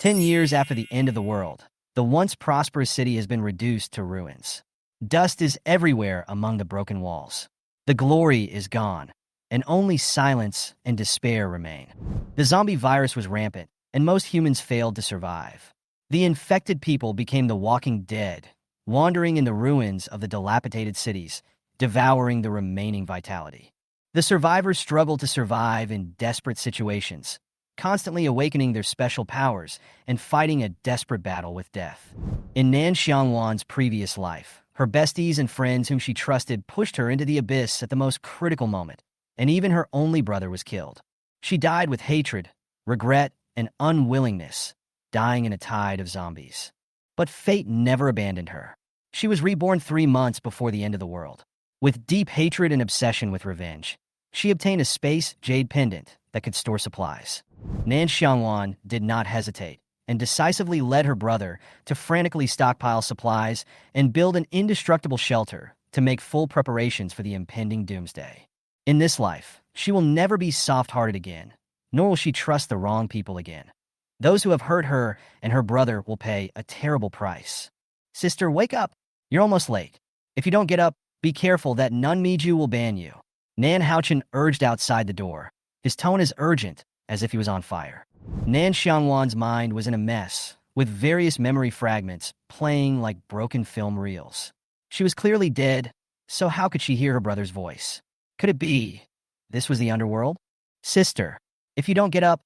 10 years after the end of the world, the once prosperous city has been reduced to ruins. Dust is everywhere among the broken walls. The glory is gone, and only silence and despair remain. The zombie virus was rampant, and most humans failed to survive. The infected people became the walking dead, wandering in the ruins of the dilapidated cities, devouring the remaining vitality. The survivors struggled to survive in desperate situations, constantly awakening their special powers and fighting a desperate battle with death. In Nan Xiangwan's previous life, her besties and friends whom she trusted pushed her into the abyss at the most critical moment, and even her only brother was killed. She died with hatred, regret, and unwillingness, dying in a tide of zombies. But fate never abandoned her. She was reborn 3 months before the end of the world. With deep hatred and obsession with revenge, she obtained a space jade pendant that could store supplies. Nan Xiangwan did not hesitate and decisively led her brother to frantically stockpile supplies and build an indestructible shelter to make full preparations for the impending doomsday. In this life, she will never be soft-hearted again, nor will she trust the wrong people again. Those who have hurt her and her brother will pay a terrible price. Sister, wake up! You're almost late. If you don't get up, be careful that Nun Miju will ban you. Nan Xiangwan urged outside the door, his tone as urgent as if he was on fire. Nan Xiangwan's mind was in a mess, with various memory fragments playing like broken film reels. She was clearly dead, so how could she hear her brother's voice? Could it be this was the underworld? Sister, if you don't get up,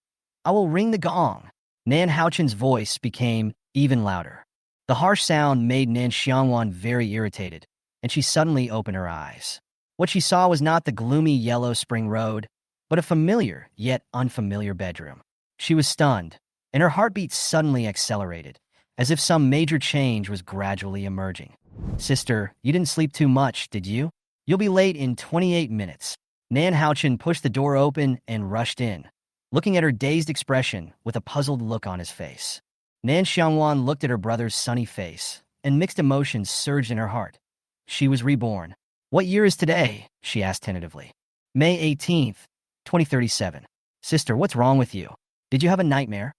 I will ring the gong. Nan Xiangwan's voice became even louder. The harsh sound made Nan Xiangwan very irritated, and she suddenly opened her eyes. What she saw was not the gloomy yellow spring road, but a familiar yet unfamiliar bedroom. She was stunned, and her heartbeat suddenly accelerated, as if some major change was gradually emerging. Sister, you didn't sleep too much, did you? You'll be late in 28 minutes. Nan Xiangwan pushed the door open and rushed in, looking at her dazed expression with a puzzled look on his face. Nan Xiangwan looked at her brother's sunny face, and mixed emotions surged in her heart. She was reborn. What year is today? She asked tentatively. May 18th, 2037. Sister, what's wrong with you? Did you have a nightmare?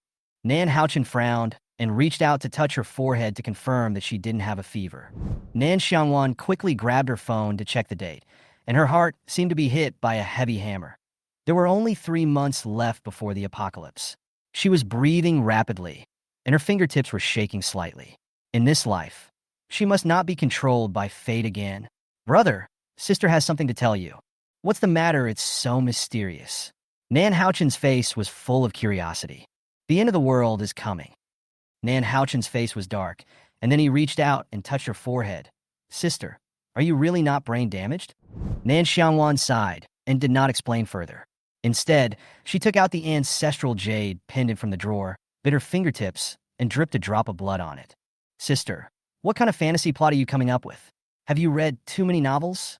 Nan Xiangwan frowned and reached out to touch her forehead to confirm that she didn't have a fever. Nan Xiangwan quickly grabbed her phone to check the date, and her heart seemed to be hit by a heavy hammer. There were only 3 months left before the apocalypse. She was breathing rapidly, and her fingertips were shaking slightly. In this life, she must not be controlled by fate again. Brother, sister has something to tell you. What's the matter? It's so mysterious. Nan Xiangwan's face was full of curiosity. The end of the world is coming. Nan Xiangwan's face was dark, and then he reached out and touched her forehead. Sister, are you really not brain damaged? Nan Xiangwan sighed and did not explain further. Instead, she took out the ancestral jade pendant from the drawer, bit her fingertips, and dripped a drop of blood on it. Sister, what kind of fantasy plot are you coming up with? Have you read too many novels?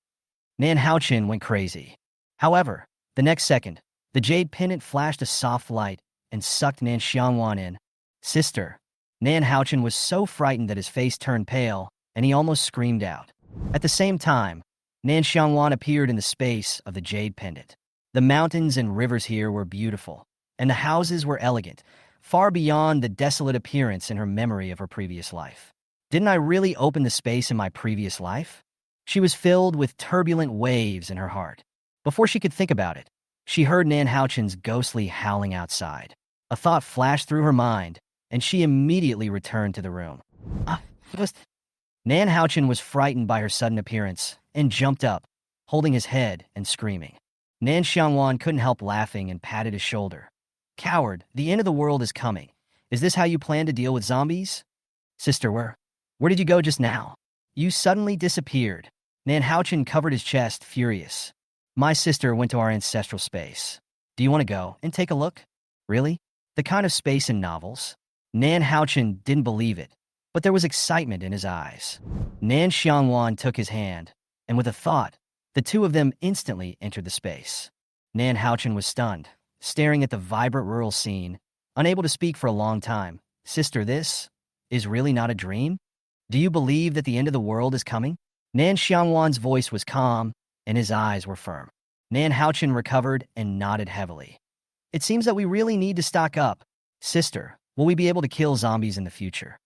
Nan Xiangwan went crazy. However, the next second, the jade pendant flashed a soft light and sucked Nan Xiangwan in. Sister, Nan Xiangwan was so frightened that his face turned pale, and he almost screamed out. At the same time, Nan Xiangwan appeared in the space of the jade pendant. The mountains and rivers here were beautiful, and the houses were elegant, far beyond the desolate appearance in her memory of her previous life. Didn't I really open the space in my previous life? She was filled with turbulent waves in her heart. Before she could think about it, she heard Nan Xiangwan's ghostly howling outside. A thought flashed through her mind, and she immediately returned to the room. Nan Xiangwan was frightened by her sudden appearance and jumped up, holding his head and screaming. Nan Xiangwan couldn't help laughing and patted his shoulder. Coward, the end of the world is coming. Is this how you plan to deal with zombies? Sister, where did you go just now? You suddenly disappeared. Nan Xiangwan covered his chest, furious. My sister went to our ancestral space. Do you want to go and take a look? Really? The kind of space in novels? Nan Xiangwan didn't believe it, but there was excitement in his eyes. Nan Xiangwan took his hand, and with a thought, the two of them instantly entered the space. Nan Xiangwan was stunned, staring at the vibrant rural scene, unable to speak for a long time. Sister, this is really not a dream? Do you believe that the end of the world is coming? Nan Xiangwan's voice was calm, and his eyes were firm. Nan Xiangwan recovered and nodded heavily. It seems that we really need to stock up. Sister, Will we be able to kill zombies in the future?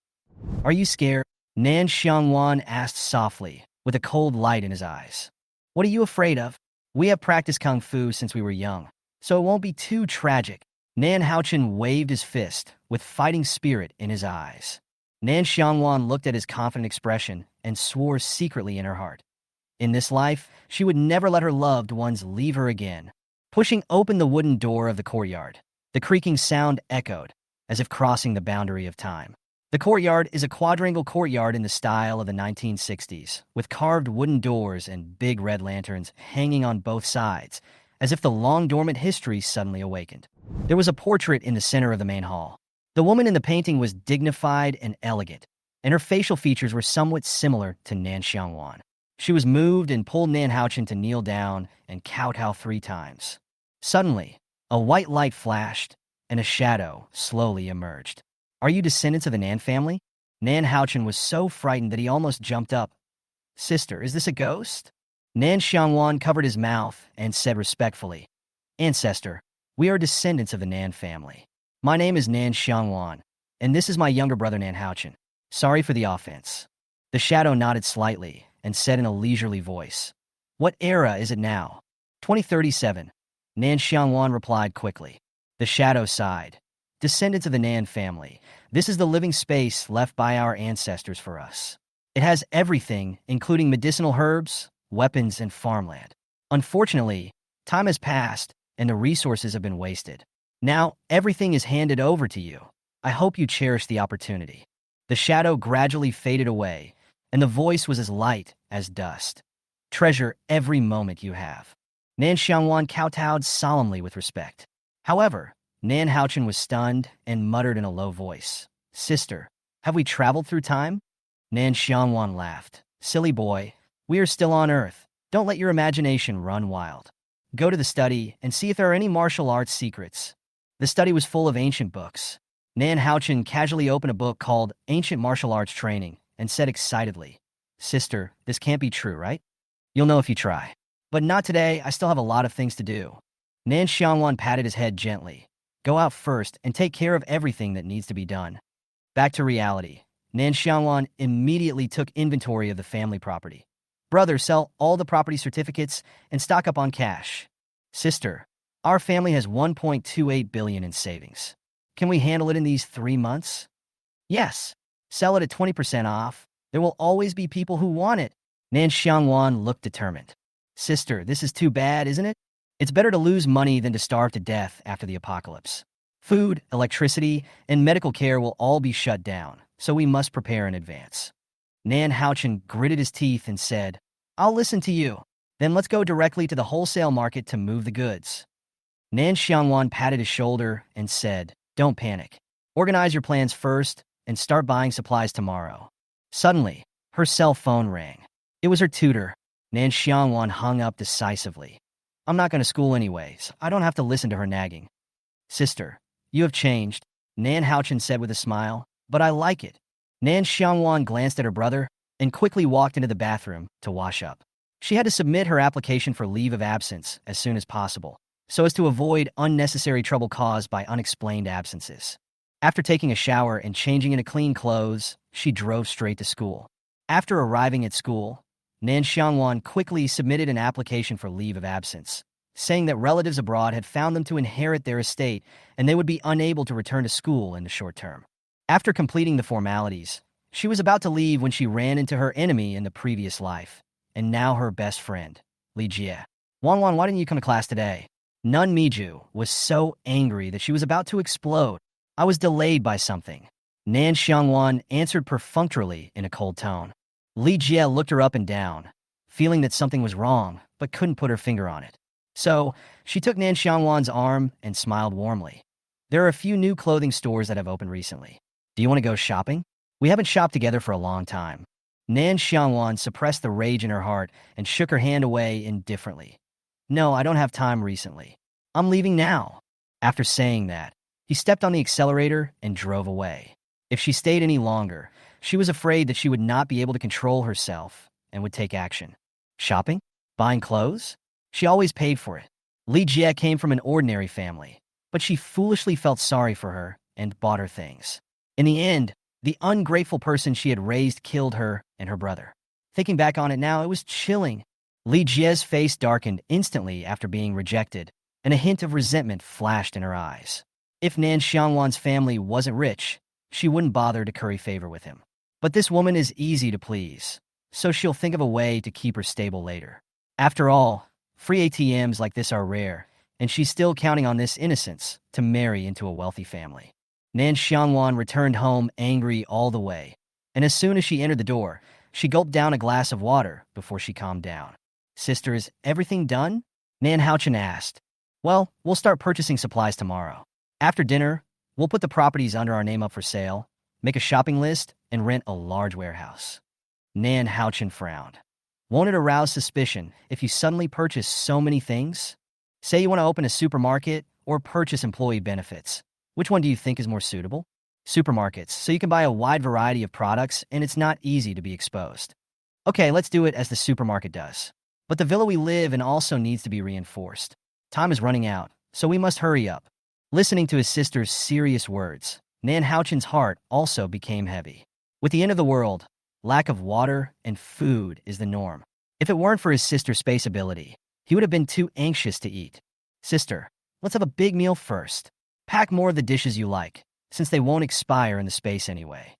Are you scared? Nan Xiangwan asked softly, with a cold light in his eyes. What are you afraid of? We have practiced kung fu since we were young, so it won't be too tragic. Nan Haochen waved his fist, with fighting spirit in his eyes. Nan Xiangwan looked at his confident expression and swore secretly in her heart. In this life, she would never let her loved ones leave her again. Pushing open the wooden door of the courtyard, the creaking sound echoed, as if crossing the boundary of time. The courtyard is a quadrangle courtyard in the style of the 1960s, with carved wooden doors and big red lanterns hanging on both sides, as if the long-dormant history suddenly awakened. There was a portrait in the center of the main hall. The woman in the painting was dignified and elegant, and her facial features were somewhat similar to Nan Xiangwan. She was moved and pulled Nan Haochen to kneel down and kowtow 3 times. Suddenly, a white light flashed, and a shadow slowly emerged. Are you descendants of the Nan family? Nan Haochen was so frightened that he almost jumped up. Sister, is this a ghost? Nan Xiangwan covered his mouth and said respectfully, Ancestor, we are descendants of the Nan family. My name is Nan Xiangwan, and this is my younger brother Nan Haochen. Sorry for the offense. The shadow nodded slightly and said in a leisurely voice, What era is it now? 2037. Nan Xiangwan replied quickly. The shadow sighed. Descendants of the Nan family, this is the living space left by our ancestors for us. It has everything, including medicinal herbs, weapons, and farmland. Unfortunately, time has passed, and the resources have been wasted. Now, everything is handed over to you. I hope you cherish the opportunity. The shadow gradually faded away, and the voice was as light as dust. Treasure every moment you have. Nan Xiangwan kowtowed solemnly with respect. However, Nan Haochen was stunned and muttered in a low voice, Sister, have we traveled through time? Nan Xiangwan laughed. Silly boy, we are still on Earth. Don't let your imagination run wild. Go to the study and see if there are any martial arts secrets. The study was full of ancient books. Nan Haochen casually opened a book called Ancient Martial Arts Training and said excitedly, Sister, this can't be true, right? You'll know if you try. But not today, I still have a lot of things to do. Nan Xiangwan patted his head gently. Go out first and take care of everything that needs to be done. Back to reality. Nan Xiangwan immediately took inventory of the family property. Brother, sell all the property certificates and stock up on cash. Sister, our family has 1.28 billion in savings. Can we handle it in these 3 months? Yes. Sell it at 20% off. There will always be people who want it. Nan Xiangwan looked determined. Sister, this is too bad, isn't it? It's better to lose money than to starve to death after the apocalypse. Food, electricity, and medical care will all be shut down, so we must prepare in advance. Nan Haochen gritted his teeth and said, I'll listen to you. Then let's go directly to the wholesale market to move the goods. Nan Xiangwan patted his shoulder and said, Don't panic. Organize your plans first and start buying supplies tomorrow. Suddenly, her cell phone rang. It was her tutor. Nan Xiangwan hung up decisively. I'm not going to school anyways. I don't have to listen to her nagging. Sister, you have changed, Nan Haochen said with a smile, but I like it. Nan Xiangwan glanced at her brother and quickly walked into the bathroom to wash up. She had to submit her application for leave of absence as soon as possible, so as to avoid unnecessary trouble caused by unexplained absences. After taking a shower and changing into clean clothes, she drove straight to school. After arriving at school, Nan Xiangwan quickly submitted an application for leave of absence, saying that relatives abroad had found them to inherit their estate and they would be unable to return to school in the short term. After completing the formalities, she was about to leave when she ran into her enemy in the previous life, and now her best friend, Li Jie. Wan, why didn't you come to class today? Nun Miju was so angry that she was about to explode. I was delayed by something. Nan Xiangwan answered perfunctorily in a cold tone. Li Jie looked her up and down, feeling that something was wrong, but couldn't put her finger on it. So, she took Nan Xiangwan's arm and smiled warmly. There are a few new clothing stores that have opened recently. Do you want to go shopping? We haven't shopped together for a long time. Nan Xiangwan suppressed the rage in her heart and shook her hand away indifferently. No, I don't have time recently. I'm leaving now. After saying that, he stepped on the accelerator and drove away. If she stayed any longer, she was afraid that she would not be able to control herself and would take action. Shopping? Buying clothes? She always paid for it. Li Jie came from an ordinary family, but she foolishly felt sorry for her and bought her things. In the end, the ungrateful person she had raised killed her and her brother. Thinking back on it now, it was chilling. Li Jie's face darkened instantly after being rejected, and a hint of resentment flashed in her eyes. If Nan Xiangwan's family wasn't rich, she wouldn't bother to curry favor with him. But this woman is easy to please, so she'll think of a way to keep her stable later. After all, free ATMs like this are rare, and she's still counting on this innocence to marry into a wealthy family. Nan Xiangwan returned home angry all the way, and as soon as she entered the door, she gulped down a glass of water before she calmed down. "Sister, is everything done?" Nan Xiangwan asked. "Well, we'll start purchasing supplies tomorrow. After dinner, we'll put the properties under our name up for sale, make a shopping list, and rent a large warehouse." Nan Xiangwan frowned. "Won't it arouse suspicion if you suddenly purchase so many things? Say you want to open a supermarket or purchase employee benefits. Which one do you think is more suitable?" "Supermarkets, so you can buy a wide variety of products and it's not easy to be exposed." "Okay, let's do it as the supermarket does. But the villa we live in also needs to be reinforced. Time is running out, so we must hurry up." Listening to his sister's serious words, Nan Xiangwan's heart also became heavy. With the end of the world, lack of water and food is the norm. If it weren't for his sister's space ability, he would have been too anxious to eat. "Sister, let's have a big meal first. Pack more of the dishes you like, since they won't expire in the space anyway."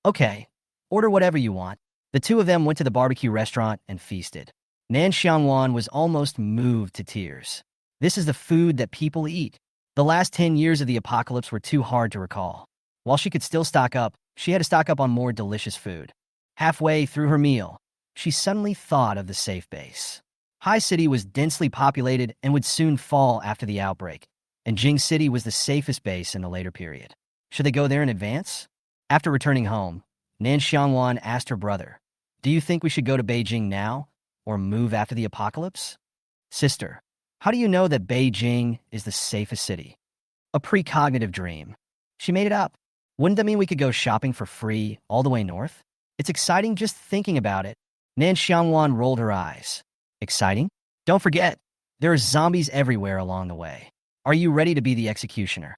"Okay, order whatever you want." The two of them went to the barbecue restaurant and feasted. Nan Xiangwan was almost moved to tears. This is the food that people eat. The last 10 years of the apocalypse were too hard to recall. While she could still stock up, she had to stock up on more delicious food. Halfway through her meal, she suddenly thought of the safe base. High City was densely populated and would soon fall after the outbreak, and Jing City was the safest base in the later period. Should they go there in advance? After returning home, Nan Xiangwan asked her brother, "Do you think we should go to Beijing now, or move after the apocalypse?" "Sister, how do you know that Beijing is the safest city?" "A precognitive dream. She made it up. Wouldn't that mean we could go shopping for free all the way north? It's exciting just thinking about it." Nan Xiangwan rolled her eyes. "Exciting? Don't forget, there are zombies everywhere along the way. Are you ready to be the executioner?"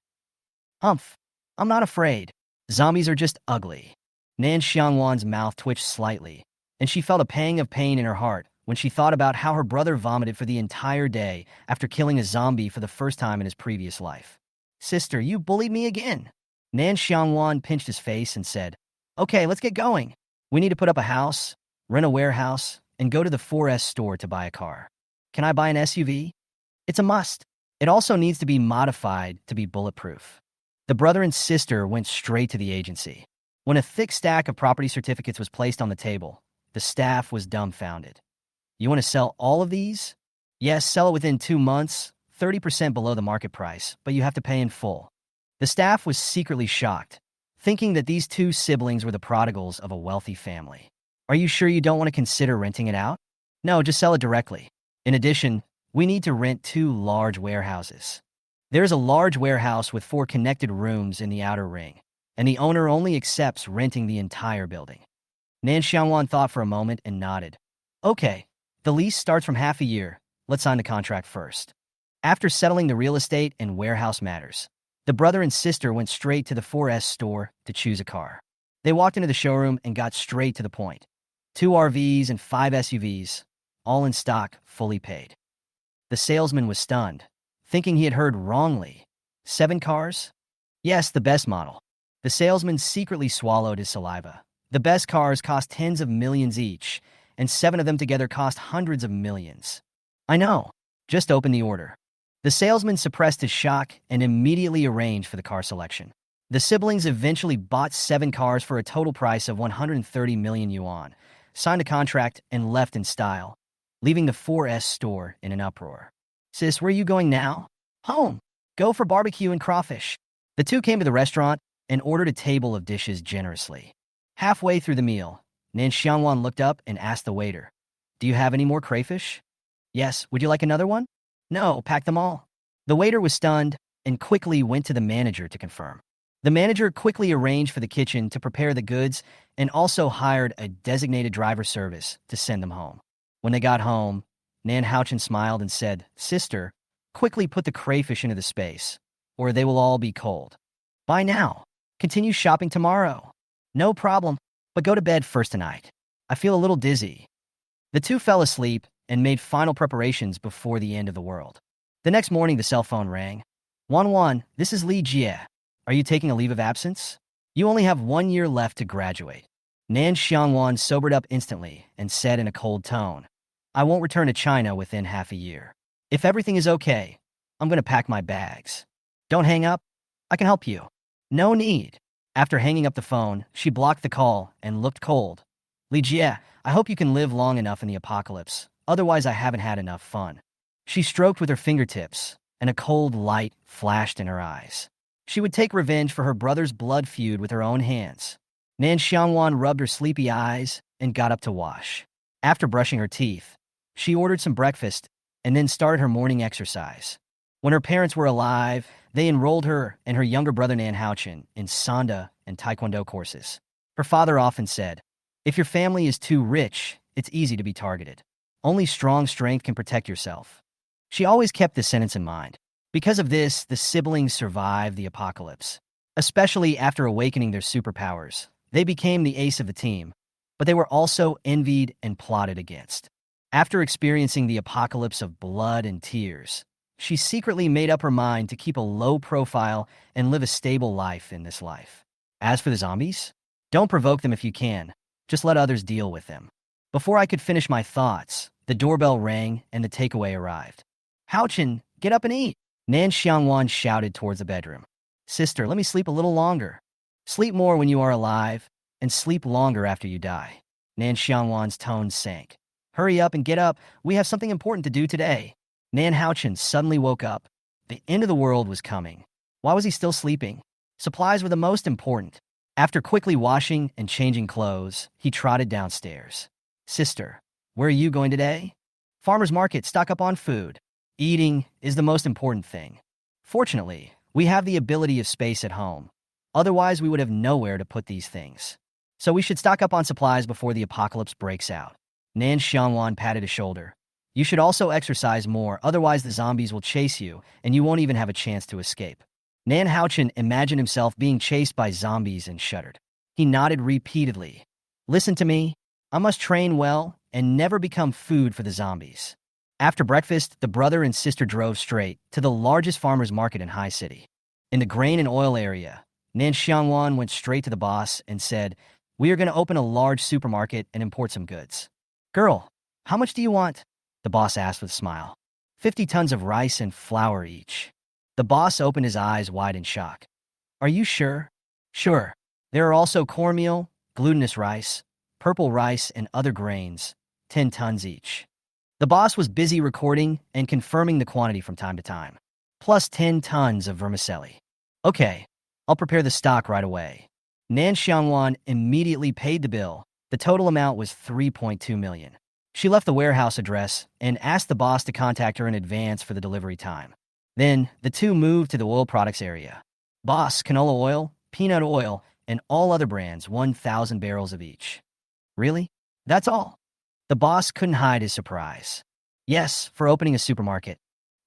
"Humph, I'm not afraid. Zombies are just ugly." Nan Xiangwan's mouth twitched slightly, and she felt a pang of pain in her heart when she thought about how her brother vomited for the entire day after killing a zombie for the first time in his previous life. "Sister, you bullied me again." Nan Xiangwan pinched his face and said, "Okay, let's get going. We need to put up a house, rent a warehouse, and go to the 4S store to buy a car. Can I buy an SUV? It's a must. It also needs to be modified to be bulletproof." The brother and sister went straight to the agency. When a thick stack of property certificates was placed on the table, the staff was dumbfounded. "You want to sell all of these?" "Yes, sell it within 2 months, 30% below the market price, but you have to pay in full." The staff was secretly shocked, thinking that these two siblings were the prodigals of a wealthy family. "Are you sure you don't want to consider renting it out?" "No, just sell it directly. In addition, we need to rent 2 large warehouses. There is a large warehouse with 4 connected rooms in the outer ring, and the owner only accepts renting the entire building." Nan Xiangwan thought for a moment and nodded. "Okay, the lease starts from half a year. Let's sign the contract first." After settling the real estate and warehouse matters, the brother and sister went straight to the 4S store to choose a car. They walked into the showroom and got straight to the point. 2 RVs and 5 SUVs, all in stock, fully paid. The salesman was stunned, thinking he had heard wrongly. 7 cars? Yes, the best model. The salesman secretly swallowed his saliva. The best cars cost tens of millions each, and 7 of them together cost hundreds of millions. "I know. Just open the order." The salesman suppressed his shock and immediately arranged for the car selection. The siblings eventually bought 7 cars for a total price of 130 million yuan, signed a contract, and left in style, leaving the 4S store in an uproar. "Sis, where are you going now?" "Home. Go for barbecue and crawfish." The two came to the restaurant and ordered a table of dishes generously. Halfway through the meal, Nan Xiangwan looked up and asked the waiter, "Do you have any more crayfish?" "Yes. Would you like another one?" "No, pack them all." The waiter was stunned and quickly went to the manager to confirm. The manager quickly arranged for the kitchen to prepare the goods and also hired a designated driver service to send them home. When they got home, Nan Xiangwan smiled and said, "Sister, quickly put the crayfish into the space, or they will all be cold." Buy now. Continue shopping tomorrow. No problem, but go to bed first tonight. I feel a little dizzy. The two fell asleep and made final preparations before the end of the world. The next morning, the cell phone rang. Wan, this is Li Jie. Are you taking a leave of absence? You only have 1 year left to graduate. Nan Xiangwan sobered up instantly and said in a cold tone, I won't return to China within half a year. If everything is okay, I'm going to pack my bags. Don't hang up. I can help you. No need. After hanging up the phone, she blocked the call and looked cold. Li Jie, I hope you can live long enough in the apocalypse. Otherwise, I haven't had enough fun. She stroked with her fingertips, and a cold light flashed in her eyes. She would take revenge for her brother's blood feud with her own hands. Nan Xiangwan rubbed her sleepy eyes and got up to wash. After brushing her teeth, she ordered some breakfast and then started her morning exercise. When her parents were alive, they enrolled her and her younger brother Nan Xiangwan in Sanda and Taekwondo courses. Her father often said, if your family is too rich, it's easy to be targeted. Only strong strength can protect yourself. She always kept this sentence in mind. Because of this, the siblings survived the apocalypse. Especially after awakening their superpowers, they became the ace of the team, but they were also envied and plotted against. After experiencing the apocalypse of blood and tears, she secretly made up her mind to keep a low profile and live a stable life in this life. As for the zombies, don't provoke them if you can. Just let others deal with them. Before I could finish my thoughts, the doorbell rang and the takeaway arrived. Haochen, get up and eat. Nan Xiangwan shouted towards the bedroom. Sister, let me sleep a little longer. Sleep more when you are alive, and sleep longer after you die. Nan Xiangwan's tone sank. Hurry up and get up. We have something important to do today. Nan Haochen suddenly woke up. The end of the world was coming. Why was he still sleeping? Supplies were the most important. After quickly washing and changing clothes, he trotted downstairs. Sister, where are you going today? Farmer's market, stock up on food. Eating is the most important thing. Fortunately, we have the ability of space at home. Otherwise, we would have nowhere to put these things. So we should stock up on supplies before the apocalypse breaks out. Nan Xiangwan patted his shoulder. You should also exercise more, otherwise the zombies will chase you, and you won't even have a chance to escape. Nan Haochen imagined himself being chased by zombies and shuddered. He nodded repeatedly. Listen to me. I must train well and never become food for the zombies. After breakfast, the brother and sister drove straight to the largest farmer's market in High City. In the grain and oil area, Nan Xiangwan went straight to the boss and said, We are going to open a large supermarket and import some goods. Girl, how much do you want? The boss asked with a smile. 50 tons of rice and flour each. The boss opened his eyes wide in shock. Are you sure? Sure. There are also cornmeal, glutinous rice, purple rice, and other grains, 10 tons each. The boss was busy recording and confirming the quantity from time to time, plus 10 tons of vermicelli. Okay, I'll prepare the stock right away. Nan Xiangwan immediately paid the bill. The total amount was 3.2 million. She left the warehouse address and asked the boss to contact her in advance for the delivery time. Then, the two moved to the oil products area. Boss, canola oil, peanut oil, and all other brands, 1,000 barrels of each. Really? That's all? The boss couldn't hide his surprise. Yes, for opening a supermarket.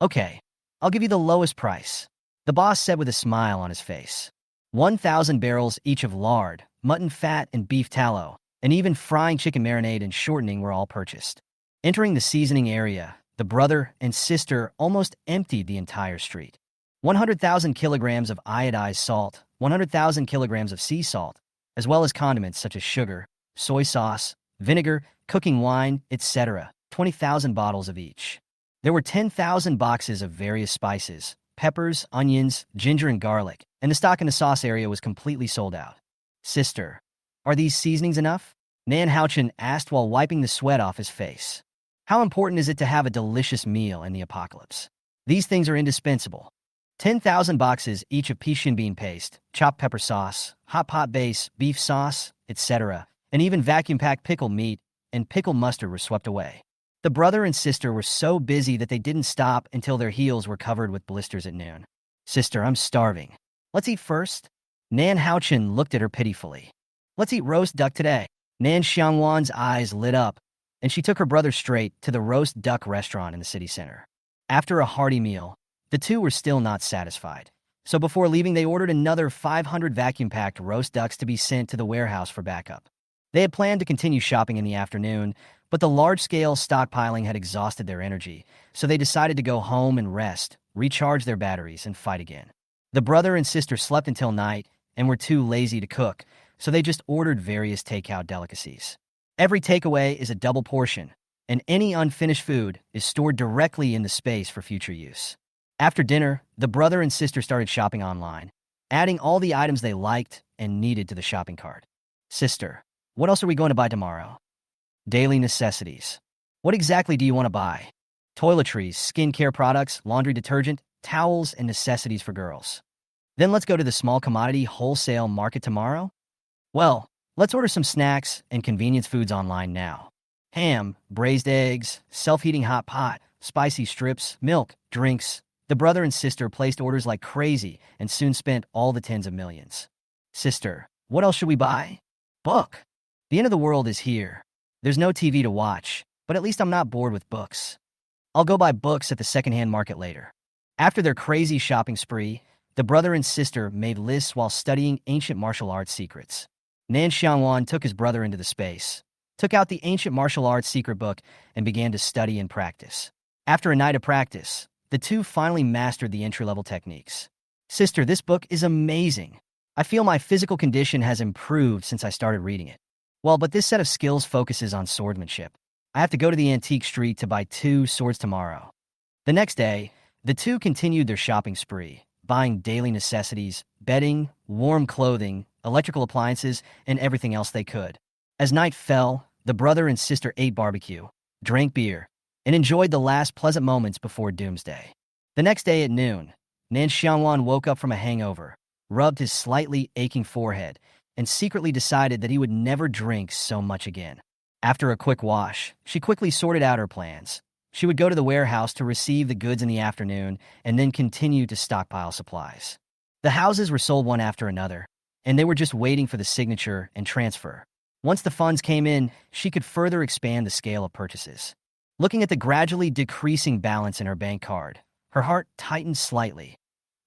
Okay, I'll give you the lowest price. The boss said with a smile on his face. 1,000 barrels each of lard, mutton fat, and beef tallow, and even frying chicken marinade and shortening were all purchased. Entering the seasoning area, the brother and sister almost emptied the entire street. 100,000 kilograms of iodized salt, 100,000 kilograms of sea salt, as well as condiments such as sugar, soy sauce, vinegar, cooking wine, etc., 20,000 bottles of each. There were 10,000 boxes of various spices, peppers, onions, ginger, and garlic, and the stock in the sauce area was completely sold out. Sister, are these seasonings enough? Nan Haochen asked while wiping the sweat off his face. How important is it to have a delicious meal in the apocalypse? These things are indispensable. 10,000 boxes each of Pichin bean paste, chopped pepper sauce, hot pot base, beef sauce, etc., and even vacuum-packed pickled meat and pickled mustard were swept away. The brother and sister were so busy that they didn't stop until their heels were covered with blisters at noon. Sister, I'm starving. Let's eat first. Nan Haochen looked at her pitifully. Let's eat roast duck today. Nan Xiangwan's eyes lit up, and she took her brother straight to the roast duck restaurant in the city center. After a hearty meal, the two were still not satisfied. So before leaving, they ordered another 500 vacuum-packed roast ducks to be sent to the warehouse for backup. They had planned to continue shopping in the afternoon, but the large-scale stockpiling had exhausted their energy, so they decided to go home and rest, recharge their batteries, and fight again. The brother and sister slept until night and were too lazy to cook, so they just ordered various takeout delicacies. Every takeaway is a double portion, and any unfinished food is stored directly in the space for future use. After dinner, the brother and sister started shopping online, adding all the items they liked and needed to the shopping cart. Sister, what else are we going to buy tomorrow? Daily necessities. What exactly do you want to buy? Toiletries, skincare products, laundry detergent, towels, and necessities for girls. Then let's go to the small commodity wholesale market tomorrow? Well, let's order some snacks and convenience foods online now. Ham, braised eggs, self-heating hot pot, spicy strips, milk, drinks. The brother and sister placed orders like crazy and soon spent all the tens of millions. Sister, what else should we buy? Book. The end of the world is here. There's no TV to watch, but at least I'm not bored with books. I'll go buy books at the secondhand market later. After their crazy shopping spree, the brother and sister made lists while studying ancient martial arts secrets. Nan Xiangwan took his brother into the space, took out the ancient martial arts secret book, and began to study and practice. After a night of practice, the two finally mastered the entry-level techniques. Sister, this book is amazing. I feel my physical condition has improved since I started reading it. Well, but this set of skills focuses on swordsmanship. I have to go to the antique street to buy 2 swords tomorrow. The next day, the two continued their shopping spree, buying daily necessities, bedding, warm clothing, electrical appliances, and everything else they could. As night fell, the brother and sister ate barbecue, drank beer, and enjoyed the last pleasant moments before doomsday. The next day at noon, Nan Xiangwan woke up from a hangover, rubbed his slightly aching forehead, and secretly decided that he would never drink so much again. After a quick wash, she quickly sorted out her plans. She would go to the warehouse to receive the goods in the afternoon and then continue to stockpile supplies. The houses were sold one after another, and they were just waiting for the signature and transfer. Once the funds came in, she could further expand the scale of purchases. Looking at the gradually decreasing balance in her bank card, her heart tightened slightly.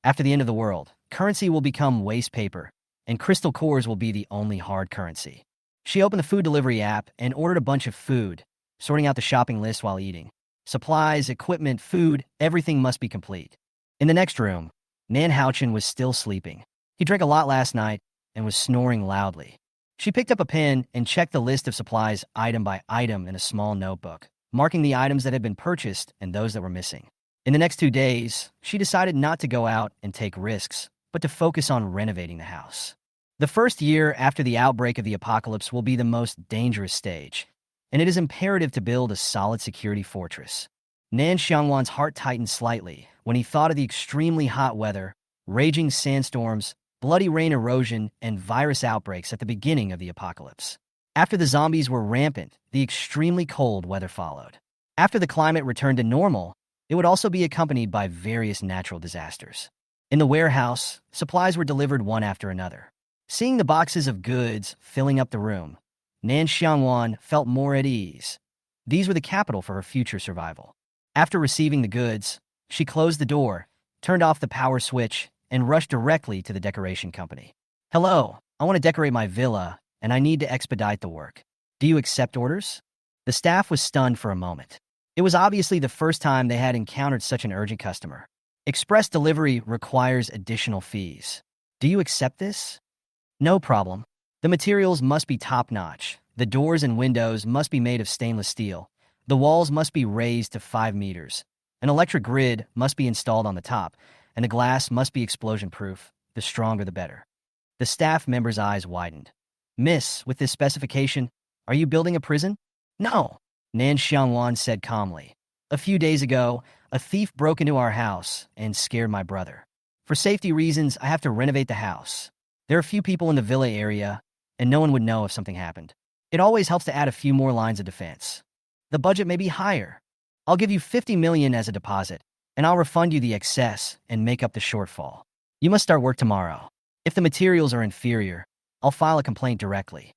After the end of the world, currency will become waste paper, and crystal cores will be the only hard currency. She opened the food delivery app and ordered a bunch of food, sorting out the shopping list while eating. Supplies, equipment, food, everything must be complete. In the next room, Nan Xiangwan was still sleeping. He drank a lot last night and was snoring loudly. She picked up a pen and checked the list of supplies item by item in a small notebook, marking the items that had been purchased and those that were missing. In the next 2 days, she decided not to go out and take risks, but to focus on renovating the house. The first year after the outbreak of the apocalypse will be the most dangerous stage, and it is imperative to build a solid security fortress. Nan Xiangwan's heart tightened slightly when he thought of the extremely hot weather, raging sandstorms, bloody rain erosion, and virus outbreaks at the beginning of the apocalypse. After the zombies were rampant, the extremely cold weather followed. After the climate returned to normal, it would also be accompanied by various natural disasters. In the warehouse, supplies were delivered one after another. Seeing the boxes of goods filling up the room, Nan Xiangwan felt more at ease. These were the capital for her future survival. After receiving the goods, she closed the door, turned off the power switch, and rushed directly to the decoration company. Hello, I want to decorate my villa, and I need to expedite the work. Do you accept orders? The staff was stunned for a moment. It was obviously the first time they had encountered such an urgent customer. Express delivery requires additional fees. Do you accept this? No problem. The materials must be top-notch. The doors and windows must be made of stainless steel. The walls must be raised to 5 meters. An electric grid must be installed on the top, and the glass must be explosion-proof. The stronger the better. The staff member's eyes widened. Miss, with this specification, are you building a prison? No, Nan Xiangwan said calmly. A few days ago, a thief broke into our house and scared my brother. For safety reasons, I have to renovate the house. There are few people in the villa area, and no one would know if something happened. It always helps to add a few more lines of defense. The budget may be higher. I'll give you 50 million as a deposit, and I'll refund you the excess and make up the shortfall. You must start work tomorrow. If the materials are inferior, I'll file a complaint directly.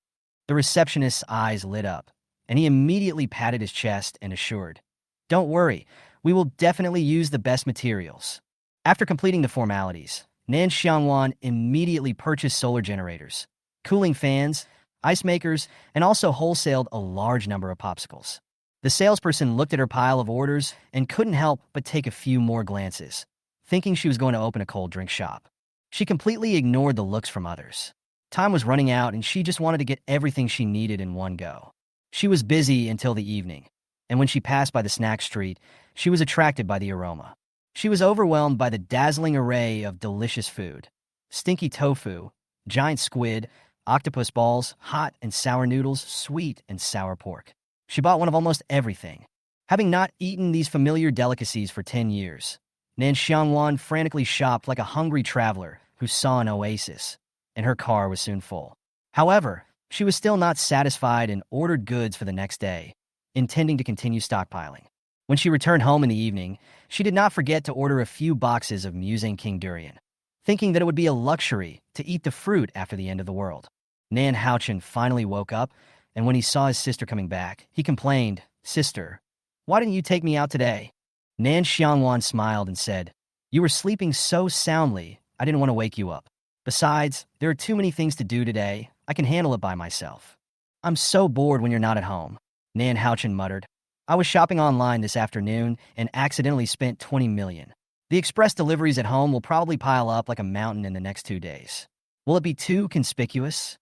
The receptionist's eyes lit up, and he immediately patted his chest and assured, Don't worry, we will definitely use the best materials. After completing the formalities, Nan Xiangwan immediately purchased solar generators, cooling fans, ice makers, and also wholesaled a large number of popsicles. The salesperson looked at her pile of orders and couldn't help but take a few more glances, thinking she was going to open a cold drink shop. She completely ignored the looks from others. Time was running out and she just wanted to get everything she needed in one go. She was busy until the evening, and when she passed by the snack street, she was attracted by the aroma. She was overwhelmed by the dazzling array of delicious food. Stinky tofu, giant squid, octopus balls, hot and sour noodles, sweet and sour pork. She bought one of almost everything. Having not eaten these familiar delicacies for 10 years, Nan Xiangwan frantically shopped like a hungry traveler who saw an oasis, and her car was soon full. However, she was still not satisfied and ordered goods for the next day, intending to continue stockpiling. When she returned home in the evening, she did not forget to order a few boxes of Musang King durian, thinking that it would be a luxury to eat the fruit after the end of the world. Nan Xiangwan finally woke up, and when he saw his sister coming back, he complained, "Sister, why didn't you take me out today?" Nan Xiangwan smiled and said, "You were sleeping so soundly, I didn't want to wake you up. Besides, there are too many things to do today. I can handle it by myself." "I'm so bored when you're not at home," Nan Xiangwan muttered. "I was shopping online this afternoon and accidentally spent 20 million. The express deliveries at home will probably pile up like a mountain in the next 2 days. Will it be too conspicuous?"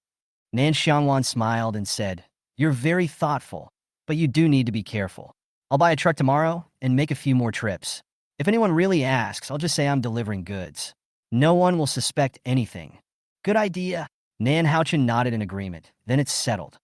Nan Xiangwan smiled and said, "You're very thoughtful, but you do need to be careful. I'll buy a truck tomorrow and make a few more trips. If anyone really asks, I'll just say I'm delivering goods. No one will suspect anything." "Good idea." Nan Xiangwan nodded in agreement. Then it's settled.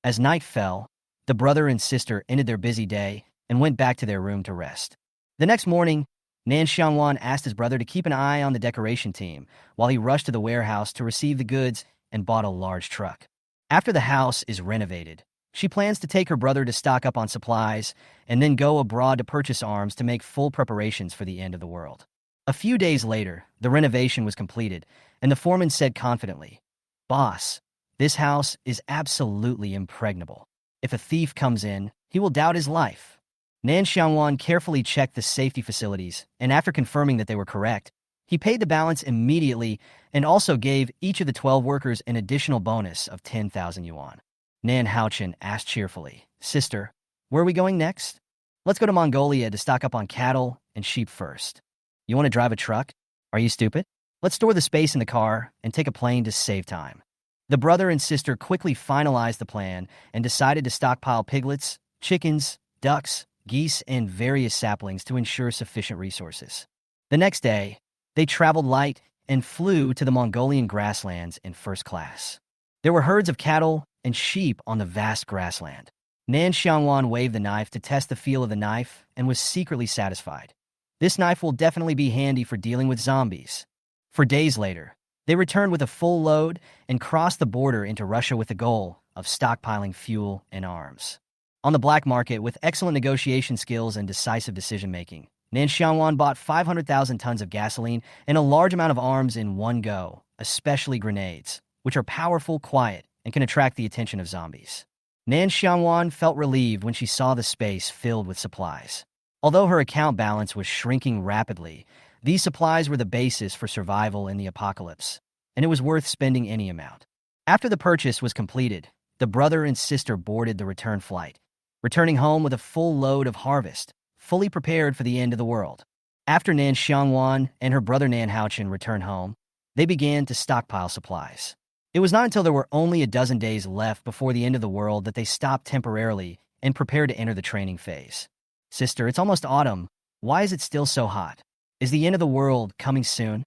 As night fell, the brother and sister ended their busy day and went back to their room to rest. The next morning, Nan Xiangwan asked his brother to keep an eye on the decoration team while he rushed to the warehouse to receive the goods and bought a large truck. After the house is renovated, she plans to take her brother to stock up on supplies and then go abroad to purchase arms to make full preparations for the end of the world. A few days later, the renovation was completed, and the foreman said confidently, "Boss, this house is absolutely impregnable. If a thief comes in, he will doubt his life." Nan Xiangwan carefully checked the safety facilities, and after confirming that they were correct, he paid the balance immediately and also gave each of the 12 workers an additional bonus of 10,000 yuan. Nan Xiangwan asked cheerfully, "Sister, where are we going next?" "Let's go to Mongolia to stock up on cattle and sheep first." "You want to drive a truck? Are you stupid? Let's store the space in the car and take a plane to save time." The brother and sister quickly finalized the plan and decided to stockpile piglets, chickens, ducks, geese, and various saplings to ensure sufficient resources. The next day, they traveled light and flew to the Mongolian grasslands in first class. There were herds of cattle and sheep on the vast grassland. Nan Xiangwan waved the knife to test the feel of the knife and was secretly satisfied. This knife will definitely be handy for dealing with zombies. For days later, they returned with a full load and crossed the border into Russia with the goal of stockpiling fuel and arms. On the black market, with excellent negotiation skills and decisive decision-making, Nan Xiangwan bought 500,000 tons of gasoline and a large amount of arms in one go, especially grenades, which are powerful, quiet, and can attract the attention of zombies. Nan Xiangwan felt relieved when she saw the space filled with supplies. Although her account balance was shrinking rapidly, these supplies were the basis for survival in the apocalypse, and it was worth spending any amount. After the purchase was completed, the brother and sister boarded the return flight, returning home with a full load of harvest, fully prepared for the end of the world. After Nan Xiangwan and her brother Nan Xiangwan returned home, they began to stockpile supplies. It was not until there were only a dozen days left before the end of the world that they stopped temporarily and prepared to enter the training phase. "Sister, it's almost autumn. Why is it still so hot? Is the end of the world coming soon?"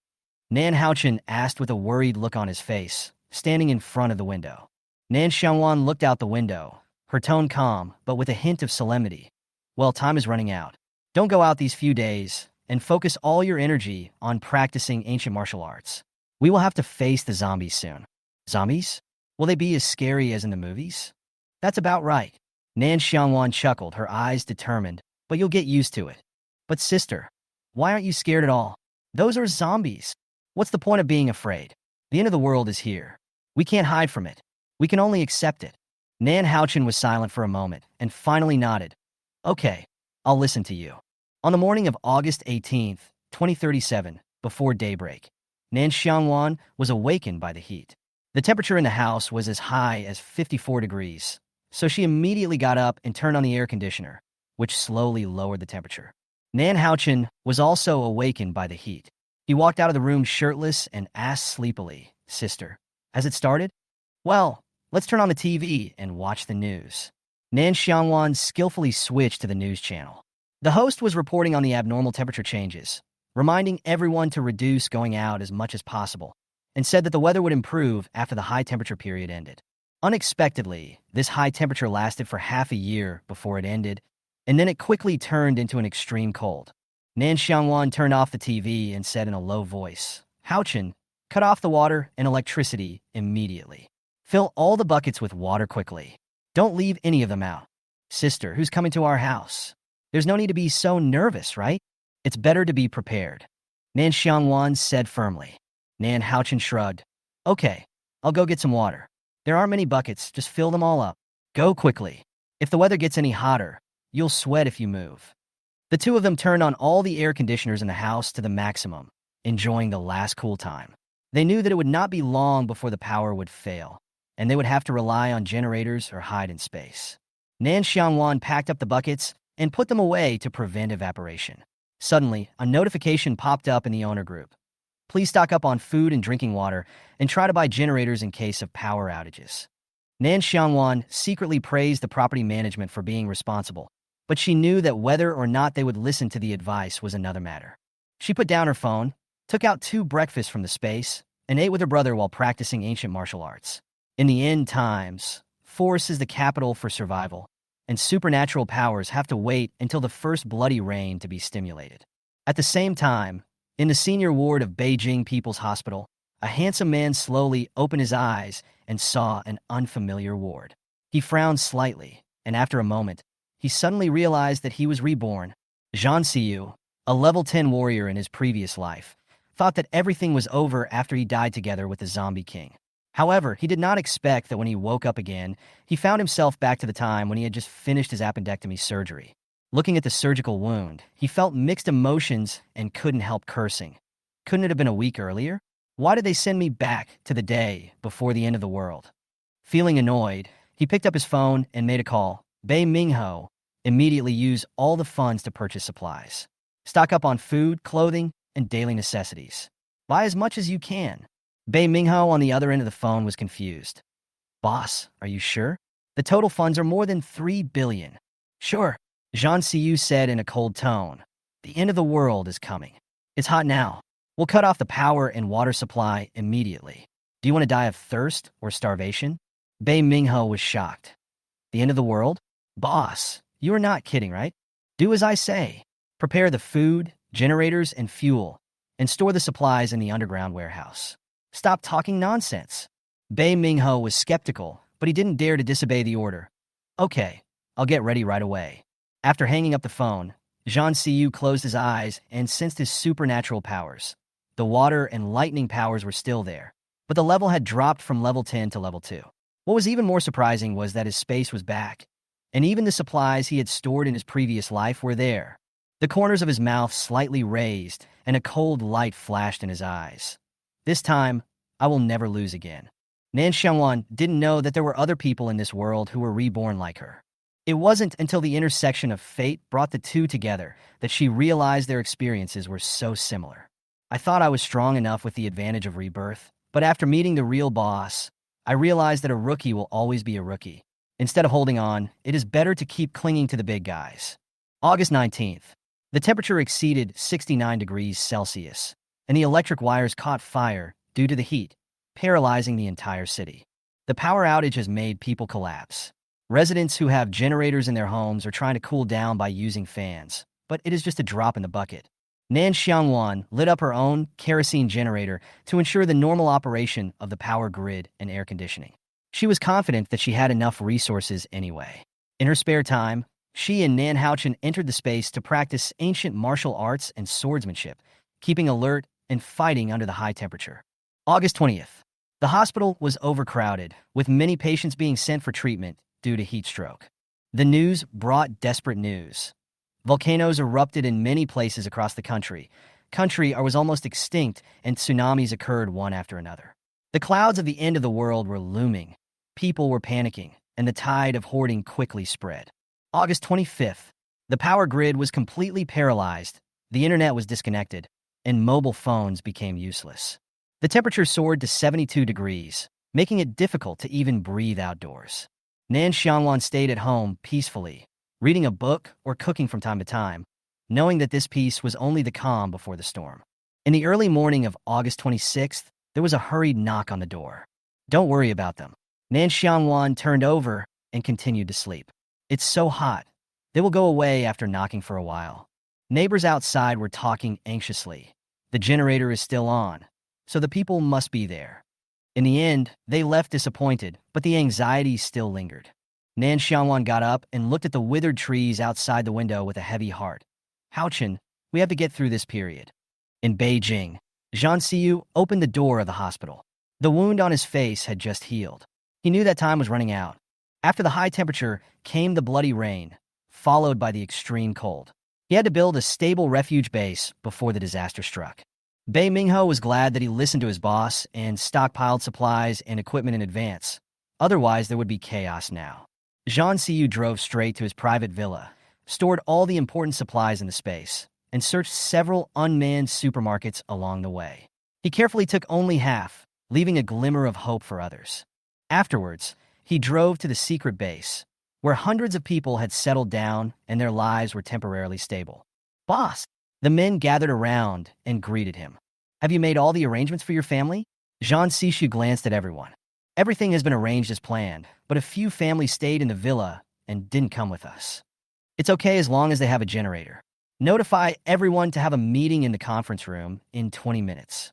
Nan Xiangwan asked with a worried look on his face, standing in front of the window. Nan Xiangwan looked out the window, her tone calm, but with a hint of solemnity. "Well, time is running out. Don't go out these few days, and focus all your energy on practicing ancient martial arts. We will have to face the zombies soon." "Zombies? Will they be as scary as in the movies?" "That's about right." Nan Xiangwan chuckled, her eyes determined, "But you'll get used to it." "But sister, why aren't you scared at all? Those are zombies. What's the point of being afraid? The end of the world is here. We can't hide from it. We can only accept it." Nan Xiangwan was silent for a moment and finally nodded. "Okay, I'll listen to you." On the morning of August 18th, 2037, before daybreak, Nan Xiangwan was awakened by the heat. The temperature in the house was as high as 54 degrees, so she immediately got up and turned on the air conditioner, which slowly lowered the temperature. Nan Xiangwan was also awakened by the heat. He walked out of the room shirtless and asked sleepily, "Sister, has it started?" "Well, let's turn on the TV and watch the news." Nan Xiangwan skillfully switched to the news channel. The host was reporting on the abnormal temperature changes, reminding everyone to reduce going out as much as possible, and said that the weather would improve after the high temperature period ended. Unexpectedly, this high temperature lasted for half a year before it ended, and then it quickly turned into an extreme cold. Nan Xiangwan turned off the TV and said in a low voice, "Haochen, cut off the water and electricity immediately. Fill all the buckets with water quickly. Don't leave any of them out. Sister, who's coming to our house? There's no need to be so nervous, right? It's better to be prepared." Nan Xiangwan said firmly. Nan Haochen shrugged. "Okay, I'll go get some water. There aren't many buckets, just fill them all up. Go quickly. If the weather gets any hotter, you'll sweat if you move." The two of them turned on all the air conditioners in the house to the maximum, enjoying the last cool time. They knew that it would not be long before the power would fail, and they would have to rely on generators or hide in space. Nan Xiangwan packed up the buckets and put them away to prevent evaporation. Suddenly, a notification popped up in the owner group. "Please stock up on food and drinking water and try to buy generators in case of power outages." Nan Xiangwan secretly praised the property management for being responsible, but she knew that whether or not they would listen to the advice was another matter. She put down her phone, took out 2 breakfasts from the space, and ate with her brother while practicing ancient martial arts. In the end times, force is the capital for survival, and supernatural powers have to wait until the first bloody rain to be stimulated. At the same time, in the senior ward of Beijing People's Hospital, a handsome man slowly opened his eyes and saw an unfamiliar ward. He frowned slightly, and after a moment, he suddenly realized that he was reborn. Zhang Xiyu, a level 10 warrior in his previous life, thought that everything was over after he died together with the Zombie King. However, he did not expect that when he woke up again, he found himself back to the time when he had just finished his appendectomy surgery. Looking at the surgical wound, he felt mixed emotions and couldn't help cursing. Couldn't it have been a week earlier? Why did they send me back to the day before the end of the world? Feeling annoyed, he picked up his phone and made a call. Bei Mingho immediately used all the funds to purchase supplies. Stock up on food, clothing, and daily necessities. Buy as much as you can. Bei Mingho on the other end of the phone was confused. "Boss, are you sure? The total funds are more than 3 billion. "Sure," Zhang Xiyu said in a cold tone. "The end of the world is coming. It's hot now. We'll cut off the power and water supply immediately. Do you want to die of thirst or starvation?" Bei Mingho was shocked. "The end of the world? Boss, you are not kidding, right? Do as I say. Prepare the food, generators, and fuel, and store the supplies in the underground warehouse. Stop talking nonsense." Bei Mingho was skeptical, but he didn't dare to disobey the order. "Okay, I'll get ready right away." After hanging up the phone, Zhang Xiyu closed his eyes and sensed his supernatural powers. The water and lightning powers were still there, but the level had dropped from level 10 to level 2. What was even more surprising was that his space was back, and even the supplies he had stored in his previous life were there. The corners of his mouth slightly raised, and a cold light flashed in his eyes. "This time, I will never lose again." Nan Xiangwan didn't know that there were other people in this world who were reborn like her. It wasn't until the intersection of fate brought the two together that she realized their experiences were so similar. "I thought I was strong enough with the advantage of rebirth, but after meeting the real boss, I realized that a rookie will always be a rookie. Instead of holding on, it is better to keep clinging to the big guys." August 19th. The temperature exceeded 69 degrees Celsius, and the electric wires caught fire due to the heat, paralyzing the entire city. The power outage has made people collapse. Residents who have generators in their homes are trying to cool down by using fans, but it is just a drop in the bucket. Nan Xiangwan lit up her own kerosene generator to ensure the normal operation of the power grid and air conditioning. She was confident that she had enough resources anyway. In her spare time, she and Nan Haochen entered the space to practice ancient martial arts and swordsmanship, keeping alert and fighting under the high temperature. August 20th. The hospital was overcrowded, with many patients being sent for treatment due to heat stroke. The news brought desperate news. Volcanoes erupted in many places across the country, country was almost extinct, and tsunamis occurred one after another. The clouds of the end of the world were looming. People were panicking, and the tide of hoarding quickly spread. August 25th. The power grid was completely paralyzed, the internet was disconnected, and mobile phones became useless. The temperature soared to 72 degrees, making it difficult to even breathe outdoors. Nan Xiangwan stayed at home peacefully, reading a book or cooking from time to time, knowing that this peace was only the calm before the storm. In the early morning of August 26th, there was a hurried knock on the door. "Don't worry about them." Nan Xiangwan turned over and continued to sleep. "It's so hot. They will go away after knocking for a while." Neighbors outside were talking anxiously. The generator is still on, so the people must be there. In the end, they left disappointed, but the anxiety still lingered. Nan Xiangwan got up and looked at the withered trees outside the window with a heavy heart. "Haochen, we have to get through this period." In Beijing, Zhang Xiyu opened the door of the hospital. The wound on his face had just healed. He knew that time was running out. After the high temperature came the bloody rain, followed by the extreme cold. He had to build a stable refuge base before the disaster struck. Bei Mingho was glad that he listened to his boss and stockpiled supplies and equipment in advance. Otherwise, there would be chaos now. Zhang Xiyu drove straight to his private villa, stored all the important supplies in the space, and searched several unmanned supermarkets along the way. He carefully took only half, leaving a glimmer of hope for others. Afterwards, he drove to the secret base, where hundreds of people had settled down and their lives were temporarily stable. "Boss!" The men gathered around and greeted him. "Have you made all the arrangements for your family?" Zhang Xiyu glanced at everyone. "Everything has been arranged as planned, but a few families stayed in the villa and didn't come with us. It's okay as long as they have a generator. Notify everyone to have a meeting in the conference room in 20 minutes.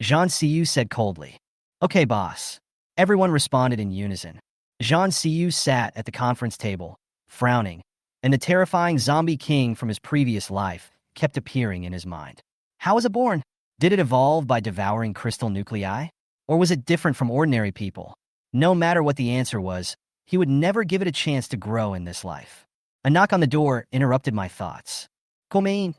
Zhang Xiyu said coldly. "Okay, boss." Everyone responded in unison. Zhang Xiyu sat at the conference table, frowning, and the terrifying zombie king from his previous life kept appearing in his mind. How was it born? Did it evolve by devouring crystal nuclei? Or was it different from ordinary people? No matter what the answer was, he would never give it a chance to grow in this life. A knock on the door interrupted my thoughts. "Come in,"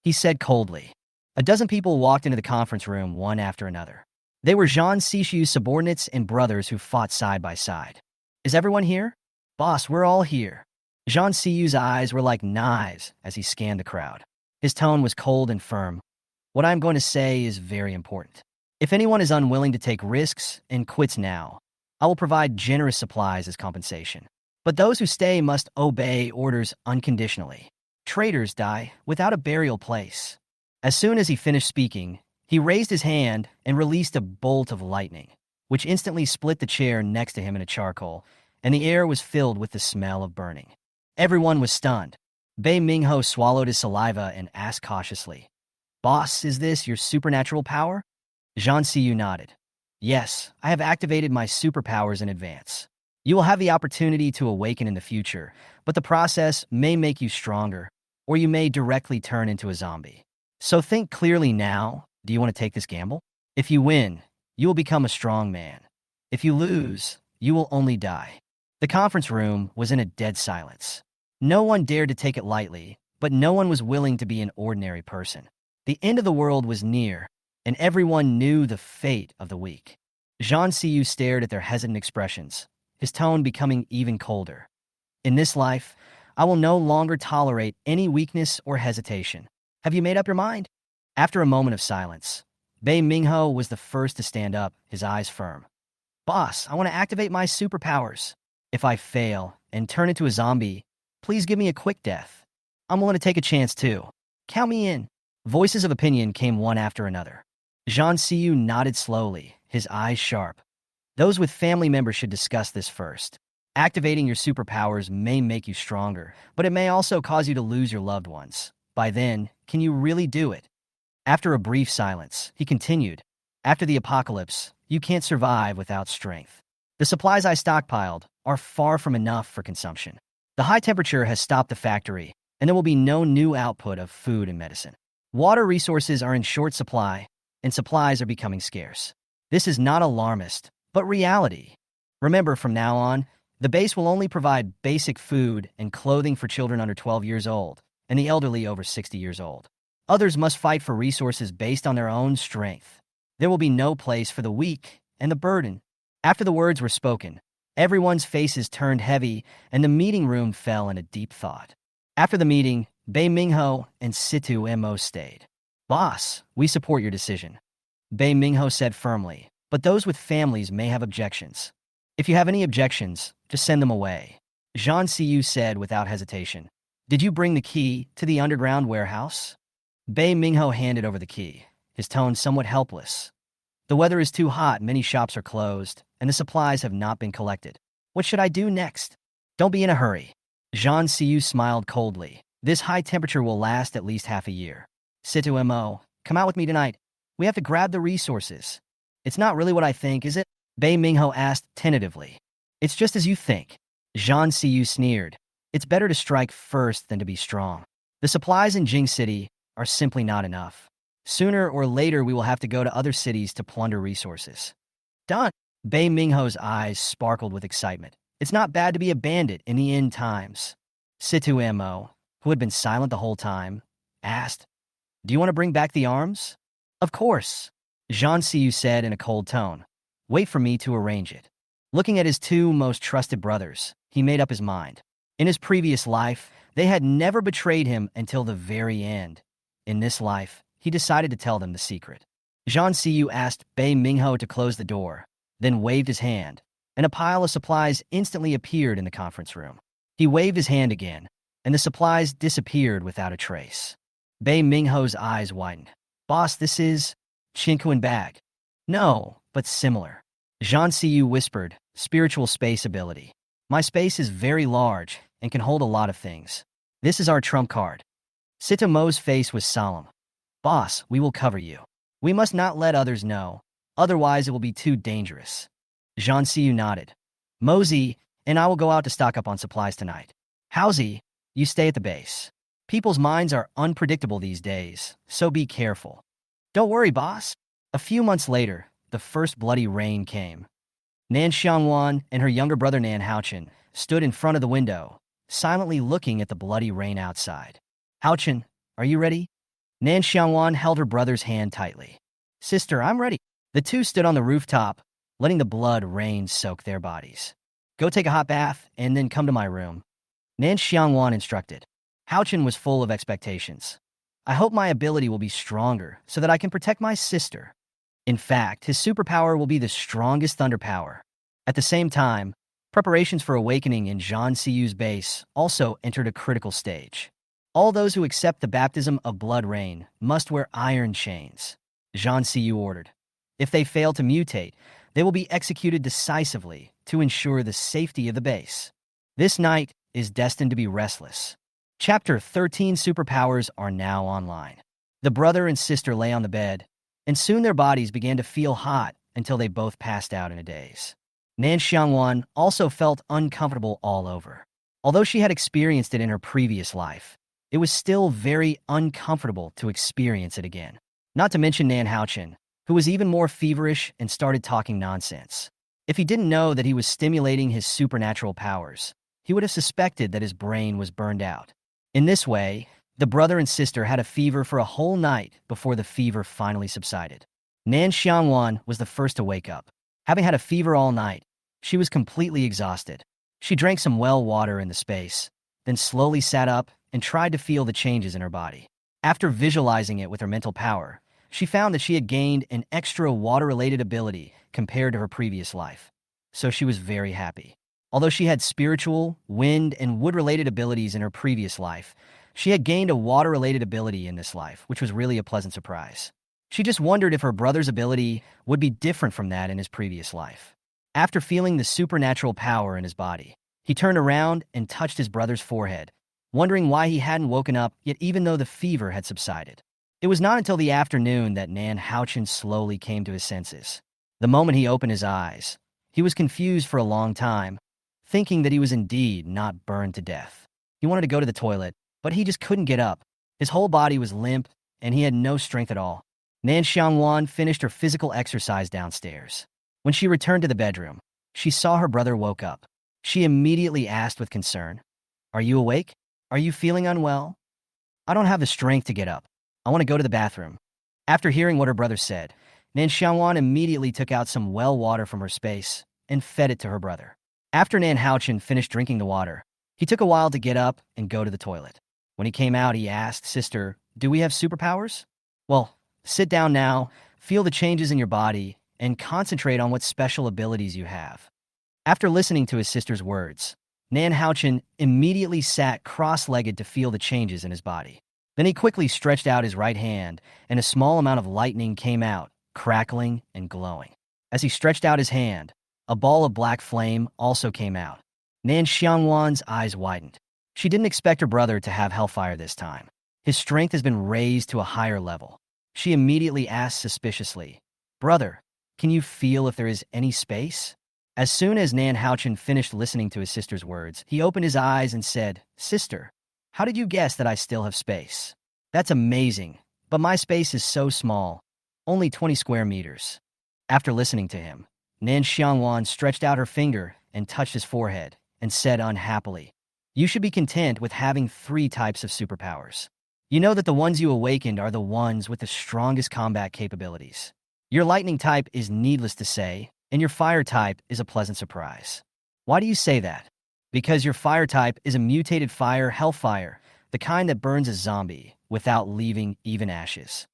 he said coldly. A dozen people walked into the conference room one after another. They were Zhang Xixu's subordinates and brothers who fought side by side. "Is everyone here?" "Boss, we're all here." Zhang Xixu's eyes were like knives as he scanned the crowd. His tone was cold and firm. "What I'm going to say is very important. If anyone is unwilling to take risks and quits now, I will provide generous supplies as compensation. But those who stay must obey orders unconditionally. Traitors die without a burial place." As soon as he finished speaking, he raised his hand and released a bolt of lightning, which instantly split the chair next to him into charcoal, and the air was filled with the smell of burning. Everyone was stunned. Bei Mingho swallowed his saliva and asked cautiously, "Boss, is this your supernatural power?" Zhang Xiyu nodded. "Yes, I have activated my superpowers in advance. You will have the opportunity to awaken in the future, but the process may make you stronger, or you may directly turn into a zombie. So think clearly now. Do you want to take this gamble? If you win, you will become a strong man. If you lose, you will only die." The conference room was in a dead silence. No one dared to take it lightly, but no one was willing to be an ordinary person. The end of the world was near, and everyone knew the fate of the weak. Zhang Xiyu stared at their hesitant expressions, his tone becoming even colder. "In this life, I will no longer tolerate any weakness or hesitation. Have you made up your mind?" After a moment of silence, Bei Mingho was the first to stand up, his eyes firm. "Boss, I want to activate my superpowers. If I fail and turn into a zombie, please give me a quick death. I'm willing to take a chance too. Count me in." Voices of opinion came one after another. Zhang Xiyu nodded slowly, his eyes sharp. "Those with family members should discuss this first. Activating your superpowers may make you stronger, but it may also cause you to lose your loved ones. By then, can you really do it?" After a brief silence, he continued, "After the apocalypse, you can't survive without strength. The supplies I stockpiled are far from enough for consumption. The high temperature has stopped the factory, and there will be no new output of food and medicine. Water resources are in short supply, and supplies are becoming scarce. This is not alarmist, but reality. Remember, from now on, the base will only provide basic food and clothing for children under 12 years old, and the elderly over 60 years old. Others must fight for resources based on their own strength. There will be no place for the weak and the burden. After the words were spoken, everyone's faces turned heavy and the meeting room fell in a deep thought. After the meeting, Bei Mingho and Situ Mo stayed. Boss, we support your decision, Bei Mingho said firmly, but those with families may have objections. If you have any objections, just send them away, Zhang Siyu said without hesitation. Did you bring the key to the underground warehouse? Bei Mingho handed over the key, his tone somewhat helpless. The weather is too hot, many shops are closed, and the supplies have not been collected. What should I do next? Don't be in a hurry. Zhang Siyu smiled coldly. This high temperature will last at least half a year. Situ Mo, come out with me tonight. We have to grab the resources. It's not really what I think, is it? Bei Mingho asked tentatively. It's just as you think. Zhang Siyu sneered. It's better to strike first than to be strong. The supplies in Jing City are simply not enough. Sooner or later, we will have to go to other cities to plunder resources. Done. Bei Mingho's eyes sparkled with excitement. It's not bad to be a bandit in the end times. Situ Mo, who had been silent the whole time, asked, Do you want to bring back the arms? Of course, Zhang Siyu said in a cold tone. Wait for me to arrange it. Looking at his two most trusted brothers, he made up his mind. In his previous life, they had never betrayed him until the very end. In this life, he decided to tell them the secret. Zhang Siyu asked Bei Mingho to close the door, then waved his hand, and a pile of supplies instantly appeared in the conference room. He waved his hand again, and the supplies disappeared without a trace. Bei Mingho's eyes widened. Boss, this is Qinquan bag. No, but similar. Zhang Siyu whispered, spiritual space ability. My space is very large and can hold a lot of things. This is our trump card. Situ Mo's face was solemn. Boss, we will cover you. We must not let others know, otherwise it will be too dangerous. Zhang Siyu nodded. Mosey and I will go out to stock up on supplies tonight. Howsy, you stay at the base. People's minds are unpredictable these days, so be careful. Don't worry, boss. A few months later, the first bloody rain came. Nan Xiangwan and her younger brother Nan Haochen stood in front of the window, silently looking at the bloody rain outside. Haochen, are you ready? Nan Xiangwan held her brother's hand tightly. Sister, I'm ready. The two stood on the rooftop, letting the blood rain soak their bodies. Go take a hot bath and then come to my room, Nan Xiangwan instructed. Haochen was full of expectations. I hope my ability will be stronger so that I can protect my sister. In fact, his superpower will be the strongest thunder power. At the same time, preparations for awakening in Zhang Siyu's base also entered a critical stage. All those who accept the baptism of blood rain must wear iron chains, Zhang Siyu ordered. If they fail to mutate, they will be executed decisively to ensure the safety of the base. This night is destined to be restless. Chapter 13 Superpowers are now online. The brother and sister lay on the bed, and soon their bodies began to feel hot until they both passed out in a daze. Nan Xiangwan also felt uncomfortable all over. Although she had experienced it in her previous life, it was still very uncomfortable to experience it again. Not to mention Nan Haochen, who was even more feverish and started talking nonsense. If he didn't know that he was stimulating his supernatural powers, he would have suspected that his brain was burned out. In this way, the brother and sister had a fever for a whole night before the fever finally subsided. Nan Xiangwan was the first to wake up. Having had a fever all night, she was completely exhausted. She drank some well water in the space, then slowly sat up and tried to feel the changes in her body. After visualizing it with her mental power, she found that she had gained an extra water-related ability compared to her previous life. So she was very happy. Although she had spiritual, wind, and wood-related abilities in her previous life, she had gained a water-related ability in this life, which was really a pleasant surprise. She just wondered if her brother's ability would be different from that in his previous life. After feeling the supernatural power in his body, he turned around and touched his brother's forehead, wondering why he hadn't woken up yet even though the fever had subsided. It was not until the afternoon that Nan Haochen slowly came to his senses. The moment he opened his eyes, he was confused for a long time, thinking that he was indeed not burned to death. He wanted to go to the toilet, but he just couldn't get up. His whole body was limp, and he had no strength at all. Nan Xiangwan finished her physical exercise downstairs. When she returned to the bedroom, she saw her brother woke up. She immediately asked with concern, "Are you awake? Are you feeling unwell?" "I don't have the strength to get up," I want to go to the bathroom. After hearing what her brother said, Nan Xiangwan immediately took out some well water from her space and fed it to her brother. After Nan Haochen finished drinking the water, he took a while to get up and go to the toilet. When he came out, he asked, "Sister, do we have superpowers?" "Well, sit down now, feel the changes in your body, and concentrate on what special abilities you have." After listening to his sister's words, Nan Haochen immediately sat cross-legged to feel the changes in his body. Then he quickly stretched out his right hand, and a small amount of lightning came out, crackling and glowing. As he stretched out his hand, a ball of black flame also came out. Nan Xiangwan's eyes widened. She didn't expect her brother to have hellfire this time. His strength has been raised to a higher level. She immediately asked suspiciously, "Brother, can you feel if there is any space?" As soon as Nan Haochen finished listening to his sister's words, he opened his eyes and said, "Sister, how did you guess that I still have space?" "That's amazing, but my space is so small, only 20 square meters." After listening to him, Nan Xiangwan stretched out her finger and touched his forehead and said unhappily, "You should be content with having 3 types of superpowers. You know that the ones you awakened are the ones with the strongest combat capabilities. Your lightning type is needless to say, and your fire type is a pleasant surprise." "Why do you say that?" "Because your fire type is a mutated fire, hellfire, the kind that burns a zombie without leaving even ashes."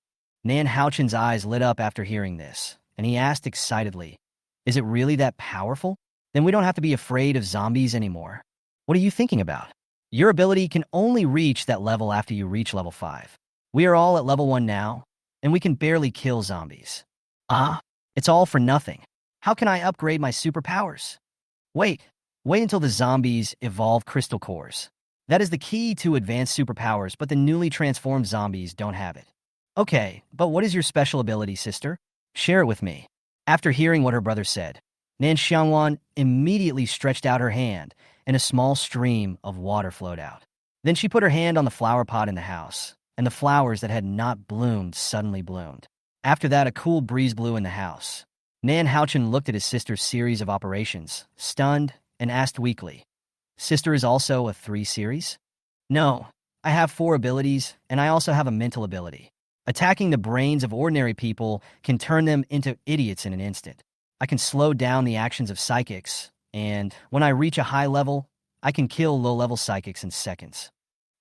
Nan Haochen's eyes lit up after hearing this, and he asked excitedly, "Is it really that powerful? Then we don't have to be afraid of zombies anymore." "What are you thinking about? Your ability can only reach that level after you reach level 5. We are all at level 1 now, and we can barely kill zombies." "Ah, it's all for nothing. How can I upgrade my superpowers?" Wait until the zombies evolve crystal cores. That is the key to advanced superpowers, but the newly transformed zombies don't have it." "Okay, but what is your special ability, sister? Share it with me." After hearing what her brother said, Nan Xiangwan immediately stretched out her hand, and a small stream of water flowed out. Then she put her hand on the flower pot in the house, and the flowers that had not bloomed suddenly bloomed. After that, a cool breeze blew in the house. Nan Haochen looked at his sister's series of operations, stunned, and asked weakly, "Sister is also a 3 series?" "No, I have 4 abilities, and I also have a mental ability. Attacking the brains of ordinary people can turn them into idiots in an instant. I can slow down the actions of psychics, and when I reach a high level, I can kill low-level psychics in seconds."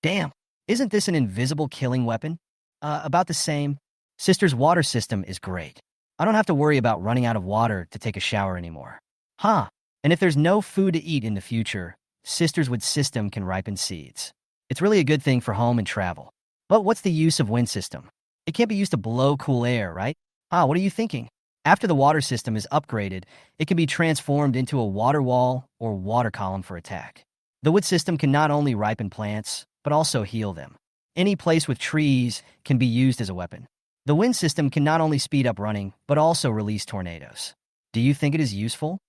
"Damn, isn't this an invisible killing weapon?" About the same. Sister's water system is great. I don't have to worry about running out of water to take a shower anymore." "Huh, and if there's no food to eat in the future, Sister's wood system can ripen seeds. It's really a good thing for home and travel." "But what's the use of wind system? It can't be used to blow cool air, right?" "Ah, what are you thinking? After the water system is upgraded, it can be transformed into a water wall or water column for attack. The wood system can not only ripen plants, but also heal them. Any place with trees can be used as a weapon. The wind system can not only speed up running, but also release tornadoes. Do you think it is useful?"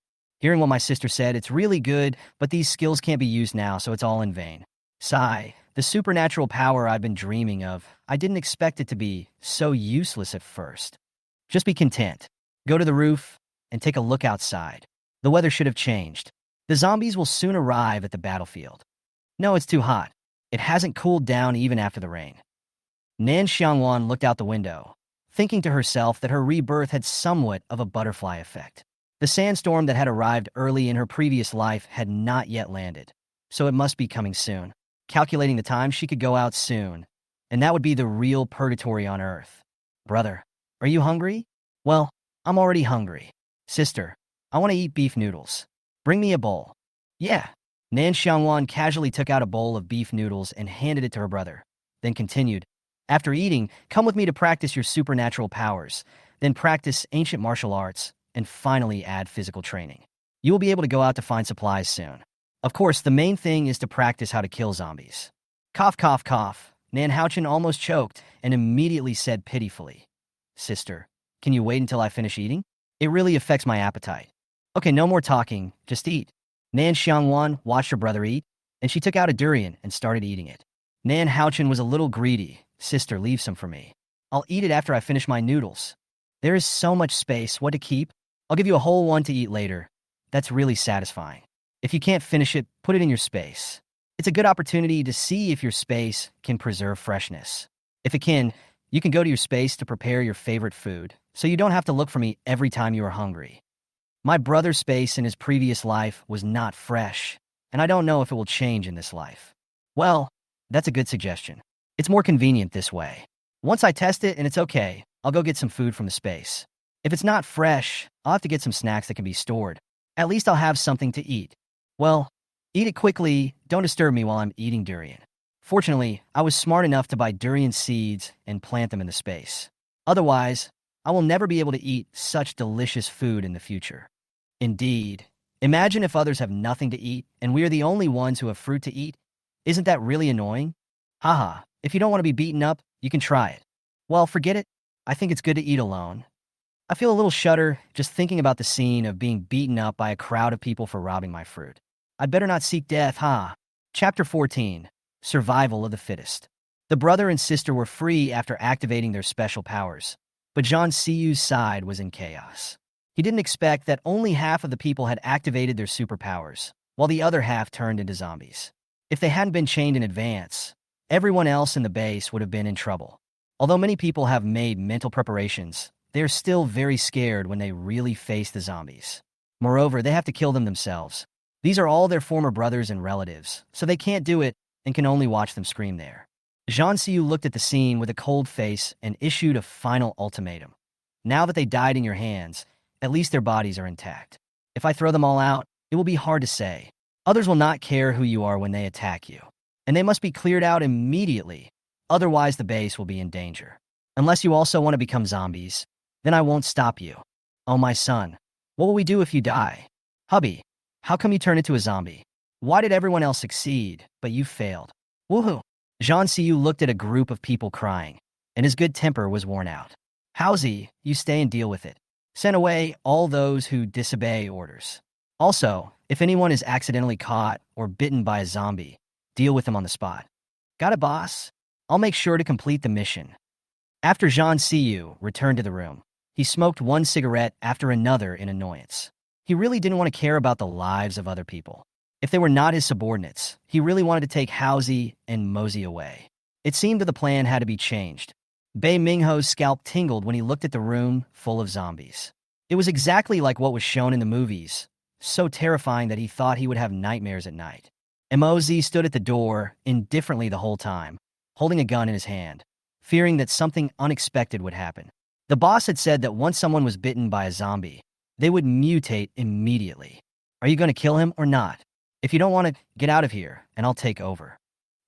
Hearing what my sister said, "It's really good, but these skills can't be used now, so it's all in vain." Sigh. The supernatural power I've been dreaming of, I didn't expect it to be so useless at first. Just be content. Go to the roof and take a look outside. The weather should have changed. The zombies will soon arrive at the battlefield. No, it's too hot. It hasn't cooled down even after the rain. Nan Xiangwan looked out the window, thinking to herself that her rebirth had somewhat of a butterfly effect. The sandstorm that had arrived early in her previous life had not yet landed, so it must be coming soon. Calculating the time, she could go out soon, and that would be the real purgatory on Earth. "Brother, are you hungry?" "Well, I'm already hungry." "Sister, I want to eat beef noodles. Bring me a bowl." "Yeah." Nan Xiangwan casually took out a bowl of beef noodles and handed it to her brother, then continued, "After eating, come with me to practice your supernatural powers, then practice ancient martial arts, and finally add physical training. You will be able to go out to find supplies soon. Of course, the main thing is to practice how to kill zombies." Cough, cough, cough. Nan Haochen almost choked and immediately said pitifully, "Sister, can you wait until I finish eating? It really affects my appetite." "Okay, no more talking, just eat." Nan Xiangwan watched her brother eat, and she took out a durian and started eating it. Nan Haochen was a little greedy. "Sister, leave some for me. I'll eat it after I finish my noodles." "There is so much space, what to keep? I'll give you a whole one to eat later. That's really satisfying. If you can't finish it, put it in your space. It's a good opportunity to see if your space can preserve freshness. If it can, You can go to your space to prepare your favorite food, so you don't have to look for me every time you are hungry. My brother's space in his previous life was not fresh, and I don't know if it will change in this life. Well, that's a good suggestion. It's more convenient this way. Once I test it and it's okay, I'll go get some food from the space. If it's not fresh, I'll have to get some snacks that can be stored. At least I'll have something to eat. Well, eat it quickly, don't disturb me while I'm eating durian. Fortunately, I was smart enough to buy durian seeds and plant them in the space. Otherwise, I will never be able to eat such delicious food in the future. Indeed. Imagine if others have nothing to eat and we are the only ones who have fruit to eat. Isn't that really annoying? Haha, if you don't want to be beaten up, you can try it. Well, forget it. I think it's good to eat alone. I feel a little shudder just thinking about the scene of being beaten up by a crowd of people for robbing my fruit. I'd better not seek death, huh? Chapter 14. Survival of the Fittest. The brother and sister were free after activating their special powers, but Nan Xiangwan's side was in chaos. He didn't expect that only half of the people had activated their superpowers, while the other half turned into zombies. If they hadn't been chained in advance, everyone else in the base would have been in trouble. Although many people have made mental preparations, they are still very scared when they really face the zombies. Moreover, they have to kill them themselves. These are all their former brothers and relatives, so they can't do it and can only watch them scream there. Nan Xiangwan looked at the scene with a cold face and issued a final ultimatum. Now that they died in your hands, at least their bodies are intact. If I throw them all out, it will be hard to say. Others will not care who you are when they attack you, and they must be cleared out immediately, otherwise the base will be in danger. Unless you also want to become zombies, then I won't stop you. Oh my son, what will we do if you die? Hubby, how come you turn into a zombie? Why did everyone else succeed, but you failed? Woohoo! Nan Xiangwan looked at a group of people crying, and his good temper was worn out. Howsy, you stay and deal with it. Send away all those who disobey orders. Also, if anyone is accidentally caught or bitten by a zombie, deal with them on the spot. Got it, boss? I'll make sure to complete the mission. After Nan Xiangwan returned to the room, he smoked one cigarette after another in annoyance. He really didn't want to care about the lives of other people. If they were not his subordinates, he really wanted to take Howsy and Mosey away. It seemed that the plan had to be changed. Bei Mingho's scalp tingled when he looked at the room full of zombies. It was exactly like what was shown in the movies, so terrifying that he thought he would have nightmares at night. And Mosey stood at the door indifferently the whole time, holding a gun in his hand, fearing that something unexpected would happen. The boss had said that once someone was bitten by a zombie, they would mutate immediately. Are you going to kill him or not? If you don't want to, get out of here, and I'll take over.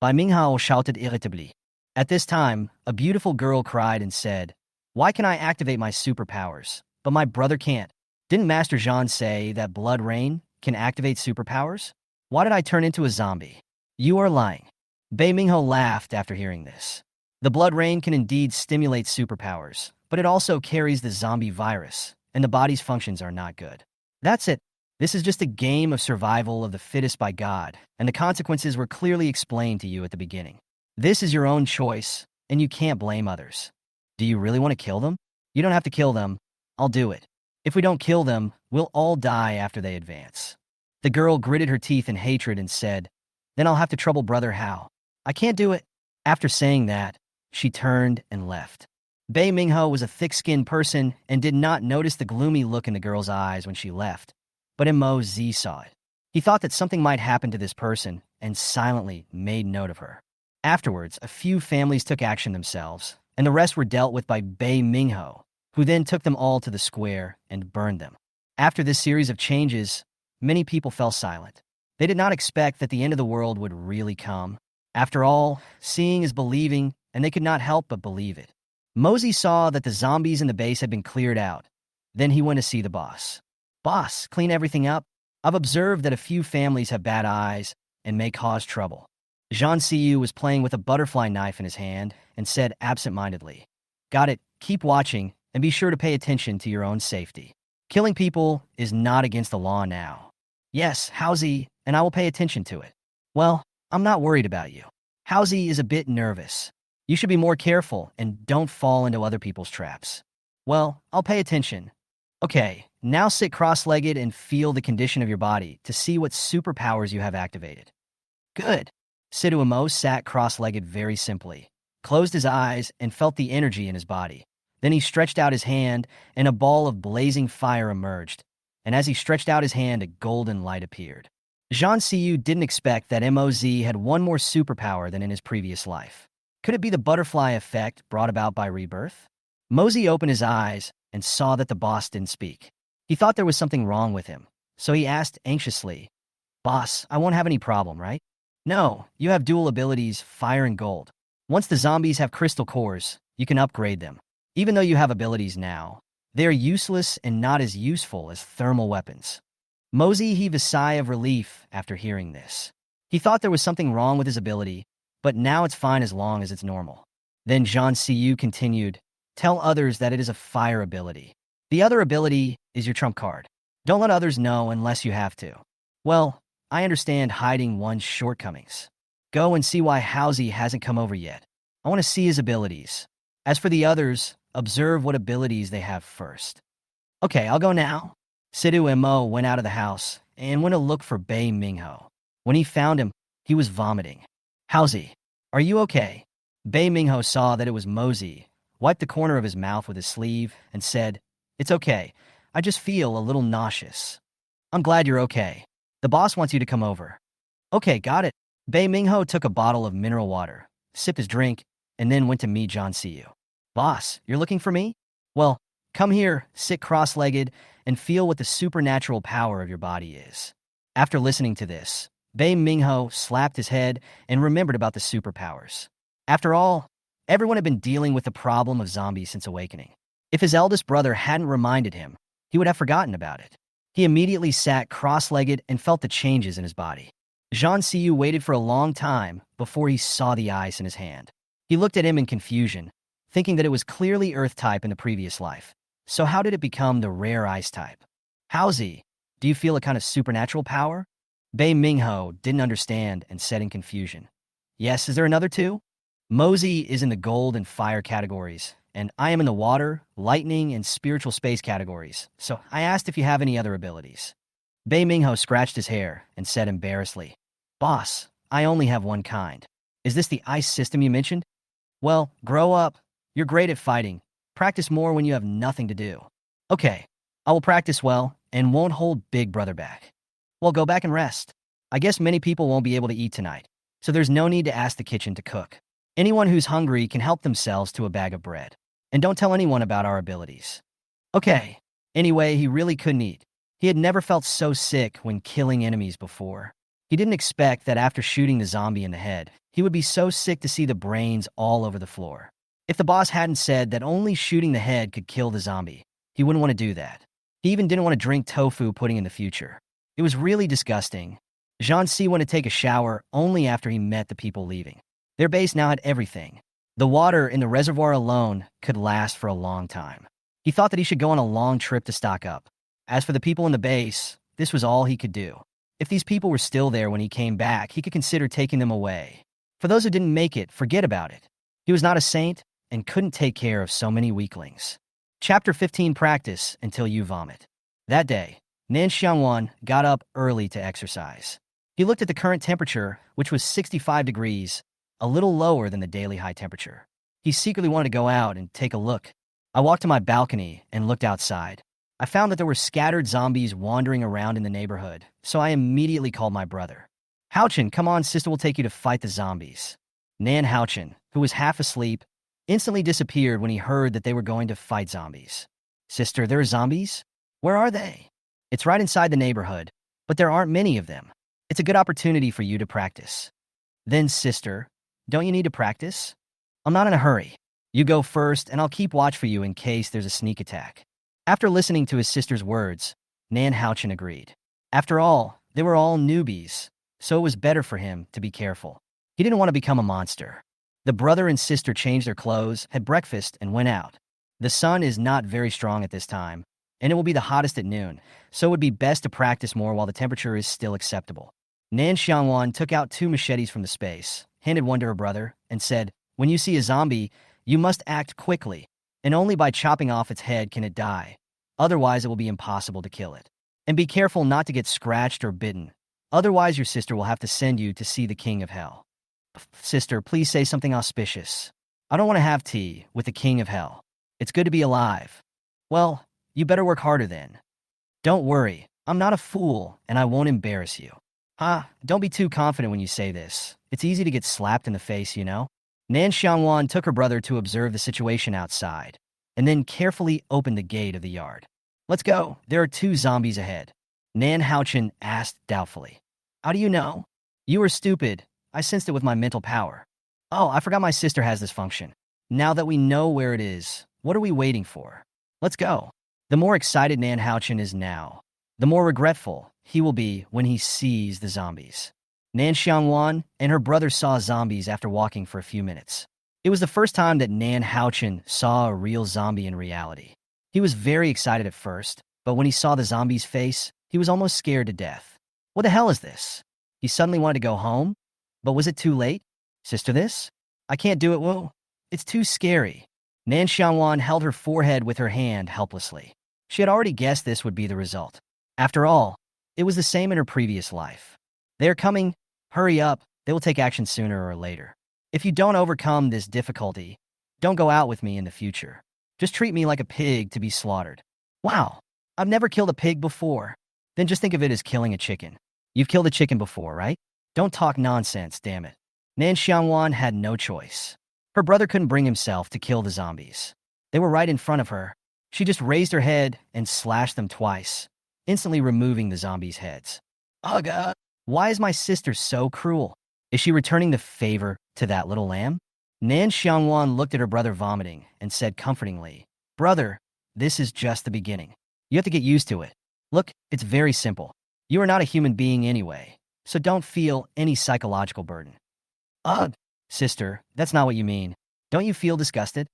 Bai Minghao shouted irritably. At this time, a beautiful girl cried and said, Why can I activate my superpowers, but my brother can't? Didn't Master Zhan say that blood rain can activate superpowers? Why did I turn into a zombie? You are lying. Bei Mingho laughed after hearing this. The blood rain can indeed stimulate superpowers, but it also carries the zombie virus, and the body's functions are not good. That's it. This is just a game of survival of the fittest by God, and the consequences were clearly explained to you at the beginning. This is your own choice, and you can't blame others. Do you really want to kill them? You don't have to kill them. I'll do it. If we don't kill them, we'll all die after they advance. The girl gritted her teeth in hatred and said, Then I'll have to trouble Brother Hao. I can't do it. After saying that, she turned and left. Bei Mingho was a thick-skinned person and did not notice the gloomy look in the girl's eyes when she left. But Mo Zi saw it. He thought that something might happen to this person and silently made note of her. Afterwards, a few families took action themselves, and the rest were dealt with by Bei Mingho, who then took them all to the square and burned them. After this series of changes, many people fell silent. They did not expect that the end of the world would really come. After all, seeing is believing, and they could not help but believe it. Mosey saw that the zombies in the base had been cleared out. Then he went to see the boss. Boss, clean everything up. I've observed that a few families have bad eyes and may cause trouble. Nan Xiangwan was playing with a butterfly knife in his hand and said absent-mindedly, Got it, keep watching, and be sure to pay attention to your own safety. Killing people is not against the law now. Yes, Howsy, and I will pay attention to it. Well, I'm not worried about you. Howsy is a bit nervous. You should be more careful and don't fall into other people's traps. Well, I'll pay attention. Okay, now sit cross-legged and feel the condition of your body to see what superpowers you have activated. Good. Siduamo sat cross-legged very simply, closed his eyes, and felt the energy in his body. Then he stretched out his hand, and a ball of blazing fire emerged. And as he stretched out his hand, a golden light appeared. Zhang Xiyu didn't expect that Moz had one more superpower than in his previous life. Could it be the butterfly effect brought about by rebirth? Moz opened his eyes and saw that the boss didn't speak. He thought there was something wrong with him, so he asked anxiously, "Boss, I won't have any problem, right?" "No, you have dual abilities, fire and gold. Once the zombies have crystal cores, you can upgrade them. Even though you have abilities now, they are useless and not as useful as thermal weapons." Moz heaved a sigh of relief after hearing this. He thought there was something wrong with his ability, but now it's fine as long as it's normal. Then Zhang Xiyu continued, "Tell others that it is a fire ability. The other ability is your trump card. Don't let others know unless you have to." "Well, I understand hiding one's shortcomings. Go and see why Halsey hasn't come over yet. I want to see his abilities. As for the others, observe what abilities they have first." "Okay, I'll go now." Sidhu and Mo went out of the house and went to look for Bei Mingho. When he found him, he was vomiting. "Halsey, are you okay?" Bei Mingho saw that it was Moz, wiped the corner of his mouth with his sleeve, and said, "It's okay. I just feel a little nauseous." "I'm glad you're okay. The boss wants you to come over." "Okay, got it." Bei Mingho took a bottle of mineral water, sipped his drink, and then went to meet Zhang Xiyu. "Boss, you're looking for me? Well, come here, sit cross-legged, and feel what the supernatural power of your body is." After listening to this, Bei Mingho slapped his head and remembered about the superpowers. After all, everyone had been dealing with the problem of zombies since awakening. If his eldest brother hadn't reminded him, he would have forgotten about it. He immediately sat cross-legged and felt the changes in his body. Zhang Xiyu waited for a long time before he saw the ice in his hand. He looked at him in confusion, thinking that it was clearly earth type in the previous life. So how did it become the rare ice type? "Halsey, do you feel a kind of supernatural power?" Bei Mingho didn't understand and said in confusion, "Yes, is there another too?" Moz is in the gold and fire categories, and I am in the water, lightning, and spiritual space categories, so I asked if you have any other abilities. Bei Mingho scratched his hair and said embarrassedly, "Boss, I only have one kind. Is this the ice system you mentioned?" "Well, grow up. You're great at fighting. Practice more when you have nothing to do." "Okay, I will practice well and won't hold Big Brother back." "Well, go back and rest. I guess many people won't be able to eat tonight, so there's no need to ask the kitchen to cook. Anyone who's hungry can help themselves to a bag of bread. And don't tell anyone about our abilities." "Okay." Anyway, he really couldn't eat. He had never felt so sick when killing enemies before. He didn't expect that after shooting the zombie in the head, he would be so sick to see the brains all over the floor. If the boss hadn't said that only shooting the head could kill the zombie, he wouldn't want to do that. He even didn't want to drink tofu pudding in the future. It was really disgusting. Zhang Xiyu went to take a shower only after he met the people leaving. Their base now had everything. The water in the reservoir alone could last for a long time. He thought that he should go on a long trip to stock up. As for the people in the base, this was all he could do. If these people were still there when he came back, he could consider taking them away. For those who didn't make it, forget about it. He was not a saint and couldn't take care of so many weaklings. Chapter 15: Practice Until You Vomit. That day, Nan Xiangwan got up early to exercise. He looked at the current temperature, which was 65 degrees, a little lower than the daily high temperature. He secretly wanted to go out and take a look. "I walked to my balcony and looked outside. I found that there were scattered zombies wandering around in the neighborhood, so I immediately called my brother. 'Haochen, come on, sister will take you to fight the zombies.' Nan Haochen, who was half asleep, instantly disappeared when he heard that they were going to fight zombies. 'Sister, there are zombies? Where are they?' 'It's right inside the neighborhood, but there aren't many of them. It's a good opportunity for you to practice.' 'Then, sister, don't you need to practice?' 'I'm not in a hurry. You go first, and I'll keep watch for you in case there's a sneak attack.' After listening to his sister's words, Nan Haochen agreed. After all, they were all newbies, so it was better for him to be careful. He didn't want to become a monster. The brother and sister changed their clothes, had breakfast, and went out. The sun is not very strong at this time, and it will be the hottest at noon, so it would be best to practice more while the temperature is still acceptable. Nan Xiangwan took out 2 machetes from the space, handed one to her brother, and said, "When you see a zombie, you must act quickly, and only by chopping off its head can it die. Otherwise, it will be impossible to kill it. And be careful not to get scratched or bitten. Otherwise, your sister will have to send you to see the king of hell." "Sister, please say something auspicious." I don't want to have tea with the king of hell. It's good to be alive. Well, you better work harder then. Don't worry, I'm not a fool, and I won't embarrass you. Don't be too confident when you say this. It's easy to get slapped in the face, you know? Nan Xiangwan took her brother to observe the situation outside, and then carefully opened the gate of the yard. Let's go, there are 2 zombies ahead. Nan Xiangwan asked doubtfully. How do you know? You were stupid. I sensed it with my mental power. Oh, I forgot my sister has this function. Now that we know where it is, what are we waiting for? Let's go. The more excited Nan Xiangwan is now, the more regretful he will be when he sees the zombies. Nan Xiangwan and her brother saw zombies after walking for a few minutes. It was the first time that Nan Xiangwan saw a real zombie in reality. He was very excited at first, but when he saw the zombie's face, he was almost scared to death. What the hell is this? He suddenly wanted to go home, but was it too late? Sister, this? I can't do it, whoa. It's too scary. Nan Xiangwan held her forehead with her hand helplessly. She had already guessed this would be the result. After all, it was the same in her previous life. They are coming. Hurry up. They will take action sooner or later. If you don't overcome this difficulty, don't go out with me in the future. Just treat me like a pig to be slaughtered. Wow, I've never killed a pig before. Then just think of it as killing a chicken. You've killed a chicken before, right? Don't talk nonsense, damn it. Nan Xiangwan had no choice. Her brother couldn't bring himself to kill the zombies. They were right in front of her. She just raised her head and slashed them twice, instantly removing the zombies' heads. Oh God, why is my sister so cruel? Is she returning the favor to that little lamb? Nan Xiangwan looked at her brother vomiting and said comfortingly, Brother, this is just the beginning. You have to get used to it. Look, it's very simple. You are not a human being anyway, so don't feel any psychological burden. Ugh, sister, that's not what you mean. Don't you feel disgusted?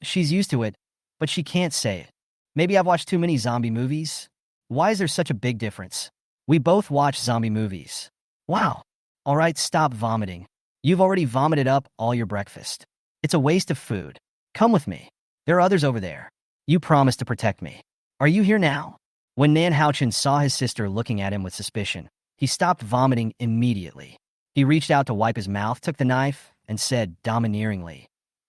She's used to it, but she can't say it. Maybe I've watched too many zombie movies. Why is there such a big difference? We both watch zombie movies. Wow. All right, stop vomiting. You've already vomited up all your breakfast. It's a waste of food. Come with me. There are others over there. You promised to protect me. Are you here now? When Nan Xiangwan saw his sister looking at him with suspicion, he stopped vomiting immediately. He reached out to wipe his mouth, took the knife, and said domineeringly,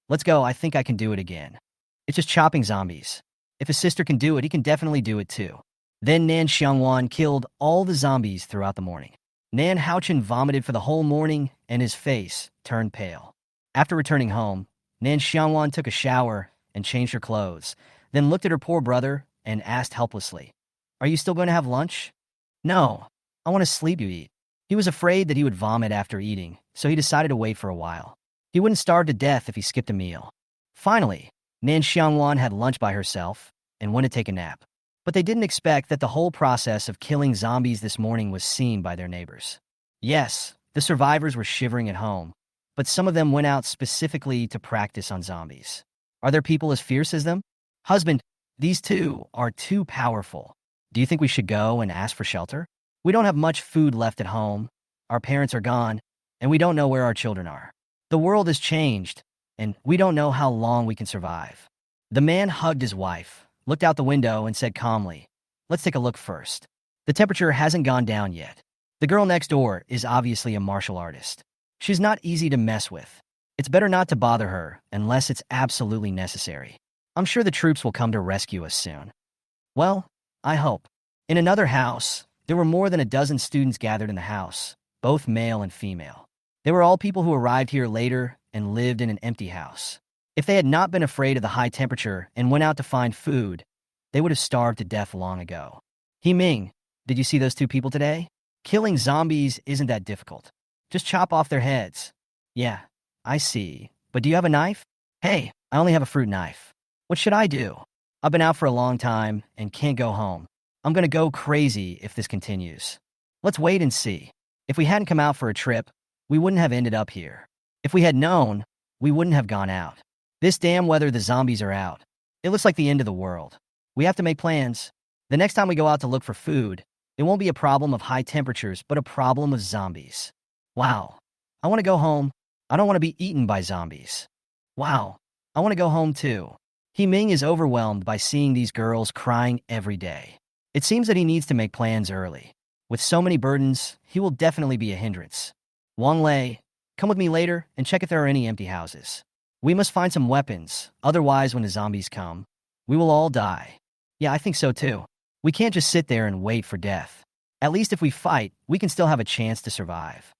Let's go, I think I can do it again. It's just chopping zombies. If his sister can do it, he can definitely do it too. Then Nan Xiangwan killed all the zombies throughout the morning. Nan Xiangwan vomited for the whole morning, and his face turned pale. After returning home, Nan Xiangwan took a shower and changed her clothes, then looked at her poor brother and asked helplessly, Are you still going to have lunch? No, I want to sleep, you eat. He was afraid that he would vomit after eating, so he decided to wait for a while. He wouldn't starve to death if he skipped a meal. Finally, Nan Xiangwan had lunch by herself and went to take a nap. But they didn't expect that the whole process of killing zombies this morning was seen by their neighbors. Yes, the survivors were shivering at home, but some of them went out specifically to practice on zombies. Are there people as fierce as them? Husband, these 2 are too powerful. Do you think we should go and ask for shelter? We don't have much food left at home. Our parents are gone, and we don't know where our children are. The world has changed, and we don't know how long we can survive. The man hugged his wife, looked out the window, and said calmly, Let's take a look first. The temperature hasn't gone down yet. The girl next door is obviously a martial artist. She's not easy to mess with. It's better not to bother her unless it's absolutely necessary. I'm sure the troops will come to rescue us soon. Well, I hope. In another house, there were more than a dozen students gathered in the house, both male and female. They were all people who arrived here later and lived in an empty house. If they had not been afraid of the high temperature and went out to find food, they would have starved to death long ago. Ming, did you see those 2 people today? Killing zombies isn't that difficult. Just chop off their heads. Yeah, I see. But do you have a knife? Hey, I only have a fruit knife. What should I do? I've been out for a long time and can't go home. I'm gonna go crazy if this continues. Let's wait and see. If we hadn't come out for a trip, we wouldn't have ended up here. If we had known, we wouldn't have gone out. This damn weather, the zombies are out. It looks like the end of the world. We have to make plans. The next time we go out to look for food, it won't be a problem of high temperatures, but a problem of zombies. Wow. I want to go home. I don't want to be eaten by zombies. Wow. I want to go home too. Ming is overwhelmed by seeing these girls crying every day. It seems that he needs to make plans early. With so many burdens, he will definitely be a hindrance. Wang Lei, come with me later and check if there are any empty houses. We must find some weapons, otherwise when the zombies come, we will all die. Yeah, I think so too. We can't just sit there and wait for death. At least if we fight, we can still have a chance to survive.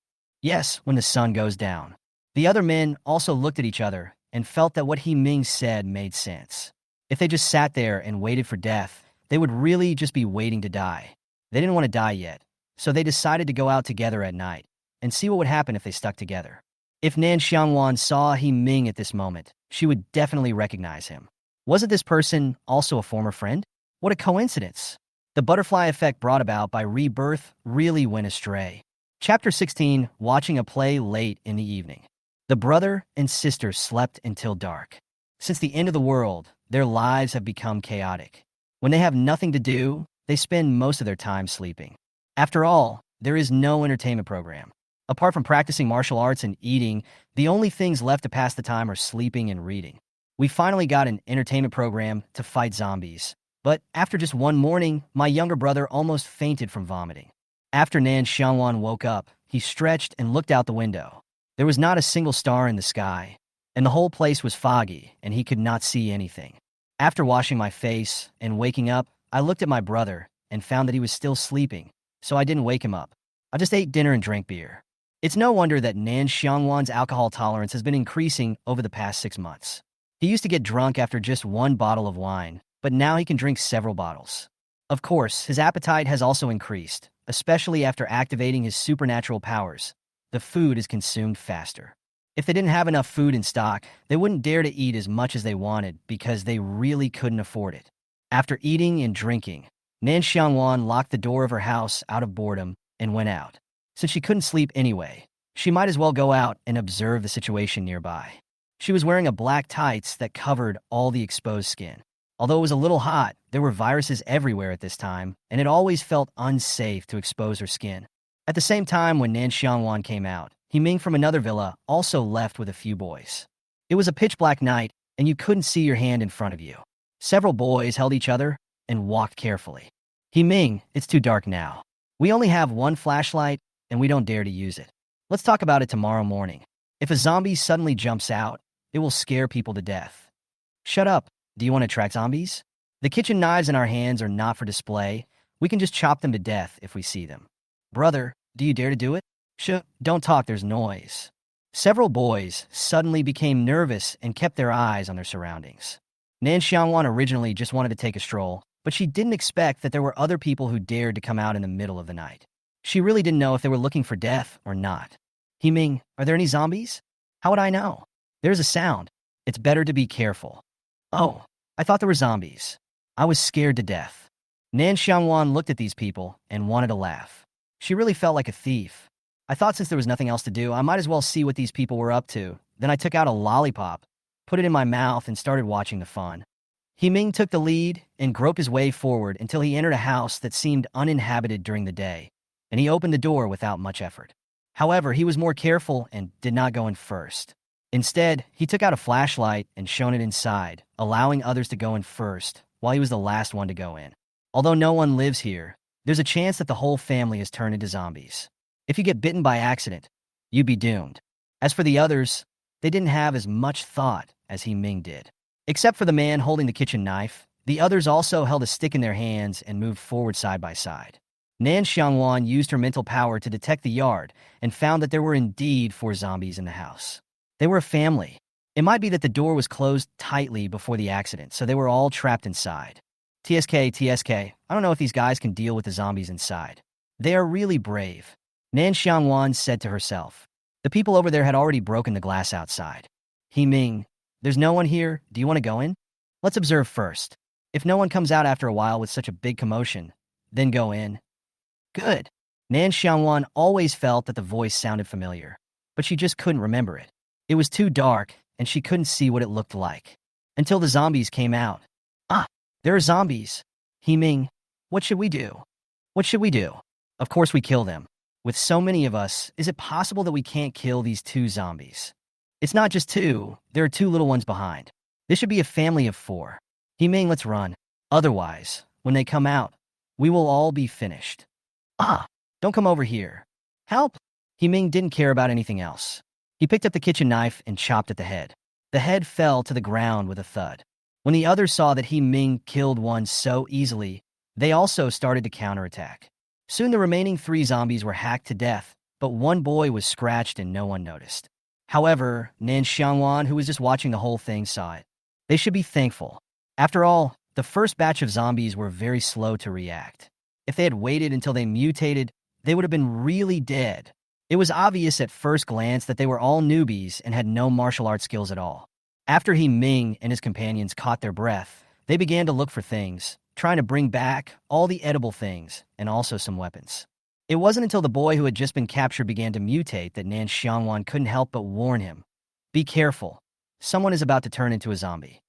Yes, when the sun goes down. The other men also looked at each other and felt that what He Ming said made sense. If they just sat there and waited for death, they would really just be waiting to die. They didn't want to die yet, so they decided to go out together at night and see what would happen if they stuck together. If Nan Xiangwan saw He Ming at this moment, she would definitely recognize him. Wasn't this person also a former friend? What a coincidence. The butterfly effect brought about by rebirth really went astray. Chapter 16, watching a play late in the evening. The brother and sister slept until dark. Since the end of the world, their lives have become chaotic. When they have nothing to do, they spend most of their time sleeping. After all, there is no entertainment program. Apart from practicing martial arts and eating, the only things left to pass the time are sleeping and reading. We finally got an entertainment program to fight zombies. But after just one morning, my younger brother almost fainted from vomiting. After Nan Xiangwan woke up, he stretched and looked out the window. There was not a single star in the sky, and the whole place was foggy, and he could not see anything. After washing my face and waking up, I looked at my brother and found that he was still sleeping, so I didn't wake him up. I just ate dinner and drank beer. It's no wonder that Nan Xiangwan's alcohol tolerance has been increasing over the past 6 months. He used to get drunk after just one bottle of wine, but now he can drink several bottles. Of course, his appetite has also increased, especially after activating his supernatural powers. The food is consumed faster. If they didn't have enough food in stock, they wouldn't dare to eat as much as they wanted because they really couldn't afford it. After eating and drinking, Nan Xiangwan locked the door of her house out of boredom and went out. Since she couldn't sleep anyway, she might as well go out and observe the situation nearby. She was wearing a black tights that covered all the exposed skin. Although it was a little hot, there were viruses everywhere at this time, and it always felt unsafe to expose her skin. At the same time when Nan Xiangwan came out, He Ming from another villa also left with a few boys. It was a pitch-black night, and you couldn't see your hand in front of you. Several boys held each other and walked carefully. He Ming, it's too dark now. We only have one flashlight, and we don't dare to use it. Let's talk about it tomorrow morning. If a zombie suddenly jumps out, it will scare people to death. Shut up. Do you want to attract zombies? The kitchen knives in our hands are not for display. We can just chop them to death if we see them. Brother, do you dare to do it? Don't talk, there's noise. Several boys suddenly became nervous and kept their eyes on their surroundings. Nan Xiangwan originally just wanted to take a stroll, but she didn't expect that there were other people who dared to come out in the middle of the night. She really didn't know if they were looking for death or not. He Ming, are there any zombies? How would I know? There's a sound. It's better to be careful. Oh, I thought there were zombies. I was scared to death. Nan Xiangwan looked at these people and wanted to laugh. She really felt like a thief. I thought since there was nothing else to do, I might as well see what these people were up to. Then I took out a lollipop, put it in my mouth, and started watching the fun. He Ming took the lead and groped his way forward until he entered a house that seemed uninhabited during the day, and he opened the door without much effort. However, he was more careful and did not go in first. Instead, he took out a flashlight and shone it inside, allowing others to go in first, while he was the last one to go in. Although no one lives here, there's a chance that the whole family has turned into zombies. If you get bitten by accident, you'd be doomed. As for the others, they didn't have as much thought as He Ming did. Except for the man holding the kitchen knife, the others also held a stick in their hands and moved forward side by side. Nan Xiangwan used her mental power to detect the yard and found that there were indeed 4 zombies in the house. They were a family. It might be that the door was closed tightly before the accident, so they were all trapped inside. TSK, I don't know if these guys can deal with the zombies inside. They are really brave. Nan Xiangwan said to herself. The people over there had already broken the glass outside. He Ming, there's no one here. Do you want to go in? Let's observe first. If no one comes out after a while with such a big commotion, then go in. Good. Nan Xiangwan always felt that the voice sounded familiar, but she just couldn't remember it. It was too dark, and she couldn't see what it looked like. Until the zombies came out. Ah, there are zombies. He Ming, what should we do? What should we do? Of course we kill them. With so many of us, is it possible that we can't kill these 2 zombies? It's not just 2, there are 2 little ones behind. This should be a family of 4. He Ming, let's run. Otherwise, when they come out, we will all be finished. Ah, don't come over here. Help! He Ming didn't care about anything else. He picked up the kitchen knife and chopped at the head. The head fell to the ground with a thud. When the others saw that He Ming killed one so easily, they also started to counterattack. Soon the remaining 3 zombies were hacked to death, but one boy was scratched and no one noticed. However, Nan Xiangwan, who was just watching the whole thing, saw it. They should be thankful. After all, the first batch of zombies were very slow to react. If they had waited until they mutated, they would have been really dead. It was obvious at first glance that they were all newbies and had no martial arts skills at all. After He Ming and his companions caught their breath, they began to look for things, trying to bring back all the edible things and also some weapons. It wasn't until the boy who had just been captured began to mutate that Nan Xiangwan couldn't help but warn him. Be careful. Someone is about to turn into a zombie.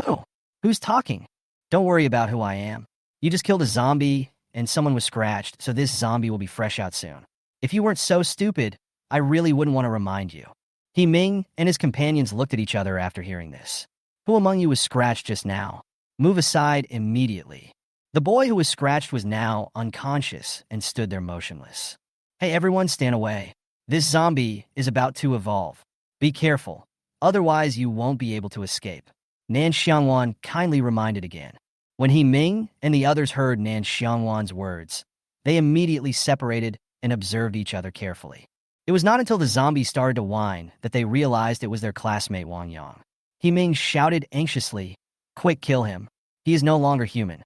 Who? Who's talking? Don't worry about who I am. You just killed a zombie and someone was scratched, so this zombie will be fresh out soon. If you weren't so stupid, I really wouldn't want to remind you. He Ming and his companions looked at each other after hearing this. Who among you was scratched just now? Move aside immediately. The boy who was scratched was now unconscious and stood there motionless. Hey, everyone, stand away. This zombie is about to evolve. Be careful, otherwise you won't be able to escape. Nan Xiangwan kindly reminded again. When He Ming and the others heard Nan Xiangwan's words, they immediately separated and observed each other carefully. It was not until the zombie started to whine that they realized it was their classmate Wang Yang. He Ming shouted anxiously, "Quick, kill him. He is no longer human."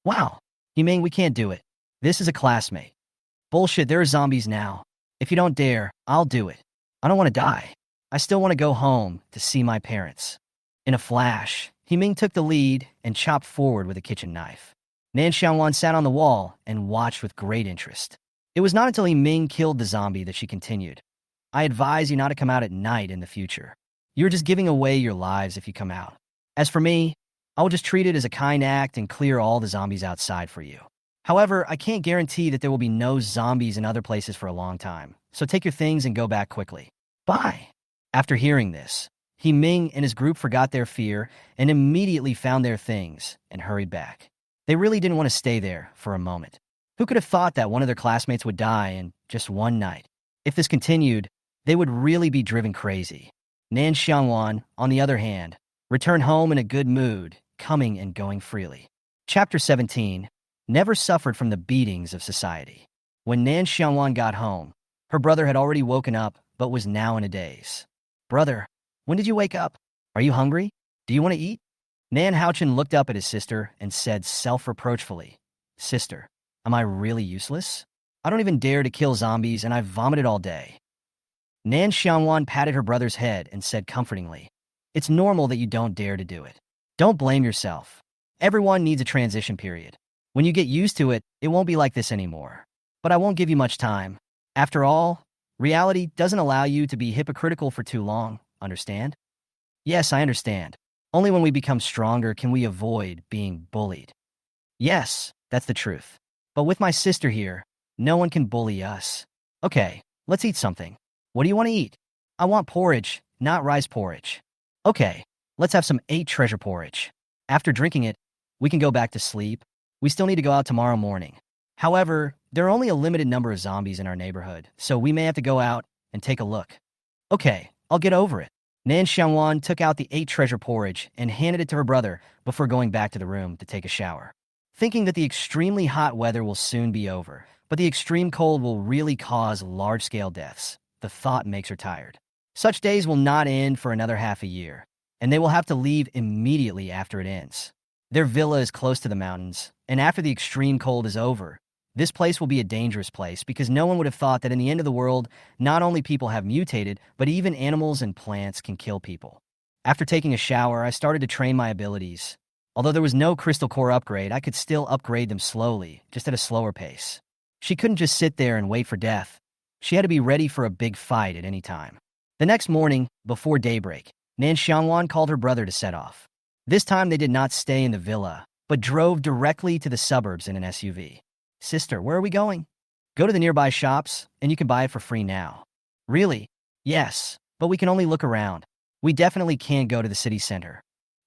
Wow, He Ming, we can't do it. This is a classmate. Bullshit, there are zombies now. If you don't dare, I'll do it. I don't want to die. I still want to go home to see my parents. In a flash, He Ming took the lead and chopped forward with a kitchen knife. Nan Xiangwan sat on the wall and watched with great interest. It was not until He Ming killed the zombie that she continued. I advise you not to come out at night in the future. You're just giving away your lives if you come out. As for me, I will just treat it as a kind act and clear all the zombies outside for you. However, I can't guarantee that there will be no zombies in other places for a long time, so take your things and go back quickly. Bye. After hearing this, He Ming and his group forgot their fear and immediately found their things and hurried back. They really didn't want to stay there for a moment. Who could have thought that one of their classmates would die in just one night? If this continued, they would really be driven crazy. Nan Xiangwan, on the other hand, returned home in a good mood, coming and going freely. Chapter 17. Never suffered from the beatings of society. When Nan Xiangwan got home, her brother had already woken up but was now in a daze. Brother, when did you wake up? Are you hungry? Do you want to eat? Nan Haochen looked up at his sister and said self-reproachfully, Sister, am I really useless? I don't even dare to kill zombies and I've vomited all day. Nan Xiangwan patted her brother's head and said comfortingly, It's normal that you don't dare to do it. Don't blame yourself. Everyone needs a transition period. When you get used to it, it won't be like this anymore. But I won't give you much time. After all, reality doesn't allow you to be hypocritical for too long, understand? Yes, I understand. Only when we become stronger can we avoid being bullied. Yes, that's the truth. But with my sister here, no one can bully us. Okay, let's eat something. What do you want to eat? I want porridge, not rice porridge. Okay, let's have some 8 treasure porridge. After drinking it, we can go back to sleep. We still need to go out tomorrow morning. However, there are only a limited number of zombies in our neighborhood, so we may have to go out and take a look. Okay, I'll get over it. Nan Xiangwan took out the 8 treasure porridge and handed it to her brother before going back to the room to take a shower. Thinking that the extremely hot weather will soon be over, but the extreme cold will really cause large-scale deaths, the thought makes her tired. Such days will not end for another half a year, and they will have to leave immediately after it ends. Their villa is close to the mountains, and after the extreme cold is over, this place will be a dangerous place because no one would have thought that in the end of the world, not only people have mutated, but even animals and plants can kill people. After taking a shower, I started to train my abilities. Although there was no crystal core upgrade, I could still upgrade them slowly, just at a slower pace. She couldn't just sit there and wait for death. She had to be ready for a big fight at any time. The next morning, before daybreak, Nan Xiangwan called her brother to set off. This time they did not stay in the villa, but drove directly to the suburbs in an SUV. Sister, where are we going? Go to the nearby shops, and you can buy it for free now. Really? Yes, but we can only look around. We definitely can't go to the city center.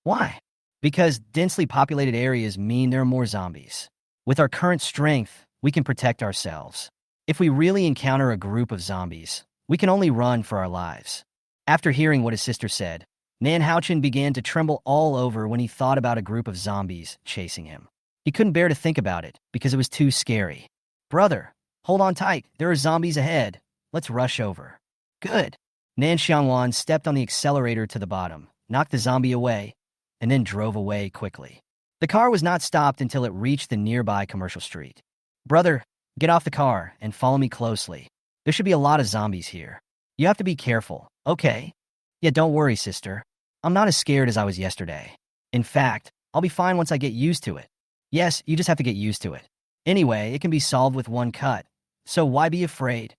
Why? Because densely populated areas mean there are more zombies. With our current strength, we can protect ourselves. If we really encounter a group of zombies, we can only run for our lives. After hearing what his sister said, Nan Xiangwan began to tremble all over when he thought about a group of zombies chasing him. He couldn't bear to think about it because it was too scary. Brother, hold on tight. There are zombies ahead. Let's rush over. Good. Nan Xiangwan stepped on the accelerator to the bottom, knocked the zombie away, and then drove away quickly. The car was not stopped until it reached the nearby commercial street. Brother, get off the car and follow me closely. There should be a lot of zombies here. You have to be careful, okay? Yeah, don't worry, sister. I'm not as scared as I was yesterday. In fact, I'll be fine once I get used to it. Yes, you just have to get used to it. Anyway, it can be solved with one cut, so why be afraid?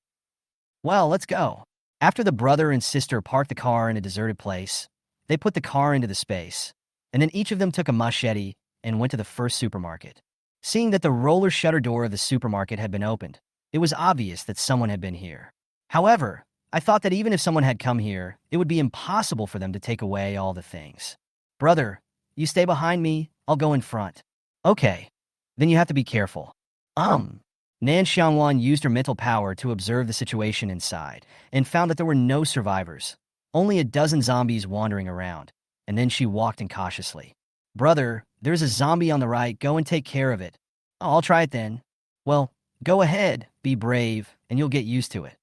Well, let's go. After the brother and sister parked the car in a deserted place, they put the car into the space, and then each of them took a machete and went to the first supermarket. Seeing that the roller shutter door of the supermarket had been opened, it was obvious that someone had been here. However, I thought that even if someone had come here, it would be impossible for them to take away all the things. Brother, you stay behind me, I'll go in front. Okay, then you have to be careful. Nan Xiangwan used her mental power to observe the situation inside and found that there were no survivors, only a dozen zombies wandering around, and then she walked in cautiously. Brother, there's a zombie on the right, go and take care of it. Oh, I'll try it then. Well, go ahead, be brave, and you'll get used to it.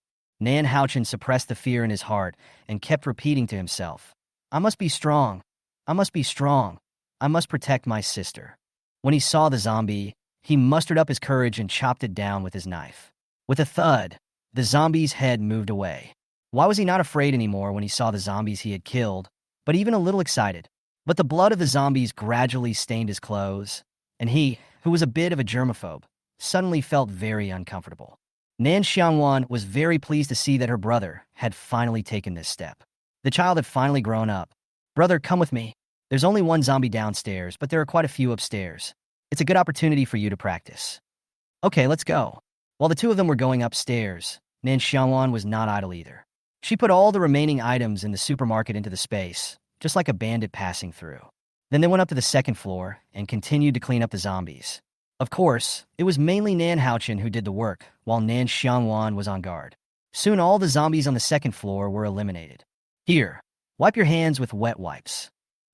Nan Xiangwan suppressed the fear in his heart and kept repeating to himself, I must be strong. I must be strong. I must protect my sister. When he saw the zombie, he mustered up his courage and chopped it down with his knife. With a thud, the zombie's head moved away. Why was he not afraid anymore when he saw the zombies he had killed, but even a little excited? But the blood of the zombies gradually stained his clothes, and he, who was a bit of a germaphobe, suddenly felt very uncomfortable. Nan Xiangwan was very pleased to see that her brother had finally taken this step. The child had finally grown up. Brother, come with me. There's only one zombie downstairs, but there are quite a few upstairs. It's a good opportunity for you to practice. Okay, let's go. While the two of them were going upstairs, Nan Xiangwan was not idle either. She put all the remaining items in the supermarket into the space, just like a bandit passing through. Then they went up to the second floor and continued to clean up the zombies. Of course, it was mainly Nan Xiangwan who did the work, while Nan Xiangwan was on guard. Soon all the zombies on the second floor were eliminated. Here, wipe your hands with wet wipes.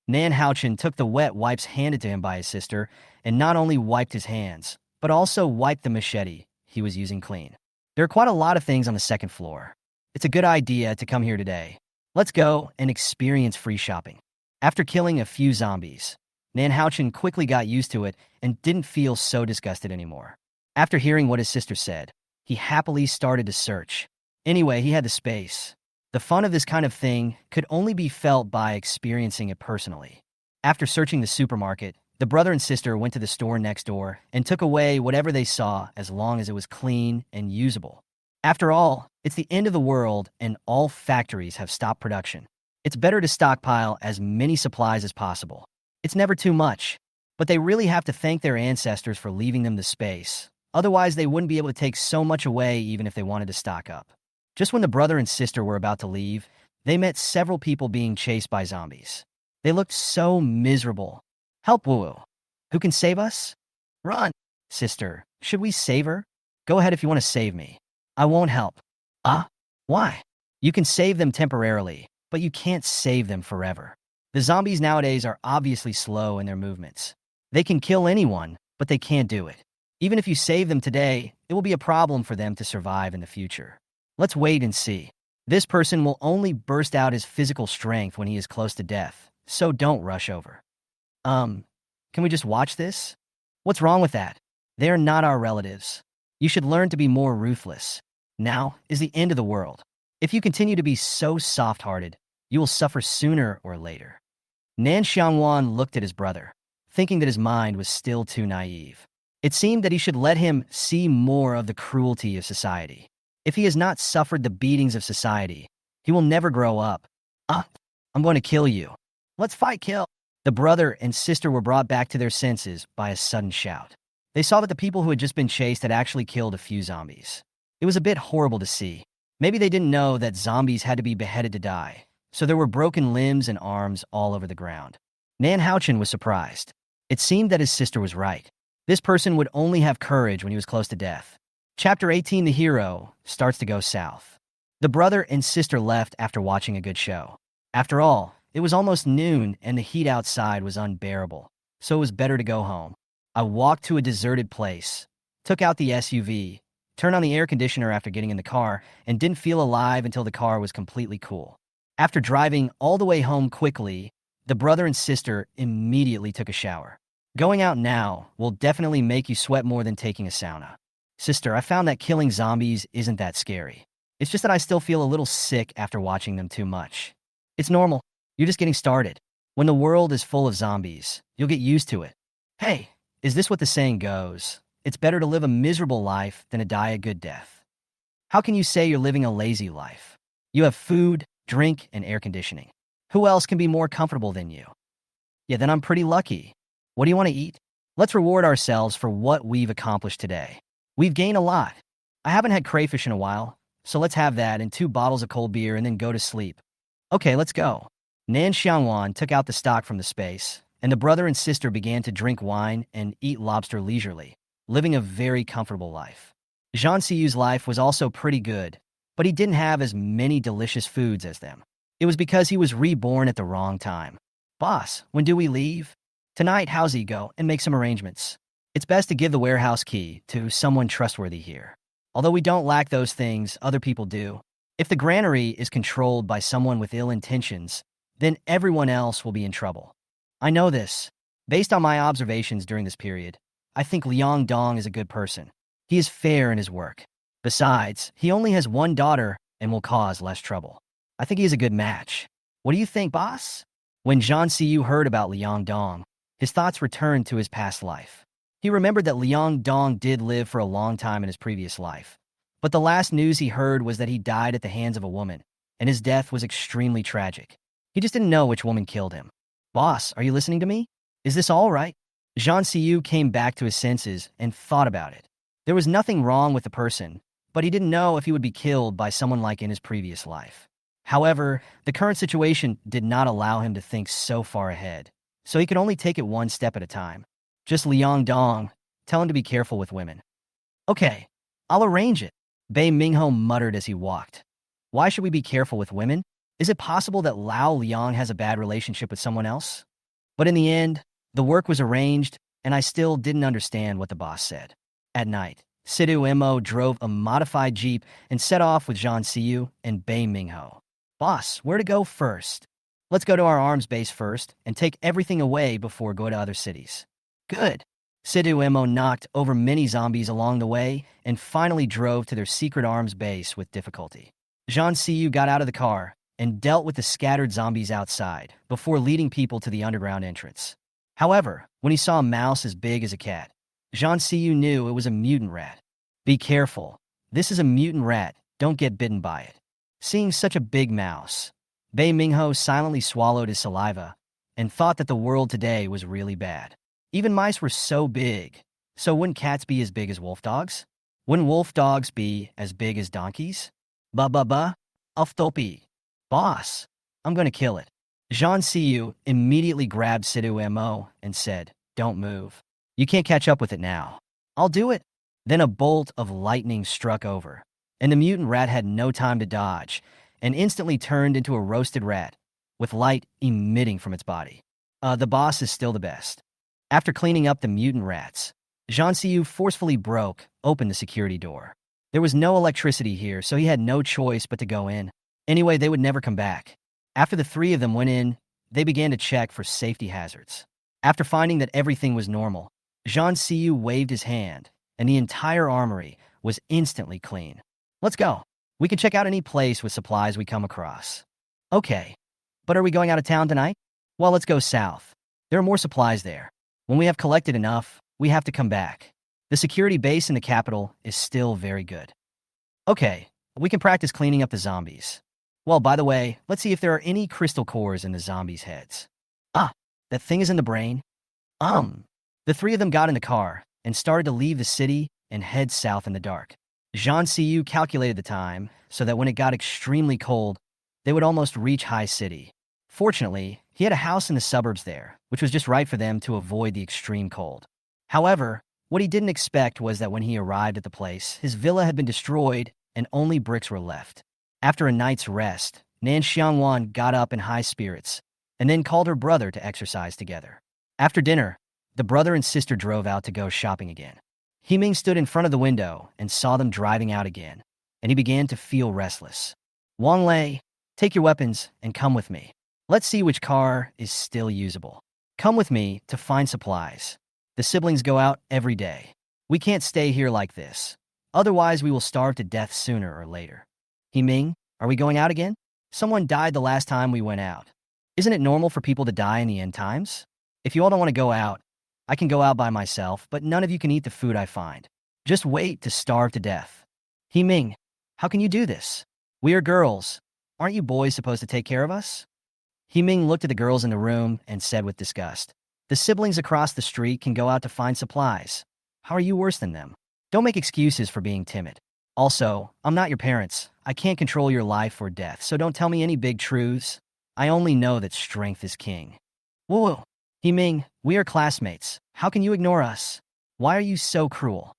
Nan Xiangwan took the wet wipes handed to him by his sister and not only wiped his hands, but also wiped the machete he was using clean. There are quite a lot of things on the second floor. It's a good idea to come here today. Let's go and experience free shopping. After killing a few zombies, Nan Xiangwan quickly got used to it and didn't feel so disgusted anymore. After hearing what his sister said, he happily started to search. Anyway, he had the space. The fun of this kind of thing could only be felt by experiencing it personally. After searching the supermarket, the brother and sister went to the store next door and took away whatever they saw as long as it was clean and usable. After all, it's the end of the world and all factories have stopped production. It's better to stockpile as many supplies as possible. It's never too much, but they really have to thank their ancestors for leaving them the space. Otherwise, they wouldn't be able to take so much away even if they wanted to stock up. Just when the brother and sister were about to leave, they met several people being chased by zombies. They looked so miserable. Help, Woo-woo. Who can save us? Run. Sister, should we save her? Go ahead if you want to save me. I won't help. Why? You can save them temporarily, but you can't save them forever. The zombies nowadays are obviously slow in their movements. They can kill anyone, but they can't do it. Even if you save them today, it will be a problem for them to survive in the future. Let's wait and see. This person will only burst out his physical strength when he is close to death, so don't rush over. Can we just watch this? What's wrong with that? They are not our relatives. You should learn to be more ruthless. Now is the end of the world. If you continue to be so soft-hearted, you will suffer sooner or later. Nan Xiangwan looked at his brother, thinking that his mind was still too naive. It seemed that he should let him see more of the cruelty of society. If he has not suffered the beatings of society, he will never grow up. I'm going to kill you. Let's fight, kill. The brother and sister were brought back to their senses by a sudden shout. They saw that the people who had just been chased had actually killed a few zombies. It was a bit horrible to see. Maybe they didn't know that zombies had to be beheaded to die, so there were broken limbs and arms all over the ground. Nan Xiangwan was surprised. It seemed that his sister was right. This person would only have courage when he was close to death. Chapter 18, the hero, starts to go south. The brother and sister left after watching a good show. After all, It was almost noon, and the heat outside was unbearable, so it was better to go home. I walked to a deserted place, took out the SUV, turned on the air conditioner after getting in the car, and didn't feel alive until the car was completely cool. After driving all the way home quickly, the brother and sister immediately took a shower. Going out now will definitely make you sweat more than taking a sauna. Sister, I found that killing zombies isn't that scary. It's just that I still feel a little sick after watching them too much. It's normal. You're just getting started. When the world is full of zombies, you'll get used to it. Hey, is this what the saying goes? It's better to live a miserable life than to die a good death. How can you say you're living a lazy life? You have food, drink, and air conditioning. Who else can be more comfortable than you? Yeah, then I'm pretty lucky. What do you want to eat? Let's reward ourselves for what we've accomplished today. We've gained a lot. I haven't had crayfish in a while, so let's have that and 2 bottles of cold beer and then go to sleep. Okay, let's go. Nan Xiangwan took out the stock from the space, and the brother and sister began to drink wine and eat lobster leisurely, living a very comfortable life. Zhang Siyu's life was also pretty good, but he didn't have as many delicious foods as them. It was because he was reborn at the wrong time. Boss, when do we leave? Tonight, how's he go and make some arrangements? It's best to give the warehouse key to someone trustworthy here. Although we don't lack those things, other people do. If the granary is controlled by someone with ill intentions, then everyone else will be in trouble. I know this. Based on my observations during this period, I think Liang Dong is a good person. He is fair in his work. Besides, he only has 1 daughter and will cause less trouble. I think he is a good match. What do you think, boss? When Zhang Siyu heard about Liang Dong, his thoughts returned to his past life. He remembered that Liang Dong did live for a long time in his previous life, but the last news he heard was that he died at the hands of a woman, and his death was extremely tragic. He just didn't know which woman killed him. Boss, are you listening to me? Is this all right? Zhang Siyu came back to his senses and thought about it. There was nothing wrong with the person, but he didn't know if he would be killed by someone like in his previous life. However, the current situation did not allow him to think so far ahead, so he could only take it 1 step at a time. Just Liang Dong, tell him to be careful with women. Okay, I'll arrange it, Bei Mingho muttered as he walked. Why should we be careful with women? Is it possible that Lao Liang has a bad relationship with someone else? But in the end, the work was arranged, and I still didn't understand what the boss said. At night, Sidhu Mo drove a modified Jeep and set off with Zhang Siyu and Bei Mingho. Boss, where to go first? Let's go to our arms base first and take everything away before going to other cities. Good. Sidhu Mo knocked over many zombies along the way and finally drove to their secret arms base with difficulty. Zhang Siyu got out of the car and dealt with the scattered zombies outside before leading people to the underground entrance. However, when he saw a mouse as big as a cat, Zhang Siyu knew it was a mutant rat. Be careful. This is a mutant rat. Don't get bitten by it. Seeing such a big mouse, Bei Mingho silently swallowed his saliva and thought that the world today was really bad. Even mice were so big, so wouldn't cats be as big as wolf dogs? Wouldn't wolf dogs be as big as donkeys? Ba, Alftopi. Boss, I'm going to kill it. Zhang Siyu immediately grabbed Sidhu Mo and said, don't move. You can't catch up with it now. I'll do it. Then a bolt of lightning struck over, and the mutant rat had no time to dodge and instantly turned into a roasted rat with light emitting from its body. The boss is still the best. After cleaning up the mutant rats, Zhang Siyu forcefully broke open the security door. There was no electricity here, so he had no choice but to go in. Anyway, they would never come back. After the 3 of them went in, they began to check for safety hazards. After finding that everything was normal, Zhang Siyu waved his hand, and the entire armory was instantly clean. Let's go. We can check out any place with supplies we come across. Okay, but are we going out of town tonight? Well, let's go south. There are more supplies there. When we have collected enough, we have to come back. The security base in the capital is still very good. Okay, we can practice cleaning up the zombies. Well, by the way, let's see if there are any crystal cores in the zombies' heads. Ah, that thing is in the brain? The 3 of them got in the car and started to leave the city and head south in the dark. Zhang Siyu calculated the time so that when it got extremely cold, they would almost reach High City. Fortunately, he had a house in the suburbs there, which was just right for them to avoid the extreme cold. However, what he didn't expect was that when he arrived at the place, his villa had been destroyed and only bricks were left. After a night's rest, Nan Xiangwan got up in high spirits and then called her brother to exercise together. After dinner, the brother and sister drove out to go shopping again. Ming stood in front of the window and saw them driving out again, and he began to feel restless. Wang Lei, take your weapons and come with me. Let's see which car is still usable. Come with me to find supplies. The siblings go out every day. We can't stay here like this. Otherwise, we will starve to death sooner or later. Ming, are we going out again? Someone died the last time we went out. Isn't it normal for people to die in the end times? If you all don't want to go out, I can go out by myself, but none of you can eat the food I find. Just wait to starve to death. Ming, how can you do this? We are girls. Aren't you boys supposed to take care of us? Ming looked at the girls in the room and said with disgust, the siblings across the street can go out to find supplies. How are you worse than them? Don't make excuses for being timid. Also, I'm not your parents. I can't control your life or death, so don't tell me any big truths. I only know that strength is king. Whoa, Ming, we are classmates. How can you ignore us? Why are you so cruel?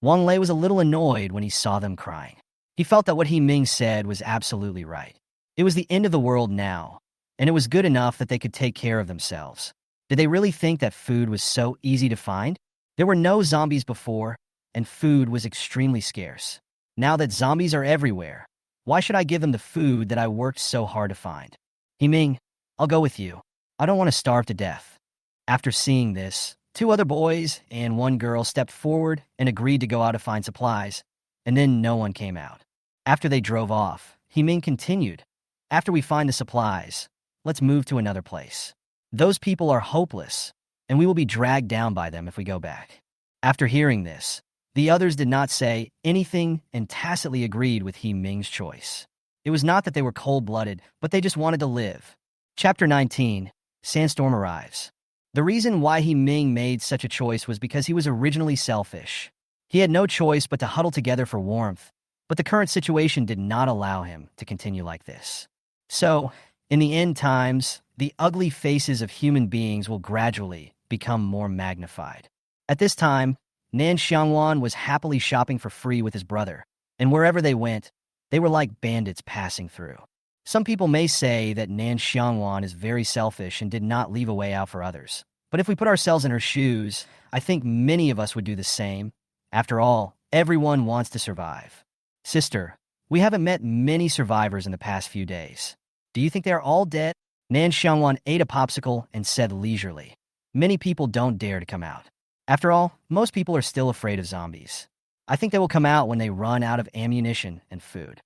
Wang Lei was a little annoyed when he saw them crying. He felt that what Ming said was absolutely right. It was the end of the world now, and it was good enough that they could take care of themselves. Did they really think that food was so easy to find? There were no zombies before, and food was extremely scarce. Now that zombies are everywhere, why should I give them the food that I worked so hard to find? Ming, I'll go with you. I don't want to starve to death. After seeing this, 2 other boys and 1 girl stepped forward and agreed to go out to find supplies, and then no one came out. After they drove off, Ming continued, after we find the supplies, let's move to another place. Those people are hopeless, and we will be dragged down by them if we go back. After hearing this, the others did not say anything and tacitly agreed with Ming's choice. It was not that they were cold-blooded, but they just wanted to live. Chapter 19, Sandstorm Arrives. The reason why Ming made such a choice was because he was originally selfish. He had no choice but to huddle together for warmth, but the current situation did not allow him to continue like this. So, in the end times, the ugly faces of human beings will gradually become more magnified. At this time, Nan Xiangwan was happily shopping for free with his brother, and wherever they went, they were like bandits passing through. Some people may say that Nan Xiangwan is very selfish and did not leave a way out for others. But if we put ourselves in her shoes, I think many of us would do the same. After all, everyone wants to survive. Sister, we haven't met many survivors in the past few days. Do you think they are all dead? Nan Xiangwan ate a popsicle and said leisurely, many people don't dare to come out. After all, most people are still afraid of zombies. I think they will come out when they run out of ammunition and food.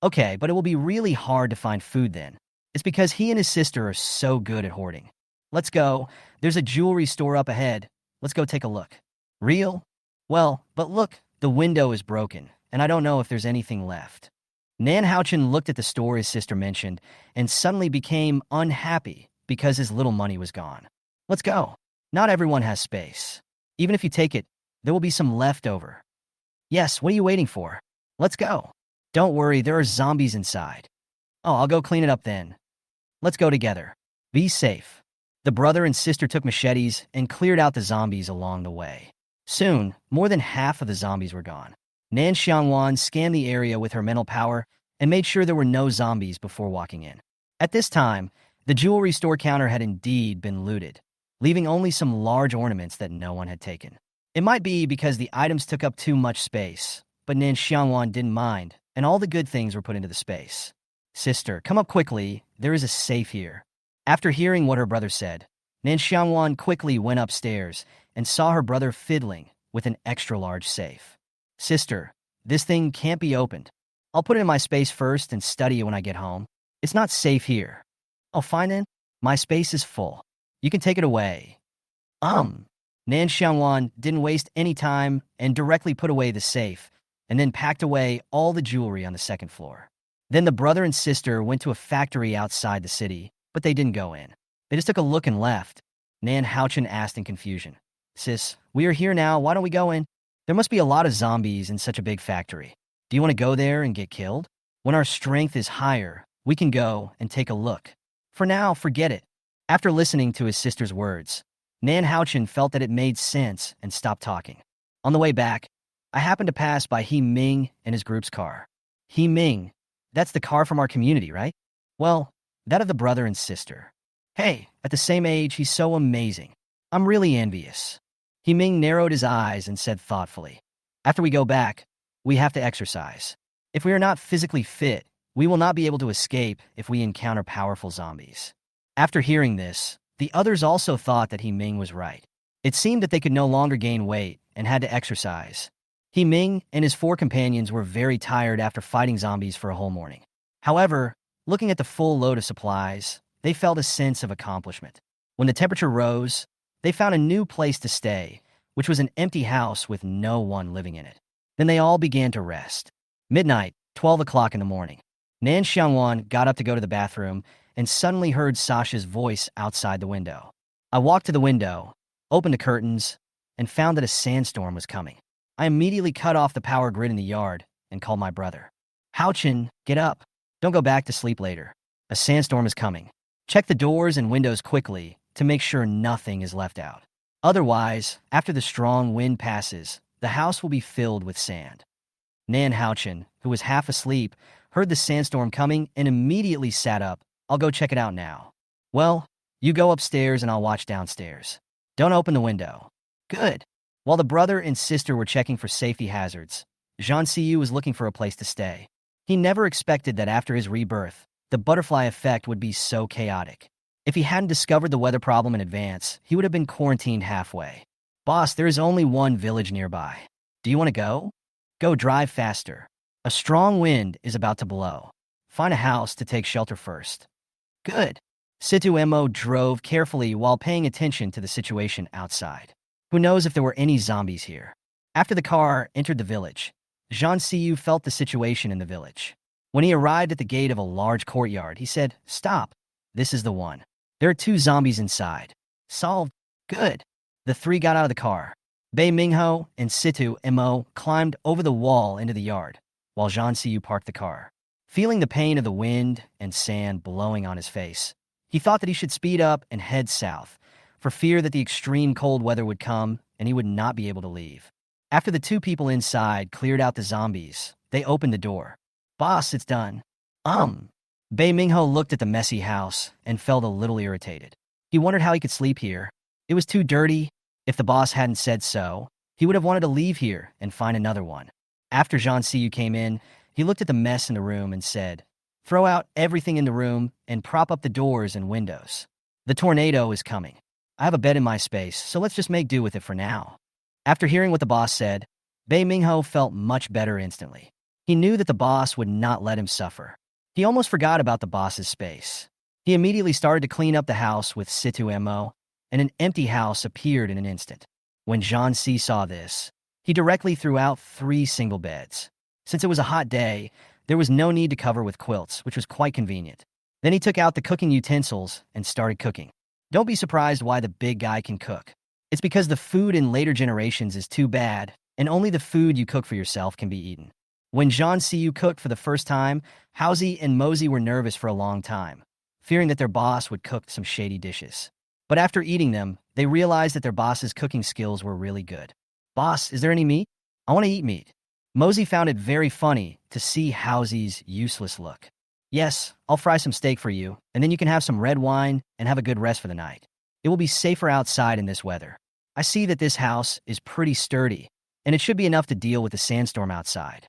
Okay, but it will be really hard to find food then. It's because he and his sister are so good at hoarding. Let's go. There's a jewelry store up ahead. Let's go take a look. Real? Well, but look, the window is broken, and I don't know if there's anything left. Nan Xiangwan looked at the store his sister mentioned and suddenly became unhappy because his little money was gone. Let's go. Not everyone has space. Even if you take it, there will be some left over. Yes, what are you waiting for? Let's go. Don't worry, there are zombies inside. Oh, I'll go clean it up then. Let's go together. Be safe. The brother and sister took machetes and cleared out the zombies along the way. Soon, more than half of the zombies were gone. Nan Xiangwan scanned the area with her mental power and made sure there were no zombies before walking in. At this time, the jewelry store counter had indeed been looted, leaving only some large ornaments that no one had taken. It might be because the items took up too much space, but Nan Xiangwan didn't mind, and all the good things were put into the space. Sister, come up quickly. There is a safe here. After hearing what her brother said, Nan Xiangwan quickly went upstairs and saw her brother fiddling with an extra-large safe. Sister, this thing can't be opened. I'll put it in my space first and study it when I get home. It's not safe here. Oh, fine then. My space is full. You can take it away. Nan Xiangwan didn't waste any time and directly put away the safe, and then packed away all the jewelry on the second floor. Then the brother and sister went to a factory outside the city, but they didn't go in. They just took a look and left. Nan Xiangwan asked in confusion, Sis, we are here now, why don't we go in? There must be a lot of zombies in such a big factory. Do you want to go there and get killed? When our strength is higher, we can go and take a look. For now, forget it. After listening to his sister's words, Nan Xiangwan felt that it made sense and stopped talking. On the way back, I happened to pass by Ming and his group's car. Ming, that's the car from our community, right? Well, that of the brother and sister. Hey, at the same age, he's so amazing. I'm really envious. He Ming narrowed his eyes and said thoughtfully, after we go back, we have to exercise. If we are not physically fit, we will not be able to escape if we encounter powerful zombies. After hearing this, the others also thought that He Ming was right. It seemed that they could no longer gain weight and had to exercise. He Ming and his four companions were very tired after fighting zombies for a whole morning. However, looking at the full load of supplies, they felt a sense of accomplishment. When the temperature rose, they found a new place to stay, which was an empty house with no one living in it. Then they all began to rest. Midnight, 12 o'clock in the morning. Nan Xiangwan got up to go to the bathroom and suddenly heard Sasha's voice outside the window. I walked to the window, opened the curtains, and found that a sandstorm was coming. I immediately cut off the power grid in the yard and called my brother. Hao-chin, get up. Don't go back to sleep later. A sandstorm is coming. Check the doors and windows quickly to make sure nothing is left out. Otherwise, after the strong wind passes, the house will be filled with sand. Nan Hao-chin, who was half asleep, heard the sandstorm coming and immediately sat up. I'll go check it out now. Well, you go upstairs and I'll watch downstairs. Don't open the window. Good. While the brother and sister were checking for safety hazards, Zhang Siyu was looking for a place to stay. He never expected that after his rebirth, the butterfly effect would be so chaotic. If he hadn't discovered the weather problem in advance, he would have been quarantined halfway. Boss, there is only one village nearby. Do you want to go? Go drive faster. A strong wind is about to blow. Find a house to take shelter first. Good. Situ Mo drove carefully while paying attention to the situation outside. Who knows if there were any zombies here? After the car entered the village, Zhang Siyu felt the situation in the village. When he arrived at the gate of a large courtyard, he said, "Stop. This is the one. There are 2 zombies inside." Solved. Good. The 3 got out of the car. Bei Mingho and Situ Mo climbed over the wall into the yard, while Zhang Siyu parked the car. Feeling the pain of the wind and sand blowing on his face, he thought that he should speed up and head south, for fear that the extreme cold weather would come and he would not be able to leave. After the 2 people inside cleared out the zombies, they opened the door. Boss, it's done. Bei Mingho looked at the messy house and felt a little irritated. He wondered how he could sleep here. It was too dirty. If the boss hadn't said so, he would have wanted to leave here and find another one. After Zhang Siyu came in, he looked at the mess in the room and said, "Throw out everything in the room and prop up the doors and windows. The tornado is coming. I have a bed in my space, so let's just make do with it for now." After hearing what the boss said, Bei Mingho felt much better instantly. He knew that the boss would not let him suffer. He almost forgot about the boss's space. He immediately started to clean up the house with Situ Mo, and an empty house appeared in an instant. When Zhang Si saw this, he directly threw out 3 single beds. Since it was a hot day, there was no need to cover with quilts, which was quite convenient. Then he took out the cooking utensils and started cooking. Don't be surprised why the big guy can cook. It's because the food in later generations is too bad, and only the food you cook for yourself can be eaten. When Zhang Siyu cooked for the first time, Haozi and Mosey were nervous for a long time, fearing that their boss would cook some shady dishes. But after eating them, they realized that their boss's cooking skills were really good. "Boss, is there any meat? I want to eat meat." Mosey found it very funny to see Haozi's useless look. "Yes, I'll fry some steak for you, and then you can have some red wine and have a good rest for the night. It will be safer outside in this weather. I see that this house is pretty sturdy, and it should be enough to deal with the sandstorm outside."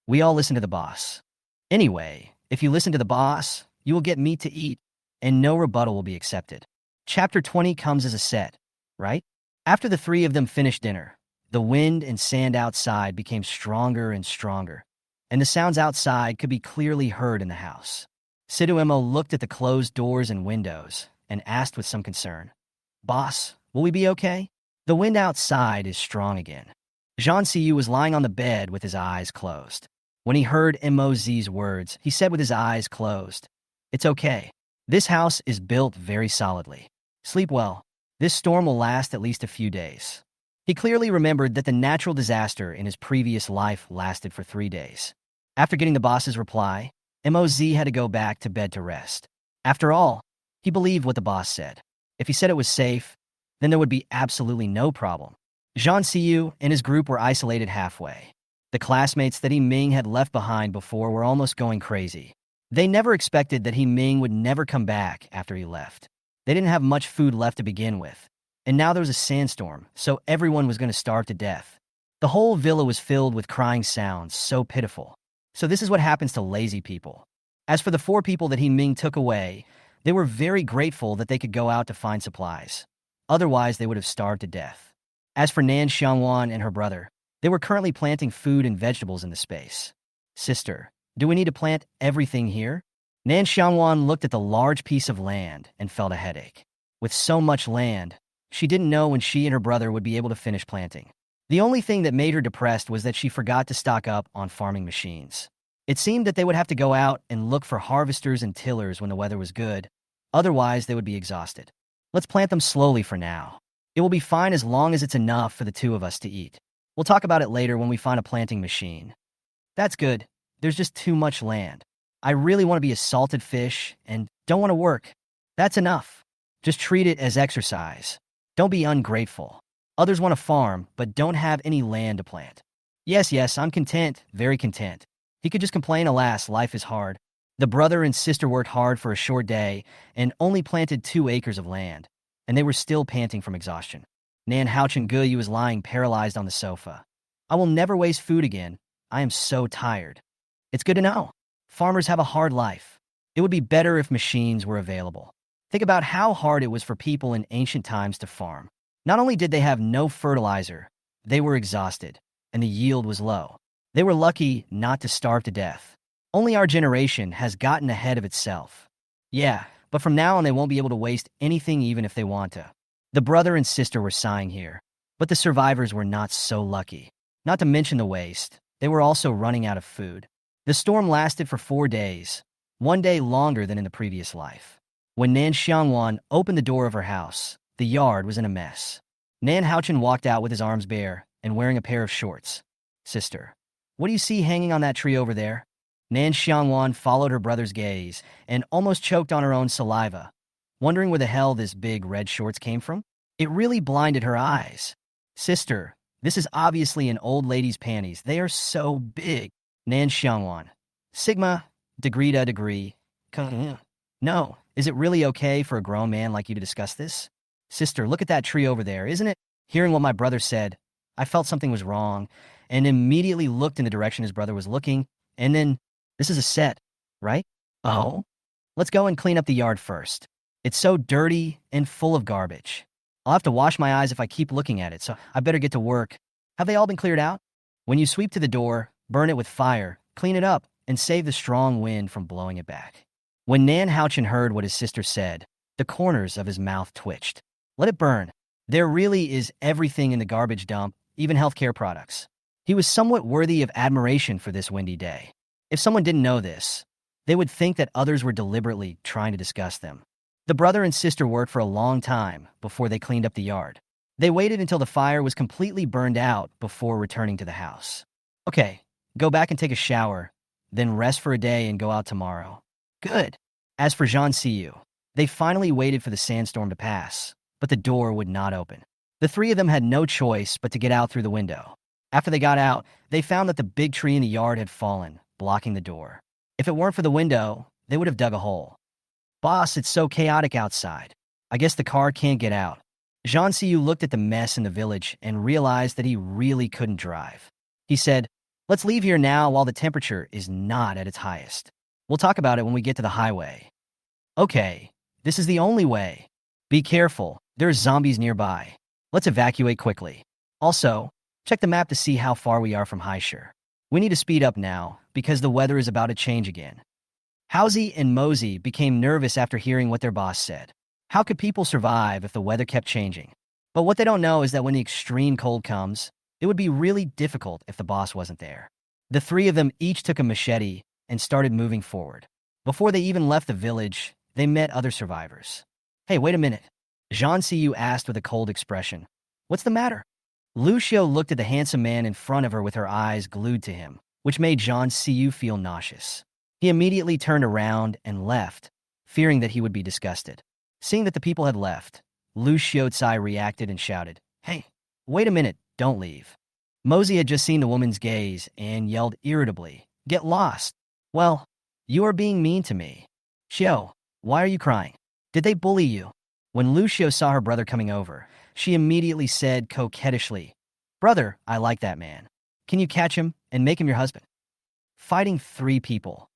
We all listen to the boss. Anyway, if you listen to the boss, you will get meat to eat, and no rebuttal will be accepted. Chapter 20 comes as a set, right? After the 3 of them finished dinner, the wind and sand outside became stronger and stronger, and the sounds outside could be clearly heard in the house. Siduemo looked at the closed doors and windows and asked with some concern, "Boss, will we be okay?" The wind outside is strong again. Zhang Siyu was lying on the bed with his eyes closed. When he heard Mo's words, he said with his eyes closed, "It's okay. This house is built very solidly. Sleep well. This storm will last at least a few days." He clearly remembered that the natural disaster in his previous life lasted for 3 days. After getting the boss's reply, Moz had to go back to bed to rest. After all, he believed what the boss said. If he said it was safe, then there would be absolutely no problem. Zhang Siyu and his group were isolated halfway. The classmates that He Ming had left behind before were almost going crazy. They never expected that He Ming would never come back after he left. They didn't have much food left to begin with, and now there was a sandstorm, so everyone was going to starve to death. The whole villa was filled with crying sounds, so pitiful. So this is what happens to lazy people. As for the 4 people that Ming took away, they were very grateful that they could go out to find supplies. Otherwise, they would have starved to death. As for Nan Xiangwan and her brother, they were currently planting food and vegetables in the space. Sister, do we need to plant everything here? Nan Xiangwan looked at the large piece of land and felt a headache. With so much land, she didn't know when she and her brother would be able to finish planting. The only thing that made her depressed was that she forgot to stock up on farming machines. It seemed that they would have to go out and look for harvesters and tillers when the weather was good. Otherwise, they would be exhausted. Let's plant them slowly for now. It will be fine as long as it's enough for the 2 of us to eat. We'll talk about it later when we find a planting machine. That's good. There's just too much land. I really want to be a salted fish and don't want to work. That's enough. Just treat it as exercise. Don't be ungrateful. Others want to farm, but don't have any land to plant. Yes, I'm content, very content. He could just complain, alas, life is hard. The brother and sister worked hard for a short day and only planted 2 acres of land, and they were still panting from exhaustion. Nan Xiangwan was lying paralyzed on the sofa. I will never waste food again. I am so tired. It's good to know. Farmers have a hard life. It would be better if machines were available. Think about how hard it was for people in ancient times to farm. Not only did they have no fertilizer, they were exhausted, and the yield was low. They were lucky not to starve to death. Only our generation has gotten ahead of itself. Yeah, but from now on they won't be able to waste anything even if they want to. The brother and sister were sighing here, but the survivors were not so lucky. Not to mention the waste, they were also running out of food. The storm lasted for 4 days, 1 day longer than in the previous life. When Nan Xiangwan opened the door of her house, the yard was in a mess. Nan Xiangwan walked out with his arms bare and wearing a pair of shorts. Sister, what do you see hanging on that tree over there? Nan Xiangwan followed her brother's gaze and almost choked on her own saliva, wondering where the hell this big red shorts came from. It really blinded her eyes. Sister, this is obviously an old lady's panties. They are so big. Nan Xiangwan. Sigma, degree to degree. No, is it really okay for a grown man like you to discuss this? Sister, look at that tree over there, isn't it? Hearing what my brother said, I felt something was wrong and immediately looked in the direction his brother was looking, and then, this is a set, right? Oh? Let's go and clean up the yard first. It's so dirty and full of garbage. I'll have to wash my eyes if I keep looking at it, so I better get to work. Have they all been cleared out? When you sweep to the door, burn it with fire, clean it up, and save the strong wind from blowing it back. When Nan Xiangwan heard what his sister said, the corners of his mouth twitched. Let it burn. There really is everything in the garbage dump, even healthcare products. He was somewhat worthy of admiration for this windy day. If someone didn't know this, they would think that others were deliberately trying to disgust them. The brother and sister worked for a long time before they cleaned up the yard. They waited until the fire was completely burned out before returning to the house. Okay, go back and take a shower, then rest for a day and go out tomorrow. Good. As for Zhan Siyu, they finally waited for the sandstorm to pass, but the door would not open. The 3 of them had no choice but to get out through the window. After they got out, they found that the big tree in the yard had fallen, blocking the door. If it weren't for the window, they would have dug a hole. Boss, it's so chaotic outside. I guess the car can't get out. Zhan Siyu looked at the mess in the village and realized that he really couldn't drive. He said, let's leave here now while the temperature is not at its highest. We'll talk about it when we get to the highway. Okay, this is the only way. Be careful, there's zombies nearby. Let's evacuate quickly. Also, check the map to see how far we are from Haishur. We need to speed up now, because the weather is about to change again. Housie and Mosey became nervous after hearing what their boss said. How could people survive if the weather kept changing? But what they don't know is that when the extreme cold comes, it would be really difficult if the boss wasn't there. The 3 of them each took a machete and started moving forward. Before they even left the village, they met other survivors. Hey, wait a minute. Zhan Siyu asked with a cold expression. What's the matter? Lu Xiu looked at the handsome man in front of her with her eyes glued to him, which made Zhan Siyu feel nauseous. He immediately turned around and left, fearing that he would be disgusted. Seeing that the people had left, Lu Xiucai reacted and shouted, Hey, wait a minute, don't leave. Mosey had just seen the woman's gaze and yelled irritably, Get lost. Well, you are being mean to me. Xiu, why are you crying? Did they bully you? When Lucio saw her brother coming over, she immediately said coquettishly, "Brother, I like that man. Can you catch him and make him your husband?" Fighting 3 people.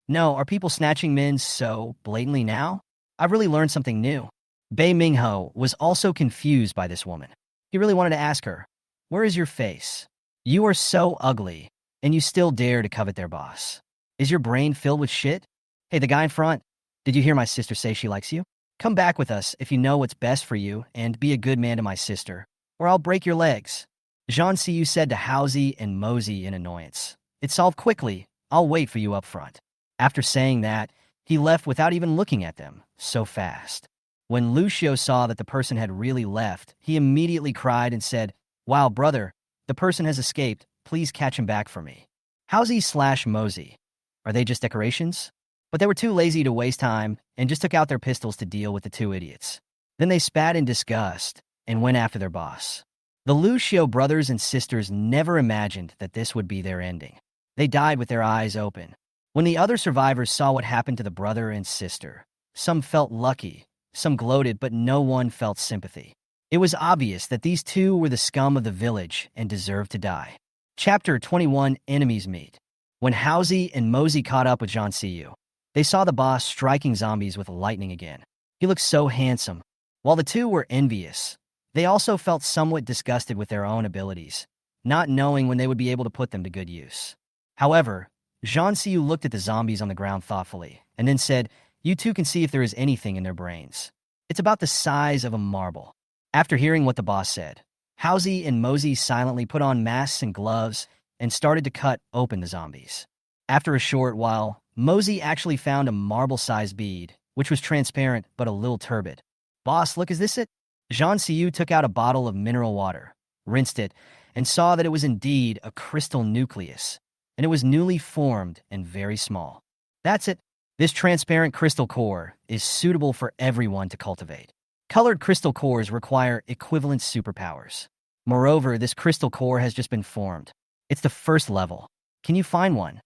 No, are people snatching men so blatantly now? I've really learned something new. Bei Mingho was also confused by this woman. He really wanted to ask her, "Where is your face? You are so ugly, and you still dare to covet their boss. Is your brain filled with shit? Hey, the guy in front, did you hear my sister say she likes you? Come back with us if you know what's best for you, and be a good man to my sister, or I'll break your legs." Zhang Xiyu said to Haozi and Mosey in annoyance. "It's solved quickly. I'll wait for you up front." After saying that, he left without even looking at them, so fast. When Lucio saw that the person had really left, he immediately cried and said, "Wow, brother, the person has escaped. Please catch him back for me." Haozi/Mosey. Are they just decorations? But they were too lazy to waste time and just took out their pistols to deal with the 2 idiots. Then they spat in disgust and went after their boss. The Lucio brothers and sisters never imagined that this would be their ending. They died with their eyes open. When the other survivors saw what happened to the brother and sister, some felt lucky, some gloated, but no one felt sympathy. It was obvious that these 2 were the scum of the village and deserved to die. Chapter 21: Enemies Meet. When Haozi and Mosey caught up with Zhang Xiyu, they saw the boss striking zombies with lightning again. He looked so handsome. While the 2 were envious, they also felt somewhat disgusted with their own abilities, not knowing when they would be able to put them to good use. However, Zhang Xiyu looked at the zombies on the ground thoughtfully, and then said, "You 2 can see if there is anything in their brains. It's about the size of a marble." After hearing what the boss said, Haozi and Mosey silently put on masks and gloves and started to cut open the zombies. After a short while, Mosey actually found a marble-sized bead, which was transparent but a little turbid. "Boss, look, is this it?" Zhang Xiyu took out a bottle of mineral water, rinsed it, and saw that it was indeed a crystal nucleus, and it was newly formed and very small. "That's it. This transparent crystal core is suitable for everyone to cultivate. Colored crystal cores require equivalent superpowers. Moreover, this crystal core has just been formed. It's the first level. Can you find one?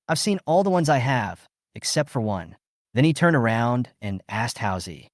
I've seen all the ones I have, except for one." Then he turned around and asked Haozi,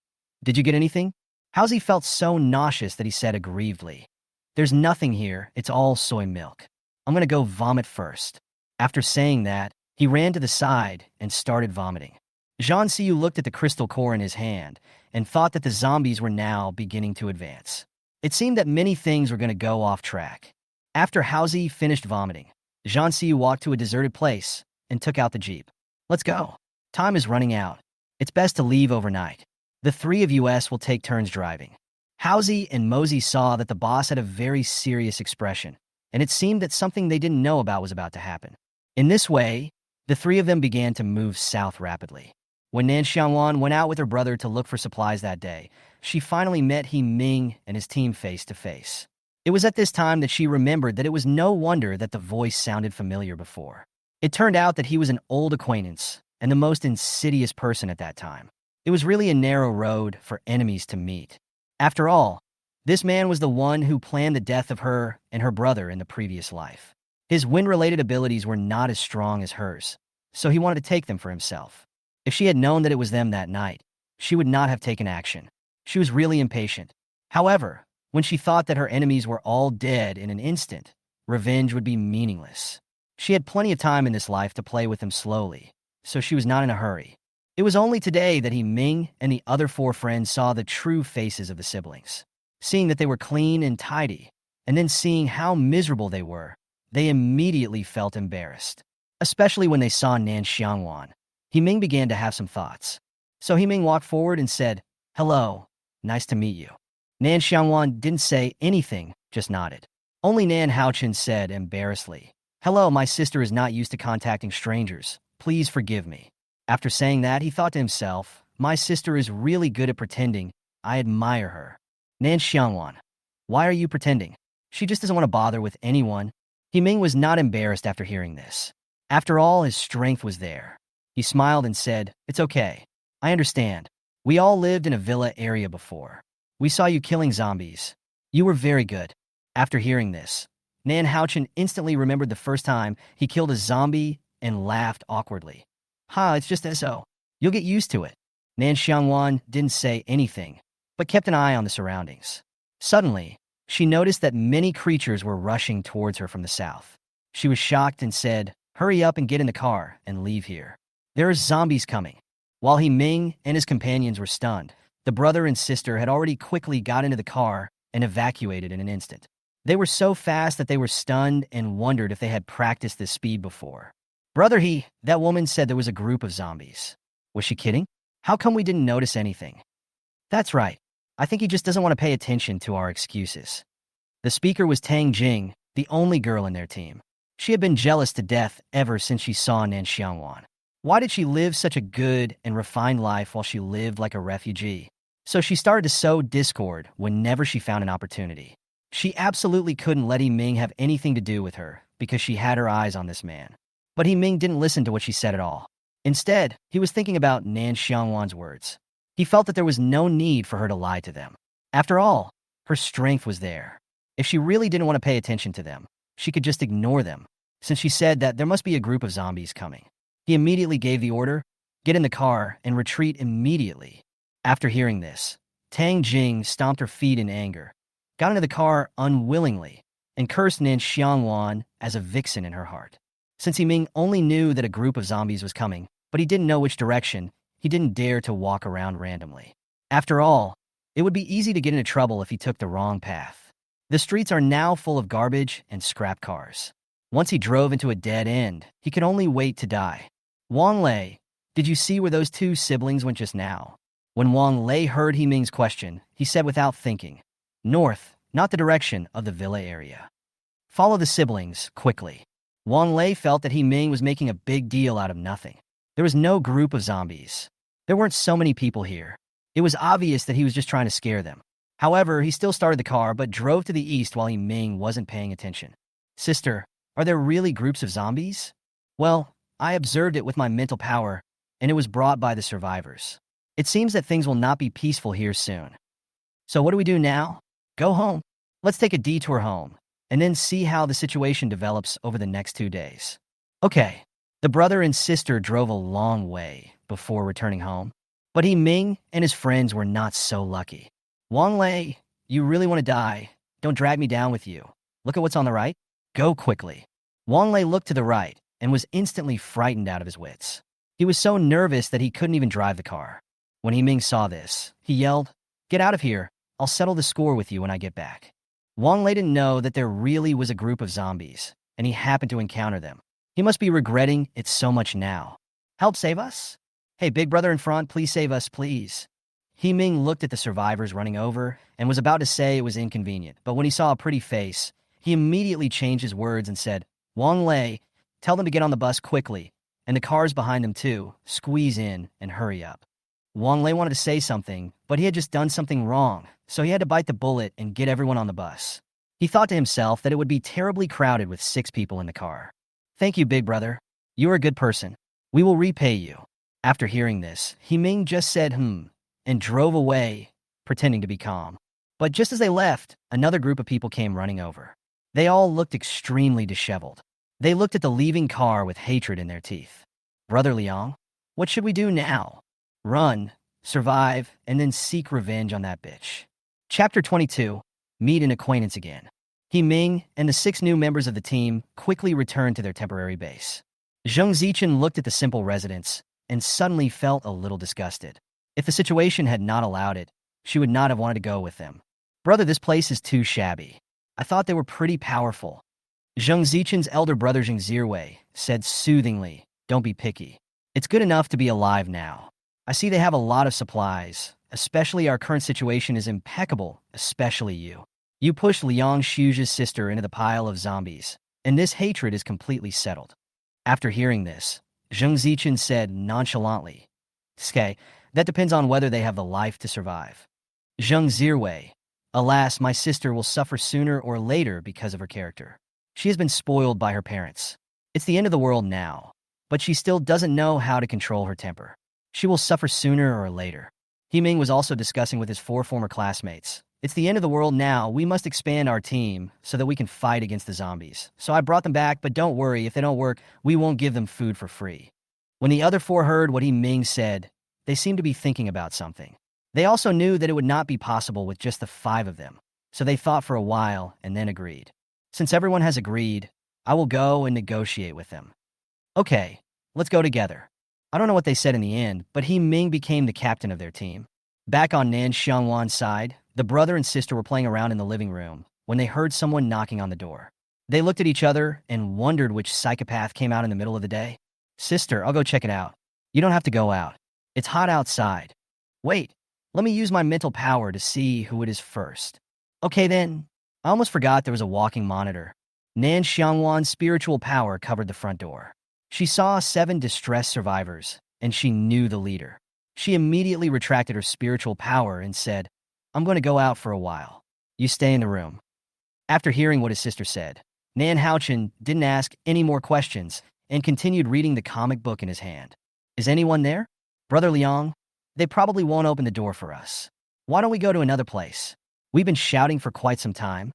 "Did you get anything?" Haozi felt so nauseous that he said aggrievedly, "There's nothing here. It's all soy milk. I'm gonna go vomit first." After saying that, he ran to the side and started vomiting. Zhang Xiyu looked at the crystal core in his hand and thought that the zombies were now beginning to advance. It seemed that many things were going to go off track. After Haozi finished vomiting, Zhang Xiyu walked to a deserted place and took out the jeep. "Let's go. Time is running out. It's best to leave overnight. The 3 of us will take turns driving." Haozi and Mosey saw that the boss had a very serious expression, and it seemed that something they didn't know about was about to happen. In this way, the 3 of them began to move south rapidly. When Nan Xiangwan went out with her brother to look for supplies that day, she finally met He Ming and his team face to face. It was at this time that she remembered that it was no wonder that the voice sounded familiar before. It turned out that he was an old acquaintance and the most insidious person at that time. It was really a narrow road for enemies to meet. After all, this man was the one who planned the death of her and her brother in the previous life. His wind-related abilities were not as strong as hers, so he wanted to take them for himself. If she had known that it was them that night, she would not have taken action. She was really impatient. However, when she thought that her enemies were all dead in an instant, revenge would be meaningless. She had plenty of time in this life to play with them slowly, so she was not in a hurry. It was only today that He Ming and the other 4 friends saw the true faces of the siblings. Seeing that they were clean and tidy, and then seeing how miserable they were, they immediately felt embarrassed. Especially when they saw Nan Xiangwan. He Ming began to have some thoughts. So He Ming walked forward and said, "Hello, nice to meet you." Nan Xiangwan didn't say anything, just nodded. Only Nan Haochen said embarrassedly, "Hello, my sister is not used to contacting strangers. Please forgive me." After saying that, he thought to himself, "My sister is really good at pretending. I admire her." Nan Xiangwan, why are you pretending? She just doesn't want to bother with anyone. He Ming was not embarrassed after hearing this. After all, his strength was there. He smiled and said, "It's okay. I understand. We all lived in a villa area before. We saw you killing zombies. You were very good." After hearing this, Nan Haochen instantly remembered the first time he killed a zombie and laughed awkwardly. "Ha, it's just SO. You'll get used to it." Nan Xiangwan didn't say anything, but kept an eye on the surroundings. Suddenly, she noticed that many creatures were rushing towards her from the south. She was shocked and said, "Hurry up and get in the car and leave here. There are zombies coming." While Ming and his companions were stunned, the brother and sister had already quickly got into the car and evacuated in an instant. They were so fast that they were stunned and wondered if they had practiced this speed before. "Brother, that woman said there was a group of zombies. Was she kidding? How come we didn't notice anything?" "That's right. I think he just doesn't want to pay attention to our excuses." The speaker was Tang Jing, the only girl in their team. She had been jealous to death ever since she saw Nan Xiangwan. Why did she live such a good and refined life while she lived like a refugee? So she started to sow discord whenever she found an opportunity. She absolutely couldn't let Ming have anything to do with her because she had her eyes on this man. But Ming didn't listen to what she said at all. Instead, he was thinking about Nan Xiangwan's words. He felt that there was no need for her to lie to them. After all, her strength was there. If she really didn't want to pay attention to them, she could just ignore them, since she said that there must be a group of zombies coming. He immediately gave the order, "Get in the car and retreat immediately." After hearing this, Tang Jing stomped her feet in anger, got into the car unwillingly, and cursed Nan Xiangwan as a vixen in her heart. Since Ming only knew that a group of zombies was coming, but he didn't know which direction, he didn't dare to walk around randomly. After all, it would be easy to get into trouble if he took the wrong path. The streets are now full of garbage and scrap cars. Once he drove into a dead end, he could only wait to die. "Wang Lei, did you see where those two siblings went just now?" When Wang Lei heard Ming's question, he said without thinking, "North, not the direction of the villa area. Follow the siblings, quickly." Wang Lei felt that Ming was making a big deal out of nothing. There was no group of zombies. There weren't so many people here. It was obvious that he was just trying to scare them. However, he still started the car but drove to the east while Ming wasn't paying attention. "Sister, are there really groups of zombies?" "Well, I observed it with my mental power, and it was brought by the survivors. It seems that things will not be peaceful here soon. So what do we do now? Go home. Let's take a detour home, and then see how the situation develops over the next 2 days." Okay. The brother and sister drove a long way before returning home, but Ming and his friends were not so lucky. "Wang Lei, you really want to die? Don't drag me down with you. Look at what's on the right. Go quickly." Wang Lei looked to the right and was instantly frightened out of his wits. He was so nervous that he couldn't even drive the car. When Ming saw this, he yelled, "Get out of here. I'll settle the score with you when I get back." Wang Lei didn't know that there really was a group of zombies, and he happened to encounter them. He must be regretting it so much now. "Help save us? Hey, big brother in front, please save us, please." Ming looked at the survivors running over and was about to say it was inconvenient, but when he saw a pretty face, he immediately changed his words and said, "Wang Lei, tell them to get on the bus quickly, and the cars behind them too. Squeeze in and hurry up." Wang Lei wanted to say something, but he had just done something wrong, so he had to bite the bullet and get everyone on the bus. He thought to himself that it would be terribly crowded with 6 people in the car. "Thank you, big brother. You are a good person. We will repay you." After hearing this, Ming just said and drove away, pretending to be calm. But just as they left, another group of people came running over. They all looked extremely disheveled. They looked at the leaving car with hatred in their teeth. "Brother Liang, what should we do now?" "Run, survive, and then seek revenge on that bitch." Chapter 22. Meet an acquaintance again. Ming and the 6 new members of the team quickly returned to their temporary base. Zheng Zichen looked at the simple residents and suddenly felt a little disgusted. If the situation had not allowed it, she would not have wanted to go with them. "Brother, this place is too shabby. I thought they were pretty powerful." Zheng Zichen's elder brother Zheng Zirwei said soothingly, "Don't be picky. It's good enough to be alive now. I see they have a lot of supplies, especially our current situation is impeccable, especially you. You pushed Liang Shuzhe's sister into the pile of zombies, and this hatred is completely settled." After hearing this, Zheng Zichen said nonchalantly, "Skay, that depends on whether they have the life to survive." Zheng Zirwei, "Alas, my sister will suffer sooner or later because of her character. She has been spoiled by her parents. It's the end of the world now, but she still doesn't know how to control her temper. She will suffer sooner or later." Ming was also discussing with his 4 former classmates. "It's the end of the world now. We must expand our team so that we can fight against the zombies. So I brought them back, but don't worry, if they don't work, we won't give them food for free." When the other 4 heard what Ming said, they seemed to be thinking about something. They also knew that it would not be possible with just the 5 of them, so they thought for a while and then agreed. Since everyone has agreed, I will go and negotiate with them. Okay, let's go together. I don't know what they said in the end, but He Ming became the captain of their team. Back on Nan Xiangwan's side, the brother and sister were playing around in the living room when they heard someone knocking on the door. They looked at each other and wondered which psychopath came out in the middle of the day. Sister, I'll go check it out. You don't have to go out. It's hot outside. Wait, let me use my mental power to see who it is first. Okay then. I almost forgot there was a walking monitor. Nan Xiangwan's spiritual power covered the front door. She saw 7 distressed survivors, and she knew the leader. She immediately retracted her spiritual power and said, I'm going to go out for a while. You stay in the room. After hearing what his sister said, Nan Xiangwan didn't ask any more questions and continued reading the comic book in his hand. Is anyone there? Brother Liang? They probably won't open the door for us. Why don't we go to another place? We've been shouting for quite some time.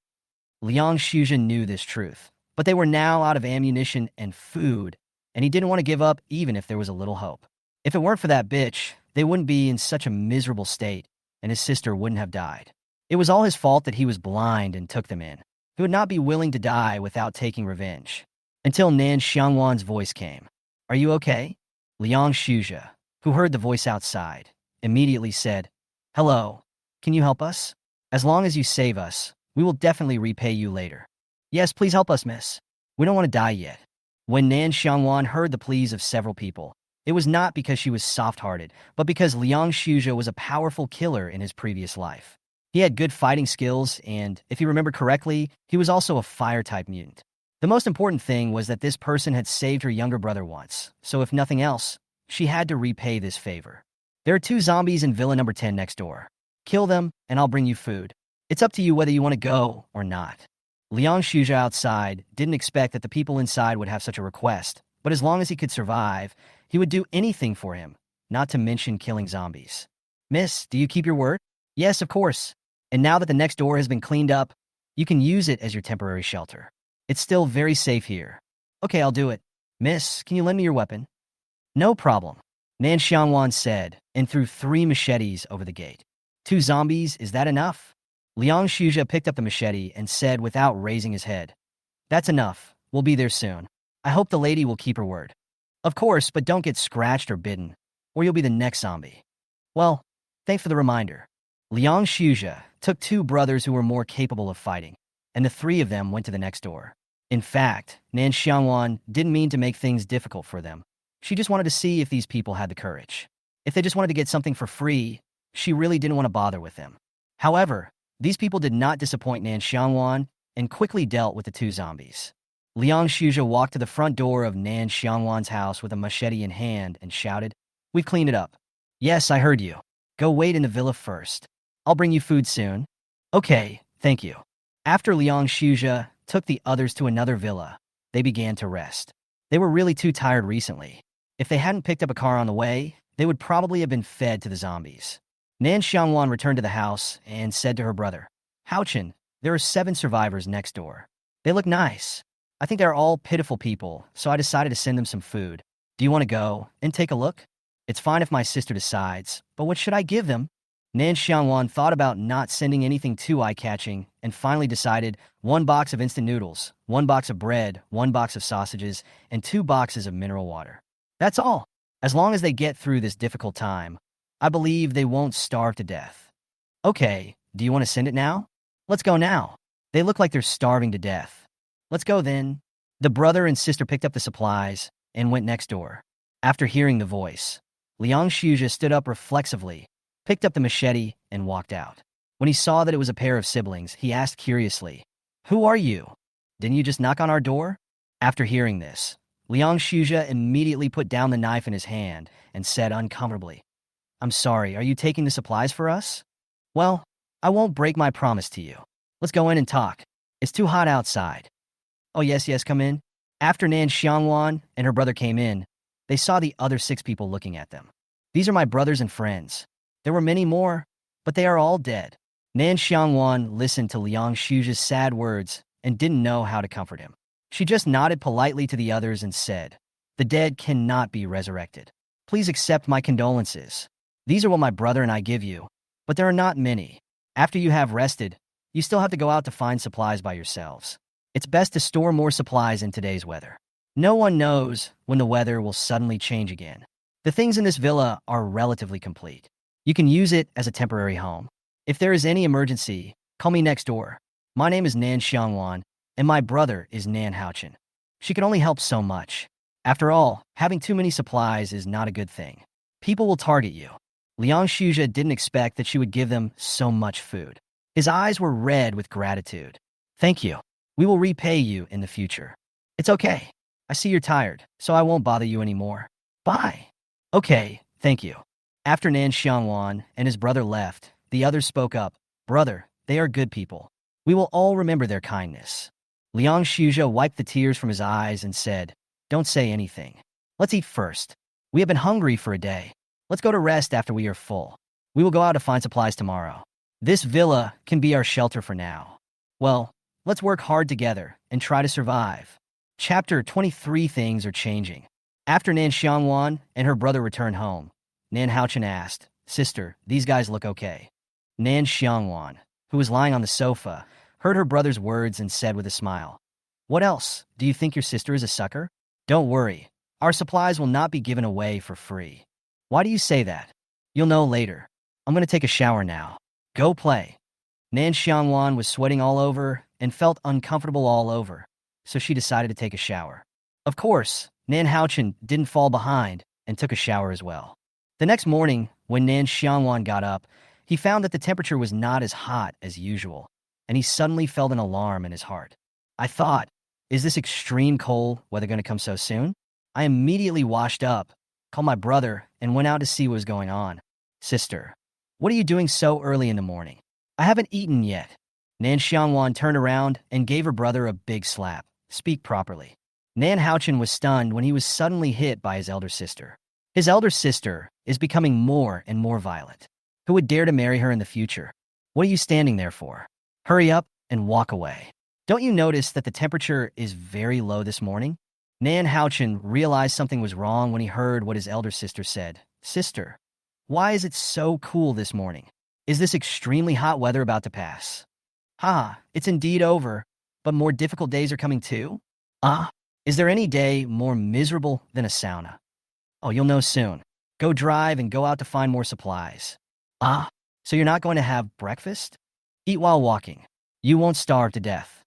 Liang Xiangwan knew this truth, but they were now out of ammunition and food, and he didn't want to give up even if there was a little hope. If it weren't for that bitch, they wouldn't be in such a miserable state, and his sister wouldn't have died. It was all his fault that he was blind and took them in. He would not be willing to die without taking revenge. Until Nan Xiangwan's voice came. Are you okay? Liang Xiangwan, who heard the voice outside, immediately said, Hello, can you help us? As long as you save us, we will definitely repay you later. Yes, please help us, miss. We don't want to die yet. When Nan Xiangwan heard the pleas of several people, it was not because she was soft-hearted, but because Liang Xiangwan was a powerful killer in his previous life. He had good fighting skills, and, if you remember correctly, he was also a fire-type mutant. The most important thing was that this person had saved her younger brother once, so if nothing else, she had to repay this favor. There are 2 zombies in Villa number 10 next door. Kill them, and I'll bring you food. It's up to you whether you want to go or not. Liang Xiangwan outside didn't expect that the people inside would have such a request, but as long as he could survive, he would do anything for him, not to mention killing zombies. Miss, do you keep your word? Yes, of course. And now that the next door has been cleaned up, you can use it as your temporary shelter. It's still very safe here. Okay, I'll do it. Miss, can you lend me your weapon? No problem, Nan Xiangwan said, and threw 3 machetes over the gate. 2 zombies, is that enough? Liang Xiangwan picked up the machete and said without raising his head, That's enough. We'll be there soon. I hope the lady will keep her word. Of course, but don't get scratched or bitten, or you'll be the next zombie. Well, thanks for the reminder. Liang Xiangwan took 2 brothers who were more capable of fighting, and the 3 of them went to the next door. In fact, Nan Xiangwan didn't mean to make things difficult for them. She just wanted to see if these people had the courage. If they just wanted to get something for free, she really didn't want to bother with them. However, these people did not disappoint Nan Xiangwan and quickly dealt with the 2 zombies. Liang Xiangwan walked to the front door of Nan Xiangwan's house with a machete in hand and shouted, We've cleaned it up. Yes, I heard you. Go wait in the villa first. I'll bring you food soon. Okay, thank you. After Liang Xiangwan took the others to another villa, they began to rest. They were really too tired recently. If they hadn't picked up a car on the way, they would probably have been fed to the zombies. Nan Xiangwan returned to the house and said to her brother, Haochen, there are 7 survivors next door. They look nice. I think they're all pitiful people, so I decided to send them some food. Do you want to go and take a look? It's fine if my sister decides, but what should I give them? Nan Xiangwan thought about not sending anything too eye-catching and finally decided 1 box of instant noodles, 1 box of bread, 1 box of sausages, and 2 boxes of mineral water. That's all. As long as they get through this difficult time, I believe they won't starve to death. Okay, do you want to send it now? Let's go now. They look like they're starving to death. Let's go then. The brother and sister picked up the supplies and went next door. After hearing the voice, Liang Xiangwan stood up reflexively, picked up the machete, and walked out. When he saw that it was a pair of siblings, he asked curiously, Who are you? Didn't you just knock on our door? After hearing this, Liang Xiangwan immediately put down the knife in his hand and said uncomfortably, I'm sorry, are you taking the supplies for us? Well, I won't break my promise to you. Let's go in and talk. It's too hot outside. Oh yes, come in. After Nan Xiangwan and her brother came in, they saw the other 6 people looking at them. These are my brothers and friends. There were many more, but they are all dead. Nan Xiangwan listened to Liang Xiangwan's sad words and didn't know how to comfort him. She just nodded politely to the others and said, The dead cannot be resurrected. Please accept my condolences. These are what my brother and I give you. but there are not many. After you have rested, you still have to go out to find supplies by yourselves. It's best to store more supplies in today's weather. No one knows when the weather will suddenly change again. The things in this villa are relatively complete. You can use it as a temporary home. If there is any emergency, call me next door. My name is Nan Xiangwan, and my brother is Nan Xiangwan. She can only help so much. After all, having too many supplies is not a good thing. People will target you. Liang Shuzha didn't expect that she would give them so much food. His eyes were red with gratitude. Thank you. We will repay you in the future. It's okay. I see you're tired, so I won't bother you anymore. Bye. Okay, thank you. After Nan Xiangwan and his brother left, the others spoke up. Brother, they are good people. We will all remember their kindness. Liang Shuzha wiped the tears from his eyes and said, Don't say anything. Let's eat first. We have been hungry for a day. Let's go to rest after we are full. We will go out to find supplies tomorrow. This villa can be our shelter for now. Well, let's work hard together and try to survive. Chapter 23. Things are changing. After Nan Xiangwan and her brother returned home, Nan Xiangwan asked, Sister, these guys look okay. Nan Xiangwan, who was lying on the sofa, heard her brother's words and said with a smile, What else? Do you think your sister is a sucker? Don't worry. Our supplies will not be given away for free. Why do you say that? You'll know later. I'm going to take a shower now. Go play. Nan Xiangwan was sweating all over and felt uncomfortable all over, so she decided to take a shower. Of course, Nan Xiangwan didn't fall behind and took a shower as well. The next morning, when Nan Xiangwan got up, he found that the temperature was not as hot as usual, and he suddenly felt an alarm in his heart. I thought, is this extreme cold weather going to come so soon? I immediately washed up, called my brother, and went out to see what was going on. Sister, what are you doing so early in the morning? I haven't eaten yet. Nan Xiangwan turned around and gave her brother a big slap. Speak properly. Nan Xiangwan was stunned when he was suddenly hit by his elder sister. His elder sister is becoming more and more violent. Who would dare to marry her in the future? What are you standing there for? Hurry up and walk away. Don't you notice that the temperature is very low this morning? Nan Xiangwan realized something was wrong when he heard what his elder sister said. Sister, why is it so cool this morning? Is this extremely hot weather about to pass? It's indeed over, but more difficult days are coming too? Is there any day more miserable than a sauna? Oh, you'll know soon. Go drive and go out to find more supplies. So you're not going to have breakfast? Eat while walking. You won't starve to death.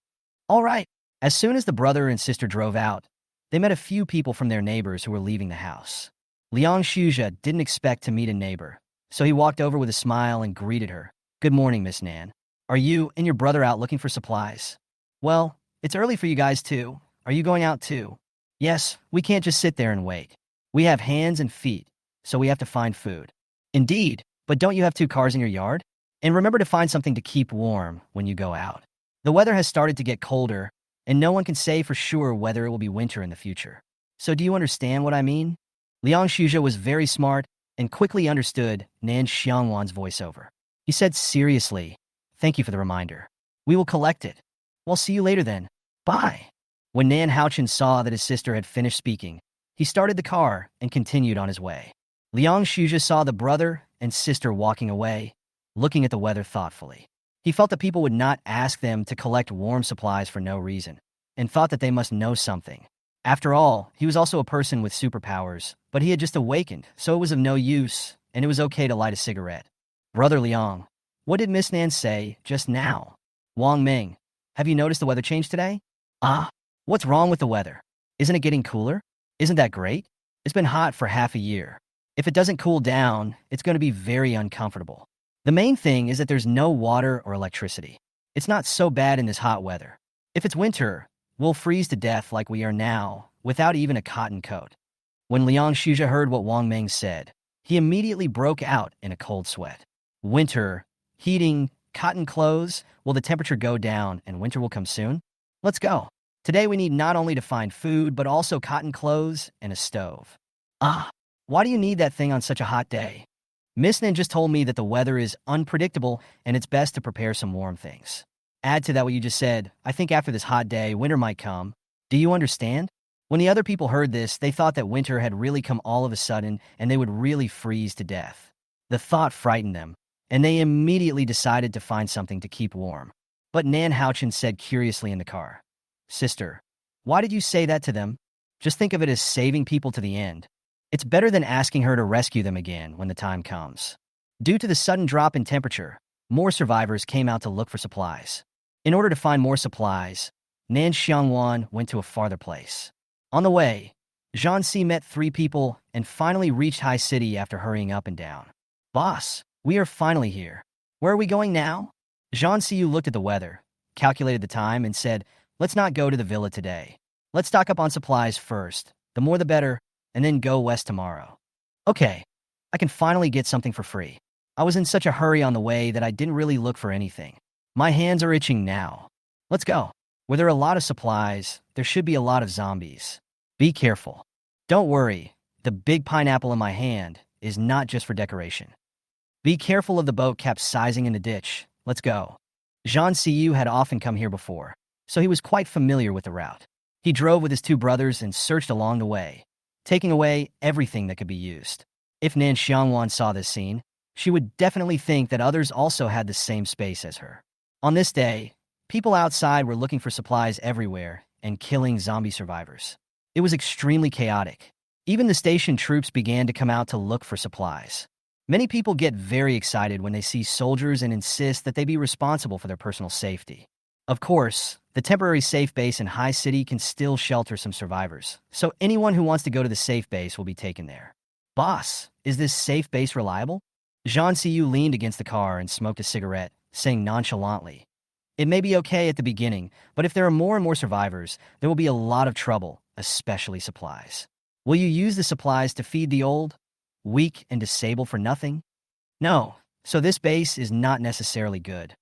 All right. As soon as the brother and sister drove out, they met a few people from their neighbors who were leaving the house. Liang Shuzha didn't expect to meet a neighbor, so he walked over with a smile and greeted her. Good morning, Miss Nan. Are you and your brother out looking for supplies? Well, it's early for you guys too. Are you going out too? Yes, we can't just sit there and wait. We have hands and feet, so we have to find food. Indeed, but don't you have 2 cars in your yard? And remember to find something to keep warm when you go out. The weather has started to get colder, and no one can say for sure whether it will be winter in the future. So do you understand what I mean? Liang Shuzha was very smart and quickly understood Nan Xiangwan's voiceover. He said seriously, Thank you for the reminder. We will collect it. Well, see you later then. Bye. When Nan Xiangwan saw that his sister had finished speaking, he started the car and continued on his way. Liang Shuzha saw the brother and sister walking away, looking at the weather thoughtfully. He felt that people would not ask them to collect warm supplies for no reason, and thought that they must know something. After all, he was also a person with superpowers, but he had just awakened, so it was of no use, and it was okay to light a cigarette. Brother Liang, what did Miss Nan say just now? Wang Ming, have you noticed the weather change today? What's wrong with the weather? Isn't it getting cooler? Isn't that great? It's been hot for half a year. If it doesn't cool down, it's going to be very uncomfortable. The main thing is that there's no water or electricity. It's not so bad in this hot weather. If it's winter, we'll freeze to death like we are now, without even a cotton coat. When Liang Shuzha heard what Wang Ming said, he immediately broke out in a cold sweat. Winter, heating, cotton clothes, will the temperature go down and winter will come soon? Let's go. Today we need not only to find food, but also cotton clothes and a stove. Why do you need that thing on such a hot day? Miss Nan just told me that the weather is unpredictable and it's best to prepare some warm things. Add to that what you just said, I think after this hot day, winter might come. Do you understand? When the other people heard this, they thought that winter had really come all of a sudden and they would really freeze to death. The thought frightened them, and they immediately decided to find something to keep warm. But Nan Xiangwan said curiously in the car, "Sister, why did you say that to them? Just think of it as saving people to the end. It's better than asking her to rescue them again when the time comes." Due to the sudden drop in temperature, more survivors came out to look for supplies. In order to find more supplies, Nan Xiangwan went to a farther place. On the way, Zhang Si met 3 people and finally reached High City after hurrying up and down. "Boss, we are finally here. Where are we going now?" Zhang Siyu looked at the weather, calculated the time, and said, "Let's not go to the villa today. Let's stock up on supplies first, the more the better, and then go west tomorrow." "Okay, I can finally get something for free. I was in such a hurry on the way that I didn't really look for anything. My hands are itching now. Let's go. Where there are a lot of supplies, there should be a lot of zombies. Be careful. Don't worry, the big pineapple in my hand is not just for decoration. Be careful of the boat capsizing in the ditch. Let's go." Zhang Siyu had often come here before, so he was quite familiar with the route. He drove with his 2 brothers and searched along the way, taking away everything that could be used. If Nan Xiangwan saw this scene, she would definitely think that others also had the same space as her. On this day, people outside were looking for supplies everywhere and killing zombie survivors. It was extremely chaotic. Even the station troops began to come out to look for supplies. Many people get very excited when they see soldiers and insist that they be responsible for their personal safety. Of course, the temporary safe base in High City can still shelter some survivors, so anyone who wants to go to the safe base will be taken there. "Boss, is this safe base reliable?" Zhang Siyu leaned against the car and smoked a cigarette, saying nonchalantly, "It may be okay at the beginning, but if there are more and more survivors, there will be a lot of trouble, especially supplies. Will you use the supplies to feed the old, weak, and disabled for nothing?" "No, so this base is not necessarily good.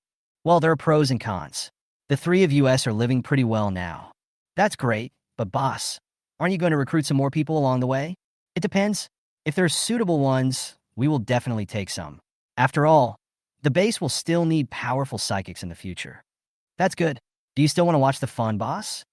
Well, there are pros and cons. The 3 of us are living pretty well now." "That's great, but boss, aren't you going to recruit some more people along the way?" "It depends. If there are suitable ones, we will definitely take some. After all, the base will still need powerful psychics in the future." "That's good. Do you still want to watch the fun, boss?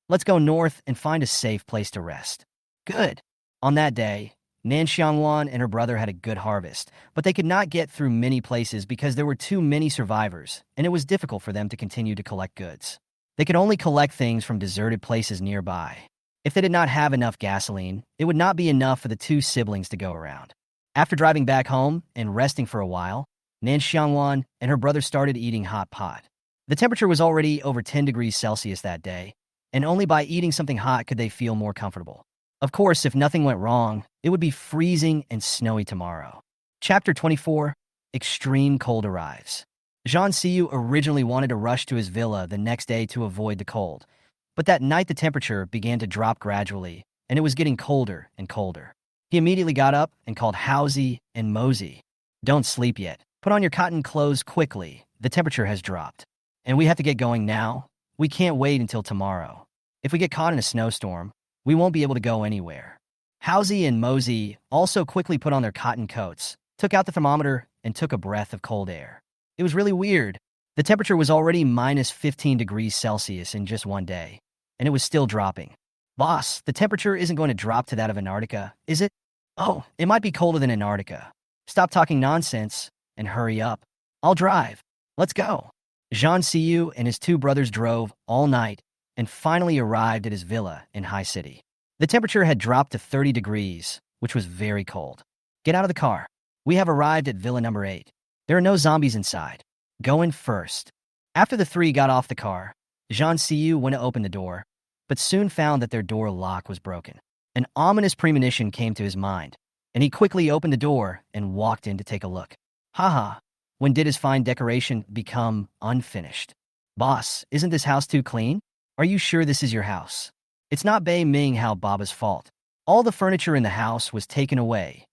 Let's go north and find a safe place to rest." "Good." On that day, Nan Xiangwan and her brother had a good harvest, but they could not get through many places because there were too many survivors, and it was difficult for them to continue to collect goods. They could only collect things from deserted places nearby. If they did not have enough gasoline, it would not be enough for the 2 siblings to go around. After driving back home and resting for a while, Nan Xiangwan and her brother started eating hot pot. The temperature was already over 10 degrees Celsius that day, and only by eating something hot could they feel more comfortable. Of course, if nothing went wrong, it would be freezing and snowy tomorrow. Chapter 24, Extreme Cold Arrives. Zhang Siyu originally wanted to rush to his villa the next day to avoid the cold, but that night the temperature began to drop gradually, and it was getting colder and colder. He immediately got up and called Housie and Mosey. "Don't sleep yet. Put on your cotton clothes quickly. The temperature has dropped. And we have to get going now. We can't wait until tomorrow. If we get caught in a snowstorm, we won't be able to go anywhere." Housie and Mosey also quickly put on their cotton coats, took out the thermometer, and took a breath of cold air. It was really weird. The temperature was already minus 15 degrees Celsius in just one day, and it was still dropping. "Boss, the temperature isn't going to drop to that of Antarctica, is it?" "Oh, it might be colder than Antarctica. Stop talking nonsense and hurry up. I'll drive. Let's go." Zhang Siyu and his 2 brothers drove all night and finally arrived at his villa in High City. The temperature had dropped to 30 degrees, which was very cold. "Get out of the car. We have arrived at Villa number 8. There are no zombies inside. Go in first." After the 3 got off the car, Zhang Siyu went to open the door, but soon found that their door lock was broken. An ominous premonition came to his mind, and he quickly opened the door and walked in to take a look. Haha, when did his fine decoration become unfinished? "Boss, isn't this house too clean? Are you sure this is your house?" It's not Bei Ming Hao Baba's fault. All the furniture in the house was taken away,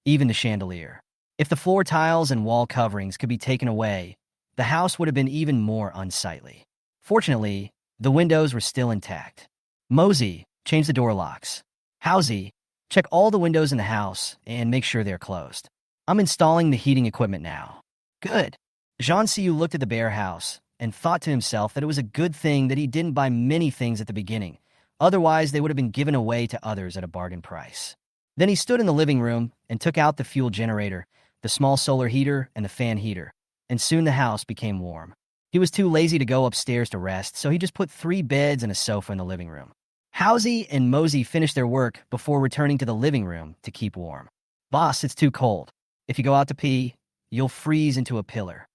even the chandelier. If the floor tiles and wall coverings could be taken away, the house would have been even more unsightly. Fortunately, the windows were still intact. Mosey, change the door locks. Housie, check all the windows in the house and make sure they're closed. I'm installing the heating equipment now. Good. Zhang Siyu looked at the bare house and thought to himself that it was a good thing that he didn't buy many things at the beginning. Otherwise, they would have been given away to others at a bargain price. Then he stood in the living room and took out the fuel generator, the the small solar heater, and the fan heater, and soon the house became warm. He was too lazy to go upstairs to rest, so he just put 3 beds and a sofa in the living room. Housie and Mosey finished their work before returning to the living room to keep warm. Boss, it's too cold. If you go out to pee, you'll freeze into a pillar.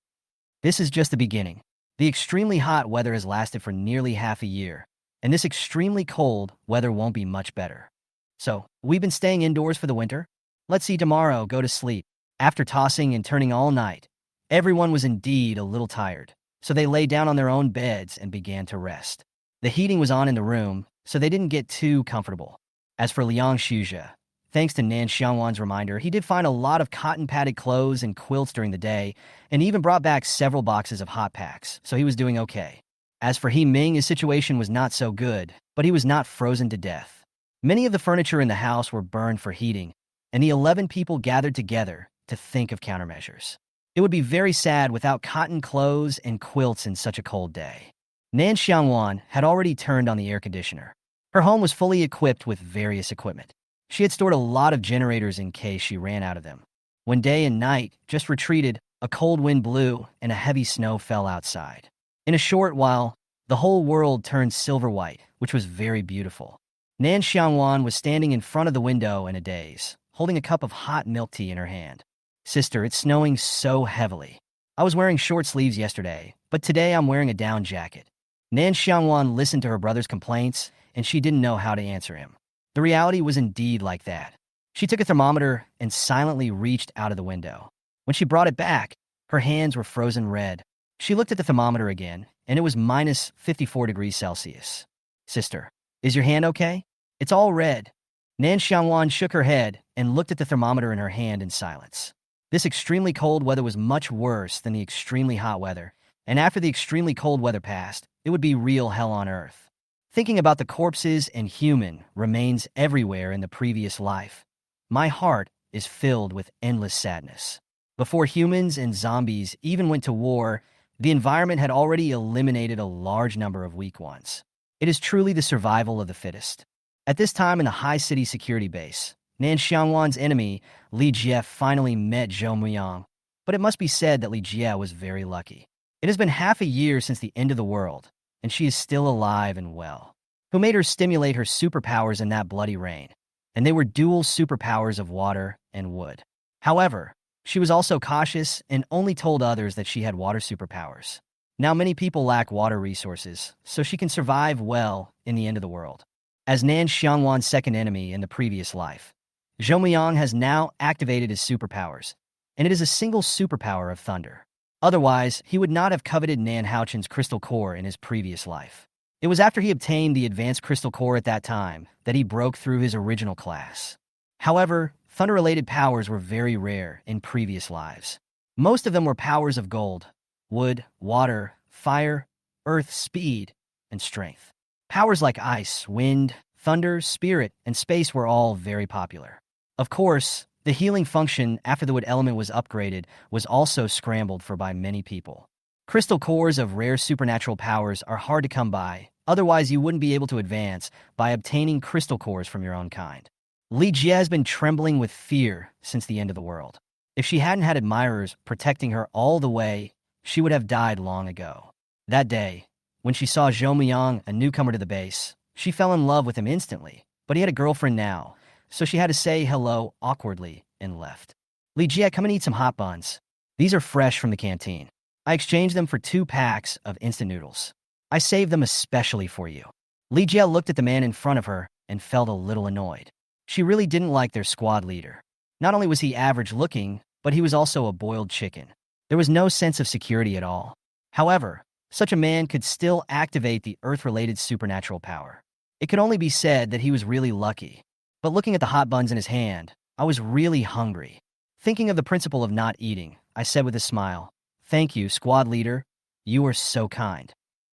This is just the beginning. The extremely hot weather has lasted for nearly half a year, and this extremely cold weather won't be much better. So, we've been staying indoors for the winter? Let's see tomorrow go to sleep. After tossing and turning all night, everyone was indeed a little tired, so they lay down on their own beds and began to rest. The heating was on in the room, so they didn't get too comfortable. As for Liang Shuzhe, thanks to Nan Xiangwan's reminder, he did find a lot of cotton-padded clothes and quilts during the day, and even brought back several boxes of hot packs, so he was doing okay. As for He Ming, his situation was not so good, but he was not frozen to death. Many of the furniture in the house were burned for heating, and the 11 people gathered together to think of countermeasures. It would be very sad without cotton clothes and quilts in such a cold day. Nan Xiangwan had already turned on the air conditioner. Her home was fully equipped with various equipment. She had stored a lot of generators in case she ran out of them. When day and night just retreated, a cold wind blew and a heavy snow fell outside. In a short while, the whole world turned silver white, which was very beautiful. Nan Xiangwan was standing in front of the window in a daze, holding a cup of hot milk tea in her hand. Sister, it's snowing so heavily. I was wearing short sleeves yesterday, but today I'm wearing a down jacket. Nan Xiangwan listened to her brother's complaints, and she didn't know how to answer him. The reality was indeed like that. She took a thermometer and silently reached out of the window. When she brought it back, her hands were frozen red. She looked at the thermometer again, and it was minus 54 degrees Celsius. Sister, is your hand okay? It's all red. Nan Xiangwan shook her head and looked at the thermometer in her hand in silence. This extremely cold weather was much worse than the extremely hot weather, and after the extremely cold weather passed, it would be real hell on earth. Thinking about the corpses and human remains everywhere in the previous life, my heart is filled with endless sadness. Before humans and zombies even went to war, the environment had already eliminated a large number of weak ones. It is truly the survival of the fittest. At this time in the high city security base, Nan Xiangwan's enemy, Li Jie, finally met Zhou Muyang. But it must be said that Li Jie was very lucky. It has been half a year since the end of the world, and she is still alive and well. Who made her stimulate her superpowers in that bloody rain? And they were dual superpowers of water and wood. However, she was also cautious and only told others that she had water superpowers. Now many people lack water resources, so she can survive well in the end of the world. As Nan Xiangwan's second enemy in the previous life, Zhou Muyang has now activated his superpowers, and it is a single superpower of thunder. Otherwise, he would not have coveted Nan Haochen's crystal core in his previous life. It was after he obtained the advanced crystal core at that time that he broke through his original class. However, thunder-related powers were very rare in previous lives. Most of them were powers of gold, wood, water, fire, earth, speed, and strength. Powers like ice, wind, thunder, spirit, and space were all very popular. Of course, the healing function after the wood element was upgraded was also scrambled for by many people. Crystal cores of rare supernatural powers are hard to come by, otherwise you wouldn't be able to advance by obtaining crystal cores from your own kind. Li Jie has been trembling with fear since the end of the world. If she hadn't had admirers protecting her all the way, she would have died long ago. That day, when she saw Zhou Muyang, a newcomer to the base, she fell in love with him instantly, but he had a girlfriend now, so she had to say hello awkwardly and left. Li Jie, come and eat some hot buns. These are fresh from the canteen. I exchanged them for 2 packs of instant noodles. I saved them especially for you. Li Jie looked at the man in front of her and felt a little annoyed. She really didn't like their squad leader. Not only was he average looking, but he was also a boiled chicken. There was no sense of security at all. However, such a man could still activate the Earth-related supernatural power. It could only be said that he was really lucky. But looking at the hot buns in his hand, I was really hungry. Thinking of the principle of not eating, I said with a smile, "Thank you, squad leader. You are so kind.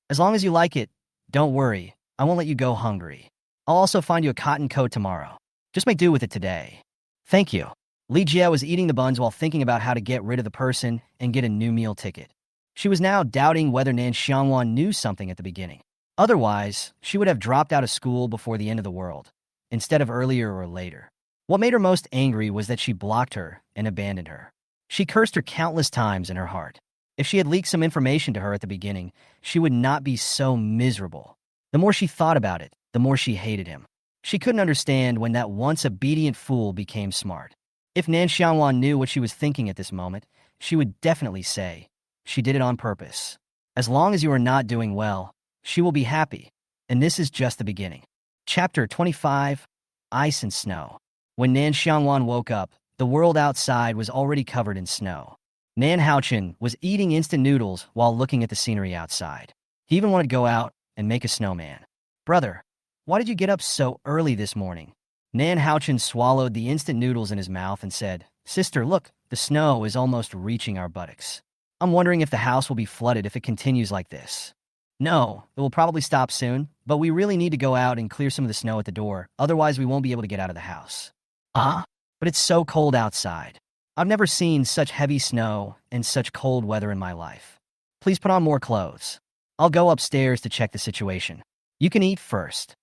As long as you like it, don't worry, I won't let you go hungry. I'll also find you a cotton coat tomorrow. Just make do with it today." "Thank you." Li Jie was eating the buns while thinking about how to get rid of the person and get a new meal ticket. She was now doubting whether Nan Xiangwan knew something at the beginning. Otherwise, she would have dropped out of school before the end of the world, instead of earlier or later. What made her most angry was that she blocked her and abandoned her. She cursed her countless times in her heart. If she had leaked some information to her at the beginning, she would not be so miserable. The more she thought about it, the more she hated him. She couldn't understand when that once obedient fool became smart. If Nan Xiangwan knew what she was thinking at this moment, she would definitely say, she did it on purpose. As long as you are not doing well, she will be happy. And this is just the beginning. Chapter 25, Ice and Snow. When Nan Xiangwan woke up, the world outside was already covered in snow. Nan Xiangwan was eating instant noodles while looking at the scenery outside. He even wanted to go out and make a snowman. Brother, why did you get up so early this morning? Nan Xiangwan swallowed the instant noodles in his mouth and said, Sister, look, the snow is almost reaching our buttocks. I'm wondering if the house will be flooded if it continues like this. No, it will probably stop soon, but we really need to go out and clear some of the snow at the door, otherwise we won't be able to get out of the house. But it's so cold outside. I've never seen such heavy snow and such cold weather in my life. Please put on more clothes. I'll go upstairs to check the situation. You can eat first.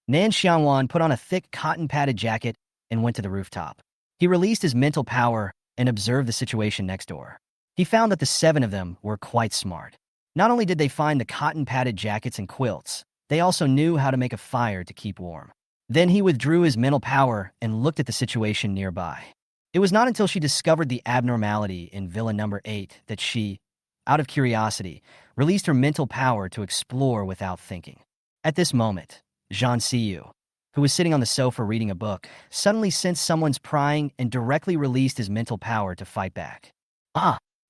Nan Xiangwan put on a thick cotton-padded jacket and went to the rooftop. He released his mental power and observed the situation next door. He found that the 7 of them were quite smart. Not only did they find the cotton-padded jackets and quilts, they also knew how to make a fire to keep warm. Then he withdrew his mental power and looked at the situation nearby. It was not until she discovered the abnormality in Villa number 8 that she, out of curiosity, released her mental power to explore without thinking. At this moment, Zhang Xiyu, who was sitting on the sofa reading a book, suddenly sensed someone's prying and directly released his mental power to fight back.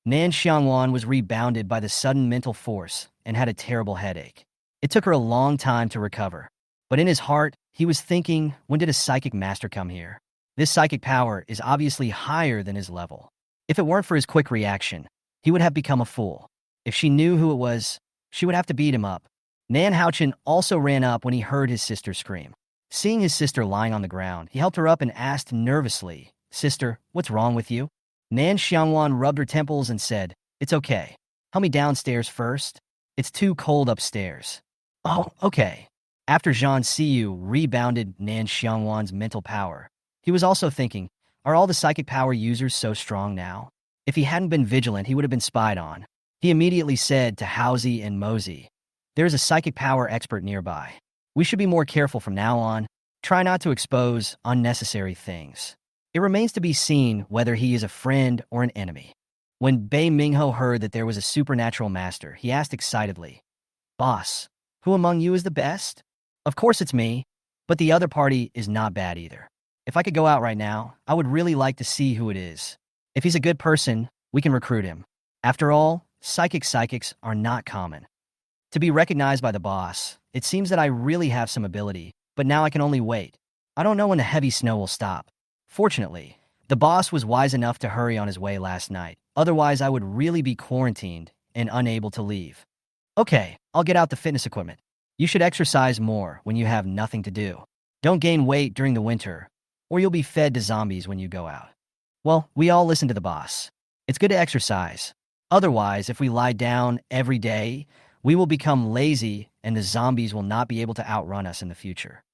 Nan Xiangwan was rebounded by the sudden mental force and had a terrible headache. It took her a long time to recover. But in his heart, he was thinking, when did a psychic master come here? This psychic power is obviously higher than his level. If it weren't for his quick reaction, he would have become a fool. If she knew who it was, she would have to beat him up. Nan Xiangwan also ran up when he heard his sister scream. Seeing his sister lying on the ground, he helped her up and asked nervously, Sister, what's wrong with you? Nan Xiangwan rubbed her temples and said, It's okay. Help me downstairs first. It's too cold upstairs. Oh, okay. After Zhang Xiyu rebounded Nan Xiangwan's mental power, he was also thinking, are all the psychic power users so strong now? If he hadn't been vigilant, he would have been spied on. He immediately said to Haozi and Mozi, There is a psychic power expert nearby. We should be more careful from now on. Try not to expose unnecessary things. It remains to be seen whether he is a friend or an enemy. When Bei Mingho heard that there was a supernatural master, he asked excitedly, Boss, who among you is the best? Of course it's me, but the other party is not bad either. If I could go out right now, I would really like to see who it is. If he's a good person, we can recruit him. After all, psychics are not common. To be recognized by the boss, it seems that I really have some ability, but now I can only wait. I don't know when the heavy snow will stop. Fortunately, the boss was wise enough to hurry on his way last night. Otherwise, I would really be quarantined and unable to leave. Okay, I'll get out the fitness equipment. You should exercise more when you have nothing to do. Don't gain weight during the winter, or you'll be fed to zombies when you go out. Well, we all listen to the boss. It's good to exercise. Otherwise, if we lie down every day, we will become lazy and the zombies will not be able to outrun us in the future.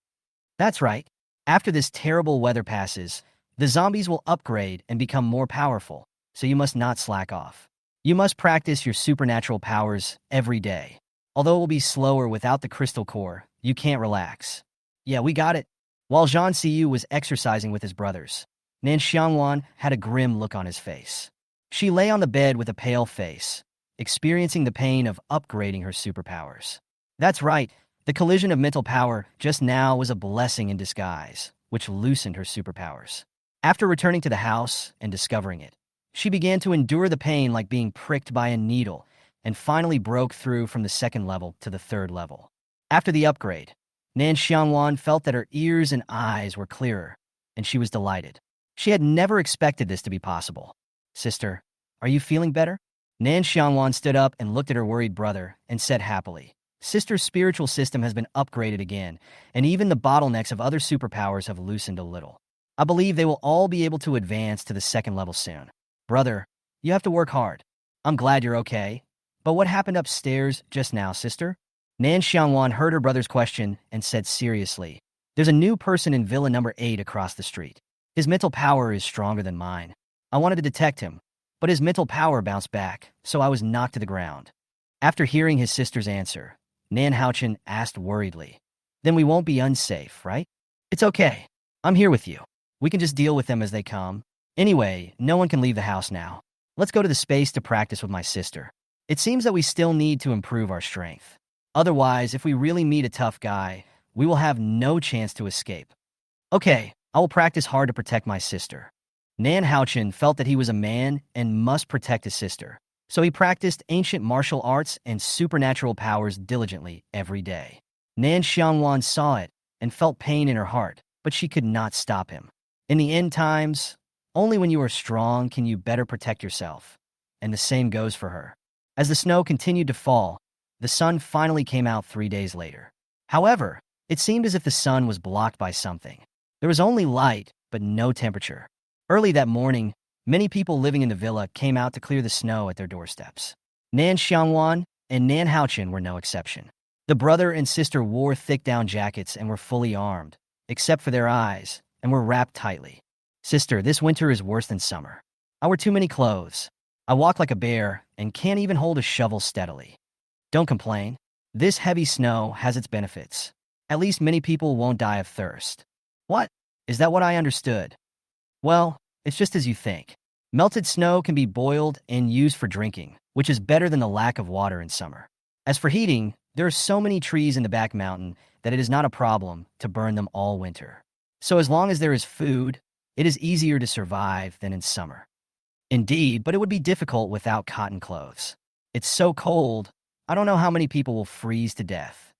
That's right. After this terrible weather passes, the zombies will upgrade and become more powerful, so you must not slack off. You must practice your supernatural powers every day. Although it will be slower without the crystal core, you can't relax. Yeah, we got it. While Zhang Xiyu was exercising with his brothers, Nan Xiangwan had a grim look on his face. She lay on the bed with a pale face, experiencing the pain of upgrading her superpowers. That's right, the collision of mental power just now was a blessing in disguise, which loosened her superpowers. After returning to the house and discovering it, she began to endure the pain like being pricked by a needle and finally broke through from the 2nd level to the 3rd level. After the upgrade, Nan Xiangwan felt that her ears and eyes were clearer, and she was delighted. She had never expected this to be possible. Sister, are you feeling better? Nan Xiangwan stood up and looked at her worried brother and said happily, Sister's spiritual system has been upgraded again, and even the bottlenecks of other superpowers have loosened a little. I believe they will all be able to advance to the 2nd level soon. Brother, you have to work hard. I'm glad you're okay. But what happened upstairs just now, sister? Nan Xiangwan heard her brother's question and said seriously, There's a new person in Villa number 8 across the street. His mental power is stronger than mine. I wanted to detect him, but his mental power bounced back, so I was knocked to the ground. After hearing his sister's answer, Nan Xiangwan asked worriedly, "Then we won't be unsafe, right?" "It's okay. I'm here with you. We can just deal with them as they come. Anyway, no one can leave the house now. Let's go to the space to practice with my sister. It seems that we still need to improve our strength. Otherwise, if we really meet a tough guy, we will have no chance to escape." "Okay, I will practice hard to protect my sister." Nan Xiangwan felt that he was a man and must protect his sister, so he practiced ancient martial arts and supernatural powers diligently every day. Nan Xiangwan saw it and felt pain in her heart, but she could not stop him. In the end times, only when you are strong can you better protect yourself, and the same goes for her. As the snow continued to fall, the sun finally came out 3 days later. However, it seemed as if the sun was blocked by something. There was only light, but no temperature. Early that morning, many people living in the villa came out to clear the snow at their doorsteps. Nan Xiangwan and Nan Xiangwan were no exception. The brother and sister wore thick down jackets and were fully armed, except for their eyes, and were wrapped tightly. "Sister, this winter is worse than summer. I wear too many clothes. I walk like a bear and can't even hold a shovel steadily. Don't complain. This heavy snow has its benefits. At least many people won't die of thirst." "What? Is that what I understood?" "Well, it's just as you think. Melted snow can be boiled and used for drinking, which is better than the lack of water in summer. As for heating, there are so many trees in the back mountain that it is not a problem to burn them all winter. So as long as there is food, it is easier to survive than in summer." "Indeed, but it would be difficult without cotton clothes. It's so cold, I don't know how many people will freeze to death."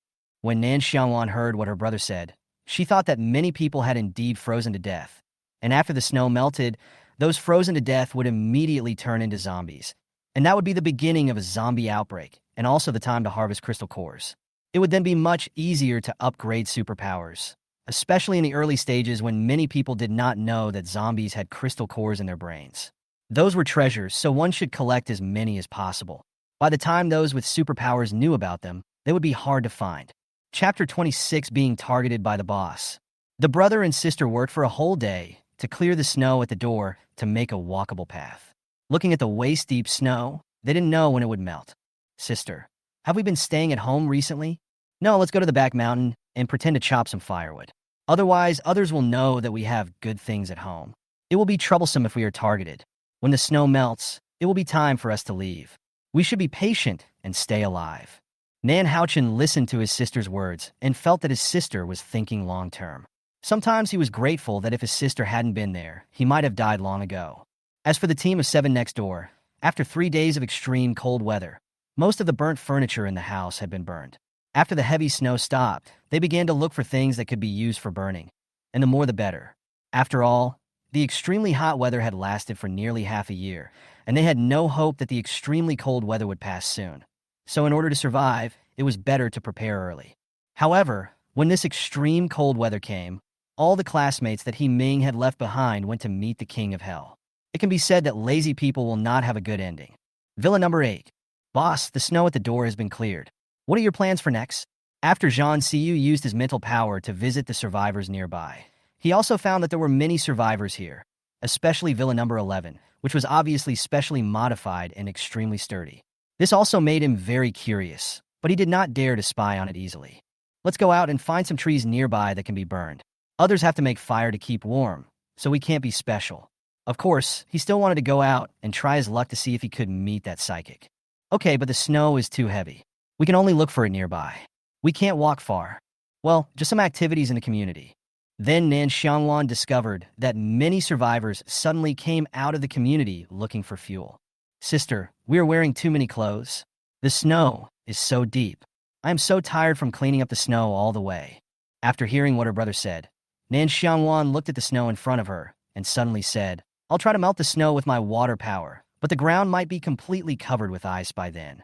When Nan Xiangwan heard what her brother said, she thought that many people had indeed frozen to death, and after the snow melted, those frozen to death would immediately turn into zombies, and that would be the beginning of a zombie outbreak, and also the time to harvest crystal cores. It would then be much easier to upgrade superpowers, especially in the early stages when many people did not know that zombies had crystal cores in their brains. Those were treasures, so one should collect as many as possible. By the time those with superpowers knew about them, they would be hard to find. Chapter 26, being targeted by the boss. The brother and sister worked for a whole day to clear the snow at the door to make a walkable path. Looking at the waist-deep snow, they didn't know when it would melt. "Sister, have we been staying at home recently?" "No, let's go to the back mountain and pretend to chop some firewood. Otherwise, others will know that we have good things at home. It will be troublesome if we are targeted. When the snow melts, it will be time for us to leave. We should be patient and stay alive." Nan Xiangwan listened to his sister's words and felt that his sister was thinking long-term. Sometimes he was grateful that if his sister hadn't been there, he might have died long ago. As for the team of 7 next door, after 3 days of extreme cold weather, most of the burnt furniture in the house had been burned. After the heavy snow stopped, they began to look for things that could be used for burning, and the more the better. After all, the extremely hot weather had lasted for nearly half a year, and they had no hope that the extremely cold weather would pass soon. So in order to survive, it was better to prepare early. However, when this extreme cold weather came, all the classmates that He Ming had left behind went to meet the King of Hell. It can be said that lazy people will not have a good ending. Villa number 8. "Boss, the snow at the door has been cleared. What are your plans for next?" After Zhang Xiu used his mental power to visit the survivors nearby, he also found that there were many survivors here, especially Villa number 11, which was obviously specially modified and extremely sturdy. This also made him very curious, but he did not dare to spy on it easily. "Let's go out and find some trees nearby that can be burned. Others have to make fire to keep warm, so we can't be special." Of course, he still wanted to go out and try his luck to see if he could meet that psychic. "Okay, but the snow is too heavy. We can only look for it nearby. We can't walk far. Well, just some activities in the community." Then Nan Xiangwan discovered that many survivors suddenly came out of the community looking for fuel. "Sister, we are wearing too many clothes. The snow is so deep. I am so tired from cleaning up the snow all the way." After hearing what her brother said, Nan Xiangwan looked at the snow in front of her and suddenly said, "I'll try to melt the snow with my water power, but the ground might be completely covered with ice by then.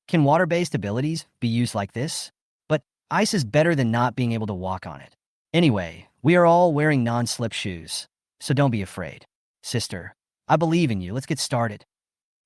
Can water-based abilities be used like this? But ice is better than not being able to walk on it. Anyway, we are all wearing non-slip shoes, so don't be afraid. Sister, I believe in you. Let's get started."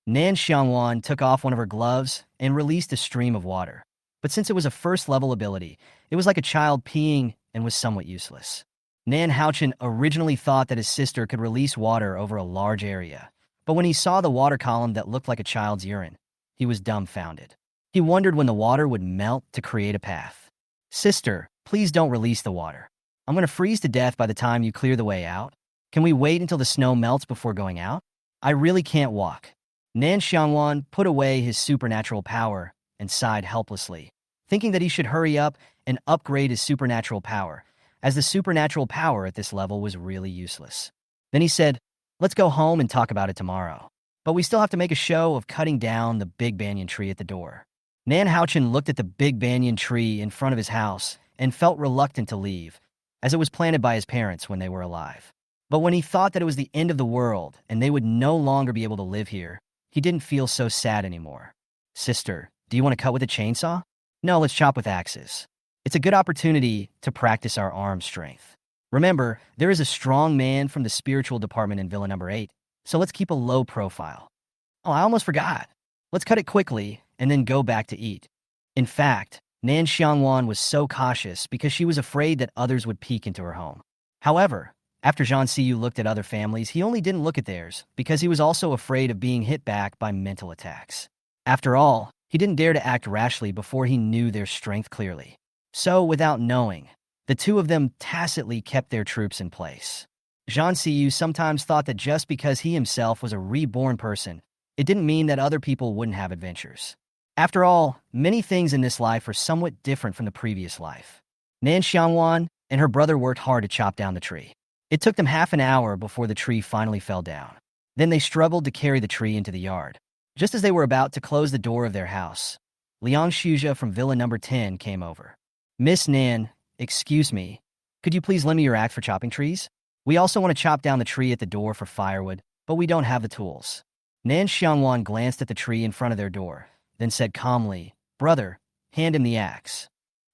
Nan Xiangwan took off one of her gloves and released a stream of water. But since it was a first-level ability, it was like a child peeing and was somewhat useless. Nan Xiangwan originally thought that his sister could release water over a large area, But when he saw the water column that looked like a child's urine, he was dumbfounded. He wondered when the water would melt to create a path. Sister, please don't release the water. I'm going to freeze to death by the time you clear the way out. Can we wait until the snow melts before going out? I really can't walk. Nan Xiangwan put away his supernatural power and sighed helplessly, thinking that he should hurry up and upgrade his supernatural power, as the supernatural power at this level was really useless. Then he said, let's go home and talk about it tomorrow. But we still have to make a show of cutting down the big banyan tree at the door. Nan Xiangwan looked at the big banyan tree in front of his house and felt reluctant to leave, as it was planted by his parents when they were alive. But when he thought that it was the end of the world and they would no longer be able to live here, he didn't feel so sad anymore. Sister, do you want to cut with a chainsaw? No, let's chop with axes. It's a good opportunity to practice our arm strength. Remember, there is a strong man from the spiritual department in Villa number 8, so let's keep a low profile. Oh, I almost forgot. Let's cut it quickly and then go back to eat. In fact, Nan Xiangwan was so cautious because she was afraid that others would peek into her home. However, after Zhang Siyu looked at other families, he only didn't look at theirs because he was also afraid of being hit back by mental attacks. After all, he didn't dare to act rashly before he knew their strength clearly. So, without knowing, the two of them tacitly kept their troops in place. Zhang Siyu sometimes thought that just because he himself was a reborn person, it didn't mean that other people wouldn't have adventures. After all, many things in this life are somewhat different from the previous life. Nan Xiangwan and her brother worked hard to chop down the tree. It took them half an hour before the tree finally fell down. Then they struggled to carry the tree into the yard. Just as they were about to close the door of their house, Liang Shuzha from Villa number 10 came over. Miss Nan, excuse me, could you please lend me your axe for chopping trees? We also want to chop down the tree at the door for firewood, but we don't have the tools. Nan Xiangwan glanced at the tree in front of their door, then said calmly, Brother, hand him the axe.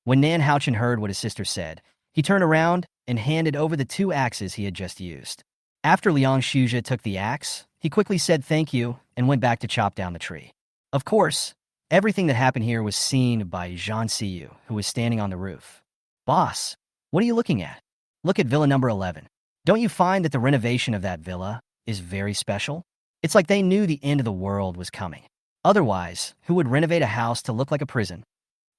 When Nan Xiangwan heard what his sister said, he turned around and handed over the 2 axes he had just used. After Liang Shuzha took the axe, he quickly said thank you and went back to chop down the tree. Of course, everything that happened here was seen by Zhang Siyu, who was standing on the roof. Boss, what are you looking at? Look at villa number 11. Don't you find that the renovation of that villa is very special? It's like they knew the end of the world was coming. Otherwise, who would renovate a house to look like a prison?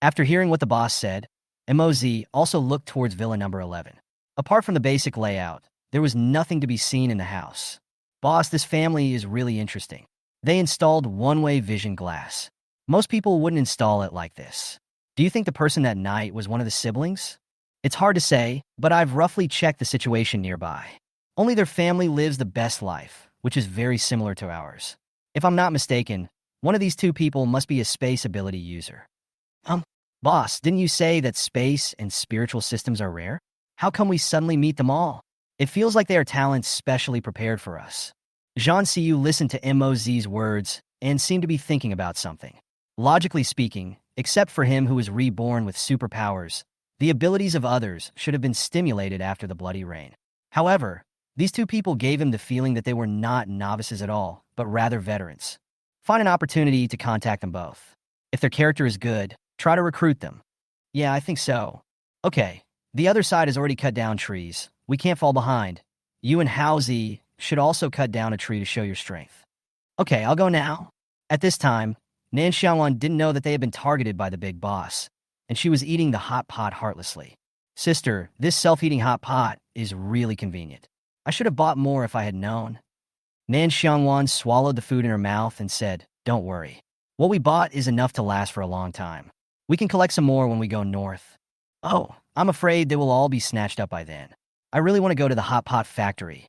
After hearing what the boss said, MOZ also looked towards villa number 11. Apart from the basic layout, there was nothing to be seen in the house. Boss, this family is really interesting. They installed one-way vision glass. Most people wouldn't install it like this. Do you think the person that night was one of the siblings? It's hard to say, but I've roughly checked the situation nearby. Only their family lives the best life, which is very similar to ours. If I'm not mistaken, one of these 2 people must be a space ability user. Boss, didn't you say that space and spiritual systems are rare? How come we suddenly meet them all? It feels like they are talents specially prepared for us. Zhang Siyu listened to MOZ's words and seemed to be thinking about something. Logically speaking, except for him who was reborn with superpowers, the abilities of others should have been stimulated after the bloody rain. However, these 2 people gave him the feeling that they were not novices at all, but rather veterans. Find an opportunity to contact them both. If their character is good, try to recruit them. Yeah, I think so. Okay, the other side has already cut down trees. We can't fall behind. You and Haozi should also cut down a tree to show your strength. Okay, I'll go now. At this time, Nan Xiangwan didn't know that they had been targeted by the big boss, and she was eating the hot pot heartlessly. Sister, this self-eating hot pot is really convenient. I should have bought more if I had known. Nan Xiangwan swallowed the food in her mouth and said, Don't worry. What we bought is enough to last for a long time. We can collect some more when we go north. Oh, I'm afraid they will all be snatched up by then. I really want to go to the hot pot factory.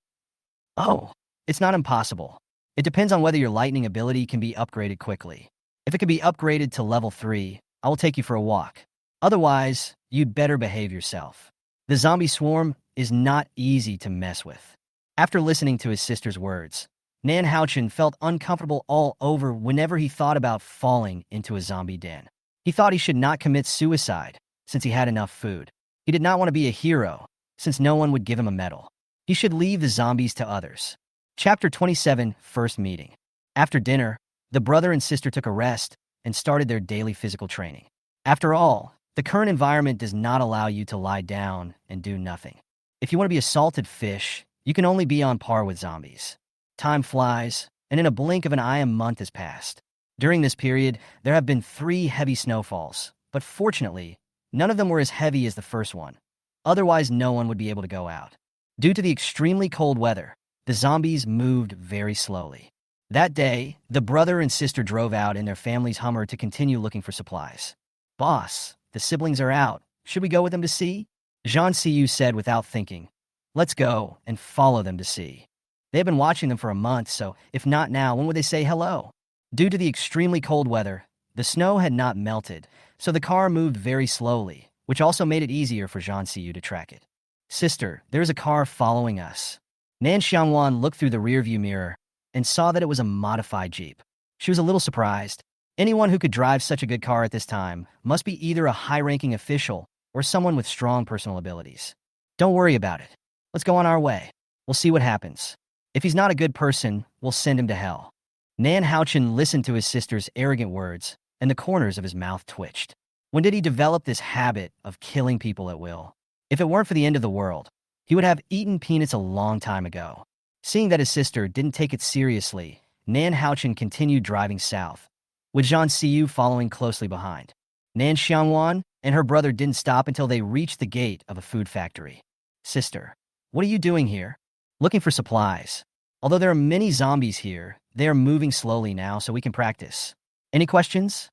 Oh, it's not impossible. It depends on whether your lightning ability can be upgraded quickly. If it can be upgraded to level 3, I will take you for a walk. Otherwise, you'd better behave yourself. The zombie swarm is not easy to mess with. After listening to his sister's words, Nan Xiangwan felt uncomfortable all over whenever he thought about falling into a zombie den. He thought he should not commit suicide since he had enough food. He did not want to be a hero since no one would give him a medal. He should leave the zombies to others. Chapter 27, First Meeting. After dinner, the brother and sister took a rest and started their daily physical training. After all, the current environment does not allow you to lie down and do nothing. If you want to be a salted fish, you can only be on par with zombies. Time flies, and in a blink of an eye a month has passed. During this period, there have been 3 heavy snowfalls, but fortunately, none of them were as heavy as the first one. Otherwise, no one would be able to go out. Due to the extremely cold weather, the zombies moved very slowly. That day, the brother and sister drove out in their family's Hummer to continue looking for supplies. "Boss, the siblings are out. Should we go with them to see?" Jean Siu said without thinking. "Let's go and follow them to see." They had been watching them for a month, so if not now, when would they say hello? Due to the extremely cold weather, the snow had not melted, so the car moved very slowly, which also made it easier for Jean Siu to track it. "Sister, there's a car following us." Nan Xiangwan looked through the rearview mirror and saw that it was a modified Jeep. She was a little surprised. Anyone who could drive such a good car at this time must be either a high-ranking official or someone with strong personal abilities. "Don't worry about it. Let's go on our way. We'll see what happens. If he's not a good person, we'll send him to hell." Nan Xiangwan listened to his sister's arrogant words, and the corners of his mouth twitched. When did he develop this habit of killing people at will? If it weren't for the end of the world, he would have eaten peanuts a long time ago. Seeing that his sister didn't take it seriously, Nan Xiangwan continued driving south, with Jean Siu following closely behind. Nan Xiangwan and her brother didn't stop until they reached the gate of a food factory. "Sister, what are you doing here?" "Looking for supplies. Although there are many zombies here, they are moving slowly now so we can practice." "Any questions?"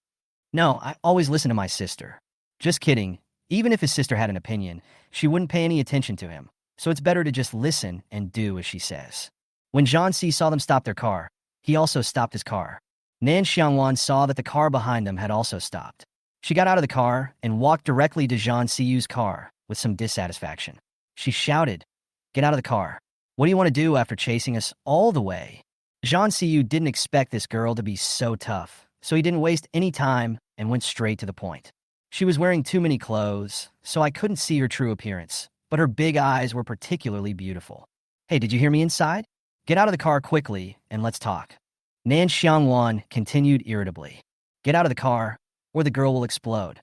"No, I always listen to my sister." Just kidding. Even if his sister had an opinion, she wouldn't pay any attention to him, so it's better to just listen and do as she says. When Jean Si saw them stop their car, he also stopped his car. Nan Xiangwan saw that the car behind them had also stopped. She got out of the car and walked directly to Jean Siu's car with some dissatisfaction. She shouted, "Get out of the car. What do you want to do after chasing us all the way?" Jean Siu didn't expect this girl to be so tough, so he didn't waste any time and went straight to the point. "She was wearing too many clothes, so I couldn't see her true appearance, but her big eyes were particularly beautiful." "Hey, did you hear me inside? Get out of the car quickly and let's talk." Nan Xiangwan continued irritably. "Get out of the car, or the girl will explode."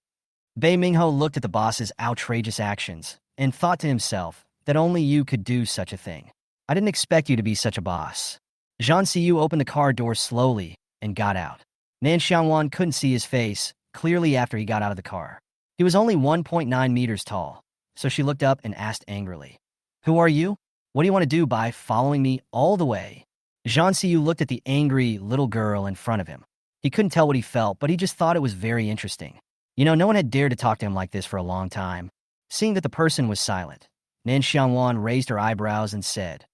Bei Mingho looked at the boss's outrageous actions and thought to himself that only you could do such a thing. "I didn't expect you to be such a boss." Jean Siu opened the car door slowly and got out. Nan Xiangwan couldn't see his face clearly after he got out of the car. He was only 1.9 meters tall, so she looked up and asked angrily, "Who are you? What do you want to do by following me all the way?" Jean Siu looked at the angry little girl in front of him. He couldn't tell what he felt, but he just thought it was very interesting. No one had dared to talk to him like this for a long time. Seeing that the person was silent, Nan Xiangwan raised her eyebrows and said,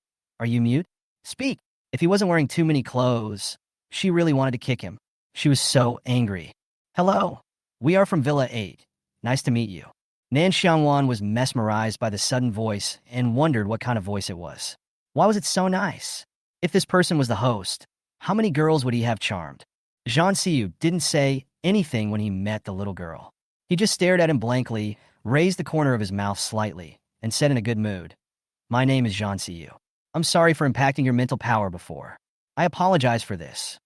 "Are you mute? Speak." If he wasn't wearing too many clothes, she really wanted to kick him. She was so angry. "Hello. We are from Villa 8. Nice to meet you." Nan Xiangwan was mesmerized by the sudden voice and wondered what kind of voice it was. Why was it so nice? If this person was the host, how many girls would he have charmed? Jean Siu didn't say anything when he met the little girl. He just stared at him blankly, raised the corner of his mouth slightly, and said in a good mood, "My name is Jean Siu. I'm sorry for impacting your mental power before. I apologize for this."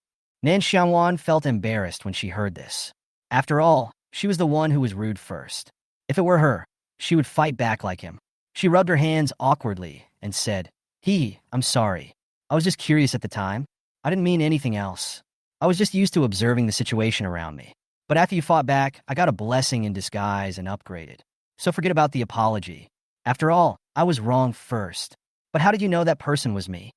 Nan Xiangwan felt embarrassed when she heard this. After all, she was the one who was rude first. If it were her, she would fight back like him. She rubbed her hands awkwardly and said, I'm sorry. I was just curious at the time. I didn't mean anything else. I was just used to observing the situation around me. But after you fought back, I got a blessing in disguise and upgraded. So forget about the apology. After all, I was wrong first. But how did you know that person was me?"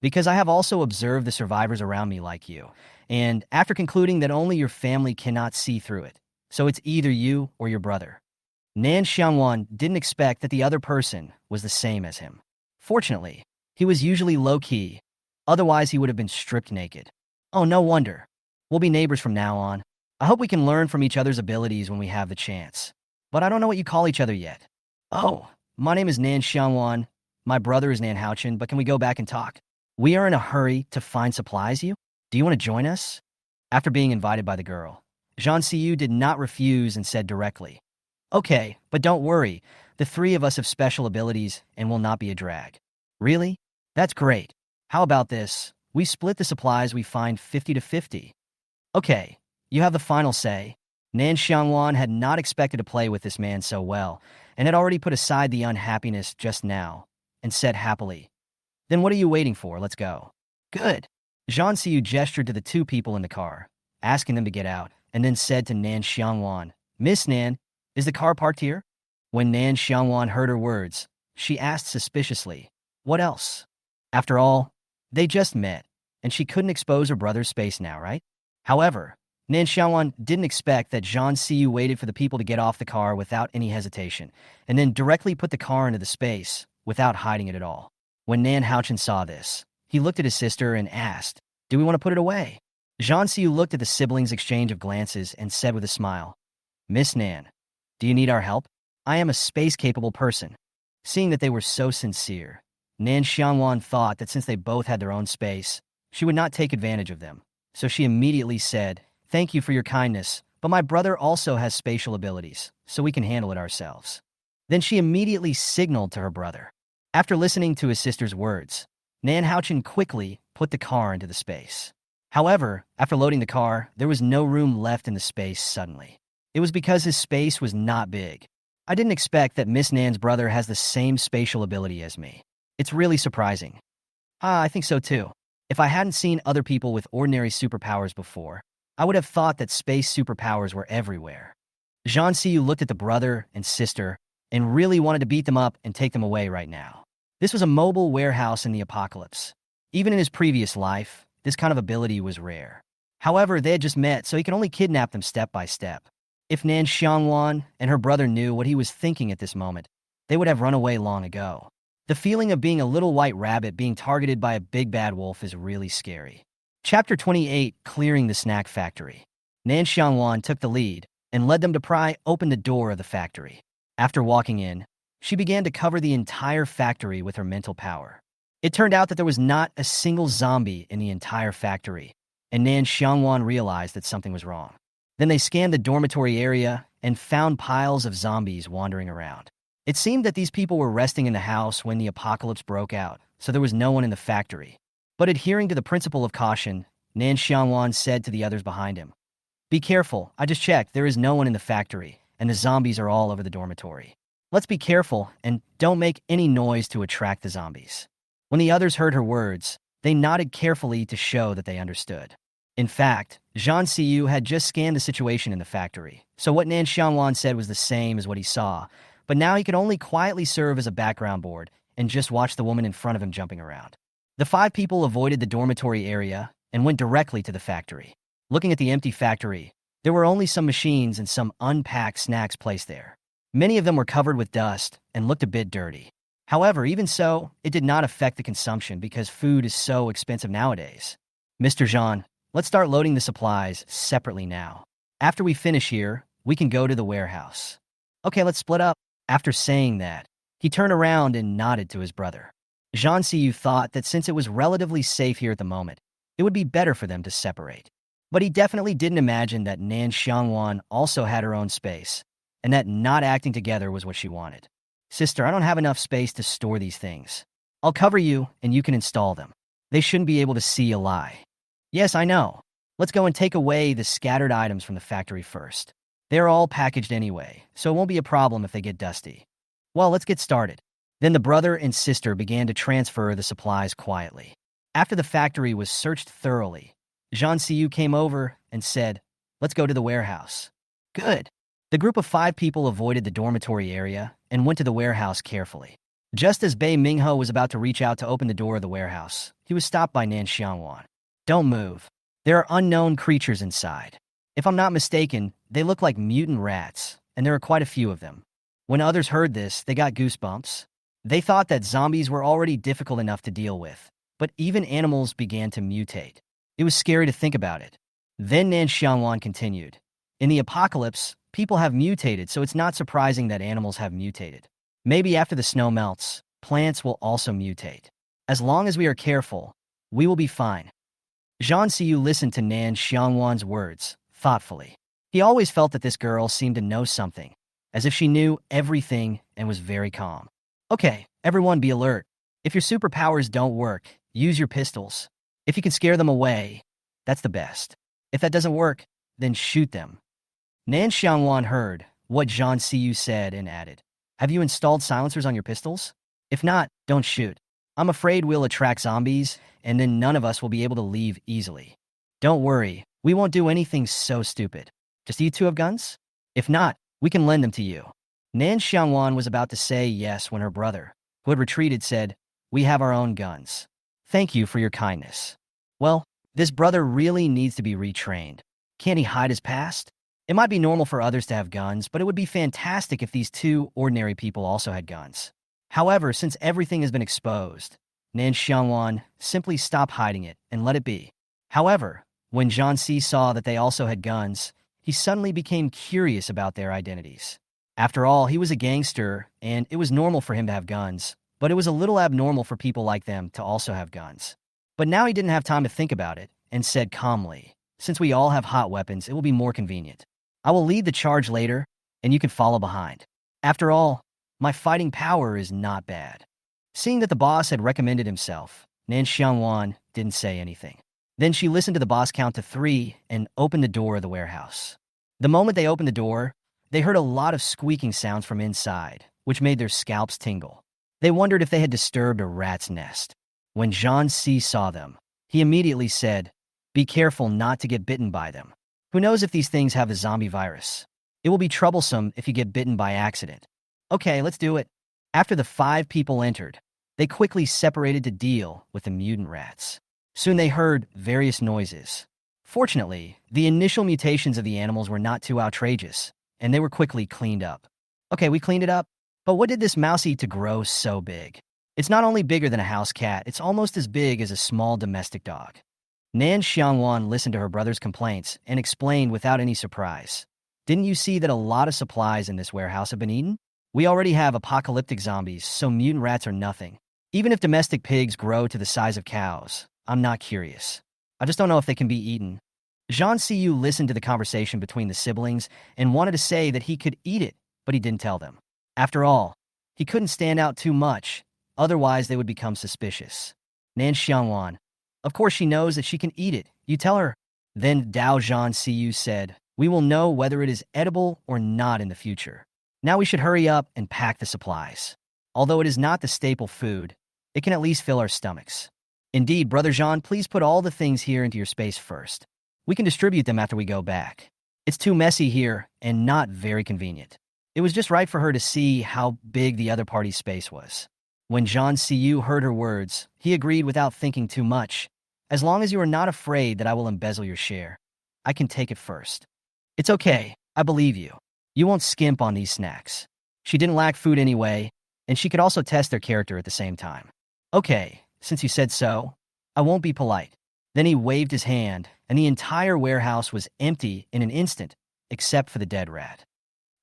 "Because I have also observed the survivors around me like you, and after concluding that only your family cannot see through it, so it's either you or your brother." Nan Xiangwan didn't expect that the other person was the same as him. Fortunately, he was usually low-key, otherwise he would have been stripped naked. "Oh, no wonder. We'll be neighbors from now on. I hope we can learn from each other's abilities when we have the chance. But I don't know what you call each other yet." "Oh, my name is Nan Xiangwan. My brother is Nan Xiangwan, but can we go back and talk? We are in a hurry to find supplies. Do you want to join us?" After being invited by the girl, Jean Siu did not refuse and said directly, "Okay, but don't worry. The 3 of us have special abilities and will not be a drag." "Really? That's great. How about this? We split the supplies we find 50 to 50. "Okay, you have the final say." Nan Xiangwan had not expected to play with this man so well, and had already put aside the unhappiness just now, and said happily, "Then what are you waiting for? Let's go." "Good. Zhang Xiu gestured to the two people in the car, asking them to get out, and then said to Nan Xiangwan, "Miss Nan, is the car parked here?" When Nan Xiangwan heard her words, she asked suspiciously, "What else?" After all, they just met, and she couldn't expose her brother's space now, right? However, Nan Xiangwan didn't expect that Zhang Xiu waited for the people to get off the car without any hesitation, and then directly put the car into the space without hiding it at all. When Nan Xiangwan saw this, he looked at his sister and asked, "Do we want to put it away?" Zhang Xiu looked at the siblings' exchange of glances and said with a smile, "Miss Nan, do you need our help? I am a space-capable person." Seeing that they were so sincere, Nan Xiangwan thought that since they both had their own space, she would not take advantage of them. So she immediately said, "Thank you for your kindness, but my brother also has spatial abilities, so we can handle it ourselves." Then she immediately signaled to her brother. After listening to his sister's words, Nan Xiangwan quickly put the car into the space. However, after loading the car, there was no room left in the space suddenly. It was because his space was not big. I didn't expect that Miss Nan's brother has the same spatial ability as me. It's really surprising. I think so too. If I hadn't seen other people with ordinary superpowers before, I would have thought that space superpowers were everywhere. Zhang Xiu looked at the brother and sister and really wanted to beat them up and take them away right now. This was a mobile warehouse in the apocalypse. Even in his previous life, this kind of ability was rare. However, they had just met, so he could only kidnap them step by step. If Nan Xiangwan and her brother knew what he was thinking at this moment, they would have run away long ago. The feeling of being a little white rabbit being targeted by a big bad wolf is really scary. Chapter 28, Clearing the Snack Factory. Nan Xiangwan took the lead and led them to pry open the door of the factory. After walking in, she began to cover the entire factory with her mental power. It turned out that there was not a single zombie in the entire factory, and Nan Xiangwan realized that something was wrong. Then they scanned the dormitory area and found piles of zombies wandering around. It seemed that these people were resting in the house when the apocalypse broke out, so there was no one in the factory. But adhering to the principle of caution, Nan Xiangwan said to the others behind him, "Be careful, I just checked, there is no one in the factory, and the zombies are all over the dormitory. Let's be careful and don't make any noise to attract the zombies." When the others heard her words, they nodded carefully to show that they understood. In fact, Zhang Xiu had just scanned the situation in the factory, so what Nan Xiangwan said was the same as what he saw, but now he could only quietly serve as a background board and just watch the woman in front of him jumping around. The five people avoided the dormitory area and went directly to the factory. Looking at the empty factory, there were only some machines and some unpacked snacks placed there. Many of them were covered with dust and looked a bit dirty. However, even so, it did not affect the consumption because food is so expensive nowadays. "Mr. Zhang, let's start loading the supplies separately now. After we finish here, we can go to the warehouse." "Okay, let's split up." After saying that, he turned around and nodded to his brother. Zhang Xiu thought that since it was relatively safe here at the moment, it would be better for them to separate. But he definitely didn't imagine that Nan Xiangwan also had her own space, and that not acting together was what she wanted. "Sister, I don't have enough space to store these things. I'll cover you, and you can install them. They shouldn't be able to see a lie." "Yes, I know. Let's go and take away the scattered items from the factory first. They're all packaged anyway, so it won't be a problem if they get dusty." "Well, let's get started." Then the brother and sister began to transfer the supplies quietly. After the factory was searched thoroughly, Zhang Xiu came over and said, "Let's go to the warehouse." "Good." The group of five people avoided the dormitory area and went to the warehouse carefully. Just as Bei Minghe was about to reach out to open the door of the warehouse, he was stopped by Nan Xiangwan. "Don't move. There are unknown creatures inside. If I'm not mistaken, they look like mutant rats, and there are quite a few of them." When others heard this, they got goosebumps. They thought that zombies were already difficult enough to deal with, but even animals began to mutate. It was scary to think about it. Then Nan Xiangwan continued, "In the apocalypse, people have mutated, so it's not surprising that animals have mutated. Maybe after the snow melts, plants will also mutate. As long as we are careful, we will be fine." Zhang Xiu listened to Nan Xiangwan's words thoughtfully. He always felt that this girl seemed to know something, as if she knew everything and was very calm. "Okay, everyone be alert. If your superpowers don't work, use your pistols. If you can scare them away, that's the best. If that doesn't work, then shoot them." Nan Xiangwan heard what Zhang Xiu said and added, "Have you installed silencers on your pistols? If not, don't shoot. I'm afraid we'll attract zombies, and then none of us will be able to leave easily. Don't worry, we won't do anything so stupid. Just you two have guns? If not, we can lend them to you. Nan Xiangwan was about to say yes when her brother, who had retreated, said, "We have our own guns. Thank you for your kindness." Well, this brother really needs to be retrained. Can't he hide his past? It might be normal for others to have guns, but it would be fantastic if these two ordinary people also had guns. However, since everything has been exposed, Nan Xiangwan simply stopped hiding it and let it be. However, when Jianxi saw that they also had guns, he suddenly became curious about their identities. After all, he was a gangster, and it was normal for him to have guns, but it was a little abnormal for people like them to also have guns. But now he didn't have time to think about it, and said calmly, "Since we all have hot weapons, it will be more convenient. I will lead the charge later, and you can follow behind. After all, my fighting power is not bad." Seeing that the boss had recommended himself, Nan Xiangwan didn't say anything. Then she listened to the boss count to 3 and opened the door of the warehouse. The moment they opened the door, they heard a lot of squeaking sounds from inside, which made their scalps tingle. They wondered if they had disturbed a rat's nest. When Jianxi saw them, he immediately said, "Be careful not to get bitten by them. Who knows if these things have the zombie virus? It will be troublesome if you get bitten by accident." "Okay, let's do it." After the 5 people entered, they quickly separated to deal with the mutant rats. Soon they heard various noises. Fortunately, the initial mutations of the animals were not too outrageous, and they were quickly cleaned up. Okay, we cleaned it up, but what did this mouse eat to grow so big? It's not only bigger than a house cat, it's almost as big as a small domestic dog. Nan Xiangwan listened to her brother's complaints and explained without any surprise. "Didn't you see that a lot of supplies in this warehouse have been eaten? We already have apocalyptic zombies, so mutant rats are nothing. Even if domestic pigs grow to the size of cows, I'm not curious. I just don't know if they can be eaten." Zhang Siyu listened to the conversation between the siblings and wanted to say that he could eat it, but he didn't tell them. After all, he couldn't stand out too much, otherwise they would become suspicious. Nan Xiangwan, "Of course she knows that she can eat it. You tell her." Then Dao Zhang Siyu said, "We will know whether it is edible or not in the future. Now we should hurry up and pack the supplies. Although it is not the staple food, it can at least fill our stomachs. Indeed, Brother Jean, please put all the things here into your space first. We can distribute them after we go back. It's too messy here and not very convenient." It was just right for her to see how big the other party's space was. When Zhang Siyu heard her words, he agreed without thinking too much. "As long as you are not afraid that I will embezzle your share, I can take it first." "It's okay, I believe you. You won't skimp on these snacks." She didn't lack food anyway, and she could also test their character at the same time. "Okay, since you said so, I won't be polite." Then he waved his hand, and the entire warehouse was empty in an instant, except for the dead rat.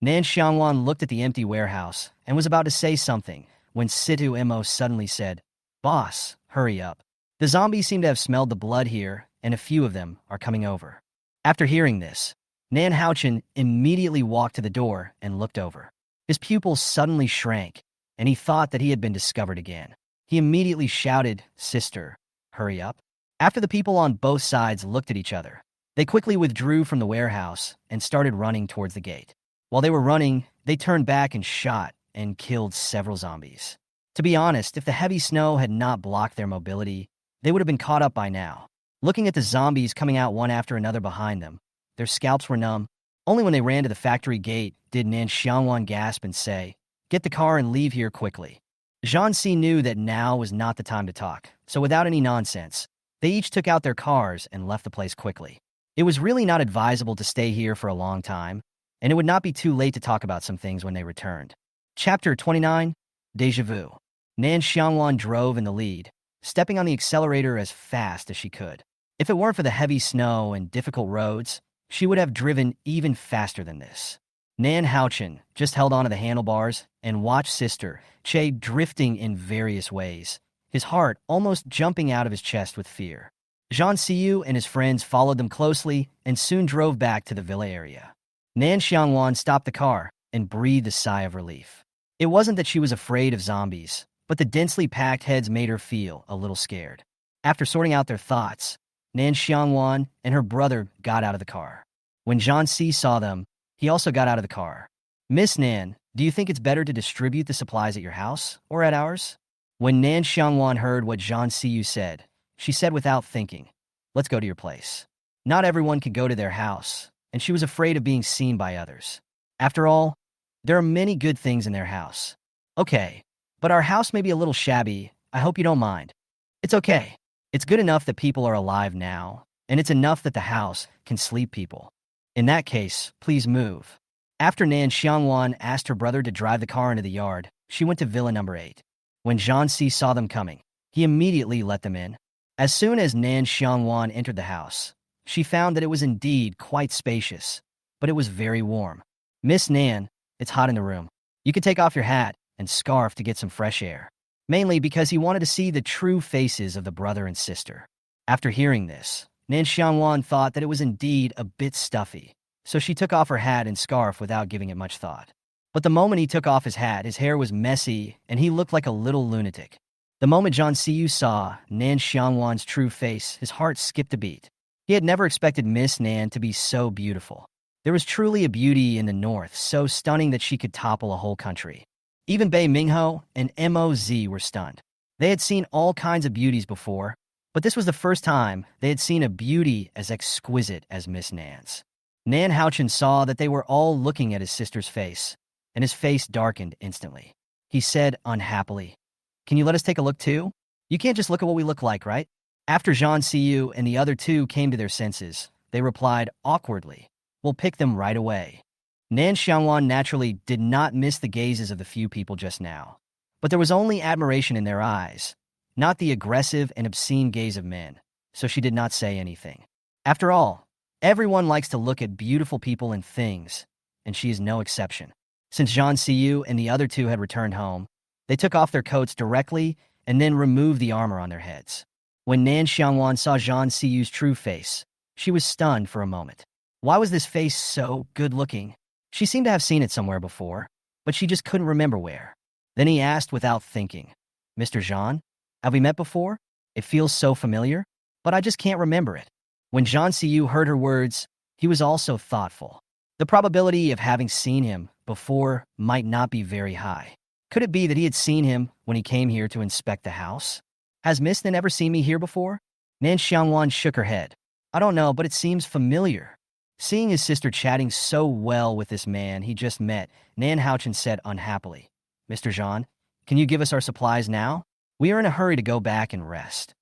Nan Xiangwan looked at the empty warehouse and was about to say something when Situ Mo suddenly said, "Boss, hurry up. The zombies seem to have smelled the blood here, and a few of them are coming over." After hearing this, Nan Haochen immediately walked to the door and looked over. His pupils suddenly shrank, and he thought that he had been discovered again. He immediately shouted, "Sister, hurry up." After the people on both sides looked at each other, they quickly withdrew from the warehouse and started running towards the gate. While they were running, they turned back and shot and killed several zombies. To be honest, if the heavy snow had not blocked their mobility, they would have been caught up by now. Looking at the zombies coming out one after another behind them, their scalps were numb. Only when they ran to the factory gate did Nan Xiangwan gasp and say, "Get the car and leave here quickly." Zhang Si knew that now was not the time to talk, so without any nonsense, they each took out their cars and left the place quickly. It was really not advisable to stay here for a long time, and it would not be too late to talk about some things when they returned. Chapter 29, Deja Vu. Nan Xiangwan drove in the lead, stepping on the accelerator as fast as she could. If it weren't for the heavy snow and difficult roads, she would have driven even faster than this. Nan Haochen just held onto the handlebars and watched Sister Che drifting in various ways, his heart almost jumping out of his chest with fear. Zhang Siyu and his friends followed them closely and soon drove back to the villa area. Nan Xiangwan stopped the car and breathed a sigh of relief. It wasn't that she was afraid of zombies, but the densely packed heads made her feel a little scared. After sorting out their thoughts, Nan Xiangwan and her brother got out of the car. When Zhang Si saw them, he also got out of the car. "Miss Nan, do you think it's better to distribute the supplies at your house or at ours?" When Nan Xiangwan heard what Zhang Siyu said, She said without thinking, "Let's go to your place." Not everyone could go to their house, and she was afraid of being seen by others. After all, there are many good things in their house. "Okay, but our house may be a little shabby. I hope you don't mind." "It's okay. It's good enough that people are alive now, and it's enough that the house can sleep people. In that case, please move." After Nan Xiangwan asked her brother to drive the car into the yard, she went to Villa number 8. When Zhang Si saw them coming, he immediately let them in. As soon as Nan Xiangwan entered the house, she found that it was indeed quite spacious, but it was very warm. "Miss Nan, it's hot in the room. You could take off your hat and scarf to get some fresh air." Mainly because he wanted to see the true faces of the brother and sister. After hearing this, Nan Xiangwan thought that it was indeed a bit stuffy, so she took off her hat and scarf without giving it much thought. But the moment he took off his hat, his hair was messy and he looked like a little lunatic. The moment Zhang Siyu saw Nan Xiangwan's true face, his heart skipped a beat. He had never expected Miss Nan to be so beautiful. There was truly a beauty in the north, so stunning that she could topple a whole country. Even Bei Mingho and Moz were stunned. They had seen all kinds of beauties before, but this was the first time they had seen a beauty as exquisite as Miss Nan's. Nan Haochen saw that they were all looking at his sister's face, and his face darkened instantly. He said unhappily, "Can you let us take a look too? You can't just look at what we look like, right?" After Zhang Siyu and the other two came to their senses, they replied awkwardly, "We'll pick them right away." Nan Xiangwan naturally did not miss the gazes of the few people just now, but there was only admiration in their eyes, not the aggressive and obscene gaze of men, so she did not say anything. After all, everyone likes to look at beautiful people and things, and she is no exception. Since Zhang Siyu and the other two had returned home, they took off their coats directly and then removed the armor on their heads. When Nan Xiangwan saw Zhang Siyu's true face, she was stunned for a moment. Why was this face so good-looking? She seemed to have seen it somewhere before, but she just couldn't remember where. Then he asked without thinking, "Mr. Zhang, have we met before? It feels so familiar, but I just can't remember it." When Zhang Siyu heard her words, he was also thoughtful. The probability of having seen him before might not be very high. Could it be that he had seen him when he came here to inspect the house? "Has Miss Nan ever seen me here before?" Nan Xiangwan shook her head. "I don't know, but it seems familiar." Seeing his sister chatting so well with this man he just met, Nan Haochen said unhappily, "Mr. Zhang, can you give us our supplies now? We are in a hurry to go back and rest."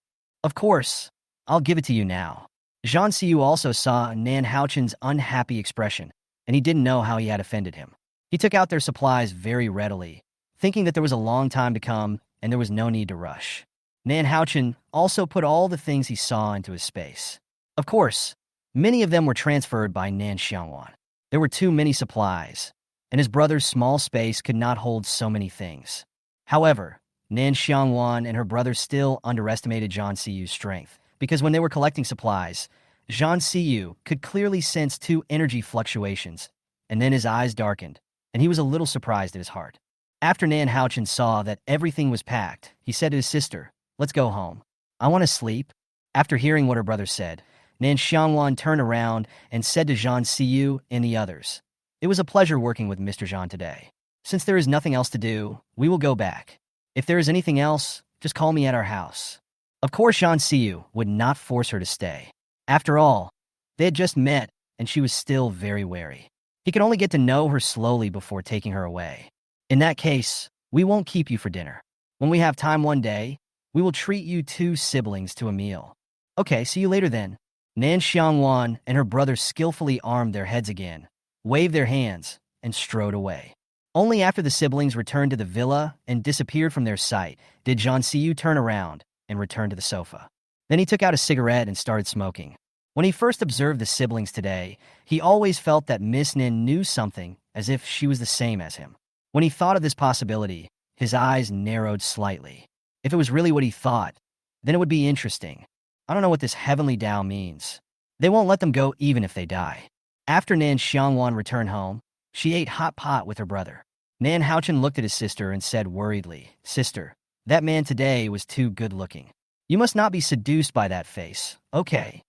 "Of course, I'll give it to you now." Zhang Siyu also saw Nan Haochen's unhappy expression, and he didn't know how he had offended him. He took out their supplies very readily, thinking that there was a long time to come and there was no need to rush. Nan Haochen also put all the things he saw into his space. Of course, many of them were transferred by Nan Xiangwan. There were too many supplies, and his brother's small space could not hold so many things. However, Nan Xiangwan and her brother still underestimated Zhang Siyu's strength, because when they were collecting supplies, Zhang Siyu could clearly sense two energy fluctuations, and then his eyes darkened, and he was a little surprised at his heart. After Nan Haochen saw that everything was packed, he said to his sister, "Let's go home. I want to sleep." After hearing what her brother said, Nan Xiangwan turned around and said to Zhang Siyu and the others, "It was a pleasure working with Mr. Zhang today. Since there is nothing else to do, we will go back. If there is anything else, just call me at our house." Of course, Zhang Siyu would not force her to stay. After all, they had just met, and she was still very wary. He could only get to know her slowly before taking her away. "In that case, we won't keep you for dinner. When we have time one day, we will treat you two siblings to a meal." "Okay, see you later then." Nan Xiangwan and her brother skillfully armed their heads again, waved their hands, and strode away. Only after the siblings returned to the villa and disappeared from their sight did Zhang Siyu turn around and return to the sofa. Then he took out a cigarette and started smoking. When he first observed the siblings today, he always felt that Miss Nin knew something as if she was the same as him. When he thought of this possibility, his eyes narrowed slightly. If it was really what he thought, then it would be interesting. I don't know what this heavenly Tao means. They won't let them go even if they die. After Nan Xiangwan returned home, she ate hot pot with her brother. Nan Haochen looked at his sister and said worriedly, "Sister, that man today was too good-looking. You must not be seduced by that face, okay?"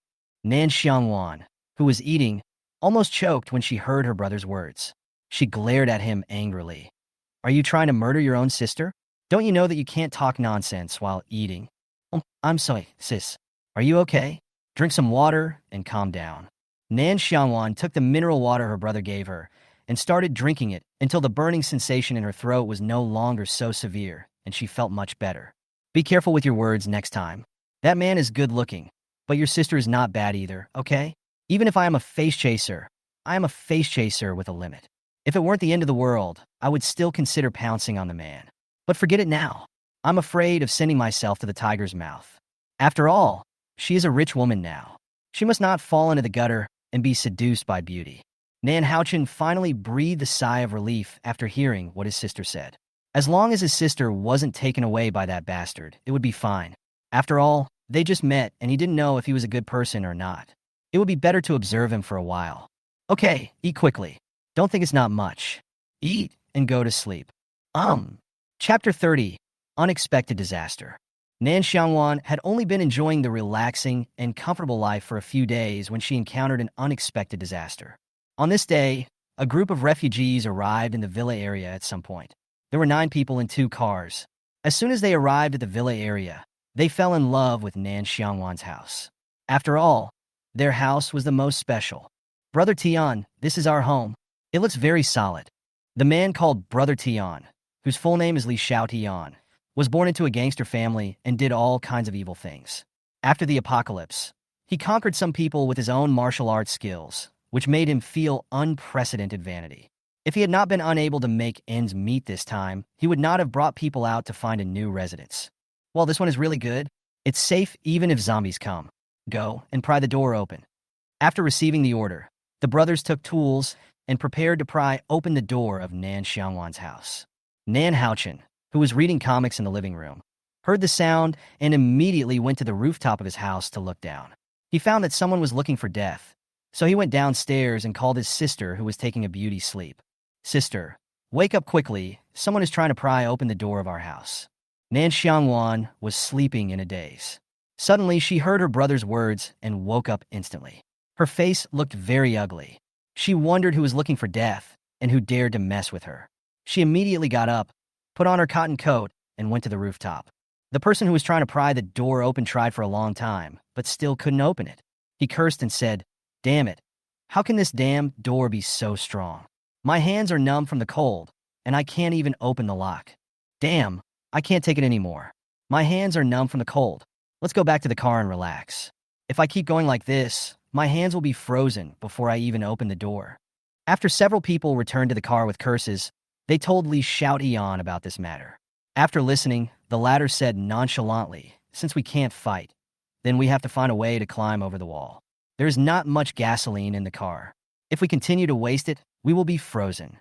Nan Xiangwan, who was eating, almost choked when she heard her brother's words. She glared at him angrily. "Are you trying to murder your own sister? Don't you know that you can't talk nonsense while eating?" I'm sorry, sis. Are you okay? Drink some water and calm down. Nan Xiangwan took the mineral water her brother gave her and started drinking it until the burning sensation in her throat was no longer so severe and she felt much better. Be careful with your words next time. That man is good looking, but your sister is not bad either, okay? Even if I am a face chaser, I am a face chaser with a limit. If it weren't the end of the world, I would still consider pouncing on the man. But forget it now. I'm afraid of sending myself to the tiger's mouth. After all, she is a rich woman now. She must not fall into the gutter and be seduced by beauty. Nan Xiangwan finally breathed a sigh of relief after hearing what his sister said. As long as his sister wasn't taken away by that bastard, it would be fine. After all, they just met and he didn't know if he was a good person or not. It would be better to observe him for a while. Okay, eat quickly. Don't think it's not much. Eat and go to sleep. Chapter 30, Unexpected Disaster. Nan Xiangwan had only been enjoying the relaxing and comfortable life for a few days when she encountered an unexpected disaster. On this day, a group of refugees arrived in the villa area at some point. There were 9 people in 2 cars. As soon as they arrived at the villa area, they fell in love with Nan Xiangwan's house. After all, their house was the most special. Brother Tian, this is our home. It looks very solid. The man called Brother Tian, whose full name is Li Xiaotian, was born into a gangster family and did all kinds of evil things. After the apocalypse, he conquered some people with his own martial arts skills, which made him feel unprecedented vanity. If he had not been unable to make ends meet this time, he would not have brought people out to find a new residence. Well, this one is really good. It's safe even if zombies come. Go and pry the door open. After receiving the order, the brothers took tools and prepared to pry open the door of Nan Xiangwan's house. Nan Xiangwan, who was reading comics in the living room, heard the sound and immediately went to the rooftop of his house to look down. He found that someone was looking for death, so he went downstairs and called his sister who was taking a beauty sleep. Sister, wake up quickly, someone is trying to pry open the door of our house. Nan Xiangwan was sleeping in a daze. Suddenly, she heard her brother's words and woke up instantly. Her face looked very ugly. She wondered who was looking for death and who dared to mess with her. She immediately got up, put on her cotton coat, and went to the rooftop. The person who was trying to pry the door open tried for a long time, but still couldn't open it. He cursed and said, "Damn it. How can this damn door be so strong? My hands are numb from the cold, and I can't even open the lock. Damn, I can't take it anymore. My hands are numb from the cold. Let's go back to the car and relax. If I keep going like this, my hands will be frozen before I even open the door." After several people returned to the car with curses, they told Li Xiaotian about this matter. After listening, the latter said nonchalantly, "Since we can't fight, then we have to find a way to climb over the wall. There is not much gasoline in the car. If we continue to waste it, we will be frozen."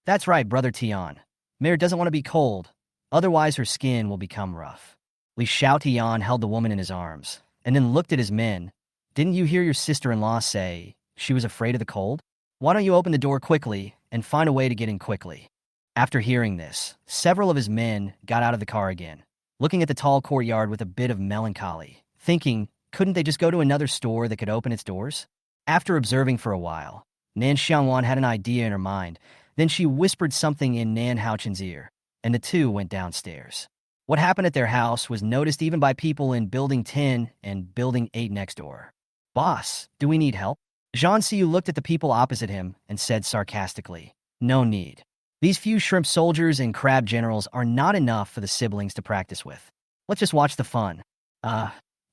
"That's right, Brother Tian. Mare doesn't want to be cold, otherwise her skin will become rough." Li Xiaotian held the woman in his arms, and then looked at his men. "Didn't you hear your sister-in-law say she was afraid of the cold? Why don't you open the door quickly and find a way to get in quickly?" After hearing this, several of his men got out of the car again, looking at the tall courtyard with a bit of melancholy, thinking, couldn't they just go to another store that could open its doors? After observing for a while, Nan Xiangwan had an idea in her mind. Then she whispered something in Nan Haochen's ear, and the two went downstairs. What happened at their house was noticed even by people in Building 10 and Building 8 next door. "Boss, do we need help?" Zhang Xiu looked at the people opposite him and said sarcastically, "No need. These few shrimp soldiers and crab generals are not enough for the siblings to practice with. Let's just watch the fun."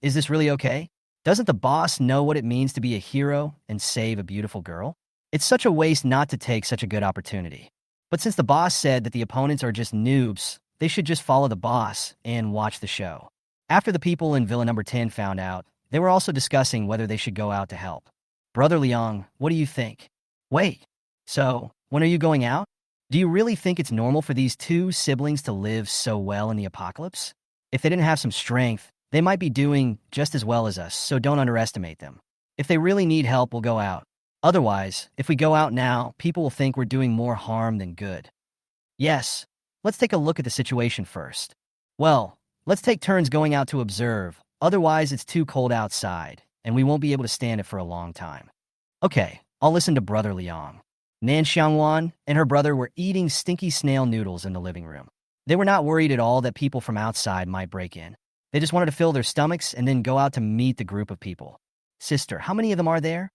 Is this really okay? Doesn't the boss know what it means to be a hero and save a beautiful girl? It's such a waste not to take such a good opportunity. But since the boss said that the opponents are just noobs, they should just follow the boss and watch the show. After the people in Villa Number 10 found out, they were also discussing whether they should go out to help. "Brother Liang, what do you think?" "Wait, so when are you going out? Do you really think it's normal for these 2 siblings to live so well in the apocalypse? If they didn't have some strength, they might be doing just as well as us, so don't underestimate them. If they really need help, we'll go out. Otherwise, if we go out now, people will think we're doing more harm than good." "Yes, let's take a look at the situation first." "Well, let's take turns going out to observe, otherwise it's too cold outside, and we won't be able to stand it for a long time." "Okay, I'll listen to Brother Liang." Nan Xiangwan and her brother were eating stinky snail noodles in the living room. They were not worried at all that people from outside might break in. They just wanted to fill their stomachs and then go out to meet the group of people. Sister, how many of them are there?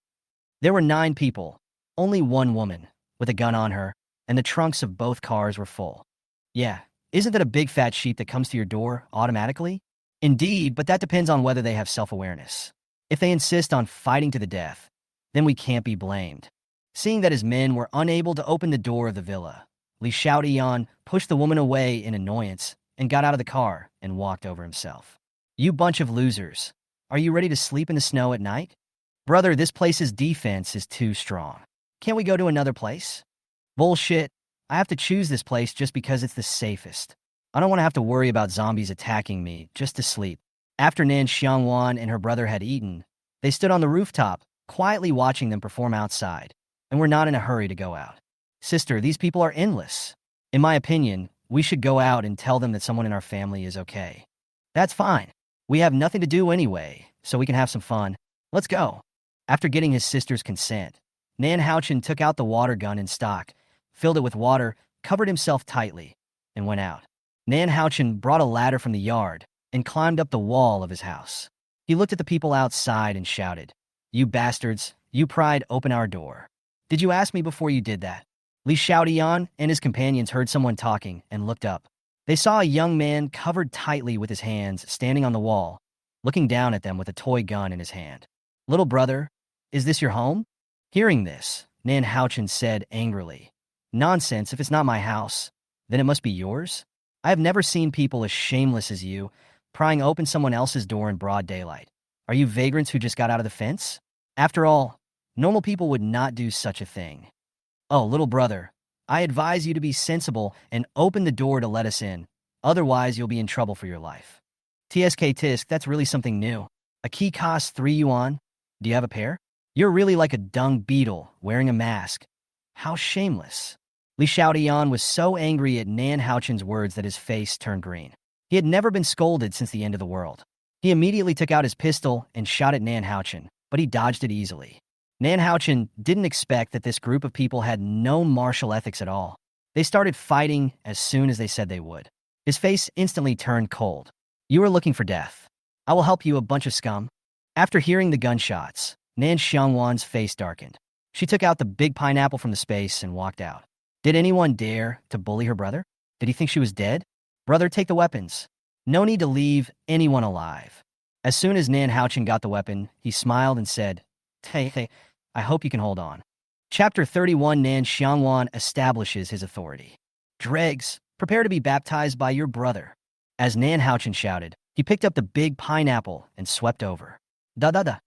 There were 9 people, only one woman, with a gun on her, and the trunks of both cars were full. Yeah, isn't that a big fat sheep that comes to your door automatically? Indeed, but that depends on whether they have self-awareness. If they insist on fighting to the death, then we can't be blamed. Seeing that his men were unable to open the door of the villa, Li Xiaodian pushed the woman away in annoyance and got out of the car and walked over himself. You bunch of losers. Are you ready to sleep in the snow at night? Brother, this place's defense is too strong. Can't we go to another place? Bullshit. I have to choose this place just because it's the safest. I don't want to have to worry about zombies attacking me just to sleep. After Nan Xiangwan and her brother had eaten, they stood on the rooftop, quietly watching them perform outside, and were not in a hurry to go out. Sister, these people are endless. In my opinion, we should go out and tell them that someone in our family is okay. That's fine. We have nothing to do anyway, so we can have some fun. Let's go. After getting his sister's consent, Nan Xiangwan took out the water gun in stock, filled it with water, covered himself tightly, and went out. Nan Xiangwan brought a ladder from the yard and climbed up the wall of his house. He looked at the people outside and shouted, "You bastards, you pried open our door. Did you ask me before you did that?" Li Xiaodian and his companions heard someone talking and looked up. They saw a young man covered tightly with his hands standing on the wall, looking down at them with a toy gun in his hand. "Little brother, is this your home?" Hearing this, Nan Xiangwan said angrily, "Nonsense, if it's not my house, then it must be yours? I have never seen people as shameless as you, prying open someone else's door in broad daylight. Are you vagrants who just got out of the fence? After all, normal people would not do such a thing. Oh, little brother, I advise you to be sensible and open the door to let us in. Otherwise, you'll be in trouble for your life." TSK Tisk, that's really something new. A key costs 3 yuan. Do you have a pair? You're really like a dung beetle wearing a mask. How shameless. Li Xiaodian was so angry at Nan Xiangwan's words that his face turned green. He had never been scolded since the end of the world. He immediately took out his pistol and shot at Nan Xiangwan, but he dodged it easily. Nan Xiangwan didn't expect that this group of people had no martial ethics at all. They started fighting as soon as they said they would. His face instantly turned cold. "You are looking for death. I will help you, a bunch of scum." After hearing the gunshots, Nan Xiangwan's face darkened. She took out the big pineapple from the space and walked out. Did anyone dare to bully her brother? Did he think she was dead? Brother, take the weapons. No need to leave anyone alive. As soon as Nan Xiangwan got the weapon, he smiled and said, Hey, I hope you can hold on." Chapter 31. Nan Xiangwan establishes his authority. "Dregs, prepare to be baptized by your brother." As Nan Xiangwan shouted, he picked up the big pineapple and swept over. Da-da-da.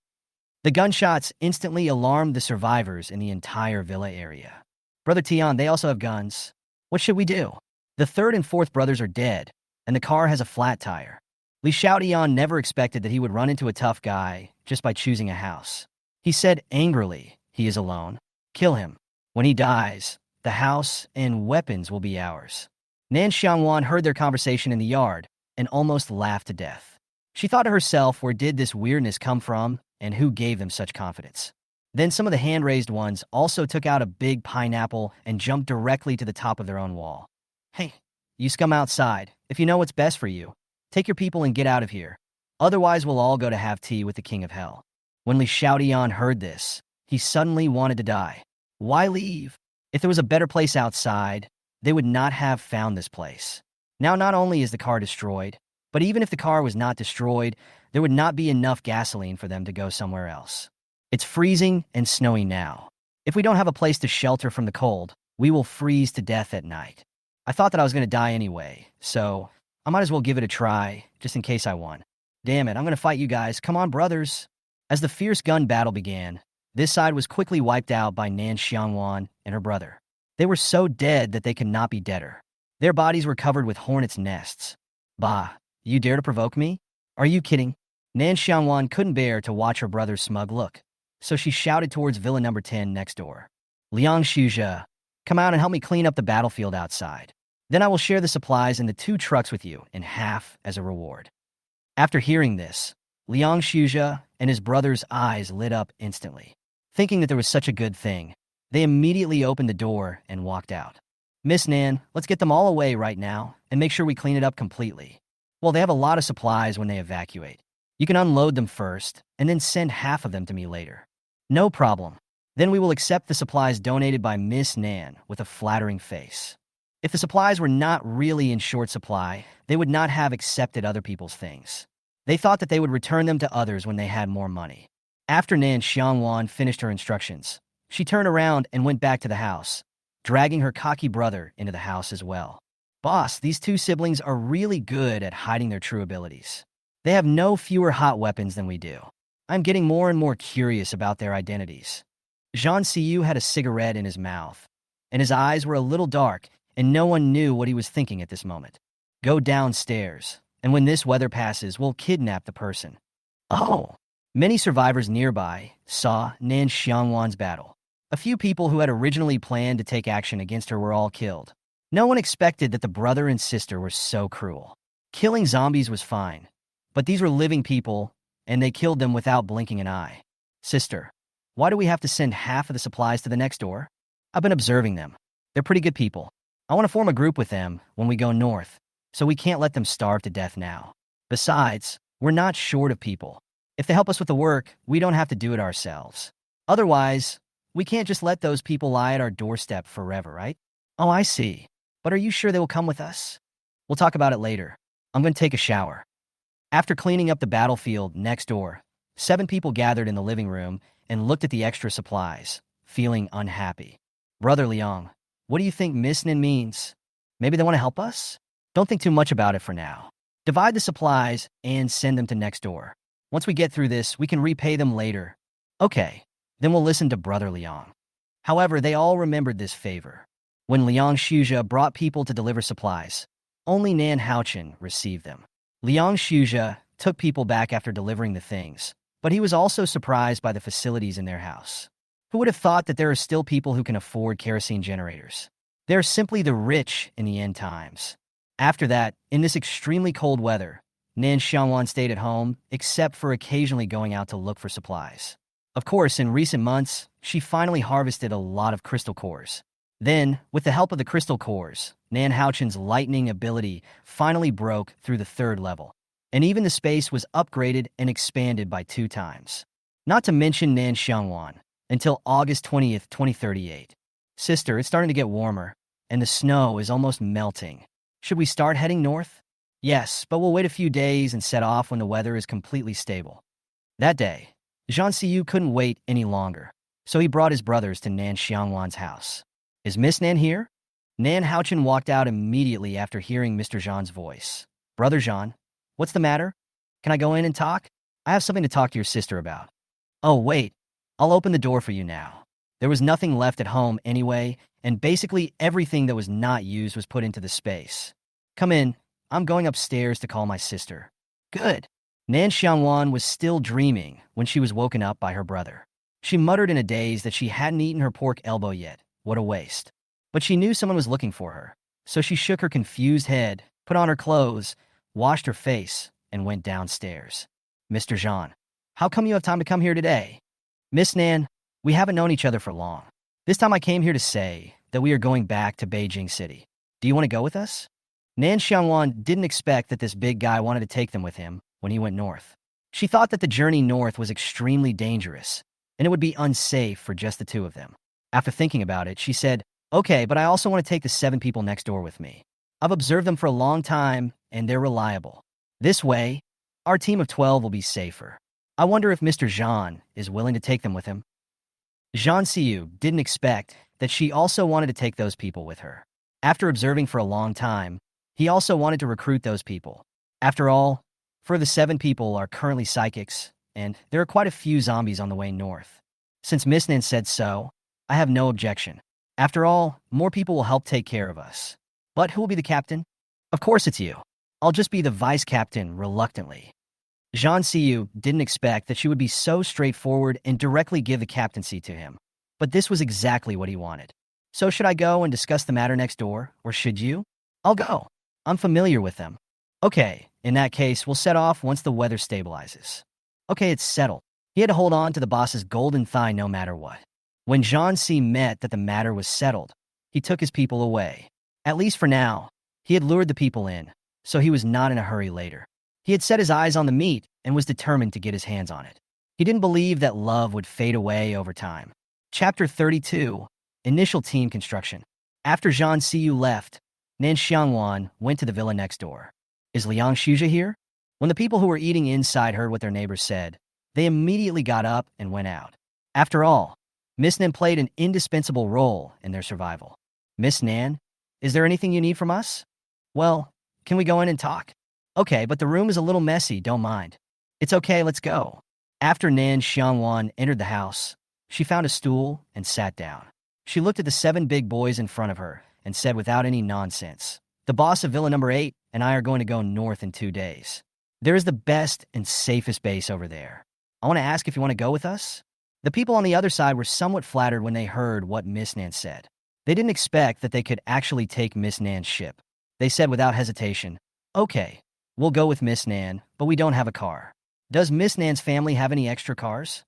The gunshots instantly alarmed the survivors in the entire villa area. "Brother Tian, they also have guns. What should we do? The 3rd and 4th brothers are dead, and the car has a flat tire." Li Xiaodian never expected that he would run into a tough guy just by choosing a house. He said angrily, "He is alone. Kill him. When he dies, the house and weapons will be ours." Nan Xiangwan heard their conversation in the yard and almost laughed to death. She thought to herself, where did this weirdness come from, and who gave them such confidence? Then some of the hand-raised ones also took out a big pineapple and jumped directly to the top of their own wall. "Hey, you scum outside, if you know what's best for you, take your people and get out of here. Otherwise, we'll all go to have tea with the king of hell." When Li Xiaodian heard this, he suddenly wanted to die. Why leave? If there was a better place outside, they would not have found this place. Now, not only is the car destroyed, but even if the car was not destroyed, there would not be enough gasoline for them to go somewhere else. It's freezing and snowy now. If we don't have a place to shelter from the cold, we will freeze to death at night. I thought that I was going to die anyway, so I might as well give it a try, just in case I won. Damn it, I'm going to fight you guys. Come on, brothers. As the fierce gun battle began, this side was quickly wiped out by Nan Xiangwan and her brother. They were so dead that they could not be deader. Their bodies were covered with hornets' nests. Bah, you dare to provoke me? Are you kidding? Nan Xiangwan couldn't bear to watch her brother's smug look, so she shouted towards Villa number 10 next door. "Liang Shuzhe, come out and help me clean up the battlefield outside. Then I will share the supplies in the 2 trucks with you in half as a reward." After hearing this, Liang Shuzhe and his brother's eyes lit up instantly. Thinking that there was such a good thing, they immediately opened the door and walked out. "Miss Nan, let's get them all away right now and make sure we clean it up completely." Well, they have a lot of supplies when they evacuate. You can unload them first, and then send half of them to me later. No problem. Then we will accept the supplies donated by Miss Nan with a flattering face. If the supplies were not really in short supply, they would not have accepted other people's things. They thought that they would return them to others when they had more money. After Nan Xiangwan finished her instructions, she turned around and went back to the house, dragging her cocky brother into the house as well. Boss, these two siblings are really good at hiding their true abilities. They have no fewer hot weapons than we do. I'm getting more and more curious about their identities. Jean Siu had a cigarette in his mouth, and his eyes were a little dark, and no one knew what he was thinking at this moment. Go downstairs, and when this weather passes, we'll kidnap the person. Oh! Many survivors nearby saw Nan Xiangwan's battle. A few people who had originally planned to take action against her were all killed. No one expected that the brother and sister were so cruel. Killing zombies was fine, but these were living people, and they killed them without blinking an eye. Sister, why do we have to send half of the supplies to the next door? I've been observing them. They're pretty good people. I want to form a group with them when we go north, so we can't let them starve to death now. Besides, we're not short of people. If they help us with the work, we don't have to do it ourselves. Otherwise, we can't just let those people lie at our doorstep forever, right? Oh, I see. But are you sure they will come with us? We'll talk about it later. I'm going to take a shower. After cleaning up the battlefield next door, 7 people gathered in the living room and looked at the extra supplies, feeling unhappy. Brother Liang, what do you think Miss Nin means? Maybe they want to help us? Don't think too much about it for now. Divide the supplies and send them to next door. Once we get through this, we can repay them later. Okay, then we'll listen to Brother Liang. However, they all remembered this favor. When Liang Shuzhe brought people to deliver supplies, only Nan Xiangwan received them. Liang Shuzhe took people back after delivering the things, but he was also surprised by the facilities in their house. Who would have thought that there are still people who can afford kerosene generators? They're simply the rich in the end times. After that, in this extremely cold weather, Nan Xiangwan stayed at home, except for occasionally going out to look for supplies. Of course, in recent months, she finally harvested a lot of crystal cores. Then, with the help of the crystal cores, Nan Xiangwan's lightning ability finally broke through the 3rd level, and even the space was upgraded and expanded by 2 times. Not to mention Nan Xiangwan, until August 20th, 2038. Sister, it's starting to get warmer, and the snow is almost melting. Should we start heading north? Yes, but we'll wait a few days and set off when the weather is completely stable. That day, Jean Siu couldn't wait any longer, so he brought his brothers to Nan Xiangwan's house. Is Miss Nan here? Nan Xiangwan walked out immediately after hearing Mr. Jean's voice. Brother Jean, what's the matter? Can I go in and talk? I have something to talk to your sister about. Oh, wait. I'll open the door for you now. There was nothing left at home anyway, and basically everything that was not used was put into the space. Come in. I'm going upstairs to call my sister. Good. Nan Xiangwan was still dreaming when she was woken up by her brother. She muttered in a daze that she hadn't eaten her pork elbow yet. What a waste. But she knew someone was looking for her, so she shook her confused head, put on her clothes, washed her face, and went downstairs. Mr. Jean, how come you have time to come here today? Miss Nan, we haven't known each other for long. This time I came here to say that we are going back to Beijing City. Do you want to go with us? Nan Xiangwan didn't expect that this big guy wanted to take them with him when he went north. She thought that the journey north was extremely dangerous, and it would be unsafe for just the 2 of them. After thinking about it, she said, okay, but I also want to take the 7 people next door with me. I've observed them for a long time, and they're reliable. This way, our team of 12 will be safer. I wonder if Mr. Jean is willing to take them with him. Jean Siu didn't expect that she also wanted to take those people with her. After observing for a long time, he also wanted to recruit those people. After all, for the 7 people are currently psychics, and there are quite a few zombies on the way north. Since Miss Nan said so, I have no objection. After all, more people will help take care of us. But who will be the captain? Of course it's you. I'll just be the vice captain reluctantly. Jean Siu didn't expect that she would be so straightforward and directly give the captaincy to him. But this was exactly what he wanted. So should I go and discuss the matter next door, or should you? I'll go. I'm familiar with them. Okay, in that case, we'll set off once the weather stabilizes. Okay, it's settled. He had to hold on to the boss's golden thigh no matter what. When Jean C. met that the matter was settled, he took his people away. At least for now, he had lured the people in, so he was not in a hurry later. He had set his eyes on the meat and was determined to get his hands on it. He didn't believe that love would fade away over time. Chapter 32. Initial Team Construction. After Zhang Xiyu left, Nan Xiangwan went to the villa next door. Is Liang Xuzha here? When the people who were eating inside heard what their neighbors said, they immediately got up and went out. After all, Miss Nan played an indispensable role in their survival. Miss Nan, is there anything you need from us? Well, can we go in and talk? Okay, but the room is a little messy, don't mind. It's okay, let's go. After Nan Xiangwan entered the house, she found a stool and sat down. She looked at the 7 big boys in front of her and said without any nonsense, "The boss of Villa Number 8 and I are going to go north in 2 days. There is the best and safest base over there. I want to ask if you want to go with us?" The people on the other side were somewhat flattered when they heard what Miss Nan said. They didn't expect that they could actually take Miss Nan's ship. They said without hesitation, "Okay, we'll go with Miss Nan, but we don't have a car. Does Miss Nan's family have any extra cars?"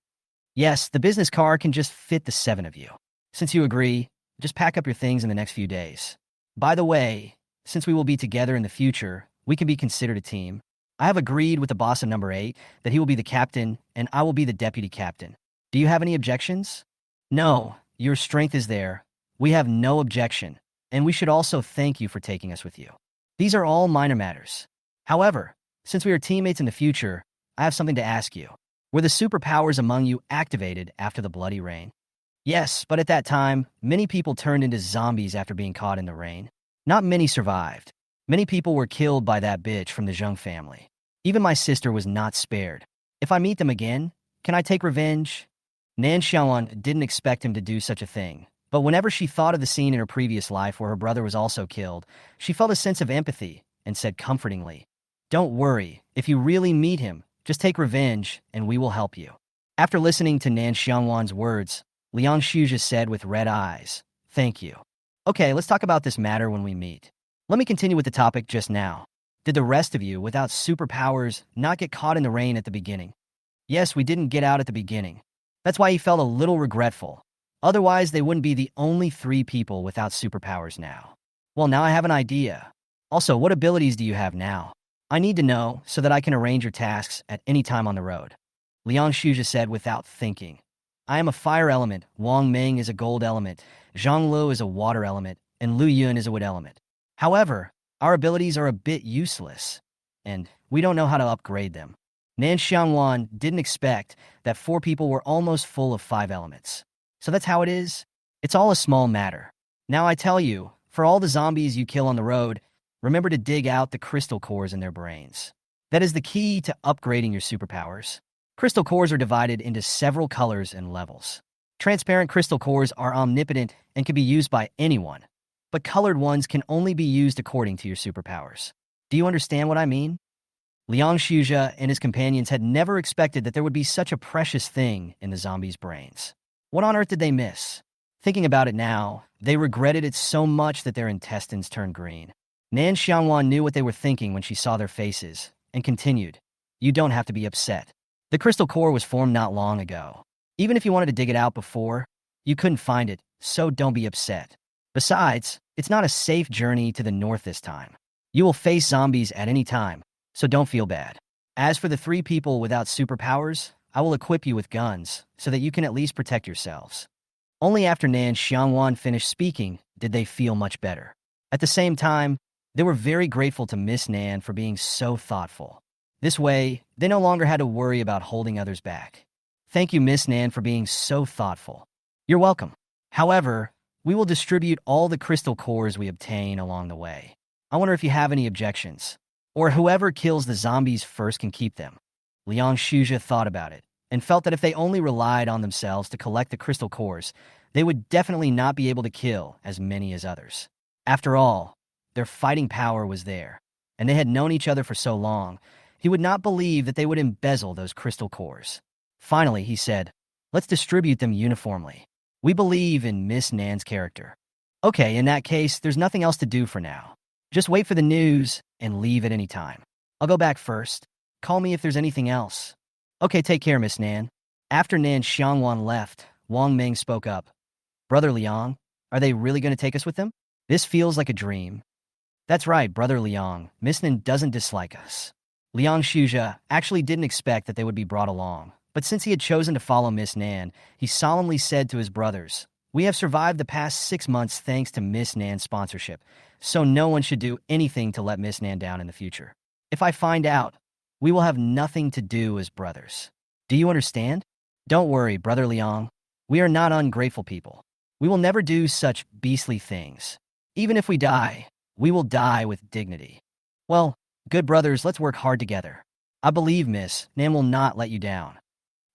"Yes, the business car can just fit the 7 of you. Since you agree, just pack up your things in the next few days. By the way, since we will be together in the future, we can be considered a team. I have agreed with the boss of Number 8 that he will be the captain and I will be the deputy captain. Do you have any objections?" "No, your strength is there. We have no objection, and we should also thank you for taking us with you. These are all minor matters. However, since we are teammates in the future, I have something to ask you. Were the superpowers among you activated after the bloody rain?" "Yes, but at that time, many people turned into zombies after being caught in the rain. Not many survived. Many people were killed by that bitch from the Zheng family. Even my sister was not spared. If I meet them again, can I take revenge?" Nan Xiangwan didn't expect him to do such a thing, but whenever she thought of the scene in her previous life where her brother was also killed, she felt a sense of empathy and said comfortingly, "Don't worry, if you really meet him, just take revenge and we will help you." After listening to Nan Xiangwan's words, Liang Xuzha said with red eyes, "Thank you. Okay, let's talk about this matter when we meet. Let me continue with the topic just now. Did the rest of you, without superpowers, not get caught in the rain at the beginning?" "Yes, we didn't get out at the beginning. That's why he felt a little regretful. Otherwise, they wouldn't be the only 3 people without superpowers now." "Well, now I have an idea. Also, what abilities do you have now? I need to know so that I can arrange your tasks at any time on the road." Liang Xuzha said without thinking, "I am a fire element, Wang Ming is a gold element, Zhang Lu is a water element, and Lu Yun is a wood element. However, our abilities are a bit useless, and we don't know how to upgrade them." Nan Xiangwan didn't expect that 4 people were almost full of 5 elements. "So that's how it is? It's all a small matter. Now I tell you, for all the zombies you kill on the road, remember to dig out the crystal cores in their brains. That is the key to upgrading your superpowers. Crystal cores are divided into several colors and levels. Transparent crystal cores are omnipotent and can be used by anyone, but colored ones can only be used according to your superpowers. Do you understand what I mean?" Liang Xuzha and his companions had never expected that there would be such a precious thing in the zombies' brains. What on earth did they miss? Thinking about it now, they regretted it so much that their intestines turned green. Nan Xiangwan knew what they were thinking when she saw their faces, and continued, "You don't have to be upset. The crystal core was formed not long ago. Even if you wanted to dig it out before, you couldn't find it, so don't be upset. Besides, it's not a safe journey to the north this time. You will face zombies at any time, so don't feel bad. As for the 3 people without superpowers, I will equip you with guns so that you can at least protect yourselves." Only after Nan Xiangwan finished speaking did they feel much better. At the same time, they were very grateful to Miss Nan for being so thoughtful. This way, they no longer had to worry about holding others back. "Thank you, Miss Nan, for being so thoughtful." "You're welcome. However, we will distribute all the crystal cores we obtain along the way. I wonder if you have any objections. Or whoever kills the zombies first can keep them." Liang Xuzha thought about it and felt that if they only relied on themselves to collect the crystal cores, they would definitely not be able to kill as many as others. After all, their fighting power was there, and they had known each other for so long, he would not believe that they would embezzle those crystal cores. Finally, he said, "Let's distribute them uniformly. We believe in Miss Nan's character." "Okay, in that case, there's nothing else to do for now. Just wait for the news and leave at any time. I'll go back first. Call me if there's anything else." "Okay, take care, Miss Nan." After Nan Xiangwan left, Wang Ming spoke up. "Brother Liang, are they really going to take us with them? This feels like a dream." That's right, Brother Liang. Miss Nan doesn't dislike us. Liang Shuzha actually didn't expect that they would be brought along, but since he had chosen to follow Miss Nan, he solemnly said to his brothers, "We have survived the past 6 months thanks to Miss Nan's sponsorship, so no one should do anything to let Miss Nan down in the future. If I find out, we will have nothing to do as brothers. Do you understand? Don't worry, Brother Liang. We are not ungrateful people. We will never do such beastly things. Even if we die, we will die with dignity. Well, good brothers, let's work hard together. I believe Miss Nan will not let you down."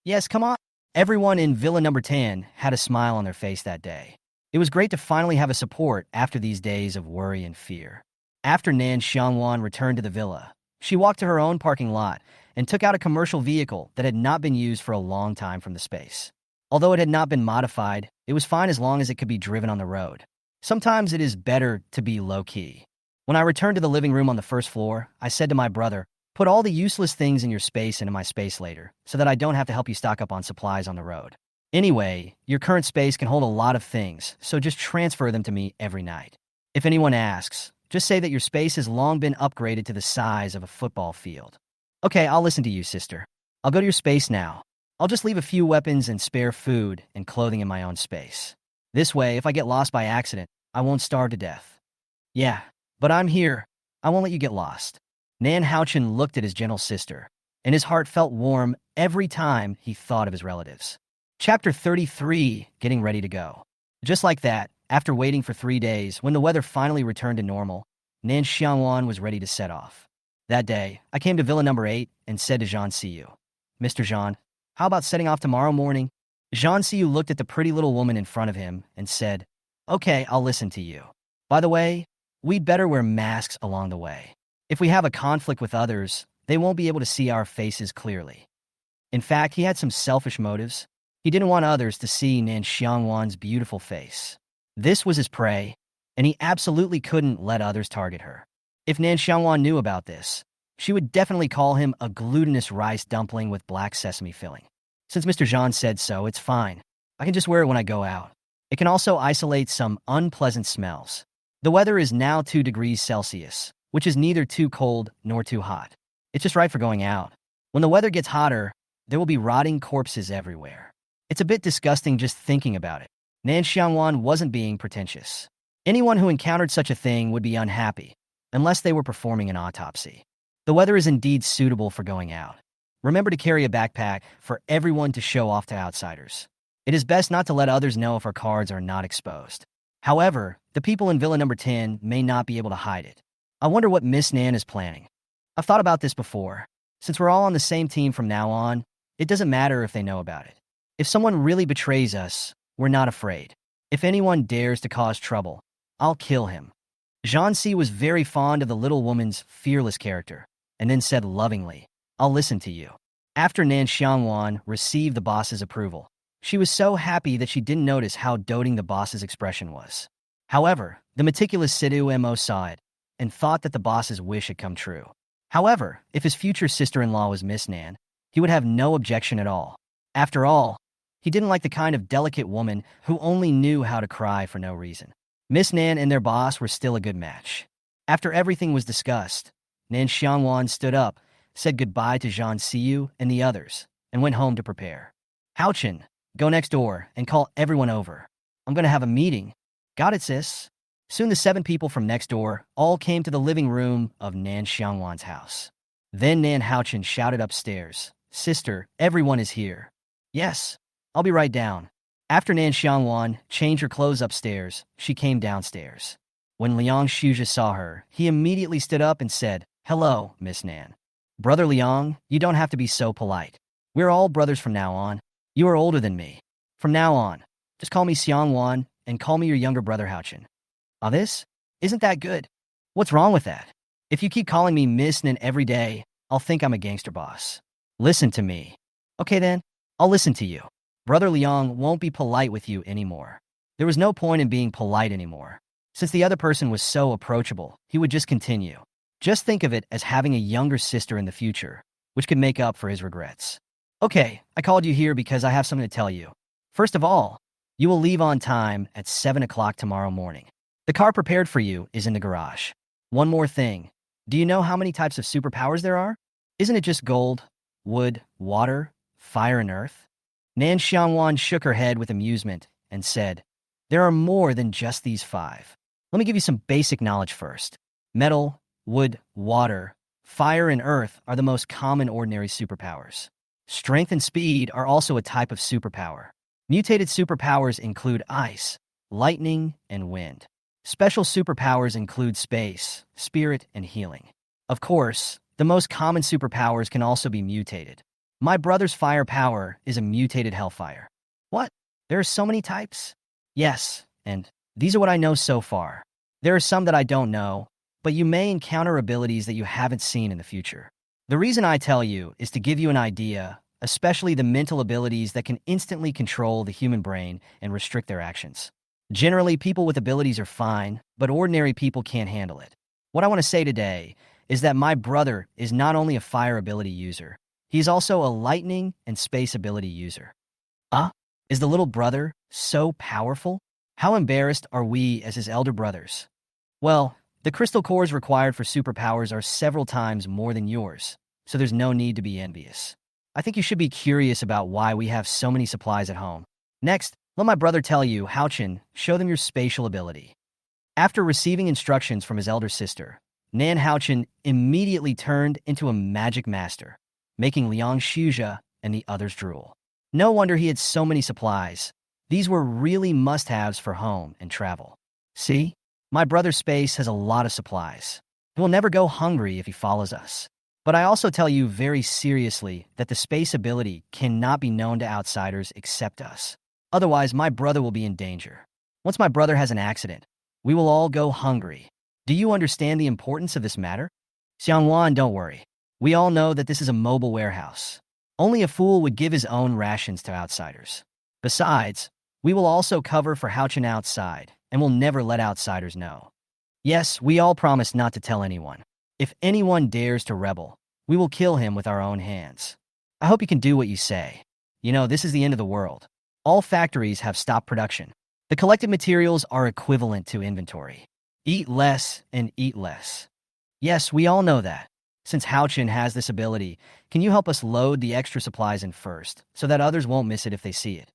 Yes, come on. Everyone in Villa number 10 had a smile on their face that day. It was great to finally have a support after these days of worry and fear. After Nan Xiangwan returned to the villa, she walked to her own parking lot and took out a commercial vehicle that had not been used for a long time from the space. Although it had not been modified, it was fine as long as it could be driven on the road. Sometimes it is better to be low-key. When I returned to the living room on the first floor, I said to my brother, "Put all the useless things in your space into my space later, so that I don't have to help you stock up on supplies on the road. Anyway, your current space can hold a lot of things, so just transfer them to me every night. If anyone asks, just say that your space has long been upgraded to the size of a football field." Okay, I'll listen to you, sister. I'll go to your space now. I'll just leave a few weapons and spare food and clothing in my own space. This way, if I get lost by accident, I won't starve to death. Yeah, but I'm here. I won't let you get lost. Nan Xiangwan looked at his gentle sister, and his heart felt warm every time he thought of his relatives. Chapter 33, Getting Ready to Go. Just like that, after waiting for 3 days, when the weather finally returned to normal, Nan Xiangwan was ready to set off. That day, I came to Villa number 8 and said to Jean Siyu, "Mr. Jean, how about setting off tomorrow morning?" Jean Siyu looked at the pretty little woman in front of him and said, "Okay, I'll listen to you. By the way, we'd better wear masks along the way. If we have a conflict with others, they won't be able to see our faces clearly." In fact, he had some selfish motives. He didn't want others to see Nan Xiangwan's beautiful face. This was his prey, and he absolutely couldn't let others target her. If Nan Xiangwan knew about this, she would definitely call him a glutinous rice dumpling with black sesame filling. Since Mr. Jean said so, it's fine. I can just wear it when I go out. It can also isolate some unpleasant smells. The weather is now 2 degrees Celsius, which is neither too cold nor too hot. It's just right for going out. When the weather gets hotter, there will be rotting corpses everywhere. It's a bit disgusting just thinking about it. Nan Xiangwan wasn't being pretentious. Anyone who encountered such a thing would be unhappy, unless they were performing an autopsy. The weather is indeed suitable for going out. Remember to carry a backpack for everyone to show off to outsiders. It is best not to let others know if our cards are not exposed. However, the people in Villa number 10 may not be able to hide it. I wonder what Miss Nan is planning. I've thought about this before. Since we're all on the same team from now on, it doesn't matter if they know about it. If someone really betrays us, we're not afraid. If anyone dares to cause trouble, I'll kill him. Jean C was very fond of the little woman's fearless character, and then said lovingly, "I'll listen to you." After Nan Xiangwan received the boss's approval, she was so happy that she didn't notice how doting the boss's expression was. However, the meticulous Sidhu Mo saw it and thought that the boss's wish had come true. However, if his future sister-in-law was Miss Nan, he would have no objection at all. After all, he didn't like the kind of delicate woman who only knew how to cry for no reason. Miss Nan and their boss were still a good match. After everything was discussed, Nan Xiangwan stood up, said goodbye to Jean Siyu and the others, and went home to prepare. "Haochen, go next door and call everyone over. I'm going to have a meeting." "Got it, sis." Soon the 7 people from next door all came to the living room of Nan Xiangwan's house. Then Nan Haochen shouted upstairs, "Sister, everyone is here." "Yes, I'll be right down." After Nan Xiangwan changed her clothes upstairs, she came downstairs. When Liang Shuzha saw her, he immediately stood up and said, "Hello, Miss Nan." "Brother Liang, you don't have to be so polite. We're all brothers from now on. You are older than me. From now on, just call me Xiangwan and call me your younger brother Haochen." "Ah, this? Isn't that good? What's wrong with that? If you keep calling me Miss Nan every day, I'll think I'm a gangster boss. Listen to me." "Okay then, I'll listen to you." Brother Liang won't be polite with you anymore. There was no point in being polite anymore. Since the other person was so approachable, he would just continue. Just think of it as having a younger sister in the future, which could make up for his regrets. "Okay, I called you here because I have something to tell you. First of all, you will leave on time at 7 o'clock tomorrow morning. The car prepared for you is in the garage. One more thing. Do you know how many types of superpowers there are? Isn't it just gold, wood, water, fire, and earth? Nan Xiangwan shook her head with amusement and said, there are more than just these five. Let me give you some basic knowledge first. Metal, wood, water, fire, and earth are the most common ordinary superpowers. Strength and speed are also a type of superpower. Mutated superpowers include ice, lightning, and wind. Special superpowers include space, spirit, and healing. Of course, the most common superpowers can also be mutated. My brother's fire power is a mutated hellfire. What? There are so many types? Yes, and these are what I know so far. There are some that I don't know, but you may encounter abilities that you haven't seen in the future. The reason I tell you is to give you an idea, especially the mental abilities that can instantly control the human brain and restrict their actions. Generally, people with abilities are fine, but ordinary people can't handle it. What I want to say today is that my brother is not only a fire ability user, he is also a lightning and space ability user. Is the little brother so powerful? How embarrassed are we as his elder brothers? Well, the crystal cores required for superpowers are several times more than yours, so there's no need to be envious. I think you should be curious about why we have so many supplies at home. Next, let my brother tell you, Haochin, show them your spatial ability. After receiving instructions from his elder sister, Nan Haochin immediately turned into a magic master, making Liang Shuzha and the others drool. No wonder he had so many supplies. These were really must-haves for home and travel. See? My brother's space has a lot of supplies. He will never go hungry if he follows us. But I also tell you very seriously that the space ability cannot be known to outsiders except us. Otherwise, my brother will be in danger. Once my brother has an accident, we will all go hungry. Do you understand the importance of this matter? Xiangwan, don't worry. We all know that this is a mobile warehouse. Only a fool would give his own rations to outsiders. Besides, we will also cover for Haochin outside, and will never let outsiders know. Yes, we all promise not to tell anyone. If anyone dares to rebel, we will kill him with our own hands. I hope you can do what you say. You know, this is the end of the world. All factories have stopped production. The collected materials are equivalent to inventory. Eat less and eat less. Yes, we all know that. Since Haochin has this ability, can you help us load the extra supplies in first, so that others won't miss it if they see it?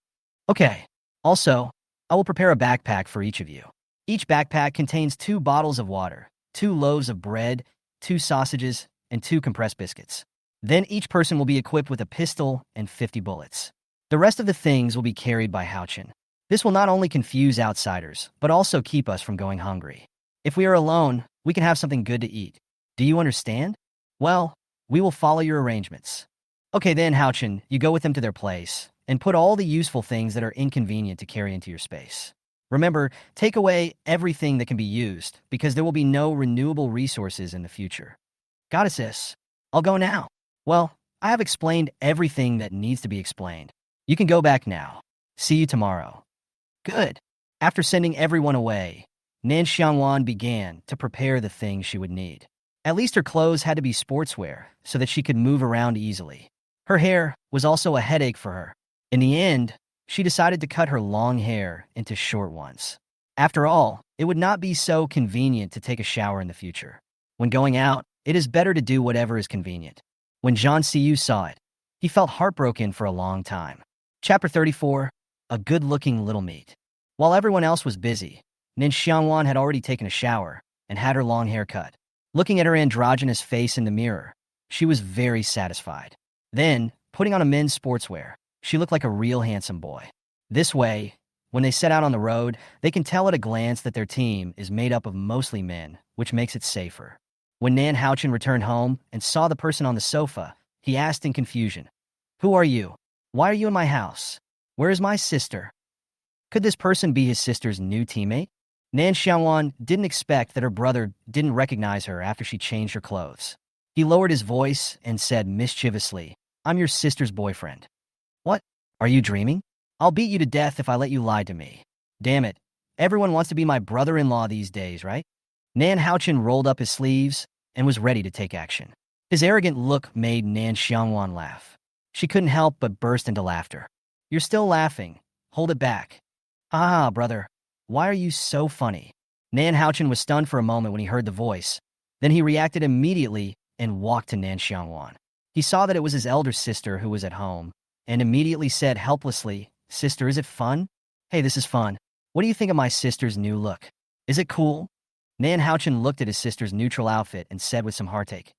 Okay. Also, I will prepare a backpack for each of you. Each backpack contains 2 bottles of water, 2 loaves of bread, 2 sausages, and 2 compressed biscuits. Then each person will be equipped with a pistol and 50 bullets. The rest of the things will be carried by Haochin. This will not only confuse outsiders, but also keep us from going hungry. If we are alone, we can have something good to eat. Do you understand? Well, we will follow your arrangements. Okay then, Haochin, you go with them to their place, and put all the useful things that are inconvenient to carry into your space. Remember, take away everything that can be used, because there will be no renewable resources in the future. Goddesses, I'll go now. Well, I have explained everything that needs to be explained. You can go back now. See you tomorrow. Good. After sending everyone away, Nan Xiangwan began to prepare the things she would need. At least her clothes had to be sportswear, so that she could move around easily. Her hair was also a headache for her. In the end, she decided to cut her long hair into short ones. After all, it would not be so convenient to take a shower in the future. When going out, it is better to do whatever is convenient. When Zhang Siyu saw it, he felt heartbroken for a long time. Chapter 34, A Good-Looking Little Meat. While everyone else was busy, Nan Xiangwan had already taken a shower and had her long hair cut. Looking at her androgynous face in the mirror, she was very satisfied. Then, putting on a men's sportswear, she looked like a real handsome boy. This way, when they set out on the road, they can tell at a glance that their team is made up of mostly men, which makes it safer. When Nan Haochin returned home and saw the person on the sofa, he asked in confusion, "Who are you? Why are you in my house? Where is my sister?" Could this person be his sister's new teammate? Nan Xiangwan didn't expect that her brother didn't recognize her after she changed her clothes. He lowered his voice and said mischievously, "I'm your sister's boyfriend." "What? Are you dreaming? I'll beat you to death if I let you lie to me. Damn it. Everyone wants to be my brother-in-law these days, right?" Nan Haochin rolled up his sleeves and was ready to take action. His arrogant look made Nan Xiangwan laugh. She couldn't help but burst into laughter. "You're still laughing. Hold it back." "Ah, brother. Why are you so funny?" Nan Haochin was stunned for a moment when he heard the voice, Then he reacted immediately and walked to Nan Xiangwan. He saw that it was his elder sister who was at home, and immediately said helplessly, "Sister, is it fun?" "Hey, this is fun. What do you think of my sister's new look? Is it cool?" Nan Xiangwan looked at his sister's neutral outfit and said with some heartache,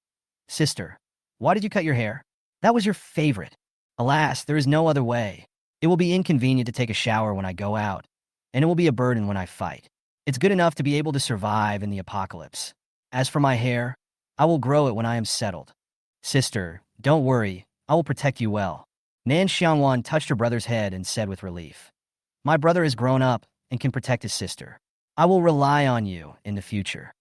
"Sister, why did you cut your hair? That was your favorite. Alas, there is no other way. It will be inconvenient to take a shower when I go out, and it will be a burden when I fight. It's good enough to be able to survive in the apocalypse. As for my hair, I will grow it when I am settled. Sister, don't worry, I will protect you well." Nan Xiangwan touched her brother's head and said with relief, "My brother has grown up and can protect his sister. I will rely on you in the future.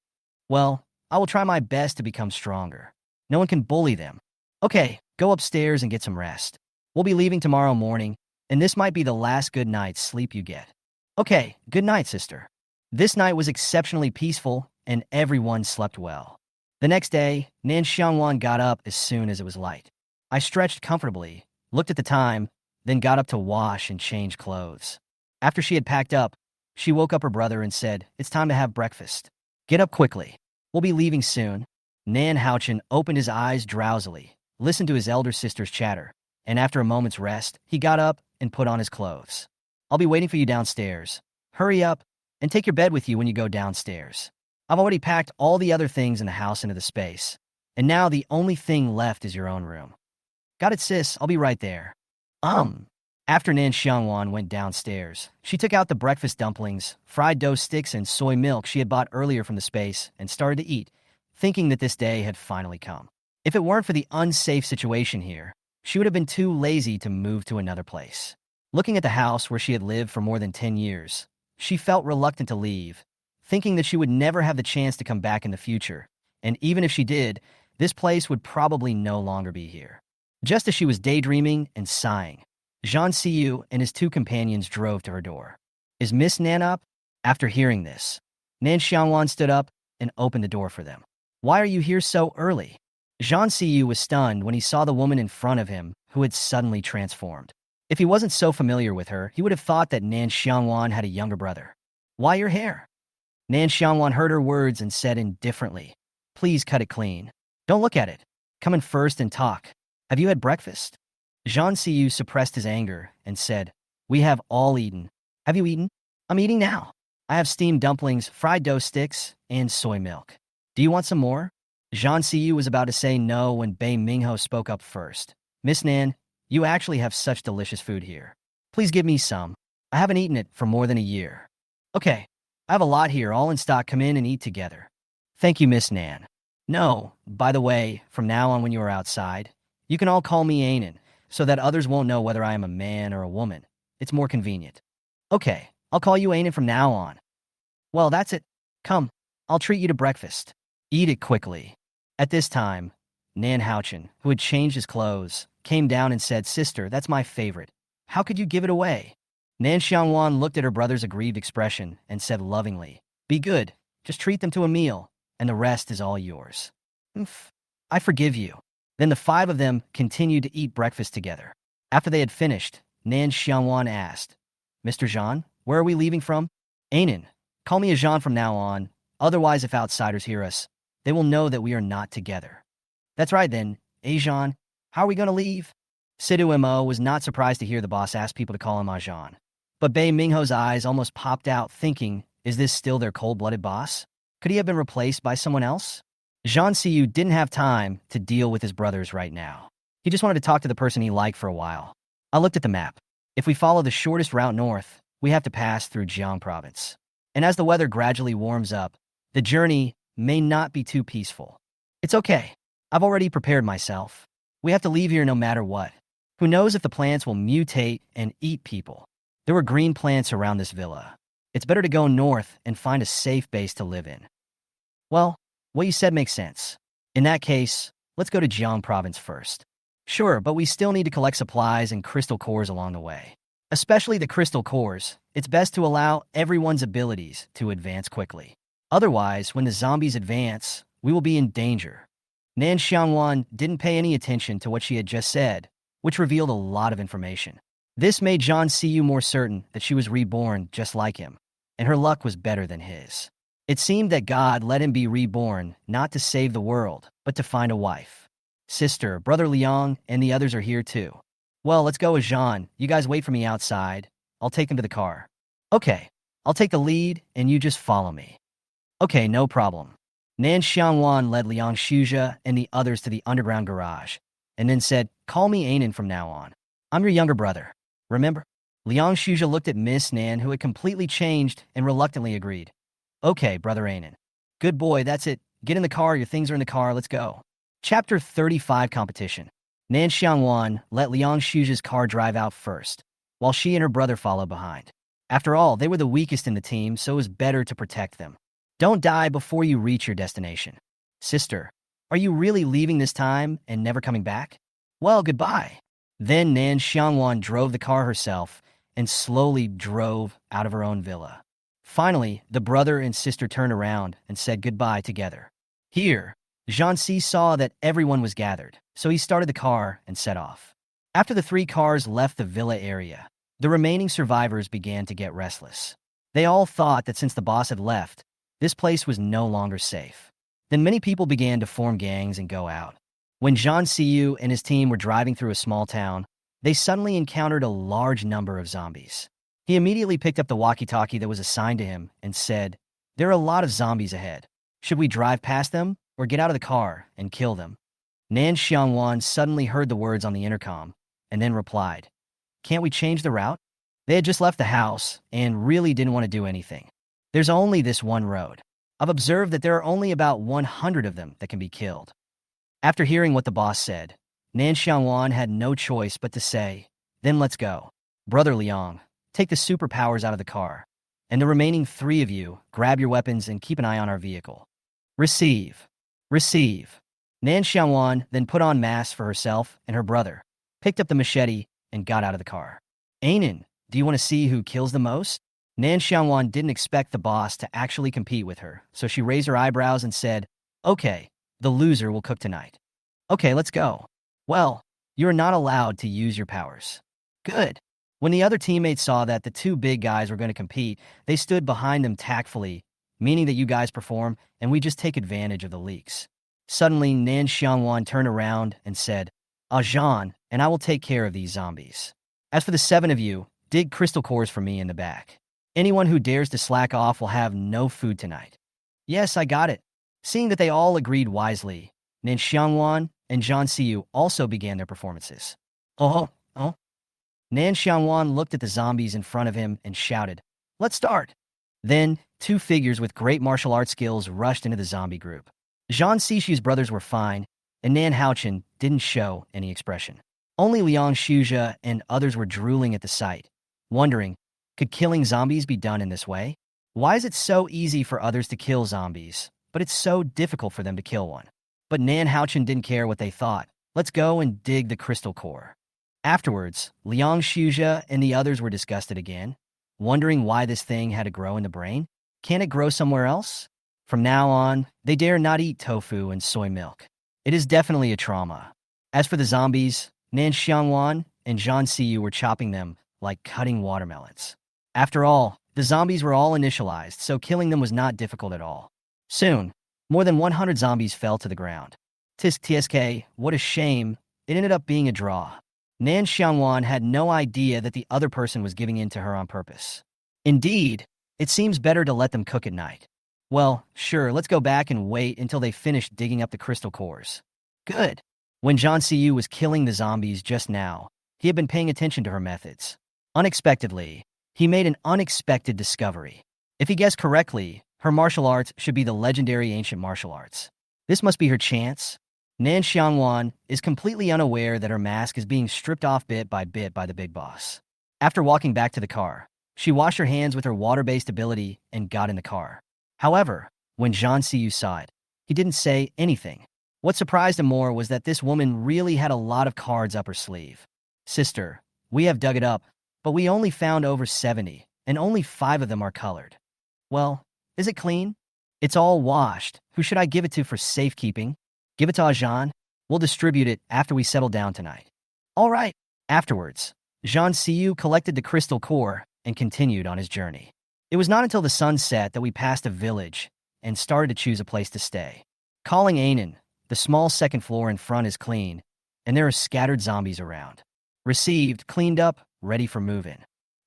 Well, I will try my best to become stronger. No one can bully them. Okay, go upstairs and get some rest. We'll be leaving tomorrow morning, and this might be the last good night's sleep you get." "Okay, good night, sister." This night was exceptionally peaceful, and everyone slept well. The next day, Nan Xiangwan got up as soon as it was light. I stretched comfortably, looked at the time, then got up to wash and change clothes. After she had packed up, she woke up her brother and said, "It's time to have breakfast. Get up quickly. We'll be leaving soon." Nan Xiangwan opened his eyes drowsily, listened to his elder sister's chatter, and after a moment's rest, he got up and put on his clothes. "I'll be waiting for you downstairs. Hurry up, and take your bed with you when you go downstairs. I've already packed all the other things in the house into the space, and now the only thing left is your own room." "Got it, sis. I'll be right there." After Nan Xiangwan went downstairs, she took out the breakfast dumplings, fried dough sticks, and soy milk she had bought earlier from the space and started to eat, thinking that this day had finally come. If it weren't for the unsafe situation here, she would have been too lazy to move to another place. Looking at the house where she had lived for more than 10 years, she felt reluctant to leave, thinking that she would never have the chance to come back in the future, and even if she did, this place would probably no longer be here. Just as she was daydreaming and sighing, Zhang Siyu and his two companions drove to her door. "Is Miss Nan up?" After hearing this, Nan Xiangwan stood up and opened the door for them. "Why are you here so early?" Zhang Siyu was stunned when he saw the woman in front of him who had suddenly transformed. If he wasn't so familiar with her, he would have thought that Nan Xiangwan had a younger brother. "Why your hair?" Nan Xiangwan heard her words and said indifferently, "Please cut it clean. Don't look at it. Come in first and talk. Have you had breakfast?" Zhang Siyu suppressed his anger and said, "We have all eaten. Have you eaten?" "I'm eating now. I have steamed dumplings, fried dough sticks, and soy milk. Do you want some more?" Zhang Siyu was about to say no when Bei Mingho spoke up first. "Miss Nan, you actually have such delicious food here. Please give me some. I haven't eaten it for more than a year." "Okay, I have a lot here, all in stock. Come in and eat together." "Thank you, Miss Nan." "No, by the way, from now on when you are outside, you can all call me Ainen, so that others won't know whether I am a man or a woman. It's more convenient." "Okay, I'll call you Ainen from now on." "Well, that's it. Come, I'll treat you to breakfast. Eat it quickly." At this time, Nan Xiangwan, who had changed his clothes, came down and said, "Sister, that's my favorite. How could you give it away?" Nan Xiangwan looked at her brother's aggrieved expression and said lovingly, "Be good. Just treat them to a meal, and the rest is all yours." "I forgive you." Then the five of them continued to eat breakfast together. After they had finished, Nan Xiangwan asked, "Mr. Zhan, where are we leaving from?" "Ainen. Call me a Zhan from now on. Otherwise, if outsiders hear us, they will know that we are not together." "That's right then. Zhan, how are we going to leave?" Sidu Mo was not surprised to hear the boss ask people to call him Zhan. But Bei Mingho's eyes almost popped out, thinking, is this still their cold-blooded boss? Could he have been replaced by someone else? Zhang Siyu didn't have time to deal with his brothers right now. He just wanted to talk to the person he liked for a while. I looked at the map. If we follow the shortest route north, we have to pass through Jiang province. And as the weather gradually warms up, the journey may not be too peaceful. It's okay. I've already prepared myself. We have to leave here no matter what. Who knows if the plants will mutate and eat people? There were green plants around this villa. It's better to go north and find a safe base to live in. Well, what you said makes sense. In that case, let's go to Jiang province first. Sure, but we still need to collect supplies and crystal cores along the way. Especially the crystal cores, it's best to allow everyone's abilities to advance quickly. Otherwise, when the zombies advance, we will be in danger. Nan Xiangwan didn't pay any attention to what she had just said, which revealed a lot of information. This made Zhang Siyu more certain that she was reborn just like him, and her luck was better than his. It seemed that God let him be reborn, not to save the world, but to find a wife. Sister, Brother Liang, and the others are here too. Well, let's go with Jean. You guys wait for me outside. I'll take them to the car. Okay, I'll take the lead, and you just follow me. Okay, no problem. Nan Xiangwan led Liang Shuzha and the others to the underground garage, and then said, "Call me Anan from now on. I'm your younger brother. Remember?" Liang Shuzha looked at Miss Nan, who had completely changed, and reluctantly agreed. "Okay, Brother Anan. Good boy, that's it. Get in the car, your things are in the car, let's go." Chapter 35 Competition. Nan Xiangwan let Liang Shuzha's car drive out first, while she and her brother followed behind. After all, they were the weakest in the team, so it was better to protect them. Don't die before you reach your destination. Sister, are you really leaving this time and never coming back? Well, goodbye. Then Nan Xiangwan drove the car herself and slowly drove out of her own villa. Finally, the brother and sister turned around and said goodbye together. Here, Jianxi saw that everyone was gathered, so he started the car and set off. After the three cars left the villa area, the remaining survivors began to get restless. They all thought that since the boss had left, this place was no longer safe. Then many people began to form gangs and go out. When Zhang Xiyu and his team were driving through a small town, they suddenly encountered a large number of zombies. He immediately picked up the walkie-talkie that was assigned to him and said, "There are a lot of zombies ahead. Should we drive past them or get out of the car and kill them?" Nan Xiangwan suddenly heard the words on the intercom and then replied, "Can't we change the route?" They had just left the house and really didn't want to do anything. There's only this one road. I've observed that there are only about 100 of them that can be killed. After hearing what the boss said, Nan Xiangwan had no choice but to say, "Then let's go. Brother Liang, take the superpowers out of the car, and the remaining three of you grab your weapons and keep an eye on our vehicle." Receive. Receive. Nan Xiangwan then put on masks for herself and her brother, picked up the machete, and got out of the car. "Anan, do you want to see who kills the most?" Nan Xiangwan didn't expect the boss to actually compete with her, so she raised her eyebrows and said, "Okay, the loser will cook tonight." "Okay, let's go." "Well, you're not allowed to use your powers." "Good." When the other teammates saw that the two big guys were going to compete, they stood behind them tactfully, meaning that you guys perform and we just take advantage of the leaks. Suddenly, Nan Xiangwan turned around and said, "Jean, and I will take care of these zombies. As for the 7 of you, dig crystal cores for me in the back. Anyone who dares to slack off will have no food tonight." "Yes, I got it." Seeing that they all agreed wisely, Nan Xiangwan and Zhang Xiyu also began their performances. Oh. Nan Xiangwan looked at the zombies in front of him and shouted, "Let's start." Then, 2 figures with great martial arts skills rushed into the zombie group. Zhang Xixu's brothers were fine, and Nan Haochen didn't show any expression. Only Liang Shuzha and others were drooling at the sight, wondering, could killing zombies be done in this way? Why is it so easy for others to kill zombies, but it's so difficult for them to kill one? But Nan Haochen didn't care what they thought. Let's go and dig the crystal core. Afterwards, Liang Shuzha and the others were disgusted again, wondering why this thing had to grow in the brain. Can't it grow somewhere else? From now on, they dare not eat tofu and soy milk. It is definitely a trauma. As for the zombies, Nan Xiangwan and Zhang Xiyu were chopping them like cutting watermelons. After all, the zombies were all initialized, so killing them was not difficult at all. Soon, more than 100 zombies fell to the ground. TSK, what a shame. It ended up being a draw. Nan Xiangwan had no idea that the other person was giving in to her on purpose. Indeed, it seems better to let them cook at night. Well, sure, let's go back and wait until they finish digging up the crystal cores. Good. When Zhang Xiyu was killing the zombies just now, he had been paying attention to her methods. Unexpectedly, he made an unexpected discovery. If he guessed correctly, her martial arts should be the legendary ancient martial arts. This must be her chance. Nan Xiangwan is completely unaware that her mask is being stripped off bit by the big boss. After walking back to the car, she washed her hands with her water-based ability and got in the car. However, when Zhang Xiyu saw it, he didn't say anything. What surprised him more was that this woman really had a lot of cards up her sleeve. "Sister, we have dug it up, but we only found over 70, and only 5 of them are colored." "Well, is it clean?" "It's all washed. Who should I give it to for safekeeping?" "Give it to Ajan. We'll distribute it after we settle down tonight." "All right." Afterwards, Zhang Xiyu collected the crystal core and continued on his journey. It was not until the sun set that we passed a village and started to choose a place to stay. Calling Anan, the small second floor in front is clean, and there are scattered zombies around. Received, cleaned up, ready for move-in.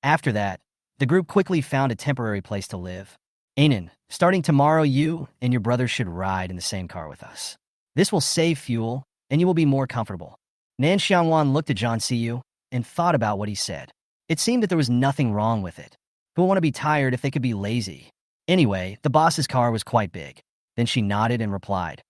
After that, the group quickly found a temporary place to live. Anan, starting tomorrow you and your brothers should ride in the same car with us. This will save fuel, and you will be more comfortable. Nan Xiangwan looked at John Siyu and thought about what he said. It seemed that there was nothing wrong with it. Who would want to be tired if they could be lazy? Anyway, the boss's car was quite big. Then she nodded and replied,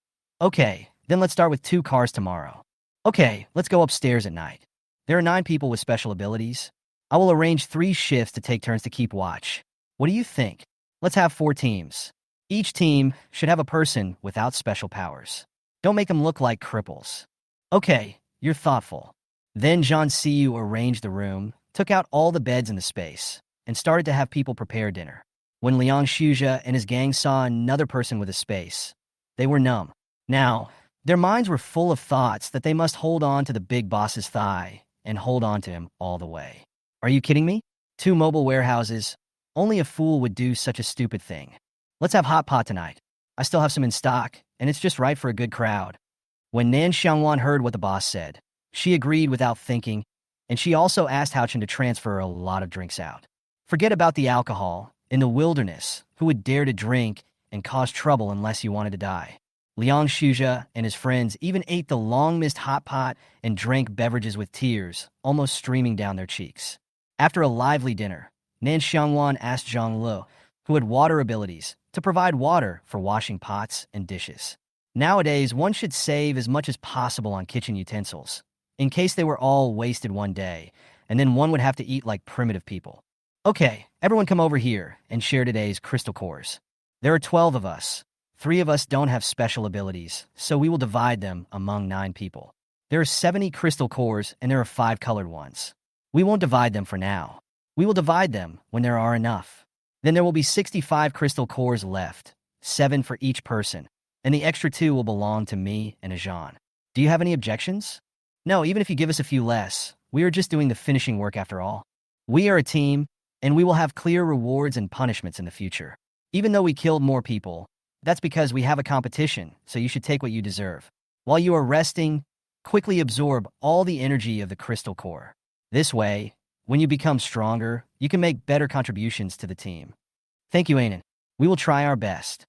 "Okay, then let's start with 2 cars tomorrow. Okay, let's go upstairs at night. There are 9 people with special abilities. I will arrange 3 shifts to take turns to keep watch. What do you think? Let's have 4 teams. Each team should have a person without special powers. Don't make them look like cripples. Okay, you're thoughtful." Then John Siyu arranged the room, took out all the beds in the space, and started to have people prepare dinner. When Liang Shuzhe and his gang saw another person with a space, they were numb. Now, their minds were full of thoughts that they must hold on to the big boss's thigh and hold on to him all the way. Are you kidding me? 2 mobile warehouses? Only a fool would do such a stupid thing. Let's have hot pot tonight. I still have some in stock, and it's just right for a good crowd. When Nan Xiangwan heard what the boss said, she agreed without thinking, and she also asked Haochen to transfer a lot of drinks out. Forget about the alcohol. In the wilderness, who would dare to drink and cause trouble unless you wanted to die? Liang Shuzhe and his friends even ate the long-missed hot pot and drank beverages with tears almost streaming down their cheeks. After a lively dinner, Nan Xiangwan asked Zhang Lu, who had water abilities, to provide water for washing pots and dishes. Nowadays, one should save as much as possible on kitchen utensils, in case they were all wasted one day, and then one would have to eat like primitive people. Okay, everyone come over here and share today's crystal cores. There are 12 of us. 3 of us don't have special abilities, so we will divide them among 9 people. There are 70 crystal cores and there are 5 colored ones. We won't divide them for now. We will divide them when there are enough. Then there will be 65 crystal cores left, 7 for each person, and the extra 2 will belong to me and Ajan. Do you have any objections? No, even if you give us a few less, we are just doing the finishing work after all. We are a team, and we will have clear rewards and punishments in the future. Even though we killed more people, that's because we have a competition, so you should take what you deserve. While you are resting, quickly absorb all the energy of the crystal core. This way, when you become stronger, you can make better contributions to the team. Thank you, Anan. We will try our best.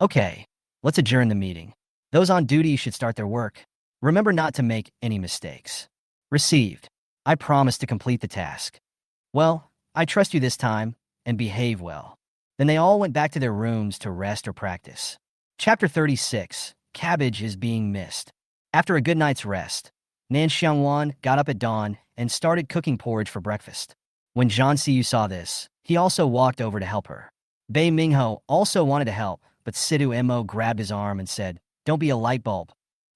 Okay, let's adjourn the meeting. Those on duty should start their work. Remember not to make any mistakes. Received. I promise to complete the task. Well, I trust you this time, and behave well. Then they all went back to their rooms to rest or practice. Chapter 36. Cabbage is being missed. After a good night's rest, Nan Xiangwan got up at dawn and started cooking porridge for breakfast. When Zhang Siyu saw this, he also walked over to help her. Bei Mingho also wanted to help, but Sidu Mo grabbed his arm and said, "Don't be a light bulb."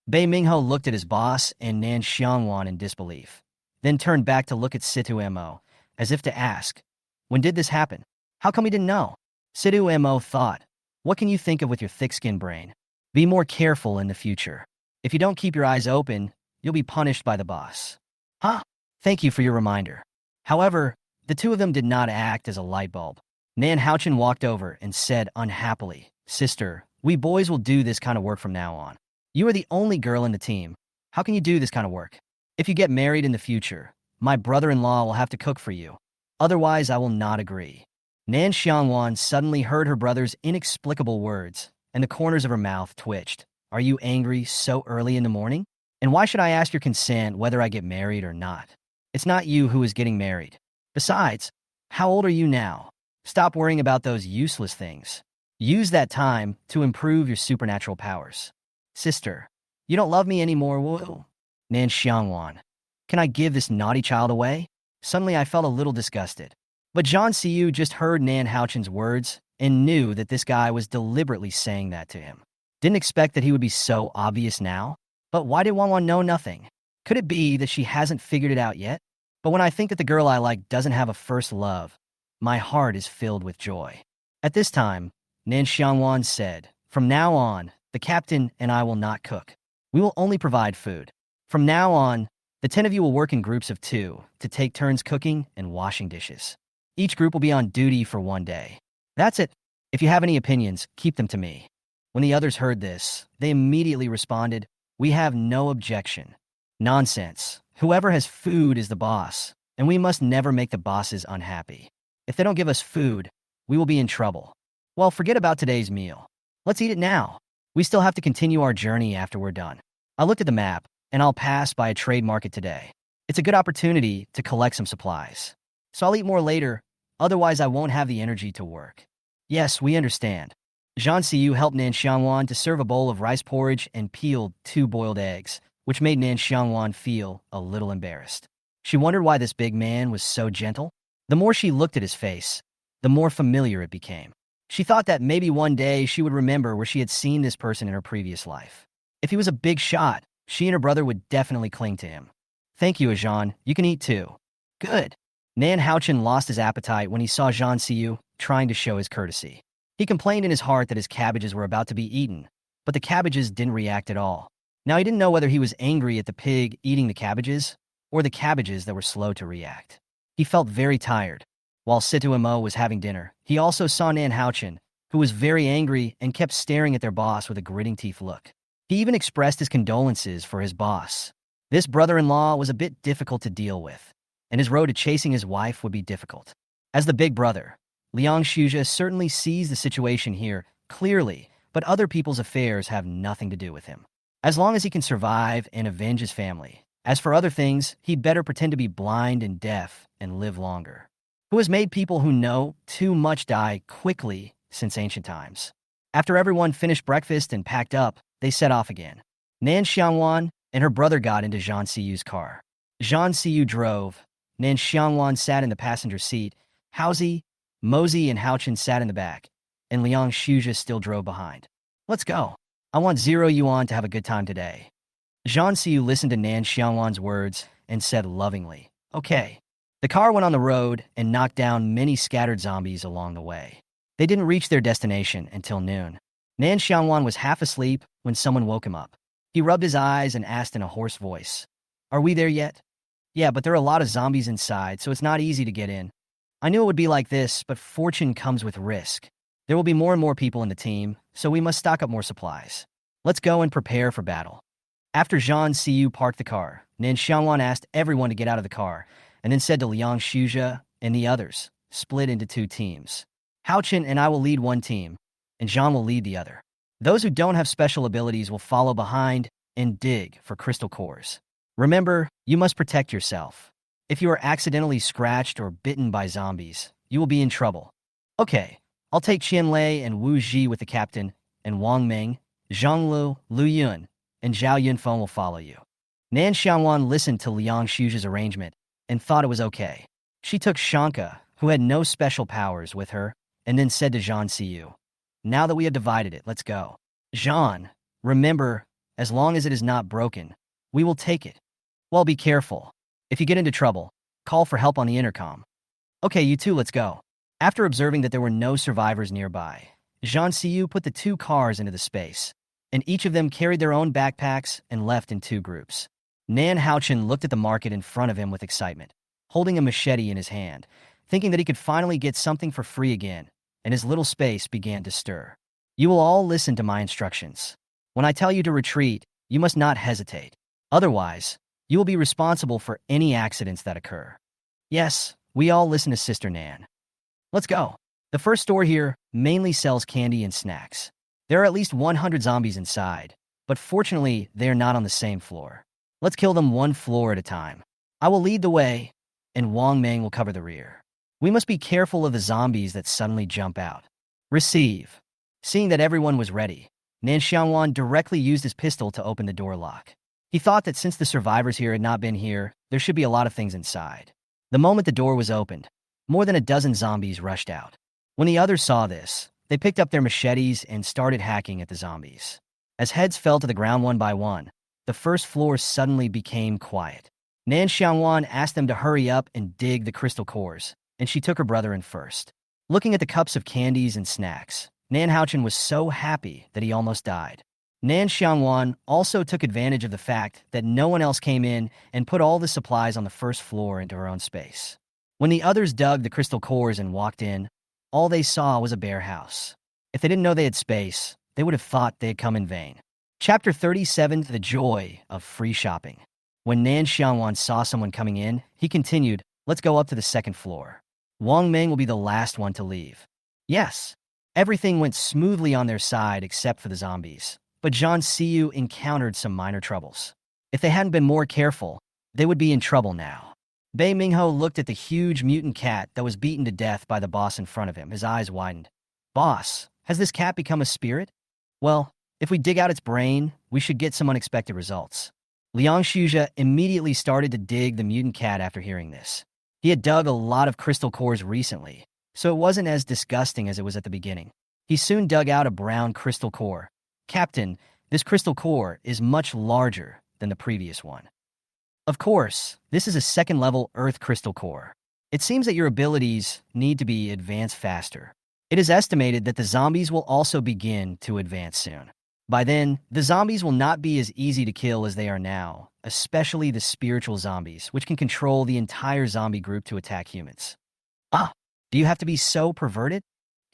Bei Mingho looked at his boss and Nan Xiangwan in disbelief, then turned back to look at Sidu Mo, as if to ask, "When did this happen? How come he didn't know?" Sidu Mo thought, "What can you think of with your thick-skinned brain? Be more careful in the future. If you don't keep your eyes open, you'll be punished by the boss." Huh? Thank you for your reminder. However, the 2 of them did not act as a light bulb. Nan Haochen walked over and said unhappily, "Sister, we boys will do this kind of work from now on. You are the only girl in the team. How can you do this kind of work? If you get married in the future, my brother-in-law will have to cook for you. Otherwise, I will not agree." Nan Xiangwan suddenly heard her brother's inexplicable words, and the corners of her mouth twitched. "Are you angry so early in the morning? And why should I ask your consent whether I get married or not? It's not you who is getting married. Besides, how old are you now? Stop worrying about those useless things. Use that time to improve your supernatural powers." "Sister, you don't love me anymore, whoa." Nan Xiangwan, "Can I give this naughty child away?" Suddenly I felt a little disgusted. But Zhang Siyu just heard Nan Haochen's words and knew that this guy was deliberately saying that to him. Didn't expect that he would be so obvious now. But why did Wanwan know nothing? Could it be that she hasn't figured it out yet? But when I think that the girl I like doesn't have a first love, my heart is filled with joy. At this time, Nan Xiangwan said, "From now on, the captain and I will not cook. We will only provide food. From now on, the 10 of you will work in groups of 2 to take turns cooking and washing dishes. Each group will be on duty for 1 day. That's it. If you have any opinions, keep them to me." When the others heard this, they immediately responded, "We have no objection." Nonsense. Whoever has food is the boss, and we must never make the bosses unhappy. If they don't give us food, we will be in trouble. Well, forget about today's meal. Let's eat it now. We still have to continue our journey after we're done. I looked at the map, and I'll pass by a trade market today. It's a good opportunity to collect some supplies. So I'll eat more later, otherwise I won't have the energy to work. Yes, we understand. Zhang Xiyu helped Nan Xiangwan to serve a bowl of rice porridge and peeled 2 boiled eggs, which made Nan Xiangwan feel a little embarrassed. She wondered why this big man was so gentle. The more she looked at his face, the more familiar it became. She thought that maybe one day she would remember where she had seen this person in her previous life. If he was a big shot, she and her brother would definitely cling to him. "Thank you, Ajan. You can eat too." "Good." Nan Xiangwan lost his appetite when he saw Zhang Xiyu trying to show his courtesy. He complained in his heart that his cabbages were about to be eaten, but the cabbages didn't react at all. Now he didn't know whether he was angry at the pig eating the cabbages or the cabbages that were slow to react. He felt very tired. While Situ Mo was having dinner, he also saw Nan Xiangwan, who was very angry and kept staring at their boss with a gritting teeth look. He even expressed his condolences for his boss. This brother-in-law was a bit difficult to deal with, and his road to chasing his wife would be difficult. As the big brother, Liang Shuzhe certainly sees the situation here clearly, but other people's affairs have nothing to do with him. As long as he can survive and avenge his family. As for other things, he'd better pretend to be blind and deaf and live longer. Who has made people who know too much die quickly since ancient times. After everyone finished breakfast and packed up, they set off again. Nan Xiangwan and her brother got into Zhang Xiyu's car. Zhang Xiyu drove. Nan Xiangwan sat in the passenger seat. Haozi, Mozi, and Haochen sat in the back, and Liang Shuzhe still drove behind. "Let's go. I want 0 yuan to have a good time today." Zhang Xiyu listened to Nan Xiangwan's words and said lovingly, "Okay." The car went on the road and knocked down many scattered zombies along the way. They didn't reach their destination until noon. Nan Xiangwan was half asleep when someone woke him up. He rubbed his eyes and asked in a hoarse voice, "Are we there yet?" "Yeah, but there are a lot of zombies inside, so it's not easy to get in." "I knew it would be like this, but fortune comes with risk. There will be more and more people in the team, so we must stock up more supplies. Let's go and prepare for battle." After Zhang Xiyu parked the car, Nan Xiangwan asked everyone to get out of the car, and then said to Liang Shuzhe and the others, "Split into 2 teams. Haochen and I will lead one team, and Zhang will lead the other. Those who don't have special abilities will follow behind and dig for crystal cores. Remember, you must protect yourself. If you are accidentally scratched or bitten by zombies, you will be in trouble." "Okay, I'll take Qian Lei and Wu Ji with the captain, and Wang Ming, Zhang Lu, Lu Yun, and Zhao Yunfeng will follow you." Nan Xiangwan listened to Liang Shuzhe's arrangement and thought it was okay. She took Shanka, who had no special powers, with her, and then said to Zhang Xiyu, "Now that we have divided it, let's go. Zhang, remember, as long as it is not broken, we will take it. Well, be careful. If you get into trouble, call for help on the intercom." "Okay, you two, let's go." After observing that there were no survivors nearby, Zhang Xiyu put the 2 cars into the space, and each of them carried their own backpacks and left in 2 groups. Nan Haochen looked at the market in front of him with excitement, holding a machete in his hand, thinking that he could finally get something for free again, and his little space began to stir. "You will all listen to my instructions. When I tell you to retreat, you must not hesitate. Otherwise, you will be responsible for any accidents that occur." "Yes, we all listen to Sister Nan. Let's go." The first store here mainly sells candy and snacks. There are at least 100 zombies inside, but fortunately, they are not on the same floor. Let's kill them 1 floor at a time. I will lead the way, and Wang Meng will cover the rear. We must be careful of the zombies that suddenly jump out. Receive. Seeing that everyone was ready, Nan Xiangwan directly used his pistol to open the door lock. He thought that since the survivors here had not been here, there should be a lot of things inside. The moment the door was opened, more than a dozen zombies rushed out. When the others saw this, they picked up their machetes and started hacking at the zombies. As heads fell to the ground one by one, the first floor suddenly became quiet. Nan Xiangwan asked them to hurry up and dig the crystal cores, and she took her brother in first. Looking at the cups of candies and snacks, Nan Haochen was so happy that he almost died. Nan Xiangwan also took advantage of the fact that no one else came in and put all the supplies on the first floor into her own space. When the others dug the crystal cores and walked in, all they saw was a bare house. If they didn't know they had space, they would have thought they had come in vain. Chapter 37, The Joy of Free Shopping. When Nan Xiangwan saw someone coming in, he continued, "Let's go up to the second floor. Wang Meng will be the last one to leave." Yes. Everything went smoothly on their side except for the zombies. But Zhang Siyu encountered some minor troubles. If they hadn't been more careful, they would be in trouble now. Bei Mingho looked at the huge mutant cat that was beaten to death by the boss in front of him. His eyes widened. "Boss, has this cat become a spirit?" "Well, if we dig out its brain, we should get some unexpected results." Liang Shuzhe immediately started to dig the mutant cat after hearing this. He had dug a lot of crystal cores recently, so it wasn't as disgusting as it was at the beginning. He soon dug out a brown crystal core. "Captain, this crystal core is much larger than the previous one." "Of course, this is a second-level Earth crystal core. It seems that your abilities need to be advanced faster. It is estimated that the zombies will also begin to advance soon. By then, the zombies will not be as easy to kill as they are now, especially the spiritual zombies, which can control the entire zombie group to attack humans." "Ah, do you have to be so perverted?"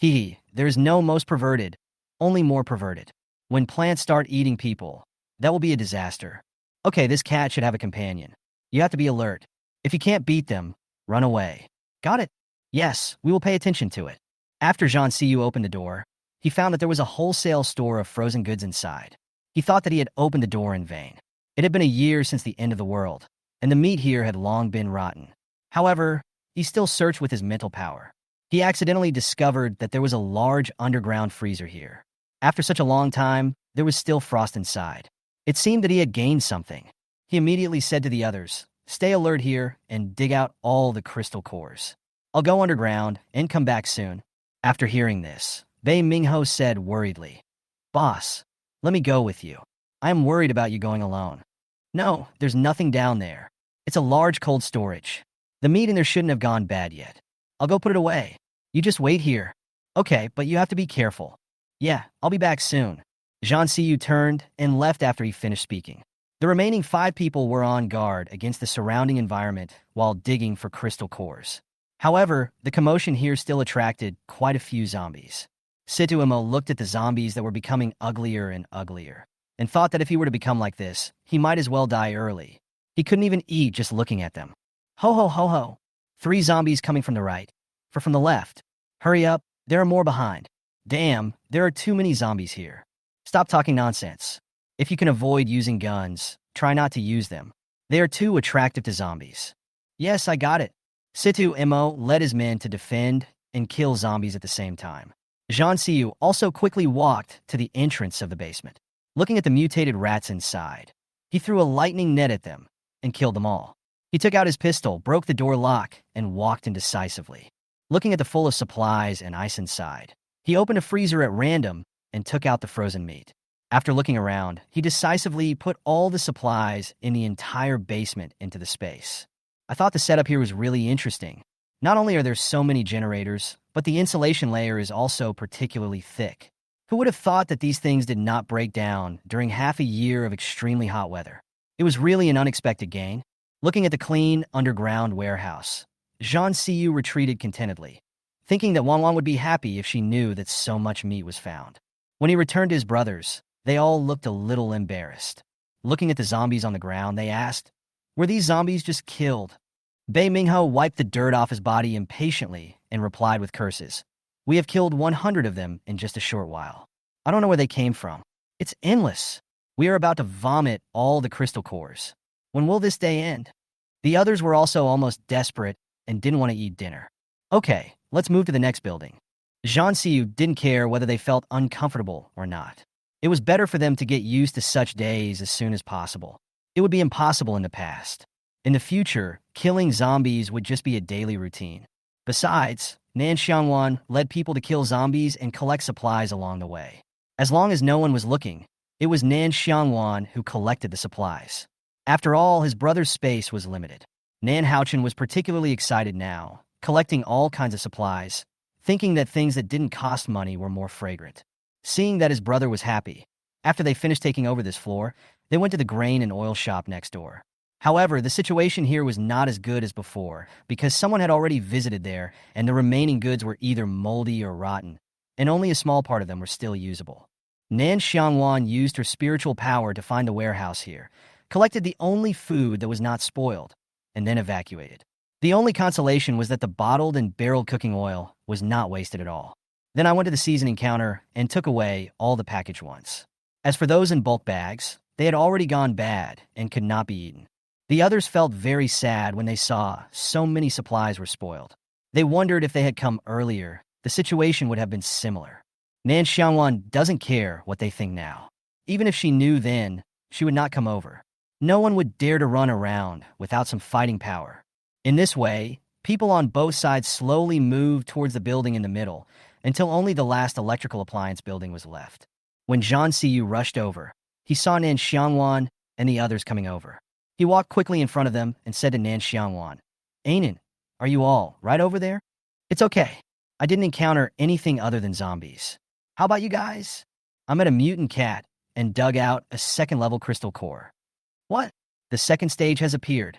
There is no most perverted, only more perverted. When plants start eating people, that will be a disaster. Okay, this cat should have a companion. You have to be alert. If you can't beat them, run away. Got it? Yes, we will pay attention to it. After Zhang Siyu opened the door, he found that there was a wholesale store of frozen goods inside. He thought that he had opened the door in vain. It had been a year since the end of the world, and the meat here had long been rotten. However, he still searched with his mental power. He accidentally discovered that there was a large underground freezer here. After such a long time, there was still frost inside. It seemed that he had gained something. He immediately said to the others, "Stay alert here and dig out all the crystal cores. I'll go underground and come back soon." After hearing this, Bei Mingho said worriedly, "Boss, let me go with you. I am worried about you going alone." "No, there's nothing down there. It's a large cold storage. The meat in there shouldn't have gone bad yet. I'll go put it away. You just wait here." "Okay, but you have to be careful." "Yeah, I'll be back soon." Zhang Siyu turned and left after he finished speaking. The remaining 5 people were on guard against the surrounding environment while digging for crystal cores. However, the commotion here still attracted quite a few zombies. Situimo looked at the zombies that were becoming uglier and uglier, and thought that if he were to become like this, he might as well die early. He couldn't even eat just looking at them. "Ho ho ho ho. 3 zombies coming from the right. From the left. Hurry up, there are more behind. Damn, there are too many zombies here. Stop talking nonsense. If you can avoid using guns, try not to use them. They are too attractive to zombies." "Yes, I got it." Situ Mo led his men to defend and kill zombies at the same time. Zhang Siyu also quickly walked to the entrance of the basement. Looking at the mutated rats inside, he threw a lightning net at them and killed them all. He took out his pistol, broke the door lock, and walked in decisively. Looking at the full of supplies and ice inside, he opened a freezer at random and took out the frozen meat. After looking around, he decisively put all the supplies in the entire basement into the space. I thought the setup here was really interesting. Not only are there so many generators, but the insulation layer is also particularly thick. Who would have thought that these things did not break down during half a year of extremely hot weather? It was really an unexpected gain. Looking at the clean, underground warehouse, Zhang Siyu retreated contentedly, thinking that Wang Wang would be happy if she knew that so much meat was found. When he returned to his brothers, they all looked a little embarrassed. Looking at the zombies on the ground, they asked, "Were these zombies just killed?" Bei Mingho wiped the dirt off his body impatiently and replied with curses. "We have killed 100 of them in just a short while. I don't know where they came from. It's endless. We are about to vomit all the crystal cores. When will this day end?" The others were also almost desperate and didn't want to eat dinner. "Okay, let's move to the next building." Zhang Siyu didn't care whether they felt uncomfortable or not. It was better for them to get used to such days as soon as possible. It would be impossible in the past. In the future, killing zombies would just be a daily routine. Besides, Nan Xiangwan led people to kill zombies and collect supplies along the way. As long as no one was looking, it was Nan Xiangwan who collected the supplies. After all, his brother's space was limited. Nan Haochen was particularly excited now, collecting all kinds of supplies, thinking that things that didn't cost money were more fragrant. Seeing that his brother was happy, after they finished taking over this floor, they went to the grain and oil shop next door. However, the situation here was not as good as before because someone had already visited there and the remaining goods were either moldy or rotten. and only a small part of them were still usable. Nan Xiangwan used her spiritual power to find the warehouse here, collected the only food that was not spoiled, and then evacuated. The only consolation was that the bottled and barreled cooking oil was not wasted at all. Then I went to the seasoning counter and took away all the packaged ones. As for those in bulk bags, they had already gone bad and could not be eaten. The others felt very sad when they saw so many supplies were spoiled. They wondered if they had come earlier, the situation would have been similar. Nan Xiangwan doesn't care what they think now. Even if she knew then, she would not come over. No one would dare to run around without some fighting power. In this way, people on both sides slowly moved towards the building in the middle until only the last electrical appliance building was left. When Zhang Siyu rushed over, he saw Nan Xiangwan and the others coming over. He walked quickly in front of them and said to Nan Xiangwan, "Anan, are you all right over there?" "It's okay. I didn't encounter anything other than zombies. How about you guys?" "I met a mutant cat and dug out a second-level crystal core." "What? The second stage has appeared.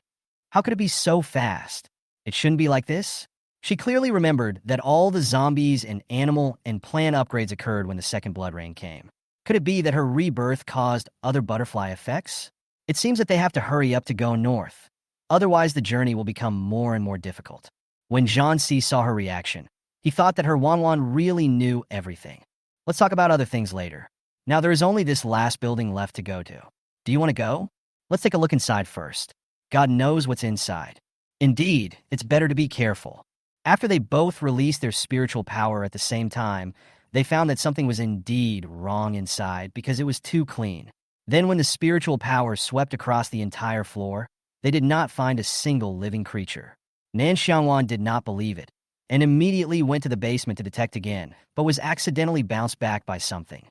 How could it be so fast? It shouldn't be like this." She clearly remembered that all the zombies and animal and plant upgrades occurred when the second blood rain came. Could it be that her rebirth caused other butterfly effects? It seems that they have to hurry up to go north. Otherwise, the journey will become more and more difficult. When Zhang Si saw her reaction, he thought that her Wanwan really knew everything. Let's talk about other things later. Now there is only this last building left to go to. Do you want to go? Let's take a look inside first. God knows what's inside. Indeed, it's better to be careful. After they both released their spiritual power at the same time, they found that something was indeed wrong inside because it was too clean. Then when the spiritual power swept across the entire floor, they did not find a single living creature. Nan Xiangwan did not believe it, and immediately went to the basement to detect again, but was accidentally bounced back by something.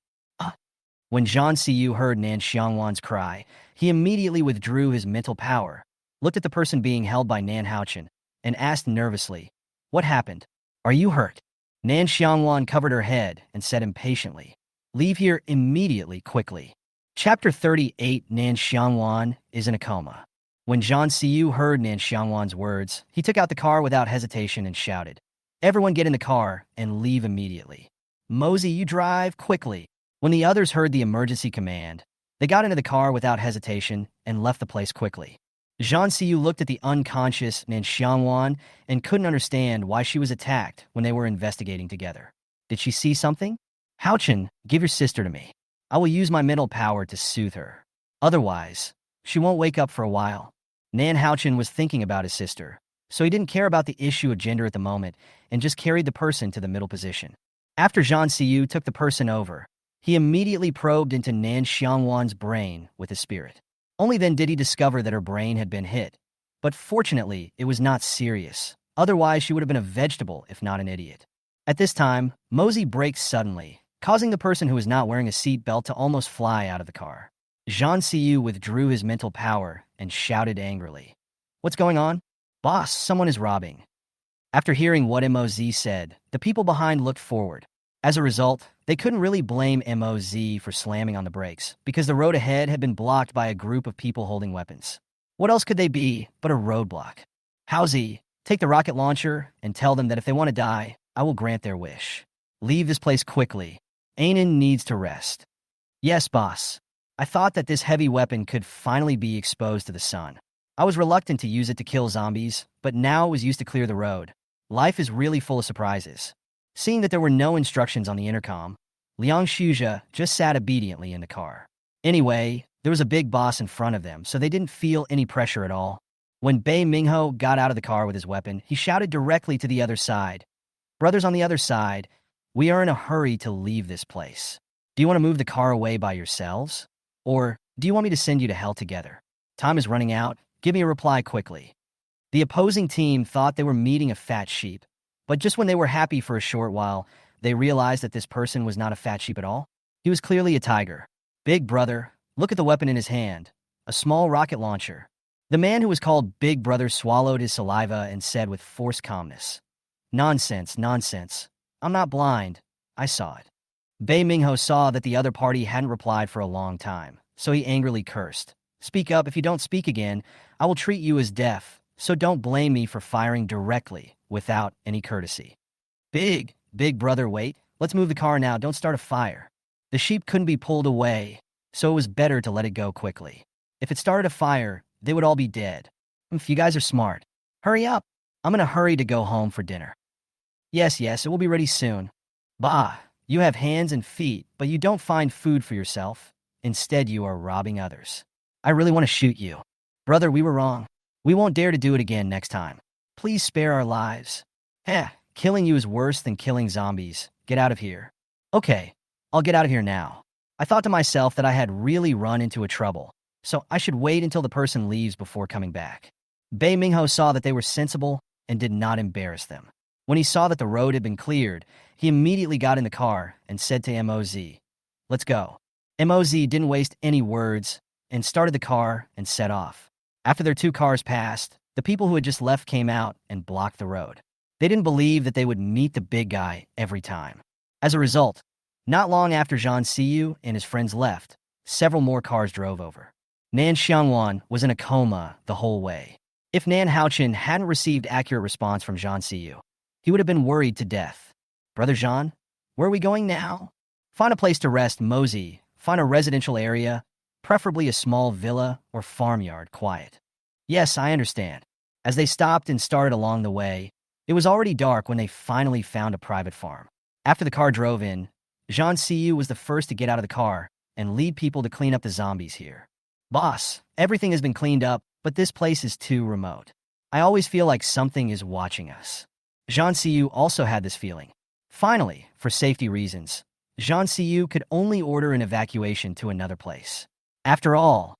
When Zhang Siyu heard Nan Xiangwan's cry, he immediately withdrew his mental power, looked at the person being held by Nan Haochen, and asked nervously, "What happened? Are you hurt?" Nan Xiangwan covered her head and said impatiently, "Leave here immediately, quickly." Chapter 38. Nan Xiangwan is in a coma. When Zhang Siyu heard Nan Xiangwan's words, he took out the car without hesitation and shouted, "Everyone get in the car and leave immediately. Mosey, you drive quickly." When the others heard the emergency command, they got into the car without hesitation and left the place quickly. Zhang Siyu looked at the unconscious Nan Xiangwan and couldn't understand why she was attacked when they were investigating together. Did she see something? "Haochen, give your sister to me. I will use my mental power to soothe her. Otherwise, she won't wake up for a while." Nan Haochen was thinking about his sister, so he didn't care about the issue of gender at the moment and just carried the person to the middle position. After Zhang Siyu took the person over, he immediately probed into Nan Xiangwan's brain with his spirit. Only then did he discover that her brain had been hit. But fortunately, it was not serious. Otherwise, she would have been a vegetable if not an idiot. At this time, Mosey braked suddenly, causing the person who was not wearing a seat belt to almost fly out of the car. Zhang Siyu withdrew his mental power and shouted angrily, "What's going on?" "Boss, someone is robbing." After hearing what MOZ said, the people behind looked forward. As a result, they couldn't really blame MOZ for slamming on the brakes, because the road ahead had been blocked by a group of people holding weapons. What else could they be but a roadblock? "Howzy, take the rocket launcher and tell them that if they want to die, I will grant their wish. Leave this place quickly. Anan needs to rest." "Yes, boss. I thought that this heavy weapon could finally be exposed to the sun. I was reluctant to use it to kill zombies, but now it was used to clear the road. Life is really full of surprises." Seeing that there were no instructions on the intercom, Liang Shuzhe just sat obediently in the car. Anyway, there was a big boss in front of them, so they didn't feel any pressure at all. When Bei Mingho got out of the car with his weapon, he shouted directly to the other side, "Brothers on the other side, we are in a hurry to leave this place. Do you want to move the car away by yourselves? Or do you want me to send you to hell together? Time is running out. Give me a reply quickly." The opposing team thought they were meeting a fat sheep, but just when they were happy for a short while, they realized that this person was not a fat sheep at all. He was clearly a tiger. "Big brother, look at the weapon in his hand, a small rocket launcher." The man who was called Big Brother swallowed his saliva and said with forced calmness, "Nonsense, nonsense. I'm not blind. I saw it." Bei Mingho saw that the other party hadn't replied for a long time, so he angrily cursed, "Speak up. If you don't speak again, I will treat you as deaf, so don't blame me for firing directly without any courtesy." Big Brother, wait. Let's move the car now, don't start a fire. The sheep couldn't be pulled away, so it was better to let it go quickly. If it started a fire, they would all be dead. If you guys are smart, hurry up. I'm in a hurry to go home for dinner. Yes, it will be ready soon. Bah, you have hands and feet, but you don't find food for yourself. Instead, you are robbing others. I really want to shoot you. Brother, we were wrong. We won't dare to do it again next time. Please spare our lives. Killing you is worse than killing zombies. Get out of here. Okay, I'll get out of here now. I thought to myself that I had really run into a trouble, so I should wait until the person leaves before coming back. Bei Mingho saw that they were sensible and did not embarrass them. When he saw that the road had been cleared, he immediately got in the car and said to Moz, "Let's go." Moz didn't waste any words and started the car and set off. After their 2 cars passed, the people who had just left came out and blocked the road. They didn't believe that they would meet the big guy every time. As a result, not long after Zhang Xiyu and his friends left, several more cars drove over. Nan Xiangwan was in a coma the whole way. If Nan Haochen hadn't received accurate response from Zhang Xiyu, he would have been worried to death. Brother Zhang, where are we going now? Find a place to rest, Mozi. Find a residential area, preferably a small villa or farmyard, quiet. Yes, I understand. As they stopped and started along the way, it was already dark when they finally found a private farm. After the car drove in, Zhang Xiyu was the first to get out of the car and lead people to clean up the zombies here. Boss, everything has been cleaned up, but this place is too remote. I always feel like something is watching us. Zhang Xiyu also had this feeling. Finally, for safety reasons, Zhang Xiyu could only order an evacuation to another place. After all,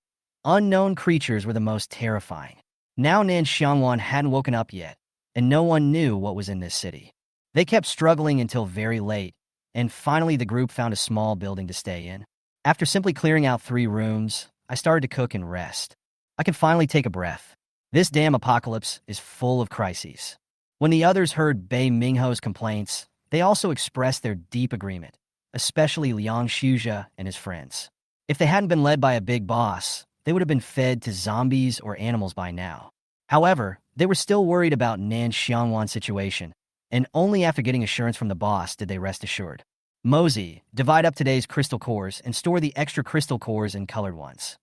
unknown creatures were the most terrifying. Now Nan Xiangwan hadn't woken up yet, and no one knew what was in this city. They kept struggling until very late, and finally the group found a small building to stay in. After simply clearing out 3 rooms, I started to cook and rest. I can finally take a breath. This damn apocalypse is full of crises. When the others heard Bei Mingho's complaints, they also expressed their deep agreement, especially Liang Shuzhe and his friends. If they hadn't been led by a big boss, they would have been fed to zombies or animals by now. However, they were still worried about Nan Xiangwan's situation, and only after getting assurance from the boss did they rest assured. Mozi, divide up today's crystal cores and store the extra crystal cores in colored ones.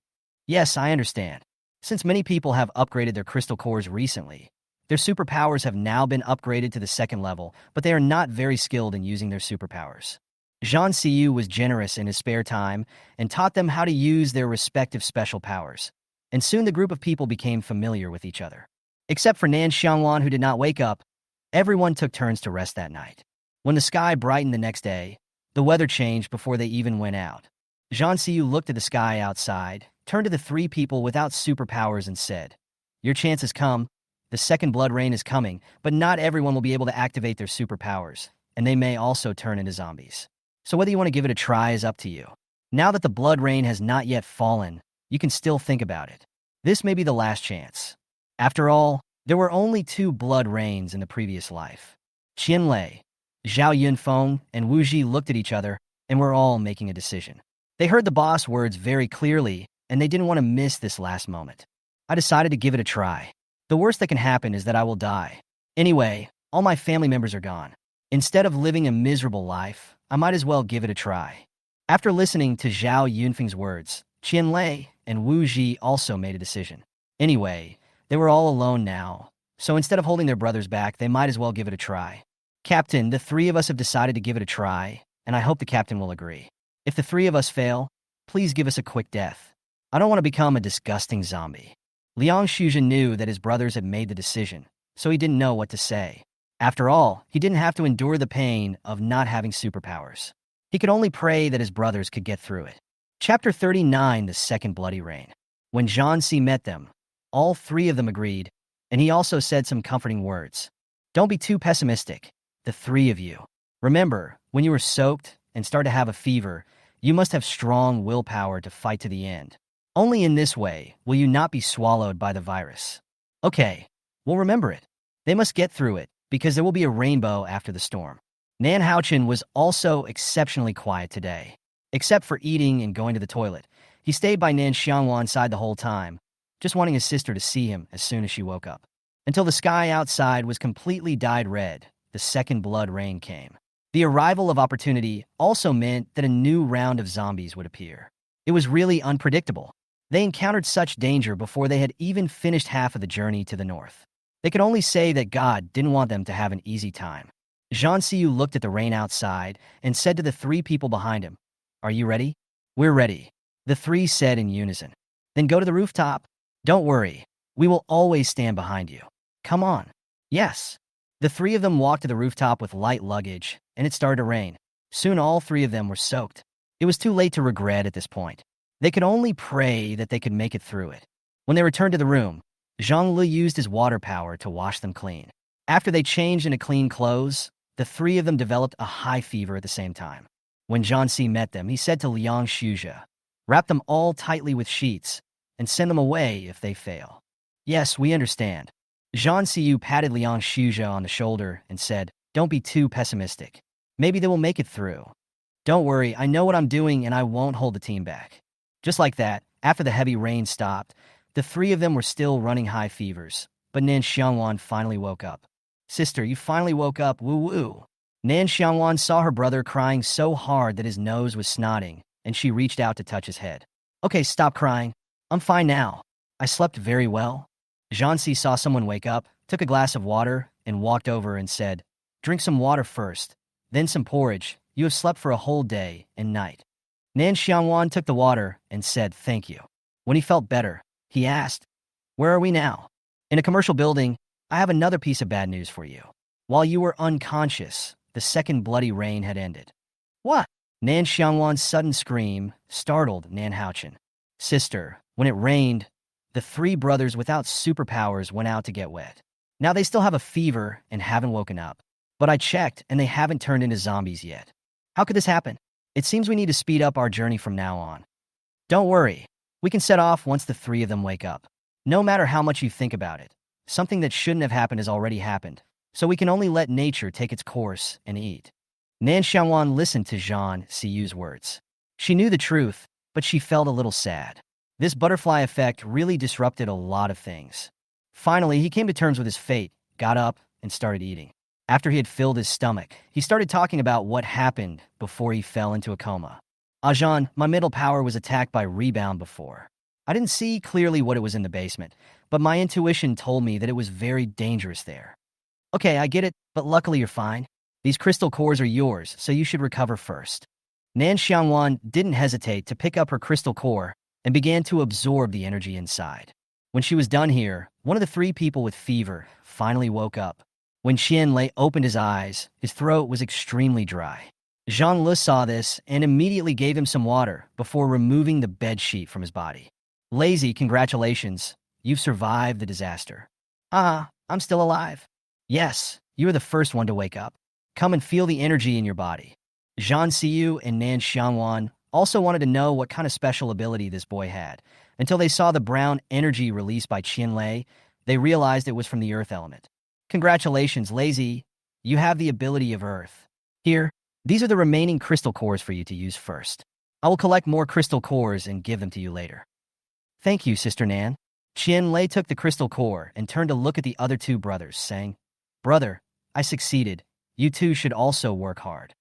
Yes, I understand. Since many people have upgraded their crystal cores recently, their superpowers have now been upgraded to the 2nd level, but they are not very skilled in using their superpowers. Zhang Xiyu was generous in his spare time and taught them how to use their respective special powers, and soon the group of people became familiar with each other. Except for Nan Xiangwan, who did not wake up, everyone took turns to rest that night. When the sky brightened the next day, the weather changed before they even went out. Zhang Xiyu looked at the sky outside, turned to the 3 people without superpowers and said, "Your chance has come. The 2nd blood rain is coming, but not everyone will be able to activate their superpowers, and they may also turn into zombies. So whether you want to give it a try is up to you. Now that the blood rain has not yet fallen, you can still think about it. This may be the last chance. After all, there were only 2 blood rains in the previous life." Qianlei, Zhao Yunfeng, and Wu Ji looked at each other and were all making a decision. They heard the boss words very clearly, and they didn't want to miss this last moment. I decided to give it a try. The worst that can happen is that I will die. Anyway, all my family members are gone. Instead of living a miserable life, I might as well give it a try. After listening to Zhao Yunfeng's words, Qianlei and Wu Ji also made a decision. Anyway, they were all alone now, so instead of holding their brothers back, they might as well give it a try. Captain, the 3 of us have decided to give it a try, and I hope the captain will agree. If the 3 of us fail, please give us a quick death. I don't want to become a disgusting zombie. Liang Shuzhe knew that his brothers had made the decision, so he didn't know what to say. After all, he didn't have to endure the pain of not having superpowers. He could only pray that his brothers could get through it. Chapter 39, The Second Bloody Rain. When Zhang Si met them, all 3 of them agreed, and he also said some comforting words. Don't be too pessimistic, the 3 of you. Remember, when you are soaked and start to have a fever, you must have strong willpower to fight to the end. Only in this way will you not be swallowed by the virus. Okay, we'll remember it. They must get through it, because there will be a rainbow after the storm. Nan Haochen was also exceptionally quiet today. Except for eating and going to the toilet, he stayed by Nan Xiangwan's side the whole time, just wanting his sister to see him as soon as she woke up. Until the sky outside was completely dyed red, the 2nd blood rain came. The arrival of opportunity also meant that a new round of zombies would appear. It was really unpredictable. They encountered such danger before they had even finished half of the journey to the north. They could only say that God didn't want them to have an easy time. Zhang Xiyu looked at the rain outside and said to the three people behind him, "Are you ready?" "We're ready," the three said in unison. "Then go to the rooftop. Don't worry, we will always stand behind you. Come on." "Yes." The three of them walked to the rooftop with light luggage, and it started to rain. Soon all three of them were soaked. It was too late to regret at this point. They could only pray that they could make it through it. When they returned to the room, Zhang Li used his water power to wash them clean. After they changed into clean clothes, the three of them developed a high fever at the same time. When Zhang Si met them, he said to Liang Shuzhe, "Wrap them all tightly with sheets and send them away if they fail." "Yes, we understand." Zhang Siyu patted Liang Shuzhe on the shoulder and said, "Don't be too pessimistic. Maybe they will make it through. Don't worry, I know what I'm doing and I won't hold the team back." Just like that, after the heavy rain stopped, the three of them were still running high fevers, but Nan Xiangwan finally woke up. "Sister, you finally woke up, woo-woo." Nan Xiangwan saw her brother crying so hard that his nose was snotting, and she reached out to touch his head. "Okay, stop crying. I'm fine now. I slept very well." Zhansi saw someone wake up, took a glass of water, and walked over and said, "Drink some water first, then some porridge. You have slept for a whole day and night." Nan Xiangwan took the water and said thank you. When he felt better, he asked, "Where are we now?" "In a commercial building. I have another piece of bad news for you. While you were unconscious, the second bloody rain had ended." "What?" Nan Xiangwan's sudden scream startled Nan Haochen. "Sister, when it rained, the three brothers without superpowers went out to get wet. Now they still have a fever and haven't woken up. But I checked and they haven't turned into zombies yet. How could this happen? It seems we need to speed up our journey from now on." "Don't worry. We can set off once the three of them wake up. No matter how much you think about it, something that shouldn't have happened has already happened, so we can only let nature take its course and eat." Nan Xiangwan listened to Zhang Siyu's words. She knew the truth, but she felt a little sad. This butterfly effect really disrupted a lot of things. Finally, he came to terms with his fate, got up, and started eating. After he had filled his stomach, he started talking about what happened before he fell into a coma. "Ajahn, my middle power was attacked by rebound before. I didn't see clearly what it was in the basement, but my intuition told me that it was very dangerous there." "Okay, I get it, but luckily you're fine. These crystal cores are yours, so you should recover first." Nan Xiangwan didn't hesitate to pick up her crystal core and began to absorb the energy inside. When she was done here, one of the three people with fever finally woke up. When Qianlei opened his eyes, his throat was extremely dry. Zhang Li saw this and immediately gave him some water before removing the bed sheet from his body. "Lazy, congratulations. You've survived the disaster." "Ah, I'm still alive." "Yes, you were the first one to wake up. Come and feel the energy in your body." Zhang Siyu and Nan Xiangwan also wanted to know what kind of special ability this boy had. Until they saw the brown energy released by Qianlei, they realized it was from the earth element. "Congratulations, Lazy. You have the ability of earth. Here, these are the remaining crystal cores for you to use first. I will collect more crystal cores and give them to you later." "Thank you, Sister Nan." Qianlei took the crystal core and turned to look at the other two brothers, saying, "Brother, I succeeded. You two should also work hard."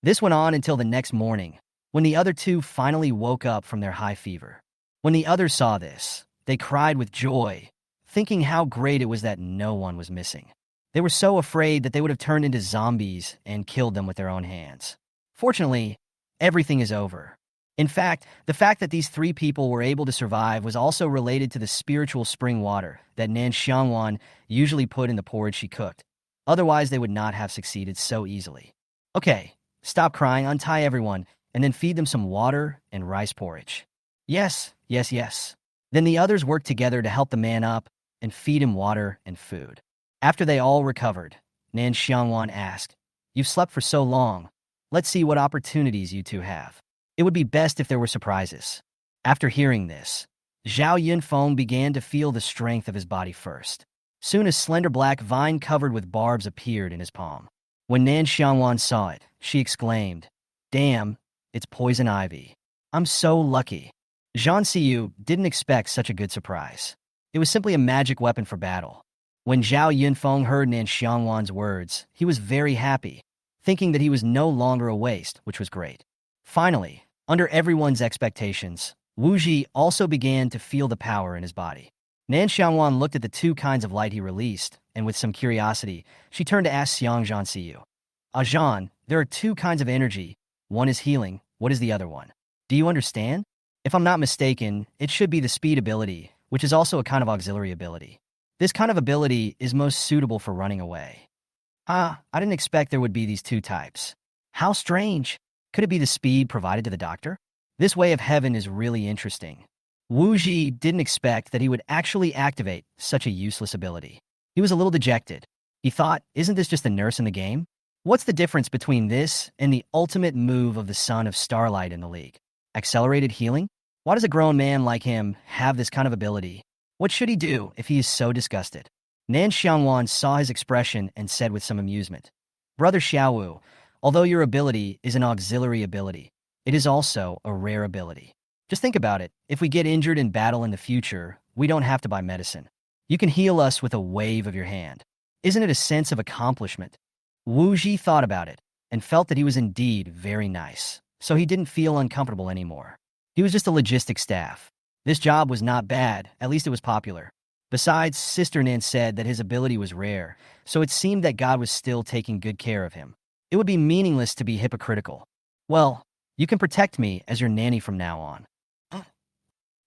This went on until the next morning, when the other two finally woke up from their high fever. When the others saw this, they cried with joy, thinking how great it was that no one was missing. They were so afraid that they would have turned into zombies and killed them with their own hands. Fortunately, everything is over. In fact, the fact that these three people were able to survive was also related to the spiritual spring water that Nan Xiangwan usually put in the porridge she cooked. Otherwise, they would not have succeeded so easily. "Okay, stop crying, untie everyone, and then feed them some water and rice porridge." "Yes, yes, yes." Then the others worked together to help the man up and feed him water and food. After they all recovered, Nan Xiangwan asked, "You've slept for so long. Let's see what opportunities you two have. It would be best if there were surprises." After hearing this, Zhao Yunfeng began to feel the strength of his body first. Soon a slender black vine covered with barbs appeared in his palm. When Nan Xiangwan saw it, she exclaimed, "Damn, it's poison ivy. I'm so lucky." Zhang Siyu didn't expect such a good surprise. It was simply a magic weapon for battle. When Zhao Yunfeng heard Nan Xiangwan's words, he was very happy. thinking that he was no longer a waste, which was great. Finally, under everyone's expectations, Wu Ji also began to feel the power in his body. Nan Xiangwan looked at the two kinds of light he released, and with some curiosity, she turned to ask Xiangzhan Siyu. Zhan, there are two kinds of energy. One is healing. What is the other one? Do you understand? If I'm not mistaken, it should be the speed ability, which is also a kind of auxiliary ability. This kind of ability is most suitable for running away. I didn't expect there would be these two types. How strange. Could it be the speed provided to the doctor? This way of heaven is really interesting. Wu Ji didn't expect that he would actually activate such a useless ability. He was a little dejected. He thought, isn't this just a nurse in the game? What's the difference between this and the ultimate move of the Son of Starlight in the League? Accelerated healing? Why does a grown man like him have this kind of ability? What should he do if he is so disgusted? Nan Xiangwan saw his expression and said with some amusement, Brother Xiaowu, although your ability is an auxiliary ability, it is also a rare ability. Just think about it. If we get injured in battle in the future, we don't have to buy medicine. You can heal us with a wave of your hand. Isn't it a sense of accomplishment? Wu Ji thought about it and felt that he was indeed very nice, so he didn't feel uncomfortable anymore. He was just a logistics staff. This job was not bad, at least it was popular. Besides, Sister Nan said that his ability was rare, so it seemed that God was still taking good care of him. It would be meaningless to be hypocritical. Well, you can protect me as your nanny from now on.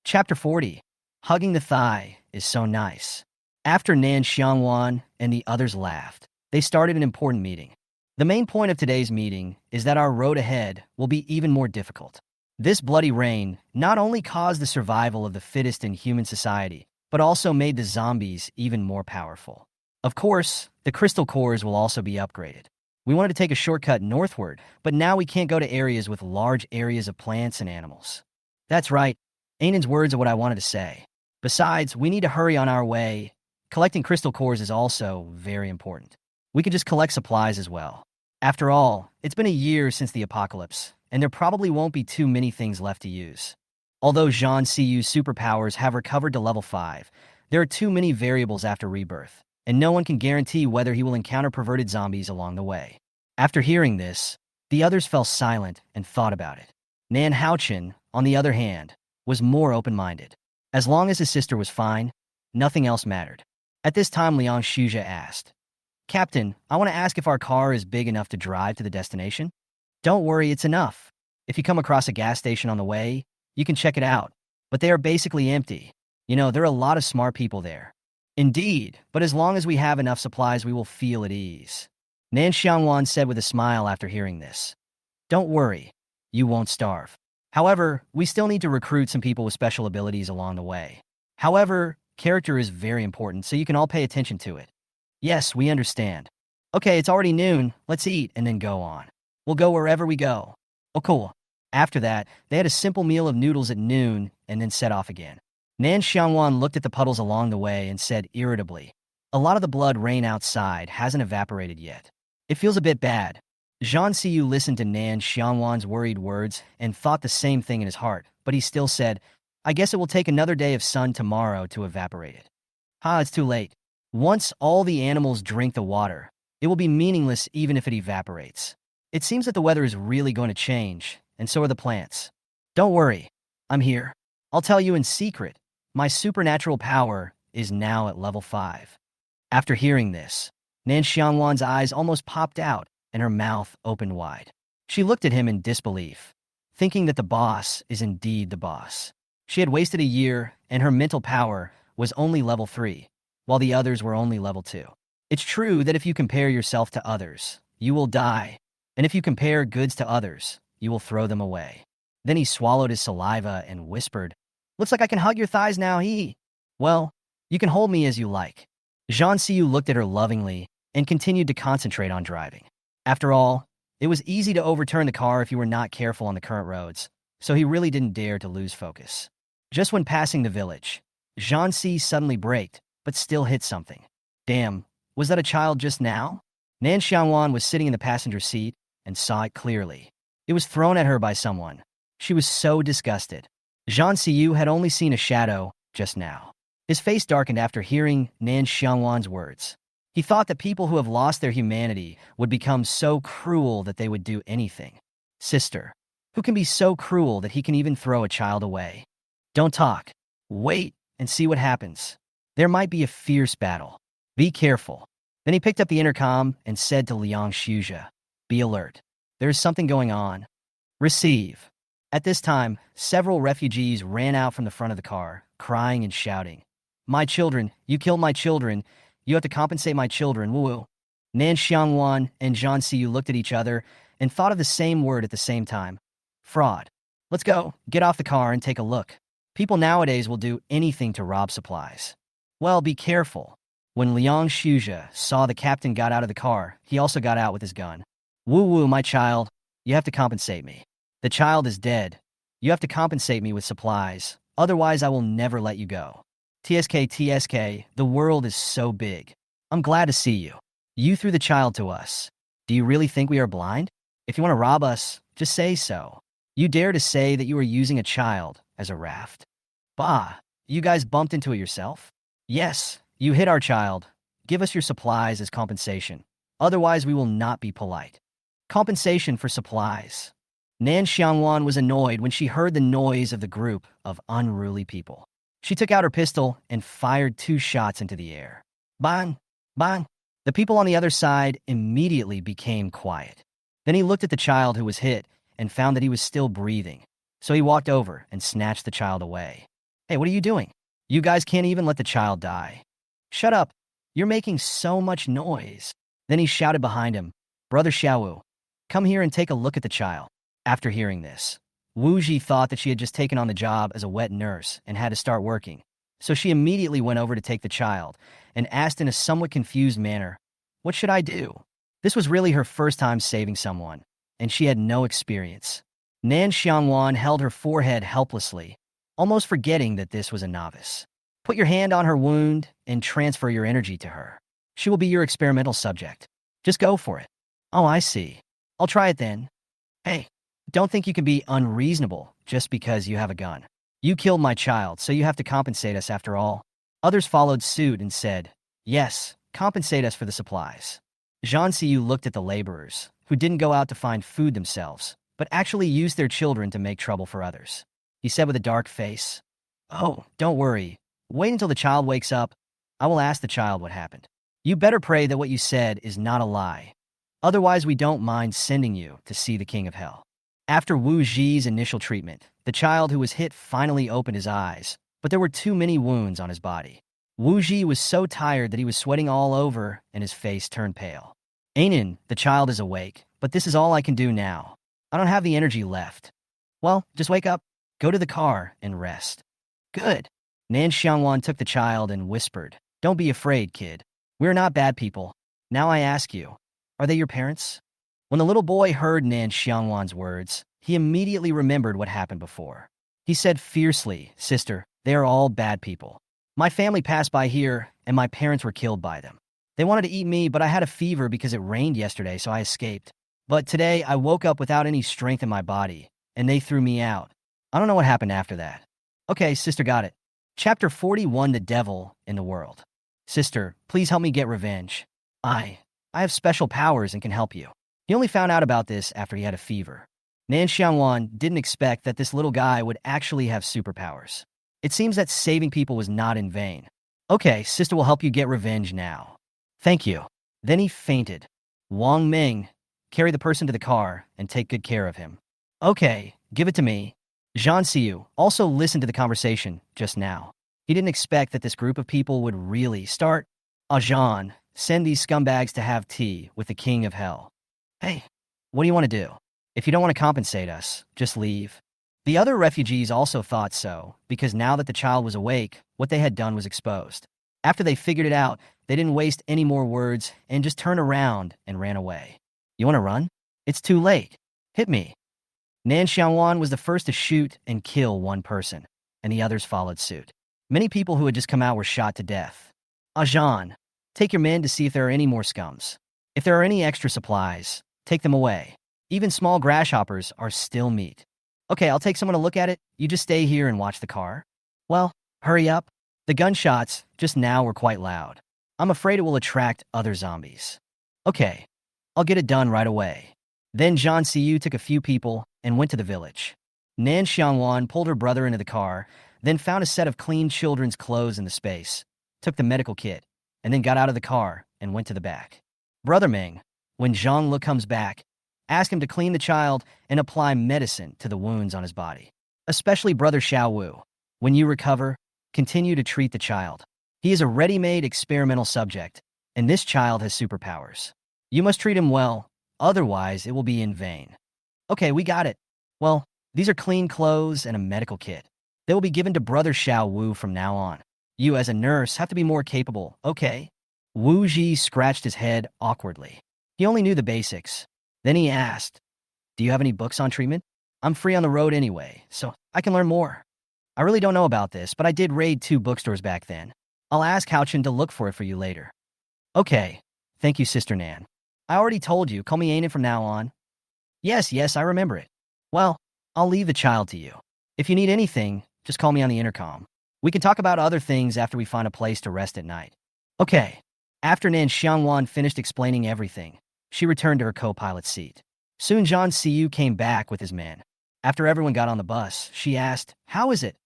Chapter 40. Hugging the thigh is so nice. After Nan Xiangwan and the others laughed, they started an important meeting. The main point of today's meeting is that our road ahead will be even more difficult. This bloody rain not only caused the survival of the fittest in human society, but also made the zombies even more powerful. Of course, the crystal cores will also be upgraded. We wanted to take a shortcut northward, but now we can't go to areas with large areas of plants and animals. That's right. Ainan's words are what I wanted to say. Besides, we need to hurry on our way. Collecting crystal cores is also very important. We could just collect supplies as well. After all, it's been a year since the apocalypse, and there probably won't be too many things left to use. Although Zhan Siyu's superpowers have recovered to level 5, there are too many variables after rebirth, and no one can guarantee whether he will encounter perverted zombies along the way. After hearing this, the others fell silent and thought about it. Nan Haochen, on the other hand, was more open-minded. As long as his sister was fine, nothing else mattered. At this time, Liang Shuzhe asked, Captain, I want to ask if our car is big enough to drive to the destination? Don't worry, it's enough. If you come across a gas station on the way, you can check it out. But they are basically empty. You know, there are a lot of smart people there. Indeed, but as long as we have enough supplies, we will feel at ease. Nan Xiangwan said with a smile after hearing this. Don't worry, you won't starve. However, we still need to recruit some people with special abilities along the way. However, character is very important, so you can all pay attention to it. Yes, we understand. Okay, it's already noon. Let's eat and then go on. We'll go wherever we go. Oh, cool. After that, they had a simple meal of noodles at noon and then set off again. Nan Xiangwan looked at the puddles along the way and said irritably, a lot of the blood rain outside hasn't evaporated yet. It feels a bit bad. Zhan Siyu listened to Nan Xiangwan's worried words and thought the same thing in his heart, but he still said, I guess it will take another day of sun tomorrow to evaporate it. It's too late. Once all the animals drink the water, it will be meaningless even if it evaporates. It seems that the weather is really going to change, and so are the plants. Don't worry, I'm here. I'll tell you in secret, my supernatural power is now at level 5. After hearing this, Nan Xiangwan's eyes almost popped out and her mouth opened wide. She looked at him in disbelief, thinking that the boss is indeed the boss. She had wasted a year, and her mental power was only level 3, while the others were only level 2. It's true that if you compare yourself to others, you will die, and if you compare goods to others, you will throw them away. Then he swallowed his saliva and whispered, Looks like I can hug your thighs now, Well, you can hold me as you like. Zhan Siyu looked at her lovingly and continued to concentrate on driving. After all, it was easy to overturn the car if you were not careful on the current roads, so he really didn't dare to lose focus. Just when passing the village, Zhan Si suddenly braked, but still hit something. Damn, was that a child just now? Nan Xiangwan was sitting in the passenger seat and saw it clearly. It was thrown at her by someone. She was so disgusted. Zhan Siyu had only seen a shadow just now. His face darkened after hearing Nan Xiangwan's words. He thought that people who have lost their humanity would become so cruel that they would do anything. Sister, who can be so cruel that he can even throw a child away? Don't talk. Wait and see what happens. There might be a fierce battle. Be careful. Then he picked up the intercom and said to Liang Shuzha, be alert. There is something going on. Receive. At this time, several refugees ran out from the front of the car, crying and shouting. My children, you killed my children. You have to compensate my children, woo-woo. Nan Xiangwan and Zhang Xiyu looked at each other and thought of the same word at the same time. Fraud. Let's go, get off the car and take a look. People nowadays will do anything to rob supplies. Well, be careful. When Liang Shuzha saw the captain got out of the car, he also got out with his gun. Woo-woo, my child. You have to compensate me. The child is dead. You have to compensate me with supplies. Otherwise, I will never let you go. TSK, the world is so big. I'm glad to see you. You threw the child to us. Do you really think we are blind? If you want to rob us, just say so. You dare to say that you are using a child as a raft? Bah, you guys bumped into it yourself? Yes, you hit our child. Give us your supplies as compensation. Otherwise, we will not be polite. Compensation for supplies. Nan Xiangwan was annoyed when she heard the noise of the group of unruly people. She took out her pistol and fired 2 shots into the air. Bang! Bang! The people on the other side immediately became quiet. Then he looked at the child who was hit and found that he was still breathing. So he walked over and snatched the child away. Hey, what are you doing? You guys can't even let the child die. Shut up. You're making so much noise. Then he shouted behind him, Brother Xiaowu, come here and take a look at the child. After hearing this, Wu Ji thought that she had just taken on the job as a wet nurse and had to start working. So she immediately went over to take the child and asked in a somewhat confused manner, what should I do? This was really her first time saving someone, and she had no experience. Nan Xiangwan held her forehead helplessly, almost forgetting that this was a novice. Put your hand on her wound and transfer your energy to her. She will be your experimental subject. Just go for it. Oh, I see. I'll try it then. Hey, don't think you can be unreasonable just because you have a gun. You killed my child, so you have to compensate us after all. Others followed suit and said, yes, compensate us for the supplies. Zhang Xiyu looked at the laborers, who didn't go out to find food themselves, but actually used their children to make trouble for others. He said with a dark face, oh, don't worry. Wait until the child wakes up. I will ask the child what happened. You better pray that what you said is not a lie. Otherwise, we don't mind sending you to see the King of Hell. After Wu Ji's initial treatment, the child who was hit finally opened his eyes, but there were too many wounds on his body. Wu Ji was so tired that he was sweating all over and his face turned pale. Ainin, the child is awake, but this is all I can do now. I don't have the energy left. Well, just wake up, go to the car, and rest. Good. Nan Xiangwan took the child and whispered, don't be afraid, kid. We're not bad people. Now I ask you, are they your parents? When the little boy heard Nan Xiangwan's words, he immediately remembered what happened before. He said fiercely, sister, they are all bad people. My family passed by here, and my parents were killed by them. They wanted to eat me, but I had a fever because it rained yesterday, so I escaped. But today, I woke up without any strength in my body, and they threw me out. I don't know what happened after that. Okay, sister got it. Chapter 41, The Devil in the World. Sister, please help me get revenge. I have special powers and can help you. He only found out about this after he had a fever. Nan Xiangwan didn't expect that this little guy would actually have superpowers. It seems that saving people was not in vain. Okay, sister will help you get revenge now. Thank you. Then he fainted. Wang Ming, carry the person to the car and take good care of him. Okay, give it to me. Zhang Xiyu also listened to the conversation just now. He didn't expect that this group of people would really start. Zhan, send these scumbags to have tea with the King of Hell. Hey, what do you want to do? If you don't want to compensate us, just leave. The other refugees also thought so, because now that the child was awake, what they had done was exposed. After they figured it out, they didn't waste any more words and just turned around and ran away. You want to run? It's too late. Hit me. Nan Xiangwan was the first to shoot and kill one person, and the others followed suit. Many people who had just come out were shot to death. Zhan, take your men to see if there are any more scums. If there are any extra supplies, take them away. Even small grasshoppers are still meat. Okay, I'll take someone to look at it. You just stay here and watch the car. Well, hurry up. The gunshots just now were quite loud. I'm afraid it will attract other zombies. Okay, I'll get it done right away. Then Zhang Siyu took a few people and went to the village. Nan Xiangwan pulled her brother into the car, then found a set of clean children's clothes in the space, took the medical kit, and then got out of the car and went to the back. Brother Meng, when Zhang Lu comes back, asked him to clean the child and apply medicine to the wounds on his body. Especially Brother Xiao Wu. When you recover, continue to treat the child. He is a ready-made experimental subject, and this child has superpowers. You must treat him well, otherwise it will be in vain. Okay, we got it. Well, these are clean clothes and a medical kit. They will be given to Brother Xiao Wu from now on. You, as a nurse, have to be more capable, okay? Wu Ji scratched his head awkwardly. He only knew the basics. Then he asked, "Do you have any books on treatment? I'm free on the road anyway, so I can learn more." I really don't know about this, but I did raid 2 bookstores back then. I'll ask Haochen to look for it for you later. Okay, thank you, Sister Nan. I already told you, call me Aiden from now on. Yes, I remember it. Well, I'll leave the child to you. If you need anything, just call me on the intercom. We can talk about other things after we find a place to rest at night. Okay. After Nan Xiangwan finished explaining everything, she returned to her co-pilot's seat. Soon Zhang Siyu came back with his men. After everyone got on the bus, she asked, "How is it?"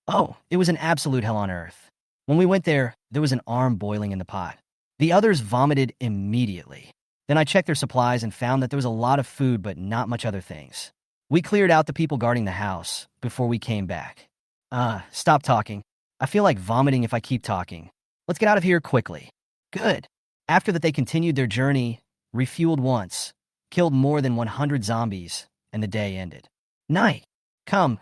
"Oh, it was an absolute hell on earth. When we went there was an arm boiling in the pot. The others vomited immediately. Then I checked their supplies and found that there was a lot of food but not much other things. We cleared out the people guarding the house before we came back." Stop talking. I feel like vomiting if I keep talking. Let's get out of here quickly." Good. After that, they continued their journey, refueled once, killed more than 100 zombies, and the day ended. Night. Come.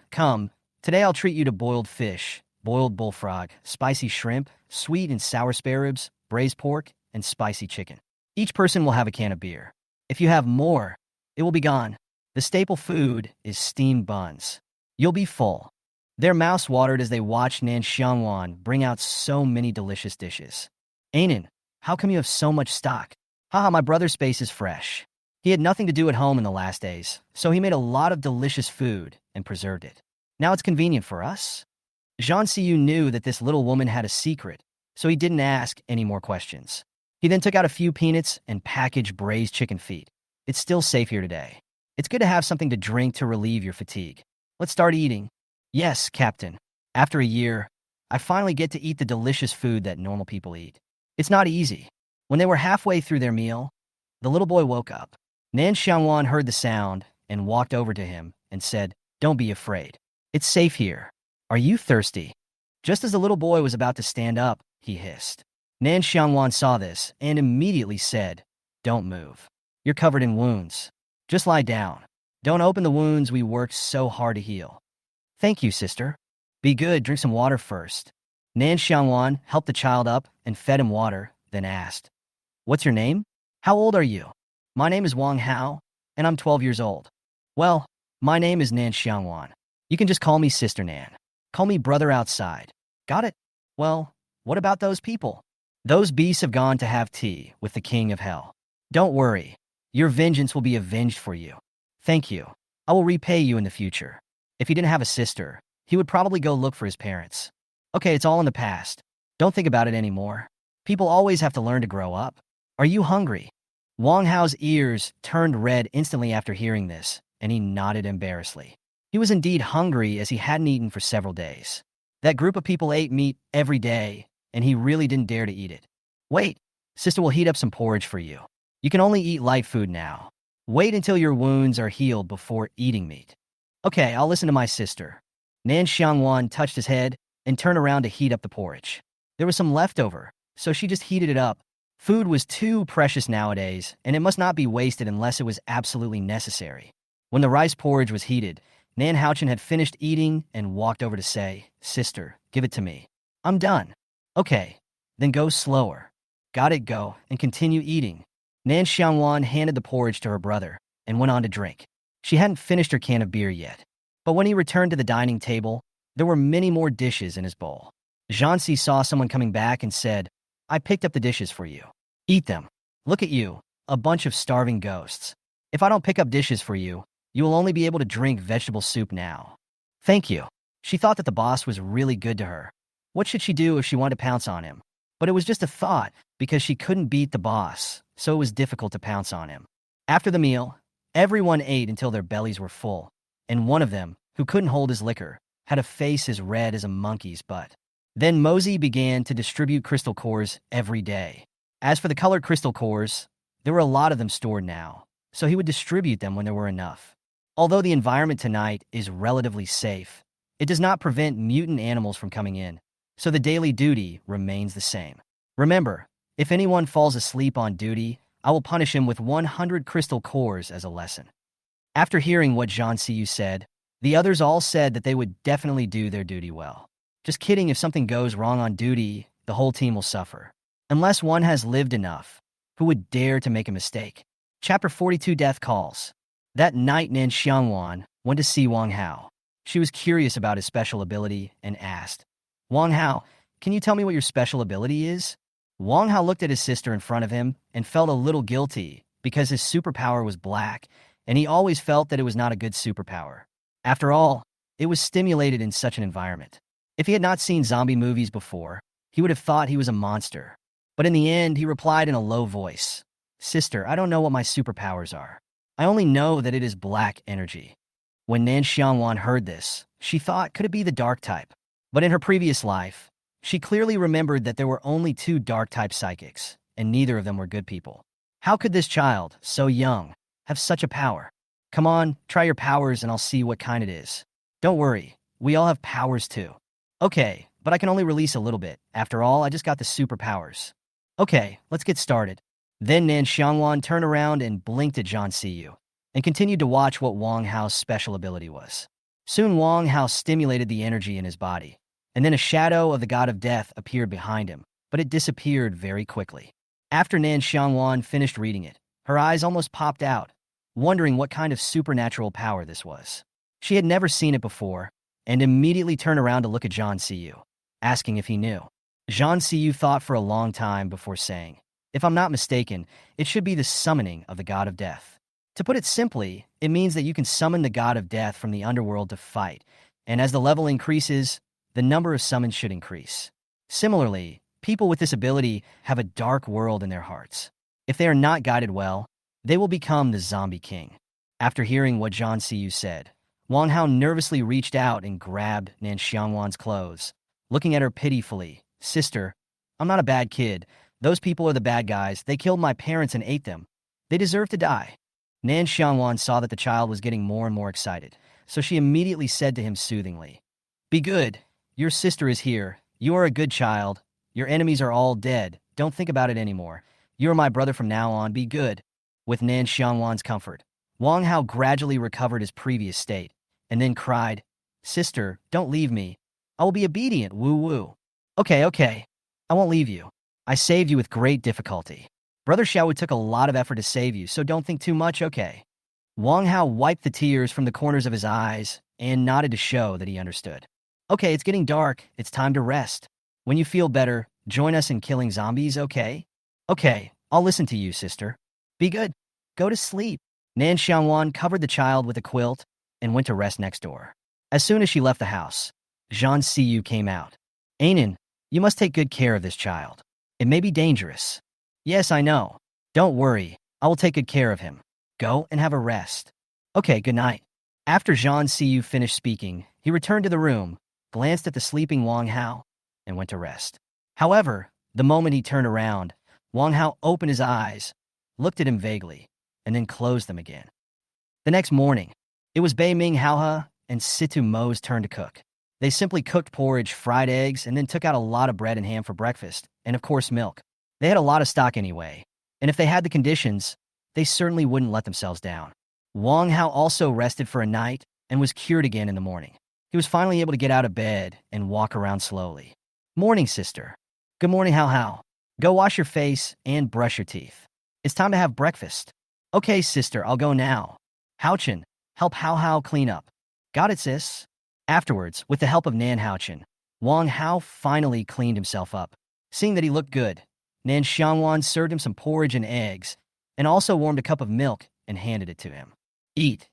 Today I'll treat you to boiled fish, boiled bullfrog, spicy shrimp, sweet and sour spare ribs, braised pork, and spicy chicken. Each person will have a can of beer. If you have more, it will be gone. The staple food is steamed buns. You'll be full. Their mouths watered as they watched Nan Xiangwan bring out so many delicious dishes. "Ainen, how come you have so much stock?" "Haha, my brother's space is fresh. He had nothing to do at home in the last days, so he made a lot of delicious food and preserved it. Now it's convenient for us." Zhang Siyu knew that this little woman had a secret, so he didn't ask any more questions. He then took out a few peanuts and packaged braised chicken feet. "It's still safe here today. It's good to have something to drink to relieve your fatigue. Let's start eating." "Yes, Captain. After a year, I finally get to eat the delicious food that normal people eat. It's not easy." When they were halfway through their meal, the little boy woke up. Nan Xiangwan heard the sound and walked over to him and said, "Don't be afraid. It's safe here. Are you thirsty?" Just as the little boy was about to stand up, he hissed. Nan Xiangwan saw this and immediately said, "Don't move. You're covered in wounds. Just lie down. Don't open the wounds we worked so hard to heal." "Thank you, sister." "Be good, drink some water first." Nan Xiangwan helped the child up and fed him water, then asked, "What's your name? How old are you?" "My name is Wang Hao, and I'm 12 years old." "Well, my name is Nan Xiangwan. You can just call me Sister Nan. Call me brother outside." "Got it? Well, what about those people?" "Those beasts have gone to have tea with the king of hell. Don't worry. Your vengeance will be avenged for you." "Thank you. I will repay you in the future." If he didn't have a sister, he would probably go look for his parents. Okay, it's all in the past. Don't think about it anymore. People always have to learn to grow up. Are you hungry? Wang Hao's ears turned red instantly after hearing this, and he nodded embarrassedly. He was indeed hungry as he hadn't eaten for several days. That group of people ate meat every day, and he really didn't dare to eat it. "Wait, sister will heat up some porridge for you. You can only eat light food now. Wait until your wounds are healed before eating meat." "Okay, I'll listen to my sister." Nan Xiangwan touched his head and turned around to heat up the porridge. There was some leftover, so she just heated it up. Food was too precious nowadays, and it must not be wasted unless it was absolutely necessary. When the rice porridge was heated, Nan Haochen had finished eating and walked over to say, "Sister, give it to me. I'm done." "Okay, then go slower." "Got it, go, and continue eating." Nan Xiangwan handed the porridge to her brother and went on to drink. She hadn't finished her can of beer yet, but when he returned to the dining table, there were many more dishes in his bowl. Zhansi saw someone coming back and said, "I picked up the dishes for you. Eat them. Look at you, a bunch of starving ghosts. If I don't pick up dishes for you, you will only be able to drink vegetable soup now." "Thank you." She thought that the boss was really good to her. What should she do if she wanted to pounce on him? But it was just a thought because she couldn't beat the boss, so it was difficult to pounce on him. After the meal, everyone ate until their bellies were full, and one of them, who couldn't hold his liquor, had a face as red as a monkey's butt. Then Mosey began to distribute crystal cores every day. As for the colored crystal cores, there were a lot of them stored now, so he would distribute them when there were enough. Although the environment tonight is relatively safe, it does not prevent mutant animals from coming in, so the daily duty remains the same. Remember, if anyone falls asleep on duty, I will punish him with 100 crystal cores as a lesson. After hearing what Zhang Ziyu said, the others all said that they would definitely do their duty well. Just kidding, if something goes wrong on duty, the whole team will suffer. Unless one has lived enough, who would dare to make a mistake? Chapter 42 Death Calls. That night, Nan Xiangwan went to see Wang Hao. She was curious about his special ability and asked, Wang Hao, can you tell me what your special ability is? Wang Hao looked at his sister in front of him and felt a little guilty because his superpower was black, and he always felt that it was not a good superpower. After all, it was stimulated in such an environment. If he had not seen zombie movies before, he would have thought he was a monster. But in the end, he replied in a low voice, Sister, I don't know what my superpowers are. I only know that it is black energy. When Nan Xiangwan heard this, she thought, could it be the dark type? But in her previous life, she clearly remembered that there were only 2 dark-type psychics, and neither of them were good people. How could this child, so young, have such a power? Come on, try your powers and I'll see what kind it is. Don't worry, we all have powers too. Okay, but I can only release a little bit. After all, I just got the superpowers. Okay, let's get started. Then Nan Xiangwan turned around and blinked at Zhang Ziyu, and continued to watch what Wang Hao's special ability was. Soon Wang Hao stimulated the energy in his body, and then a shadow of the god of death appeared behind him, but it disappeared very quickly. After Nan Xiangwan finished reading it, her eyes almost popped out, wondering what kind of supernatural power this was. She had never seen it before, and immediately turned around to look at Zhang Ziyu, asking if he knew. Zhang Ziyu thought for a long time before saying, If I'm not mistaken, it should be the summoning of the god of death. To put it simply, it means that you can summon the god of death from the underworld to fight, and as the level increases, the number of summons should increase. Similarly, people with this ability have a dark world in their hearts. If they are not guided well, they will become the zombie king. After hearing what Zhang Ziyu said, Wang Hao nervously reached out and grabbed Nan Xiangwan's clothes, looking at her pitifully. Sister, I'm not a bad kid. Those people are the bad guys. They killed my parents and ate them. They deserve to die. Nan Xiangwan saw that the child was getting more and more excited, so she immediately said to him soothingly, Be good. Your sister is here. You are a good child. Your enemies are all dead. Don't think about it anymore. You are my brother from now on. Be good. With Nan Xiangwan's comfort, Wang Hao gradually recovered his previous state, and then cried, Sister, don't leave me. I will be obedient, woo-woo. Okay. I won't leave you. I saved you with great difficulty. Brother Xiaowu took a lot of effort to save you, so don't think too much, okay? Wang Hao wiped the tears from the corners of his eyes and nodded to show that he understood. Okay, it's getting dark. It's time to rest. When you feel better, join us in killing zombies, okay? Okay, I'll listen to you, sister. Be good. Go to sleep. Nan Xiangwan covered the child with a quilt and went to rest next door. As soon as she left the house, Zhang Ziyu came out. Anan, you must take good care of this child. It may be dangerous. Yes, I know. Don't worry. I will take good care of him. Go and have a rest. Okay, good night. After Zhang Ziyu finished speaking, he returned to the room, glanced at the sleeping Wang Hao, and went to rest. However, the moment he turned around, Wang Hao opened his eyes, looked at him vaguely, and then closed them again. The next morning, it was Bei Ming Haohe and Situ Mo's turn to cook. They simply cooked porridge, fried eggs, and then took out a lot of bread and ham for breakfast, and of course milk. They had a lot of stock anyway, and if they had the conditions, they certainly wouldn't let themselves down. Wang Hao also rested for a night and was cured again in the morning. He was finally able to get out of bed and walk around slowly. Morning, sister. Good morning, Hao Hao. Go wash your face and brush your teeth. It's time to have breakfast. Okay, sister, I'll go now. Haochen, help Hao Hao clean up. Got it, sis. Afterwards, with the help of Nan Haochen, Wang Hao finally cleaned himself up. Seeing that he looked good, Nan Xiangwan served him some porridge and eggs, and also warmed a cup of milk and handed it to him. Eat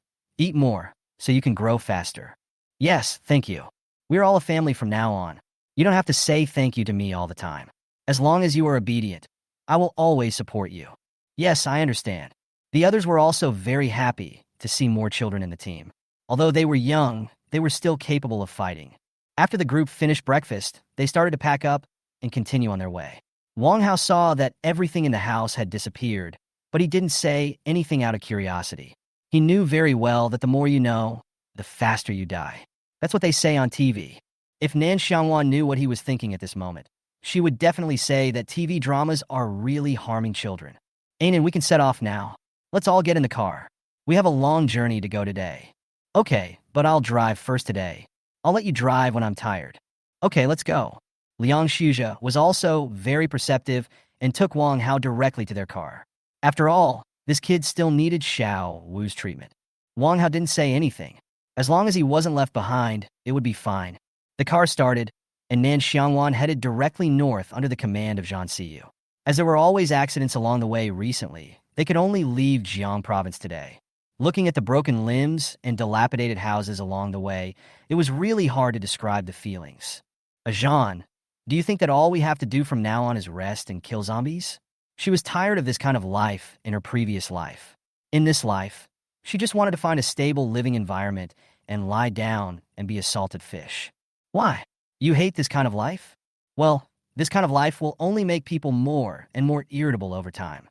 more, so you can grow faster. Yes, thank you. We're all a family from now on. You don't have to say thank you to me all the time. As long as you are obedient, I will always support you. Yes, I understand. The others were also very happy to see more children in the team. Although they were young, they were still capable of fighting. After the group finished breakfast, they started to pack up and continue on their way. Wang Hao saw that everything in the house had disappeared, but he didn't say anything out of curiosity. He knew very well that the more you know, the faster you die. That's what they say on TV. If Nan Xiangwan knew what he was thinking at this moment, she would definitely say that TV dramas are really harming children. Ainen, we can set off now. Let's all get in the car. We have a long journey to go today. Okay, but I'll drive first today. I'll let you drive when I'm tired. Okay, let's go. Liang Shuzhe was also very perceptive and took Wang Hao directly to their car. After all, this kid still needed Xiao Wu's treatment. Wang Hao didn't say anything. As long as he wasn't left behind, it would be fine. The car started, and Nan Xiangwan headed directly north under the command of Zhan Siyu. As there were always accidents along the way recently, they could only leave Jiang province today. Looking at the broken limbs and dilapidated houses along the way, it was really hard to describe the feelings. Zhan, do you think that all we have to do from now on is rest and kill zombies? She was tired of this kind of life in her previous life. In this life, she just wanted to find a stable living environment and lie down and be a salted fish. Why? You hate this kind of life? Well, this kind of life will only make people more and more irritable over time.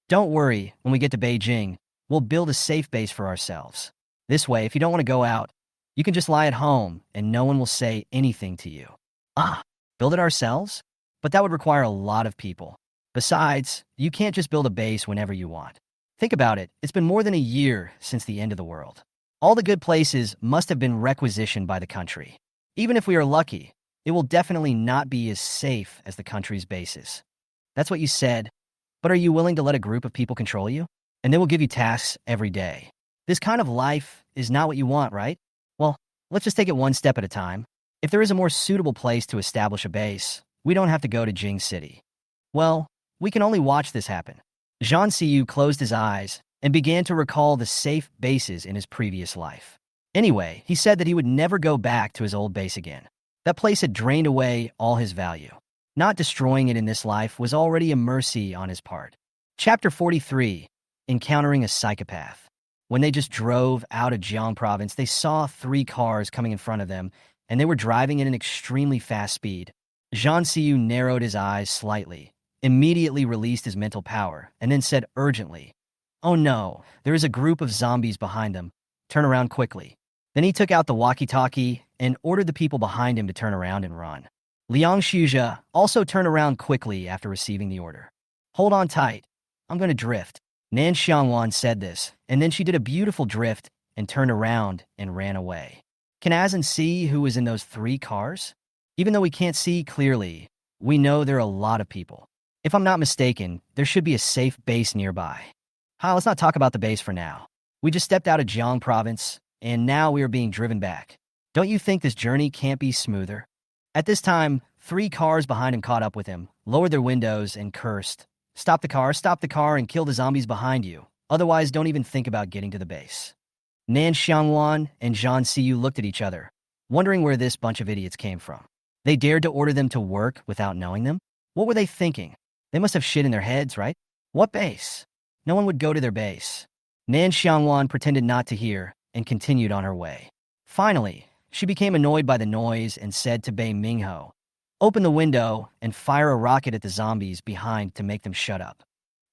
Don't worry, when we get to Beijing, we'll build a safe base for ourselves. This way, if you don't want to go out, you can just lie at home and no one will say anything to you. Build it ourselves? But that would require a lot of people. Besides, you can't just build a base whenever you want. Think about it, it's been more than a year since the end of the world. All the good places must have been requisitioned by the country. Even if we are lucky, it will definitely not be as safe as the country's bases. That's what you said, but are you willing to let a group of people control you? And they will give you tasks every day. This kind of life is not what you want, right? Well, let's just take it one step at a time. If there is a more suitable place to establish a base, we don't have to go to Jing City. Well, we can only watch this happen. Zhan Siyu closed his eyes and began to recall the safe bases in his previous life. Anyway, he said that he would never go back to his old base again. That place had drained away all his value. Not destroying it in this life was already a mercy on his part. Chapter 43, Encountering a Psychopath. When they just drove out of Jiang province, they saw 3 cars coming in front of them, and they were driving at an extremely fast speed. Zhan Siyu narrowed his eyes slightly, immediately released his mental power, and then said urgently, "Oh no, there is a group of zombies behind them. Turn around quickly." Then he took out the walkie-talkie and ordered the people behind him to turn around and run. Liang Shuzhe also turned around quickly after receiving the order. "Hold on tight. I'm going to drift." Nan Xiangwan said this, and then she did a beautiful drift and turned around and ran away. Can Azan see who was in those 3 cars? Even though we can't see clearly, we know there are a lot of people. If I'm not mistaken, there should be a safe base nearby. Let's not talk about the base for now. We just stepped out of Jiang province, and now we are being driven back. Don't you think this journey can't be smoother? At this time, 3 cars behind him caught up with him, lowered their windows, and cursed. Stop the car, and kill the zombies behind you. Otherwise, don't even think about getting to the base." Nan Xiangwan and Zhan Siyu looked at each other, wondering where this bunch of idiots came from. They dared to order them to work without knowing them? What were they thinking? They must have shit in their heads, right? What base? No one would go to their base. Nan Xiangwan pretended not to hear and continued on her way. Finally, she became annoyed by the noise and said to Bei Mingho, "Open the window and fire a rocket at the zombies behind to make them shut up."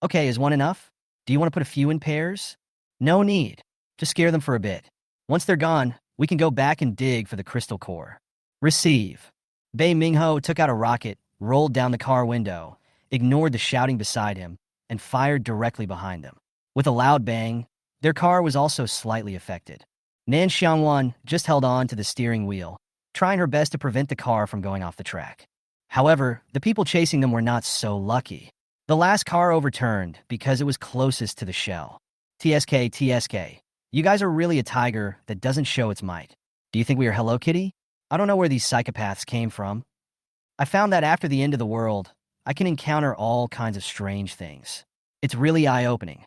"Okay, is one enough? Do you want to put a few in pairs?" "No need. Just scare them for a bit. Once they're gone, we can go back and dig for the crystal core." "Receive." Bei Mingho took out a rocket, rolled down the car window, ignored the shouting beside him, and fired directly behind them. With a loud bang, their car was also slightly affected. Nan Xiangwan just held on to the steering wheel, trying her best to prevent the car from going off the track. However, the people chasing them were not so lucky. The last car overturned because it was closest to the shell. TSK, you guys are really a tiger that doesn't show its might. Do you think we are Hello Kitty? I don't know where these psychopaths came from. I found that after the end of the world, I can encounter all kinds of strange things. It's really eye-opening.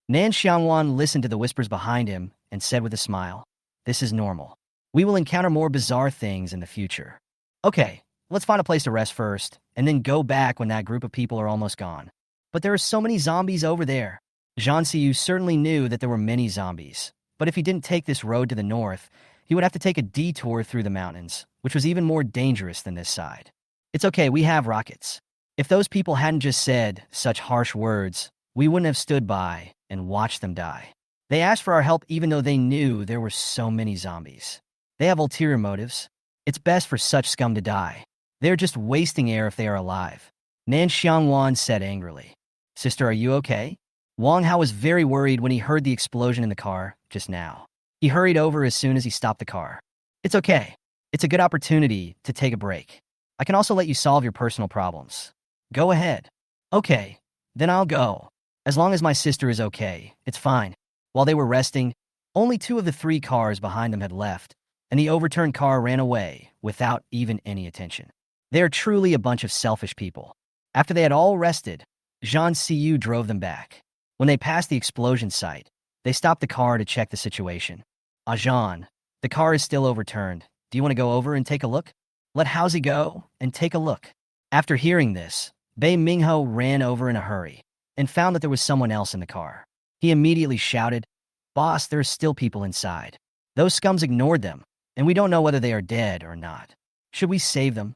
Nan Xiangwan listened to the whispers behind him and said with a smile, "This is normal. We will encounter more bizarre things in the future." "Okay, Let's find a place to rest first, and then go back when that group of people are almost gone. But there are so many zombies over there. Zhang Xiyu certainly knew that there were many zombies, but if he didn't take this road to the north, he would have to take a detour through the mountains, which was even more dangerous than this side. It's okay, we have rockets. If those people hadn't just said such harsh words, we wouldn't have stood by and watched them die. They asked for our help even though they knew there were so many zombies. They have ulterior motives. It's best for such scum to die. They're just wasting air if they are alive. Nan Xiangwan said angrily. Sister, are you okay? Wang Hao was very worried when he heard the explosion in the car just now. He hurried over as soon as he stopped the car. It's okay. It's a good opportunity to take a break. I can also let you solve your personal problems. Go ahead. Okay, then I'll go. As long as my sister is okay, it's fine. While they were resting, only 2 of the 3 cars behind them had left, and the overturned car ran away without even any attention. They are truly a bunch of selfish people. After they had all rested, Zhang Xiyu drove them back. When they passed the explosion site, they stopped the car to check the situation. Zhan, the car is still overturned. Do you want to go over and take a look? Let Haozi go and take a look. After hearing this, Bei Mingho ran over in a hurry and found that there was someone else in the car. He immediately shouted, Boss, there's still people inside. Those scums ignored them, and we don't know whether they are dead or not. Should we save them?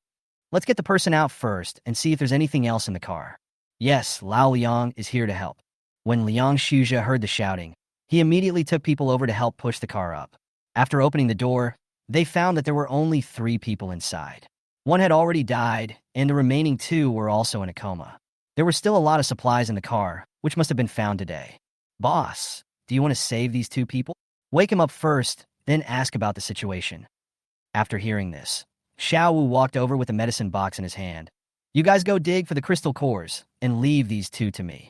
Let's get the person out first and see if there's anything else in the car. Yes, Lao Liang is here to help. When Liang Shuzhe heard the shouting, he immediately took people over to help push the car up. After opening the door, they found that there were only 3 people inside. One had already died, and the remaining 2 were also in a coma. There were still a lot of supplies in the car, which must have been found today. Boss, do you want to save these 2 people? Wake him up first, then ask about the situation. After hearing this, Xiao Wu walked over with a medicine box in his hand. You guys go dig for the crystal cores, and leave these 2 to me.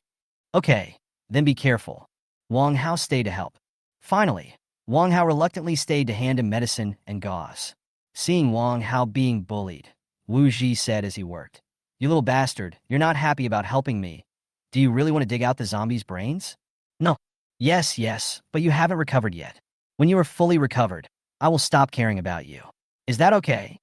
Okay, then be careful. Wang Hao stayed to help. Finally, Wang Hao reluctantly stayed to hand him medicine and gauze. Seeing Wang Hao being bullied, Wu Ji said as he worked, You little bastard, you're not happy about helping me. Do you really want to dig out the zombies' brains? No. Yes, but you haven't recovered yet. When you are fully recovered, I will stop caring about you. Is that okay?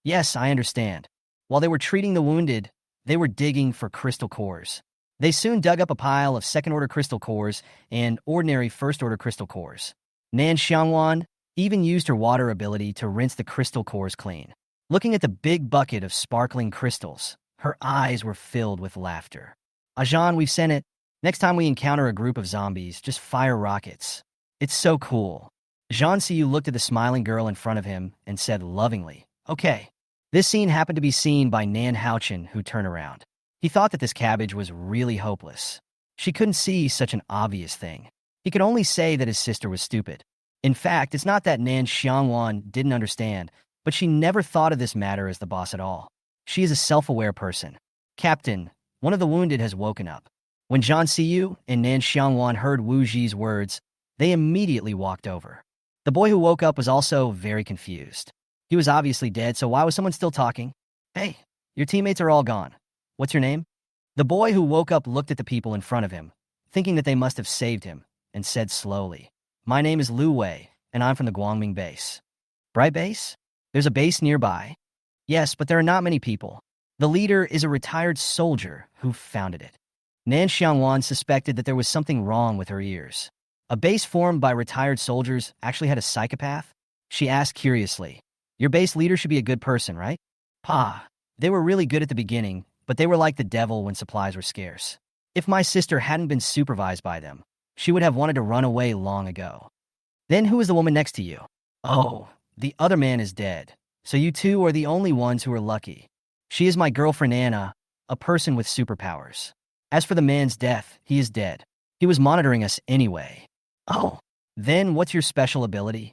Yes, I understand. While they were treating the wounded, they were digging for crystal cores. They soon dug up a pile of second-order crystal cores and ordinary first-order crystal cores. Nan Xiangwan even used her water ability to rinse the crystal cores clean. Looking at the big bucket of sparkling crystals, her eyes were filled with laughter. Zhan, we've sent it. Next time we encounter a group of zombies, just fire rockets. It's so cool. Zhang Xiyu looked at the smiling girl in front of him and said lovingly, Okay. This scene happened to be seen by Nan Haochen, who turned around. He thought that this cabbage was really hopeless. She couldn't see such an obvious thing. He could only say that his sister was stupid. In fact, it's not that Nan Xiangwan didn't understand, but she never thought of this matter as the boss at all. She is a self-aware person. Captain, one of the wounded has woken up. When Zhang Xiyu and Nan Xiangwan heard Wu Ji's words, they immediately walked over. The boy who woke up was also very confused. He was obviously dead, so why was someone still talking? Hey, your teammates are all gone. What's your name? The boy who woke up looked at the people in front of him, thinking that they must have saved him, and said slowly, My name is Lu Wei, and I'm from the Guangming base. Bright base? There's a base nearby? Yes, but there are not many people. The leader is a retired soldier who founded it. Nan Xiangwan suspected that there was something wrong with her ears. A base formed by retired soldiers actually had a psychopath? She asked curiously. Your base leader should be a good person, right? Pa, they were really good at the beginning, but they were like the devil when supplies were scarce. If my sister hadn't been supervised by them, she would have wanted to run away long ago. Then who is the woman next to you? Oh, the other man is dead, so you 2 are the only ones who are lucky. She is my girlfriend Anna, a person with superpowers. As for the man's death, he is dead. He was monitoring us anyway. Oh, then what's your special ability?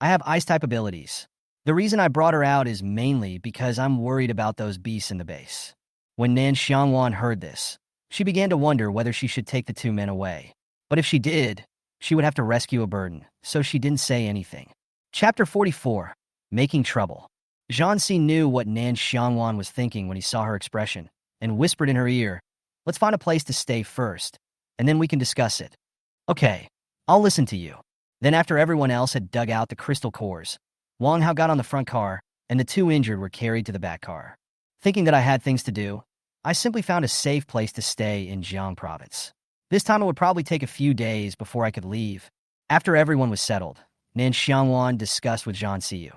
I have ice-type abilities. The reason I brought her out is mainly because I'm worried about those beasts in the base. When Nan Xiangwan heard this, she began to wonder whether she should take the 2 men away. But if she did, she would have to rescue a burden, so she didn't say anything. Chapter 44, Making Trouble. Zhang Si knew what Nan Xiangwan was thinking when he saw her expression, and whispered in her ear, Let's find a place to stay first, and then we can discuss it. Okay, I'll listen to you. Then after everyone else had dug out the crystal cores, Wang Hao got on the front car, and the 2 injured were carried to the back car. Thinking that I had things to do, I simply found a safe place to stay in Jiang province. This time it would probably take a few days before I could leave. After everyone was settled, Nan Xiangwan discussed with Zhang Siyu.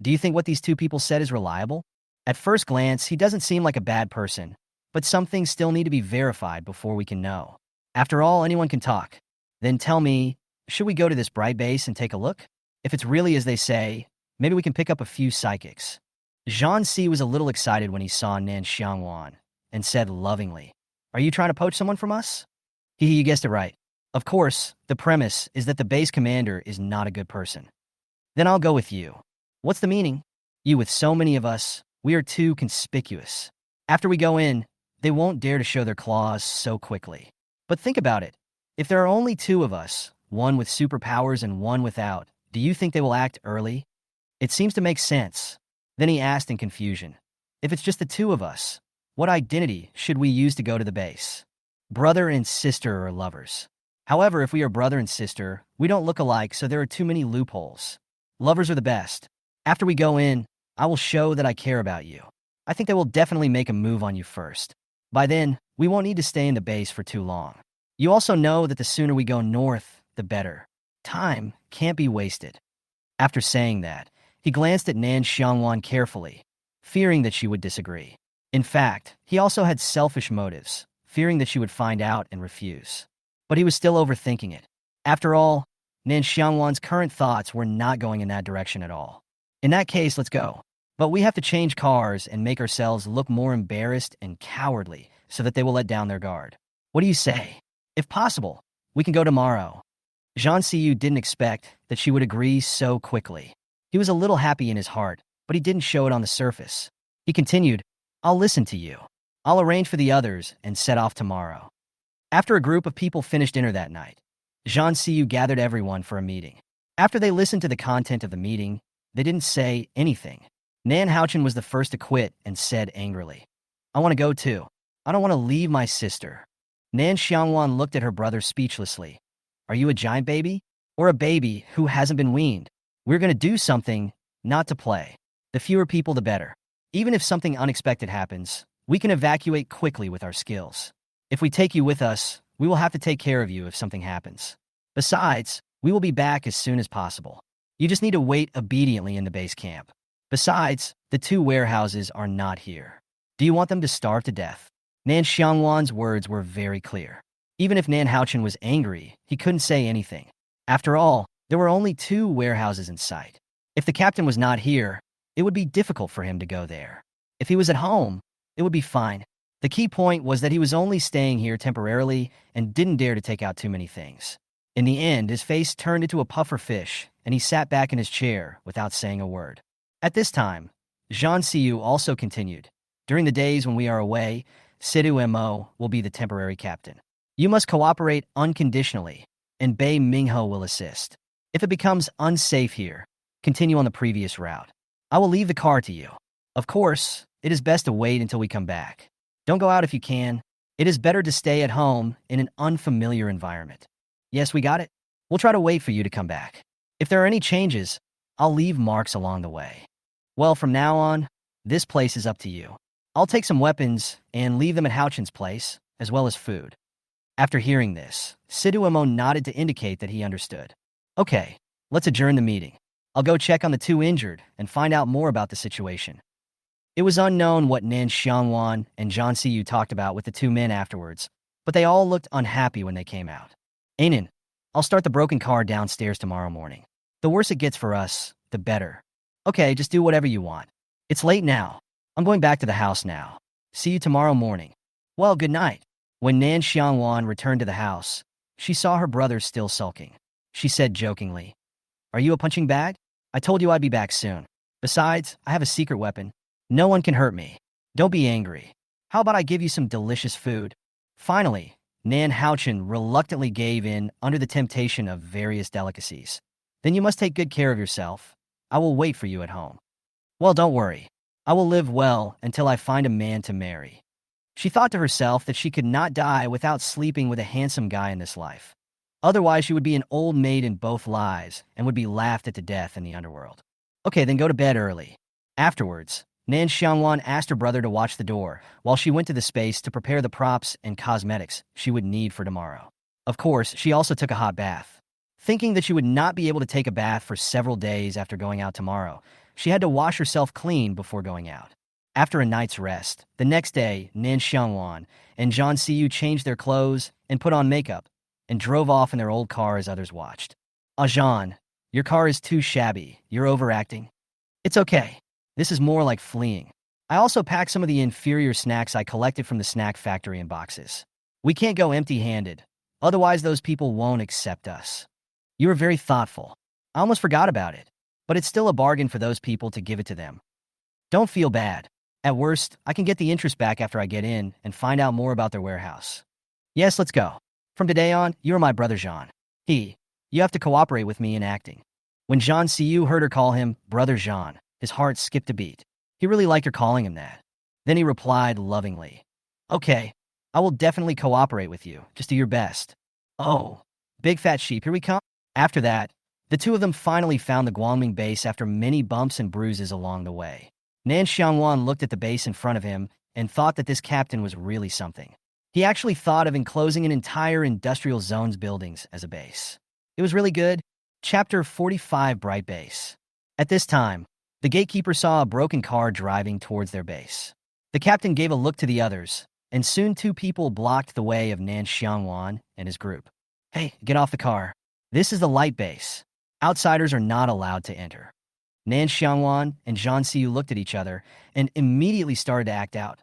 Do you think what these two people said is reliable? At first glance, he doesn't seem like a bad person, but some things still need to be verified before we can know. After all, anyone can talk. Then tell me, should we go to this bright base and take a look? If it's really as they say, maybe we can pick up a few psychics. Zhang Si was a little excited when he saw Nan Xiangwan and said lovingly, "Are you trying to poach someone from us?" You guessed it right. Of course, the premise is that the base commander is not a good person. Then I'll go with you. What's the meaning? You with so many of us, we are too conspicuous. After we go in, they won't dare to show their claws so quickly. But think about it. If there are only two of us, one with superpowers and one without, do you think they will act early? It seems to make sense. Then he asked in confusion, if it's just the two of us, what identity should we use to go to the base? Brother and sister or lovers? However, if we are brother and sister, we don't look alike, so there are too many loopholes. Lovers are the best. After we go in, I will show that I care about you. I think they will definitely make a move on you first. By then, we won't need to stay in the base for too long. You also know that the sooner we go north, the better. Time can't be wasted. After saying that, he glanced at Nan Xiangwan carefully, fearing that she would disagree. In fact, he also had selfish motives, fearing that she would find out and refuse. But he was still overthinking it. After all, Nan Xiangwan's current thoughts were not going in that direction at all. In that case, let's go. But we have to change cars and make ourselves look more embarrassed and cowardly so that they will let down their guard. What do you say? If possible, we can go tomorrow. Zhang Siyu didn't expect that she would agree so quickly. He was a little happy in his heart, but he didn't show it on the surface. He continued, I'll listen to you. I'll arrange for the others and set off tomorrow. After a group of people finished dinner that night, Zhang Siyu gathered everyone for a meeting. After they listened to the content of the meeting, they didn't say anything. Nan Xiangwan was the first to quit and said angrily, I want to go too. I don't want to leave my sister. Nan Xiangwan looked at her brother speechlessly. Are you a giant baby? Or a baby who hasn't been weaned? We're going to do something, not to play. The fewer people, the better. Even if something unexpected happens, we can evacuate quickly with our skills. If we take you with us, we will have to take care of you if something happens. Besides, we will be back as soon as possible. You just need to wait obediently in the base camp. Besides, the two warehouses are not here. Do you want them to starve to death? Nan Xiangwan's words were very clear. Even if Nan Xiangwan was angry, he couldn't say anything. After all, there were only two warehouses in sight. If the captain was not here, it would be difficult for him to go there. If he was at home, it would be fine. The key point was that he was only staying here temporarily and didn't dare to take out too many things. In the end, his face turned into a puffer fish, and he sat back in his chair without saying a word. At this time, Zhang Siyu also continued, during the days when we are away, Sidu Mo will be the temporary captain. You must cooperate unconditionally, and Bei Mingho will assist. If it becomes unsafe here, continue on the previous route. I will leave the car to you. Of course, it is best to wait until we come back. Don't go out if you can. It is better to stay at home in an unfamiliar environment. Yes, we got it. We'll try to wait for you to come back. If there are any changes, I'll leave marks along the way. Well, from now on, this place is up to you. I'll take some weapons and leave them at Houchin's place, as well as food. After hearing this, Siduamo nodded to indicate that he understood. Okay, let's adjourn the meeting. I'll go check on the two injured and find out more about the situation. It was unknown what Nan Xiangwan and Zhang Siyu talked about with the two men afterwards, but they all looked unhappy when they came out. Ainin, I'll start the broken car downstairs tomorrow morning. The worse it gets for us, the better. Okay, just do whatever you want. It's late now. I'm going back to the house now. See you tomorrow morning. Well, good night. When Nan Xiangwan returned to the house, she saw her brother still sulking. She said jokingly, Are you a punching bag? I told you I'd be back soon. Besides, I have a secret weapon. No one can hurt me. Don't be angry. How about I give you some delicious food? Finally, Nan Xiangwan reluctantly gave in under the temptation of various delicacies. Then you must take good care of yourself. I will wait for you at home. Well, don't worry. I will live well until I find a man to marry. She thought to herself that she could not die without sleeping with a handsome guy in this life. Otherwise, she would be an old maid in both lives and would be laughed at to death in the underworld. Okay, then go to bed early. Afterwards, Nan Xiangwan asked her brother to watch the door while she went to the space to prepare the props and cosmetics she would need for tomorrow. Of course, she also took a hot bath. Thinking that she would not be able to take a bath for several days after going out tomorrow, she had to wash herself clean before going out. After a night's rest, the next day, Nan Xiangwan and Zhang Siyu changed their clothes and put on makeup and drove off in their old car as others watched. Zhang, your car is too shabby. You're overacting. It's okay. This is more like fleeing. I also packed some of the inferior snacks I collected from the snack factory in boxes. We can't go empty-handed. Otherwise, those people won't accept us. You were very thoughtful. I almost forgot about it. But it's still a bargain for those people to give it to them. Don't feel bad. At worst, I can get the interest back after I get in and find out more about their warehouse. Yes, let's go. From today on, you're my brother Jean. You have to cooperate with me in acting. When Zhang Siyu heard her call him Brother Jean, his heart skipped a beat. He really liked her calling him that. Then he replied lovingly, Okay, I will definitely cooperate with you. Just do your best. Oh, big fat sheep, here we come. After that, the two of them finally found the Guangming base after many bumps and bruises along the way. Nan Xiangwan looked at the base in front of him and thought that this captain was really something. He actually thought of enclosing an entire industrial zone's buildings as a base. It was really good. Chapter 45, Bright Base. At this time, the gatekeeper saw a broken car driving towards their base. The captain gave a look to the others, and soon two people blocked the way of Nan Xiangwan and his group. Hey, get off the car. This is the light base. Outsiders are not allowed to enter. Nan Xiangwan and Zhang Siyu looked at each other and immediately started to act out.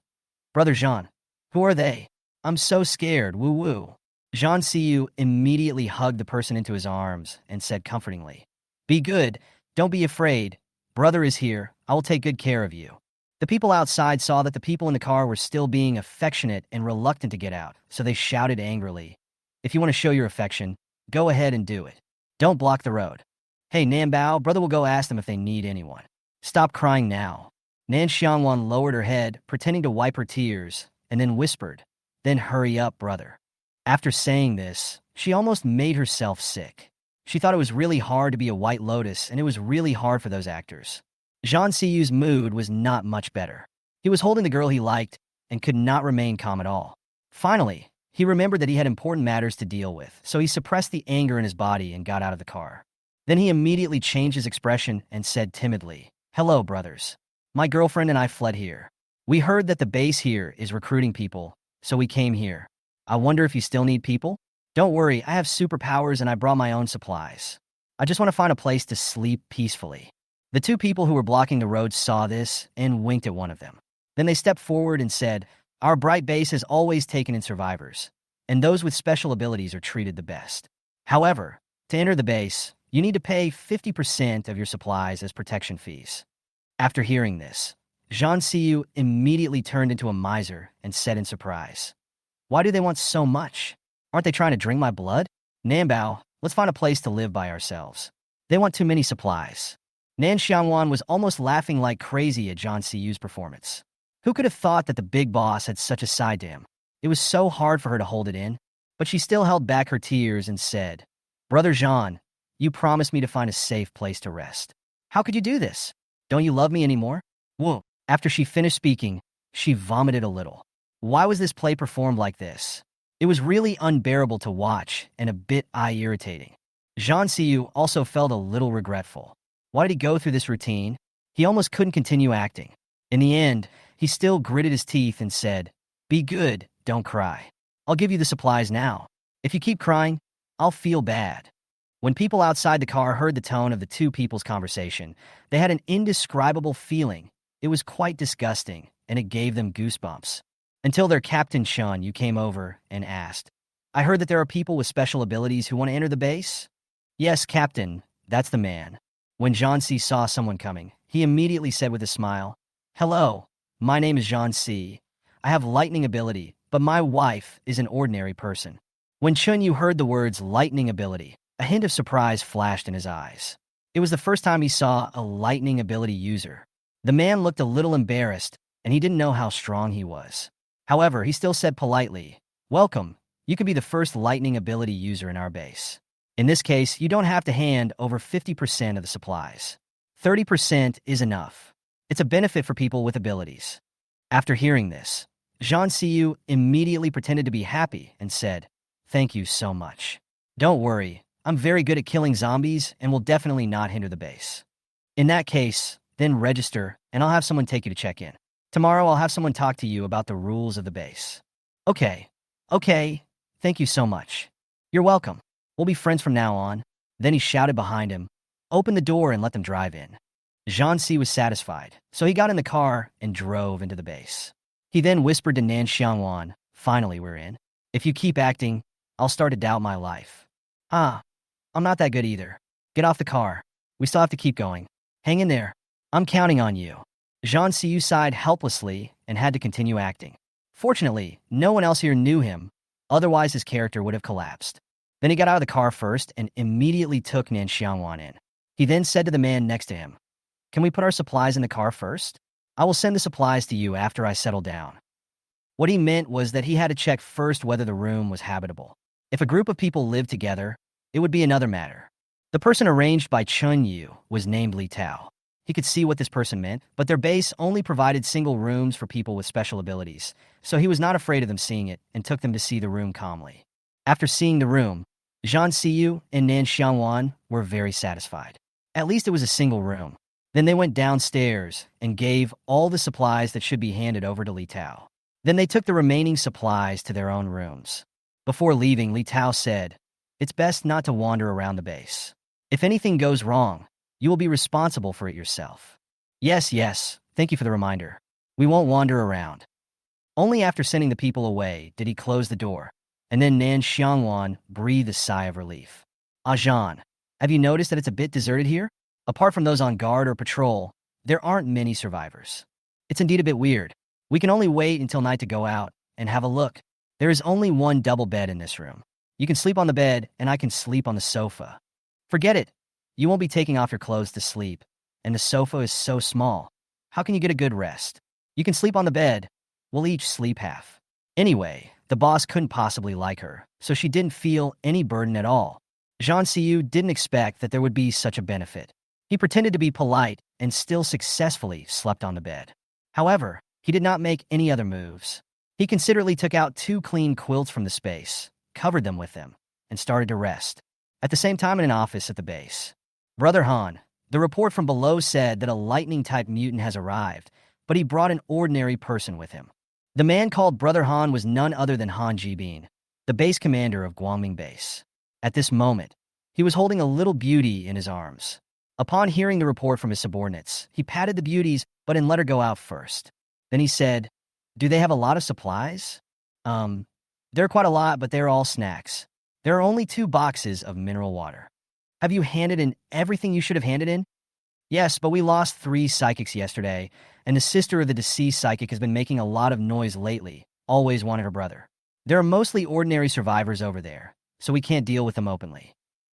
Brother Jean, who are they? I'm so scared, woo-woo. Zhang Siyu immediately hugged the person into his arms and said comfortingly, Be good, don't be afraid. Brother is here, I will take good care of you. The people outside saw that the people in the car were still being affectionate and reluctant to get out, so they shouted angrily, If you want to show your affection, go ahead and do it. Don't block the road. Hey, Nan Bao, brother will go ask them if they need anyone. Stop crying now. Nan Xiangwan lowered her head, pretending to wipe her tears, and then whispered, Then hurry up, brother. After saying this, she almost made herself sick. She thought it was really hard to be a White Lotus, and it was really hard for those actors. Zhang Siyu's mood was not much better. He was holding the girl he liked and could not remain calm at all. Finally, he remembered that he had important matters to deal with, so he suppressed the anger in his body and got out of the car. Then he immediately changed his expression and said timidly, Hello, brothers. My girlfriend and I fled here. We heard that the base here is recruiting people, so we came here. I wonder if you still need people? Don't worry, I have superpowers and I brought my own supplies. I just want to find a place to sleep peacefully. The two people who were blocking the road saw this and winked at one of them. Then they stepped forward and said, Our bright base has always taken in survivors, and those with special abilities are treated the best. However, to enter the base, you need to pay 50% of your supplies as protection fees. After hearing this, Zhang Siyu immediately turned into a miser and said in surprise, Why do they want so much? Aren't they trying to drink my blood? Nan Bao, let's find a place to live by ourselves. They want too many supplies. Nan Xiangwan was almost laughing like crazy at Zhang Siyu's performance. Who could have thought that the big boss had such a side to him? It was so hard for her to hold it in, but she still held back her tears and said, Brother Jean, you promised me to find a safe place to rest. How could you do this? Don't you love me anymore? Whoa. After she finished speaking, she vomited a little. Why was this play performed like this? It was really unbearable to watch and a bit eye-irritating. Zhang Siyu also felt a little regretful. Why did he go through this routine? He almost couldn't continue acting. In the end, he still gritted his teeth and said, Be good, don't cry. I'll give you the supplies now. If you keep crying, I'll feel bad. When people outside the car heard the tone of the two people's conversation, they had an indescribable feeling. It was quite disgusting, and it gave them goosebumps. Until their Captain Chun Yu came over and asked, I heard that there are people with special abilities who want to enter the base? Yes, Captain, that's the man. When Zhang Si saw someone coming, he immediately said with a smile, Hello, my name is Zhang Si. I have lightning ability, but my wife is an ordinary person. When Chun Yu heard the words lightning ability, a hint of surprise flashed in his eyes. It was the first time he saw a lightning ability user. The man looked a little embarrassed, and he didn't know how strong he was. However, he still said politely, Welcome, you can be the first lightning ability user in our base. In this case, you don't have to hand over 50% of the supplies. 30% is enough. It's a benefit for people with abilities. After hearing this, Zhang Xiyu immediately pretended to be happy and said, "Thank you so much. Don't worry, I'm very good at killing zombies and will definitely not hinder the base. In that case, then register and I'll have someone take you to check in. Tomorrow I'll have someone talk to you about the rules of the base." Okay, thank you so much. You're welcome. We'll be friends from now on. Then he shouted behind him, "Open the door and let them drive in." Zhang Si was satisfied, so he got in the car and drove into the base. He then whispered to Nan Xiangwan, "Finally, we're in. If you keep acting, I'll start to doubt my life." "Ah, I'm not that good either. Get off the car. We still have to keep going. Hang in there. I'm counting on you." Zhang Siyu sighed helplessly and had to continue acting. Fortunately, no one else here knew him, otherwise his character would have collapsed. Then he got out of the car first and immediately took Nan Xiangwan in. He then said to the man next to him, "Can we put our supplies in the car first? I will send the supplies to you after I settle down." What he meant was that he had to check first whether the room was habitable. If a group of people lived together, it would be another matter. The person arranged by Chun Yu was named Li Tao. He could see what this person meant, but their base only provided single rooms for people with special abilities, so he was not afraid of them seeing it and took them to see the room calmly. After seeing the room, Zhang Siyu and Nan Xiangwan were very satisfied. At least it was a single room. Then they went downstairs and gave all the supplies that should be handed over to Li Tao. Then they took the remaining supplies to their own rooms. Before leaving, Li Tao said, "It's best not to wander around the base. If anything goes wrong, you will be responsible for it yourself." Yes, thank you for the reminder. We won't wander around." Only after sending the people away did he close the door, and then Nan Xiangwan breathed a sigh of relief. "Ajahn, have you noticed that it's a bit deserted here? Apart from those on guard or patrol, there aren't many survivors. It's indeed a bit weird. We can only wait until night to go out and have a look. There is only one double bed in this room. You can sleep on the bed, and I can sleep on the sofa. Forget it. You won't be taking off your clothes to sleep, and the sofa is so small. How can you get a good rest? You can sleep on the bed. We'll each sleep half." Anyway, the boss couldn't possibly like her, so she didn't feel any burden at all. Zhang Siyu didn't expect that there would be such a benefit. He pretended to be polite and still successfully slept on the bed. However, he did not make any other moves. He considerately took out 2 clean quilts from the space, covered them with them, and started to rest. At the same time in an office at the base. "Brother Han, the report from below said that a lightning-type mutant has arrived, but he brought an ordinary person with him." The man called Brother Han was none other than Han Jibin, the base commander of Guangming Base. At this moment, he was holding a little beauty in his arms. Upon hearing the report from his subordinates, he patted the beauties but let her go out first. Then he said, "Do they have a lot of supplies?" There are quite a lot, but they're all snacks. There are only 2 boxes of mineral water." "Have you handed in everything you should have handed in?" "Yes, but we lost 3 psychics yesterday, and the sister of the deceased psychic has been making a lot of noise lately, always wanted her brother. There are mostly ordinary survivors over there, so we can't deal with them openly.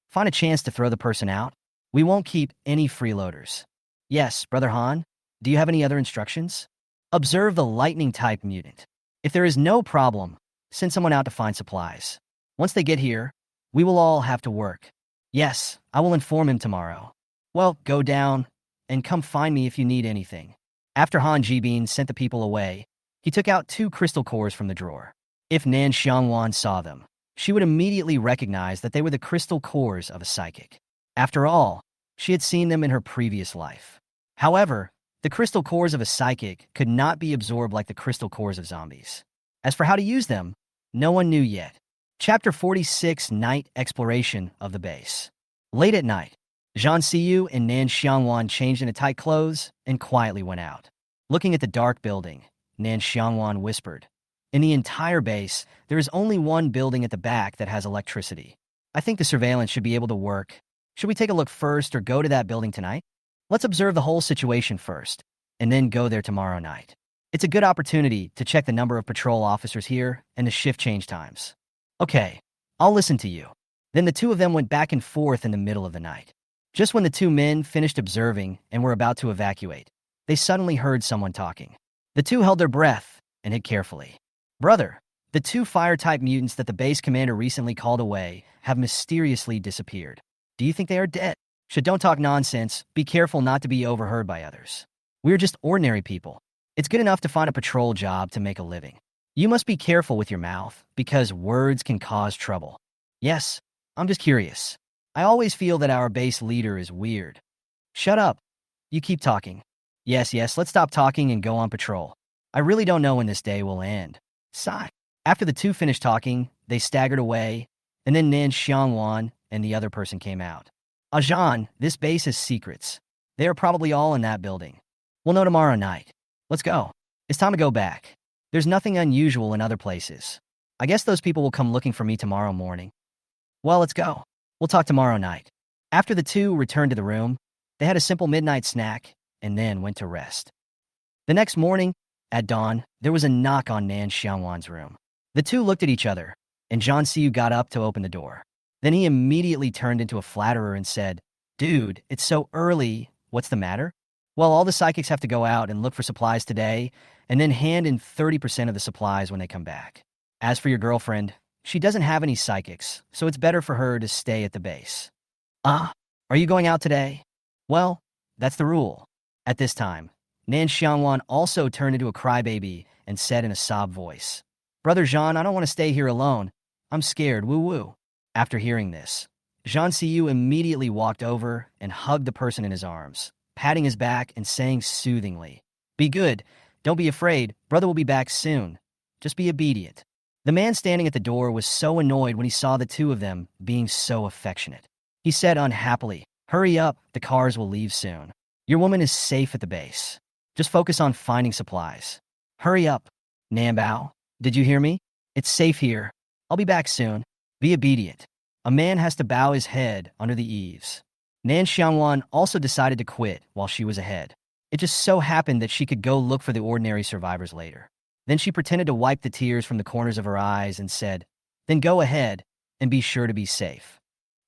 Find a chance to throw the person out. We won't keep any freeloaders." "Yes, Brother Han, do you have any other instructions?" "Observe the lightning-type mutant. If there is no problem, send someone out to find supplies. Once they get here, we will all have to work." "Yes, I will inform him tomorrow." "Well, go down and come find me if you need anything." After Han Jibin sent the people away, he took out 2 crystal cores from the drawer. If Nan Xiangwan saw them, she would immediately recognize that they were the crystal cores of a psychic. After all, she had seen them in her previous life. However, the crystal cores of a psychic could not be absorbed like the crystal cores of zombies. As for how to use them, no one knew yet. Chapter 46, Night Exploration of the Base. Late at night, Zhang Siyu and Nan Xiangwan changed into tight clothes and quietly went out. Looking at the dark building, Nan Xiangwan whispered, "In the entire base, there is only one building at the back that has electricity. I think the surveillance should be able to work. Should we take a look first or go to that building tonight? Let's observe the whole situation first, and then go there tomorrow night. It's a good opportunity to check the number of patrol officers here and the shift change times." "Okay, I'll listen to you." Then the 2 of them went back and forth in the middle of the night. Just when the 2 men finished observing and were about to evacuate, they suddenly heard someone talking. The 2 held their breath and hid carefully. "Brother, the 2 fire-type mutants that the base commander recently called away have mysteriously disappeared. Do you think they are dead?" "Don't talk nonsense. Be careful not to be overheard by others." We're just ordinary people. It's good enough to find a patrol job to make a living. You must be careful with your mouth, because words can cause trouble. Yes, I'm just curious. I always feel that our base leader is weird. Shut up. You keep talking. Yes, let's stop talking and go on patrol. I really don't know when this day will end. Sigh. After the two finished talking, they staggered away, and then Nan Xiangwan and the other person came out. Ajahn, this base has secrets. They are probably all in that building. We'll know tomorrow night. Let's go. It's time to go back. There's nothing unusual in other places. I guess those people will come looking for me tomorrow morning. Well, let's go. We'll talk tomorrow night. After the two returned to the room, they had a simple midnight snack and then went to rest. The next morning, at dawn, there was a knock on Nan Xiangwan's room. The two looked at each other, and Zhang Siyu got up to open the door. Then he immediately turned into a flatterer and said, "Dude, it's so early. What's the matter?" "Well, all the psychics have to go out and look for supplies today, and then hand in 30% of the supplies when they come back. As for your girlfriend, she doesn't have any psychics, so it's better for her to stay at the base." "Ah, are you going out today?" "Well, that's the rule." At this time, Nan Xiangwan also turned into a crybaby and said in a sob voice, "Brother Zhan, I don't want to stay here alone. I'm scared, woo-woo." After hearing this, Zhang Siyu immediately walked over and hugged the person in his arms, patting his back and saying soothingly, "Be good. Don't be afraid. Brother will be back soon. Just be obedient." The man standing at the door was so annoyed when he saw the two of them being so affectionate. He said unhappily, "Hurry up. The cars will leave soon. Your woman is safe at the base. Just focus on finding supplies. Hurry up." "Nambao, did you hear me? It's safe here. I'll be back soon. Be obedient." A man has to bow his head under the eaves. Nan Xiangwan also decided to quit while she was ahead. It just so happened that she could go look for the ordinary survivors later. Then she pretended to wipe the tears from the corners of her eyes and said, "Then go ahead and be sure to be safe."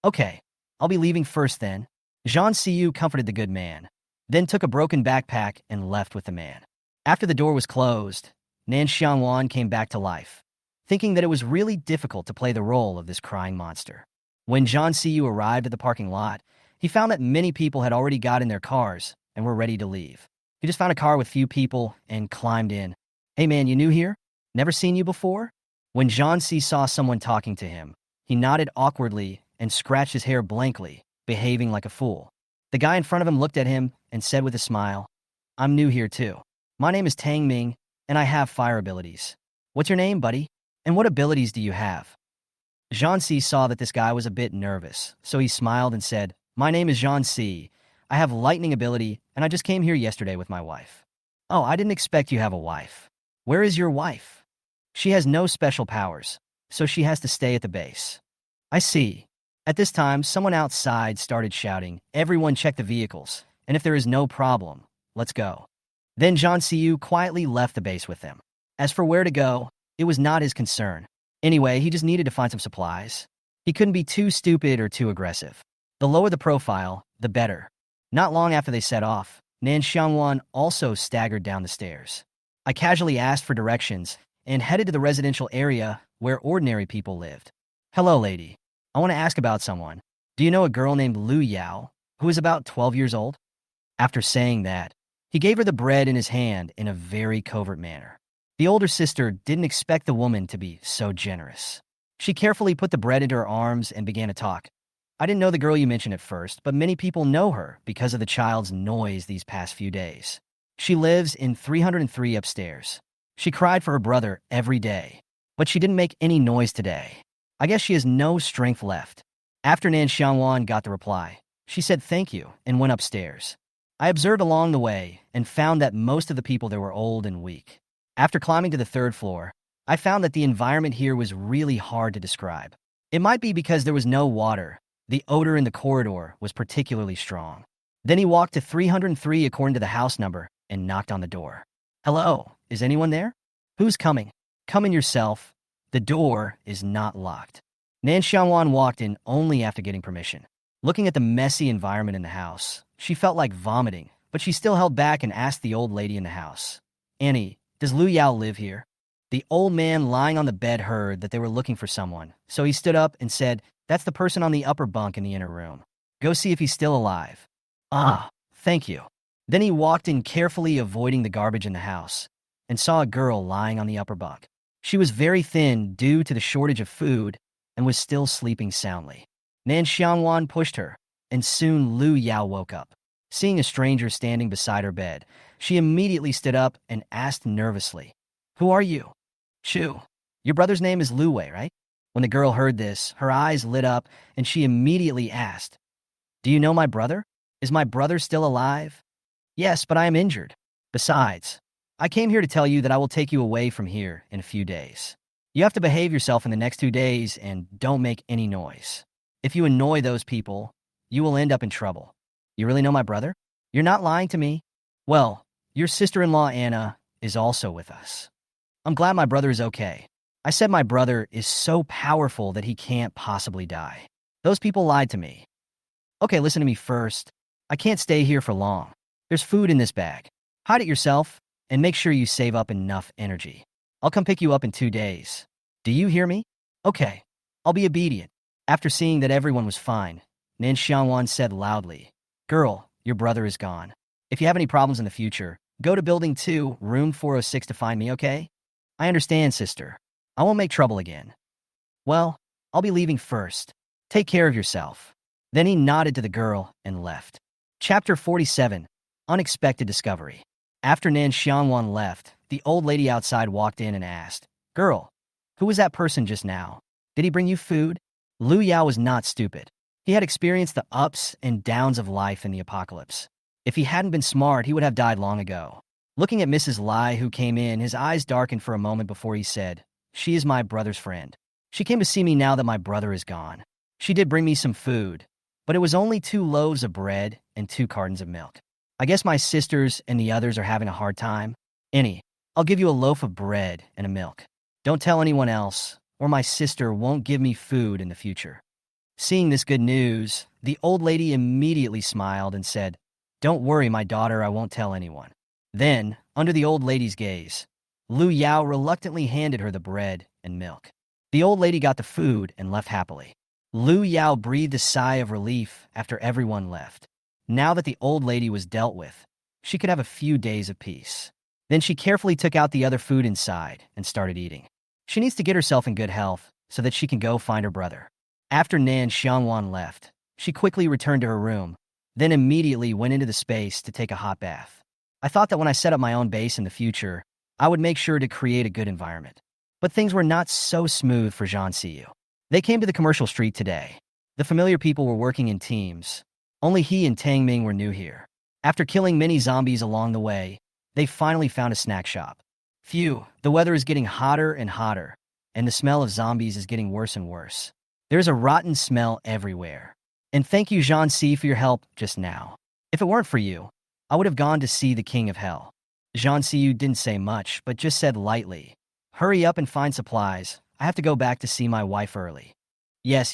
"Okay, I'll be leaving first then." Zhang Siyu comforted the good man, then took a broken backpack and left with the man. After the door was closed, Nan Xiangwan came back to life, thinking that it was really difficult to play the role of this crying monster. When Zhang Siyu arrived at the parking lot, he found that many people had already got in their cars and were ready to leave. He just found a car with few people and climbed in. "Hey man, you new here? Never seen you before?" When Zhang Si saw someone talking to him, he nodded awkwardly and scratched his hair blankly, behaving like a fool. The guy in front of him looked at him and said with a smile, "I'm new here too. My name is Tang Ming, and I have fire abilities. What's your name, buddy? And what abilities do you have?" Zhang Si saw that this guy was a bit nervous, so he smiled and said, "My name is Zhang Si. I have lightning ability, and I just came here yesterday with my wife." "Oh, I didn't expect you have a wife. Where is your wife?" "She has no special powers, so she has to stay at the base." "I see." At this time, someone outside started shouting, "Everyone check the vehicles, and if there is no problem, let's go." Then Zhang Siyu quietly left the base with them. As for where to go, it was not his concern. Anyway, he just needed to find some supplies. He couldn't be too stupid or too aggressive. The lower the profile, the better. Not long after they set off, Nan Xiangwan also staggered down the stairs. I casually asked for directions and headed to the residential area where ordinary people lived. "Hello, lady. I want to ask about someone. Do you know a girl named Lu Yao, who is about 12 years old?" After saying that, he gave her the bread in his hand in a very covert manner. The older sister didn't expect the woman to be so generous. She carefully put the bread into her arms and began to talk. "I didn't know the girl you mentioned at first, but many people know her because of the child's noise these past few days. She lives in 303 upstairs. She cried for her brother every day, but she didn't make any noise today. I guess she has no strength left." After Nan Xiangwan got the reply, she said thank you and went upstairs. I observed along the way and found that most of the people there were old and weak. After climbing to the third floor, I found that the environment here was really hard to describe. It might be because there was no water. The odor in the corridor was particularly strong. Then he walked to 303 according to the house number and knocked on the door. "Hello, is anyone there?" "Who's coming?" "Come in yourself. The door is not locked." Nan Xiangwan walked in only after getting permission. Looking at the messy environment in the house, she felt like vomiting, but she still held back and asked the old lady in the house, "Annie, does Lu Yao live here?" The old man lying on the bed heard that they were looking for someone, so he stood up and said, "That's the person on the upper bunk in the inner room. Go see if he's still alive." "Ah, thank you." Then he walked in carefully, avoiding the garbage in the house, and saw a girl lying on the upper bunk. She was very thin due to the shortage of food and was still sleeping soundly. Nan Xiangwan pushed her, and soon Lu Yao woke up. Seeing a stranger standing beside her bed, she immediately stood up and asked nervously, "Who are you?" "Chu. Your brother's name is Lu Wei, right?" When the girl heard this, her eyes lit up and she immediately asked, "Do you know my brother? Is my brother still alive?" "Yes, but I am injured. Besides, I came here to tell you that I will take you away from here in a few days. You have to behave yourself in the next 2 days and don't make any noise. If you annoy those people, you will end up in trouble." "You really know my brother? You're not lying to me?" "Well, your sister-in-law Anna is also with us. I'm glad my brother is okay. I said my brother is so powerful that he can't possibly die. Those people lied to me." "Okay, listen to me first. I can't stay here for long. There's food in this bag. Hide it yourself and make sure you save up enough energy. I'll come pick you up in 2 days. Do you hear me?" "Okay, I'll be obedient." After seeing that everyone was fine, Nan Xiangwan said loudly, "Girl, your brother is gone. If you have any problems in the future, go to Building 2, Room 406 to find me, okay?" "I understand, sister. I won't make trouble again." "Well, I'll be leaving first. Take care of yourself." Then he nodded to the girl and left. Chapter 47, Unexpected Discovery. After Nan Xiangwan left, the old lady outside walked in and asked, "Girl, who was that person just now? Did he bring you food?" Lu Yao was not stupid. He had experienced the ups and downs of life in the apocalypse. If he hadn't been smart, he would have died long ago. Looking at Mrs. Lai, who came in, his eyes darkened for a moment before he said, "She is my brother's friend. She came to see me now that my brother is gone. She did bring me some food, but it was only 2 loaves of bread and 2 cartons of milk. I guess my sisters and the others are having a hard time. Annie, I'll give you a loaf of bread and a milk. Don't tell anyone else, or my sister won't give me food in the future." Seeing this good news, the old lady immediately smiled and said, "Don't worry, my daughter, I won't tell anyone." Then, under the old lady's gaze, Lu Yao reluctantly handed her the bread and milk. The old lady got the food and left happily. Lu Yao breathed a sigh of relief after everyone left. Now that the old lady was dealt with, she could have a few days of peace. Then she carefully took out the other food inside and started eating. She needs to get herself in good health so that she can go find her brother. After Nan Xiangwan left, she quickly returned to her room, then immediately went into the space to take a hot bath. "I thought that when I set up my own base in the future, I would make sure to create a good environment." But things were not so smooth for Zhang Siyu. They came to the commercial street today. The familiar people were working in teams. Only he and Tang Ming were new here. After killing many zombies along the way, they finally found a snack shop. Phew, the weather is getting hotter and hotter, and the smell of zombies is getting worse and worse. There's a rotten smell everywhere. And thank you, Zhang Si, for your help just now. If it weren't for you, I would have gone to see the King of Hell. Zhang Siyu didn't say much, but just said lightly, "Hurry up and find supplies. I have to go back to see my wife early." Yes,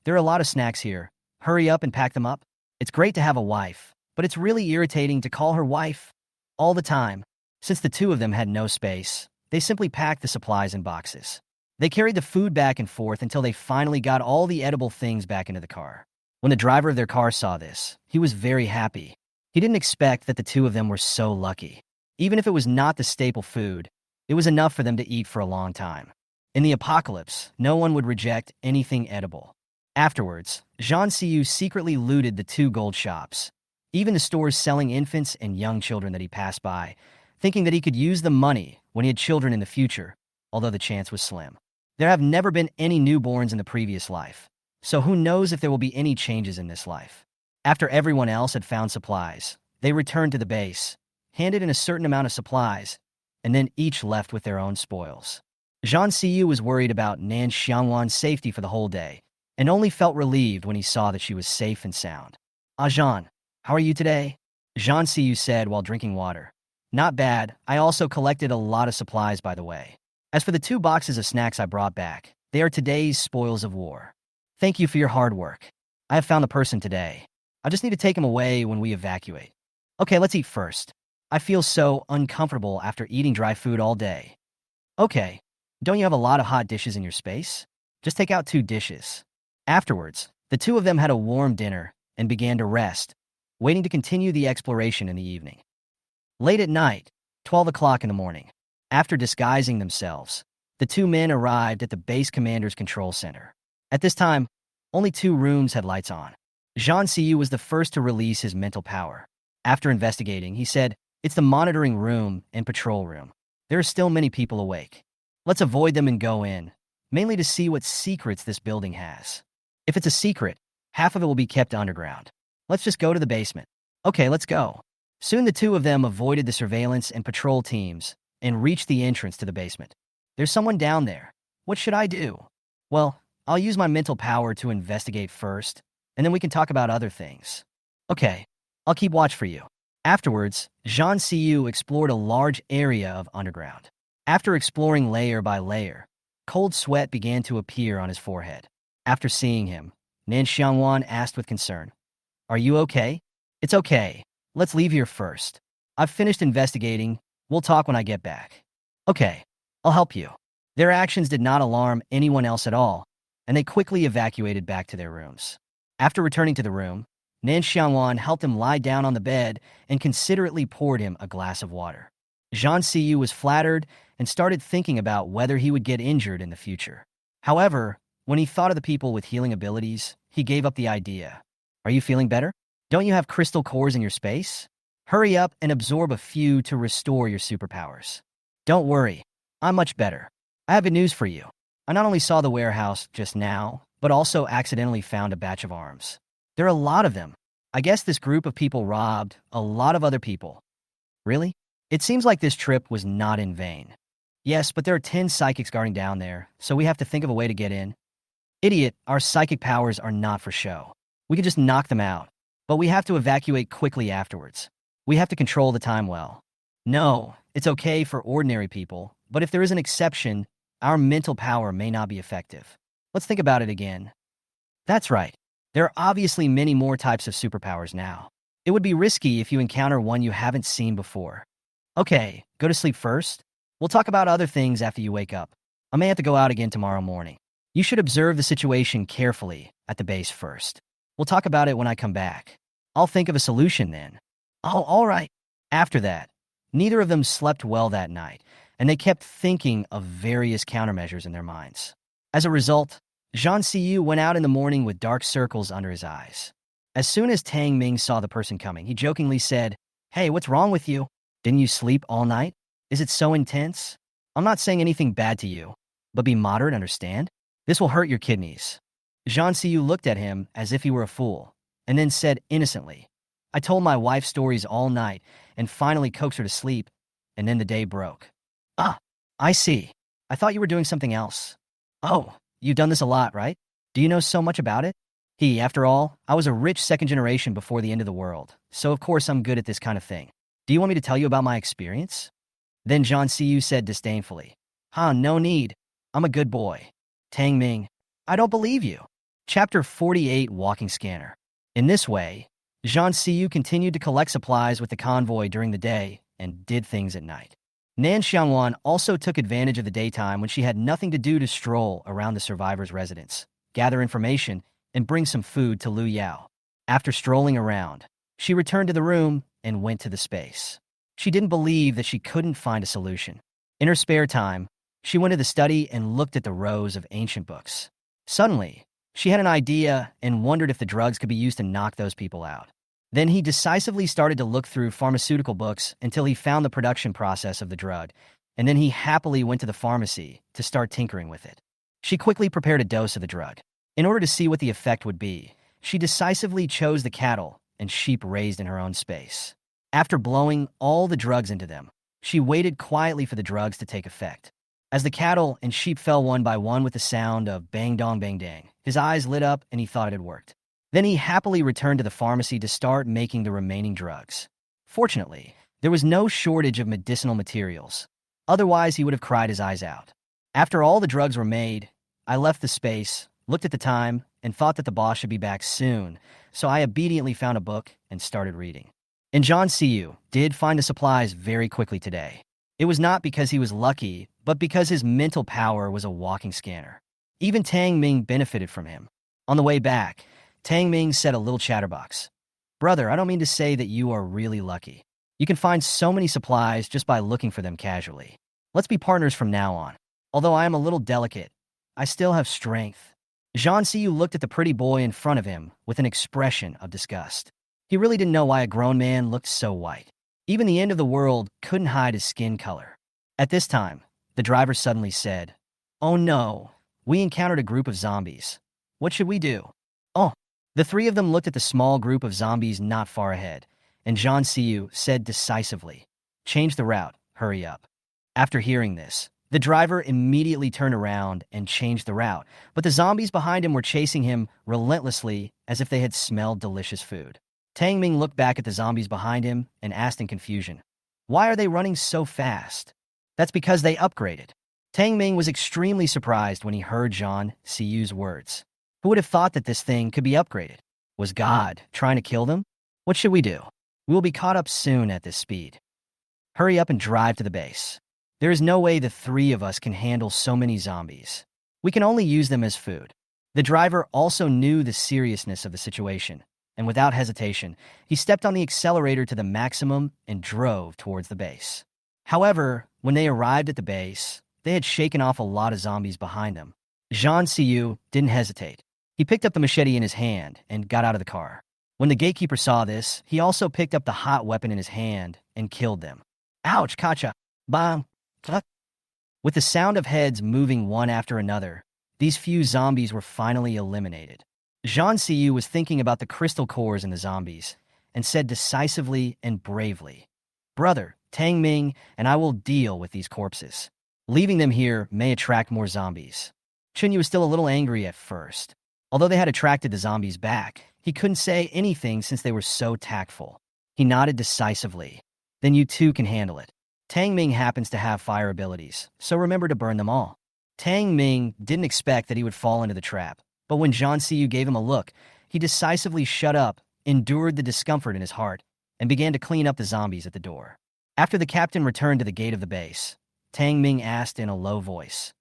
there are a lot of snacks here. Hurry up and pack them up." It's great to have a wife, but it's really irritating to call her wife all the time. Since the two of them had no space, they simply packed the supplies in boxes. They carried the food back and forth until they finally got all the edible things back into the car. When the driver of their car saw this, he was very happy. He didn't expect that the two of them were so lucky. Even if it was not the staple food, it was enough for them to eat for a long time. In the apocalypse, no one would reject anything edible. Afterwards, Zhang Siyu secretly looted the 2 gold shops, even the stores selling infants and young children that he passed by, thinking that he could use the money when he had children in the future, although the chance was slim. There have never been any newborns in the previous life, so who knows if there will be any changes in this life. After everyone else had found supplies, they returned to the base, handed in a certain amount of supplies, and then each left with their own spoils. Zhang Siyu was worried about Nan Xiangwan's safety for the whole day, and only felt relieved when he saw that she was safe and sound. "Ah, Zhang, how are you today?" Zhang Siyu said while drinking water. "Not bad. I also collected a lot of supplies, by the way. As for the 2 boxes of snacks I brought back, they are today's spoils of war. Thank you for your hard work. I have found the person today. I just need to take him away when we evacuate. Okay, let's eat first. I feel so uncomfortable after eating dry food all day." "Okay, don't you have a lot of hot dishes in your space? Just take out 2 dishes. Afterwards, the two of them had a warm dinner and began to rest, waiting to continue the exploration in the evening. Late at night, 12 o'clock in the morning, after disguising themselves, the two men arrived at the base commander's control center. At this time, only 2 rooms had lights on. Zhang Xiyu was the first to release his mental power. After investigating, he said, "It's the monitoring room and patrol room. There are still many people awake. Let's avoid them and go in, mainly to see what secrets this building has. If it's a secret, half of it will be kept underground. Let's just go to the basement." "Okay, let's go." Soon the two of them avoided the surveillance and patrol teams and reached the entrance to the basement. "There's someone down there. What should I do?" "Well, I'll use my mental power to investigate first, and then we can talk about other things." "Okay, I'll keep watch for you." Afterwards, Zhang Xiyu explored a large area of underground. After exploring layer by layer, cold sweat began to appear on his forehead. After seeing him, Nan Xiangwan asked with concern, "Are you okay?" "It's okay. Let's leave here first. I've finished investigating. We'll talk when I get back." "Okay, I'll help you." Their actions did not alarm anyone else at all, and they quickly evacuated back to their rooms. After returning to the room, Nan Xiangwan helped him lie down on the bed and considerately poured him a glass of water. Zhang Xiyu was flattered and started thinking about whether he would get injured in the future. However, when he thought of the people with healing abilities, he gave up the idea. "Are you feeling better? Don't you have crystal cores in your space? Hurry up and absorb a few to restore your superpowers." "Don't worry, I'm much better. I have good news for you. I not only saw the warehouse just now, but also accidentally found a batch of arms. There are a lot of them. I guess this group of people robbed a lot of other people." "Really? It seems like this trip was not in vain." "Yes, but there are 10 psychics guarding down there, so we have to think of a way to get in." "Idiot, our psychic powers are not for show. We could just knock them out. But we have to evacuate quickly afterwards. We have to control the time well." "No, it's okay for ordinary people, but if there is an exception, our mental power may not be effective. Let's think about it again." "That's right. There are obviously many more types of superpowers now. It would be risky if you encounter one you haven't seen before." "Okay, go to sleep first. We'll talk about other things after you wake up. I may have to go out again tomorrow morning. You should observe the situation carefully at the base first. We'll talk about it when I come back. I'll think of a solution then." "Oh, all right." After that, neither of them slept well that night, and they kept thinking of various countermeasures in their minds. As a result, Zhang Xiyu went out in the morning with dark circles under his eyes. As soon as Tang Ming saw the person coming, he jokingly said, "Hey, what's wrong with you? Didn't you sleep all night? Is it so intense? I'm not saying anything bad to you, but be moderate, understand? This will hurt your kidneys." Zhang Xiyu looked at him as if he were a fool, and then said innocently, "I told my wife stories all night and finally coaxed her to sleep, and then the day broke." "Ah, I see. I thought you were doing something else." "Oh, you've done this a lot, right? Do you know so much about it?" After all, I was a rich second generation before the end of the world, so of course I'm good at this kind of thing. Do you want me to tell you about my experience?" Then Zhang Xiyu said disdainfully, No need. I'm a good boy." Tang Ming, "I don't believe you." Chapter 48, Walking Scanner. In this way, Zhang Xiyu continued to collect supplies with the convoy during the day and did things at night. Nan Xiangwan also took advantage of the daytime when she had nothing to do to stroll around the survivor's residence, gather information, and bring some food to Lu Yao. After strolling around, she returned to the room and went to the space. She didn't believe that she couldn't find a solution. In her spare time, she went to the study and looked at the rows of ancient books. Suddenly, she had an idea and wondered if the drugs could be used to knock those people out. Then he decisively started to look through pharmaceutical books until he found the production process of the drug, and then he happily went to the pharmacy to start tinkering with it. She quickly prepared a dose of the drug. In order to see what the effect would be, she decisively chose the cattle and sheep raised in her own space. After blowing all the drugs into them, she waited quietly for the drugs to take effect. As the cattle and sheep fell one by one with the sound of bang-dong bang-dang, his eyes lit up and he thought it had worked. Then he happily returned to the pharmacy to start making the remaining drugs. Fortunately, there was no shortage of medicinal materials. Otherwise, he would have cried his eyes out. After all the drugs were made, I left the space, looked at the time, and thought that the boss should be back soon, so I obediently found a book and started reading. And Zhang Xiyu did find the supplies very quickly today. It was not because he was lucky, but because his mental power was a walking scanner. Even Tang Ming benefited from him. On the way back, Tang Ming said a little chatterbox. Brother, I don't mean to say that you are really lucky. You can find so many supplies just by looking for them casually. Let's be partners from now on. Although I am a little delicate, I still have strength. Jean Siyu looked at the pretty boy in front of him with an expression of disgust. He really didn't know why a grown man looked so white. Even the end of the world couldn't hide his skin color. At this time, the driver suddenly said, "Oh no, we encountered a group of zombies. What should we do?" Oh, the three of them looked at the small group of zombies not far ahead, and Jean Siyu said decisively, "Change the route, hurry up." After hearing this, the driver immediately turned around and changed the route, but the zombies behind him were chasing him relentlessly as if they had smelled delicious food. Tang Ming looked back at the zombies behind him and asked in confusion, "Why are they running so fast?" "That's because they upgraded." Tang Ming was extremely surprised when he heard Jean Siyu's words. Who would have thought that this thing could be upgraded? Was God trying to kill them? What should we do? We will be caught up soon at this speed. Hurry up and drive to the base. There is no way the three of us can handle so many zombies. We can only use them as food. The driver also knew the seriousness of the situation, and without hesitation, he stepped on the accelerator to the maximum and drove towards the base. However, when they arrived at the base, they had shaken off a lot of zombies behind them. Jean Siyu didn't hesitate. He picked up the machete in his hand and got out of the car. When the gatekeeper saw this, he also picked up the hot weapon in his hand and killed them. Ouch, kacha, bang, fuck. With the sound of heads moving one after another, these few zombies were finally eliminated. Jean Siyu was thinking about the crystal cores in the zombies and said decisively and bravely, "Brother, Tang Ming and I will deal with these corpses. Leaving them here may attract more zombies." Chunyu was still a little angry at first. Although they had attracted the zombies back, he couldn't say anything since they were so tactful. He nodded decisively. "Then you too can handle it. Tang Ming happens to have fire abilities, so remember to burn them all." Tang Ming didn't expect that he would fall into the trap, but when Jean Siyu gave him a look, he decisively shut up, endured the discomfort in his heart, and began to clean up the zombies at the door. After the captain returned to the gate of the base, Tang Ming asked in a low voice,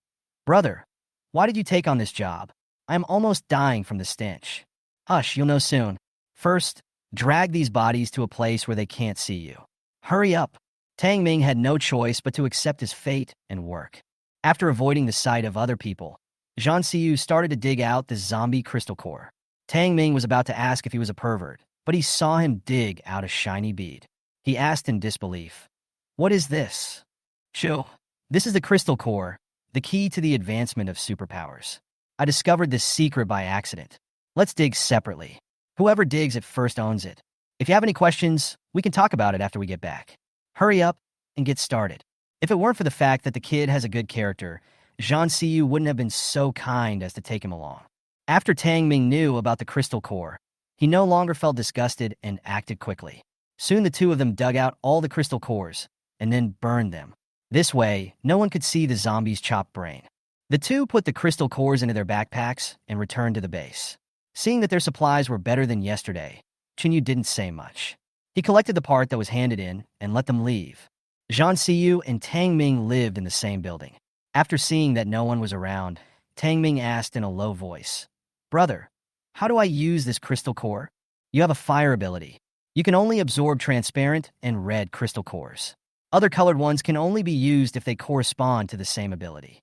"Brother, why did you take on this job? I am almost dying from the stench." "Hush, you'll know soon. First, drag these bodies to a place where they can't see you. Hurry up." Tang Ming had no choice but to accept his fate and work. After avoiding the sight of other people, Jean Siyu started to dig out the zombie crystal core. Tang Ming was about to ask if he was a pervert, but he saw him dig out a shiny bead. He asked in disbelief, "What is this?" "Shoo, this is the crystal core, the key to the advancement of superpowers. I discovered this secret by accident. Let's dig separately. Whoever digs it first owns it. If you have any questions, we can talk about it after we get back. Hurry up and get started." If it weren't for the fact that the kid has a good character, Jean Siyu wouldn't have been so kind as to take him along. After Tang Ming knew about the crystal core, he no longer felt disgusted and acted quickly. Soon the two of them dug out all the crystal cores and then burned them. This way, no one could see the zombie's chopped brain. The two put the crystal cores into their backpacks and returned to the base. Seeing that their supplies were better than yesterday, Chunyu didn't say much. He collected the part that was handed in and let them leave. Jean Siyu and Tang Ming lived in the same building. After seeing that no one was around, Tang Ming asked in a low voice, "Brother, how do I use this crystal core?" "You have a fire ability. You can only absorb transparent and red crystal cores. Other colored ones can only be used if they correspond to the same ability."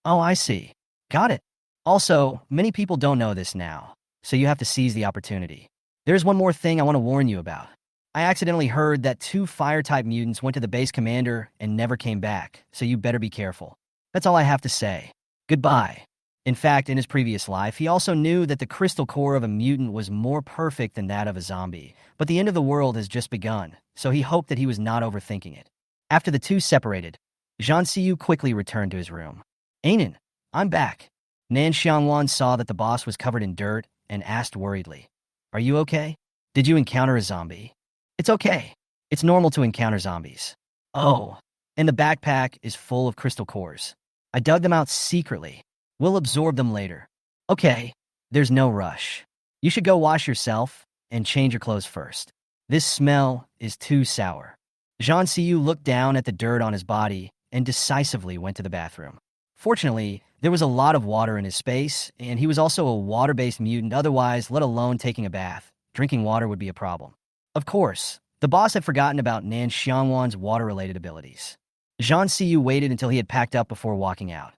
"Oh, I see. Got it. Also, many people don't know this now, so you have to seize the opportunity. There's one more thing I want to warn you about. I accidentally heard that 2 fire-type mutants went to the base commander and never came back, so you better be careful. That's all I have to say. Goodbye." In fact, in his previous life, he also knew that the crystal core of a mutant was more perfect than that of a zombie, but the end of the world has just begun, so he hoped that he was not overthinking it. After the two separated, Jean Siyu quickly returned to his room. "Ainin, I'm back." Nan Xiangwan saw that the boss was covered in dirt and asked worriedly, "Are you okay? Did you encounter a zombie?" "It's okay. It's normal to encounter zombies." "Oh, and the backpack is full of crystal cores. I dug them out secretly. We'll absorb them later." "Okay, there's no rush. You should go wash yourself and change your clothes first. This smell is too sour." Jean Siyu looked down at the dirt on his body and decisively went to the bathroom. Fortunately, there was a lot of water in his space, and he was also a water-based mutant. Otherwise, let alone taking a bath, drinking water would be a problem. Of course, the boss had forgotten about Nan Xiangwan's water-related abilities. Zhang Siyu waited until he had packed up before walking out.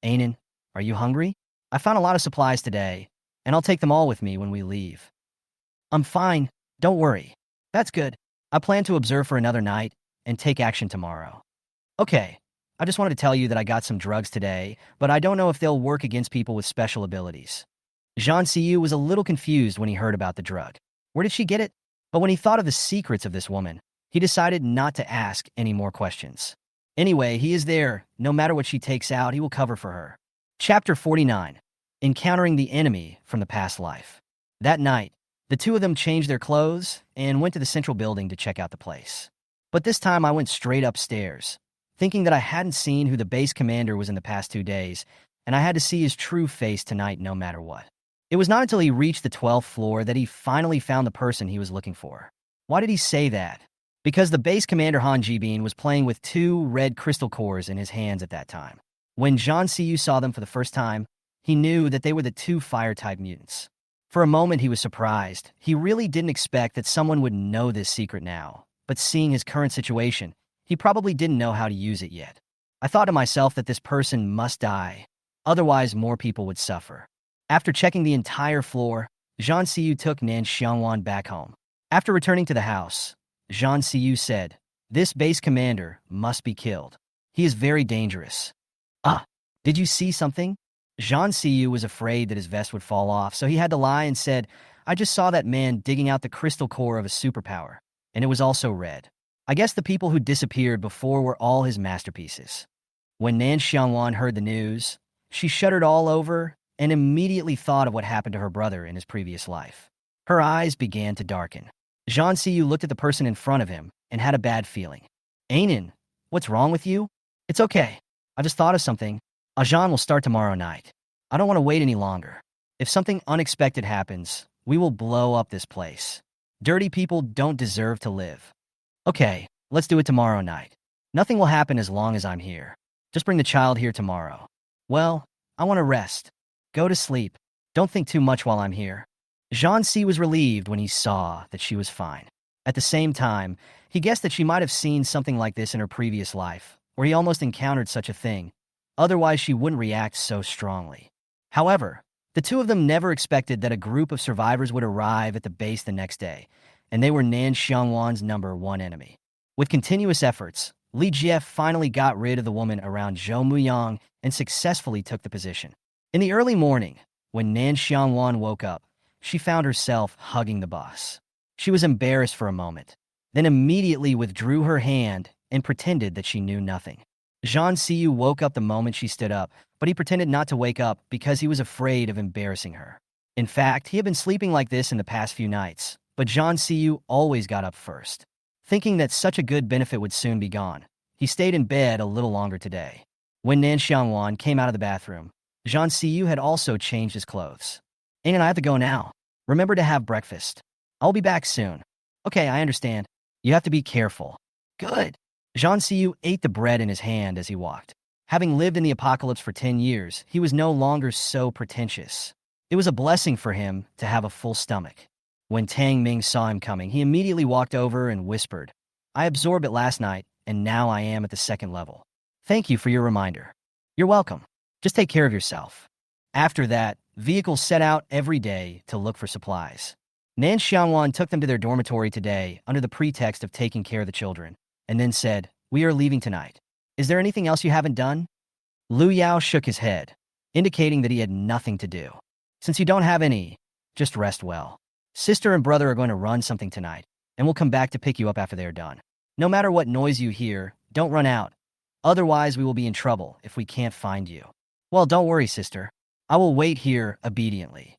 Anan, are you hungry? I found a lot of supplies today, and I'll take them all with me when we leave. I'm fine, don't worry. That's good. I plan to observe for another night and take action tomorrow. Okay, I just wanted to tell you that I got some drugs today, but I don't know if they'll work against people with special abilities. Zhang Siyu was a little confused when he heard about the drug. Where did she get it? But when he thought of the secrets of this woman, he decided not to ask any more questions. Anyway, he is there. No matter what she takes out, he will cover for her. Chapter 49. Encountering the enemy from the past life. That night, the two of them changed their clothes and went to the central building to check out the place. But this time I went straight upstairs, thinking that I hadn't seen who the base commander was in the past 2 days, and I had to see his true face tonight no matter what. It was not until he reached the 12th floor that he finally found the person he was looking for. Why did he say that? Because the base commander Han Jibin was playing with 2 red crystal cores in his hands at that time. When Zhang Siyu saw them for the first time, he knew that they were the 2 fire-type mutants. For a moment he was surprised. He really didn't expect that someone would know this secret now, but seeing his current situation, he probably didn't know how to use it yet. I thought to myself that this person must die, otherwise more people would suffer. After checking the entire floor, Zhang Siyu took Nan Xiangwan back home. After returning to the house, Zhang Siyu said, "This base commander must be killed. He is very dangerous." Ah, did you see something? Zhang Siyu was afraid that his vest would fall off, so he had to lie and said, "I just saw that man digging out the crystal core of a superpower, and it was also red. I guess the people who disappeared before were all his masterpieces." When Nan Xiangwan heard the news, she shuddered all over and immediately thought of what happened to her brother in his previous life. Her eyes began to darken. Zhang Siyu looked at the person in front of him and had a bad feeling. "Anan, what's wrong with you?" "It's okay. I just thought of something. Ajan will start tomorrow night. I don't want to wait any longer. If something unexpected happens, we will blow up this place. Dirty people don't deserve to live." "Okay, let's do it tomorrow night. Nothing will happen as long as I'm here. Just bring the child here tomorrow." "Well, I want to rest. Go to sleep. Don't think too much while I'm here." Zhang Si was relieved when he saw that she was fine. At the same time, he guessed that she might have seen something like this in her previous life, where he almost encountered such a thing. Otherwise, she wouldn't react so strongly. However, the two of them never expected that a group of survivors would arrive at the base the next day, and they were Nan Xiangwan's #1 enemy. With continuous efforts, Li Jie finally got rid of the woman around Zhou Muyang and successfully took the position. In the early morning, when Nan Xiangwan woke up, she found herself hugging the boss. She was embarrassed for a moment, then immediately withdrew her hand and pretended that she knew nothing. Zhang Siyu woke up the moment she stood up, but he pretended not to wake up because he was afraid of embarrassing her. In fact, he had been sleeping like this in the past few nights, but Zhang Siyu always got up first. Thinking that such a good benefit would soon be gone, he stayed in bed a little longer today. When Nan Xiangwan came out of the bathroom, Zhang Siyu had also changed his clothes. "Anan, I have to go now. Remember to have breakfast. I'll be back soon." "Okay, I understand. You have to be careful." "Good." Zhang Siyu ate the bread in his hand as he walked. Having lived in the apocalypse for 10 years, he was no longer so pretentious. It was a blessing for him to have a full stomach. When Tang Ming saw him coming, he immediately walked over and whispered, "I absorbed it last night, and now I am at the 2nd level. Thank you for your reminder." "You're welcome. Just take care of yourself." After that, vehicles set out every day to look for supplies. Nan Xiangwan took them to their dormitory today under the pretext of taking care of the children, and then said, "We are leaving tonight. Is there anything else you haven't done?" Lu Yao shook his head, indicating that he had nothing to do. "Since you don't have any, just rest well. Sister and brother are going to run something tonight, and we'll come back to pick you up after they're done. No matter what noise you hear, don't run out. Otherwise, we will be in trouble if we can't find you." "Well, don't worry, sister. I will wait here obediently."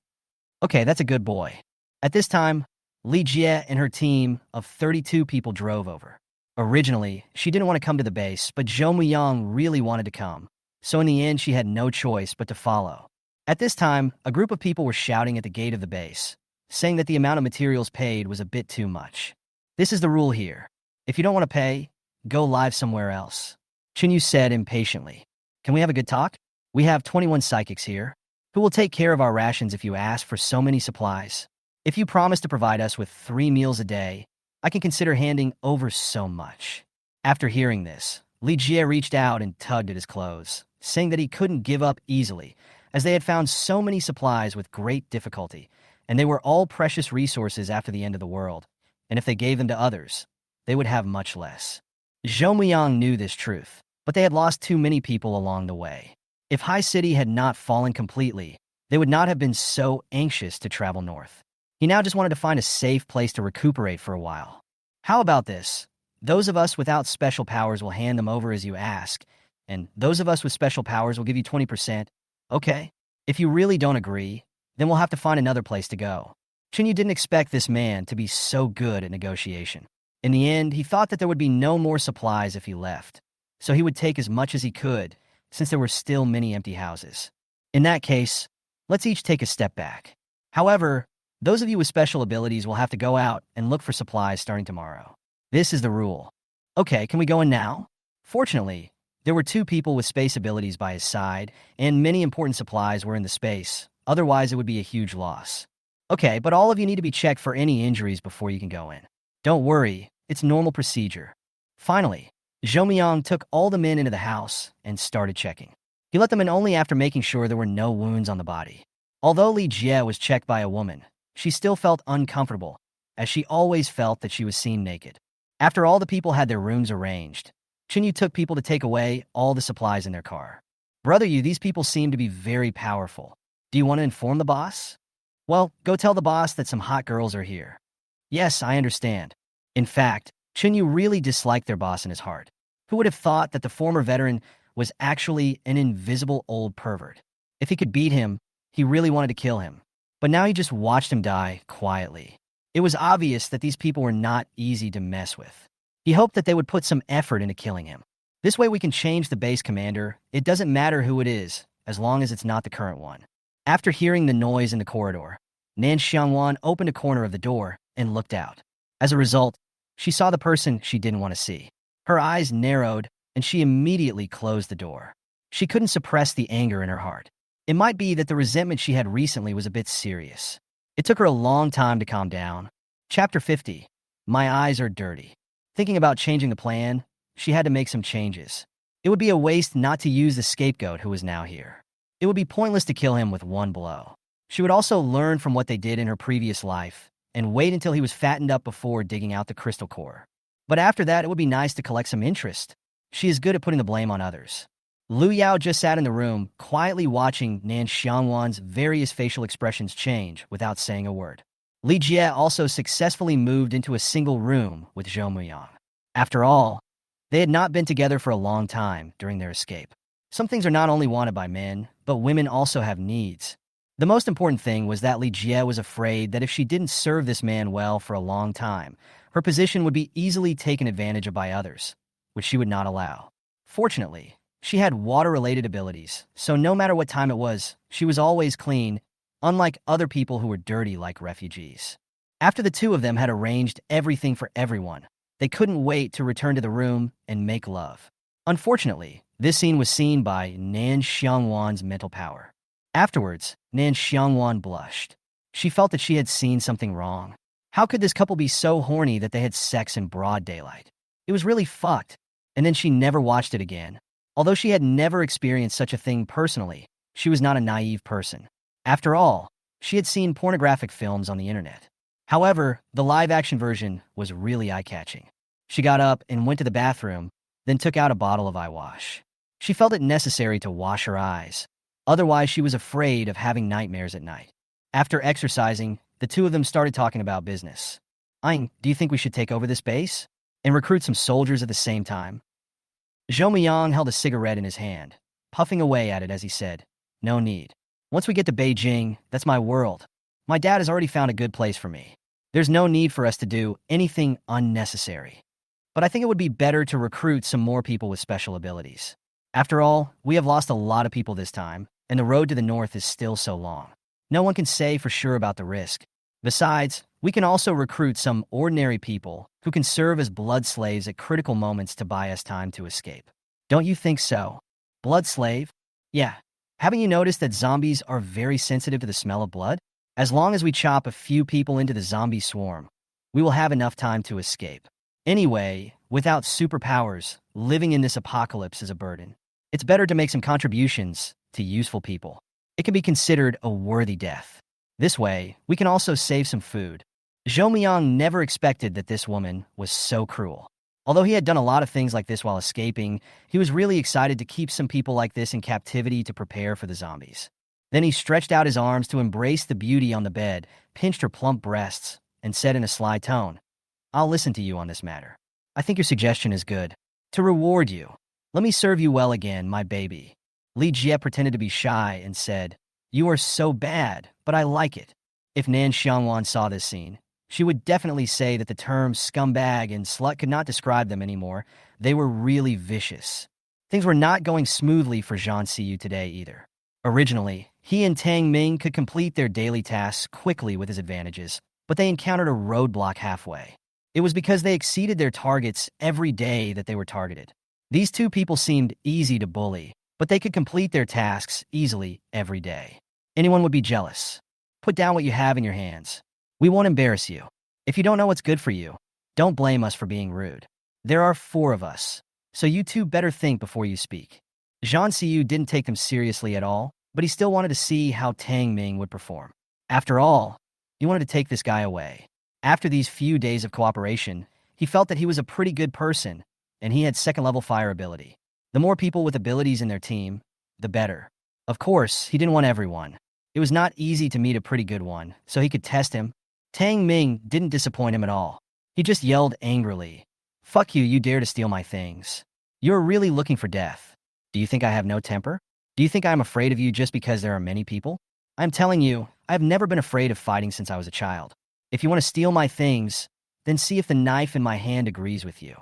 "Okay, that's a good boy." At this time, Li Jie and her team of 32 people drove over. Originally, she didn't want to come to the base, but Zhou Muyang really wanted to come, so in the end she had no choice but to follow. At this time, a group of people were shouting at the gate of the base, saying that the amount of materials paid was a bit too much. "This is the rule here. If you don't want to pay, go live somewhere else," Chinyu said impatiently. "Can we have a good talk? We have 21 psychics here, who will take care of our rations if you ask for so many supplies. If you promise to provide us with 3 meals a day, I can consider handing over so much." After hearing this, Li Jie reached out and tugged at his clothes, saying that he couldn't give up easily, as they had found so many supplies with great difficulty, and they were all precious resources after the end of the world, and if they gave them to others, they would have much less. Zhou Muyang knew this truth, but they had lost too many people along the way. If High City had not fallen completely, they would not have been so anxious to travel north. He now just wanted to find a safe place to recuperate for a while. "How about this? Those of us without special powers will hand them over as you ask, and those of us with special powers will give you 20%. Okay? If you really don't agree, then we'll have to find another place to go." Chinyu didn't expect this man to be so good at negotiation. In the end, he thought that there would be no more supplies if he left, so he would take as much as he could, since there were still many empty houses. In that case, let's each take a step back. However, those of you with special abilities will have to go out and look for supplies starting tomorrow. This is the rule. Okay, can we go in now? Fortunately, there were 2 people with space abilities by his side, and many important supplies were in the space, otherwise it would be a huge loss. Okay, but all of you need to be checked for any injuries before you can go in. Don't worry, it's normal procedure. Finally, Zhou Miyang took all the men into the house and started checking. He let them in only after making sure there were no wounds on the body. Although Li Jie was checked by a woman, she still felt uncomfortable, as she always felt that she was seen naked. After all the people had their rooms arranged, Chinyu took people to take away all the supplies in their car. "Brother Yu, these people seem to be very powerful. Do you want to inform the boss?" "Well, go tell the boss that some hot girls are here." "Yes, I understand." In fact, Chinyu really disliked their boss in his heart. Who would have thought that the former veteran was actually an invisible old pervert? If he could beat him, he really wanted to kill him. But now he just watched him die quietly. It was obvious that these people were not easy to mess with. He hoped that they would put some effort into killing him. This way we can change the base commander. It doesn't matter who it is, as long as it's not the current one. After hearing the noise in the corridor, Nan Xiangwan opened a corner of the door and looked out. As a result, she saw the person she didn't want to see. Her eyes narrowed, and she immediately closed the door. She couldn't suppress the anger in her heart. It might be that the resentment she had recently was a bit serious. It took her a long time to calm down. Chapter 50. My eyes are dirty. Thinking about changing the plan, she had to make some changes. It would be a waste not to use the scapegoat who was now here. It would be pointless to kill him with one blow. She would also learn from what they did in her previous life and wait until he was fattened up before digging out the crystal core. But after that, it would be nice to collect some interest. She is good at putting the blame on others. Lu Yao just sat in the room, quietly watching Nan Xiangwan's various facial expressions change without saying a word. Li Jie also successfully moved into a single room with Zhou Muyang. After all, they had not been together for a long time during their escape. Some things are not only wanted by men, but women also have needs. The most important thing was that Li Jie was afraid that if she didn't serve this man well for a long time, her position would be easily taken advantage of by others, which she would not allow. Fortunately, she had water-related abilities, so no matter what time it was, she was always clean, unlike other people who were dirty like refugees. After the 2 of them had arranged everything for everyone, they couldn't wait to return to the room and make love. Unfortunately, this scene was seen by Nan Xiangwan's mental power. Afterwards, Nan Xiangwan blushed. She felt that she had seen something wrong. How could this couple be so horny that they had sex in broad daylight? It was really fucked, and then she never watched it again. Although she had never experienced such a thing personally, she was not a naive person. After all, she had seen pornographic films on the internet. However, the live-action version was really eye-catching. She got up and went to the bathroom, then took out a bottle of eye wash. She felt it necessary to wash her eyes. Otherwise, she was afraid of having nightmares at night. After exercising, the 2 of them started talking about business. Do you think we should take over this base and recruit some soldiers at the same time?" Zhou Miyang held a cigarette in his hand, puffing away at it as he said, "No need. Once we get to Beijing, that's my world. My dad has already found a good place for me. There's no need for us to do anything unnecessary. But I think it would be better to recruit some more people with special abilities. After all, we have lost a lot of people this time, and the road to the north is still so long. No one can say for sure about the risk. Besides, we can also recruit some ordinary people who can serve as blood slaves at critical moments to buy us time to escape. Don't you think so?" "Blood slave?" "Yeah. Haven't you noticed that zombies are very sensitive to the smell of blood? As long as we chop a few people into the zombie swarm, we will have enough time to escape. Anyway, without superpowers, living in this apocalypse is a burden. It's better to make some contributions to useful people. It can be considered a worthy death. This way, we can also save some food. Zhou Miang never expected that this woman was so cruel. Although he had done a lot of things like this while escaping, he was really excited to keep some people like this in captivity to prepare for the zombies. Then he stretched out his arms to embrace the beauty on the bed, pinched her plump breasts, and said in a sly tone, "I'll listen to you on this matter. I think your suggestion is good. To reward you, let me serve you well again, my baby." Li Jie pretended to be shy and said, "You are so bad, but I like it." If Nan Xiangwan saw this scene, she would definitely say that the terms scumbag and slut could not describe them anymore. They were really vicious. Things were not going smoothly for Zhang Siyu today either. Originally, he and Tang Ming could complete their daily tasks quickly with his advantages, but they encountered a roadblock halfway. It was because they exceeded their targets every day that they were targeted. These two people seemed easy to bully, but they could complete their tasks easily every day. Anyone would be jealous. Put down what you have in your hands. We won't embarrass you. If you don't know what's good for you, don't blame us for being rude. There are 4 of us, so you two better think before you speak. Zhang Siyu didn't take them seriously at all, but he still wanted to see how Tang Ming would perform. After all, he wanted to take this guy away. After these few days of cooperation, he felt that he was a pretty good person, and he had second-level fire ability. The more people with abilities in their team, the better. Of course, he didn't want everyone. It was not easy to meet a pretty good one, so he could test him. Tang Ming didn't disappoint him at all. He just yelled angrily, "Fuck you, you dare to steal my things. You're really looking for death. Do you think I have no temper? Do you think I'm afraid of you just because there are many people? I'm telling you, I've never been afraid of fighting since I was a child. If you want to steal my things, then see if the knife in my hand agrees with you.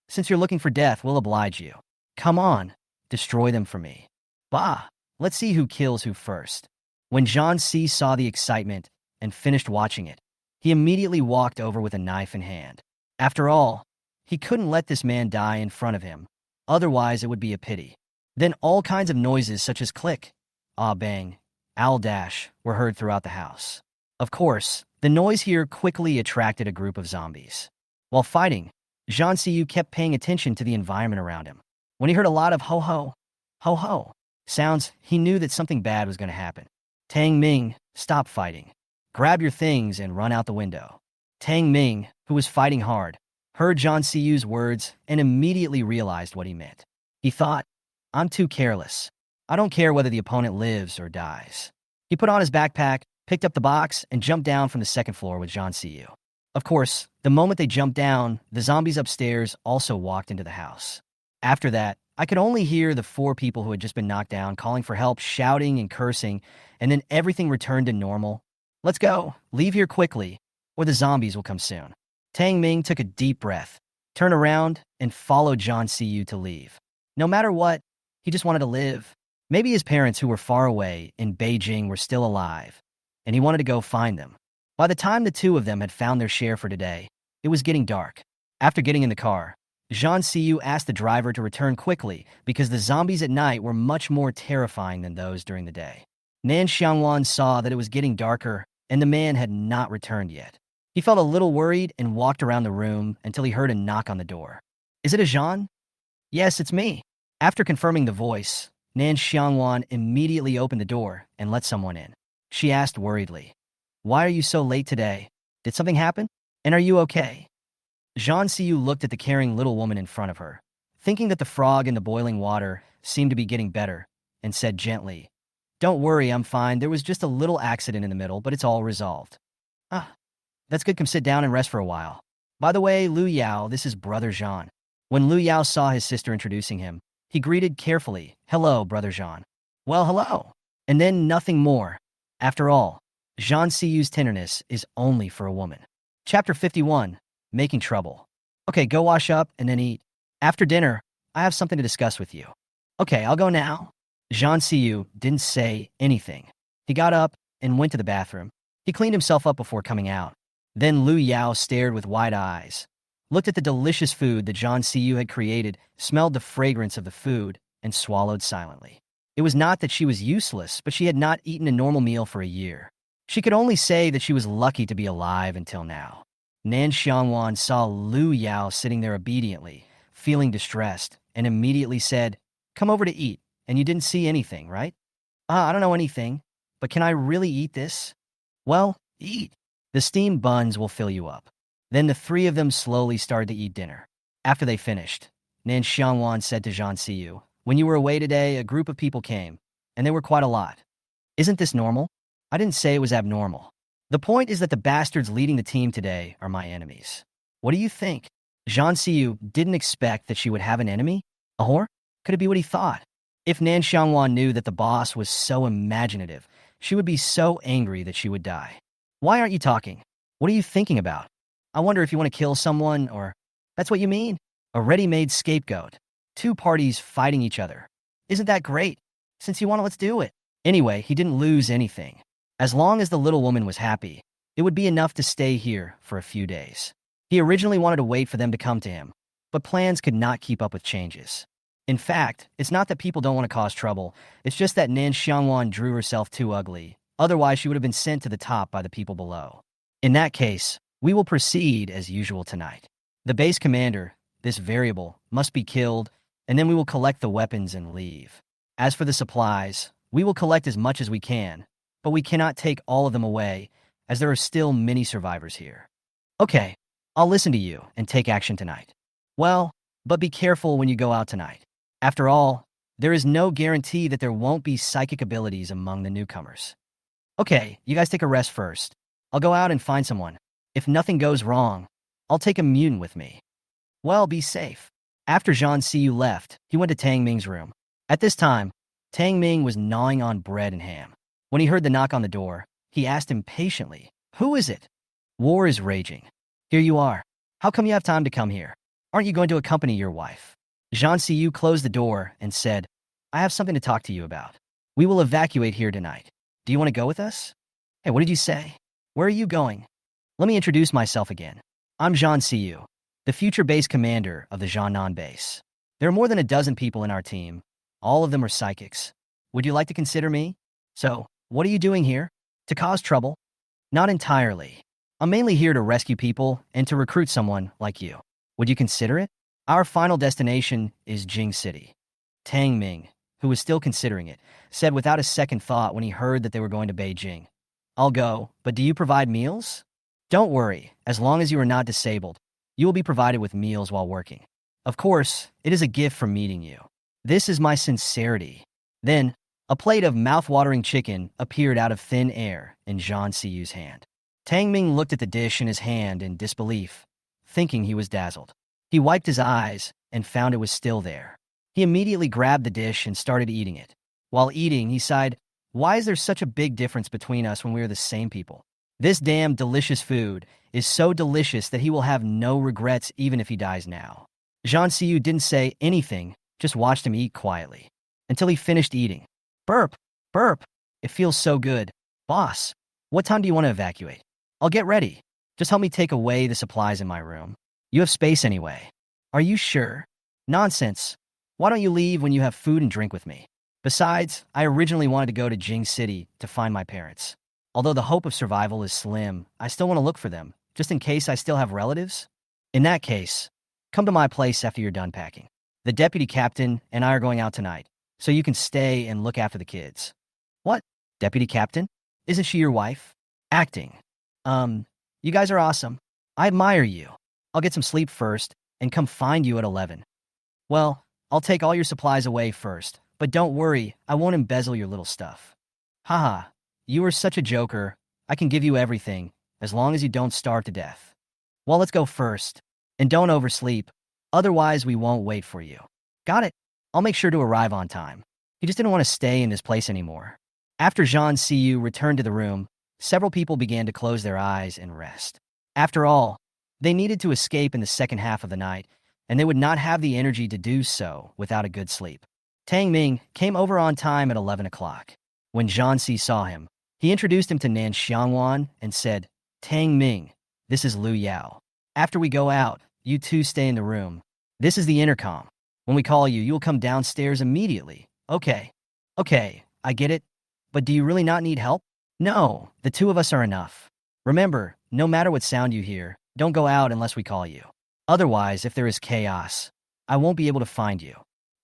Since you're looking for death, we'll oblige you. Come on, destroy them for me. Bah, let's see who kills who first." When Zhang Si saw the excitement and finished watching it, he immediately walked over with a knife in hand. After all, he couldn't let this man die in front of him, otherwise it would be a pity. Then all kinds of noises such as click, ah bang, owl dash were heard throughout the house. Of course, the noise here quickly attracted a group of zombies. While fighting, Zhang Siyu kept paying attention to the environment around him. When he heard a lot of ho-ho, ho-ho sounds, he knew that something bad was going to happen. Tang Ming, stop fighting. Grab your things and run out the window. Tang Ming, who was fighting hard, heard Zhang Siyu's words and immediately realized what he meant. He thought, "I'm too careless. I don't care whether the opponent lives or dies." He put on his backpack, picked up the box, and jumped down from the second floor with Zhang Siyu. Of course, the moment they jumped down, the zombies upstairs also walked into the house. After that, I could only hear the 4 people who had just been knocked down calling for help, shouting and cursing, and then everything returned to normal. "Let's go. Leave here quickly, or the zombies will come soon." Tang Ming took a deep breath, turned around, and followed Zhang Siyu to leave. No matter what, he just wanted to live. Maybe his parents, who were far away in Beijing, were still alive, and he wanted to go find them. By the time the 2 of them had found their share for today, it was getting dark. After getting in the car, Zhang Siyu asked the driver to return quickly because the zombies at night were much more terrifying than those during the day. Nan Xiangwan saw that it was getting darker and the man had not returned yet. He felt a little worried and walked around the room until he heard a knock on the door. "Is it a Zhan?" "Yes, it's me." After confirming the voice, Nan Xiangwan immediately opened the door and let someone in. She asked worriedly, "Why are you so late today? Did something happen? And are you okay?" Zhang Siyu looked at the caring little woman in front of her, thinking that the frog in the boiling water seemed to be getting better, and said gently, "Don't worry, I'm fine. There was just a little accident in the middle, but it's all resolved." "Ah, that's good. Come sit down and rest for a while. By the way, Lu Yao, this is Brother Zhan." When Lu Yao saw his sister introducing him, he greeted carefully, "Hello, Brother Zhan." "Well, hello." And then nothing more. After all, Zhang Siyu's tenderness is only for a woman. Chapter 51, Making Trouble. "Okay, go wash up and then eat. After dinner, I have something to discuss with you." "Okay, I'll go now." Zhang Siyu didn't say anything. He got up and went to the bathroom. He cleaned himself up before coming out. Then Lu Yao stared with wide eyes, looked at the delicious food that Zhang Siyu had created, smelled the fragrance of the food, and swallowed silently. It was not that she was useless, but she had not eaten a normal meal for a year. She could only say that she was lucky to be alive until now. Nan Xiangwan saw Lu Yao sitting there obediently, feeling distressed, and immediately said, "Come over to eat, and you didn't see anything, right?" I don't know anything, but can I really eat this?" "Well, eat. The steamed buns will fill you up." Then the three of them slowly started to eat dinner. After they finished, Nan Xiangwan said to Zhang Siyu, "When you were away today, a group of people came, and they were quite a lot. Isn't this normal?" "I didn't say it was abnormal. The point is that the bastards leading the team today are my enemies." "What do you think?" Zhang Siyu didn't expect that she would have an enemy. A whore? Could it be what he thought? If Nan Xiangwan knew that the boss was so imaginative, she would be so angry that she would die. "Why aren't you talking? What are you thinking about? I wonder if you want to kill someone, or..." "That's what you mean? A ready-made scapegoat. Two parties fighting each other. Isn't that great? Since you want to, let's do it." Anyway, he didn't lose anything. As long as the little woman was happy, it would be enough to stay here for a few days. He originally wanted to wait for them to come to him, but plans could not keep up with changes. In fact, it's not that people don't want to cause trouble, it's just that Nan Xiangwan drew herself too ugly. Otherwise, she would have been sent to the top by the people below. In that case, we will proceed as usual tonight. The base commander, this variable, must be killed, and then we will collect the weapons and leave. As for the supplies, we will collect as much as we can, but we cannot take all of them away, as there are still many survivors here. Okay, I'll listen to you and take action tonight. Well, but be careful when you go out tonight. After all, there is no guarantee that there won't be psychic abilities among the newcomers. Okay, you guys take a rest first. I'll go out and find someone. If nothing goes wrong, I'll take a mutant with me. Well, be safe. After Zhang Siyu left, he went to Tang Ming's room. At this time, Tang Ming was gnawing on bread and ham. When he heard the knock on the door, he asked impatiently, "Who is it?" "War is raging. Here you are. How come you have time to come here? Aren't you going to accompany your wife?" Zhang Siyu closed the door and said, "I have something to talk to you about. We will evacuate here tonight. Do you want to go with us?" "Hey, what did you say? Where are you going?" "Let me introduce myself again. I'm Zhang Siyu, the future base commander of the Jiangnan base. There are more than a dozen people in our team. All of them are psychics. Would you like to consider me?" "So, what are you doing here? To cause trouble?" "Not entirely. I'm mainly here to rescue people and to recruit someone like you. Would you consider it? Our final destination is Jing City." Tang Ming, who was still considering it, said without a second thought when he heard that they were going to Beijing, "I'll go, but do you provide meals?" "Don't worry, as long as you are not disabled, you will be provided with meals while working. Of course, it is a gift from meeting you. This is my sincerity." Then, a plate of mouth-watering chicken appeared out of thin air in Zhang Siyu's hand. Tang Ming looked at the dish in his hand in disbelief, thinking he was dazzled. He wiped his eyes and found it was still there. He immediately grabbed the dish and started eating it. While eating, he sighed, "Why is there such a big difference between us when we are the same people? This damn delicious food is so delicious that he will have no regrets even if he dies now." Zhang Siyu didn't say anything, just watched him eat quietly, until he finished eating. "Burp, burp, it feels so good. Boss, what time do you want to evacuate?" "I'll get ready. Just help me take away the supplies in my room. You have space anyway." "Are you sure?" "Nonsense. Why don't you leave when you have food and drink with me? Besides, I originally wanted to go to Jing City to find my parents. Although the hope of survival is slim, I still want to look for them, just in case I still have relatives." "In that case, come to my place after you're done packing. The deputy captain and I are going out tonight, so you can stay and look after the kids." "What? Deputy captain? Isn't she your wife?" "Acting. You guys are awesome. I admire you. I'll get some sleep first and come find you at 11. Well, I'll take all your supplies away first, but don't worry, I won't embezzle your little stuff." "Haha, you are such a joker. I can give you everything, as long as you don't starve to death." "Well, let's go first. And don't oversleep, otherwise we won't wait for you." "Got it. I'll make sure to arrive on time." He just didn't want to stay in this place anymore. After Zhang Siyu returned to the room, several people began to close their eyes and rest. After all, they needed to escape in the second half of the night, and they would not have the energy to do so without a good sleep. Tang Ming came over on time at 11 o'clock. When Zhang Si saw him, he introduced him to Nan Xiangwan and said, "Tang Ming, this is Lu Yao. After we go out, you two stay in the room. This is the intercom. When we call you, you'll come downstairs immediately." Okay, I get it. But do you really not need help?" "No, the two of us are enough. Remember, no matter what sound you hear, Don't go out unless we call you. Otherwise, if there is chaos, I won't be able to find you.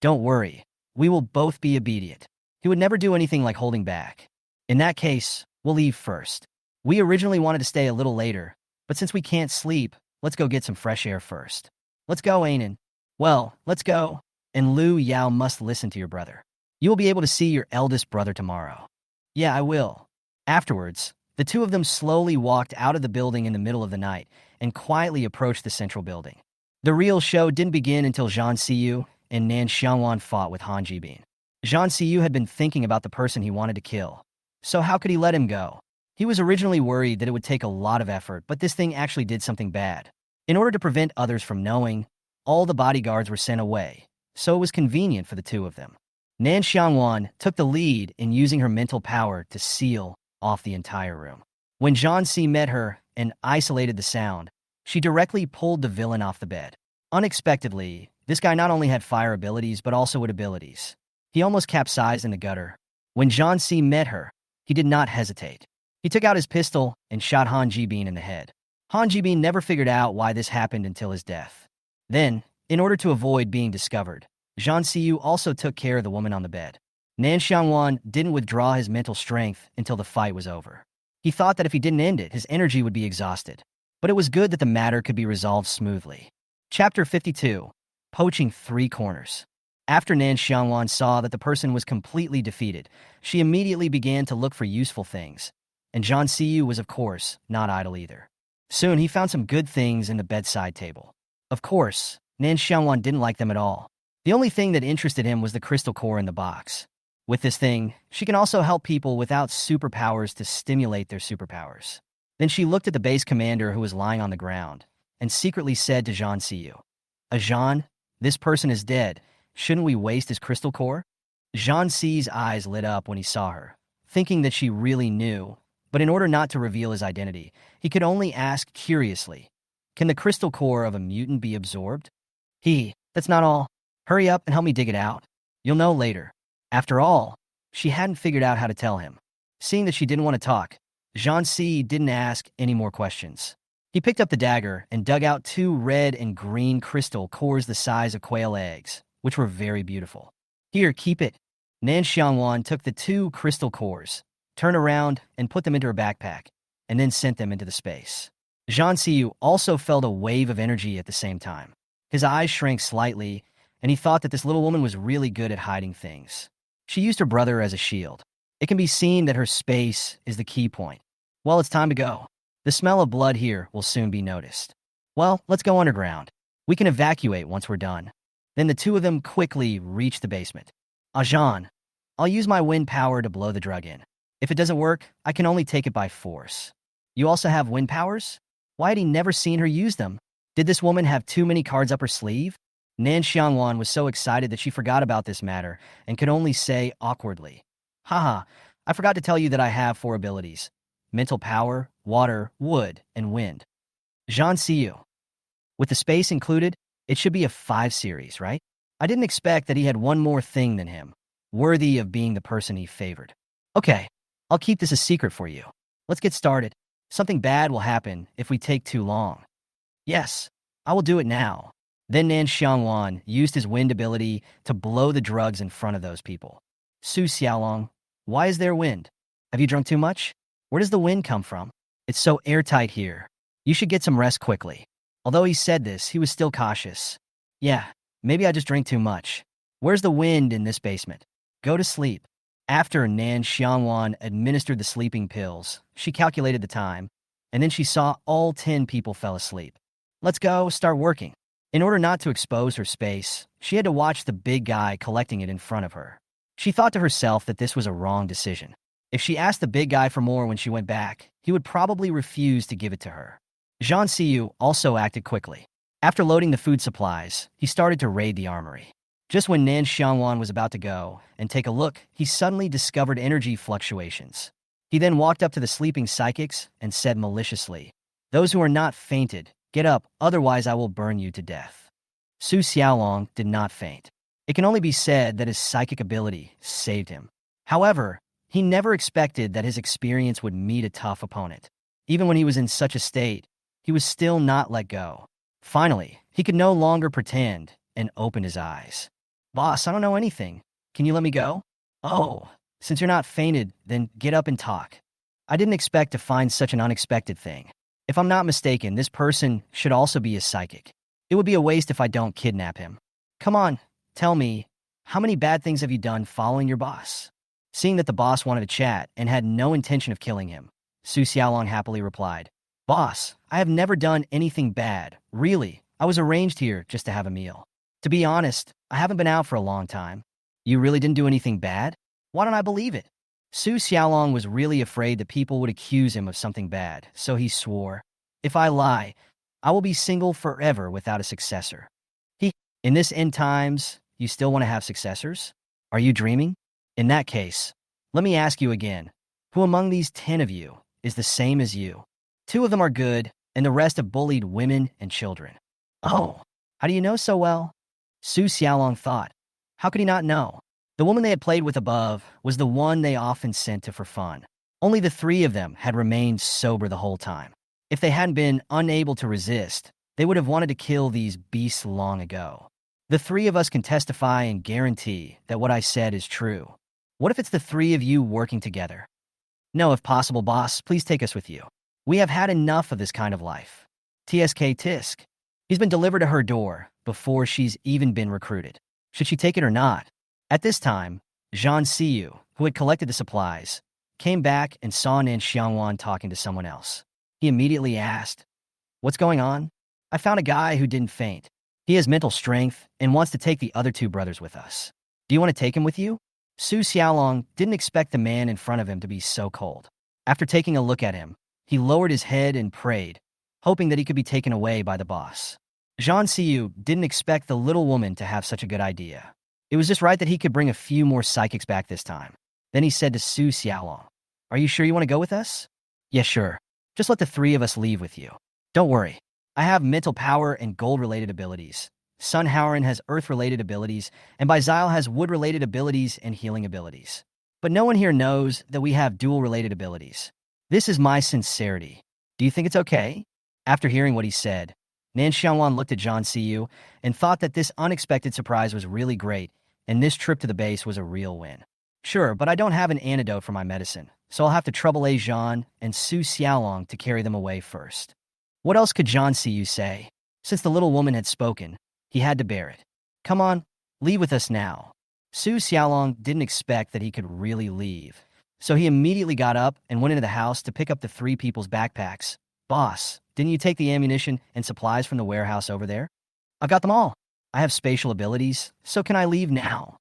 Don't worry, we will both be obedient. He would never do anything like holding back. In that case, we'll leave first. We originally wanted to stay a little later, but since we can't sleep, let's go get some fresh air first. Let's go, Ainen. Well, let's go. And Liu Yao must listen to your brother. You will be able to see your eldest brother tomorrow. Yeah, I will. Afterwards, the two of them slowly walked out of the building in the middle of the night and quietly approached the central building. The real show didn't begin until Zhang Siyu and Nan Xiangwan fought with Han Jibin. Zhang Siyu had been thinking about the person he wanted to kill, so how could he let him go? He was originally worried that it would take a lot of effort, but this thing actually did something bad. In order to prevent others from knowing, all the bodyguards were sent away, so it was convenient for the two of them. Nan Xiangwan took the lead in using her mental power to seal off the entire room. When Zhang Si met her and isolated the sound, she directly pulled the villain off the bed. Unexpectedly, this guy not only had fire abilities but also wood abilities. He almost capsized in the gutter. When Zhang Si met her, he did not hesitate. He took out his pistol and shot Han Jibin in the head. Han Jibin never figured out why this happened until his death. Then, in order to avoid being discovered, Zhang Siyu also took care of the woman on the bed. Nan Xiangwan didn't withdraw his mental strength until the fight was over. He thought that if he didn't end it, his energy would be exhausted. But it was good that the matter could be resolved smoothly. Chapter 52. Poaching Three Corners. After Nan Xiangwan saw that the person was completely defeated, she immediately began to look for useful things. And Zhang Siyu was, of course, not idle either. Soon he found some good things in the bedside table. Of course, Nan Xiangwan didn't like them at all. The only thing that interested him was the crystal core in the box. With this thing, she can also help people without superpowers to stimulate their superpowers. Then she looked at the base commander who was lying on the ground and secretly said to Zhang Siyu, Zhang, this person is dead. Shouldn't we waste his crystal core? Zhang Si's eyes lit up when he saw her, thinking that she really knew, but in order not to reveal his identity, he could only ask curiously, can the crystal core of a mutant be absorbed? That's not all. Hurry up and help me dig it out. You'll know later. After all, she hadn't figured out how to tell him. Seeing that she didn't want to talk, Zhang Si didn't ask any more questions. He picked up the dagger and dug out two red and green crystal cores the size of quail eggs, which were very beautiful. Here, keep it. Nan Xiangwan took the two crystal cores, turned around and put them into her backpack, and then sent them into the space. Zhang Siyu also felt a wave of energy at the same time. His eyes shrank slightly, and he thought that this little woman was really good at hiding things. She used her brother as a shield. It can be seen that her space is the key point. Well, it's time to go. The smell of blood here will soon be noticed. Well, let's go underground. We can evacuate once we're done. Then the two of them quickly reached the basement. Zhang, I'll use my wind power to blow the drug in. If it doesn't work, I can only take it by force. You also have wind powers? Why had he never seen her use them? Did this woman have too many cards up her sleeve? Nan Xiangwan was so excited that she forgot about this matter and could only say awkwardly, Haha, I forgot to tell you that I have 4 abilities. Mental power, water, wood, and wind. Zhang Siyu. With the space included, it should be a 5 series, right? I didn't expect that he had one more thing than him, worthy of being the person he favored. Okay, I'll keep this a secret for you. Let's get started. Something bad will happen if we take too long. Yes, I will do it now. Then Nan Xiangwan used his wind ability to blow the drugs in front of those people. Su Xiaolong, why is there wind? Have you drunk too much? Where does the wind come from? It's so airtight here. You should get some rest quickly. Although he said this, he was still cautious. Yeah, maybe I just drank too much. Where's the wind in this basement? Go to sleep. After Nan Xiangwan administered the sleeping pills, she calculated the time, and then she saw all 10 people fell asleep. Let's go, start working. In order not to expose her space, she had to watch the big guy collecting it in front of her. She thought to herself that this was a wrong decision. If she asked the big guy for more when she went back, he would probably refuse to give it to her. Zhang Siyu also acted quickly. After loading the food supplies, he started to raid the armory. Just when Nan Xiangwan was about to go and take a look, he suddenly discovered energy fluctuations. He then walked up to the sleeping psychics and said maliciously, "Those who are not fainted, get up, otherwise I will burn you to death." Su Xiaolong did not faint. It can only be said that his psychic ability saved him. However, he never expected that his experience would meet a tough opponent. Even when he was in such a state, he was still not let go. Finally, he could no longer pretend and opened his eyes. Boss, I don't know anything. Can you let me go? Oh, since you're not fainted, then get up and talk. I didn't expect to find such an unexpected thing. If I'm not mistaken, this person should also be a psychic. It would be a waste if I don't kidnap him. Come on, tell me, how many bad things have you done following your boss? Seeing that the boss wanted to chat and had no intention of killing him, Su Xiaolong happily replied, Boss, I have never done anything bad. Really, I was arranged here just to have a meal. To be honest, I haven't been out for a long time. You really didn't do anything bad? Why don't I believe it? Su Xiaolong was really afraid that people would accuse him of something bad, so he swore, If I lie, I will be single forever without a successor. In this end times, you still want to have successors? Are you dreaming? In that case, let me ask you again, who among these 10 of you is the same as you? 2 of them are good, and the rest have bullied women and children. Oh, how do you know so well? Su Xiaolong thought. How could he not know? The woman they had played with above was the one they often sent to for fun. Only the 3 of them had remained sober the whole time. If they hadn't been unable to resist, they would have wanted to kill these beasts long ago. The 3 of us can testify and guarantee that what I said is true. What if it's the 3 of you working together? No, if possible, boss, please take us with you. We have had enough of this kind of life. TSK Tisk. He's been delivered to her door before she's even been recruited. Should she take it or not? At this time, Zhan Siyu, who had collected the supplies, came back and saw Nan Xiangwan talking to someone else. He immediately asked, What's going on? I found a guy who didn't faint. He has mental strength and wants to take the other 2 brothers with us. Do you want to take him with you? Su Xiaolong didn't expect the man in front of him to be so cold. After taking a look at him, he lowered his head and prayed, hoping that he could be taken away by the boss. Zhan Siyu didn't expect the little woman to have such a good idea. It was just right that he could bring a few more psychics back this time. Then he said to Su Xiaolong, Are you sure you want to go with us? Yes, sure. Just let the 3 of us leave with you. Don't worry. I have mental power and gold-related abilities. Sun Howren has earth-related abilities, and Baizile has wood-related abilities and healing abilities. But no one here knows that we have dual-related abilities. This is my sincerity. Do you think it's okay? After hearing what he said, Nan Xiangwan looked at Zhan Siyu and thought that this unexpected surprise was really great, and this trip to the base was a real win. Sure, but I don't have an antidote for my medicine, so I'll have to trouble A Zhan and Su Xiaolong to carry them away first. What else could Zhan Siyu say? Since the little woman had spoken, he had to bear it. Come on, leave with us now. Su Xiaolong didn't expect that he could really leave, so he immediately got up and went into the house to pick up the 3 people's backpacks. Boss, didn't you take the ammunition and supplies from the warehouse over there? I've got them all. I have spatial abilities, so can I leave now?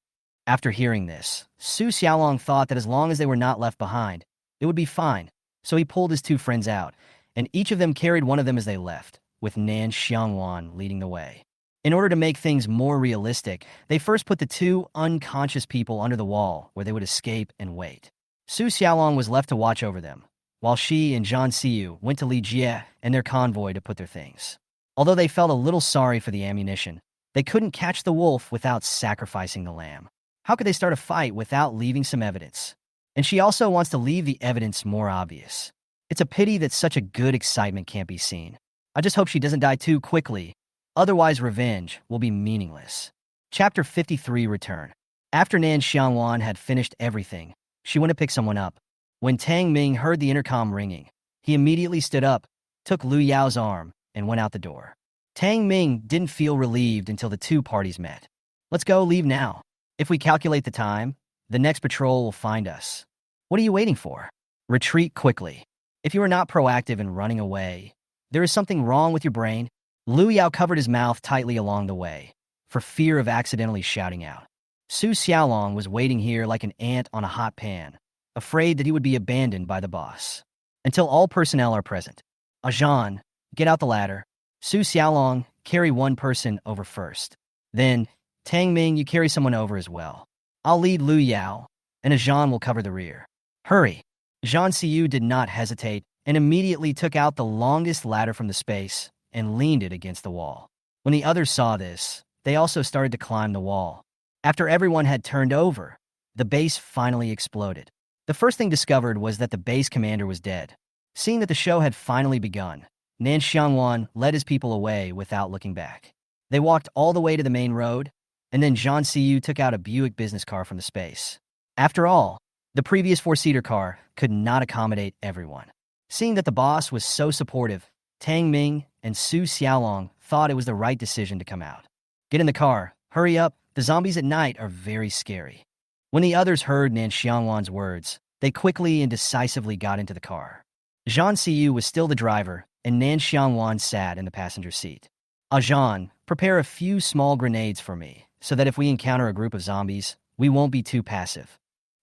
After hearing this, Su Xiaolong thought that as long as they were not left behind, it would be fine, so he pulled his 2 friends out, and each of them carried one of them as they left, with Nan Xiangwan leading the way. In order to make things more realistic, they first put the 2 unconscious people under the wall where they would escape and wait. Su Xiaolong was left to watch over them, while she and Zhan Siyu went to Li Jie and their convoy to put their things. Although they felt a little sorry for the ammunition, they couldn't catch the wolf without sacrificing the lamb. How could they start a fight without leaving some evidence? And she also wants to leave the evidence more obvious. It's a pity that such a good excitement can't be seen. I just hope she doesn't die too quickly, otherwise revenge will be meaningless. Chapter 53 Return. After Nan Xiangwan had finished everything, she went to pick someone up. When Tang Ming heard the intercom ringing, he immediately stood up, took Lu Yao's arm, and went out the door. Tang Ming didn't feel relieved until the 2 parties met. Let's go, leave now. If we calculate the time, the next patrol will find us. What are you waiting for? Retreat quickly. If you are not proactive in running away, there is something wrong with your brain. Lu Yao covered his mouth tightly along the way, for fear of accidentally shouting out. Su Xiaolong was waiting here like an ant on a hot pan, afraid that he would be abandoned by the boss. Until all personnel are present. Zhan, get out the ladder. Su Xiaolong, carry 1 person over first. Then, Tang Ming, you carry someone over as well. I'll lead Lu Yao, and Zhan will cover the rear. Hurry. Zhan Siyu did not hesitate and immediately took out the longest ladder from the space and leaned it against the wall. When the others saw this, they also started to climb the wall. After everyone had turned over, the base finally exploded. The first thing discovered was that the base commander was dead. Seeing that the show had finally begun, Nan Xiangwan led his people away without looking back. They walked all the way to the main road, and then Zhang Siyu took out a Buick business car from the space. After all, the previous four-seater car could not accommodate everyone. Seeing that the boss was so supportive, Tang Ming and Su Xiaolong thought it was the right decision to come out. Get in the car, hurry up, the zombies at night are very scary. When the others heard Nan Xiangwan's words, they quickly and decisively got into the car. Zhang Siyu was still the driver, and Nan Xiangwan sat in the passenger seat. Zhan, prepare a few small grenades for me, so that if we encounter a group of zombies, we won't be too passive.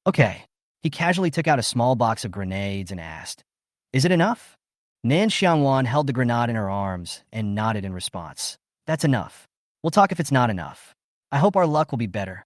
Okay. He casually took out a small box of grenades and asked, "Is it enough?" Nan Xiangwan held the grenade in her arms and nodded in response. "That's enough. We'll talk if it's not enough. I hope our luck will be better."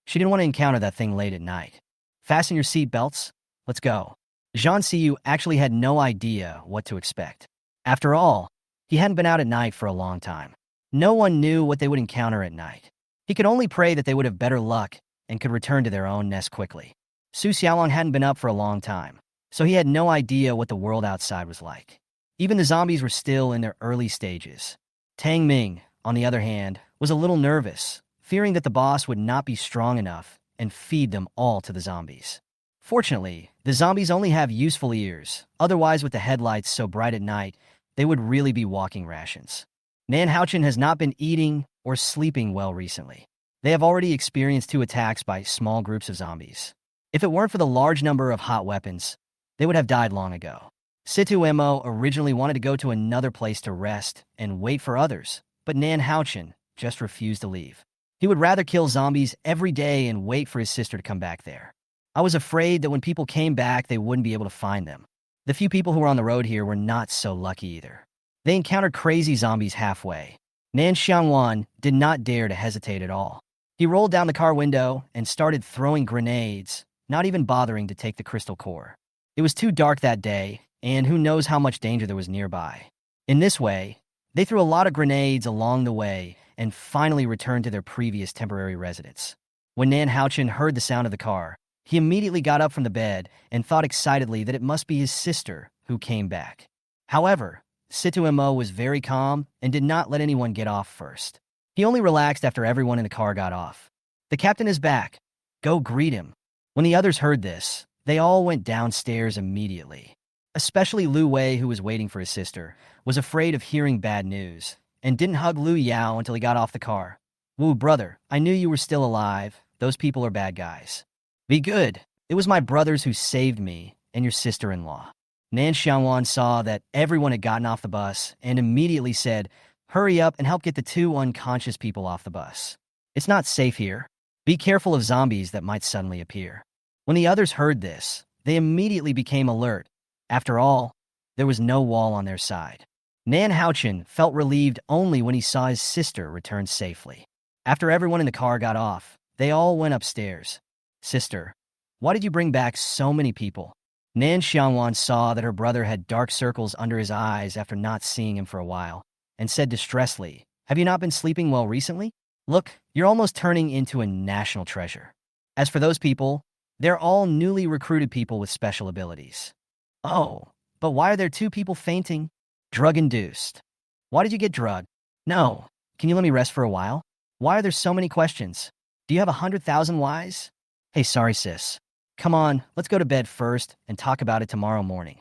She didn't want to encounter that thing late at night. "Fasten your seat belts. Let's go." Zhang Siyu actually had no idea what to expect. After all, he hadn't been out at night for a long time. No one knew what they would encounter at night. He could only pray that they would have better luck and could return to their own nest quickly. Su Xiaolong hadn't been up for a long time, so he had no idea what the world outside was like. Even the zombies were still in their early stages. Tang Ming, on the other hand, was a little nervous, fearing that the boss would not be strong enough and feed them all to the zombies. Fortunately, the zombies only have useful ears, otherwise with the headlights so bright at night, they would really be walking rations. Nan Xiangwan has not been eating or sleeping well recently. They have already experienced 2 attacks by small groups of zombies. If it weren't for the large number of hot weapons, they would have died long ago. Situ Mo originally wanted to go to another place to rest and wait for others, but Nan Xiangwan just refused to leave. He would rather kill zombies every day and wait for his sister to come back there. I was afraid that when people came back, they wouldn't be able to find them. The few people who were on the road here were not so lucky either. They encountered crazy zombies halfway. Nan Xiangwan did not dare to hesitate at all. He rolled down the car window and started throwing grenades, not even bothering to take the crystal core. It was too dark that day, and who knows how much danger there was nearby. In this way, they threw a lot of grenades along the way and finally returned to their previous temporary residence. When Nan Xiangwan heard the sound of the car, he immediately got up from the bed and thought excitedly that it must be his sister who came back. However, Situ Mo was very calm and did not let anyone get off first. He only relaxed after everyone in the car got off. "The captain is back. Go greet him." When the others heard this, they all went downstairs immediately. Especially Lu Wei, who was waiting for his sister, was afraid of hearing bad news and didn't hug Lu Yao until he got off the car. "Wu, brother, I knew you were still alive. Those people are bad guys. Be good. It was my brothers who saved me and your sister-in-law." Nan Xiangwan saw that everyone had gotten off the bus and immediately said, "Hurry up and help get the 2 unconscious people off the bus. It's not safe here. Be careful of zombies that might suddenly appear." When the others heard this, they immediately became alert. After all, there was no wall on their side. Nan Xiangwan felt relieved only when he saw his sister return safely. After everyone in the car got off, they all went upstairs. "Sister, why did you bring back so many people?" Nan Xiangwan saw that her brother had dark circles under his eyes after not seeing him for a while, and said distressedly, "Have you not been sleeping well recently? Look, you're almost turning into a national treasure." As for those people, they're all newly recruited people with special abilities. "Oh, but why are there 2 people fainting?" "Drug-induced." "Why did you get drugged?" "No. Can you let me rest for a while?" "Why are there so many questions? Do you have 100,000 whys?" "Hey, sorry, sis. Come on, let's go to bed first and talk about it tomorrow morning."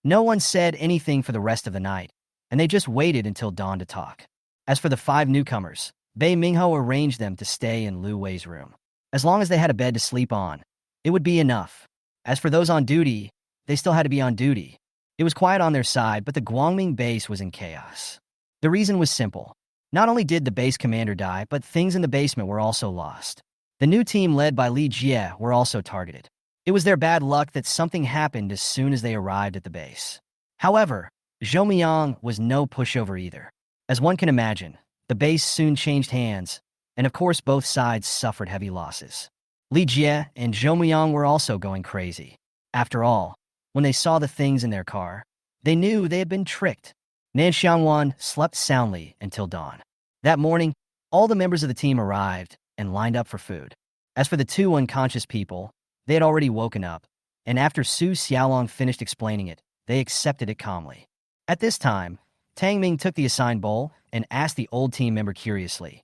No one said anything for the rest of the night, and they just waited until dawn to talk. As for the 5 newcomers, Bei Mingho arranged them to stay in Lu Wei's room. As long as they had a bed to sleep on, it would be enough. As for those on duty, they still had to be on duty. It was quiet on their side, but the Guangming base was in chaos. The reason was simple. Not only did the base commander die, but things in the basement were also lost. The new team led by Li Jie were also targeted. It was their bad luck that something happened as soon as they arrived at the base. However, Zhou Miang was no pushover either. As one can imagine, the base soon changed hands, and of course both sides suffered heavy losses. Li Jie and Zhou Miang were also going crazy. After all, when they saw the things in their car, they knew they had been tricked. Nan Xiangwan slept soundly until dawn. That morning, all the members of the team arrived and lined up for food. As for the 2 unconscious people, they had already woken up, and after Su Xiaolong finished explaining it, they accepted it calmly. At this time, Tang Ming took the assigned bowl and asked the old team member curiously,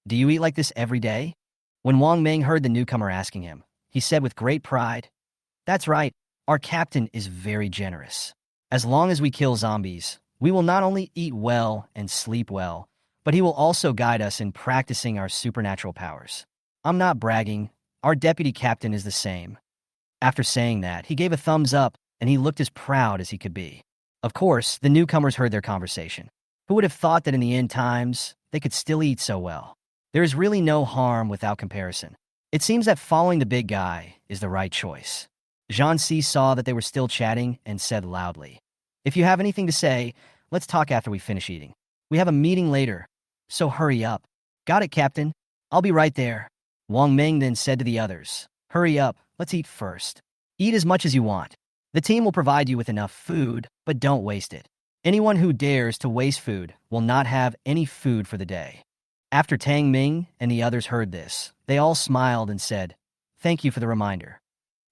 "Do you eat like this every day?" When Wang Ming heard the newcomer asking him, he said with great pride, "That's right, our captain is very generous. As long as we kill zombies, we will not only eat well and sleep well, but he will also guide us in practicing our supernatural powers. I'm not bragging, our deputy captain is the same." After saying that, he gave a thumbs up and he looked as proud as he could be. Of course, the newcomers heard their conversation. Who would have thought that in the end times, they could still eat so well? There is really no harm without comparison. It seems that following the big guy is the right choice. Zhang Si saw that they were still chatting and said loudly, "If you have anything to say, let's talk after we finish eating. We have a meeting later, so hurry up." "Got it, Captain. I'll be right there." Wang Ming then said to the others, "Hurry up, let's eat first. Eat as much as you want. The team will provide you with enough food, but don't waste it. Anyone who dares to waste food will not have any food for the day." After Tang Ming and the others heard this, they all smiled and said, "Thank you for the reminder.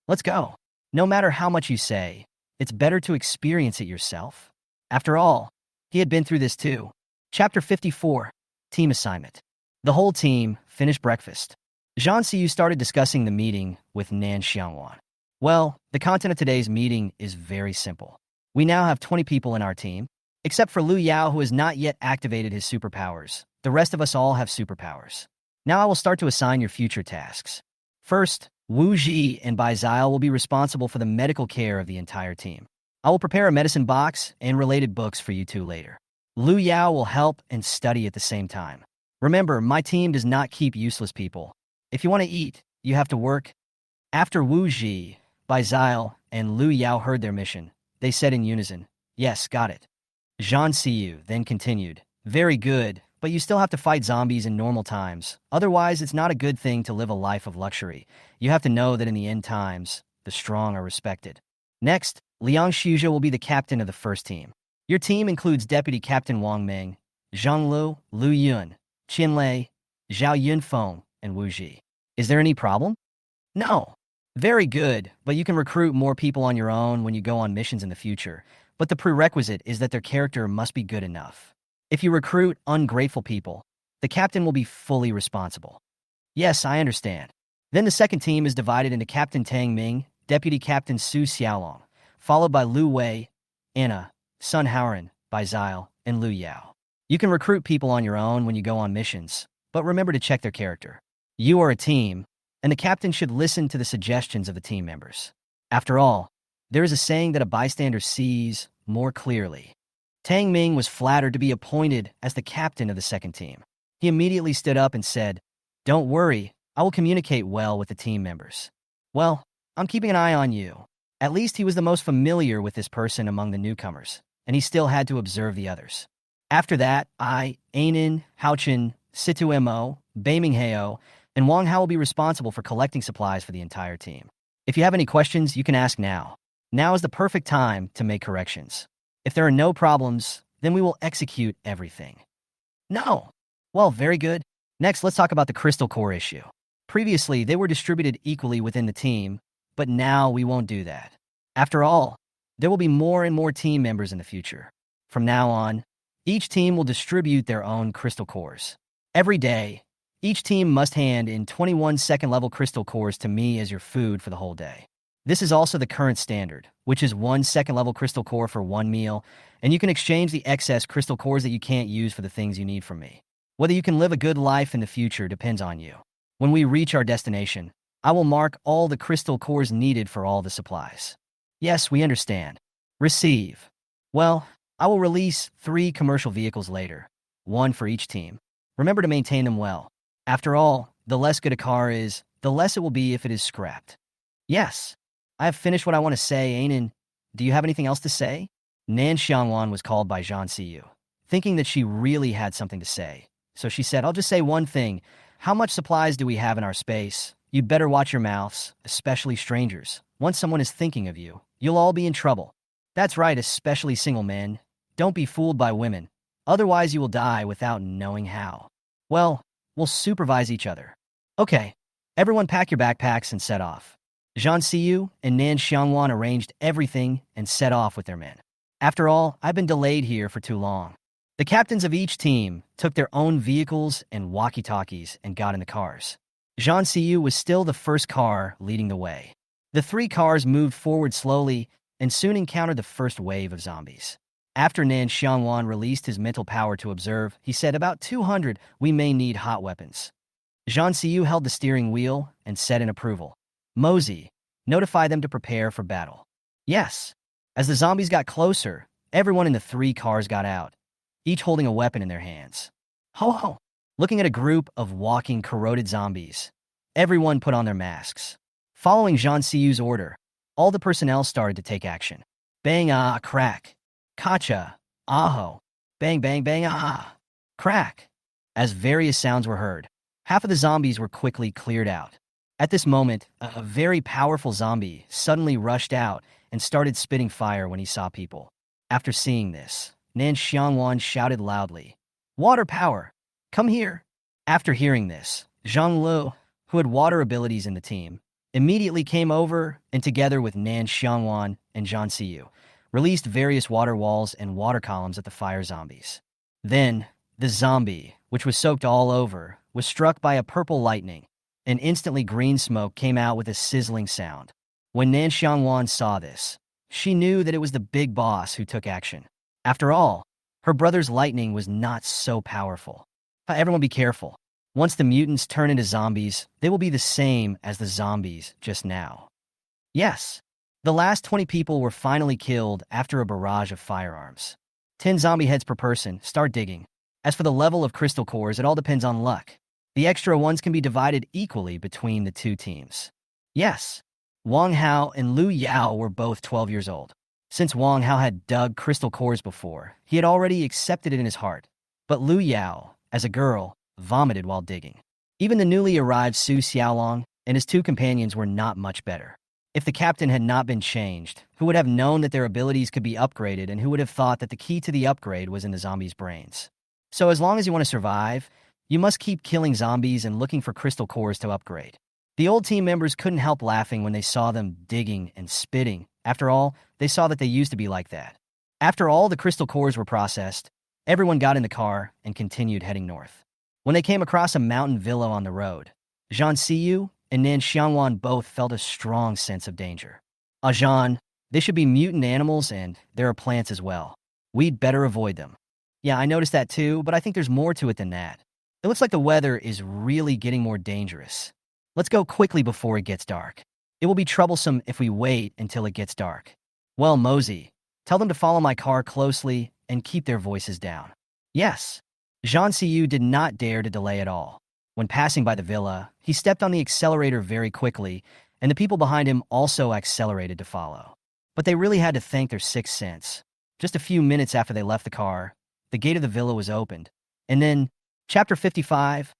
Let's go." No matter how much you say, it's better to experience it yourself. After all, he had been through this too. Chapter 54, Team Assignment. The whole team finished breakfast. Zhang Siyu started discussing the meeting with Nan Xiangwan. Well, the content of today's meeting is very simple. We now have 20 people in our team, except for Lu Yao, who has not yet activated his superpowers. The rest of us all have superpowers. Now I will start to assign your future tasks. First, Wu Ji and Bai Zile will be responsible for the medical care of the entire team. I will prepare a medicine box and related books for you two later. Lu Yao will help and study at the same time. Remember, my team does not keep useless people. If you want to eat, you have to work. After Wu Ji, Bai Zile, and Lu Yao heard their mission, they said in unison, "Yes, got it." Zhang Siyu then continued, "Very good, but you still have to fight zombies in normal times. Otherwise, it's not a good thing to live a life of luxury. You have to know that in the end times, the strong are respected." Next, Liang Shuzhe will be the captain of the first team. Your team includes Deputy Captain Wang Ming, Zhang Lu, Lu Yun, Qin Lei, Zhao Yunfeng, and Wu Ji. Is there any problem? No. Very good, but you can recruit more people on your own when you go on missions in the future. But the prerequisite is that their character must be good enough. If you recruit ungrateful people, the captain will be fully responsible. Yes, I understand. Then the second team is divided into Captain Tang Ming, Deputy Captain Su Xiaolong, followed by Lu Wei, Anna, Sun Haoran, Bai Zile, and Lu Yao. You can recruit people on your own when you go on missions, but remember to check their character. You are a team, and the captain should listen to the suggestions of the team members. After all, there is a saying that a bystander sees more clearly. Tang Ming was flattered to be appointed as the captain of the second team. He immediately stood up and said, "Don't worry, I will communicate well with the team members." "Well, I'm keeping an eye on you." At least he was the most familiar with this person among the newcomers, and he still had to observe the others. After that, Ainin, Haochen, Situ Mo, Beiming Heo, and Wang Hao will be responsible for collecting supplies for the entire team. If you have any questions, you can ask now. Now is the perfect time to make corrections. If there are no problems, then we will execute everything. No. Well, very good. Next, let's talk about the crystal core issue. Previously, they were distributed equally within the team, but now we won't do that. After all, there will be more and more team members in the future. From now on, each team will distribute their own crystal cores. Every day, each team must hand in 21 second-level crystal cores to me as your food for the whole day. This is also the current standard, which is 1 second-level crystal core for 1 meal, and you can exchange the excess crystal cores that you can't use for the things you need from me. Whether you can live a good life in the future depends on you. When we reach our destination, I will mark all the crystal cores needed for all the supplies. Yes, we understand. Receive. Well, I will release 3 commercial vehicles later, 1 for each team. Remember to maintain them well. After all, the less good a car is, the less it will be if it is scrapped. Yes, I have finished what I want to say, Ainin. Do you have anything else to say? Nan Xiangwan was called by Zhang Siyu, thinking that she really had something to say. So she said, "I'll just say one thing. How much supplies do we have in our space? You'd better watch your mouths, especially strangers. Once someone is thinking of you, you'll all be in trouble." That's right, especially single men. Don't be fooled by women. Otherwise you will die without knowing how. Well, we'll supervise each other. Okay, everyone pack your backpacks and set off. Zhang Siyu and Nan Xiangwan arranged everything and set off with their men. After all, I've been delayed here for too long. The captains of each team took their own vehicles and walkie-talkies and got in the cars. Zhang Xiyu was still the first car leading the way. The three cars moved forward slowly and soon encountered the first wave of zombies. After Nan Xiangwan released his mental power to observe, he said, "About 200, we may need hot weapons." Zhang Xiyu held the steering wheel and said in approval, "Mosey, notify them to prepare for battle." Yes. As the zombies got closer, everyone in the three cars got out, each holding a weapon in their hands. Ho ho! Looking at a group of walking, corroded zombies, everyone put on their masks. Following Zhang Xiyu's order, all the personnel started to take action. Bang ah crack. Kacha, aho. Bang bang bang ah. Crack. As various sounds were heard, half of the zombies were quickly cleared out. At this moment, a very powerful zombie suddenly rushed out and started spitting fire when he saw people. After seeing this, Nan Xiangwan shouted loudly, "Water power! Come here!" After hearing this, Zhang Lu, who had water abilities in the team, immediately came over and together with Nan Xiangwan and Zhang Xiyu, released various water walls and water columns at the fire zombies. Then, the zombie, which was soaked all over, was struck by a purple lightning, and instantly green smoke came out with a sizzling sound. When Nan Xiangwan saw this, she knew that it was the big boss who took action. After all, her brother's lightning was not so powerful. Everyone be careful. Once the mutants turn into zombies, they will be the same as the zombies just now. Yes, the last 20 people were finally killed after a barrage of firearms. 10 zombie heads per person. Start digging. As for the level of crystal cores, it all depends on luck. The extra ones can be divided equally between the two teams. Yes, Wang Hao and Lu Yao were both 12 years old. Since Wang Hao had dug crystal cores before, he had already accepted it in his heart. But Lu Yao, as a girl, vomited while digging. Even the newly arrived Su Xiaolong and his two companions were not much better. If the captain had not been changed, who would have known that their abilities could be upgraded and who would have thought that the key to the upgrade was in the zombies' brains? So as long as you want to survive, you must keep killing zombies and looking for crystal cores to upgrade. The old team members couldn't help laughing when they saw them digging and spitting. After all, they saw that they used to be like that. After all the crystal cores were processed, everyone got in the car and continued heading north. When they came across a mountain villa on the road, Zhang Xiyu and Nan Xiangwan both felt a strong sense of danger. Zhang, they should be mutant animals and there are plants as well. We'd better avoid them. Yeah, I noticed that too, but I think there's more to it than that. It looks like the weather is really getting more dangerous. Let's go quickly before it gets dark. It will be troublesome if we wait until it gets dark. Well, Mosey, tell them to follow my car closely and keep their voices down. Yes. Zhang Xiyu did not dare to delay at all. When passing by the villa, he stepped on the accelerator very quickly, and the people behind him also accelerated to follow. But they really had to thank their sixth sense. Just a few minutes after they left the car, the gate of the villa was opened. And then, Chapter 55,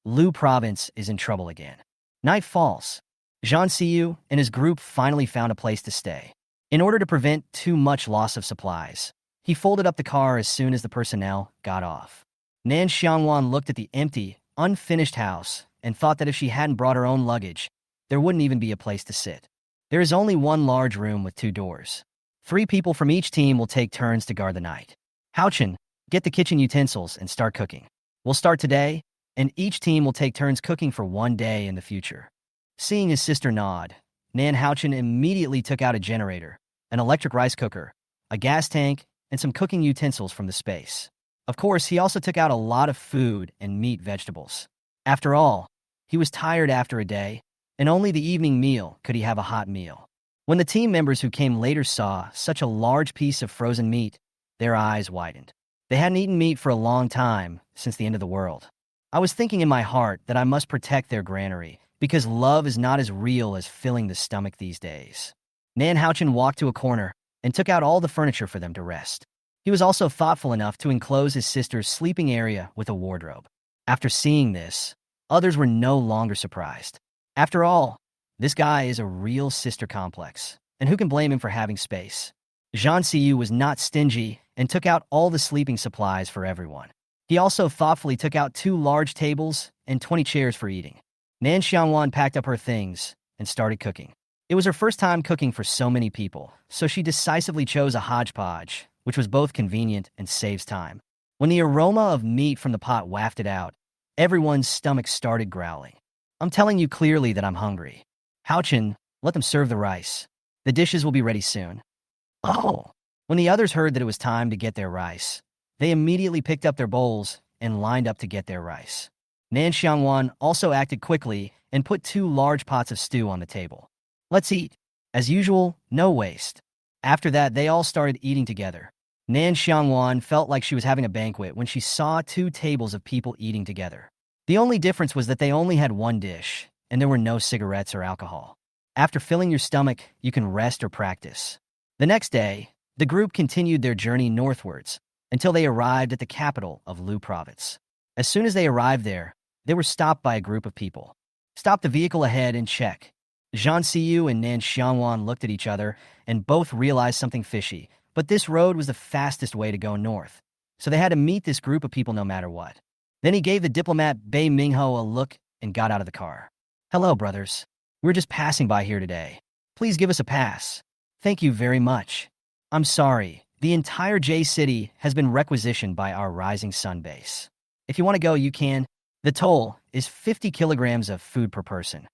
Lu Province is in trouble again. Night falls. Zhang Xiyu and his group finally found a place to stay. In order to prevent too much loss of supplies, he folded up the car as soon as the personnel got off. Nan Xiangwan looked at the empty, unfinished house and thought that if she hadn't brought her own luggage, there wouldn't even be a place to sit. There is only one large room with 2 doors. 3 people from each team will take turns to guard the night. Haochen, get the kitchen utensils and start cooking. We'll start today, and each team will take turns cooking for 1 day in the future. Seeing his sister nod, Nan Haochen immediately took out a generator, an electric rice cooker, a gas tank, and some cooking utensils from the space. Of course, he also took out a lot of food and meat vegetables. After all, he was tired after a day, and only the evening meal could he have a hot meal. When the team members who came later saw such a large piece of frozen meat, their eyes widened. They hadn't eaten meat for a long time, since the end of the world. I was thinking in my heart that I must protect their granary, because love is not as real as filling the stomach these days. Nan Haochen walked to a corner and took out all the furniture for them to rest. He was also thoughtful enough to enclose his sister's sleeping area with a wardrobe. After seeing this, others were no longer surprised. After all, this guy is a real sister complex, and who can blame him for having space? Zhang Xiyu was not stingy and took out all the sleeping supplies for everyone. He also thoughtfully took out 2 large tables and 20 chairs for eating. Nan Xiangwan packed up her things and started cooking. It was her first time cooking for so many people, so she decisively chose a hodgepodge, which was both convenient and saves time. When the aroma of meat from the pot wafted out, everyone's stomach started growling. I'm telling you clearly that I'm hungry. Haochin, let them serve the rice. The dishes will be ready soon. Oh! When the others heard that it was time to get their rice, they immediately picked up their bowls and lined up to get their rice. Nan Xiangwan also acted quickly and put 2 large pots of stew on the table. Let's eat. As usual, no waste. After that, they all started eating together. Nan Xiangwan felt like she was having a banquet when she saw 2 tables of people eating together. The only difference was that they only had 1 dish, and there were no cigarettes or alcohol. After filling your stomach, you can rest or practice. The next day, the group continued their journey northwards until they arrived at the capital of Lu Province. As soon as they arrived there, they were stopped by a group of people. Stop the vehicle ahead and check. Zhang Siyu and Nan Xiangwan looked at each other and both realized something fishy, but this road was the fastest way to go north, so they had to meet this group of people no matter what. Then he gave the diplomat Bei Mingho a look and got out of the car. Hello, brothers. We're just passing by here today. Please give us a pass. Thank you very much. I'm sorry. The entire J City has been requisitioned by our rising sun base. If you want to go, you can. The toll is 50 kilograms of food per person.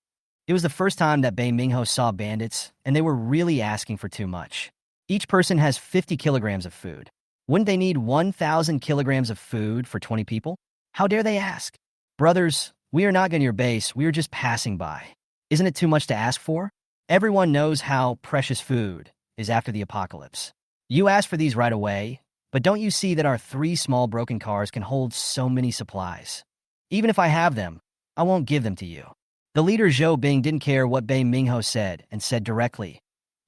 It was the first time that Bei Mingho saw bandits, and they were really asking for too much. Each person has 50 kilograms of food. Wouldn't they need 1,000 kilograms of food for 20 people? How dare they ask? Brothers, we are not going to your base, we are just passing by. Isn't it too much to ask for? Everyone knows how precious food is after the apocalypse. You asked for these right away, but don't you see that our 3 small broken cars can hold so many supplies? Even if I have them, I won't give them to you. The leader Zhou Bing didn't care what Bei Mingho said and said directly,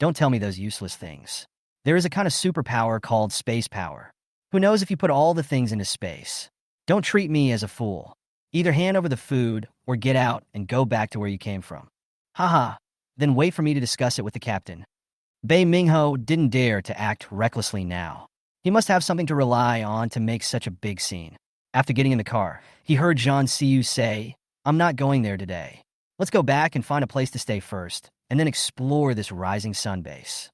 don't tell me those useless things. There is a kind of superpower called space power. Who knows if you put all the things into space? Don't treat me as a fool. Either hand over the food or get out and go back to where you came from. Haha, then wait for me to discuss it with the captain. Bei Mingho didn't dare to act recklessly now. He must have something to rely on to make such a big scene. After getting in the car, he heard Zhang Siyu say, I'm not going there today. Let's go back and find a place to stay first, and then explore this rising sun base.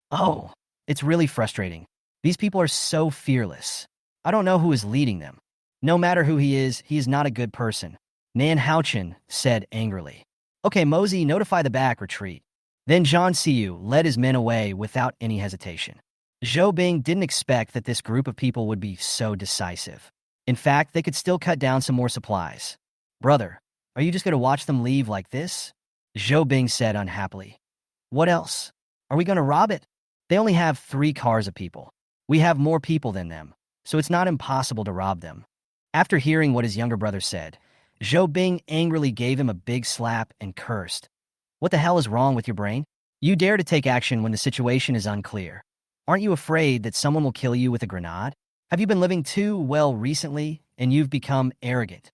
Oh, it's really frustrating. These people are so fearless. I don't know who is leading them. No matter who he is not a good person. Nan Haochin said angrily. Okay, Mosey, notify the back retreat. Then Zhang Siyu led his men away without any hesitation. Zhou Bing didn't expect that this group of people would be so decisive. In fact, they could still cut down some more supplies. Brother, are you just going to watch them leave like this? Zhou Bing said unhappily. What else? Are we going to rob it? They only have 3 cars of people. We have more people than them, so it's not impossible to rob them. After hearing what his younger brother said, Zhou Bing angrily gave him a big slap and cursed. What the hell is wrong with your brain? You dare to take action when the situation is unclear. Aren't you afraid that someone will kill you with a grenade? Have you been living too well recently and you've become arrogant?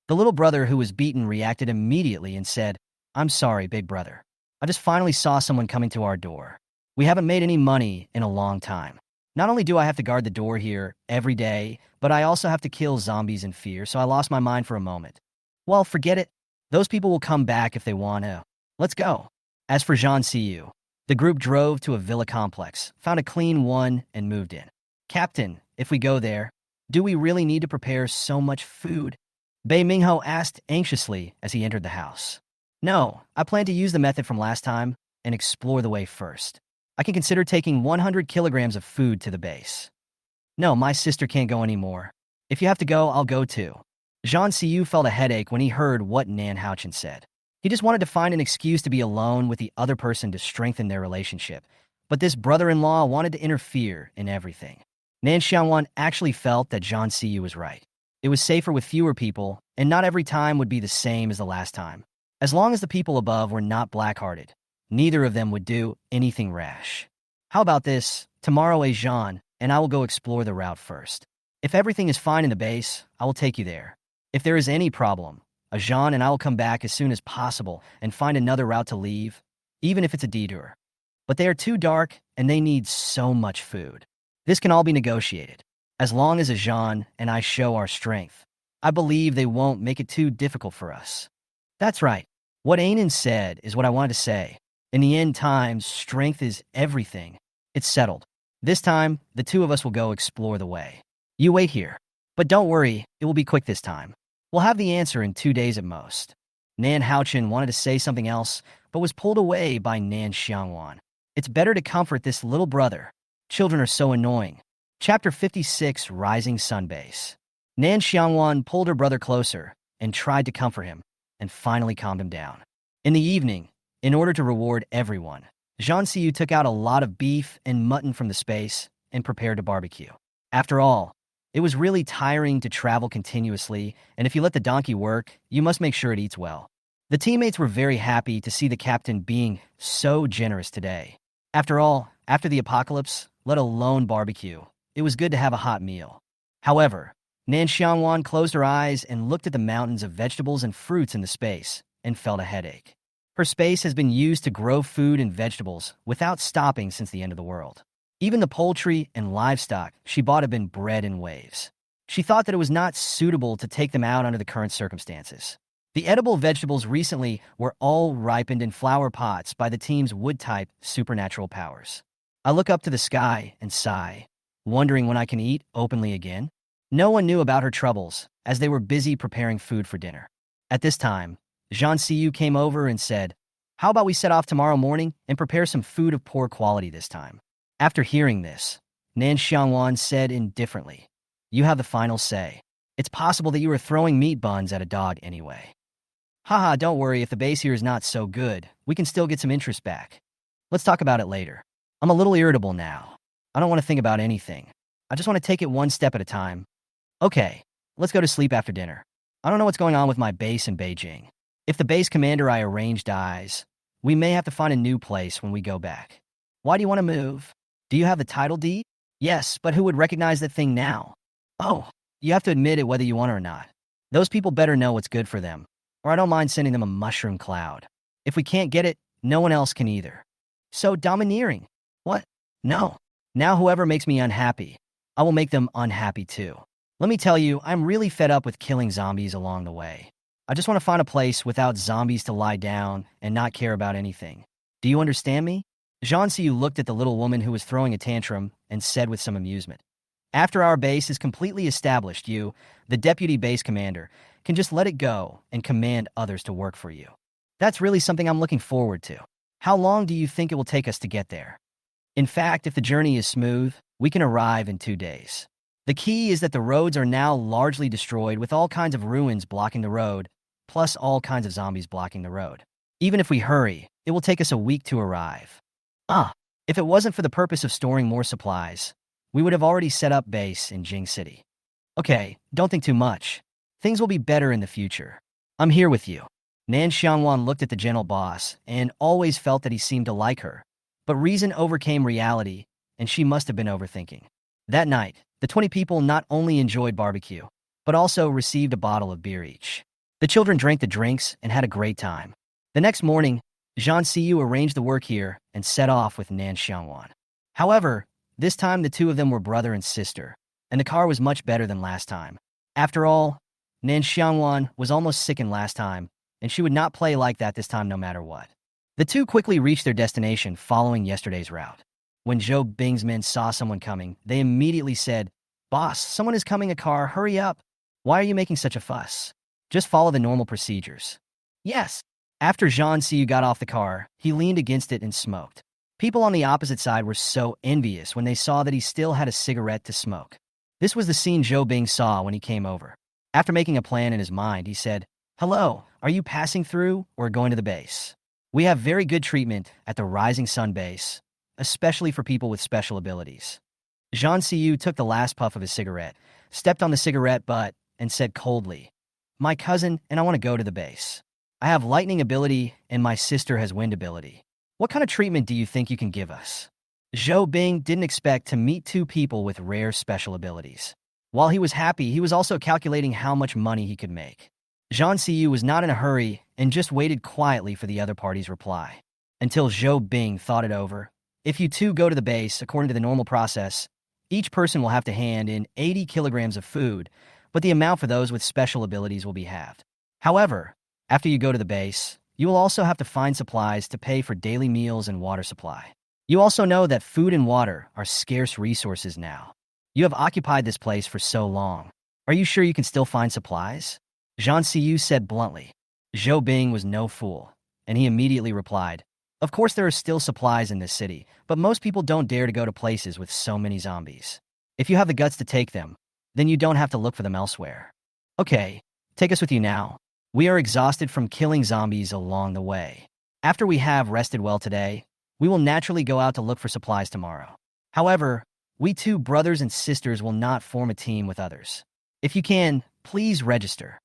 The little brother who was beaten reacted immediately and said, I'm sorry, big brother. I just finally saw someone coming to our door. We haven't made any money in a long time. Not only do I have to guard the door here every day, but I also have to kill zombies in fear, so I lost my mind for a moment. Well, forget it. Those people will come back if they want to. Let's go. As for Zhang Siyu, the group drove to a villa complex, found a clean one, and moved in. Captain, if we go there, do we really need to prepare so much food? Bei Mingho asked anxiously as he entered the house. No, I plan to use the method from last time and explore the way first. I can consider taking 100 kilograms of food to the base. No, my sister can't go anymore. If you have to go, I'll go too. Zhang Siyu felt a headache when he heard what Nan Haochin said. He just wanted to find an excuse to be alone with the other person to strengthen their relationship. But this brother-in-law wanted to interfere in everything. Nan Xiangwan actually felt that Zhang Siyu was right. It was safer with fewer people, and not every time would be the same as the last time. As long as the people above were not black-hearted, neither of them would do anything rash. How about this? Tomorrow, Zhan and I will go explore the route first. If everything is fine in the base, I will take you there. If there is any problem, Zhan and I will come back as soon as possible and find another route to leave, even if it's a detour. But they are too dark, and they need so much food. This can all be negotiated. As long as Zhan and I show our strength, I believe they won't make it too difficult for us. That's right. What Anan said is what I wanted to say. In the end times, strength is everything. It's settled. This time, the 2 of us will go explore the way. You wait here. But don't worry, it will be quick this time. We'll have the answer in 2 days at most. Nan Xiangwan wanted to say something else, but was pulled away by Nan Xiangwan. It's better to comfort this little brother. Children are so annoying. Chapter 56, Rising Sun Base. Nan Xiangwan pulled her brother closer and tried to comfort him, and finally calmed him down. In the evening, in order to reward everyone, Zhang Xiyu took out a lot of beef and mutton from the space and prepared to barbecue. After all, it was really tiring to travel continuously, and if you let the donkey work, you must make sure it eats well. The teammates were very happy to see the captain being so generous today. After all, after the apocalypse, let alone barbecue, it was good to have a hot meal. However, Nan Xiangwan closed her eyes and looked at the mountains of vegetables and fruits in the space and felt a headache. Her space has been used to grow food and vegetables without stopping since the end of the world. Even the poultry and livestock she bought have been bred in waves. She thought that it was not suitable to take them out under the current circumstances. The edible vegetables recently were all ripened in flower pots by the team's wood-type supernatural powers. I look up to the sky and sigh, wondering when I can eat openly again. No one knew about her troubles, as they were busy preparing food for dinner. At this time, Zhang Xiyu came over and said, "How about we set off tomorrow morning and prepare some food of poor quality this time?" After hearing this, Nan Xiangwan said indifferently, "You have the final say. It's possible that you were throwing meat buns at a dog anyway." Haha, don't worry, if the base here is not so good, we can still get some interest back. Let's talk about it later. I'm a little irritable now. I don't want to think about anything. I just want to take it one step at a time. Okay, let's go to sleep after dinner. I don't know what's going on with my base in Beijing. If the base commander I arranged dies, we may have to find a new place when we go back. Why do you want to move? Do you have the title deed? Yes, but who would recognize that thing now? Oh, you have to admit it whether you want it or not. Those people better know what's good for them, or I don't mind sending them a mushroom cloud. If we can't get it, no one else can either. So domineering. What? No. Now whoever makes me unhappy, I will make them unhappy too. Let me tell you, I'm really fed up with killing zombies along the way. I just want to find a place without zombies to lie down and not care about anything. Do you understand me? Zhang Xiyu looked at the little woman who was throwing a tantrum and said with some amusement, "After our base is completely established, you, the deputy base commander, can just let it go and command others to work for you. That's really something I'm looking forward to. How long do you think it will take us to get there? In fact, if the journey is smooth, we can arrive in 2 days. The key is that the roads are now largely destroyed with all kinds of ruins blocking the road, plus all kinds of zombies blocking the road. Even if we hurry, it will take us a week to arrive. If it wasn't for the purpose of storing more supplies, we would have already set up base in Jing City. Okay, don't think too much. Things will be better in the future. I'm here with you." Nan Xiangwan looked at the gentle boss and always felt that he seemed to like her, but reason overcame reality, and she must have been overthinking. That night, the 20 people not only enjoyed barbecue, but also received a bottle of beer each. The children drank the drinks and had a great time. The next morning, Zhang Xiyu arranged the work here and set off with Nan Xiangwan. However, this time the two of them were brother and sister, and the car was much better than last time. After all, Nan Xiangwan was almost sickened last time, and she would not play like that this time no matter what. The two quickly reached their destination following yesterday's route. When Zhou Bing's men saw someone coming, they immediately said, "Boss, someone is coming a car, hurry up. Why are you making such a fuss? Just follow the normal procedures." Yes. After Zhang Xiyu got off the car, he leaned against it and smoked. People on the opposite side were so envious when they saw that he still had a cigarette to smoke. This was the scene Zhou Bing saw when he came over. After making a plan in his mind, he said, "Hello, are you passing through or going to the base? We have very good treatment at the Rising Sun base, especially for people with special abilities." Zhang Xiyu took the last puff of his cigarette, stepped on the cigarette butt, and said coldly, "My cousin and I want to go to the base. I have lightning ability and my sister has wind ability. What kind of treatment do you think you can give us?" Zhou Bing didn't expect to meet two people with rare special abilities. While he was happy, he was also calculating how much money he could make. Zhang Xiyu was not in a hurry and just waited quietly for the other party's reply. Until Zhou Bing thought it over. If you two go to the base, according to the normal process, each person will have to hand in 80 kilograms of food, but the amount for those with special abilities will be halved. However, after you go to the base, you will also have to find supplies to pay for daily meals and water supply. You also know that food and water are scarce resources now. You have occupied this place for so long. Are you sure you can still find supplies? Zhang Siyu said bluntly. Zhou Bing was no fool, and he immediately replied, of course there are still supplies in this city, but most people don't dare to go to places with so many zombies. If you have the guts to take them, then you don't have to look for them elsewhere. Okay, take us with you now. We are exhausted from killing zombies along the way. After we have rested well today, we will naturally go out to look for supplies tomorrow. However, we two brothers and sisters will not form a team with others. If you can, please register.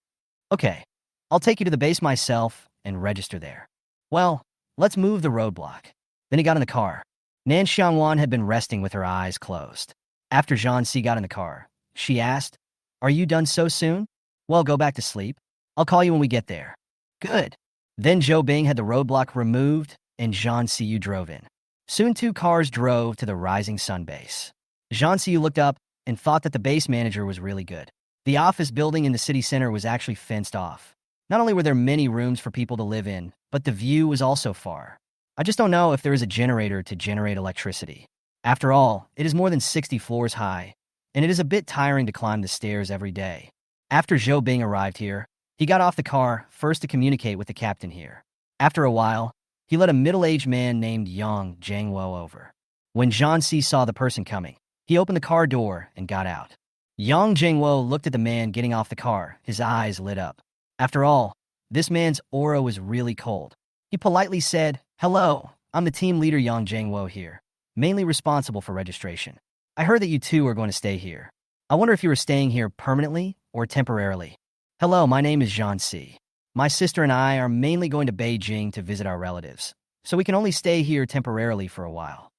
Okay, I'll take you to the base myself and register there. Well, let's move the roadblock. Then he got in the car. Nan Xiangwan had been resting with her eyes closed. After Zhang Si got in the car, she asked, are you done so soon? Well, go back to sleep. I'll call you when we get there. Good. Then Zhou Bing had the roadblock removed and Zhang Siyu drove in. Soon 2 cars drove to the Rising Sun base. Zhang Siyu looked up and thought that the base manager was really good. The office building in the city center was actually fenced off. Not only were there many rooms for people to live in, but the view was also far. I just don't know if there is a generator to generate electricity. After all, it is more than 60 floors high, and it is a bit tiring to climb the stairs every day. After Zhou Bing arrived here, he got off the car first to communicate with the captain here. After a while, he let a middle-aged man named Yang Jiangwo over. When Zhang Si saw the person coming, he opened the car door and got out. Yang Jiangwo looked at the man getting off the car, his eyes lit up. After all, this man's aura was really cold. He politely said, hello, I'm the team leader Yang Jiangwo here, mainly responsible for registration. I heard that you two are going to stay here. I wonder if you are staying here permanently or temporarily. Hello, my name is Zhang Si. My sister and I are mainly going to Beijing to visit our relatives, so we can only stay here temporarily for a while.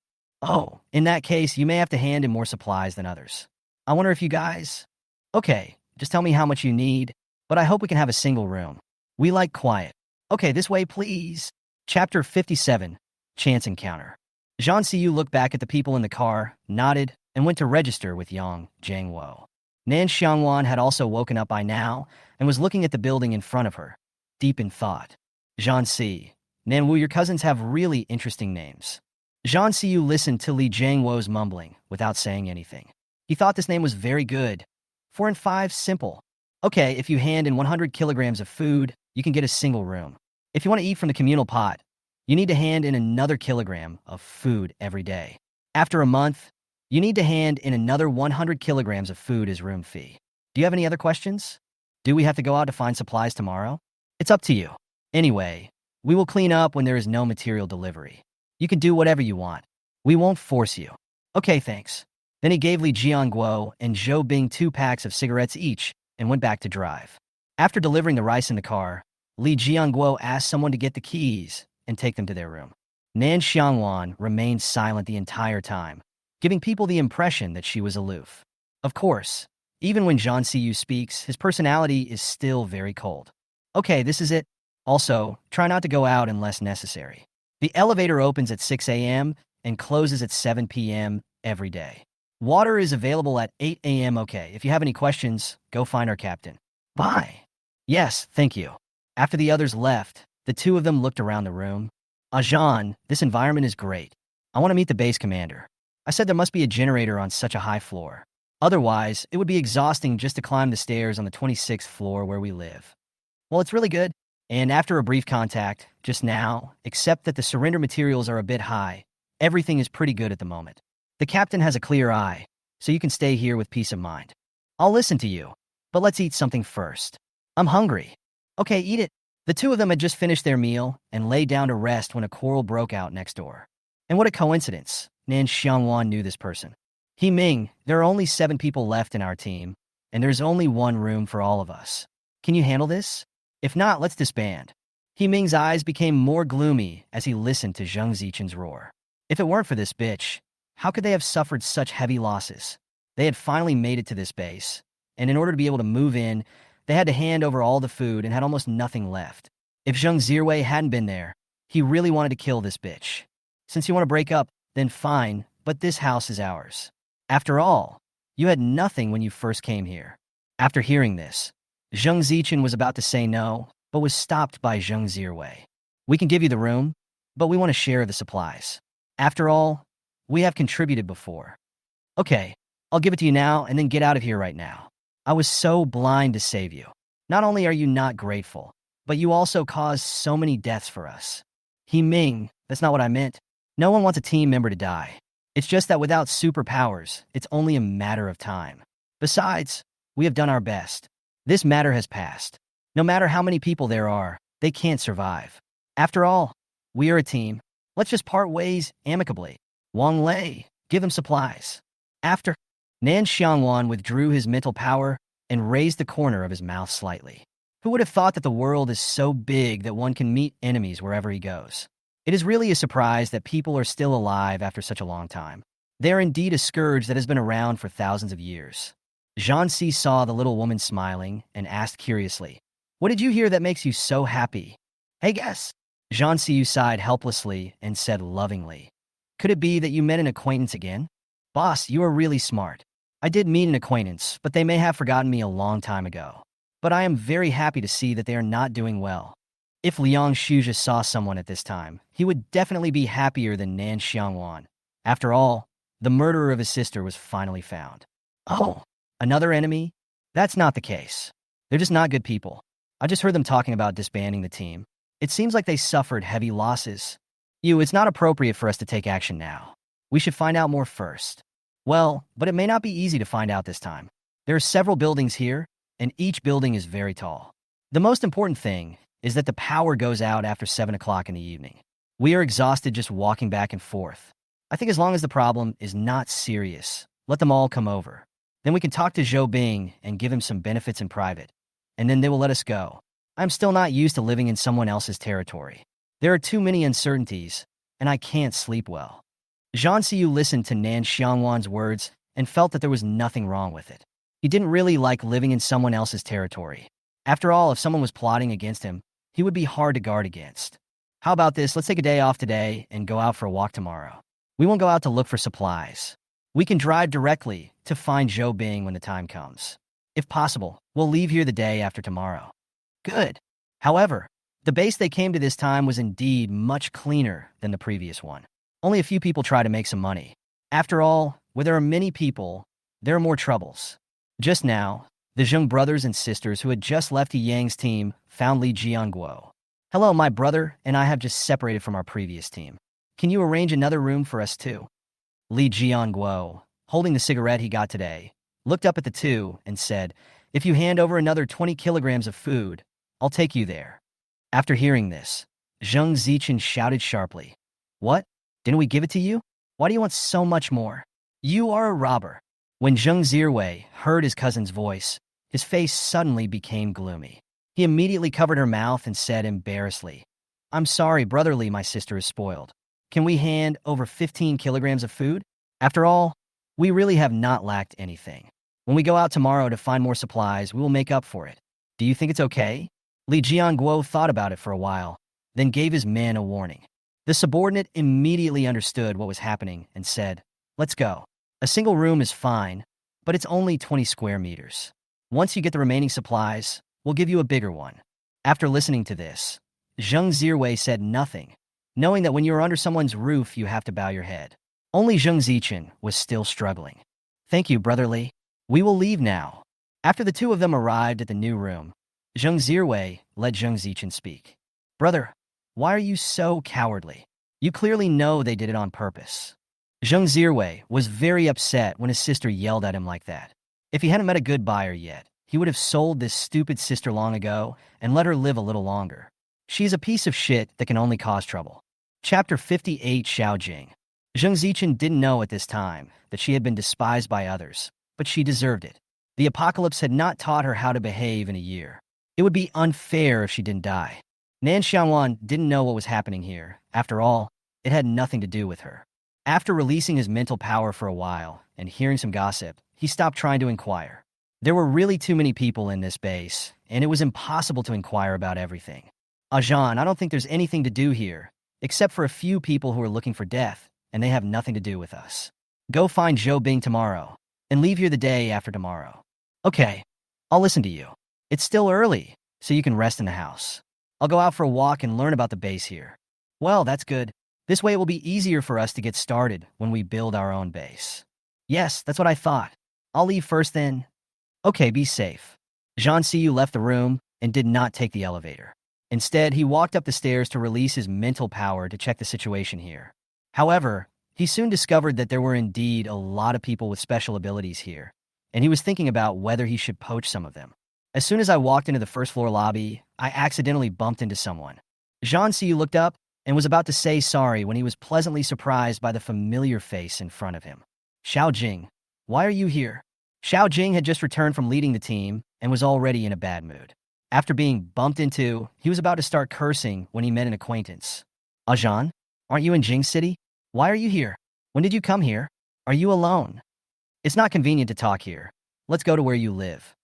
Oh, in that case, you may have to hand in more supplies than others. I wonder if you guys... Okay, just tell me how much you need, but I hope we can have a single room. We like quiet. Okay, this way, please. Chapter 57, Chance Encounter. Zhang Siyu looked back at the people in the car, nodded, and went to register with Yang Jiangwo. Nan Xiangwan had also woken up by now and was looking at the building in front of her, deep in thought. Zhang Si, Nan Wu, your cousins have really interesting names. Zhang Siyu listened to Li Jiangwo's mumbling without saying anything. He thought this name was very good. 4 and 5, simple. Okay, if you hand in 100 kilograms of food, you can get a single room. If you want to eat from the communal pot, you need to hand in another kilogram of food every day. After a month, you need to hand in another 100 kilograms of food as room fee. Do you have any other questions? Do we have to go out to find supplies tomorrow? It's up to you. Anyway, we will clean up when there is no material delivery. You can do whatever you want. We won't force you. Okay, thanks. Then he gave Li Jiangguo and Zhou Bing 2 packs of cigarettes each and went back to drive. After delivering the rice in the car, Li Jiangguo asked someone to get the keys and take them to their room. Nan Xiangwan remained silent the entire time, giving people the impression that she was aloof. Of course, even when Zhang Siyu speaks, his personality is still very cold. Okay, this is it. Also, try not to go out unless necessary. The elevator opens at 6 a.m. and closes at 7 p.m. every day. Water is available at 8 a.m. Okay, if you have any questions, go find our captain. Bye. Yes, thank you. After the others left, the 2 of them looked around the room. Ajahn, this environment is great. I want to meet the base commander. I said there must be a generator on such a high floor. Otherwise, it would be exhausting just to climb the stairs on the 26th floor where we live. Well, it's really good. And after a brief contact, just now, except that the surrender materials are a bit high, everything is pretty good at the moment. The captain has a clear eye, so you can stay here with peace of mind. I'll listen to you, but let's eat something first. I'm hungry. Okay, eat it. The 2 of them had just finished their meal and lay down to rest when a quarrel broke out next door. And what a coincidence, Nan Xiangwan knew this person. He Ming, there are only 7 people left in our team, and there's only 1 room for all of us. Can you handle this? If not, let's disband. He Ming's eyes became more gloomy as he listened to Zheng Zichen's roar. If it weren't for this bitch, how could they have suffered such heavy losses? They had finally made it to this base, and in order to be able to move in, they had to hand over all the food and had almost nothing left. If Zheng Zirwei hadn't been there, he really wanted to kill this bitch. Since you want to break up, then fine, but this house is ours. After all, you had nothing when you first came here. After hearing this, Zheng Zichen was about to say no, but was stopped by Zheng Zirwei. We can give you the room, but we want to share the supplies. After all, we have contributed before. Okay, I'll give it to you now and then get out of here right now. I was so blind to save you. Not only are you not grateful, but you also caused so many deaths for us. He Ming, that's not what I meant. No one wants a team member to die. It's just that without superpowers, it's only a matter of time. Besides, we have done our best. This matter has passed. No matter how many people there are, they can't survive. After all, we are a team. Let's just part ways amicably. Wang Lei, give him supplies. After, Nan Xiangwan withdrew his mental power and raised the corner of his mouth slightly. Who would have thought that the world is so big that one can meet enemies wherever he goes? It is really a surprise that people are still alive after such a long time. They are indeed a scourge that has been around for thousands of years. Zhansi saw the little woman smiling and asked curiously, "What did you hear that makes you so happy?" "Hey, guess." Zhansi sighed helplessly and said lovingly, "Could it be that you met an acquaintance again?" "Boss, you are really smart. I did meet an acquaintance, but they may have forgotten me a long time ago. But I am very happy to see that they are not doing well." If Liang Shuzha saw someone at this time, he would definitely be happier than Nan Xiangwan. After all, the murderer of his sister was finally found. Oh, another enemy? That's not the case. They're just not good people. I just heard them talking about disbanding the team. It seems like they suffered heavy losses. It's not appropriate for us to take action now. We should find out more first. Well, but it may not be easy to find out this time. There are several buildings here, and each building is very tall. The most important thing is that the power goes out after 7 o'clock in the evening. We are exhausted just walking back and forth. I think as long as the problem is not serious, let them all come over. Then we can talk to Zhou Bing and give him some benefits in private, and then they will let us go. I'm still not used to living in someone else's territory. There are too many uncertainties, and I can't sleep well. Zhan Siyu listened to Nan Xiangwan's words and felt that there was nothing wrong with it. He didn't really like living in someone else's territory. After all, if someone was plotting against him, he would be hard to guard against. How about this? Let's take a day off today and go out for a walk tomorrow. We won't go out to look for supplies. We can drive directly to find Zhou Bing when the time comes. If possible, we'll leave here the day after tomorrow. Good. However, the base they came to this time was indeed much cleaner than the previous one. Only a few people try to make some money. After all, where there are many people, there are more troubles. Just now, the Zheng brothers and sisters who had just left Yang's team found Li Jianguo. "Hello, my brother and I have just separated from our previous team. Can you arrange another room for us too?" Li Jianguo, holding the cigarette he got today, looked up at the two and said, "If you hand over another 20 kilograms of food, I'll take you there." After hearing this, Zheng Zichen shouted sharply, "What? Didn't we give it to you? Why do you want so much more? You are a robber." When Zheng Zirwei heard his cousin's voice, his face suddenly became gloomy. He immediately covered her mouth and said embarrassedly, "I'm sorry, brotherly, my sister is spoiled. Can we hand over 15 kilograms of food? After all, we really have not lacked anything. When we go out tomorrow to find more supplies, we will make up for it. Do you think it's okay?" Li Jianguo thought about it for a while, then gave his men a warning. The subordinate immediately understood what was happening and said, "Let's go. A single room is fine, but it's only 20 square meters. Once you get the remaining supplies, we'll give you a bigger one." After listening to this, Zheng Zirwei said nothing, knowing that when you are under someone's roof, you have to bow your head. Only Zheng Zichen was still struggling. "Thank you, brotherly. We will leave now." After the two of them arrived at the new room, Zheng Zirwei let Zheng Zichen speak. "Brother, why are you so cowardly? You clearly know they did it on purpose." Zheng Zirwei was very upset when his sister yelled at him like that. If he hadn't met a good buyer yet, he would have sold this stupid sister long ago and let her live a little longer. She's a piece of shit that can only cause trouble. Chapter 58, Xiaojing. Zheng Zichen didn't know at this time that she had been despised by others, but she deserved it. The apocalypse had not taught her how to behave in a year. It would be unfair if she didn't die. Nan Xiangwan didn't know what was happening here. After all, it had nothing to do with her. After releasing his mental power for a while and hearing some gossip, he stopped trying to inquire. There were really too many people in this base, and it was impossible to inquire about everything. "Ajahn, I don't think there's anything to do here, except for a few people who are looking for death, and they have nothing to do with us. Go find Zhou Bing tomorrow, and leave here the day after tomorrow." "Okay, I'll listen to you. It's still early, so you can rest in the house. I'll go out for a walk and learn about the base here." "Well, that's good. This way it will be easier for us to get started when we build our own base." "Yes, that's what I thought. I'll leave first then." Okay, be safe. Zhang Siyu left the room and did not take the elevator. Instead, he walked up the stairs to release his mental power to check the situation here. However, he soon discovered that there were indeed a lot of people with special abilities here, and he was thinking about whether he should poach some of them. As soon as I walked into the first floor lobby, I accidentally bumped into someone. Zhang Siyu looked up and was about to say sorry when he was pleasantly surprised by the familiar face in front of him. Xiao Jing, why are you here? Xiao Jing had just returned from leading the team and was already in a bad mood. After being bumped into, he was about to start cursing when he met an acquaintance. Ajan, aren't you in Jing City? Why are you here? When did you come here? Are you alone? It's not convenient to talk here. Let's go to where you live.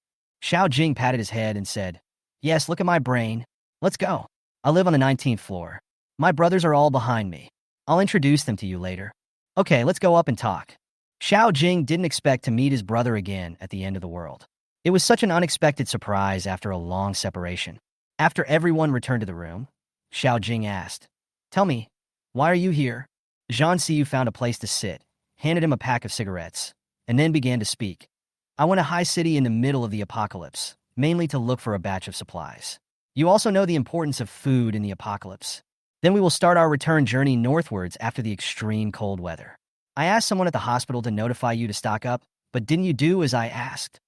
Xiao Jing patted his head and said, Yes, look at my brain. Let's go. I live on the 19th floor. My brothers are all behind me. I'll introduce them to you later. Okay, let's go up and talk. Xiao Jing didn't expect to meet his brother again at the end of the world. It was such an unexpected surprise after a long separation. After everyone returned to the room, Xiao Jing asked, Tell me, why are you here? Zhang Siyu found a place to sit, handed him a pack of cigarettes, and then began to speak. I went to High City in the middle of the apocalypse, mainly to look for a batch of supplies. You also know the importance of food in the apocalypse. Then we will start our return journey northwards after the extreme cold weather. I asked someone at the hospital to notify you to stock up, but didn't you do as I asked?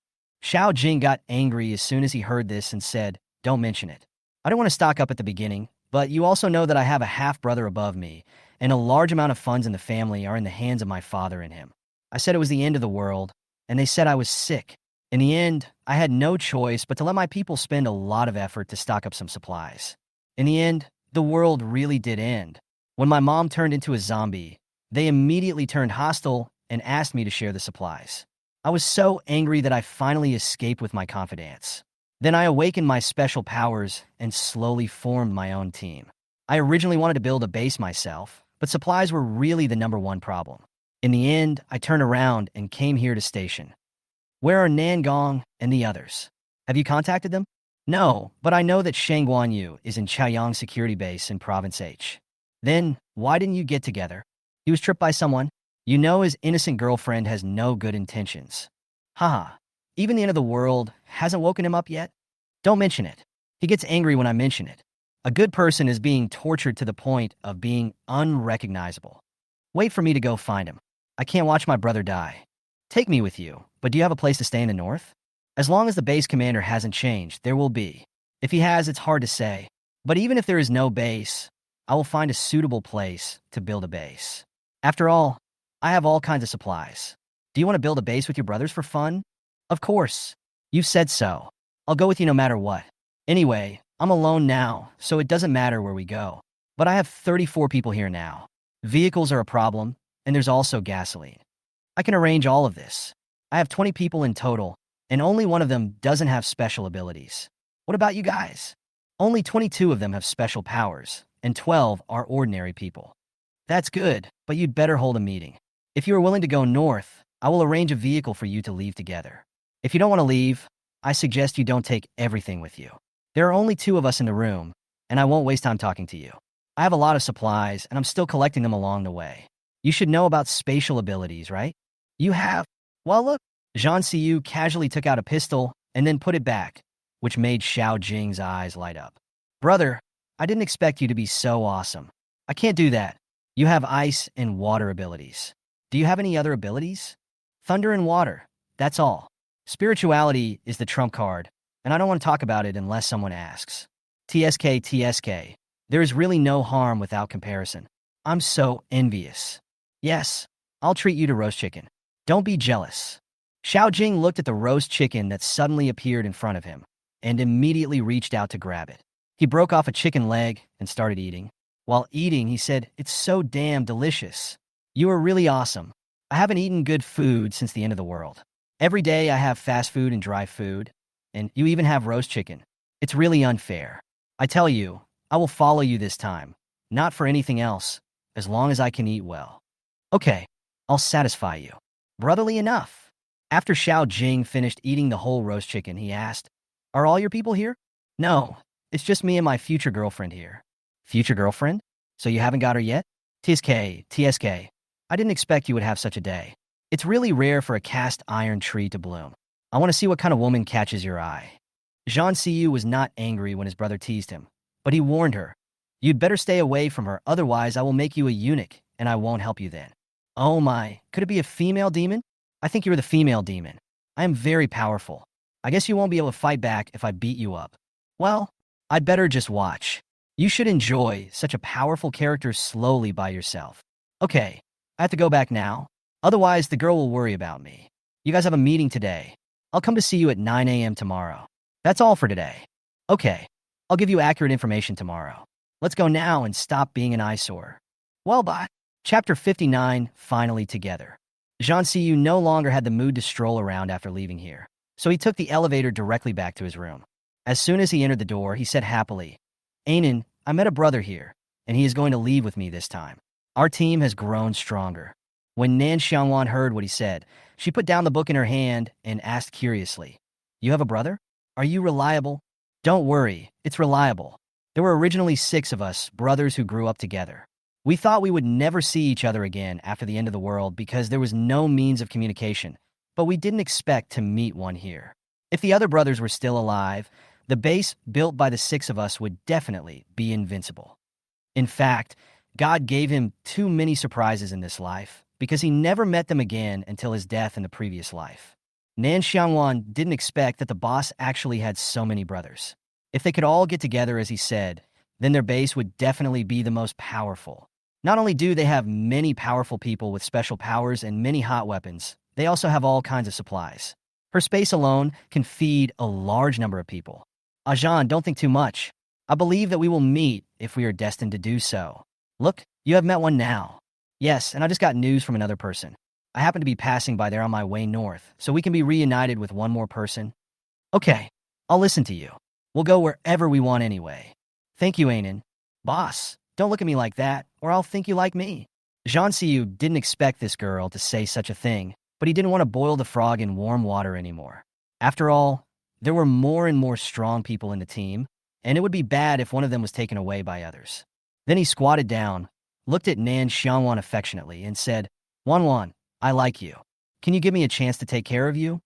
Xiao Jing got angry as soon as he heard this and said, Don't mention it. I don't want to stock up at the beginning, but you also know that I have a half-brother above me, and a large amount of funds in the family are in the hands of my father and him. I said it was the end of the world, and they said I was sick. In the end, I had no choice but to let my people spend a lot of effort to stock up some supplies. In the end, the world really did end. When my mom turned into a zombie, they immediately turned hostile and asked me to share the supplies. I was so angry that I finally escaped with my confidence. Then I awakened my special powers and slowly formed my own team. I originally wanted to build a base myself, but supplies were really the #1 problem. In the end, I turned around and came here to station. Where are Nan Gong and the others? Have you contacted them? No, but I know that Shangguan Yu is in Chaoyang Security Base in Province H. Then, why didn't you get together? He was tripped by someone. You know his innocent girlfriend has no good intentions. Haha, even the end of the world hasn't woken him up yet? Don't mention it. He gets angry when I mention it. A good person is being tortured to the point of being unrecognizable. Wait for me to go find him. I can't watch my brother die. Take me with you, but do you have a place to stay in the north? As long as the base commander hasn't changed, there will be. If he has, it's hard to say. But even if there is no base, I will find a suitable place to build a base. After all, I have all kinds of supplies. Do you want to build a base with your brothers for fun? Of course. You've said so. I'll go with you no matter what. Anyway, I'm alone now, so it doesn't matter where we go. But I have 34 people here now. Vehicles are a problem, and there's also gasoline. I can arrange all of this. I have 20 people in total, and only one of them doesn't have special abilities. What about you guys? Only 22 of them have special powers, and 12 are ordinary people. That's good, but you'd better hold a meeting. If you are willing to go north, I will arrange a vehicle for you to leave together. If you don't want to leave, I suggest you don't take everything with you. There are only 2 of us in the room, and I won't waste time talking to you. I have a lot of supplies, and I'm still collecting them along the way. You should know about spatial abilities, right? You have. Well, look. Zhang Siyu casually took out a pistol and then put it back, which made Xiao Jing's eyes light up. Brother, I didn't expect you to be so awesome. I can't do that. You have ice and water abilities. Do you have any other abilities? Thunder and water. That's all. Spirituality is the trump card, and I don't want to talk about it unless someone asks. TSK. There is really no harm without comparison. I'm so envious. Yes, I'll treat you to roast chicken. Don't be jealous. Xiao Jing looked at the roast chicken that suddenly appeared in front of him and immediately reached out to grab it. He broke off a chicken leg and started eating. While eating, he said, It's so damn delicious. You are really awesome. I haven't eaten good food since the end of the world. Every day I have fast food and dry food, and you even have roast chicken. It's really unfair. I tell you, I will follow you this time, not for anything else, as long as I can eat well. Okay, I'll satisfy you. Brotherly enough. After Xiao Jing finished eating the whole roast chicken, he asked, Are all your people here? No, it's just me and my future girlfriend here. Future girlfriend? So you haven't got her yet? TSK. I didn't expect you would have such a day. It's really rare for a cast iron tree to bloom. I want to see what kind of woman catches your eye. Zhang Siyu was not angry when his brother teased him, but he warned her, "You'd better stay away from her, otherwise I will make you a eunuch, and I won't help you then." Oh my, could it be a female demon? I think you're the female demon. I am very powerful. I guess you won't be able to fight back if I beat you up. Well, I'd better just watch. You should enjoy such a powerful character slowly by yourself. Okay, I have to go back now. Otherwise, the girl will worry about me. You guys have a meeting today. I'll come to see you at 9 a.m. tomorrow. That's all for today. Okay, I'll give you accurate information tomorrow. Let's go now and stop being an eyesore. Well, bye. Chapter 59, Finally Together. Zhang Siyu no longer had the mood to stroll around after leaving here, so he took the elevator directly back to his room. As soon as he entered the door, he said happily, "Anan, I met a brother here, and he is going to leave with me this time. Our team has grown stronger." When Nan Xiangwan heard what he said, she put down the book in her hand and asked curiously, "You have a brother? Are you reliable?" "Don't worry, it's reliable. There were originally 6 of us, brothers who grew up together. We thought we would never see each other again after the end of the world because there was no means of communication, but we didn't expect to meet one here. If the other brothers were still alive, the base built by the 6 of us would definitely be invincible. In fact, God gave him too many surprises in this life because he never met them again until his death in the previous life." Nan Xiangwan didn't expect that the boss actually had so many brothers. If they could all get together as he said, then their base would definitely be the most powerful. Not only do they have many powerful people with special powers and many hot weapons, they also have all kinds of supplies. Her space alone can feed a large number of people. Ajahn, don't think too much. I believe that we will meet if we are destined to do so. Look, you have met one now. Yes, and I just got news from another person. I happen to be passing by there on my way north, so we can be reunited with one more person. Okay, I'll listen to you. We'll go wherever we want anyway. Thank you, Anan. Boss, don't look at me like that, or I'll think you like me. Zhang Siyu didn't expect this girl to say such a thing, but he didn't want to boil the frog in warm water anymore. After all, there were more and more strong people in the team, and it would be bad if one of them was taken away by others. Then he squatted down, looked at Nan Xiangwan affectionately, and said, "Wanwan, I like you. Can you give me a chance to take care of you?"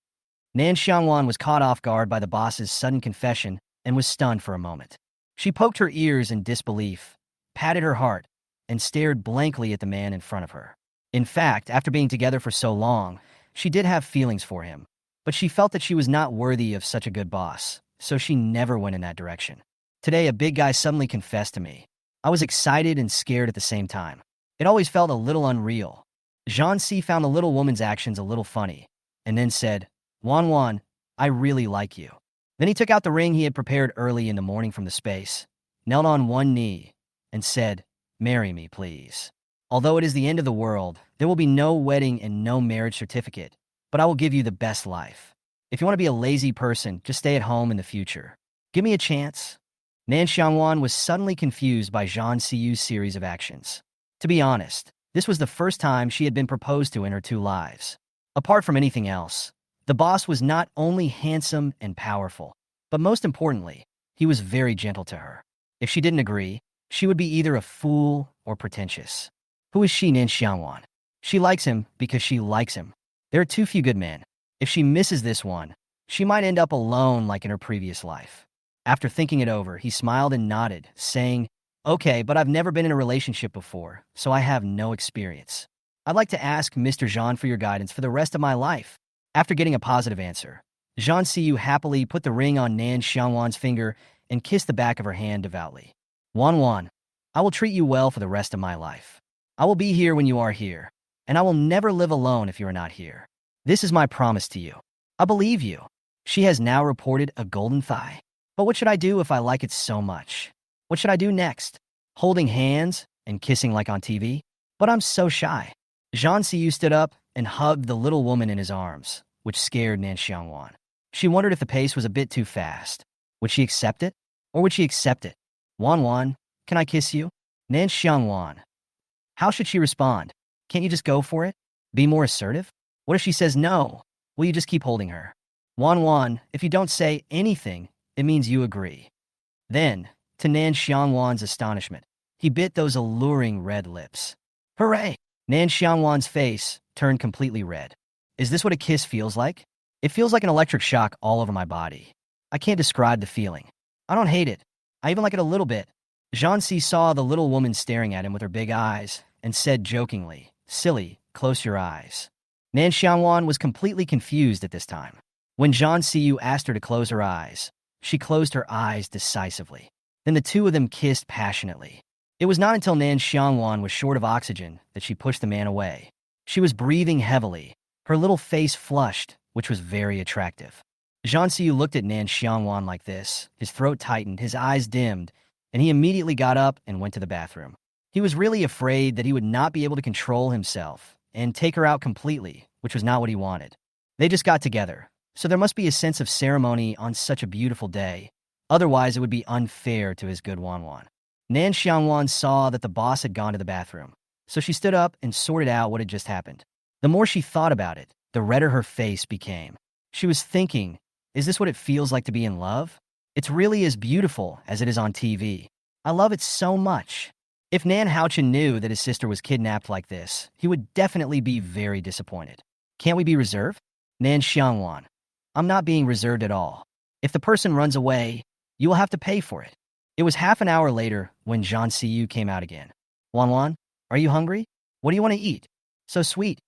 Nan Xiangwan was caught off guard by the boss's sudden confession and was stunned for a moment. She poked her ears in disbelief, patted her heart, and stared blankly at the man in front of her. In fact, after being together for so long, she did have feelings for him, but she felt that she was not worthy of such a good boss, so she never went in that direction. Today, a big guy suddenly confessed to me. I was excited and scared at the same time. It always felt a little unreal. Zhang Si found the little woman's actions a little funny, and then said, "Wanwan, I really like you." Then he took out the ring he had prepared early in the morning from the space, knelt on one knee, and said, "Marry me, please. Although it is the end of the world, there will be no wedding and no marriage certificate, but I will give you the best life. If you want to be a lazy person, just stay at home in the future. Give me a chance." Nan Xiangwan was suddenly confused by Zhang Siyu's series of actions. To be honest, this was the first time she had been proposed to in her 2 lives. Apart from anything else, the boss was not only handsome and powerful, but most importantly, he was very gentle to her. If she didn't agree, she would be either a fool or pretentious. Who is she, Nan Xiangwan? She likes him because she likes him. There are too few good men. If she misses this one, she might end up alone like in her previous life. After thinking it over, he smiled and nodded, saying, "Okay, but I've never been in a relationship before, so I have no experience. I'd like to ask Mr. Zhang for your guidance for the rest of my life." After getting a positive answer, Zhang Siyu happily put the ring on Nan Xiangwan's finger and kissed the back of her hand devoutly. "Wanwan, I will treat you well for the rest of my life. I will be here when you are here, and I will never live alone if you are not here. This is my promise to you. I believe you." She has now reported a golden thigh. But what should I do if I like it so much? What should I do next? Holding hands and kissing like on TV? But I'm so shy. Zhang Siyu stood up and hugged the little woman in his arms, which scared Nan Xiangwan. She wondered if the pace was a bit too fast. Would she accept it? Or would she accept it? "Wanwan, can I kiss you?" Nan Xiangwan. How should she respond? Can't you just go for it? Be more assertive? What if she says no? Will you just keep holding her? "Wanwan, if you don't say anything, it means you agree." Then, to Nan Xiangwan's astonishment, he bit those alluring red lips. Hooray! Nan Xiangwan's face turned completely red. Is this what a kiss feels like? It feels like an electric shock all over my body. I can't describe the feeling. I don't hate it. I even like it a little bit. Jianxi saw the little woman staring at him with her big eyes and said jokingly, "Silly, close your eyes." Nan Xiangwan was completely confused at this time. When Zhang Siyu asked her to close her eyes, she closed her eyes decisively. Then the two of them kissed passionately. It was not until Nan Xiangwan was short of oxygen that she pushed the man away. She was breathing heavily, her little face flushed, which was very attractive. Zhang Siyu looked at Nan Xiangwan like this, his throat tightened, his eyes dimmed, and he immediately got up and went to the bathroom. He was really afraid that he would not be able to control himself and take her out completely, which was not what he wanted. They just got together, so there must be a sense of ceremony on such a beautiful day. Otherwise, it would be unfair to his good Wanwan. Nan Xiangwan saw that the boss had gone to the bathroom, so she stood up and sorted out what had just happened. The more she thought about it, the redder her face became. She was thinking, is this what it feels like to be in love? It's really as beautiful as it is on TV. I love it so much. If Nan Haochen knew that his sister was kidnapped like this, he would definitely be very disappointed. Can't we be reserved? Nan Xiangwan. I'm not being reserved at all. If the person runs away, you will have to pay for it. It was half an hour later when Zhang Siyu came out again. Wanwan, are you hungry? What do you want to eat? So sweet.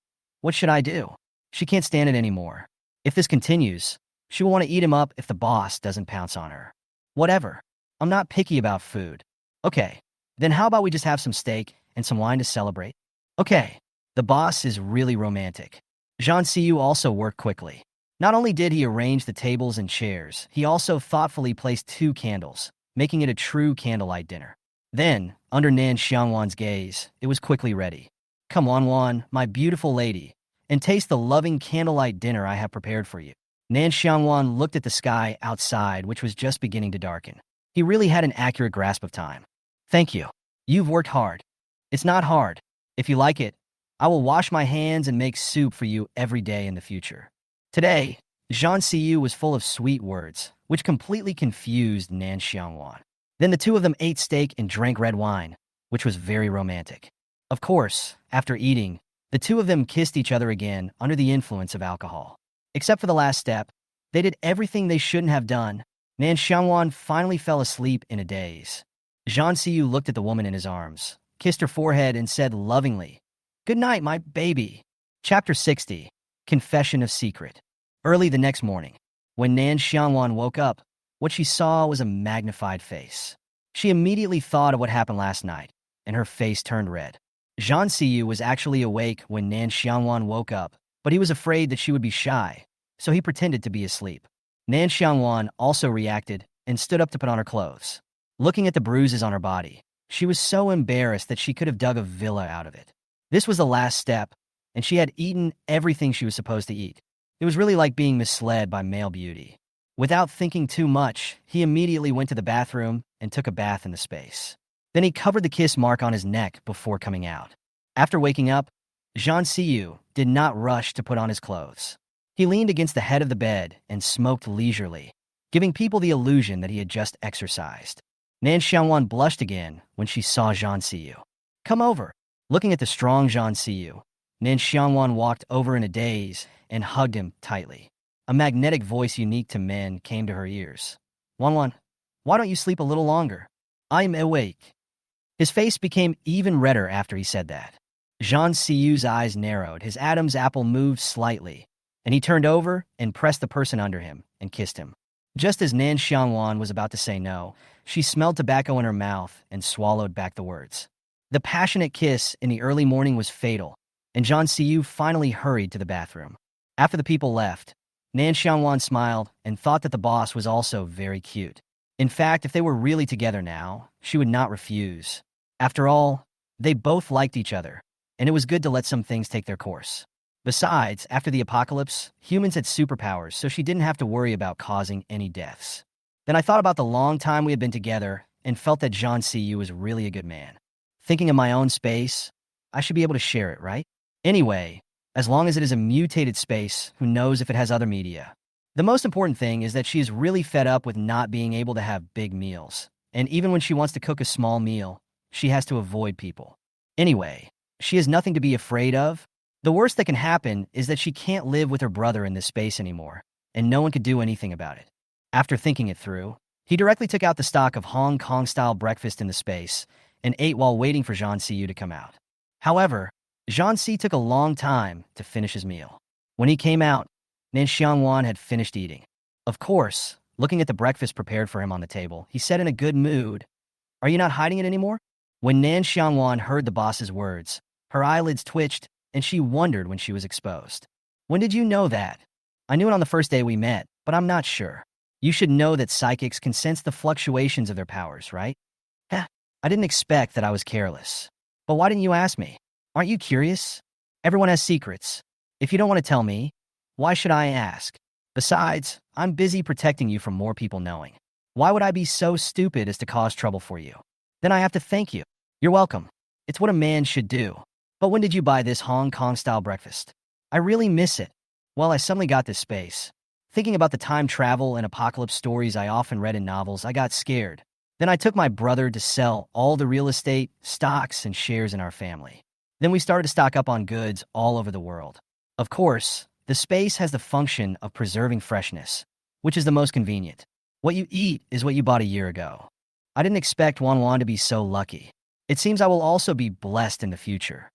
What should I do? She can't stand it anymore. If this continues, she will want to eat him up if the boss doesn't pounce on her. Whatever. I'm not picky about food. Okay, then how about we just have some steak and some wine to celebrate? Okay. The boss is really romantic. Zhang Siyu also worked quickly. Not only did he arrange the tables and chairs, he also thoughtfully placed 2 candles, making it a true candlelight dinner. Then, under Nan Xiangwan's gaze, it was quickly ready. Come on, Wan, my beautiful lady, and taste the loving candlelight dinner I have prepared for you. Nan Xiangwan looked at the sky outside, which was just beginning to darken. He really had an accurate grasp of time. Thank you. You've worked hard. It's not hard. If you like it, I will wash my hands and make soup for you every day in the future. Today, Zhang Siyu was full of sweet words, which completely confused Nan Xiangwan. Then the two of them ate steak and drank red wine, which was very romantic. Of course, after eating, the two of them kissed each other again under the influence of alcohol. Except for the last step, they did everything they shouldn't have done. Nan Xiangwan finally fell asleep in a daze. Zhang Siyu looked at the woman in his arms, kissed her forehead, and said lovingly, "Good night, my baby." Chapter 60, Confession of Secret. Early the next morning, when Nan Xiangwan woke up, what she saw was a magnified face. She immediately thought of what happened last night, and her face turned red. Zhang Siyu was actually awake when Nan Xiangwan woke up, but he was afraid that she would be shy, so he pretended to be asleep. Nan Xiangwan also reacted and stood up to put on her clothes. Looking at the bruises on her body, she was so embarrassed that she could have dug a villa out of it. This was the last step, and she had eaten everything she was supposed to eat. It was really like being misled by male beauty. Without thinking too much, he immediately went to the bathroom and took a bath in the space. Then he covered the kiss mark on his neck before coming out. After waking up, Zhang Siyu did not rush to put on his clothes. He leaned against the head of the bed and smoked leisurely, giving people the illusion that he had just exercised. Nan Xiangwan blushed again when she saw Zhang Siyu. "Come over." Looking at the strong Zhang Siyu, Nan Xiangwan walked over in a daze and hugged him tightly. A magnetic voice unique to men came to her ears. "Wanwan, why don't you sleep a little longer? I'm awake." His face became even redder after he said that. Zhang Siyu's eyes narrowed, his Adam's apple moved slightly, and he turned over and pressed the person under him and kissed him. Just as Nan Xiangwan was about to say no, she smelled tobacco in her mouth and swallowed back the words. The passionate kiss in the early morning was fatal, and Zhang Siyu finally hurried to the bathroom. After the people left, Nan Xiangwan smiled and thought that the boss was also very cute. In fact, if they were really together now, she would not refuse. After all, they both liked each other, and it was good to let some things take their course. Besides, after the apocalypse, humans had superpowers, so she didn't have to worry about causing any deaths. Then I thought about the long time we had been together and felt that Zhang Siyu was really a good man. Thinking of my own space, I should be able to share it, right? Anyway, as long as it is a mutated space, who knows if it has other media. The most important thing is that she is really fed up with not being able to have big meals. And even when she wants to cook a small meal, she has to avoid people. Anyway, she has nothing to be afraid of. The worst that can happen is that she can't live with her brother in this space anymore, and no one could do anything about it. After thinking it through, he directly took out the stock of Hong Kong-style breakfast in the space and ate while waiting for Zhang Siyu to come out. However, Zhang Si took a long time to finish his meal. When he came out, Nan Xiangwan had finished eating. Of course, looking at the breakfast prepared for him on the table, he said in a good mood, "Are you not hiding it anymore?" When Nan Xiangwan heard the boss's words, her eyelids twitched and she wondered when she was exposed. "When did you know that?" "I knew it on the first day we met, but I'm not sure. You should know that psychics can sense the fluctuations of their powers, right?" "Heh, I didn't expect that I was careless. But why didn't you ask me? Aren't you curious? Everyone has secrets. If you don't want to tell me, why should I ask? Besides, I'm busy protecting you from more people knowing. Why would I be so stupid as to cause trouble for you? Then I have to thank you. You're welcome. It's what a man should do. But when did you buy this Hong Kong-style breakfast? I really miss it." Well, I suddenly got this space. Thinking about the time travel and apocalypse stories I often read in novels, I got scared. Then I took my brother to sell all the real estate, stocks, and shares in our family. Then we started to stock up on goods all over the world. Of course, the space has the function of preserving freshness, which is the most convenient. What you eat is what you bought a year ago. I didn't expect Wan to be so lucky. It seems I will also be blessed in the future.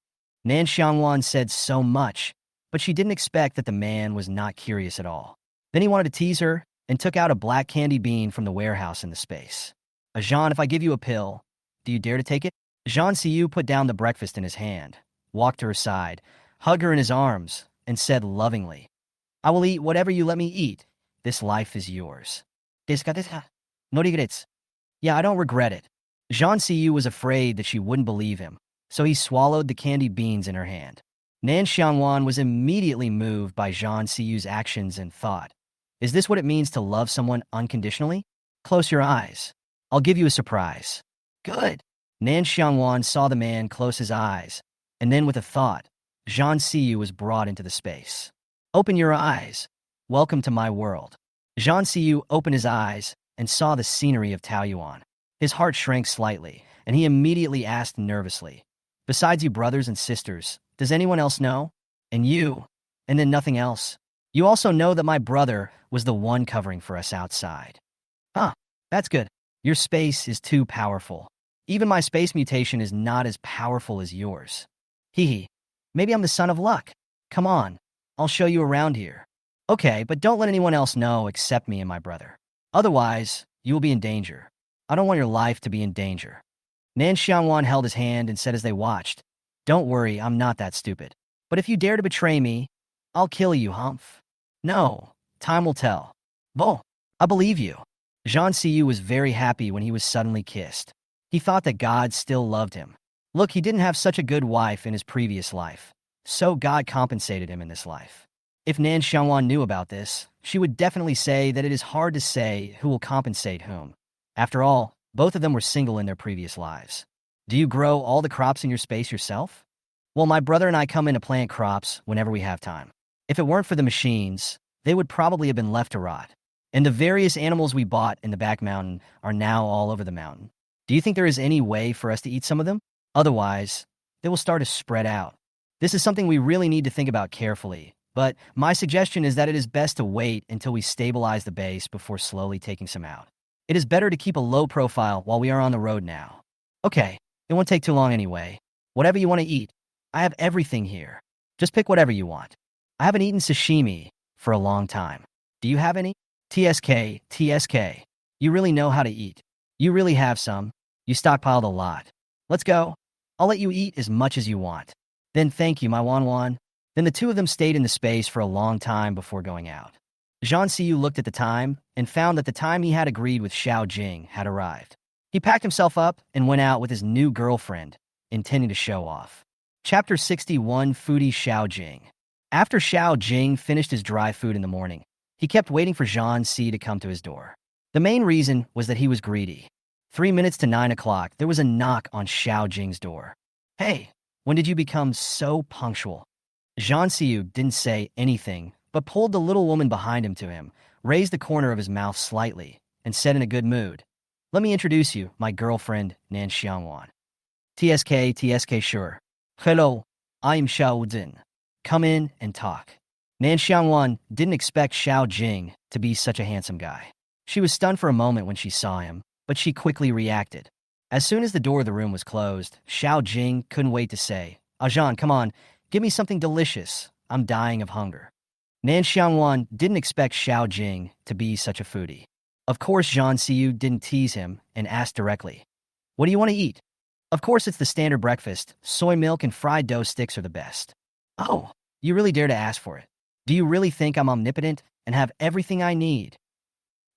Nan Xiangwan said so much, but she didn't expect that the man was not curious at all. Then he wanted to tease her and took out a black candy bean from the warehouse in the space. "Jean, if I give you a pill, do you dare to take it?" Zhang Siyu put down the breakfast in his hand, walked to her side, hugged her in his arms, and said lovingly, "I will eat whatever you let me eat. This life is yours." No regrets. "Yeah, I don't regret it." Zhang Siyu was afraid that she wouldn't believe him, so he swallowed the candied beans in her hand. Nan Xiangwan was immediately moved by Zhang Siyu's actions and thought, "Is this what it means to love someone unconditionally? Close your eyes. I'll give you a surprise." "Good." Nan Xiangwan saw the man close his eyes, and then with a thought, Zhang Siyu was brought into the space. "Open your eyes. Welcome to my world." Zhang Siyu opened his eyes and saw the scenery of Taoyuan. His heart shrank slightly, and he immediately asked nervously, "Besides you brothers and sisters, does anyone else know?" "And you, and then nothing else. You also know that my brother was the one covering for us outside." "Huh, that's good. Your space is too powerful. Even my space mutation is not as powerful as yours." "Hee hee. Maybe I'm the son of luck. Come on, I'll show you around here." "Okay, but don't let anyone else know except me and my brother. Otherwise, you will be in danger. I don't want your life to be in danger." Nan Xiangwan held his hand and said as they watched, "Don't worry, I'm not that stupid. But if you dare to betray me, I'll kill you, humph." "No, time will tell." "Bo, I believe you." Zhang Siyu was very happy when he was suddenly kissed. He thought that God still loved him. Look, he didn't have such a good wife in his previous life, so God compensated him in this life. If Nan Xiangwan knew about this, she would definitely say that it is hard to say who will compensate whom. After all, both of them were single in their previous lives. "Do you grow all the crops in your space yourself?" "Well, my brother and I come in to plant crops whenever we have time. If it weren't for the machines, they would probably have been left to rot. And the various animals we bought in the back mountain are now all over the mountain. Do you think there is any way for us to eat some of them? Otherwise, they will start to spread out. This is something we really need to think about carefully, but my suggestion is that it is best to wait until we stabilize the base before slowly taking some out. It is better to keep a low profile while we are on the road now." "Okay, it won't take too long anyway. Whatever you want to eat, I have everything here. Just pick whatever you want. I haven't eaten sashimi for a long time. Do you have any?" TSK. You really know how to eat. You really have some. You stockpiled a lot. Let's go. I'll let you eat as much as you want." "Then thank you, my Wan." Then the two of them stayed in the space for a long time before going out. Zhang Siyu looked at the time and found that the time he had agreed with Xiao Jing had arrived. He packed himself up and went out with his new girlfriend, intending to show off. Chapter 61, Foodie Xiao Jing. After Xiao Jing finished his dry food in the morning, he kept waiting for Zhang Si to come to his door. The main reason was that he was greedy. 3 minutes to 9 o'clock, there was a knock on Xiao Jing's door. "Hey, when did you become so punctual?" Zhang Siyu didn't say anything, but pulled the little woman behind him to him, raised the corner of his mouth slightly, and said in a good mood, "Let me introduce you, my girlfriend, Nan Xiangwan." TSK, sure. "Hello, I'm Xiao Zin." Come in and talk. Nan Xiangwan didn't expect Xiao Jing to be such a handsome guy. She was stunned for a moment when she saw him, but she quickly reacted. As soon as the door of the room was closed, Xiao Jing couldn't wait to say, "Ajan, come on, give me something delicious. I'm dying of hunger." Nan Xiangwan didn't expect Xiao Jing to be such a foodie. Of course, Zhang Siyu didn't tease him and asked directly, "What do you want to eat?" Of course, it's the standard breakfast. Soy milk and fried dough sticks are the best. Oh, you really dare to ask for it? Do you really think I'm omnipotent and have everything I need?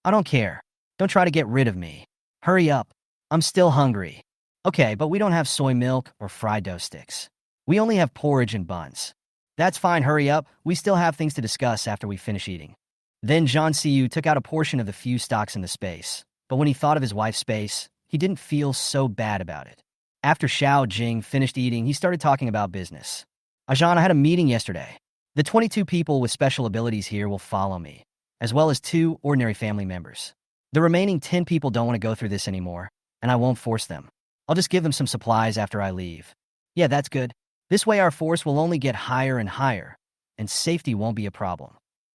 I don't care. Don't try to get rid of me. Hurry up. I'm still hungry. Okay, but we don't have soy milk or fried dough sticks. We only have porridge and buns. That's fine, hurry up. We still have things to discuss after we finish eating. Then Zhang Siyu took out a portion of the few stocks in the space, but when he thought of his wife's space, he didn't feel so bad about it. After Xiao Jing finished eating, he started talking about business. Ajan, I had a meeting yesterday. The 22 people with special abilities here will follow me, as well as 2 ordinary family members. The remaining 10 people don't want to go through this anymore, and I won't force them. I'll just give them some supplies after I leave. Yeah, that's good. This way our force will only get higher and higher, and safety won't be a problem.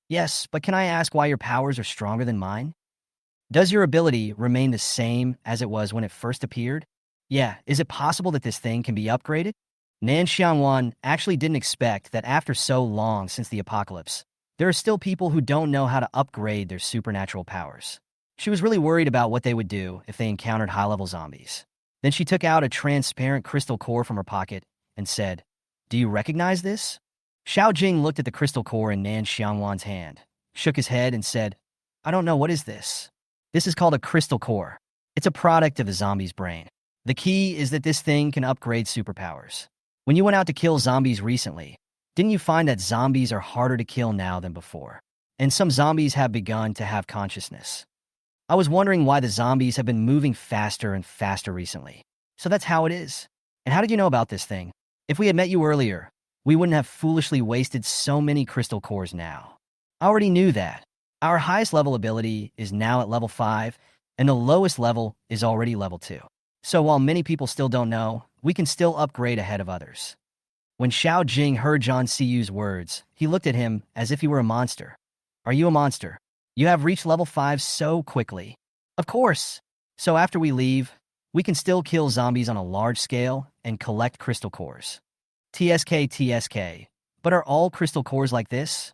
Yes, but can I ask why your powers are stronger than mine? Does your ability remain the same as it was when it first appeared? Yeah, is it possible that this thing can be upgraded? Nan Xiangwan actually didn't expect that after so long since the apocalypse, there are still people who don't know how to upgrade their supernatural powers. She was really worried about what they would do if they encountered high-level zombies. Then she took out a transparent crystal core from her pocket and said, "Do you recognize this?" Xiao Jing looked at the crystal core in Nan Xiangwan's hand, shook his head and said, "I don't know, what is this?" This is called a crystal core. It's a product of the zombie's brain. The key is that this thing can upgrade superpowers. When you went out to kill zombies recently, didn't you find that zombies are harder to kill now than before? And some zombies have begun to have consciousness. I was wondering why the zombies have been moving faster and faster recently. So that's how it is. And how did you know about this thing? If we had met you earlier, we wouldn't have foolishly wasted so many crystal cores now. I already knew that. Our highest level ability is now at level 5, and the lowest level is already level 2. So while many people still don't know, we can still upgrade ahead of others. When Xiao Jing heard Zhang Siyu's words, he looked at him as if he were a monster. Are you a monster? You have reached level 5 so quickly. Of course. So after we leave, we can still kill zombies on a large scale and collect crystal cores. TSK. But are all crystal cores like this?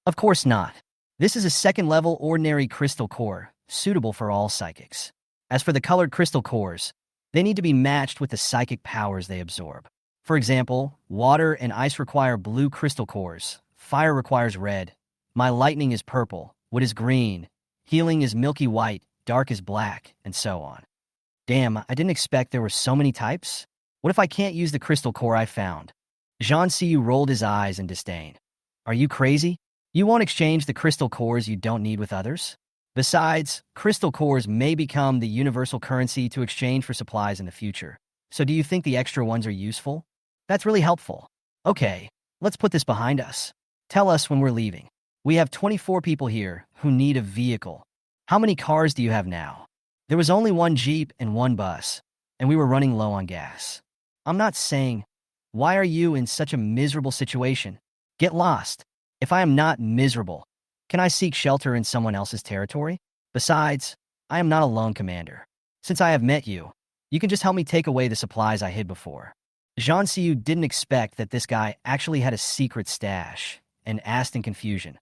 Of course not. This is a second-level ordinary crystal core, suitable for all psychics. As for the colored crystal cores, they need to be matched with the psychic powers they absorb. For example, water and ice require blue crystal cores, fire requires red, my lightning is purple, wood is green, healing is milky white, dark is black, and so on. Damn, I didn't expect there were so many types. What if I can't use the crystal core I found? Zhang Siyu rolled his eyes in disdain. Are you crazy? You won't exchange the crystal cores you don't need with others? Besides, crystal cores may become the universal currency to exchange for supplies in the future. So do you think the extra ones are useful? That's really helpful. Okay, let's put this behind us. Tell us when we're leaving. We have 24 people here who need a vehicle. How many cars do you have now? There was only 1 Jeep and 1 bus, and we were running low on gas. I'm not saying, why are you in such a miserable situation? Get lost. If I am not miserable, can I seek shelter in someone else's territory? Besides, I am not a lone commander. Since I have met you, you can just help me take away the supplies I hid before. Zhang Siyu didn't expect that this guy actually had a secret stash and asked in confusion,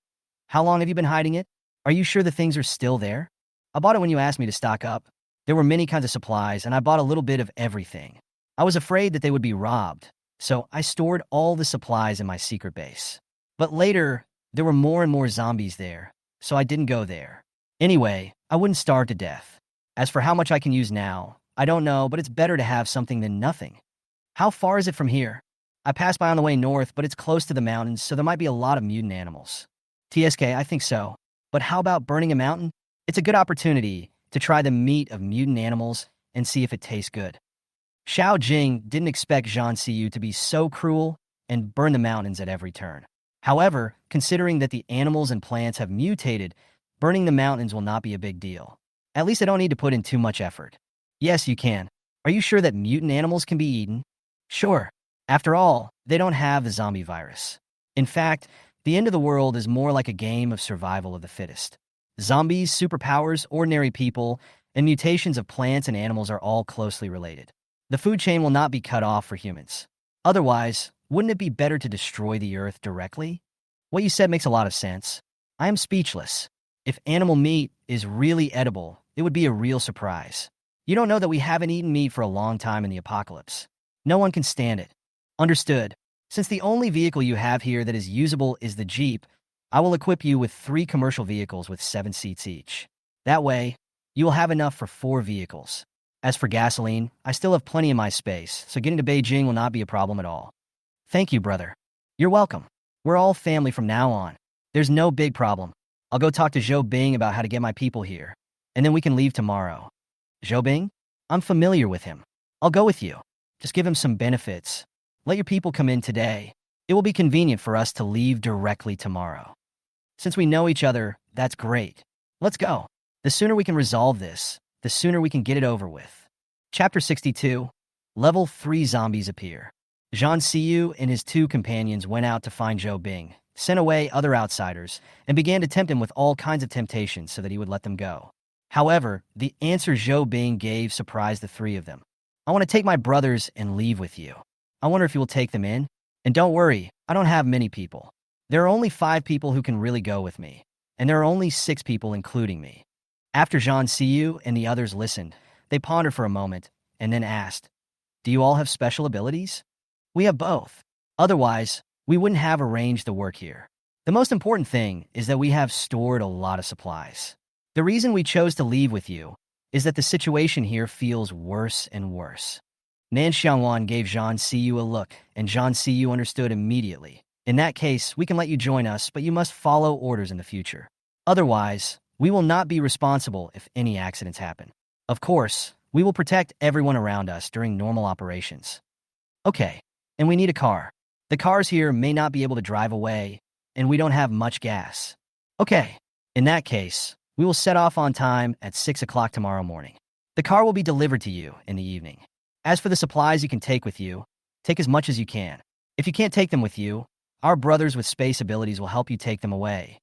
"How long have you been hiding it? Are you sure the things are still there?" "I bought it when you asked me to stock up. There were many kinds of supplies, and I bought a little bit of everything. I was afraid that they would be robbed, so I stored all the supplies in my secret base. But later, there were more and more zombies there, so I didn't go there. Anyway, I wouldn't starve to death. As for how much I can use now, I don't know, but it's better to have something than nothing. How far is it from here? I passed by on the way north, but it's close to the mountains, so there might be a lot of mutant animals." "TSK, I think so. But how about burning a mountain? It's a good opportunity to try the meat of mutant animals and see if it tastes good." Xiao Jing didn't expect Zhang Siyu to be so cruel and burn the mountains at every turn. However, considering that the animals and plants have mutated, burning the mountains will not be a big deal. At least I don't need to put in too much effort. "Yes, you can. Are you sure that mutant animals can be eaten?" "Sure. After all, they don't have the zombie virus. In fact, the end of the world is more like a game of survival of the fittest. Zombies, superpowers, ordinary people, and mutations of plants and animals are all closely related. The food chain will not be cut off for humans. Otherwise, wouldn't it be better to destroy the Earth directly? What you said makes a lot of sense. I am speechless. If animal meat is really edible, it would be a real surprise. You don't know that we haven't eaten meat for a long time in the apocalypse. No one can stand it. Understood. Since the only vehicle you have here that is usable is the Jeep, I will equip you with 3 commercial vehicles with 7 seats each. That way, you will have enough for 4 vehicles. As for gasoline, I still have plenty in my space, so getting to Beijing will not be a problem at all. Thank you, brother. You're welcome. We're all family from now on. There's no big problem. I'll go talk to Zhou Bing about how to get my people here, and then we can leave tomorrow. Zhou Bing? I'm familiar with him. I'll go with you. Just give him some benefits. Let your people come in today. It will be convenient for us to leave directly tomorrow. Since we know each other, that's great. Let's go. The sooner we can resolve this, the sooner we can get it over with. Chapter 62. Level 3 Zombies appear. Zhang Xiyu and his 2 companions went out to find Zhou Bing, sent away other outsiders, and began to tempt him with all kinds of temptations so that he would let them go. However, the answer Zhou Bing gave surprised the 3 of them. I want to take my brothers and leave with you. I wonder if you will take them in? And don't worry, I don't have many people. There are only 5 people who can really go with me, and there are only 6 people including me. After Zhang Xiyu and the others listened, they pondered for a moment, and then asked, Do you all have special abilities? We have both. Otherwise, we wouldn't have arranged the work here. The most important thing is that we have stored a lot of supplies. The reason we chose to leave with you is that the situation here feels worse and worse. Nan Xiangwan gave Zhang Xiyu a look, and Zhang Xiyu understood immediately. In that case, we can let you join us, but you must follow orders in the future. Otherwise, we will not be responsible if any accidents happen. Of course, we will protect everyone around us during normal operations. Okay, and we need a car. The cars here may not be able to drive away, and we don't have much gas. Okay, in that case, we will set off on time at 6 o'clock tomorrow morning. The car will be delivered to you in the evening. As for the supplies you can take with you, take as much as you can. If you can't take them with you, our brothers with space abilities will help you take them away.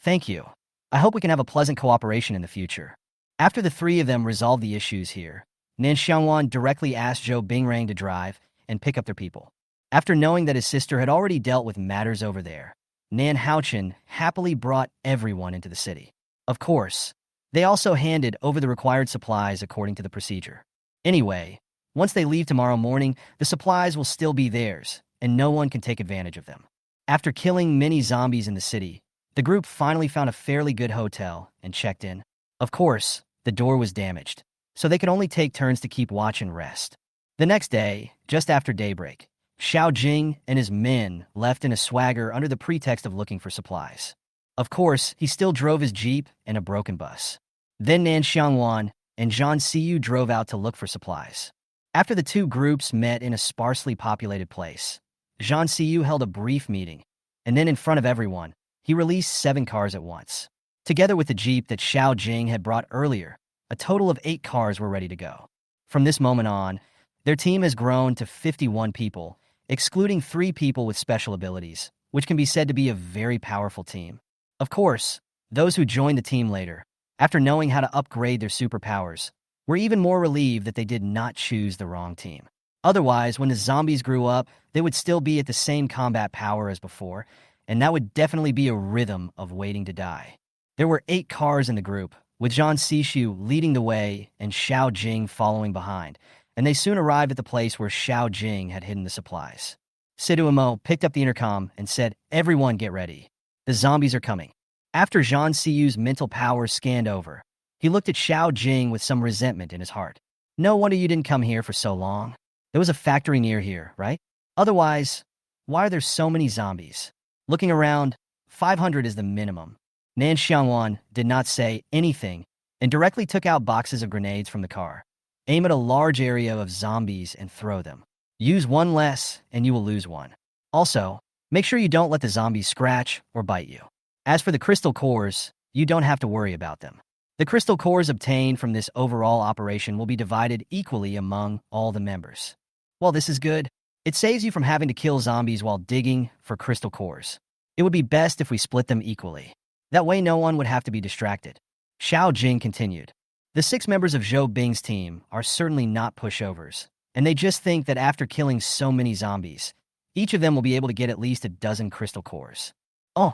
Thank you. I hope we can have a pleasant cooperation in the future. After the 3 of them resolved the issues here, Nan Xiangwan directly asked Zhou Bingrang to drive and pick up their people. After knowing that his sister had already dealt with matters over there, Nan Haochen happily brought everyone into the city. Of course, they also handed over the required supplies according to the procedure. Anyway, once they leave tomorrow morning, the supplies will still be theirs, and no one can take advantage of them. After killing many zombies in the city, the group finally found a fairly good hotel and checked in. Of course, the door was damaged, so they could only take turns to keep watch and rest. The next day, just after daybreak, Xiao Jing and his men left in a swagger under the pretext of looking for supplies. Of course, he still drove his Jeep and a broken bus. Then Nan Xiangwan and Zhang Xiyu drove out to look for supplies. After the 2 groups met in a sparsely populated place, Zhang Xiyu held a brief meeting, and then in front of everyone, he released 7 cars at once. Together with the Jeep that Xiao Jing had brought earlier, a total of 8 cars were ready to go. From this moment on, their team has grown to 51 people, excluding 3 people with special abilities, which can be said to be a very powerful team. Of course, those who joined the team later, after knowing how to upgrade their superpowers, were even more relieved that they did not choose the wrong team. Otherwise, when the zombies grew up, they would still be at the same combat power as before, and that would definitely be a rhythm of waiting to die. There were 8 cars in the group, with Zhang Xishu leading the way and Xiao Jing following behind, and they soon arrived at the place where Xiao Jing had hidden the supplies. Siduimo picked up the intercom and said, Everyone get ready. The zombies are coming. After Zhang Xiyu's mental powers scanned over, he looked at Xiao Jing with some resentment in his heart. No wonder you didn't come here for so long. There was a factory near here, right? Otherwise, why are there so many zombies? Looking around, 500 is the minimum. Nan Xiangwan did not say anything and directly took out boxes of grenades from the car. Aim at a large area of zombies and throw them. Use 1 less and you will lose 1. Also, make sure you don't let the zombies scratch or bite you. As for the crystal cores, you don't have to worry about them. The crystal cores obtained from this overall operation will be divided equally among all the members. Well, this is good. It saves you from having to kill zombies while digging for crystal cores. It would be best if we split them equally. That way no one would have to be distracted. Xiao Jing continued. The 6 members of Zhou Bing's team are certainly not pushovers, and they just think that after killing so many zombies, each of them will be able to get at least a dozen crystal cores. Oh.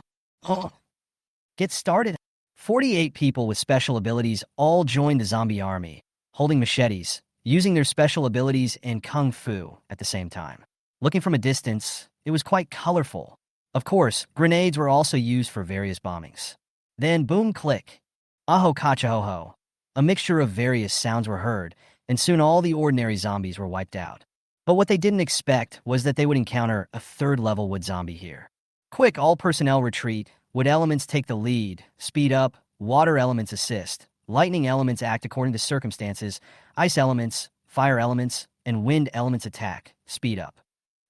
Get started. 48 people with special abilities all joined the zombie army, holding machetes, using their special abilities in kung fu at the same time. Looking from a distance, it was quite colorful. Of course, grenades were also used for various bombings. Then boom click. Aho kachahoho. A mixture of various sounds were heard, and soon all the ordinary zombies were wiped out. But what they didn't expect was that they would encounter a 3rd-level wood zombie here. Quick, all personnel retreat. Wood elements take the lead, speed up, water elements assist, lightning elements act according to circumstances, ice elements, fire elements, and wind elements attack, speed up.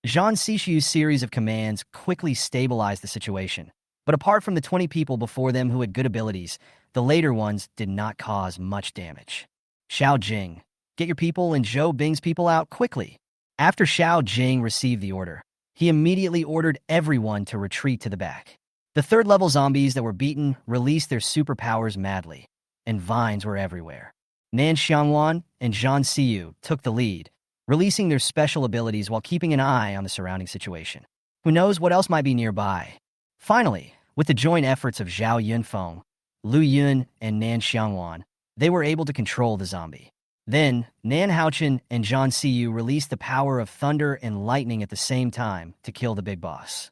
Zhang Xishu's series of commands quickly stabilized the situation, but apart from the 20 people before them who had good abilities, the later ones did not cause much damage. Xiao Jing, get your people and Zhou Bing's people out quickly. After Xiao Jing received the order, he immediately ordered everyone to retreat to the back. The 3rd-level zombies that were beaten released their superpowers madly, and vines were everywhere. Nan Xiangwan and Zhang Xiyu took the lead, releasing their special abilities while keeping an eye on the surrounding situation. Who knows what else might be nearby? Finally, with the joint efforts of Zhao Yunfeng, Lu Yun, and Nan Xiangwan, they were able to control the zombie. Then, Nan Haochen and Zhang Xiyu released the power of thunder and lightning at the same time to kill the big boss.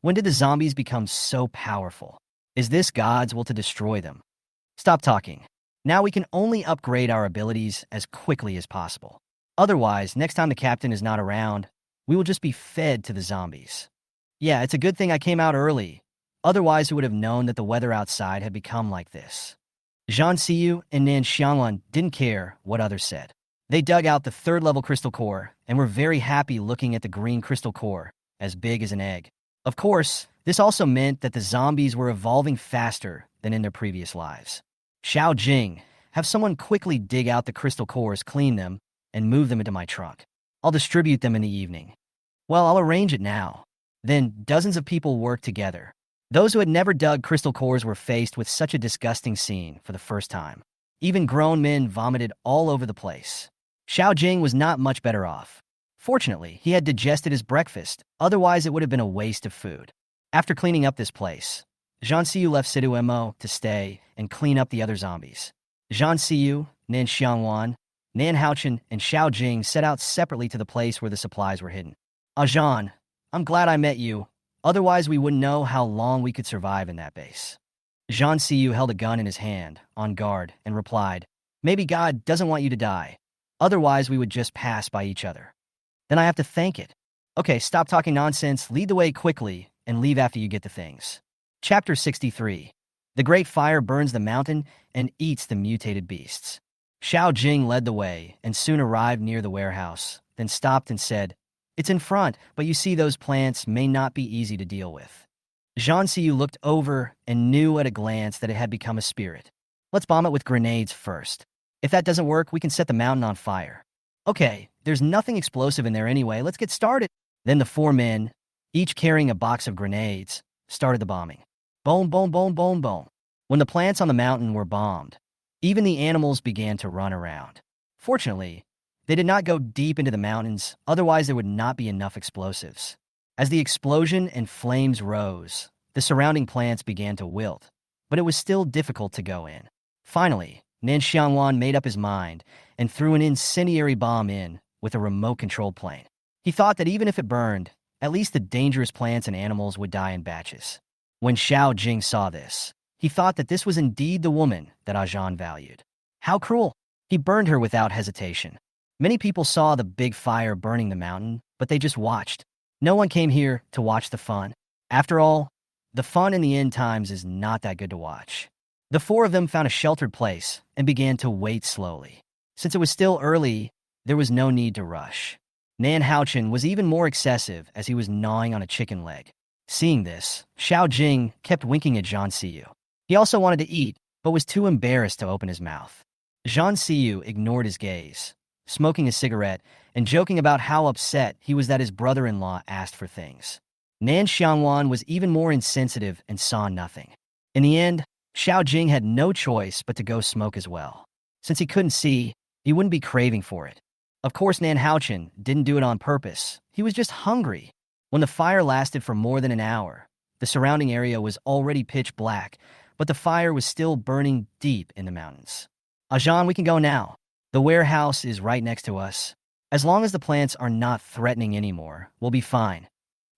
When did the zombies become so powerful? Is this God's will to destroy them? Stop talking. Now we can only upgrade our abilities as quickly as possible. Otherwise, next time the captain is not around, we will just be fed to the zombies. Yeah, it's a good thing I came out early. Otherwise, we would have known that the weather outside had become like this. Zhang Xiyu and Nan Xiangwan didn't care what others said. They dug out the 3rd-level crystal core and were very happy looking at the green crystal core, as big as an egg. Of course, this also meant that the zombies were evolving faster than in their previous lives. Xiao Jing, have someone quickly dig out the crystal cores, clean them, and move them into my trunk. I'll distribute them in the evening. Well, I'll arrange it now. Then dozens of people worked together. Those who had never dug crystal cores were faced with such a disgusting scene for the first time. Even grown men vomited all over the place. Xiao Jing was not much better off. Fortunately, he had digested his breakfast, otherwise it would have been a waste of food. After cleaning up this place, Zhang Xiyu left Sidu Mo to stay and clean up the other zombies. Zhang Xiyu, Nan Xiangwan, Nan Haochen, and Xiao Jing set out separately to the place where the supplies were hidden. Zhan, I'm glad I met you. Otherwise, we wouldn't know how long we could survive in that base. Zhang Xiyu held a gun in his hand, on guard, and replied, Maybe God doesn't want you to die. Otherwise, we would just pass by each other. Then I have to thank it. Okay, stop talking nonsense, lead the way quickly, and leave after you get the things. Chapter 63. The great fire burns the mountain and eats the mutated beasts. Xiao Jing led the way and soon arrived near the warehouse, then stopped and said, It's in front, but you see those plants may not be easy to deal with. Zhang Xiyu looked over and knew at a glance that it had become a spirit. Let's bomb it with grenades first. If that doesn't work, we can set the mountain on fire. Okay, there's nothing explosive in there anyway, let's get started. Then the 4 men, each carrying a box of grenades, started the bombing. Boom, boom, boom, boom, boom. When the plants on the mountain were bombed, even the animals began to run around. Fortunately, they did not go deep into the mountains, otherwise there would not be enough explosives. As the explosion and flames rose, the surrounding plants began to wilt, but it was still difficult to go in. Finally, Nan Xiangwan made up his mind and threw an incendiary bomb in with a remote-controlled plane. He thought that even if it burned, at least the dangerous plants and animals would die in batches. When Xiao Jing saw this, he thought that this was indeed the woman that Zhan valued. How cruel! He burned her without hesitation. Many people saw the big fire burning the mountain, but they just watched. No one came here to watch the fun. After all, the fun in the end times is not that good to watch. The 4 of them found a sheltered place and began to wait slowly. Since it was still early, there was no need to rush. Nan Haochen was even more excessive as he was gnawing on a chicken leg. Seeing this, Xiao Jing kept winking at Zhang Xiyu. He also wanted to eat, but was too embarrassed to open his mouth. Zhang Xiyu ignored his gaze, smoking a cigarette and joking about how upset he was that his brother-in-law asked for things. Nan Xiangwan was even more insensitive and saw nothing. In the end, Xiao Jing had no choice but to go smoke as well. Since he couldn't see, he wouldn't be craving for it. Of course, Nan Haochen didn't do it on purpose. He was just hungry. When the fire lasted for more than an hour, the surrounding area was already pitch black, but the fire was still burning deep in the mountains. Ajan, we can go now. The warehouse is right next to us. As long as the plants are not threatening anymore, we'll be fine.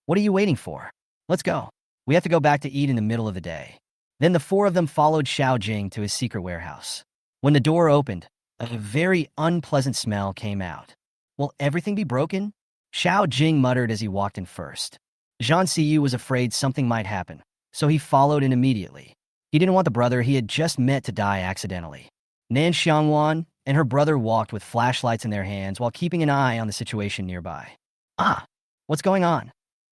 What are you waiting for? Let's go. We have to go back to eat in the middle of the day. Then the four of them followed Xiao Jing to his secret warehouse. When the door opened, a very unpleasant smell came out. Will everything be broken? Xiao Jing muttered as he walked in first. Zhang Siyu was afraid something might happen, so he followed in immediately. He didn't want the brother he had just met to die accidentally. Nan Xiangwan and her brother walked with flashlights in their hands while keeping an eye on the situation nearby. Ah, what's going on?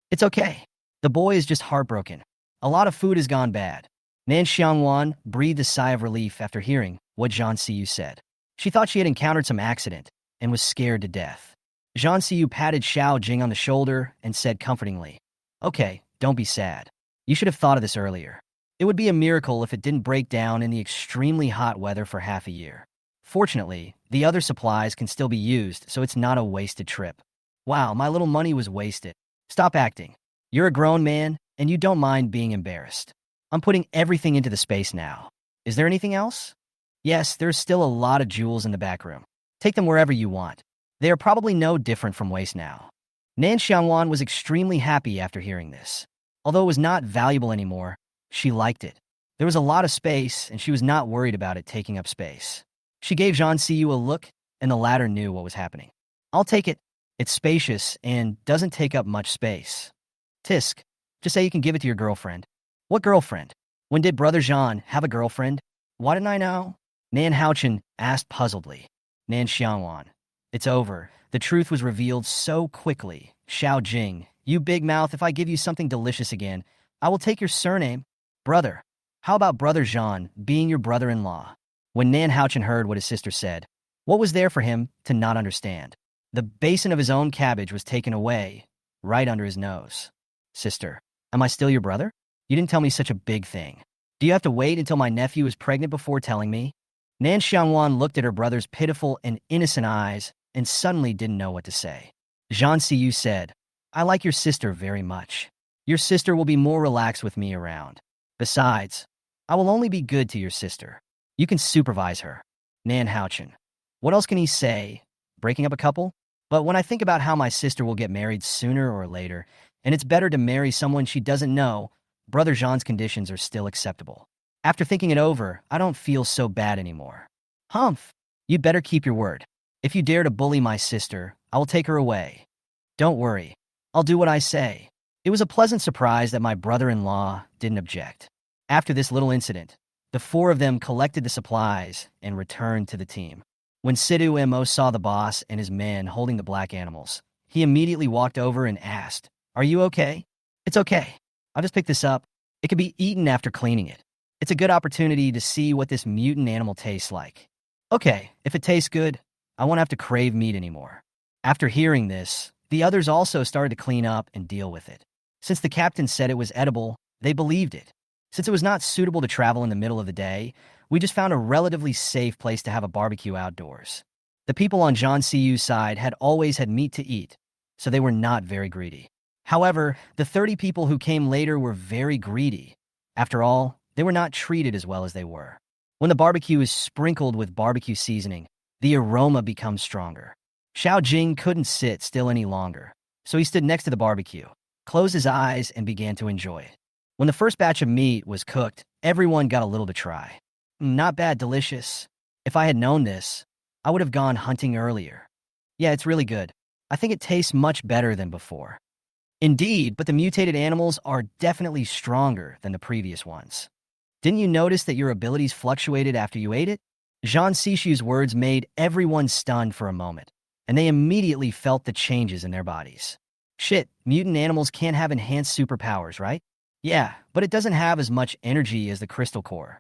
It's okay. The boy is just heartbroken. A lot of food has gone bad. Nan Xiangwan breathed a sigh of relief after hearing what Zhang Siyu said. She thought she had encountered some accident and was scared to death. Zhang Siyu patted Xiao Jing on the shoulder and said comfortingly, "Okay, don't be sad. You should have thought of this earlier. It would be a miracle if it didn't break down in the extremely hot weather for half a year. Fortunately, the other supplies can still be used, so it's not a wasted trip. Wow, my little money was wasted. Stop acting. You're a grown man, and you don't mind being embarrassed. I'm putting everything into the space now. Is there anything else? Yes, there's still a lot of jewels in the back room. Take them wherever you want. They are probably no different from waste now." Nan Xiangwan was extremely happy after hearing this. Although it was not valuable anymore, she liked it. There was a lot of space, and she was not worried about it taking up space. She gave Zhang Siyu a look, and the latter knew what was happening. "I'll take it. It's spacious and doesn't take up much space. Tisk, just say you can give it to your girlfriend." "What girlfriend? When did Brother Zhan have a girlfriend? Why didn't I know?" Nan Haochen asked puzzledly. Nan Xiangwan. "It's over. The truth was revealed so quickly. Xiao Jing, you big mouth, if I give you something delicious again, I will take your surname. Brother. How about Brother Zhan being your brother-in-law?" When Nan Haochen heard what his sister said, what was there for him to not understand? The basin of his own cabbage was taken away, right under his nose. "Sister, am I still your brother? You didn't tell me such a big thing. Do you have to wait until my nephew is pregnant before telling me?" Nan Xiangwan looked at her brother's pitiful and innocent eyes and suddenly didn't know what to say. Zhang Siyu said, "I like your sister very much. Your sister will be more relaxed with me around. Besides, I will only be good to your sister. You can supervise her." Nan Haochen. What else can he say? Breaking up a couple? But when I think about how my sister will get married sooner or later, and it's better to marry someone she doesn't know, Brother Zhan's conditions are still acceptable. After thinking it over, I don't feel so bad anymore. Humph, you'd better keep your word. If you dare to bully my sister, I will take her away. Don't worry, I'll do what I say. It was a pleasant surprise that my brother-in-law didn't object. After this little incident, the four of them collected the supplies and returned to the team. When Sidhu Mo saw the boss and his men holding the black animals, he immediately walked over and asked, "Are you okay?" "It's okay. I'll just pick this up. It can be eaten after cleaning it. It's a good opportunity to see what this mutant animal tastes like." "Okay, if it tastes good, I won't have to crave meat anymore." After hearing this, the others also started to clean up and deal with it. Since the captain said it was edible, they believed it. Since it was not suitable to travel in the middle of the day, we just found a relatively safe place to have a barbecue outdoors. The people on Zhang Siyu's side had always had meat to eat, so they were not very greedy. However, the 30 people who came later were very greedy. After all, they were not treated as well as they were. When the barbecue is sprinkled with barbecue seasoning, the aroma becomes stronger. Xiao Jing couldn't sit still any longer, so he stood next to the barbecue, closed his eyes, and began to enjoy it. When the first batch of meat was cooked, everyone got a little to try. Not bad, delicious. If I had known this, I would have gone hunting earlier. Yeah, it's really good. I think it tastes much better than before. Indeed, but the mutated animals are definitely stronger than the previous ones. Didn't you notice that your abilities fluctuated after you ate it? Zhang Sishu's words made everyone stunned for a moment, and they immediately felt the changes in their bodies. Shit, mutant animals can't have enhanced superpowers, right? Yeah, but it doesn't have as much energy as the crystal core.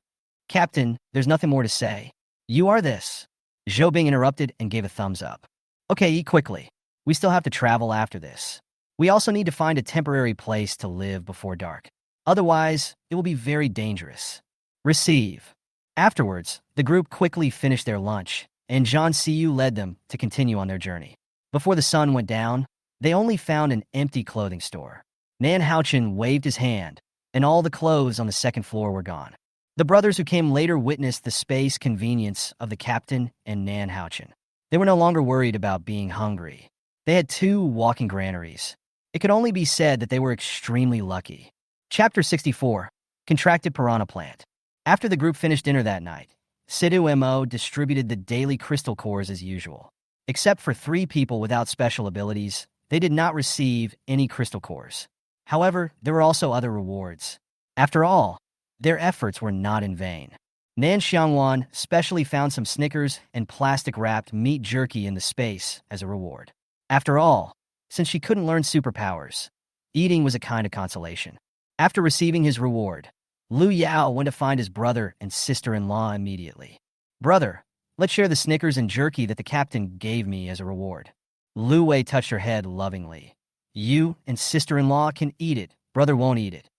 Captain, there's nothing more to say. You are this. Zhou Bing interrupted and gave a thumbs up. Okay, eat quickly. We still have to travel after this. We also need to find a temporary place to live before dark. Otherwise, it will be very dangerous. Receive. Afterwards, the group quickly finished their lunch, and Zhang Siyu led them to continue on their journey. Before the sun went down, they only found an empty clothing store. Nan Xiangwan waved his hand, and all the clothes on the second floor were gone. The brothers who came later witnessed the space convenience of the captain and Nan Xiangwan. They were no longer worried about being hungry. They had 2 walking granaries. It could only be said that they were extremely lucky. Chapter 64. Contracted Piranha Plant. After the group finished dinner that night, Sidhu Mo distributed the daily crystal cores as usual. Except for 3 people without special abilities, they did not receive any crystal cores. However, there were also other rewards. After all, their efforts were not in vain. Nan Xiangwan specially found some Snickers and plastic-wrapped meat jerky in the space as a reward. After all, since she couldn't learn superpowers, eating was a kind of consolation. After receiving his reward, Lu Yao went to find his brother and sister-in-law immediately. "Brother, let's share the Snickers and jerky that the captain gave me as a reward." Lu Wei touched her head lovingly. "You and sister-in-law can eat it. Brother won't eat it."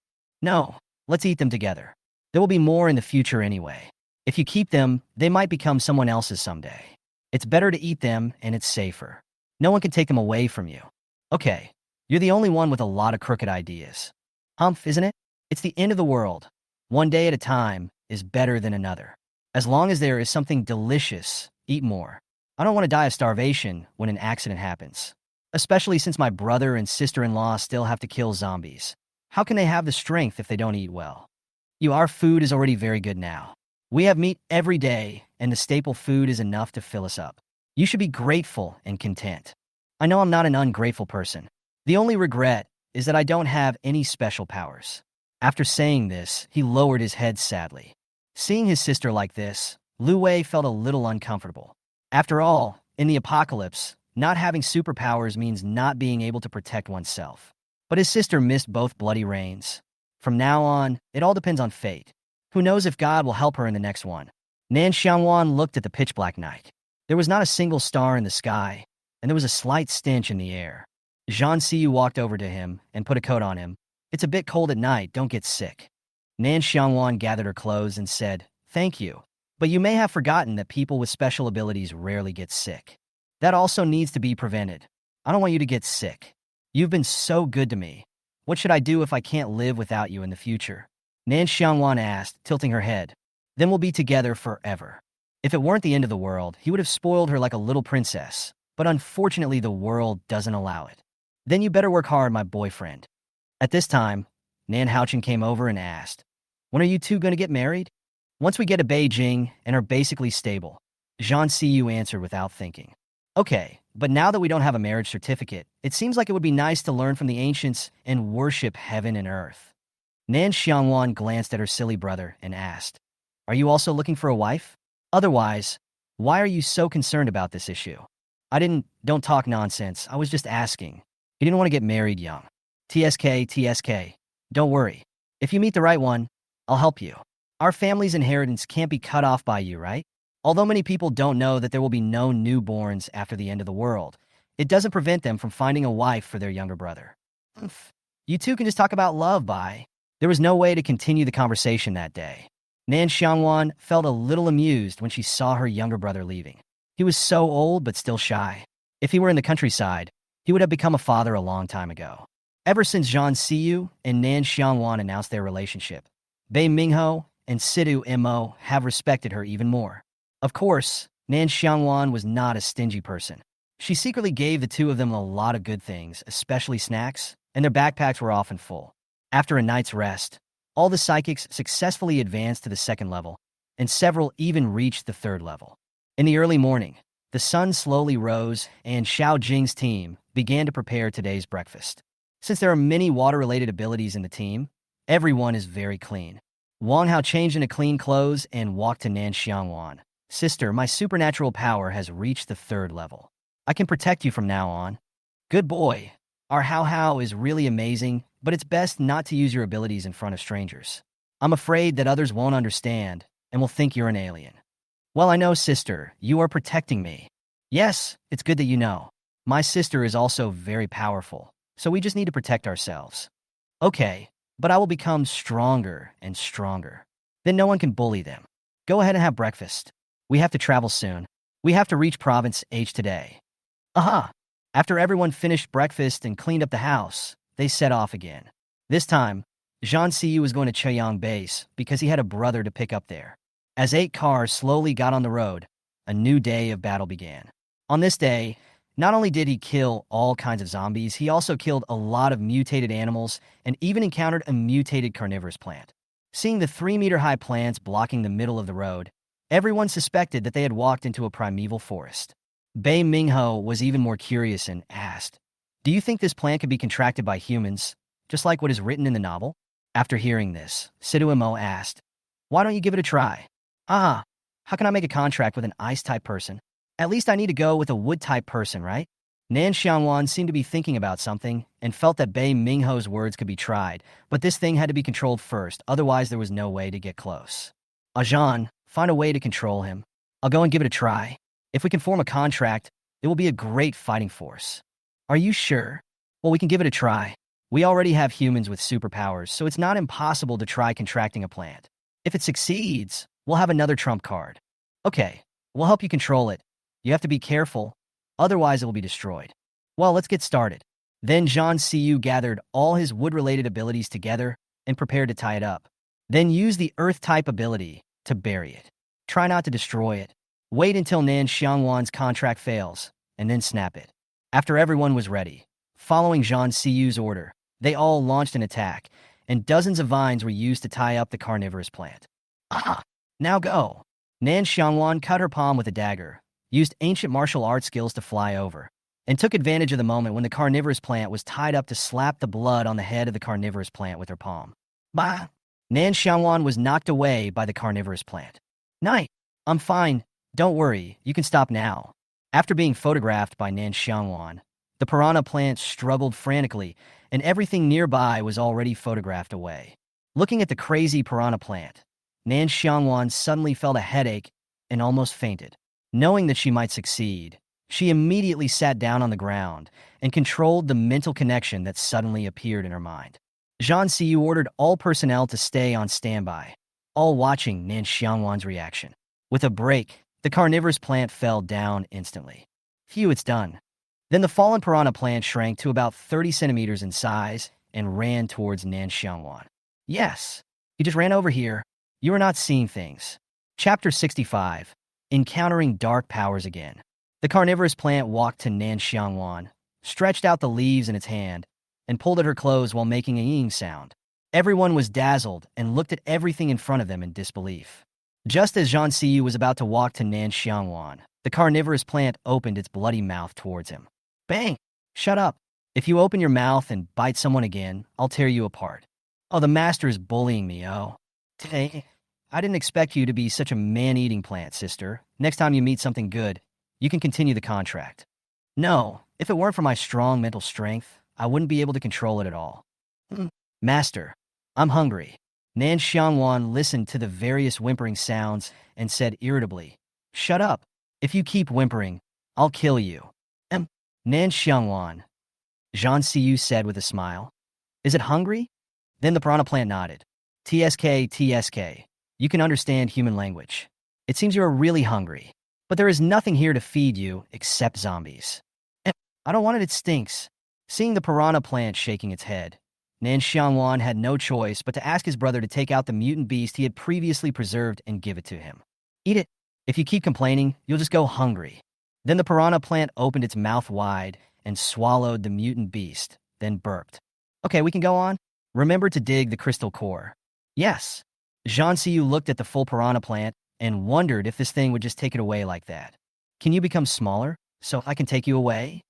"No, let's eat them together. There will be more in the future anyway. If you keep them, they might become someone else's someday. It's better to eat them, and it's safer. No one can take them away from you." "Okay, you're the only one with a lot of crooked ideas. Humph, isn't it? It's the end of the world. One day at a time is better than another. As long as there is something delicious, eat more. I don't want to die of starvation when an accident happens. Especially since my brother and sister-in-law still have to kill zombies. How can they have the strength if they don't eat well? Our food is already very good now. We have meat every day, and the staple food is enough to fill us up. You should be grateful and content. I know I'm not an ungrateful person. The only regret is that I don't have any special powers." After saying this, he lowered his head sadly. Seeing his sister like this, Lu Wei felt a little uncomfortable. After all, in the apocalypse, not having superpowers means not being able to protect oneself. But his sister missed both bloody rains. From now on, it all depends on fate. Who knows if God will help her in the next one? Nan Xiangwan looked at the pitch-black night. There was not a single star in the sky, and there was a slight stench in the air. Zhang Siyu walked over to him and put a coat on him. "It's a bit cold at night, don't get sick." Nan Xiangwan gathered her clothes and said, "Thank you, but you may have forgotten that people with special abilities rarely get sick. That also needs to be prevented. I don't want you to get sick. You've been so good to me. What should I do if I can't live without you in the future?" Nan Xiangwan asked, tilting her head. "Then we'll be together forever." If it weren't the end of the world, he would have spoiled her like a little princess, but unfortunately the world doesn't allow it. "Then you better work hard, my boyfriend." At this time, Nan Xiangwan came over and asked, "When are you 2 going to get married?" "Once we get to Beijing and are basically stable," Zhang Siyu answered without thinking. "Okay, but now that we don't have a marriage certificate, it seems like it would be nice to learn from the ancients and worship heaven and earth." Nan Xiangwan glanced at her silly brother and asked, "Are you also looking for a wife? Otherwise, why are you so concerned about this issue?" Don't talk nonsense. I was just asking. He didn't want to get married young. TSK. Don't worry. If you meet the right one, I'll help you. Our family's inheritance can't be cut off by you, right? Although many people don't know that there will be no newborns after the end of the world, it doesn't prevent them from finding a wife for their younger brother. You 2 can just talk about love, bye. There was no way to continue the conversation that day. Nan Xiangwan felt a little amused when she saw her younger brother leaving. He was so old but still shy. If he were in the countryside, he would have become a father a long time ago. Ever since Zhang Siyu and Nan Xiangwan announced their relationship, Bei Mingho and Sidhu Mo have respected her even more. Of course, Nan Xiangwan was not a stingy person. She secretly gave the 2 of them a lot of good things, especially snacks, and their backpacks were often full. After a night's rest, all the psychics successfully advanced to the 2nd level, and several even reached the 3rd level. In the early morning, the sun slowly rose, and Xiao Jing's team began to prepare today's breakfast. Since there are many water-related abilities in the team, everyone is very clean. Wang Hao changed into clean clothes and walked to Nan Xiangwan. "Sister, my supernatural power has reached the 3rd level. I can protect you from now on." "Good boy. Our Hao Hao is really amazing, but it's best not to use your abilities in front of strangers. I'm afraid that others won't understand and will think you're an alien." "Well, I know, sister. You are protecting me." "Yes, it's good that you know. My sister is also very powerful, so we just need to protect ourselves. Okay, but I will become stronger and stronger. Then no one can bully them. Go ahead and have breakfast. We have to travel soon. We have to reach Province H today. Aha! After everyone finished breakfast and cleaned up the house, they set off again. This time, Jean Siyu was going to Chaoyang Base because he had a brother to pick up there. As 8 cars slowly got on the road, a new day of battle began. On this day, not only did he kill all kinds of zombies, he also killed a lot of mutated animals and even encountered a mutated carnivorous plant. Seeing the 3-meter-high plants blocking the middle of the road, everyone suspected that they had walked into a primeval forest. Bei Mingho was even more curious and asked, "Do you think this plant could be contracted by humans, just like what is written in the novel?" After hearing this, Siduimo asked, "Why don't you give it a try?" "Ah, how can I make a contract with an ice-type person? At least I need to go with a wood-type person, right?" Nan Xiangwan seemed to be thinking about something and felt that Bei Mingho's words could be tried, but this thing had to be controlled first, otherwise there was no way to get close. "Ajan, find a way to control him. I'll go and give it a try. If we can form a contract, it will be a great fighting force." "Are you sure?" "Well, we can give it a try. We already have humans with superpowers, so it's not impossible to try contracting a plant. If it succeeds, we'll have another trump card." "Okay, we'll help you control it. You have to be careful, otherwise it will be destroyed." "Well, let's get started." Then Jean Siyu gathered all his wood-related abilities together and prepared to tie it up. Then use the earth-type ability to bury it. Try not to destroy it. Wait until Nan Xiangwan's contract fails, and then snap it. After everyone was ready, following Jean Siyu's order, they all launched an attack, and dozens of vines were used to tie up the carnivorous plant. "Ah, now go." Nan Xiangwan cut her palm with a dagger, used ancient martial arts skills to fly over, and took advantage of the moment when the carnivorous plant was tied up to slap the blood on the head of the carnivorous plant with her palm. Bah! Nan Xiangwan was knocked away by the carnivorous plant. "Night, I'm fine. Don't worry, you can stop now." After being photographed by Nan Xiangwan, the piranha plant struggled frantically, and everything nearby was already photographed away. Looking at the crazy piranha plant, Nan Xiangwan suddenly felt a headache and almost fainted. Knowing that she might succeed, she immediately sat down on the ground and controlled the mental connection that suddenly appeared in her mind. Jean Siyu ordered all personnel to stay on standby, all watching Nan Xiangwan's reaction. With a break, the carnivorous plant fell down instantly. Phew, it's done. Then the fallen piranha plant shrank to about 30 centimeters in size and ran towards Nan Xiangwan. "Yes, you just ran over here. You are not seeing things." Chapter 65. Encountering Dark Powers Again. The carnivorous plant walked to Nan Xiangwan, stretched out the leaves in its hand, and pulled at her clothes while making a ying sound. Everyone was dazzled and looked at everything in front of them in disbelief. Just as Jean Siyu was about to walk to Nan Xiangwan, the carnivorous plant opened its bloody mouth towards him. "Bang! Shut up. If you open your mouth and bite someone again, I'll tear you apart." "Oh, the master is bullying me, oh. Today, I didn't expect you to be such a man-eating plant, sister. Next time you meet something good, you can continue the contract." "No, if it weren't for my strong mental strength, I wouldn't be able to control it at all." "Master, I'm hungry." Nan Xiangwan listened to the various whimpering sounds and said irritably, "Shut up. If you keep whimpering, I'll kill you." Nan Xiangwan, Jean Siyu said with a smile. "Is it hungry?" Then the piranha plant nodded. "TSK, TSK. You can understand human language. It seems you are really hungry, but there is nothing here to feed you except zombies." "I don't want it, it stinks." Seeing the piranha plant shaking its head, Nan Xiangwan had no choice but to ask his brother to take out the mutant beast he had previously preserved and give it to him. "Eat it. If you keep complaining, you'll just go hungry." Then the piranha plant opened its mouth wide and swallowed the mutant beast, then burped. "Okay, we can go on. Remember to dig the crystal core." "Yes." Jean Siyu looked at the full piranha plant and wondered if this thing would just take it away like that. "Can you become smaller so I can take you away?"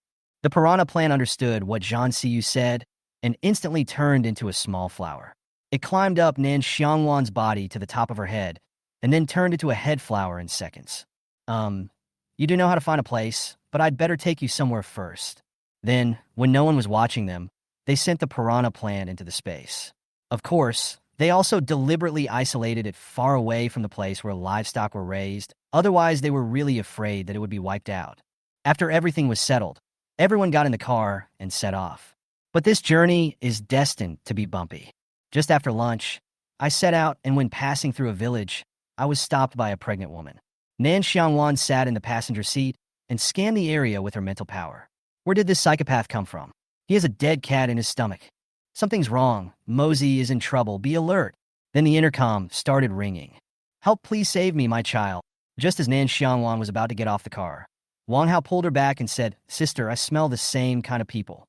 The piranha plant understood what Jean Siyu said and instantly turned into a small flower. It climbed up Nan Xiangwan's body to the top of her head and then turned into a head flower in seconds. You do know how to find a place, but I'd better take you somewhere first." Then, when no one was watching them, they sent the piranha plant into the space. Of course, they also deliberately isolated it far away from the place where livestock were raised, otherwise they were really afraid that it would be wiped out. After everything was settled, Everyone got in the car and set off. But this journey is destined to be bumpy. Just after lunch, I set out, and when passing through a village, I was stopped by a pregnant woman. Nan Xiangwan sat in the passenger seat and scanned the area with her mental power. Where did this psychopath come from? He has a dead cat in his stomach. Something's wrong. Mosey is in trouble. Be alert. Then the intercom started ringing. Help, please save me, my child. Just as Nan Xiangwan was about to get off the car, Wang Hao pulled her back and said, Sister, I smell the same kind of people.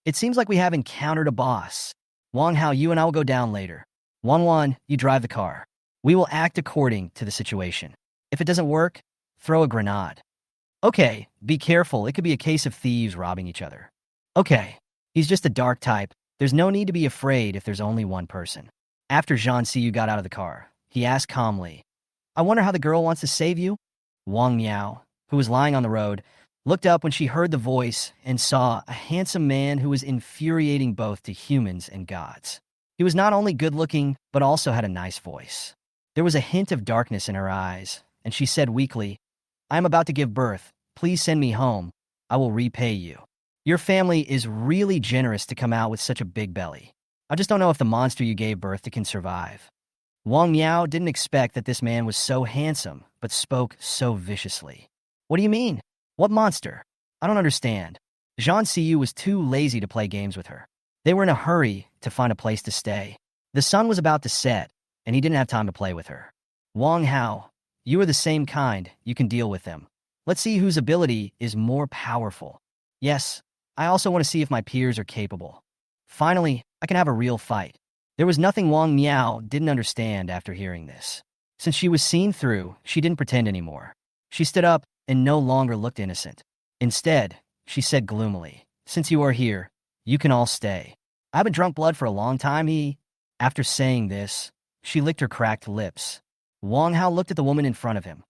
It seems like we have encountered a boss. Wang Hao, you and I will go down later. Wan, you drive the car. We will act according to the situation. If it doesn't work, throw a grenade. Okay, be careful. It could be a case of thieves robbing each other. Okay, he's just a dark type. There's no need to be afraid if there's only one person. After Zhang Xiyu got out of the car, he asked calmly, I wonder how the girl wants to save you? Wang Miao, who was lying on the road, looked up when she heard the voice and saw a handsome man who was infuriating both to humans and gods. He was not only good-looking, but also had a nice voice. There was a hint of darkness in her eyes, and she said weakly, I am about to give birth. Please send me home. I will repay you. Your family is really generous to come out with such a big belly. I just don't know if the monster you gave birth to can survive. Wang Miao didn't expect that this man was so handsome, but spoke so viciously. What do you mean? What monster? I don't understand. Zhang Xiyu was too lazy to play games with her. They were in a hurry to find a place to stay. The sun was about to set, and he didn't have time to play with her. Wang Hao, you are the same kind. You can deal with them. Let's see whose ability is more powerful. Yes, I also want to see if my peers are capable. Finally, I can have a real fight. There was nothing Wang Miao didn't understand after hearing this. Since she was seen through, she didn't pretend anymore. She stood up and no longer looked innocent. Instead, she said gloomily, Since you are here, you can all stay. I haven't drunk blood for a long time, After saying this, she licked her cracked lips. Wang Hao looked at the woman in front of him.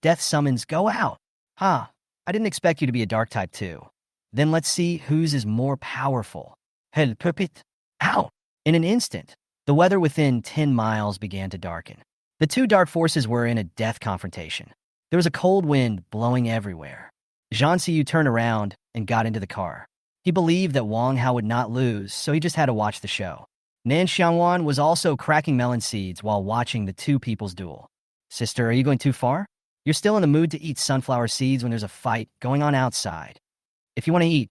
Death summons, go out. I didn't expect you to be a dark type too. Then let's see whose is more powerful. Hell, puppet. Out. In an instant, the weather within 10 miles began to darken. The two dark forces were in a death confrontation. There was a cold wind blowing everywhere. Zhang Xiyu turned around and got into the car. He believed that Wang Hao would not lose, so he just had to watch the show. Nan Xiangwan was also cracking melon seeds while watching the two people's duel. Sister, are you going too far? You're still in the mood to eat sunflower seeds when there's a fight going on outside. If you want to eat,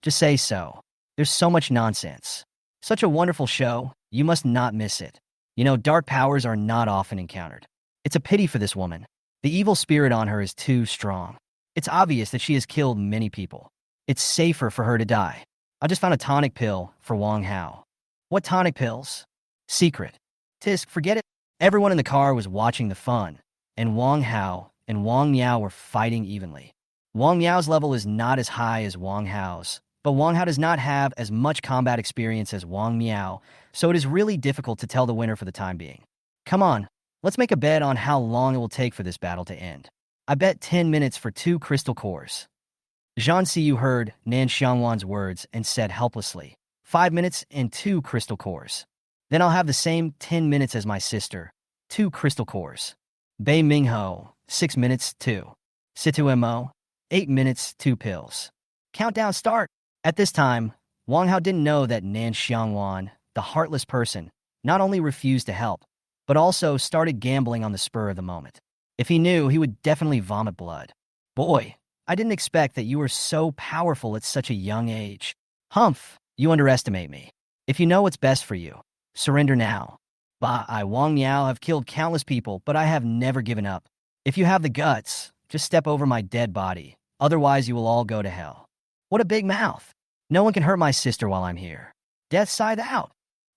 just say so. There's so much nonsense. Such a wonderful show, you must not miss it. You know, dark powers are not often encountered. It's a pity for this woman. The evil spirit on her is too strong. It's obvious that she has killed many people. It's safer for her to die. I just found a tonic pill for Wang Hao. What tonic pills? Secret. Tisk, forget it. Everyone in the car was watching the fun, and Wang Hao and Wang Miao were fighting evenly. Wang Miao's level is not as high as Wang Hao's, but Wang Hao does not have as much combat experience as Wang Miao, so it is really difficult to tell the winner for the time being. Come on, let's make a bet on how long it will take for this battle to end. I bet 10 minutes for 2 crystal cores. Zhang Xiyu heard Nan Xiangwan's words and said helplessly, 5 minutes and 2 crystal cores. Then I'll have the same 10 minutes as my sister, 2 crystal cores. Bei Mingho, 6 minutes, 2. Situ Mo, 8 minutes, 2 pills. Countdown start. At this time, Wang Hao didn't know that Nan Xiangwan, the heartless person, not only refused to help, but also started gambling on the spur of the moment. If he knew, he would definitely vomit blood. Boy, I didn't expect that you were so powerful at such a young age. Humph, you underestimate me. If you know what's best for you, surrender now. I, Wang Miao, have killed countless people, but I have never given up. If you have the guts, just step over my dead body. Otherwise, you will all go to hell. What a big mouth. No one can hurt my sister while I'm here. Death side out.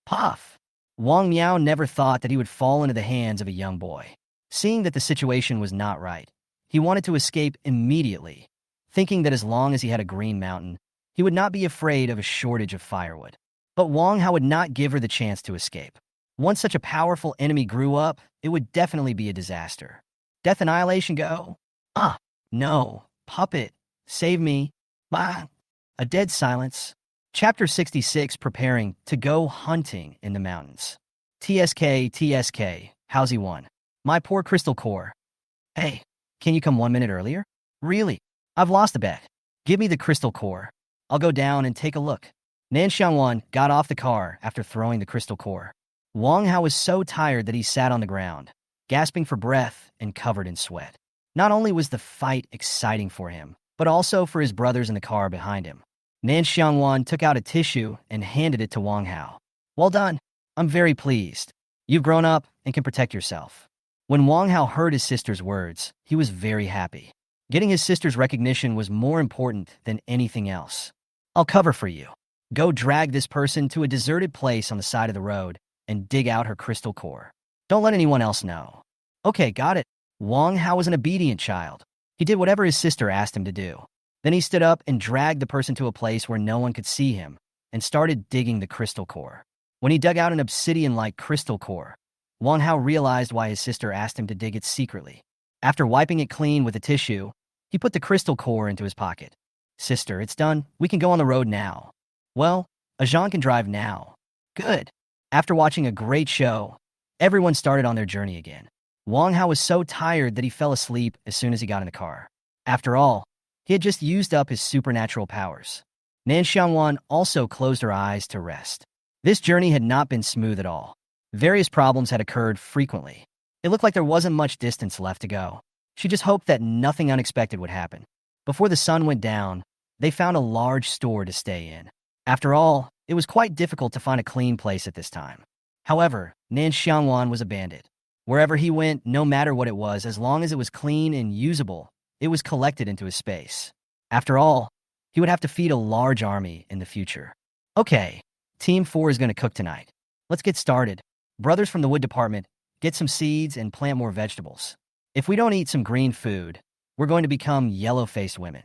Puff. Wang Miao never thought that he would fall into the hands of a young boy. Seeing that the situation was not right, he wanted to escape immediately, thinking that as long as he had a green mountain, he would not be afraid of a shortage of firewood. But Wang Hao would not give her the chance to escape. Once such a powerful enemy grew up, it would definitely be a disaster. Death annihilation go. No. Puppet. Save me. Bah. A dead silence. Chapter 66, preparing to go hunting in the mountains. TSK, how's he won? My poor crystal core. Hey, can you come 1 minute earlier? Really? I've lost a bet. Give me the crystal core. I'll go down and take a look. Nan Xiangwan got off the car after throwing the crystal core. Wang Hao was so tired that he sat on the ground, gasping for breath and covered in sweat. Not only was the fight exciting for him, but also for his brothers in the car behind him. Nan Xiangwan took out a tissue and handed it to Wang Hao. Well done. I'm very pleased. You've grown up and can protect yourself. When Wang Hao heard his sister's words, he was very happy. Getting his sister's recognition was more important than anything else. I'll cover for you. Go drag this person to a deserted place on the side of the road and dig out her crystal core. Don't let anyone else know. Okay, got it. Wang Hao was an obedient child. He did whatever his sister asked him to do. Then he stood up and dragged the person to a place where no one could see him and started digging the crystal core. When he dug out an obsidian-like crystal core, Wang Hao realized why his sister asked him to dig it secretly. After wiping it clean with a tissue, he put the crystal core into his pocket. Sister, it's done. We can go on the road now. Well, Ajan can drive now. Good. After watching a great show, everyone started on their journey again. Wang Hao was so tired that he fell asleep as soon as he got in the car. After all, he had just used up his supernatural powers. Nan Xiangwan also closed her eyes to rest. This journey had not been smooth at all. Various problems had occurred frequently. It looked like there wasn't much distance left to go. She just hoped that nothing unexpected would happen. Before the sun went down, they found a large store to stay in. After all, it was quite difficult to find a clean place at this time. However, Nan Xiangwan was a bandit. Wherever he went, no matter what it was, as long as it was clean and usable, it was collected into his space. After all, he would have to feed a large army in the future. Okay, Team 4 is going to cook tonight. Let's get started. Brothers from the wood department, get some seeds and plant more vegetables. If we don't eat some green food, we're going to become yellow-faced women.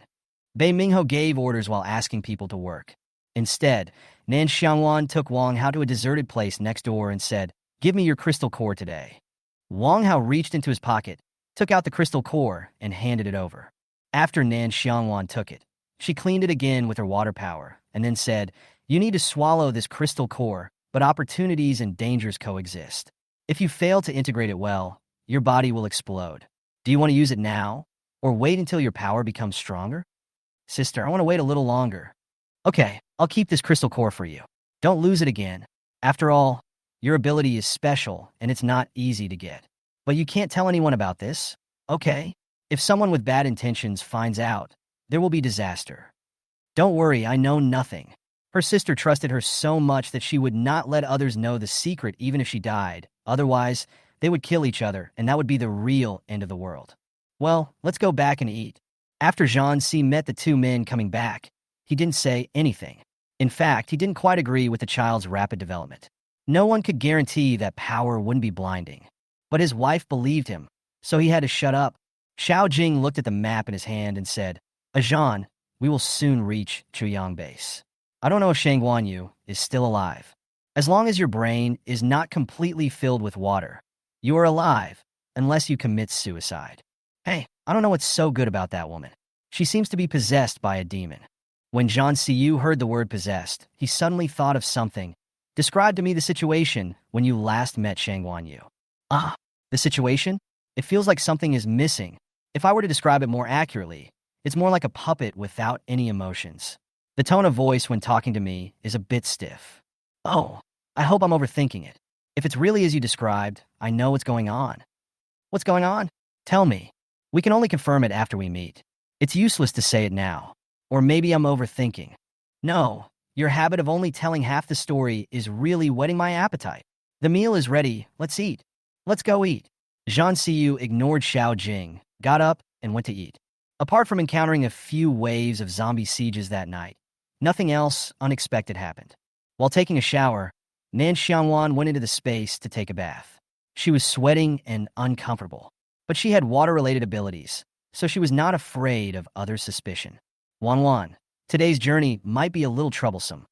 Bei Mingho gave orders while asking people to work. Instead, Nan Xiangwan took Wang Hao to a deserted place next door and said, "Give me your crystal core today." Wang Hao reached into his pocket, took out the crystal core, and handed it over. After Nan Xiangwan took it, she cleaned it again with her water power, and then said, "You need to swallow this crystal core, but opportunities and dangers coexist. If you fail to integrate it well, your body will explode. Do you want to use it now, or wait until your power becomes stronger?" Sister, I want to wait a little longer. Okay, I'll keep this crystal core for you. Don't lose it again. After all, your ability is special, and it's not easy to get. But you can't tell anyone about this, okay? If someone with bad intentions finds out, there will be disaster. Don't worry, I know nothing. Her sister trusted her so much that she would not let others know the secret even if she died. Otherwise, they would kill each other, and that would be the real end of the world. Well, let's go back and eat. After Zhang Si met the two men coming back, he didn't say anything. In fact, he didn't quite agree with the child's rapid development. No one could guarantee that power wouldn't be blinding. But his wife believed him, so he had to shut up. Xiao Jing looked at the map in his hand and said, "Ajan, we will soon reach Chuyang Base. I don't know if Shangguan Yu is still alive. As long as your brain is not completely filled with water, you are alive, unless you commit suicide." Hey, I don't know what's so good about that woman. She seems to be possessed by a demon. When Zhang Siyu heard the word possessed, he suddenly thought of something. Describe to me the situation when you last met Shangguan Yu. Ah, the situation? It feels like something is missing. If I were to describe it more accurately, it's more like a puppet without any emotions. The tone of voice when talking to me is a bit stiff. Oh, I hope I'm overthinking it. If it's really as you described, I know what's going on. What's going on? Tell me. We can only confirm it after we meet. It's useless to say it now. Or maybe I'm overthinking. No, your habit of only telling half the story is really whetting my appetite. The meal is ready. Let's eat. Let's go eat. Zhang Siyu ignored Xiao Jing, got up, and went to eat. Apart from encountering a few waves of zombie sieges that night, nothing else unexpected happened. While taking a shower, Nan Xiangwan went into the space to take a bath. She was sweating and uncomfortable, but she had water-related abilities, so she was not afraid of others' suspicion. Wan, today's journey might be a little troublesome.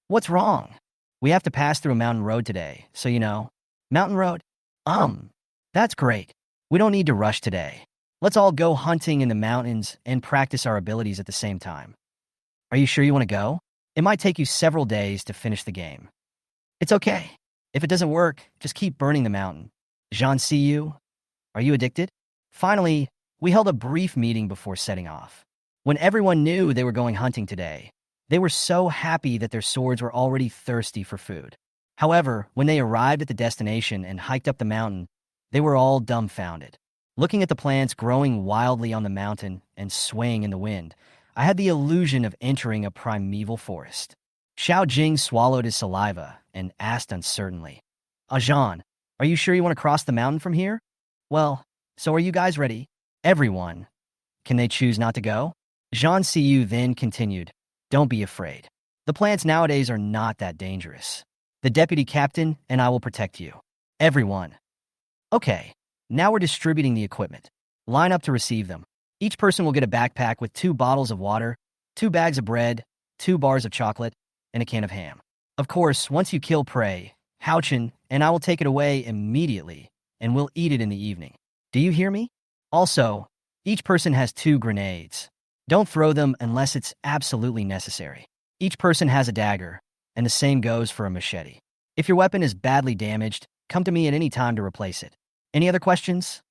What's wrong? We have to pass through a mountain road today, so you know. Mountain road? That's great. We don't need to rush today. Let's all go hunting in the mountains and practice our abilities at the same time. Are you sure you want to go? It might take you several days to finish the game. It's okay. If it doesn't work, just keep burning the mountain. Zhang Siyu, are you addicted? Finally, we held a brief meeting before setting off. When everyone knew they were going hunting today, they were so happy that their swords were already thirsty for food. However, when they arrived at the destination and hiked up the mountain, they were all dumbfounded. Looking at the plants growing wildly on the mountain and swaying in the wind, I had the illusion of entering a primeval forest. Xiao Jing swallowed his saliva and asked uncertainly, Ajan, are you sure you want to cross the mountain from here? Well, so are you guys ready? Everyone. Can they choose not to go? Jean Siyu then continued, don't be afraid. The plants nowadays are not that dangerous. The deputy captain and I will protect you. Everyone. Okay, now we're distributing the equipment. Line up to receive them. Each person will get a backpack with 2 bottles of water, 2 bags of bread, 2 bars of chocolate, and a can of ham. Of course, once you kill prey, Houchin and I will take it away immediately, and we'll eat it in the evening. Do you hear me? Also, each person has 2 grenades. Don't throw them unless it's absolutely necessary. Each person has a dagger, and the same goes for a machete. If your weapon is badly damaged, come to me at any time to replace it. Any other questions?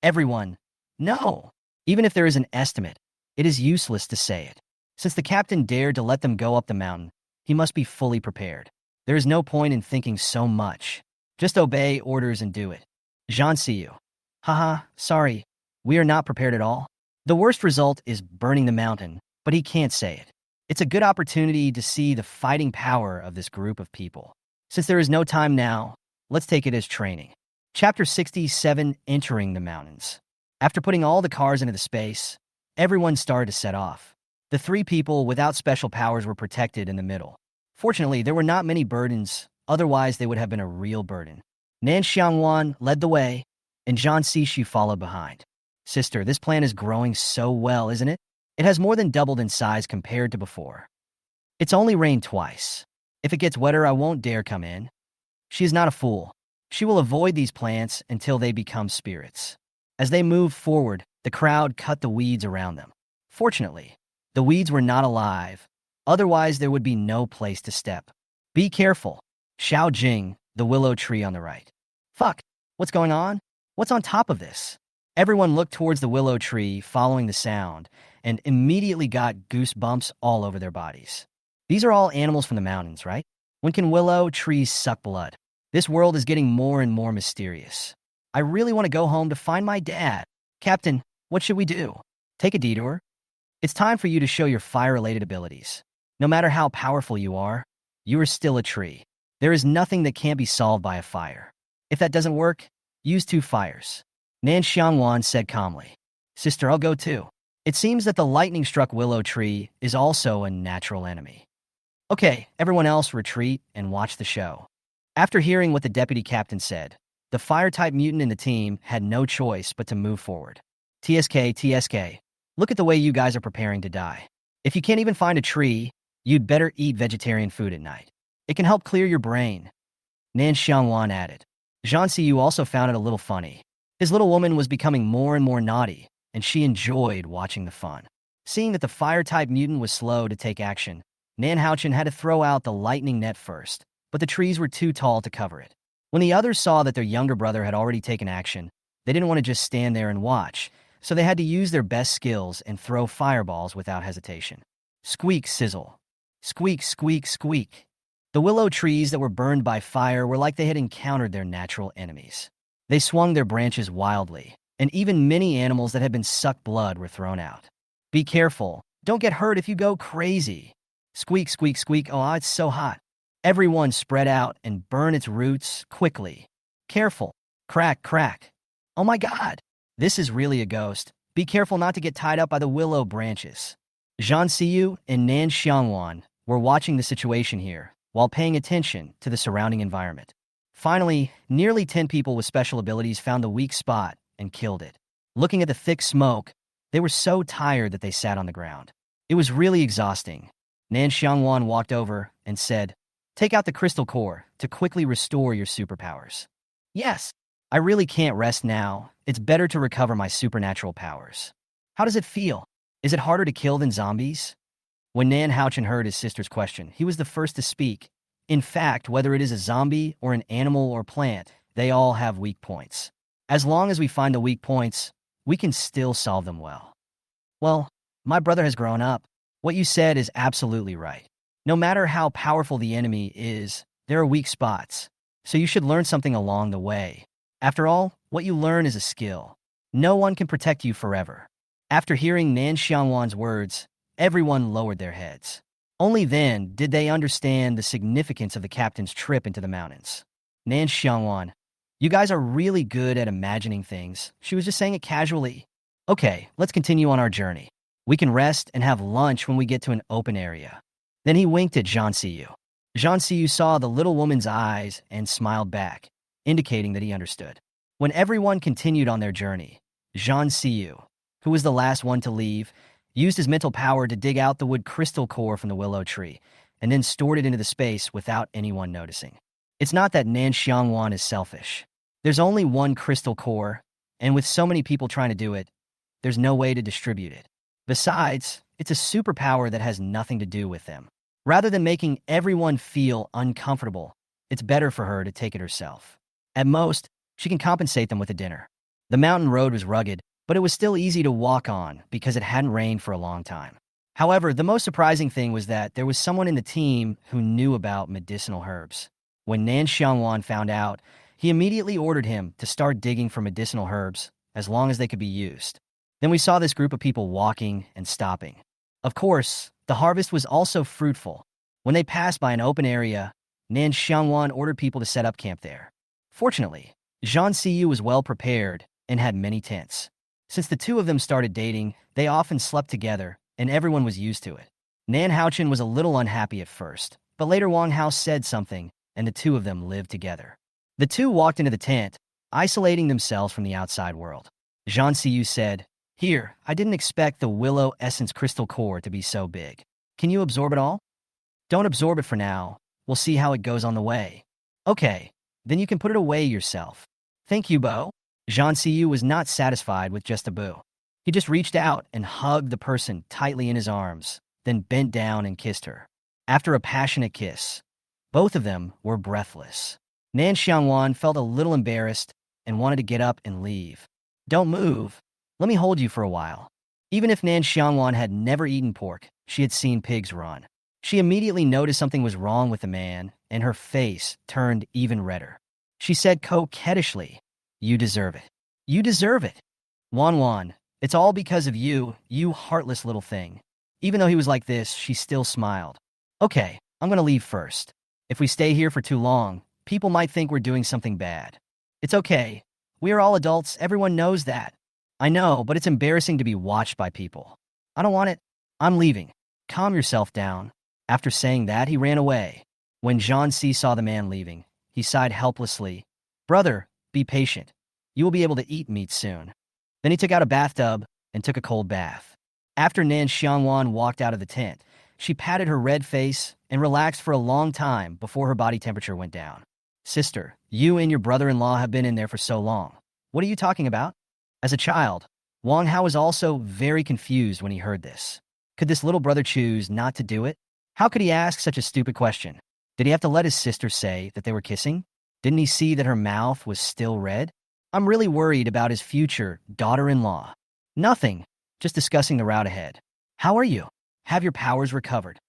Everyone, no. Even if there is an estimate, it is useless to say it. Since the captain dared to let them go up the mountain, he must be fully prepared. There is no point in thinking so much. Just obey orders and do it. Jean Siyu. Haha, sorry. We are not prepared at all. The worst result is burning the mountain, but he can't say it. It's a good opportunity to see the fighting power of this group of people. Since there is no time now, let's take it as training. Chapter 67, Entering the Mountains. After putting all the cars into the space, everyone started to set off. The 3 people without special powers were protected in the middle. Fortunately, there were not many burdens, otherwise they would have been a real burden. Nan Xiangwan led the way, and Zhan Sishu followed behind. Sister, this plant is growing so well, isn't it? It has more than doubled in size compared to before. It's only rained twice. If it gets wetter, I won't dare come in. She is not a fool. She will avoid these plants until they become spirits. As they moved forward, the crowd cut the weeds around them. Fortunately, the weeds were not alive. Otherwise, there would be no place to step. Be careful. Xiao Jing, the willow tree on the right. Fuck, what's going on? What's on top of this? Everyone looked towards the willow tree, following the sound, and immediately got goosebumps all over their bodies. These are all animals from the mountains, right? When can willow trees suck blood? This world is getting more and more mysterious. I really want to go home to find my dad. Captain, what should we do? Take a detour? It's time for you to show your fire-related abilities. No matter how powerful you are still a tree. There is nothing that can't be solved by a fire. If that doesn't work, use 2 fires. Nan Xiangwan said calmly. Sister, I'll go too. It seems that the lightning-struck willow tree is also a natural enemy. Okay, everyone else retreat and watch the show. After hearing what the deputy captain said, the fire-type mutant in the team had no choice but to move forward. TSK, look at the way you guys are preparing to die. If you can't even find a tree, you'd better eat vegetarian food at night. It can help clear your brain. Nan Xiangwan added. Zhan Siyu also found it a little funny. His little woman was becoming more and more naughty, and she enjoyed watching the fun. Seeing that the fire-type mutant was slow to take action, Nan Houchin had to throw out the lightning net first, but the trees were too tall to cover it. When the others saw that their younger brother had already taken action, they didn't want to just stand there and watch, so they had to use their best skills and throw fireballs without hesitation. Squeak, sizzle. Squeak, squeak, squeak. The willow trees that were burned by fire were like they had encountered their natural enemies. They swung their branches wildly, and even many animals that had been sucked blood were thrown out. Be careful. Don't get hurt if you go crazy. Squeak, squeak, squeak. Oh, it's so hot. Everyone spread out and burn its roots quickly. Careful. Crack, crack. Oh my God. This is really a ghost. Be careful not to get tied up by the willow branches. Zhan Siyu and Nan Xiangwan were watching the situation here while paying attention to the surrounding environment. Finally, nearly 10 people with special abilities found the weak spot and killed it. Looking at the thick smoke, they were so tired that they sat on the ground. It was really exhausting. Nan Xiangwan walked over and said, Take out the crystal core to quickly restore your superpowers. Yes, I really can't rest now. It's better to recover my supernatural powers. How does it feel? Is it harder to kill than zombies? When Nan Houchin heard his sister's question, he was the first to speak. In fact, whether it is a zombie or an animal or plant, they all have weak points. As long as we find the weak points, we can still solve them well. Well, My brother has grown up. What you said is absolutely right. No matter how powerful the enemy is, there are weak spots. So you should learn something along the way. After all, what you learn is a skill. No one can protect you forever. After hearing Nan Xiangwan's words, everyone lowered their heads. Only then did they understand the significance of the captain's trip into the mountains. Nan Xiangwan, you guys are really good at imagining things. She was just saying it casually. Okay, let's continue on our journey. We can rest and have lunch when we get to an open area. Then he winked at Zhang Siyu. Zhang Siyu saw the little woman's eyes and smiled back, indicating that he understood. When everyone continued on their journey, Zhang Siyu, who was the last one to leave, used his mental power to dig out the wood crystal core from the willow tree, and then stored it into the space without anyone noticing. It's not that Nan Xiangwan is selfish. There's only one crystal core, and with so many people trying to do it, there's no way to distribute it. Besides, it's a superpower that has nothing to do with them. Rather than making everyone feel uncomfortable, it's better for her to take it herself. At most, she can compensate them with a dinner. The mountain road was rugged, but it was still easy to walk on because it hadn't rained for a long time. However, the most surprising thing was that there was someone in the team who knew about medicinal herbs. When Nan Xiangwan found out, he immediately ordered him to start digging for medicinal herbs as long as they could be used. Then we saw this group of people walking and stopping. Of course, the harvest was also fruitful. When they passed by an open area, Nan Xiangwan ordered people to set up camp there. Fortunately, Zhang Siyu was well prepared and had many tents. Since the two of them started dating, they often slept together, and everyone was used to it. Nan Haochen was a little unhappy at first, but later Wang Hao said something, and the two of them lived together. The two walked into the tent, isolating themselves from the outside world. Zhang Siyu said, "Here, I didn't expect the willow essence crystal core to be so big. Can you absorb it all?" "Don't absorb it for now. We'll see how it goes on the way." "Okay, then you can put it away yourself." "Thank you, Bo." Zhang Siyu was not satisfied with just a boo. He just reached out and hugged the person tightly in his arms, then bent down and kissed her. After a passionate kiss, both of them were breathless. Nan Xiangwan felt a little embarrassed and wanted to get up and leave. "Don't move. Let me hold you for a while." Even if Nan Xiangwan had never eaten pork, she had seen pigs run. She immediately noticed something was wrong with the man, and her face turned even redder. She said coquettishly, "You deserve it. You deserve it. Wan, it's all because of you, you heartless little thing." Even though he was like this, she still smiled. "Okay, I'm gonna leave first. If we stay here for too long, people might think we're doing something bad." "It's okay. We are all adults, everyone knows that." "I know, but it's embarrassing to be watched by people." "I don't want it. I'm leaving. Calm yourself down." After saying that, he ran away. When Zhang Si saw the man leaving, he sighed helplessly. "Brother, be patient. You will be able to eat meat soon." Then he took out a bathtub and took a cold bath. After Nan Xiangwan walked out of the tent, she patted her red face and relaxed for a long time before her body temperature went down. "Sister, you and your brother-in-law have been in there for so long. What are you talking about?" As a child, Wang Hao was also very confused when he heard this. Could this little brother choose not to do it? How could he ask such a stupid question? Did he have to let his sister say that they were kissing? Didn't he see that her mouth was still red? "I'm really worried about his future daughter-in-law." "Nothing. Just discussing the route ahead." "How are you? Have your powers recovered?"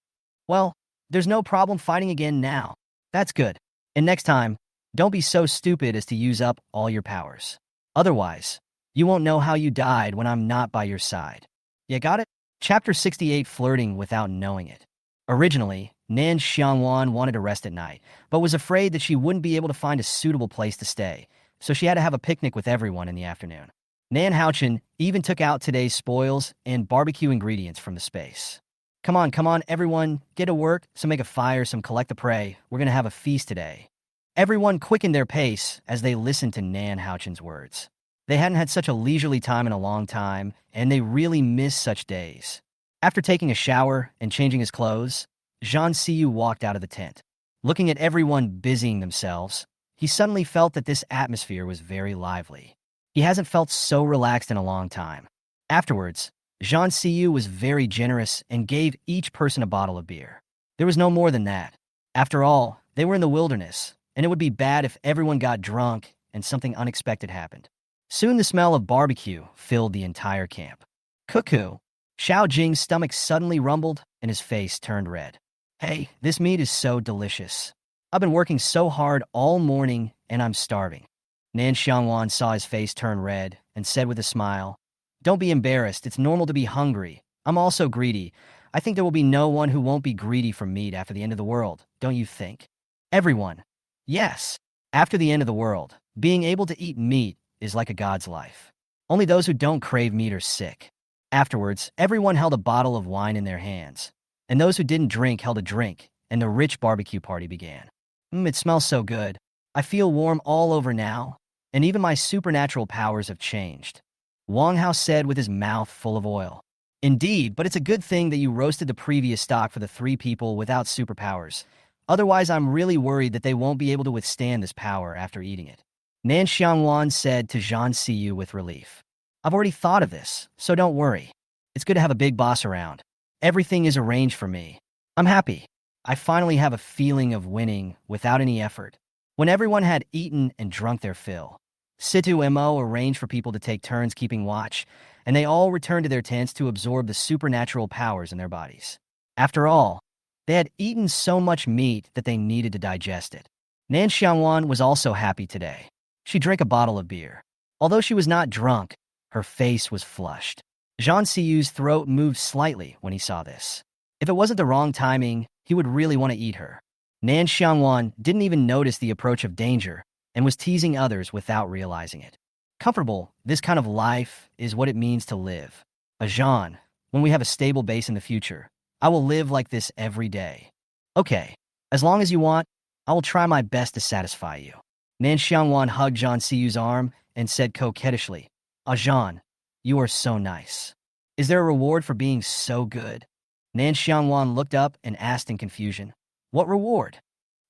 "Well, there's no problem fighting again now." "That's good. And next time, don't be so stupid as to use up all your powers. Otherwise, you won't know how you died when I'm not by your side." "Yeah, got it?" Chapter 68, Flirting Without Knowing It. Originally, Nan Xiangwan wanted to rest at night, but was afraid that she wouldn't be able to find a suitable place to stay, so she had to have a picnic with everyone in the afternoon. Nan Haochen even took out today's spoils and barbecue ingredients from the space. Come on, everyone, get to work, some make a fire, some collect the prey. We're going to have a feast today." Everyone quickened their pace as they listened to Nan Haochen's words. They hadn't had such a leisurely time in a long time, and they really missed such days. After taking a shower and changing his clothes, Zhang Siyu walked out of the tent. Looking at everyone busying themselves, he suddenly felt that this atmosphere was very lively. He hasn't felt so relaxed in a long time. Afterwards, Zhang Siyu was very generous and gave each person a bottle of beer. There was no more than that. After all, they were in the wilderness, and it would be bad if everyone got drunk and something unexpected happened. Soon the smell of barbecue filled the entire camp. "Cuckoo, Xiao Jing's stomach suddenly rumbled and his face turned red. Hey, this meat is so delicious. I've been working so hard all morning and I'm starving. Nan Xiangwan saw his face turn red and said with a smile, Don't be embarrassed, it's normal to be hungry. I'm also greedy. I think there will be no one who won't be greedy for meat after the end of the world, don't you think? Everyone. Yes. After the end of the world, being able to eat meat is like a god's life. Only those who don't crave meat are sick. Afterwards, everyone held a bottle of wine in their hands, and those who didn't drink held a drink, and the rich barbecue party began. It smells so good. I feel warm all over now, and even my supernatural powers have changed. Wang Hao said with his mouth full of oil. Indeed, but it's a good thing that you roasted the previous stock for the 3 people without superpowers. Otherwise, I'm really worried that they won't be able to withstand this power after eating it. Nan Xiangwan said to Zhang Siyu with relief. I've already thought of this, so don't worry. It's good to have a big boss around. Everything is arranged for me. I'm happy. I finally have a feeling of winning without any effort. When everyone had eaten and drunk their fill, Situ Mo arranged for people to take turns keeping watch, and they all returned to their tents to absorb the supernatural powers in their bodies. After all, they had eaten so much meat that they needed to digest it. Nan Xiangwan was also happy today. She drank a bottle of beer. Although she was not drunk, her face was flushed. Zhang Siyu's throat moved slightly when he saw this. If it wasn't the wrong timing, he would really want to eat her. Nan Xiangwan didn't even notice the approach of danger and was teasing others without realizing it. Comfortable, this kind of life is what it means to live. Zhan, when we have a stable base in the future, I will live like this every day. Okay, as long as you want, I will try my best to satisfy you. Nan Xiangwan hugged Zhang Siyu's arm and said coquettishly, Zhan, you are so nice. Is there a reward for being so good? Nan Xiangwan looked up and asked in confusion, What reward?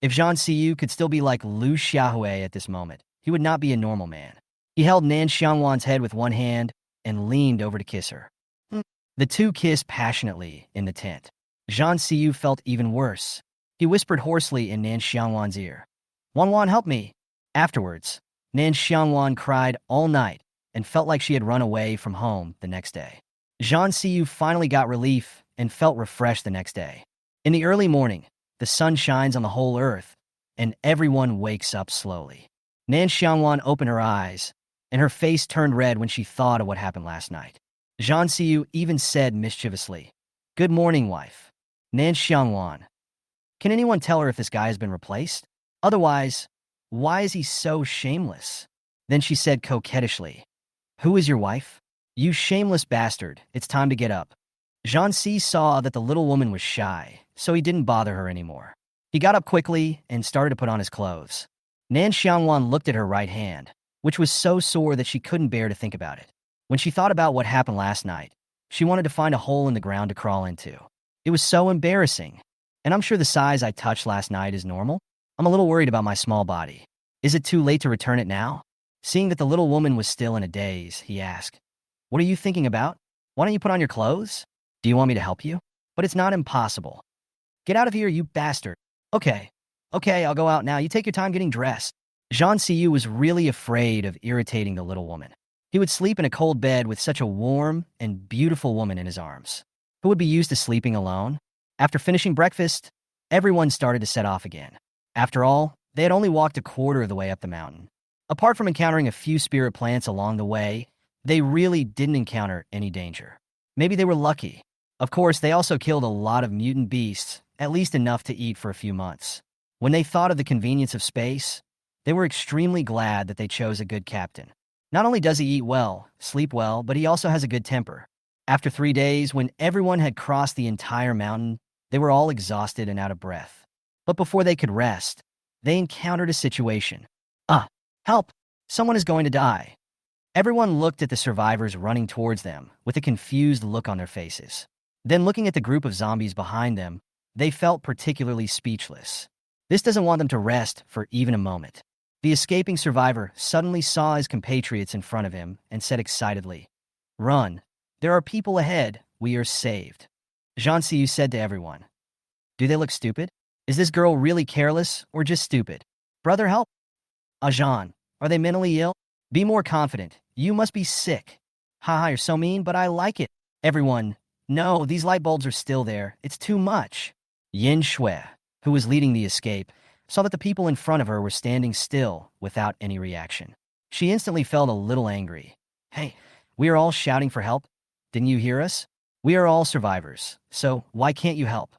If Zhang Siyu could still be like Lu Xiaohui at this moment, he would not be a normal man. He held Nan Xiangwan's head with one hand and leaned over to kiss her. The two kissed passionately in the tent. Zhang Siyu felt even worse. He whispered hoarsely in Nan Xiangwan's ear, Wan, help me. Afterwards, Nan Xiangwan cried all night and felt like she had run away from home the next day. Zhang Siyu finally got relief and felt refreshed the next day. In the early morning, the sun shines on the whole earth, and everyone wakes up slowly. Nan Xiangwan opened her eyes, and her face turned red when she thought of what happened last night. Zhang Siyu even said mischievously, Good morning, wife. Nan Xiangwan. Can anyone tell her if this guy has been replaced? Otherwise, why is he so shameless? Then she said coquettishly, Who is your wife? You shameless bastard, it's time to get up. Zhang Si saw that the little woman was shy, so he didn't bother her anymore. He got up quickly and started to put on his clothes. Nan Xiangwan looked at her right hand, which was so sore that she couldn't bear to think about it. When she thought about what happened last night, she wanted to find a hole in the ground to crawl into. It was so embarrassing. And I'm sure the size I touched last night is normal. I'm a little worried about my small body. Is it too late to return it now? Seeing that the little woman was still in a daze, he asked, What are you thinking about? Why don't you put on your clothes? Do you want me to help you? But it's not impossible. Get out of here, you bastard. Okay, I'll go out now. You take your time getting dressed. Zhang Siyu was really afraid of irritating the little woman. He would sleep in a cold bed with such a warm and beautiful woman in his arms. Who would be used to sleeping alone? After finishing breakfast, everyone started to set off again. After all, they had only walked a quarter of the way up the mountain. Apart from encountering a few spirit plants along the way, they really didn't encounter any danger. Maybe they were lucky. Of course, they also killed a lot of mutant beasts, at least enough to eat for a few months. When they thought of the convenience of space, they were extremely glad that they chose a good captain. Not only does he eat well, sleep well, but he also has a good temper. After 3 days, when everyone had crossed the entire mountain, they were all exhausted and out of breath. But before they could rest, they encountered a situation. Help! Someone is going to die. Everyone looked at the survivors running towards them with a confused look on their faces. Then looking at the group of zombies behind them, they felt particularly speechless. This doesn't want them to rest for even a moment. The escaping survivor suddenly saw his compatriots in front of him and said excitedly, Run! There are people ahead. We are saved. Zhang Siyu said to everyone, Do they look stupid? Is this girl really careless or just stupid? Brother, help! Zhan, are they mentally ill? Be more confident. You must be sick. Haha, you're so mean, but I like it. Everyone, No, these light bulbs are still there. It's too much. Yin Shui, who was leading the escape, saw that the people in front of her were standing still without any reaction. She instantly felt a little angry. Hey, we are all shouting for help. Didn't you hear us? We are all survivors, so why can't you help?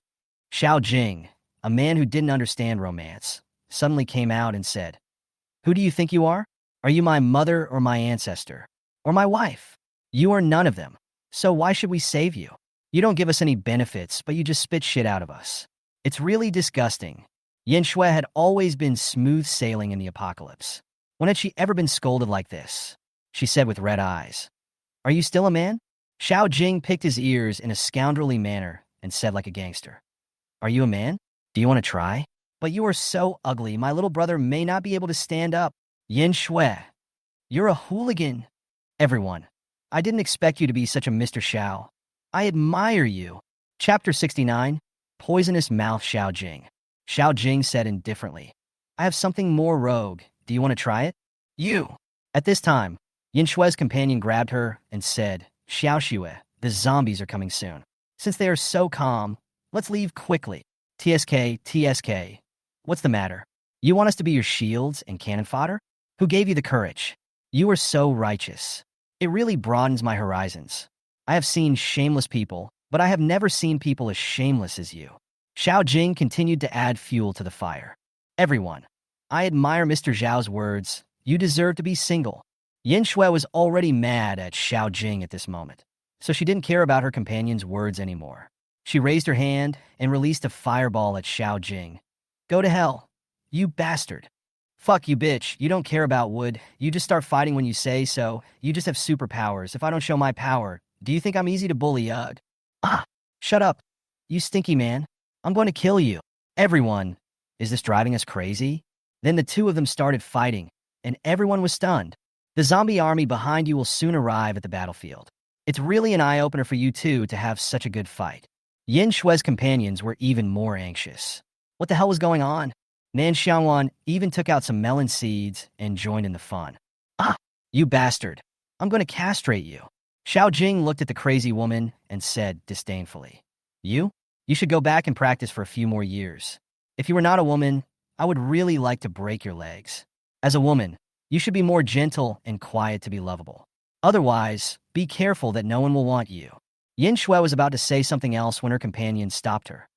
Xiao Jing, a man who didn't understand romance, suddenly came out and said, Who do you think you are? Are you my mother or my ancestor? Or my wife? You are none of them. So why should we save you? You don't give us any benefits, but you just spit shit out of us. It's really disgusting. Yin Shui had always been smooth sailing in the apocalypse. When had she ever been scolded like this? She said with red eyes, Are you still a man? Xiao Jing picked his ears in a scoundrelly manner and said like a gangster, Are you a man? Do you want to try? But you are so ugly, my little brother may not be able to stand up. Yin Shui, you're a hooligan. Everyone, I didn't expect you to be such a Mr. Xiao. I admire you. Chapter 69, Poisonous Mouth Xiao Jing. Xiao Jing said indifferently, I have something more rogue. Do you want to try it? You. At this time, Yin Shui's companion grabbed her and said, Xiao Xue, the zombies are coming soon. Since they are so calm, let's leave quickly. TSK. What's the matter? You want us to be your shields and cannon fodder? Who gave you the courage? You are so righteous. It really broadens my horizons. I have seen shameless people, but I have never seen people as shameless as you. Xiao Jing continued to add fuel to the fire. Everyone, I admire Mr. Zhao's words. You deserve to be single. Yin Shui was already mad at Xiao Jing at this moment, so she didn't care about her companion's words anymore. She raised her hand and released a fireball at Xiao Jing. Go to hell, you bastard. Fuck you, bitch. You don't care about wood. You just start fighting when you say so. You just have superpowers. If I don't show my power, do you think I'm easy to bully? Ugh. Shut up. You stinky man. I'm going to kill you. Everyone, is this driving us crazy? Then the two of them started fighting, and everyone was stunned. The zombie army behind you will soon arrive at the battlefield. It's really an eye-opener for you two to have such a good fight. Yin Shui's companions were even more anxious. What the hell was going on? Nan Xiangwan even took out some melon seeds and joined in the fun. You bastard. I'm going to castrate you. Xiao Jing looked at the crazy woman and said disdainfully, You should go back and practice for a few more years. If you were not a woman, I would really like to break your legs. As a woman, you should be more gentle and quiet to be lovable. Otherwise, be careful that no one will want you. Yin Shui was about to say something else when her companion stopped her.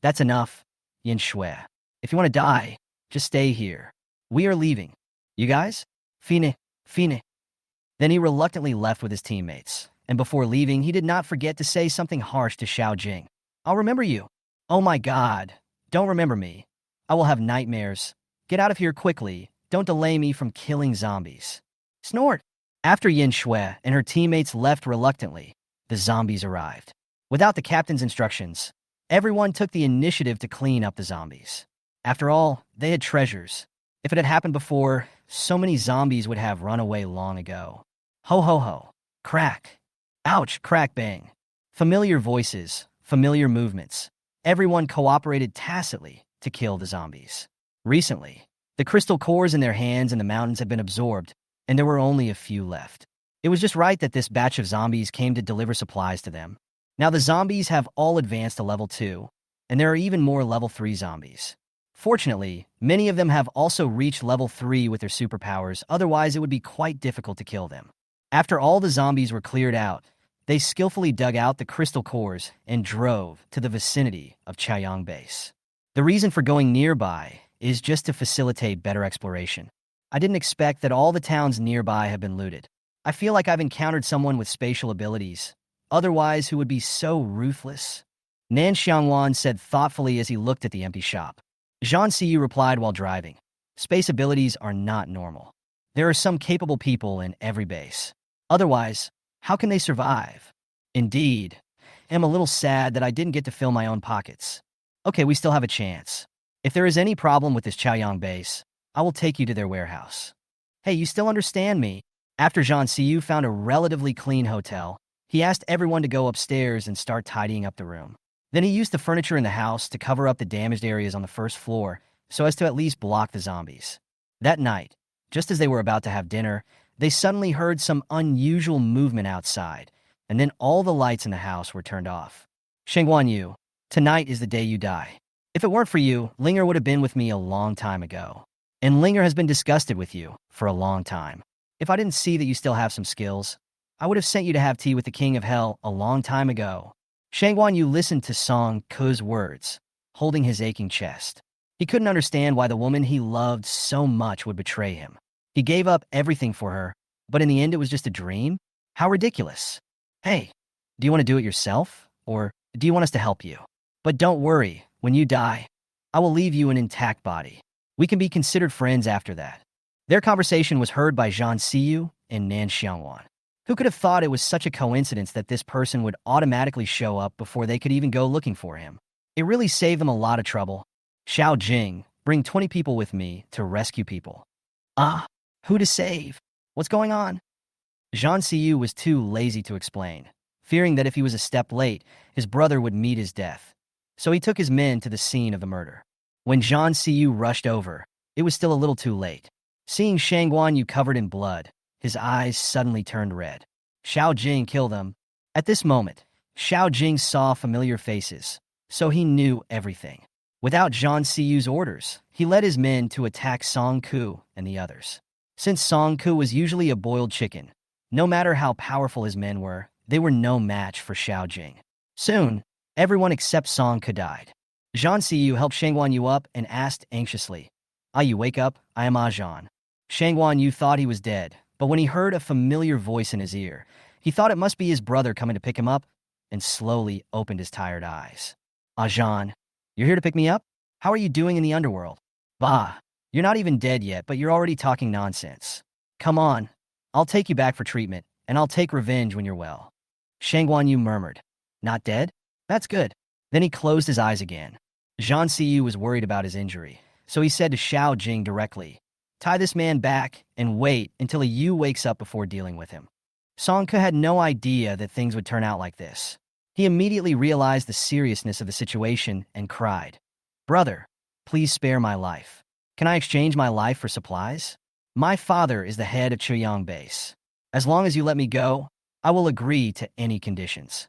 That's enough, Yin Shui. If you want to die, just stay here. We are leaving. You guys? Fine. Then he reluctantly left with his teammates, and before leaving, he did not forget to say something harsh to Xiao Jing. I'll remember you. Oh my God. Don't remember me. I will have nightmares. Get out of here quickly. Don't delay me from killing zombies. Snort. After Yin Shui and her teammates left reluctantly, the zombies arrived. Without the captain's instructions, everyone took the initiative to clean up the zombies. After all, they had treasures. If it had happened before, so many zombies would have run away long ago. Ho ho ho. Crack. Ouch, crack bang. Familiar voices, familiar movements. Everyone cooperated tacitly to kill the zombies. Recently, the crystal cores in their hands in the mountains had been absorbed, and there were only a few left. It was just right that this batch of zombies came to deliver supplies to them. Now the zombies have all advanced to level 2, and there are even more level 3 zombies. Fortunately, many of them have also reached level 3 with their superpowers, otherwise it would be quite difficult to kill them. After all the zombies were cleared out, they skillfully dug out the crystal cores and drove to the vicinity of Chaoyang Base. The reason for going nearby is just to facilitate better exploration. I didn't expect that all the towns nearby have been looted. I feel like I've encountered someone with spatial abilities, otherwise who would be so ruthless. Nan Xiangwan said thoughtfully as he looked at the empty shop. Zhang Siyu replied while driving, Space abilities are not normal. There are some capable people in every base. Otherwise, how can they survive? Indeed. I'm a little sad that I didn't get to fill my own pockets. Okay, we still have a chance. If there is any problem with this Chaoyang base, I will take you to their warehouse. Hey, you still understand me? After Zhang Siyu found a relatively clean hotel, he asked everyone to go upstairs and start tidying up the room. Then he used the furniture in the house to cover up the damaged areas on the first floor so as to at least block the zombies. That night, just as they were about to have dinner, they suddenly heard some unusual movement outside, and then all the lights in the house were turned off. Xiangwan Yu, tonight is the day you die. If it weren't for you, Linger would have been with me a long time ago. And Linger has been disgusted with you for a long time. If I didn't see that you still have some skills, I would have sent you to have tea with the King of Hell a long time ago. Xiangwan Yu listened to Song Ke's words, holding his aching chest. He couldn't understand why the woman he loved so much would betray him. He gave up everything for her, but in the end it was just a dream? How ridiculous. Hey, do you want to do it yourself? Or do you want us to help you? But don't worry, when you die, I will leave you an intact body. We can be considered friends after that. Their conversation was heard by Zhan Siyu and Nan Xiangwan. Who could have thought it was such a coincidence that this person would automatically show up before they could even go looking for him? It really saved them a lot of trouble. Xiao Jing, bring 20 people with me to rescue people. Ah, who to save? What's going on? Zhan Siyu was too lazy to explain, fearing that if he was a step late, his brother would meet his death. So he took his men to the scene of the murder. When Zhan Siyu rushed over, it was still a little too late. Seeing Xiangwan Yu covered in blood, his eyes suddenly turned red. Xiao Jing killed them. At this moment, Xiao Jing saw familiar faces, so he knew everything. Without Zhan Siyu's orders, he led his men to attack Song Ke and the others. Since Song Ke was usually a boiled chicken, no matter how powerful his men were, they were no match for Xiao Jing. Soon, everyone except Song Ke died. Zhan Siyu helped Xiangwan Yu up and asked anxiously, "Ah, you wake up, I am Zhan." Xiangwan Yu thought he was dead, but when he heard a familiar voice in his ear, he thought it must be his brother coming to pick him up, and slowly opened his tired eyes. Zhan, you're here to pick me up? How are you doing in the underworld? Bah, you're not even dead yet, but you're already talking nonsense. Come on, I'll take you back for treatment, and I'll take revenge when you're well. Xiangwan Yu murmured, "Not dead? That's good." Then he closed his eyes again. Zhan Siyu was worried about his injury, so he said to Xiao Jing directly, "Tie this man back and wait until a Yu wakes up before dealing with him." Song Ke had no idea that things would turn out like this. He immediately realized the seriousness of the situation and cried, "Brother, please spare my life. Can I exchange my life for supplies? My father is the head of Chuyang Base. As long as you let me go, I will agree to any conditions."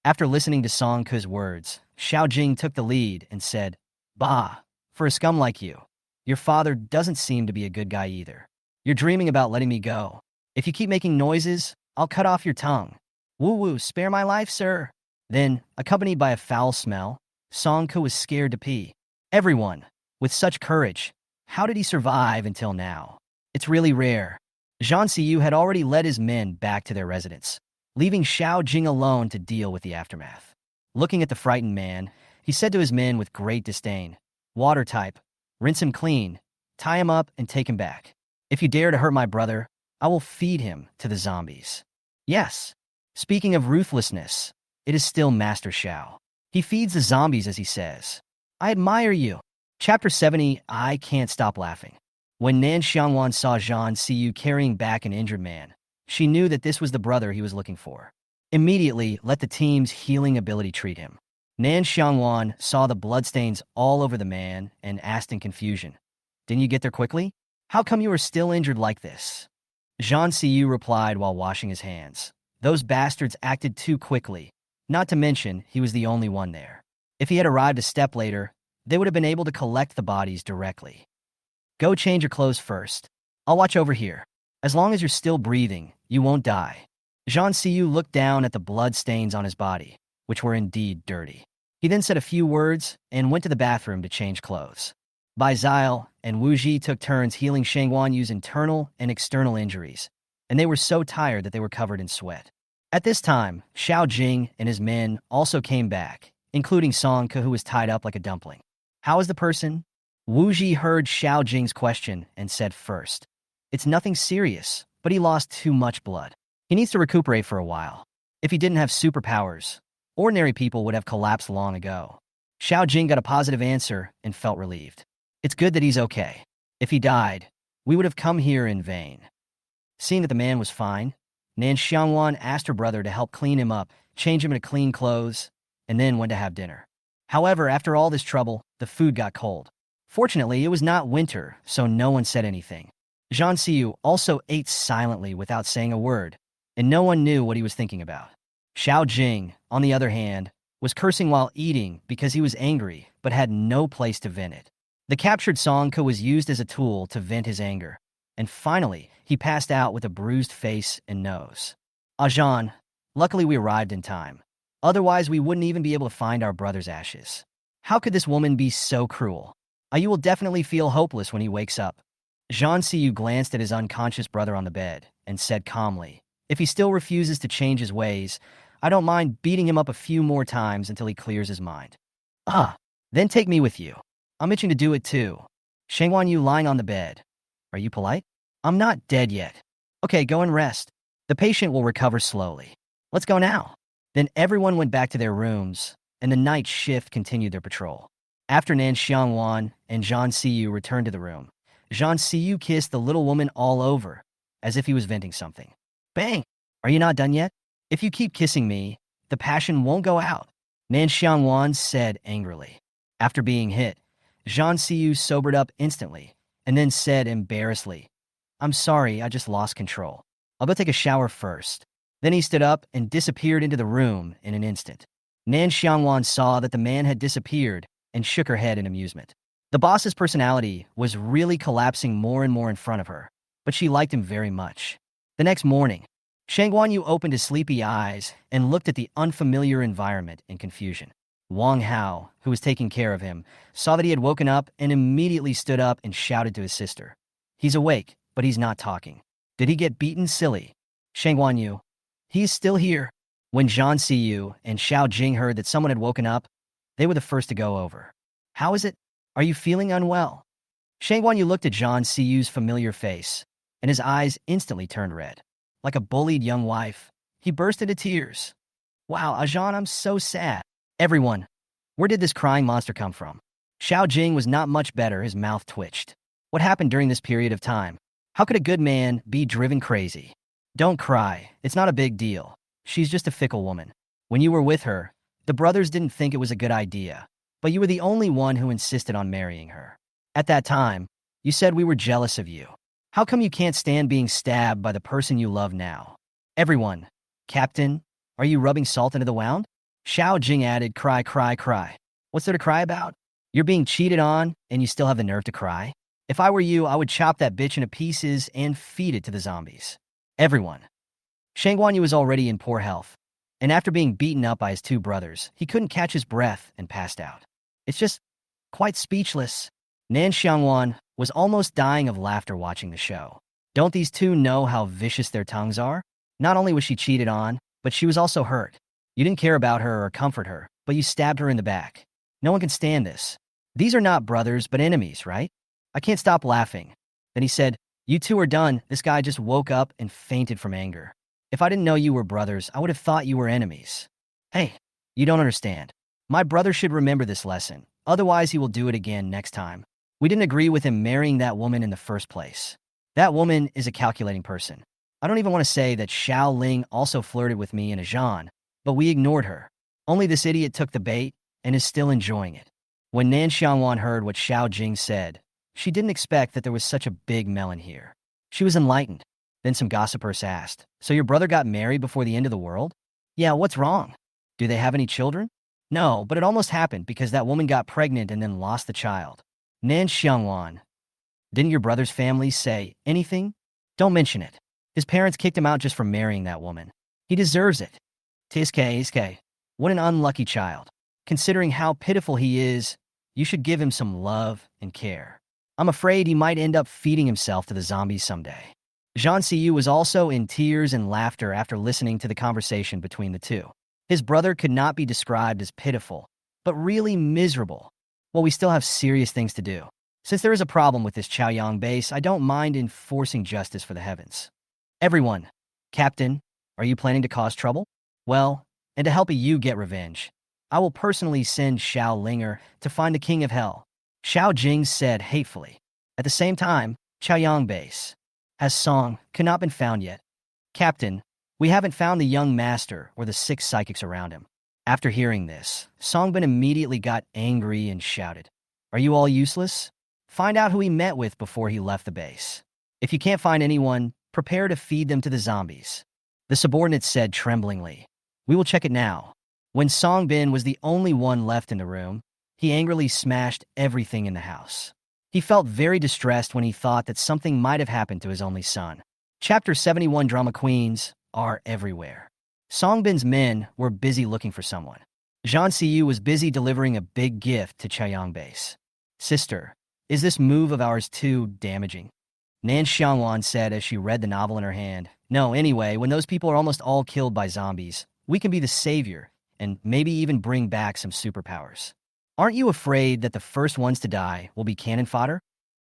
After listening to Song Ke's words, Xiao Jing took the lead and said, "Bah, for a scum like you, your father doesn't seem to be a good guy either. You're dreaming about letting me go. If you keep making noises, I'll cut off your tongue. Woo-woo, spare my life, sir." Then, accompanied by a foul smell, Song Ke was scared to pee. Everyone, with such courage, how did he survive until now? It's really rare. Zhan Siyu had already led his men back to their residence, leaving Xiao Jing alone to deal with the aftermath. Looking at the frightened man, he said to his men with great disdain, "Water type, rinse him clean, tie him up and take him back. If you dare to hurt my brother, I will feed him to the zombies." Yes, speaking of ruthlessness, it is still Master Xiao. He feeds the zombies as he says. I admire you. Chapter 70, I can't stop laughing. When Nan Xiangwan saw Zhan Siyu carrying back an injured man, she knew that this was the brother he was looking for. Immediately, let the team's healing ability treat him. Nan Xiangwan saw the bloodstains all over the man and asked in confusion, "Didn't you get there quickly? How come you are still injured like this?" Zhan Siyu replied while washing his hands, "Those bastards acted too quickly, not to mention he was the only one there. If he had arrived a step later, they would have been able to collect the bodies directly. Go change your clothes first. I'll watch over here. As long as you're still breathing, you won't die." Zhan Siyu looked down at the blood stains on his body, which were indeed dirty. He then said a few words and went to the bathroom to change clothes. Bai Zile and Wu Ji took turns healing Xiangwan Yu's internal and external injuries, and they were so tired that they were covered in sweat. At this time, Xiao Jing and his men also came back, including Song Ke, who was tied up like a dumpling. "How is the person?" Wu Ji heard Xiao Jing's question and said first, "It's nothing serious, but he lost too much blood. He needs to recuperate for a while. If he didn't have superpowers, ordinary people would have collapsed long ago." Xiao Jing got a positive answer and felt relieved. "It's good that he's okay. If he died, we would have come here in vain." Seeing that the man was fine, Nan Xiangwan asked her brother to help clean him up, change him into clean clothes, and then went to have dinner. However, after all this trouble, the food got cold. Fortunately, it was not winter, so no one said anything. Zhan Siyu also ate silently without saying a word, and no one knew what he was thinking about. Xiao Jing, on the other hand, was cursing while eating because he was angry but had no place to vent it. The captured Songke was used as a tool to vent his anger, and finally, he passed out with a bruised face and nose. Ajan, luckily we arrived in time. Otherwise, we wouldn't even be able to find our brother's ashes. How could this woman be so cruel? You will definitely feel hopeless when he wakes up. Zhang Xiyu glanced at his unconscious brother on the bed and said calmly, if he still refuses to change his ways, I don't mind beating him up a few more times until he clears his mind. Then take me with you. I'm itching to do it too. Xiangwan Yu lying on the bed. Are you polite? I'm not dead yet. Okay, go and rest. The patient will recover slowly. Let's go now. Then everyone went back to their rooms, and the night shift continued their patrol. After Nan Xiangwan and Zhang Xiyu returned to the room, Zhang Xiyu kissed the little woman all over, as if he was venting something. Bang! Are you not done yet? If you keep kissing me, the passion won't go out, Nan Xiangwan said angrily. After being hit, Zhang Xiyu sobered up instantly, and then said embarrassedly, I'm sorry, I just lost control. I'll go take a shower first. Then he stood up and disappeared into the room in an instant. Nan Xiangwan saw that the man had disappeared and shook her head in amusement. The boss's personality was really collapsing more and more in front of her, but she liked him very much. The next morning, Xiangwan Yu opened his sleepy eyes and looked at the unfamiliar environment in confusion. Wang Hao, who was taking care of him, saw that he had woken up and immediately stood up and shouted to his sister. He's awake, but he's not talking. Did he get beaten silly? Xiangwan Yu. He's still here. When Zhang Xiyu and Xiao Jing heard that someone had woken up, they were the first to go over. How is it? Are you feeling unwell? Xiangwan Yu looked at Zhang Xiyu's familiar face, and his eyes instantly turned red. Like a bullied young wife, he burst into tears. Wow, Ajan, I'm so sad. Everyone, where did this crying monster come from? Xiao Jing was not much better, his mouth twitched. What happened during this period of time? How could a good man be driven crazy? Don't cry, it's not a big deal. She's just a fickle woman. When you were with her, the brothers didn't think it was a good idea, but you were the only one who insisted on marrying her. At that time, you said we were jealous of you. How come you can't stand being stabbed by the person you love now? Everyone, Captain, are you rubbing salt into the wound? Xiao Jing added, cry, cry, cry. What's there to cry about? You're being cheated on, and you still have the nerve to cry? If I were you, I would chop that bitch into pieces and feed it to the zombies. Everyone. Xiangwan Yu was already in poor health, and after being beaten up by his two brothers, he couldn't catch his breath and passed out. It's just quite speechless. Nan Xiangwan was almost dying of laughter watching the show. Don't these two know how vicious their tongues are? Not only was she cheated on, but she was also hurt. You didn't care about her or comfort her, but you stabbed her in the back. No one can stand this. These are not brothers, but enemies, right? I can't stop laughing. Then he said, you two are done. This guy just woke up and fainted from anger. If I didn't know you were brothers, I would have thought you were enemies. Hey, you don't understand. My brother should remember this lesson. Otherwise, he will do it again next time. We didn't agree with him marrying that woman in the first place. That woman is a calculating person. I don't even want to say that Xiao Ling also flirted with me and Ajan, but we ignored her. Only this idiot took the bait and is still enjoying it. When Nan Xiangwan heard what Xiao Jing said, she didn't expect that there was such a big melon here. She was enlightened. Then some gossipers asked, so your brother got married before the end of the world? Yeah, what's wrong? Do they have any children? No, but it almost happened because that woman got pregnant and then lost the child. Nan Xiangwan, didn't your brother's family say anything? Don't mention it. His parents kicked him out just for marrying that woman. He deserves it. Tiske, what an unlucky child. Considering how pitiful he is, you should give him some love and care. I'm afraid he might end up feeding himself to the zombies someday. Zhang Xiyu was also in tears and laughter after listening to the conversation between the two. His brother could not be described as pitiful, but really miserable. Well, we still have serious things to do. Since there is a problem with this Chaoyang base, I don't mind enforcing justice for the heavens. Everyone, Captain, are you planning to cause trouble? Well, and to help you get revenge, I will personally send Xiao Linger to find the King of Hell. Xiao Jing said hatefully. At the same time, Chaoyang base, as Song, could not been found yet. Captain, we haven't found the young master or the 6 psychics around him. After hearing this, Songbin immediately got angry and shouted, are you all useless? Find out who he met with before he left the base. If you can't find anyone, prepare to feed them to the zombies. The subordinate said tremblingly, We will check it now. When Songbin was the only one left in the room, he angrily smashed everything in the house. He felt very distressed when he thought that something might have happened to his only son. Chapter 71 Drama Queens are everywhere. Songbin's men were busy looking for someone. Zhang Siyu was busy delivering a big gift to Chaoyang base. Sister, is this move of ours too damaging? Nan Xiangwan said as she read the novel in her hand. No, anyway, when those people are almost all killed by zombies, we can be the savior and maybe even bring back some superpowers. Aren't you afraid that the first ones to die will be cannon fodder?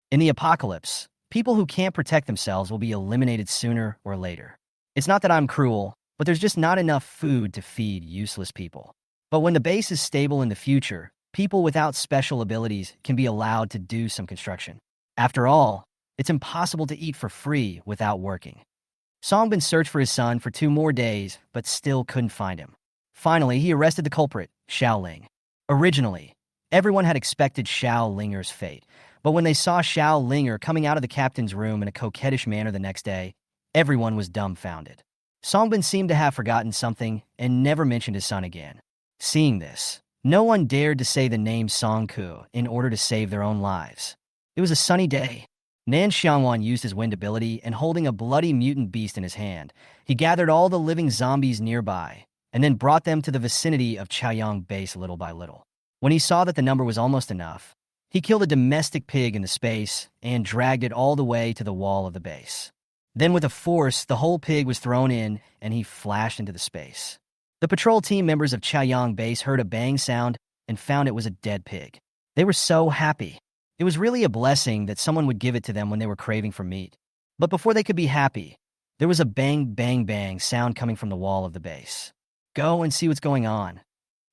In the apocalypse, people who can't protect themselves will be eliminated sooner or later. It's not that I'm cruel, but there's just not enough food to feed useless people. But when the base is stable in the future, people without special abilities can be allowed to do some construction. After all, it's impossible to eat for free without working. Songbin searched for his son for 2 more days, but still couldn't find him. Finally, he arrested the culprit, Xiao Ling. Originally, everyone had expected Xiao Linger's fate, but when they saw Xiao Linger coming out of the captain's room in a coquettish manner the next day, everyone was dumbfounded. Songbin seemed to have forgotten something and never mentioned his son again. Seeing this, no one dared to say the name Songku in order to save their own lives. It was a sunny day. Nan Xiangwan used his wind ability, and holding a bloody mutant beast in his hand, he gathered all the living zombies nearby and then brought them to the vicinity of Chaoyang base little by little. When he saw that the number was almost enough, he killed a domestic pig in the space and dragged it all the way to the wall of the base. Then with a force, the whole pig was thrown in and he flashed into the space. The patrol team members of Chaoyang base heard a bang sound and found it was a dead pig. They were so happy. It was really a blessing that someone would give it to them when they were craving for meat. But before they could be happy, there was a bang, bang, bang sound coming from the wall of the base. Go and see what's going on.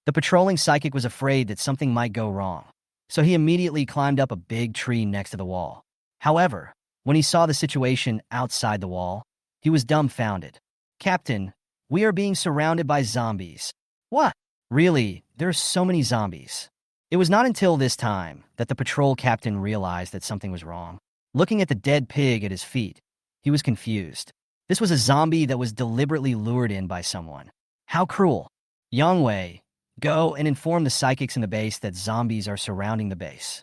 The patrolling psychic was afraid that something might go wrong, so he immediately climbed up a big tree next to the wall. However, when he saw the situation outside the wall, he was dumbfounded. Captain, we are being surrounded by zombies. What? Really? There are so many zombies. It was not until this time that the patrol captain realized that something was wrong. Looking at the dead pig at his feet, he was confused. This was a zombie that was deliberately lured in by someone. How cruel. Yang Wei, go and inform the psychics in the base that zombies are surrounding the base.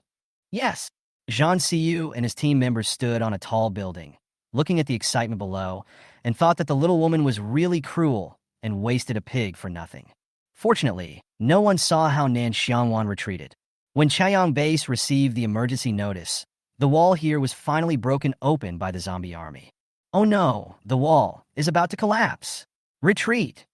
Yes. Zhang Siyu and his team members stood on a tall building, looking at the excitement below, and thought that the little woman was really cruel and wasted a pig for nothing. Fortunately, no one saw how Nan Xiangwan retreated. When Chaoyang base received the emergency notice, the wall here was finally broken open by the zombie army. Oh no, the wall is about to collapse. Retreat.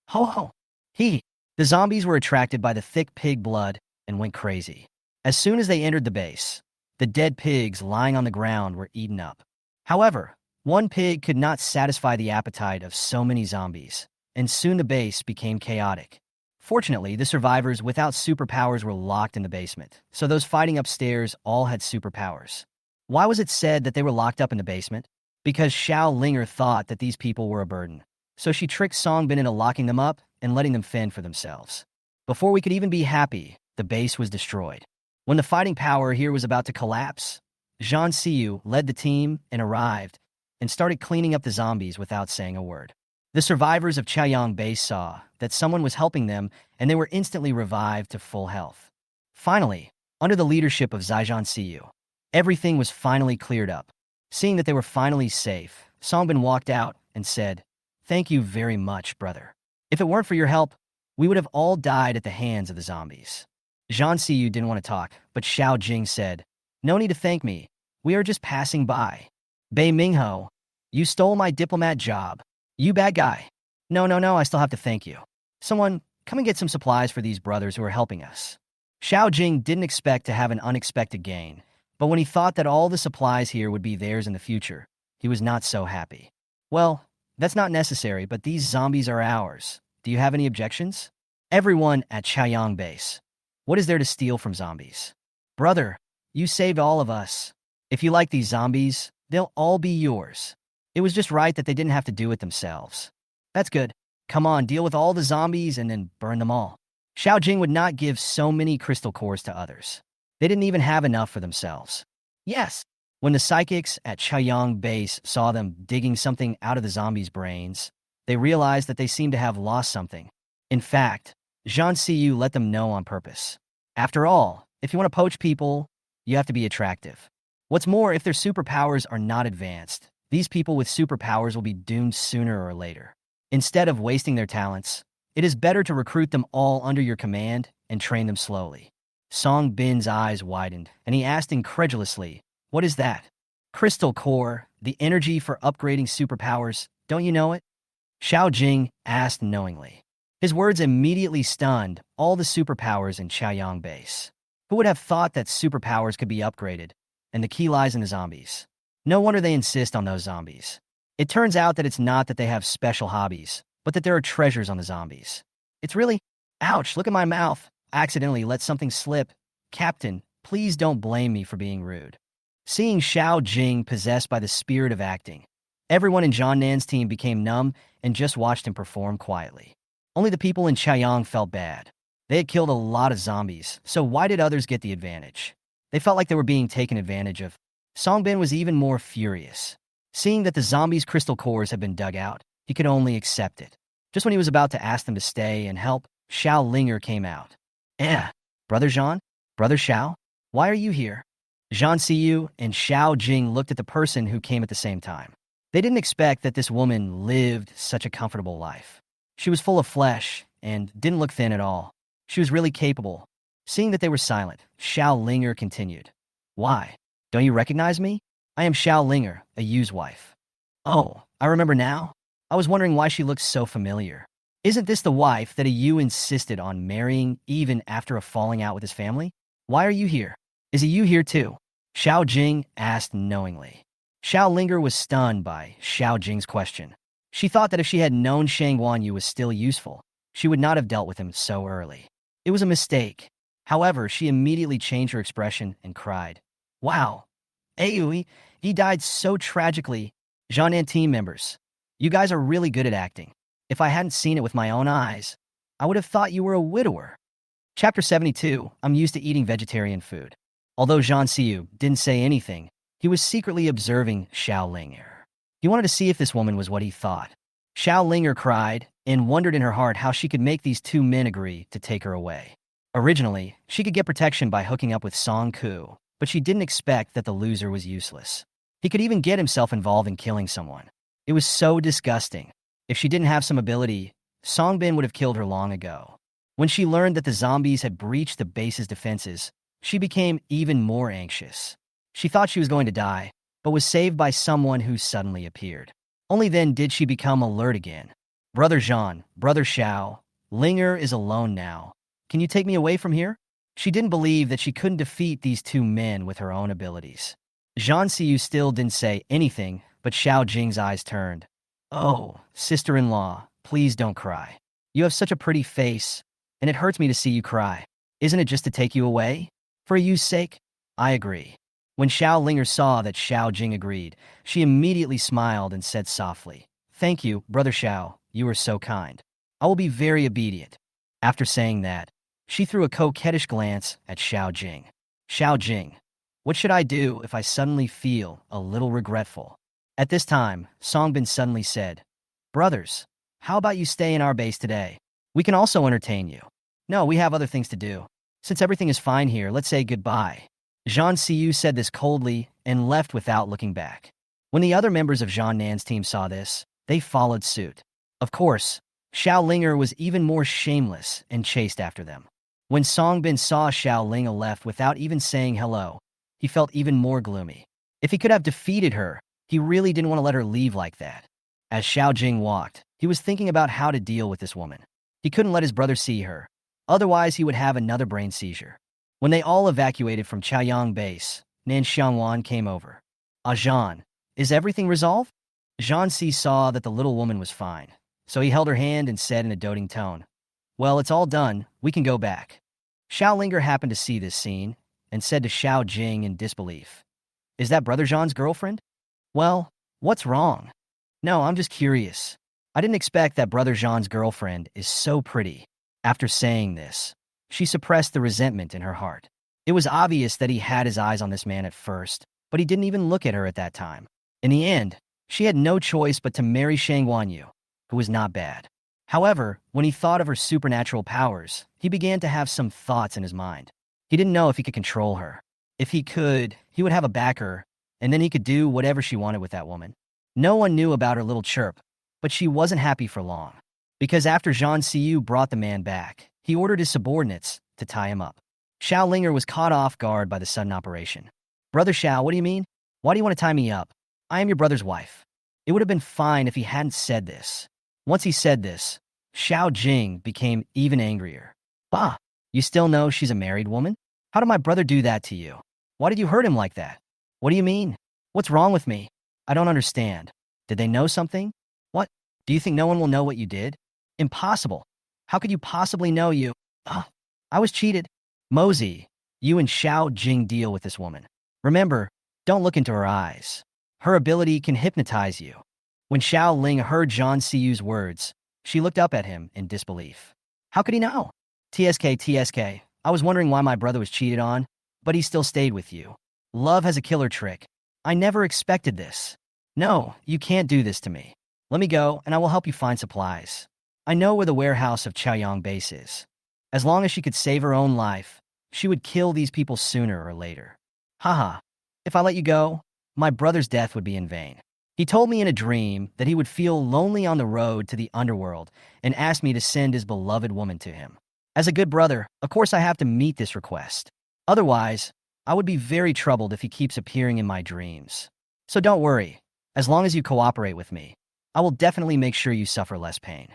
Ho ho. The zombies were attracted by the thick pig blood and went crazy. As soon as they entered the base, the dead pigs lying on the ground were eaten up. However, one pig could not satisfy the appetite of so many zombies, and soon the base became chaotic. Fortunately, the survivors without superpowers were locked in the basement, so those fighting upstairs all had superpowers. Why was it said that they were locked up in the basement? Because Xiao Linger thought that these people were a burden, so she tricked Songbin into locking them up and letting them fend for themselves. Before we could even be happy, the base was destroyed. When the fighting power here was about to collapse, Zhang Siyu led the team and arrived and started cleaning up the zombies without saying a word. The survivors of Chaoyang base saw that someone was helping them, and they were instantly revived to full health. Finally, under the leadership of Zhang Siyu, everything was finally cleared up. Seeing that they were finally safe, Songbin walked out and said, "Thank you very much, brother. If it weren't for your help, we would have all died at the hands of the zombies." Zhang Siyu didn't want to talk, but Xiao Jing said, "No need to thank me. We are just passing by. Bei Mingho, you stole my diplomat job. You bad guy." No, I still have to thank you. Someone, come and get some supplies for these brothers who are helping us." Xiao Jing didn't expect to have an unexpected gain, but when he thought that all the supplies here would be theirs in the future, he was not so happy. "Well, that's not necessary, but these zombies are ours. Do you have any objections?" Everyone at Chaoyang base. What is there to steal from zombies? "Brother, you saved all of us. If you like these zombies, they'll all be yours. It was just right that they didn't have to do it themselves." "That's good. Come on, deal with all the zombies and then burn them all." Xiao Jing would not give so many crystal cores to others. They didn't even have enough for themselves. Yes. When the psychics at Chaoyang base saw them digging something out of the zombies' brains, they realized that they seemed to have lost something. In fact, Zhang Siyu let them know on purpose. After all, if you want to poach people, you have to be attractive. What's more, if their superpowers are not advanced, these people with superpowers will be doomed sooner or later. Instead of wasting their talents, it is better to recruit them all under your command and train them slowly. Song Bin's eyes widened, and he asked incredulously, "What is that?" "Crystal core, the energy for upgrading superpowers. Don't you know it?" Xiao Jing asked knowingly. His words immediately stunned all the superpowers in Chaoyang base. Who would have thought that superpowers could be upgraded? And the key lies in the zombies. No wonder they insist on those zombies. It turns out that it's not that they have special hobbies, but that there are treasures on the zombies. It's really... Ouch, look at my mouth. I accidentally let something slip. Captain, please don't blame me for being rude. Seeing Xiao Jing possessed by the spirit of acting, everyone in John Nan's team became numb and just watched him perform quietly. Only the people in Chaoyang felt bad. They had killed a lot of zombies, so why did others get the advantage? They felt like they were being taken advantage of. Songbin was even more furious. Seeing that the zombies' crystal cores had been dug out, he could only accept it. Just when he was about to ask them to stay and help, Xiao Linger came out. Brother Zhan? Brother Xiao? Why are you here?" Zhan Siyu and Xiao Jing looked at the person who came at the same time. They didn't expect that this woman lived such a comfortable life. She was full of flesh and didn't look thin at all. She was really capable. Seeing that they were silent, Xiao Linger continued. "Why? Don't you recognize me? I am Xiao Linger, a Yu's wife." "Oh, I remember now. I was wondering why she looked so familiar. Isn't this the wife that a Yu insisted on marrying even after a falling out with his family? Why are you here? Is a Yu here too?" Xiao Jing asked knowingly. Xiao Linger was stunned by Xiao Jing's question. She thought that if she had known Xiangwan Yu was still useful, she would not have dealt with him so early. It was a mistake. However, she immediately changed her expression and cried, "Wow, Aoi, he died so tragically. Zhanan team members, you guys are really good at acting. If I hadn't seen it with my own eyes, I would have thought you were a widower." Chapter 72, I'm used to eating vegetarian food. Although Zhan Siyu didn't say anything, he was secretly observing Xiao Linger. He wanted to see if this woman was what he thought. Xiao Linger cried and wondered in her heart how she could make these two men agree to take her away. Originally, she could get protection by hooking up with Song Ku, but she didn't expect that the loser was useless. He could even get himself involved in killing someone. It was so disgusting. If she didn't have some ability, Songbin would have killed her long ago. When she learned that the zombies had breached the base's defenses, she became even more anxious. She thought she was going to die, but was saved by someone who suddenly appeared. Only then did she become alert again. "Brother Zhan, Brother Xiao, Linger is alone now. Can you take me away from here?" She didn't believe that she couldn't defeat these two men with her own abilities. Zhan Siyu still didn't say anything, but Xiao Jing's eyes turned. "Oh, sister-in-law, please don't cry. You have such a pretty face, and it hurts me to see you cry. Isn't it just to take you away? For Yu's sake?" "I agree." When Xiao Linger saw that Xiao Jing agreed, she immediately smiled and said softly, "Thank you, Brother Xiao, you are so kind. I will be very obedient." After saying that, she threw a coquettish glance at Xiao Jing. "Xiao Jing, what should I do if I suddenly feel a little regretful?" At this time, Songbin suddenly said, "Brothers, how about you stay in our base today? We can also entertain you." "No, we have other things to do. Since everything is fine here, let's say goodbye." Zhan Siyu said this coldly and left without looking back. When the other members of Zhan Nan's team saw this, they followed suit. Of course, Xiao Linger was even more shameless and chased after them. When Songbin saw Xiao Linger left without even saying hello, he felt even more gloomy. If he could have defeated her, he really didn't want to let her leave like that. As Xiao Jing walked, he was thinking about how to deal with this woman. He couldn't let his brother see her. Otherwise, he would have another brain seizure. When they all evacuated from Chaoyang base, Nan Xiangwan came over. "Zhan, is everything resolved?" Zhan Si saw that the little woman was fine, so he held her hand and said in a doting tone, "Well, it's all done. We can go back." Xiao Linger happened to see this scene and said to Xiao Jing in disbelief, "Is that Brother Zhan's girlfriend?" "Well, what's wrong?" "No, I'm just curious. I didn't expect that Brother Zhan's girlfriend is so pretty." After saying this, she suppressed the resentment in her heart. It was obvious that he had his eyes on this man at first, but he didn't even look at her at that time. In the end, she had no choice but to marry Xiangwan Yu, who was not bad. However, when he thought of her supernatural powers, he began to have some thoughts in his mind. He didn't know if he could control her. If he could, he would have a backer, and then he could do whatever she wanted with that woman. No one knew about her little chirp, but she wasn't happy for long. Because after Zhang Xiyu brought the man back, he ordered his subordinates to tie him up. Xiao Linger was caught off guard by the sudden operation. Brother Xiao, what do you mean? Why do you want to tie me up? I am your brother's wife. It would have been fine if he hadn't said this. Once he said this, Xiao Jing became even angrier. Bah, you still know she's a married woman? How did my brother do that to you? Why did you hurt him like that? What do you mean? What's wrong with me? I don't understand. Did they know something? What? Do you think no one will know what you did? Impossible. How could you possibly know you? I was cheated. Mosey, you and Xiao Jing deal with this woman. Remember, don't look into her eyes. Her ability can hypnotize you. When Xiao Ling heard Zhang Xiyu's words, she looked up at him in disbelief. How could he know? TSK, I was wondering why my brother was cheated on, but he still stayed with you. Love has a killer trick. I never expected this. No, you can't do this to me. Let me go, and I will help you find supplies. I know where the warehouse of Chaoyang base is. As long as she could save her own life, she would kill these people sooner or later. Haha, if I let you go, my brother's death would be in vain. He told me in a dream that he would feel lonely on the road to the underworld and asked me to send his beloved woman to him. As a good brother, of course I have to meet this request. Otherwise, I would be very troubled if he keeps appearing in my dreams. So don't worry, as long as you cooperate with me, I will definitely make sure you suffer less pain.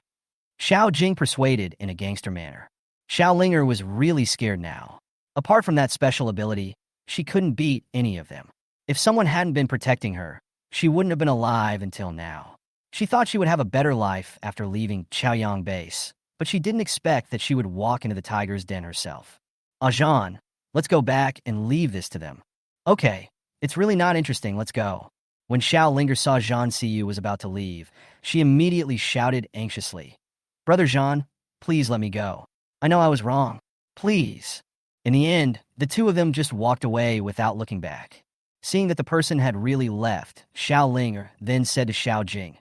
Xiao Jing persuaded in a gangster manner. Xiao Linger was really scared now. Apart from that special ability, she couldn't beat any of them. If someone hadn't been protecting her, she wouldn't have been alive until now. She thought she would have a better life after leaving Chaoyang base, but she didn't expect that she would walk into the tiger's den herself. Ajan, let's go back and leave this to them. Okay, it's really not interesting, let's go. When Xiao Linger saw Zhang Xiyu was about to leave, she immediately shouted anxiously, Brother Zhan, please let me go. I know I was wrong. Please. In the end, the two of them just walked away without looking back. Seeing that the person had really left, Xiao Linger then said to Xiao Jing,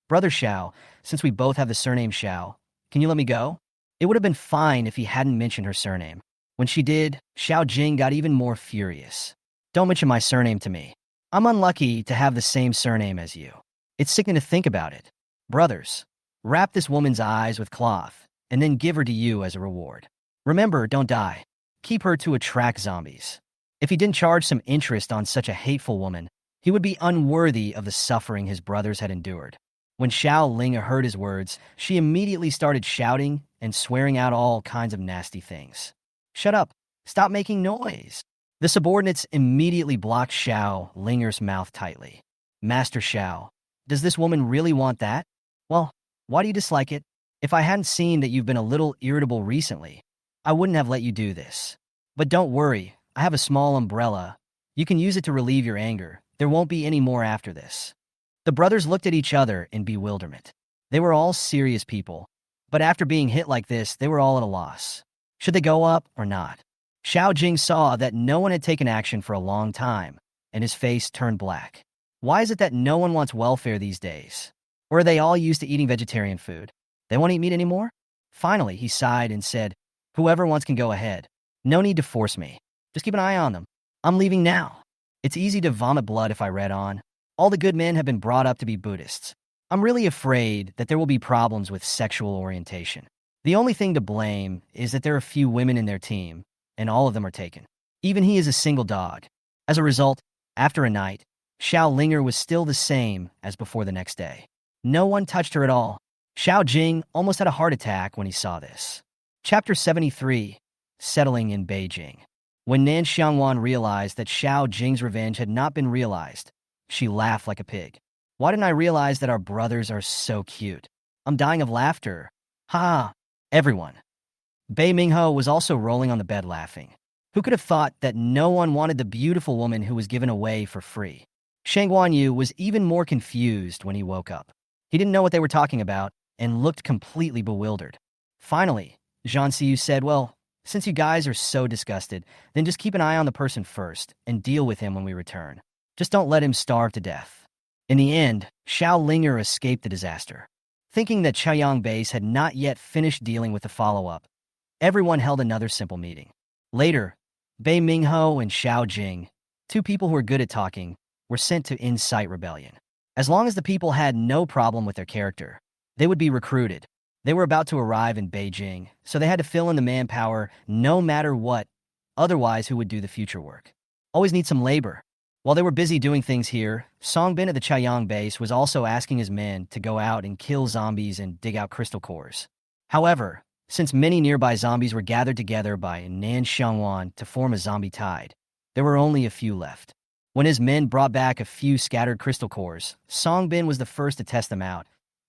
Brother Xiao, since we both have the surname Xiao, can you let me go? It would have been fine if he hadn't mentioned her surname. When she did, Xiao Jing got even more furious. Don't mention my surname to me. I'm unlucky to have the same surname as you. It's sickening to think about it. Brothers, wrap this woman's eyes with cloth and then give her to you as a reward. Remember, don't die. Keep her to attract zombies. If he didn't charge some interest on such a hateful woman, he would be unworthy of the suffering his brothers had endured. When Xiao Ling heard his words, she immediately started shouting and swearing out all kinds of nasty things. Shut up. Stop making noise. The subordinates immediately blocked Xiao Linger's mouth tightly. Master Xiao, does this woman really want that? Well, why do you dislike it? If I hadn't seen that you've been a little irritable recently, I wouldn't have let you do this. But don't worry, I have a small umbrella. You can use it to relieve your anger. There won't be any more after this. The brothers looked at each other in bewilderment. They were all serious people, but after being hit like this, they were all at a loss. Should they go up or not? Xiao Jing saw that no one had taken action for a long time, and his face turned black. Why is it that no one wants welfare these days? Or are they all used to eating vegetarian food? They won't eat meat anymore? Finally, he sighed and said, Whoever wants can go ahead. No need to force me. Just keep an eye on them. I'm leaving now. It's easy to vomit blood if I read on. All the good men have been brought up to be Buddhists. I'm really afraid that there will be problems with sexual orientation. The only thing to blame is that there are few women in their team, and all of them are taken. Even he is a single dog. As a result, after a night, Xiao Linger was still the same as before the next day. No one touched her at all. Xiao Jing almost had a heart attack when he saw this. Chapter 73, Settling in Beijing. When Nan Xiangwan realized that Xiao Jing's revenge had not been realized, she laughed like a pig. Why didn't I realize that our brothers are so cute? I'm dying of laughter. Ha! Everyone. Bei Mingho was also rolling on the bed laughing. Who could have thought that no one wanted the beautiful woman who was given away for free? Shang Guanyu was even more confused when he woke up. He didn't know what they were talking about and looked completely bewildered. Finally, Zhang Xiyu said, Well, since you guys are so disgusted, then just keep an eye on the person first and deal with him when we return. Just don't let him starve to death. In the end, Xiao Linger escaped the disaster. Thinking that Chaoyang Base had not yet finished dealing with the follow-up, everyone held another simple meeting. Later, Bei Mingho and Xiao Jing, two people who were good at talking, were sent to incite rebellion. As long as the people had no problem with their character, they would be recruited. They were about to arrive in Beijing, so they had to fill in the manpower no matter what, otherwise who would do the future work? Always need some labor. While they were busy doing things here, Songbin at the Chaoyang base was also asking his men to go out and kill zombies and dig out crystal cores. However, since many nearby zombies were gathered together by Nan Xiangwan to form a zombie tide, there were only a few left. When his men brought back a few scattered crystal cores, Songbin was the first to test them out,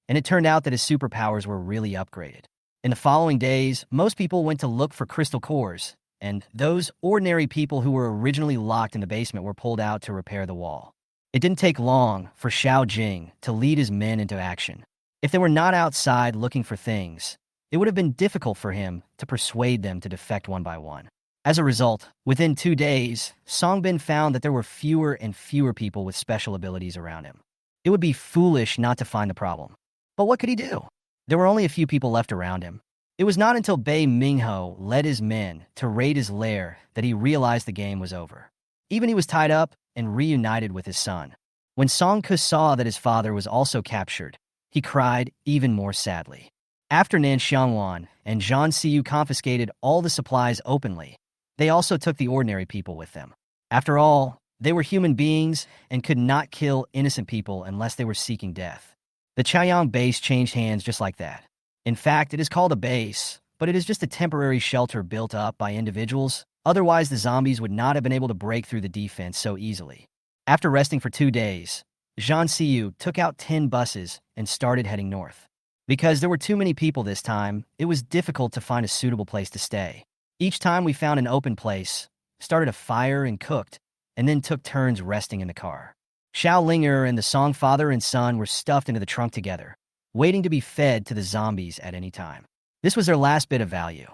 and it turned out that his superpowers were really upgraded. In the following days, most people went to look for crystal cores, and those ordinary people who were originally locked in the basement were pulled out to repair the wall. It didn't take long for Xiao Jing to lead his men into action. If they were not outside looking for things, it would have been difficult for him to persuade them to defect one by one. As a result, within 2 days, Songbin found that there were fewer and fewer people with special abilities around him. It would be foolish not to find the problem. But what could he do? There were only a few people left around him. It was not until Bei Mingho led his men to raid his lair that he realized the game was over. Even he was tied up and reunited with his son. When Song Ke saw that his father was also captured, he cried even more sadly. After Nan Xiangwan and Zhan Siyu confiscated all the supplies openly, they also took the ordinary people with them. After all, they were human beings and could not kill innocent people unless they were seeking death. The Chaoyang base changed hands just like that. In fact, it is called a base, but it is just a temporary shelter built up by individuals. Otherwise, the zombies would not have been able to break through the defense so easily. After resting for 2 days, Zhan Siyu took out 10 buses and started heading north. Because there were too many people this time, it was difficult to find a suitable place to stay. Each time we found an open place, started a fire and cooked, and then took turns resting in the car. Xiao Linger and the Song father and son were stuffed into the trunk together, waiting to be fed to the zombies at any time. This was their last bit of value.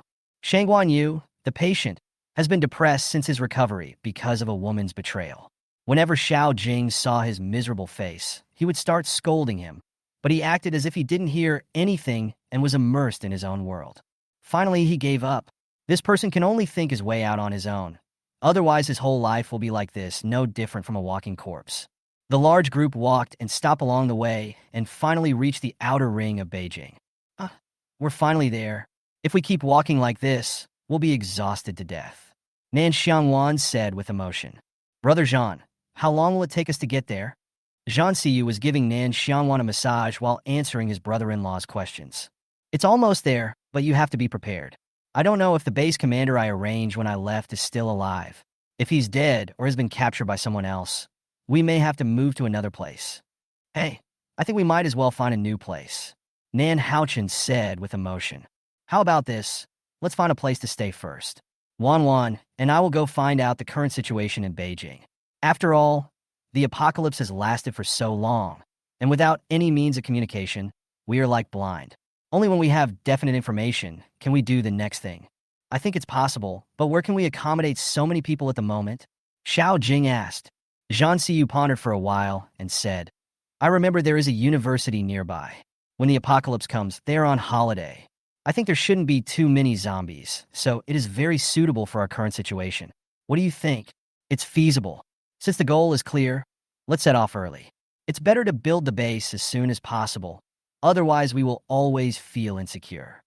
Shangguan Yu, the patient, has been depressed since his recovery because of a woman's betrayal. Whenever Xiao Jing saw his miserable face, he would start scolding him, but he acted as if he didn't hear anything and was immersed in his own world. Finally, he gave up. This person can only think his way out on his own. Otherwise, his whole life will be like this, no different from a walking corpse. The large group walked and stopped along the way and finally reached the outer ring of Beijing. We're finally there. If we keep walking like this, we'll be exhausted to death. Nan Xiangwan said with emotion. Brother Zhan, how long will it take us to get there? Zhan Siyu was giving Nan Xiangwan a massage while answering his brother-in-law's questions. It's almost there, but you have to be prepared. I don't know if the base commander I arranged when I left is still alive. If he's dead or has been captured by someone else, we may have to move to another place. Hey, I think we might as well find a new place. Nan Haochen said with emotion. How about this? Let's find a place to stay first. Wan and I will go find out the current situation in Beijing. After all, the apocalypse has lasted for so long, and without any means of communication, we are like blind. Only when we have definite information can we do the next thing. I think it's possible, but where can we accommodate so many people at the moment? Xiao Jing asked. Zhan Siyu pondered for a while and said, I remember there is a university nearby. When the apocalypse comes, they are on holiday. I think there shouldn't be too many zombies, so it is very suitable for our current situation. What do you think? It's feasible. Since the goal is clear, let's set off early. It's better to build the base as soon as possible. Otherwise, we will always feel insecure.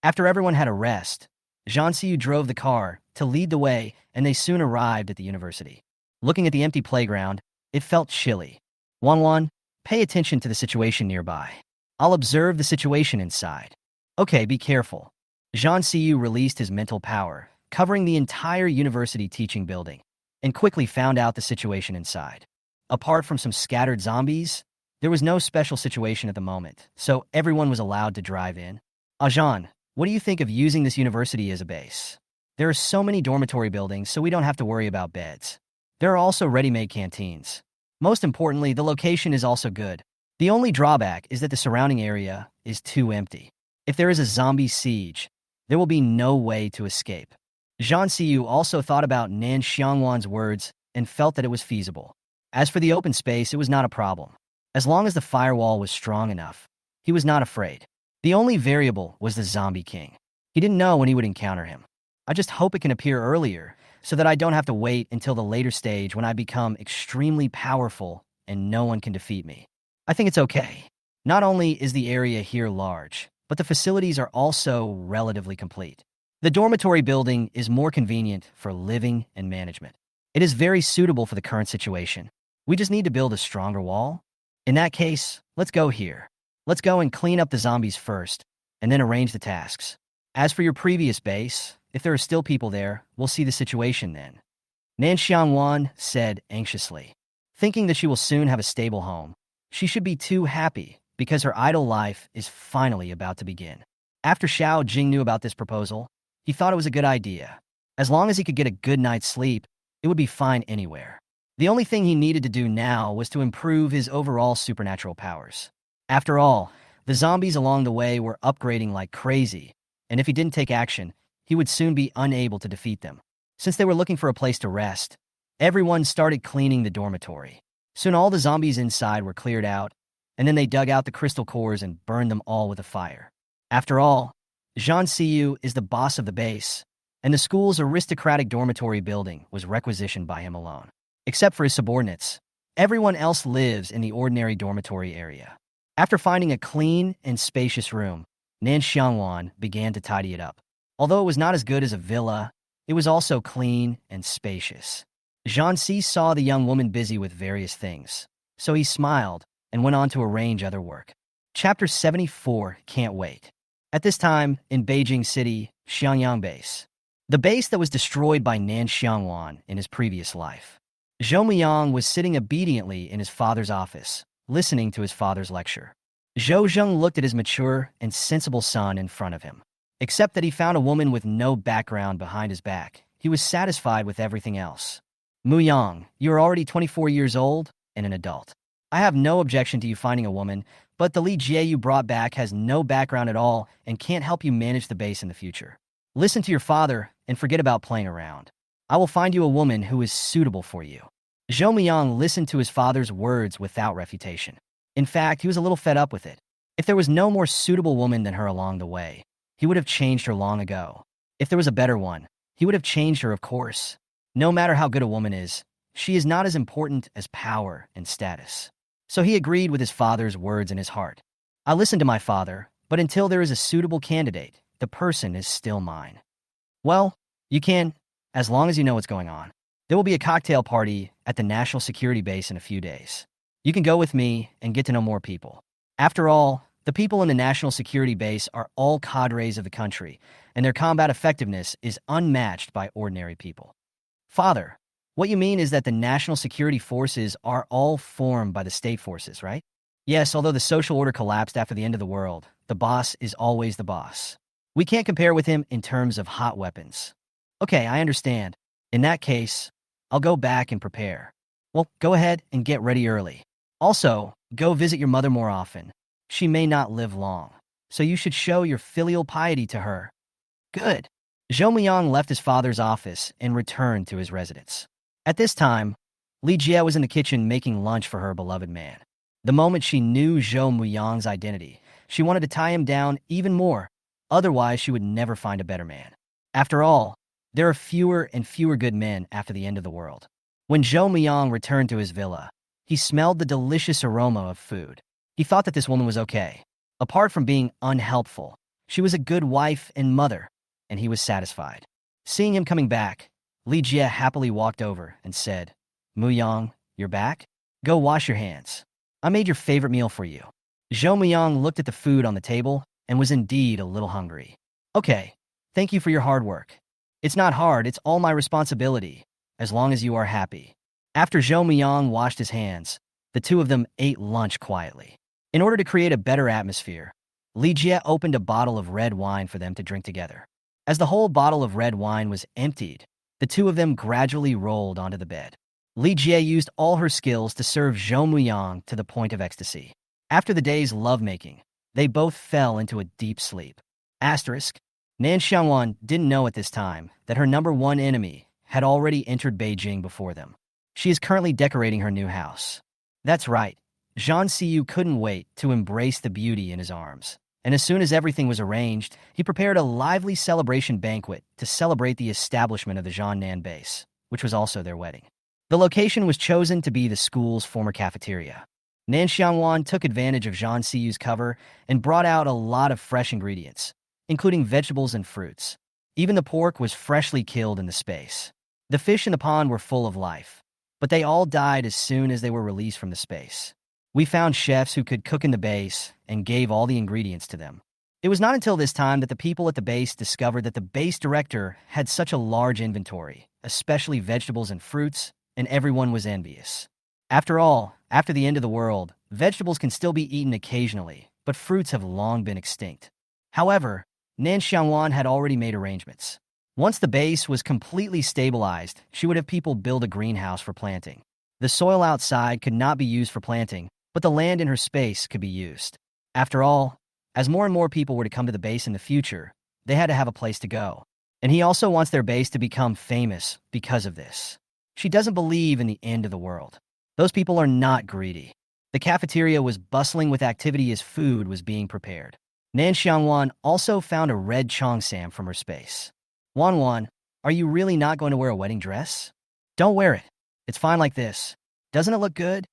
After everyone had a rest, Zhan Siyu drove the car to lead the way, and they soon arrived at the university. Looking at the empty playground, it felt chilly. Wan, pay attention to the situation nearby. I'll observe the situation inside. Okay, be careful. Zhan Siyu released his mental power, covering the entire university teaching building, and quickly found out the situation inside. Apart from some scattered zombies, there was no special situation at the moment, so everyone was allowed to drive in. Zhan, what do you think of using this university as a base? There are so many dormitory buildings, so we don't have to worry about beds. There are also ready-made canteens. Most importantly, the location is also good. The only drawback is that the surrounding area is too empty. If there is a zombie siege, there will be no way to escape. Zhan Siyu also thought about Nan Xiangwan's words and felt that it was feasible. As for the open space, it was not a problem. As long as the firewall was strong enough, He was not afraid. The only variable was the zombie king. He didn't know when he would encounter him. I just hope it can appear earlier, so that I don't have to wait until the later stage when I become extremely powerful and no one can defeat me. I think it's okay. Not only is the area here large, but the facilities are also relatively complete. The dormitory building is more convenient for living and management. It is very suitable for the current situation. We just need to build a stronger wall. In that case, let's go here. Let's go and clean up the zombies first, and then arrange the tasks. As for your previous base, if there are still people there, we'll see the situation then. Nan Xiangwan said anxiously, thinking that she will soon have a stable home. She should be too happy, because her idle life is finally about to begin. After Xiao Jing knew about this proposal, he thought it was a good idea. As long as he could get a good night's sleep, it would be fine anywhere. The only thing he needed to do now was to improve his overall supernatural powers. After all, the zombies along the way were upgrading like crazy, and if he didn't take action, he would soon be unable to defeat them. Since they were looking for a place to rest, everyone started cleaning the dormitory. Soon all the zombies inside were cleared out, and then they dug out the crystal cores and burned them all with a fire. After all, Zhang Siyu is the boss of the base, and the school's aristocratic dormitory building was requisitioned by him alone. Except for his subordinates, everyone else lives in the ordinary dormitory area. After finding a clean and spacious room, Nan Xiangwan began to tidy it up. Although it was not as good as a villa, it was also clean and spacious. Zhang Si saw the young woman busy with various things, so he smiled and went on to arrange other work. Chapter 74, Can't Wait. At this time, in Beijing City, Xiangyang Base. The base that was destroyed by Nan Xiangwan in his previous life. Zhou Muyang was sitting obediently in his father's office, listening to his father's lecture. Zhou Zheng looked at his mature and sensible son in front of him. Except that he found a woman with no background behind his back, he was satisfied with everything else. Muyang, you are already 24 years old and an adult. I have no objection to you finding a woman, but the Li Jie you brought back has no background at all and can't help you manage the base in the future. Listen to your father and forget about playing around. I will find you a woman who is suitable for you. Zhou Muyang listened to his father's words without refutation. In fact, he was a little fed up with it. If there was no more suitable woman than her along the way, he would have changed her long ago. If there was a better one, he would have changed her, of course. No matter how good a woman is, she is not as important as power and status. So he agreed with his father's words in his heart. I listened to my father, but until there is a suitable candidate, the person is still mine. Well, you can, as long as you know what's going on. There will be a cocktail party at the National Security Base in a few days. You can go with me and get to know more people. After all, the people in the National Security Base are all cadres of the country, and their combat effectiveness is unmatched by ordinary people. Father, what you mean is that the National Security Forces are all formed by the state forces, right? Yes, although the social order collapsed after the end of the world, the boss is always the boss. We can't compare with him in terms of hot weapons. Okay, I understand. In that case, I'll go back and prepare. Well, go ahead and get ready early. Also, go visit your mother more often. She may not live long, so you should show your filial piety to her. Good. Zhou Muyang left his father's office and returned to his residence. At this time, Li Jie was in the kitchen making lunch for her beloved man. The moment she knew Zhou Muyang's identity, she wanted to tie him down even more, otherwise she would never find a better man. After all, there are fewer and fewer good men after the end of the world. When Zhou Muyang returned to his villa, he smelled the delicious aroma of food. He thought that this woman was okay. Apart from being unhelpful, she was a good wife and mother, and he was satisfied. Seeing him coming back, Li Jie happily walked over and said, Muyang, you're back? Go wash your hands. I made your favorite meal for you. Zhou Muyang looked at the food on the table and was indeed a little hungry. Okay, thank you for your hard work. It's not hard, it's all my responsibility, as long as you are happy. After Zhou Muyang washed his hands, the two of them ate lunch quietly. In order to create a better atmosphere, Li Jie opened a bottle of red wine for them to drink together. As the whole bottle of red wine was emptied, the two of them gradually rolled onto the bed. Li Jie used all her skills to serve Zhou Muyang to the point of ecstasy. After the day's lovemaking, they both fell into a deep sleep. Asterisk, Nan Xiangwan didn't know at this time that her number one enemy had already entered Beijing before them. She is currently decorating her new house. That's right, Zhang Siyu couldn't wait to embrace the beauty in his arms. And as soon as everything was arranged, he prepared a lively celebration banquet to celebrate the establishment of the Zhannan base, which was also their wedding. The location was chosen to be the school's former cafeteria. Nan Xiangwan took advantage of Zhang Siyu's cover and brought out a lot of fresh ingredients, including vegetables and fruits. Even the pork was freshly killed in the space. The fish in the pond were full of life, but they all died as soon as they were released from the space. We found chefs who could cook in the base and gave all the ingredients to them. It was not until this time that the people at the base discovered that the base director had such a large inventory, especially vegetables and fruits, and everyone was envious. After all, after the end of the world, vegetables can still be eaten occasionally, but fruits have long been extinct. However, Nan Xiangwan had already made arrangements. Once the base was completely stabilized, she would have people build a greenhouse for planting. The soil outside could not be used for planting, but the land in her space could be used. After all, as more and more people were to come to the base in the future, they had to have a place to go. And he also wants their base to become famous because of this. She doesn't believe in the end of the world. Those people are not greedy. The cafeteria was bustling with activity as food was being prepared. Nan Xiangwan also found a red cheongsam from her space. Wan, are you really not going to wear a wedding dress? Don't wear it. It's fine like this. Doesn't it look good?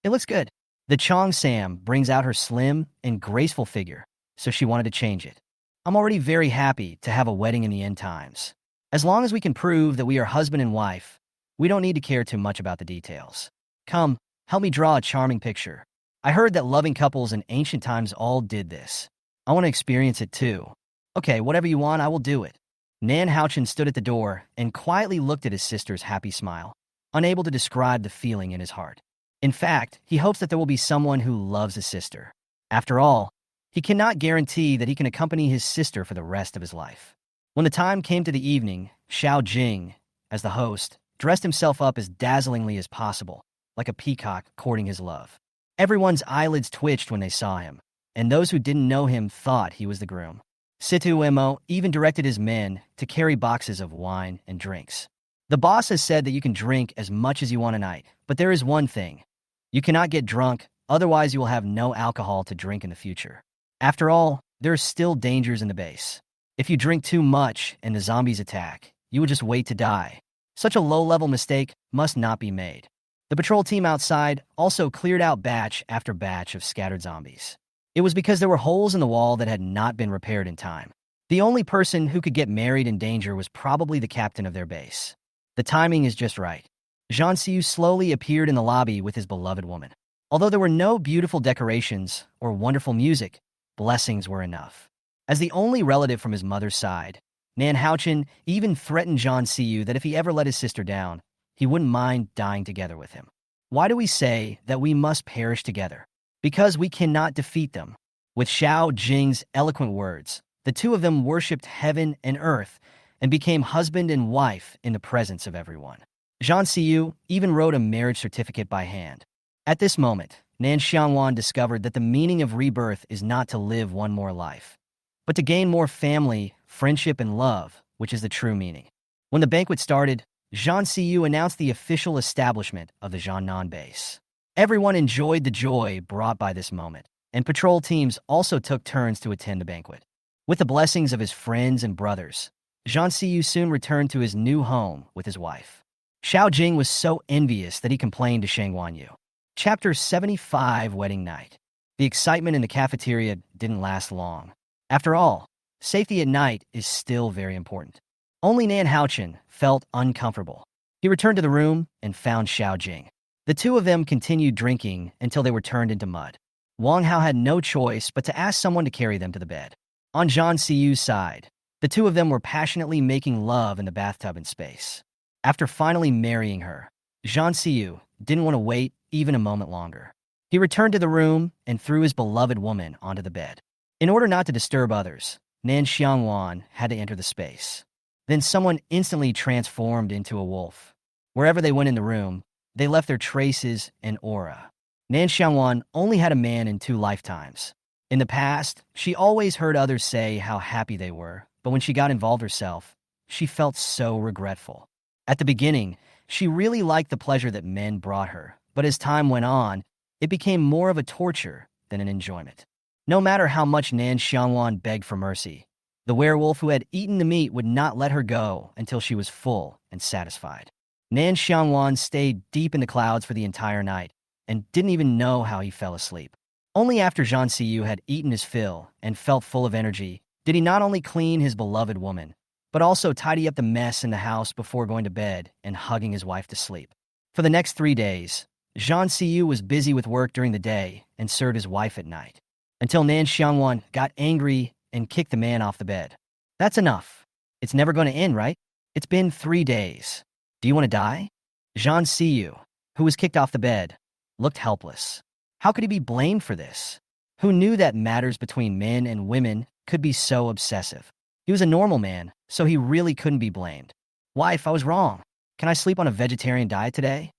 It looks good. The cheongsam brings out her slim and graceful figure, so she wanted to change it. I'm already very happy to have a wedding in the end times. As long as we can prove that we are husband and wife, we don't need to care too much about the details. Come, help me draw a charming picture. I heard that loving couples in ancient times all did this. I want to experience it too. Okay, whatever you want, I will do it. Nan Xiangwan stood at the door and quietly looked at his sister's happy smile, unable to describe the feeling in his heart. In fact, he hopes that there will be someone who loves his sister. After all, he cannot guarantee that he can accompany his sister for the rest of his life. When the time came to the evening, Xiao Jing, as the host, dressed himself up as dazzlingly as possible, like a peacock courting his love. Everyone's eyelids twitched when they saw him, and those who didn't know him thought he was the groom. Situ Mo even directed his men to carry boxes of wine and drinks. The boss has said that you can drink as much as you want a night, but there is one thing. You cannot get drunk, otherwise you will have no alcohol to drink in the future. After all, there are still dangers in the base. If you drink too much and the zombies attack, you will just wait to die. Such a low-level mistake must not be made. The patrol team outside also cleared out batch after batch of scattered zombies. It was because there were holes in the wall that had not been repaired in time. The only person who could get married in danger was probably the captain of their base. The timing is just right. Zhang Siyu slowly appeared in the lobby with his beloved woman. Although there were no beautiful decorations or wonderful music, blessings were enough. As the only relative from his mother's side, Nan Xiangwan even threatened Zhang Siyu that if he ever let his sister down, he wouldn't mind dying together with him. Why do we say that we must perish together? Because we cannot defeat them. With Xiao Jing's eloquent words, the two of them worshipped heaven and earth and became husband and wife in the presence of everyone. Zhang Siyu even wrote a marriage certificate by hand. At this moment, Nan Xiangwan discovered that the meaning of rebirth is not to live one more life, but to gain more family, friendship, and love, which is the true meaning. When the banquet started, Zhang Siyu announced the official establishment of the Zhannan base. Everyone enjoyed the joy brought by this moment, and patrol teams also took turns to attend the banquet. With the blessings of his friends and brothers, Zhang Siyu soon returned to his new home with his wife. Xiao Jing was so envious that he complained to Shang Yu. Chapter 75, Wedding Night. The excitement in the cafeteria didn't last long. After all, safety at night is still very important. Only Nan Xiangwan felt uncomfortable. He returned to the room and found Xiao Jing. The two of them continued drinking until they were turned into mud. Wang Hao had no choice but to ask someone to carry them to the bed. On Zhang Siyu's side, the two of them were passionately making love in the bathtub in space. After finally marrying her, Zhang Siyu didn't want to wait even a moment longer. He returned to the room and threw his beloved woman onto the bed. In order not to disturb others, Nan Xiangwan had to enter the space. Then someone instantly transformed into a wolf. Wherever they went in the room, they left their traces and aura. Nan Xiangwan only had a man in 2 lifetimes. In the past, she always heard others say how happy they were, but when she got involved herself, she felt so regretful. At the beginning, she really liked the pleasure that men brought her, but as time went on, It became more of a torture than an enjoyment. No matter how much Nan Xiangwan begged for mercy, the werewolf who had eaten the meat would not let her go until she was full and satisfied. Nan Xiangwan stayed deep in the clouds for the entire night and didn't even know how he fell asleep. Only after Zhang Siyu had eaten his fill and felt full of energy did he not only clean his beloved woman, but also tidy up the mess in the house before going to bed and hugging his wife to sleep. For the next 3 days, Zhang Siyu was busy with work during the day and served his wife at night, until Nan Xiangwan got angry and kicked the man off the bed. That's enough. It's never going to end, right? It's been 3 days. Do you want to die? Zhang Siyu, who was kicked off the bed, looked helpless. How could he be blamed for this? Who knew that matters between men and women could be so obsessive? He was a normal man, so he really couldn't be blamed. Wife, I was wrong. Can I sleep on a vegetarian diet today?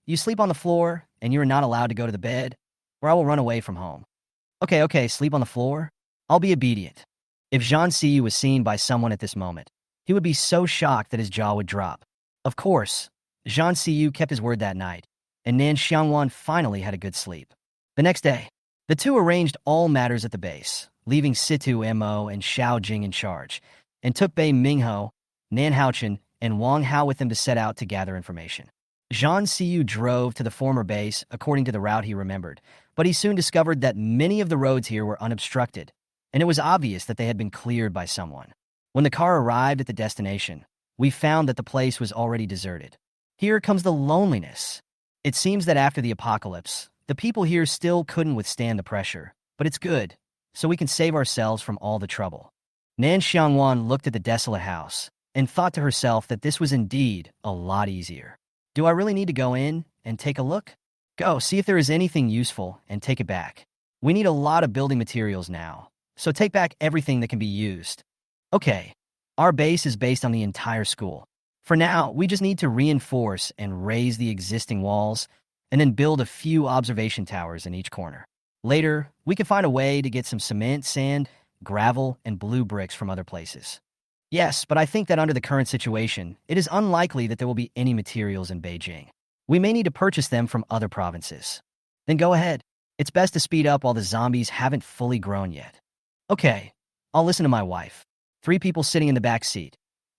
You sleep on the floor, and you are not allowed to go to the bed, or I will run away from home. Okay, sleep on the floor. I'll be obedient. If Zhang Siyu was seen by someone at this moment, he would be so shocked that his jaw would drop. Of course, Zhang Siyu kept his word that night, and Nan Xiangwan finally had a good sleep. The next day, the two arranged all matters at the base, leaving Situ Mo and Xiao Jing in charge, and took Bei Mingho, Nan Haochen, and Wang Hao with them to set out to gather information. Zhang Siyu drove to the former base according to the route he remembered, but he soon discovered that many of the roads here were unobstructed, and it was obvious that they had been cleared by someone. When the car arrived at the destination, we found that the place was already deserted. Here comes the loneliness. It seems that after the apocalypse, the people here still couldn't withstand the pressure, but it's good, so we can save ourselves from all the trouble. Nan Xiangwan looked at the desolate house and thought to herself that this was indeed a lot easier. Do I really need to go in and take a look? Go, see if there is anything useful and take it back. We need a lot of building materials now, so take back everything that can be used. Okay, our base is based on the entire school. For now, we just need to reinforce and raise the existing walls and then build a few observation towers in each corner. Later, we can find a way to get some cement, sand, gravel, and blue bricks from other places. Yes, but I think that under the current situation, it is unlikely that there will be any materials in Beijing. We may need to purchase them from other provinces. Then go ahead. It's best to speed up while the zombies haven't fully grown yet. Okay, I'll listen to my wife. 3 people sitting in the back seat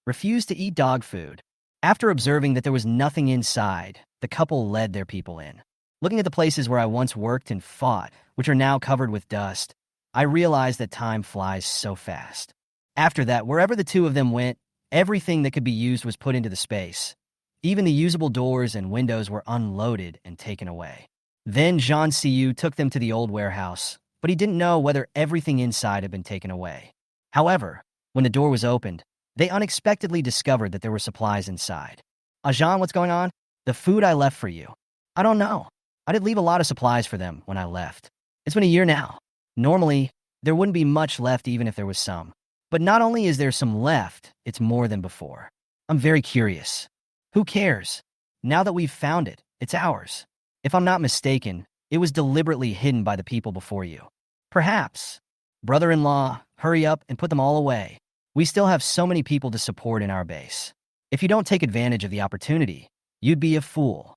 refused to eat dog food. After observing that there was nothing inside, the couple led their people in. Looking at the places where I once worked and fought, which are now covered with dust, I realized that time flies so fast. After that, wherever the two of them went, everything that could be used was put into the space. Even the usable doors and windows were unloaded and taken away. Then Zhang Siyu took them to the old warehouse, but he didn't know whether everything inside had been taken away. However, when the door was opened, they unexpectedly discovered that there were supplies inside. Zhang, what's going on? The food I left for you. I don't know. I did leave a lot of supplies for them when I left. It's been a year now. Normally, there wouldn't be much left even if there was some. But not only is there some left, it's more than before. I'm very curious. Who cares? Now that we've found it, it's ours. If I'm not mistaken, it was deliberately hidden by the people before you. Perhaps. Brother-in-law, hurry up and put them all away. We still have so many people to support in our base. If you don't take advantage of the opportunity, you'd be a fool.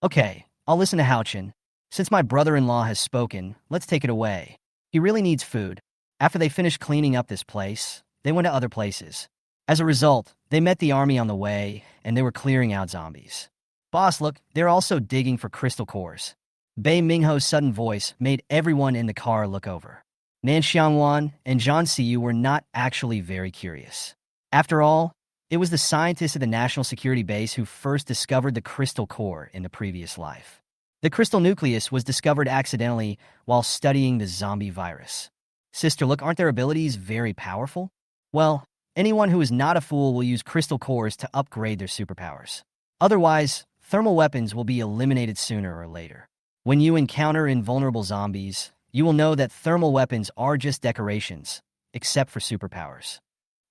Okay, I'll listen to Haochen. Since my brother-in-law has spoken, let's take it away. He really needs food. After they finished cleaning up this place, they went to other places. As a result, they met the army on the way, and they were clearing out zombies. Boss, look, they're also digging for crystal cores. Bei Mingho's sudden voice made everyone in the car look over. Nan Xiangwan and Zhang Siyu were not actually very curious. After all, it was the scientists at the National Security Base who first discovered the crystal core in the previous life. The crystal nucleus was discovered accidentally while studying the zombie virus. Sister, look, aren't their abilities very powerful? Well, anyone who is not a fool will use crystal cores to upgrade their superpowers. Otherwise, thermal weapons will be eliminated sooner or later. When you encounter invulnerable zombies, you will know that thermal weapons are just decorations, except for superpowers.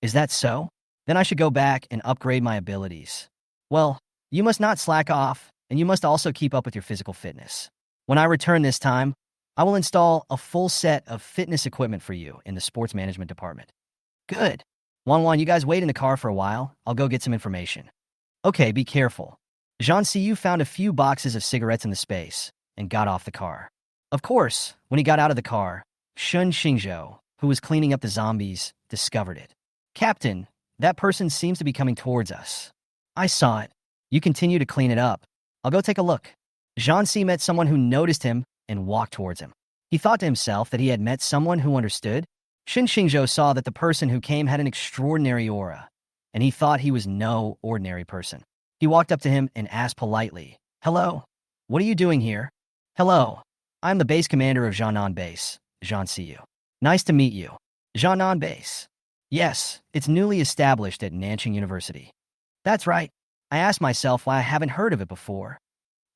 Is that so? Then I should go back and upgrade my abilities. Well, you must not slack off, and you must also keep up with your physical fitness. When I return this time, I will install a full set of fitness equipment for you in the sports management department. Good. Wan, you guys wait in the car for a while. I'll go get some information. Okay, be careful. Zhang Siyu found a few boxes of cigarettes in the space, and got off the car. Of course, when he got out of the car, Shun Xingzhou, who was cleaning up the zombies, discovered it. Captain, that person seems to be coming towards us. I saw it. You continue to clean it up. I'll go take a look. Zhang Si met someone who noticed him and walked towards him. He thought to himself that he had met someone who understood. Shin Xingzhou saw that the person who came had an extraordinary aura, and he thought he was no ordinary person. He walked up to him and asked politely, "Hello, what are you doing here?" "Hello, I'm the base commander of Jianan Base, Zhang Siyu. Nice to meet you." "Jianan Base?" "Yes, it's newly established at Nanjing University." "That's right. I asked myself why I haven't heard of it before.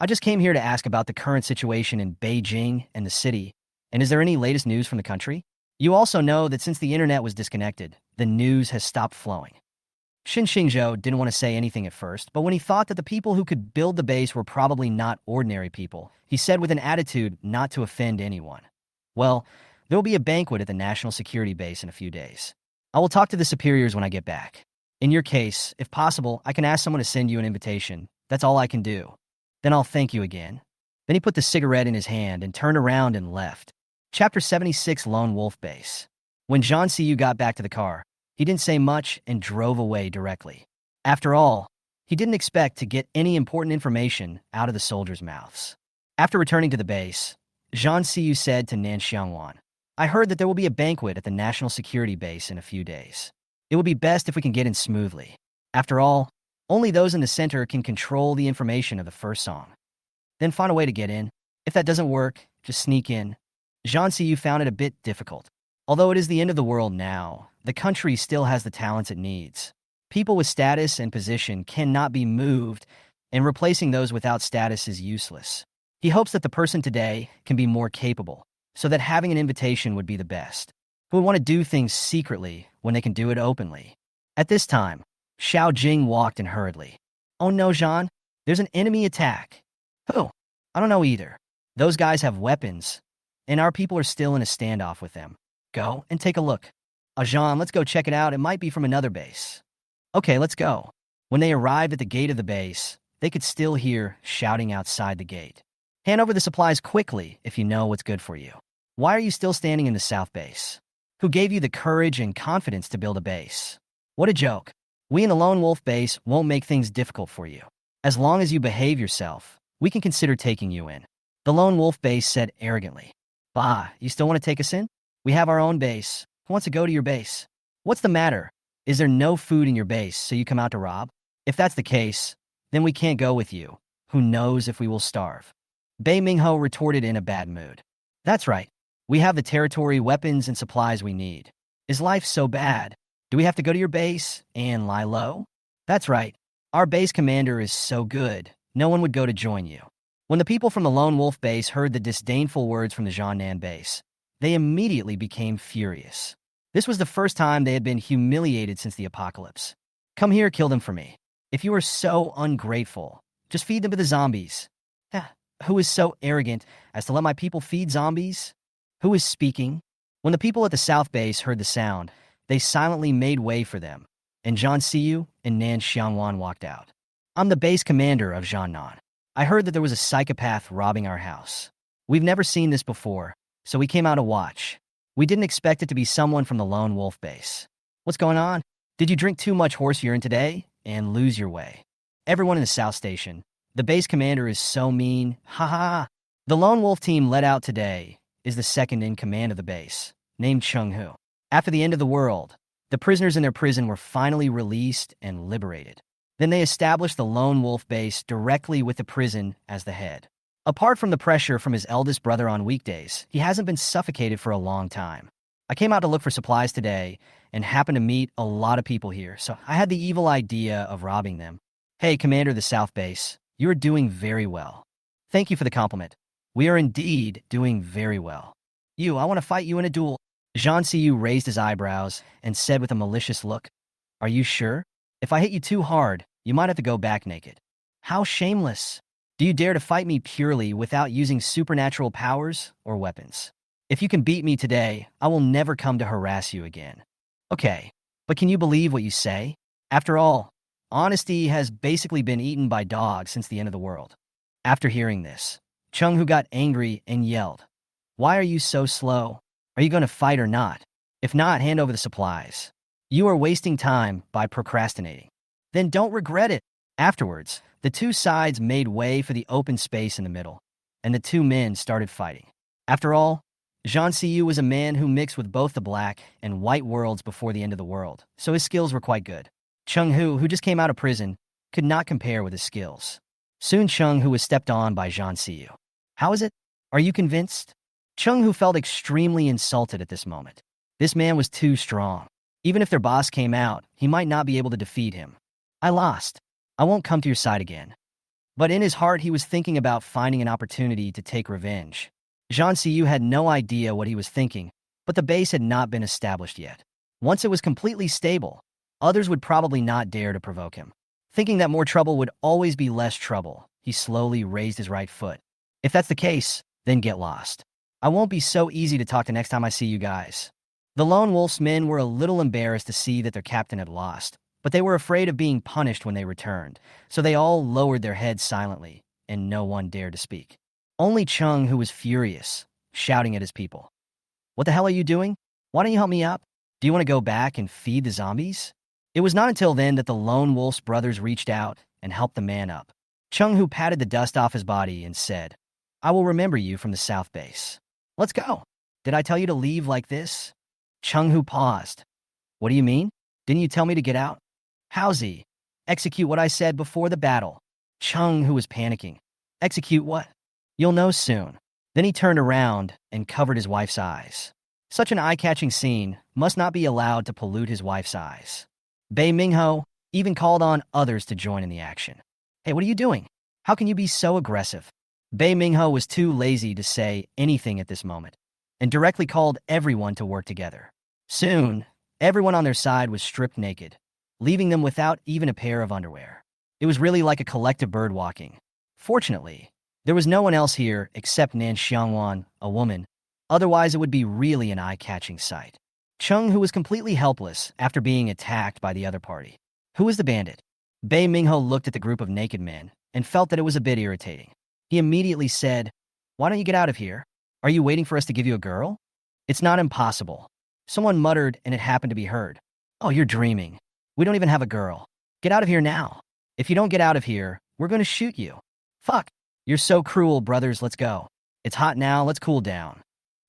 I just came here to ask about the current situation in Beijing and the city, and is there any latest news from the country? You also know that since the internet was disconnected, the news has stopped flowing." Shin Xingzhou didn't want to say anything at first, but when he thought that the people who could build the base were probably not ordinary people, he said with an attitude not to offend anyone, "Well, there will be a banquet at the National Security Base in a few days. I will talk to the superiors when I get back. In your case, if possible, I can ask someone to send you an invitation. That's all I can do. Then I'll thank you again." Then he put the cigarette in his hand and turned around and left. Chapter 76, Lone Wolf Base. When Zhang Siyu got back to the car, he didn't say much and drove away directly. After all, he didn't expect to get any important information out of the soldiers' mouths. After returning to the base, Zhang Siyu said to Nan Xiangwan, "I heard that there will be a banquet at the National Security Base in a few days. It would be best if we can get in smoothly. After all, only those in the center can control the information of the first song. Then find a way to get in. If that doesn't work, just sneak in." Zhang Siyu found it a bit difficult. Although it is the end of the world now, the country still has the talents it needs. People with status and position cannot be moved, and replacing those without status is useless. He hopes that the person today can be more capable, so that having an invitation would be the best. Who would want to do things secretly when they can do it openly? At this time, Xiao Jing walked in hurriedly. "Oh no, Zhan, there's an enemy attack." "Who?" "I don't know either. Those guys have weapons, and our people are still in a standoff with them. Go and take a look." "Zhan, let's go check it out. It might be from another base." "Okay, let's go." When they arrived at the gate of the base, they could still hear shouting outside the gate. "Hand over the supplies quickly if you know what's good for you. Why are you still standing in the south base? Who gave you the courage and confidence to build a base? What a joke. We in the Lone Wolf Base won't make things difficult for you. As long as you behave yourself, we can consider taking you in." The Lone Wolf Base said arrogantly. "Bah, you still want to take us in? We have our own base. Who wants to go to your base? What's the matter? Is there no food in your base, so you come out to rob? If that's the case, then we can't go with you. Who knows if we will starve?" Bei Mingho retorted in a bad mood. "That's right. We have the territory, weapons, and supplies we need. Is life so bad? Do we have to go to your base and lie low?" "That's right. Our base commander is so good, no one would go to join you." When the people from the Lone Wolf Base heard the disdainful words from the Jianan Base, they immediately became furious. This was the first time they had been humiliated since the apocalypse. "Come here, kill them for me. If you are so ungrateful, just feed them to the zombies." Who is so arrogant as to let my people feed zombies? Who is speaking?" When the people at the South Base heard the sound, they silently made way for them, and Zhang Siyu and Nan Xiangwan walked out. "I'm the base commander of Jianan. I heard that there was a psychopath robbing our house. We've never seen this before, so we came out to watch. We didn't expect it to be someone from the Lone Wolf Base. What's going on? Did you drink too much horse urine today and lose your way? Everyone in the South Station, the base commander is so mean. Ha ha. The Lone Wolf team let out today is the second in command of the base, named Cheng Hu. After the end of the world, the prisoners in their prison were finally released and liberated. Then they established the Lone Wolf Base directly with the prison as the head. Apart from the pressure from his eldest brother on weekdays, he hasn't been suffocated for a long time. I came out to look for supplies today and happened to meet a lot of people here, so I had the evil idea of robbing them. Hey, Commander of the South Base, you are doing very well. Thank you for the compliment. We are indeed doing very well. I want to fight you in a duel." Zhang Siyu raised his eyebrows and said with a malicious look, "Are you sure? If I hit you too hard, you might have to go back naked." "How shameless. Do you dare to fight me purely without using supernatural powers or weapons? If you can beat me today, I will never come to harass you again." "Okay, but can you believe what you say? After all, honesty has basically been eaten by dogs since the end of the world." After hearing this, Chung Hu got angry and yelled, "Why are you so slow? Are you going to fight or not? If not, hand over the supplies. You are wasting time by procrastinating. Then don't regret it." Afterwards, the two sides made way for the open space in the middle, and the two men started fighting. After all, Zhang Siyu was a man who mixed with both the black and white worlds before the end of the world, so his skills were quite good. Chung Hu, who just came out of prison, could not compare with his skills. Soon Chung Hu was stepped on by Zhang Siyu. "How is it? Are you convinced?" Chung Hu felt extremely insulted at this moment. This man was too strong. Even if their boss came out, he might not be able to defeat him. "I lost. I won't come to your side again." But in his heart, he was thinking about finding an opportunity to take revenge. Zhang Siyu had no idea what he was thinking, but the base had not been established yet. Once it was completely stable, others would probably not dare to provoke him. Thinking that more trouble would always be less trouble, he slowly raised his right foot. "If that's the case, then get lost. I won't be so easy to talk to next time I see you guys." The Lone Wolf's men were a little embarrassed to see that their captain had lost, but they were afraid of being punished when they returned, so they all lowered their heads silently, and no one dared to speak. Only Chung, who was furious, shouting at his people. "What the hell are you doing? Why don't you help me up? Do you want to go back and feed the zombies?" It was not until then that the Lone Wolf's brothers reached out and helped the man up. Chung Hu patted the dust off his body and said, "I will remember you from the South Base. Let's go. Did I tell you to leave like this?" Chung Hu paused. "What do you mean? Didn't you tell me to get out?" "Howsy? Execute what I said before the battle." Chung Hu was panicking. "Execute what?" "You'll know soon." Then he turned around and covered his wife's eyes. Such an eye-catching scene must not be allowed to pollute his wife's eyes. Bei Mingho even called on others to join in the action. "Hey, what are you doing? How can you be so aggressive?" Bei Mingho was too lazy to say anything at this moment, and directly called everyone to work together. Soon, everyone on their side was stripped naked, leaving them without even a pair of underwear. It was really like a collective bird walking. Fortunately, there was no one else here except Nan Xiangwan, a woman. Otherwise, it would be really an eye-catching sight. Chung, who was completely helpless after being attacked by the other party. Who was the bandit? Bei Mingho looked at the group of naked men and felt that it was a bit irritating. He immediately said, "Why don't you get out of here? Are you waiting for us to give you a girl?" "It's not impossible." Someone muttered, and it happened to be heard. "Oh, you're dreaming. We don't even have a girl. Get out of here now. If you don't get out of here, we're going to shoot you." "Fuck. You're so cruel, brothers. Let's go. It's hot now. Let's cool down."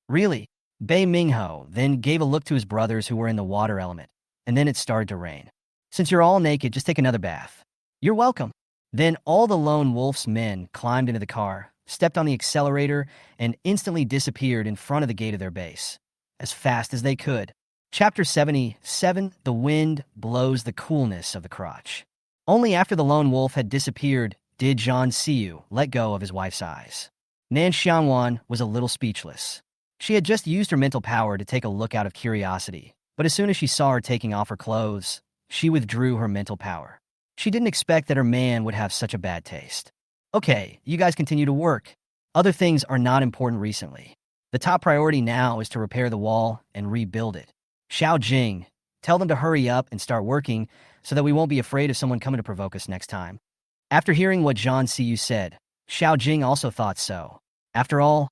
"Really?" Bei Mingho then gave a look to his brothers who were in the water element, and then it started to rain. "Since you're all naked, just take another bath." "You're welcome." Then all the Lone Wolf's men climbed into the car, stepped on the accelerator, and instantly disappeared in front of the gate of their base, as fast as they could. Chapter 77, The Wind Blows the Coolness of the Crotch. Only after the Lone Wolf had disappeared did Zhang Siyu let go of his wife's eyes. Nan Xiangwan was a little speechless. She had just used her mental power to take a look out of curiosity, but as soon as she saw her taking off her clothes, she withdrew her mental power. She didn't expect that her man would have such a bad taste. "Okay, you guys continue to work. Other things are not important recently. The top priority now is to repair the wall and rebuild it. Xiao Jing, tell them to hurry up and start working so that we won't be afraid of someone coming to provoke us next time." After hearing what Zhang Siyu said, Xiao Jing also thought so. After all,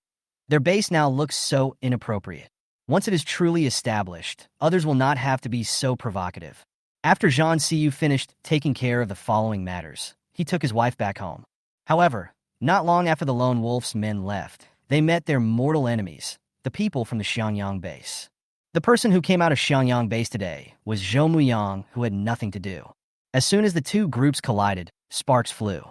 their base now looks so inappropriate. Once it is truly established, others will not have to be so provocative. After Zhang Siyu finished taking care of the following matters, he took his wife back home. However, not long after the Lone Wolf's men left, they met their mortal enemies, the people from the Xiangyang base. The person who came out of Xiangyang base today was Zhou Muyang, who had nothing to do. As soon as the two groups collided, sparks flew.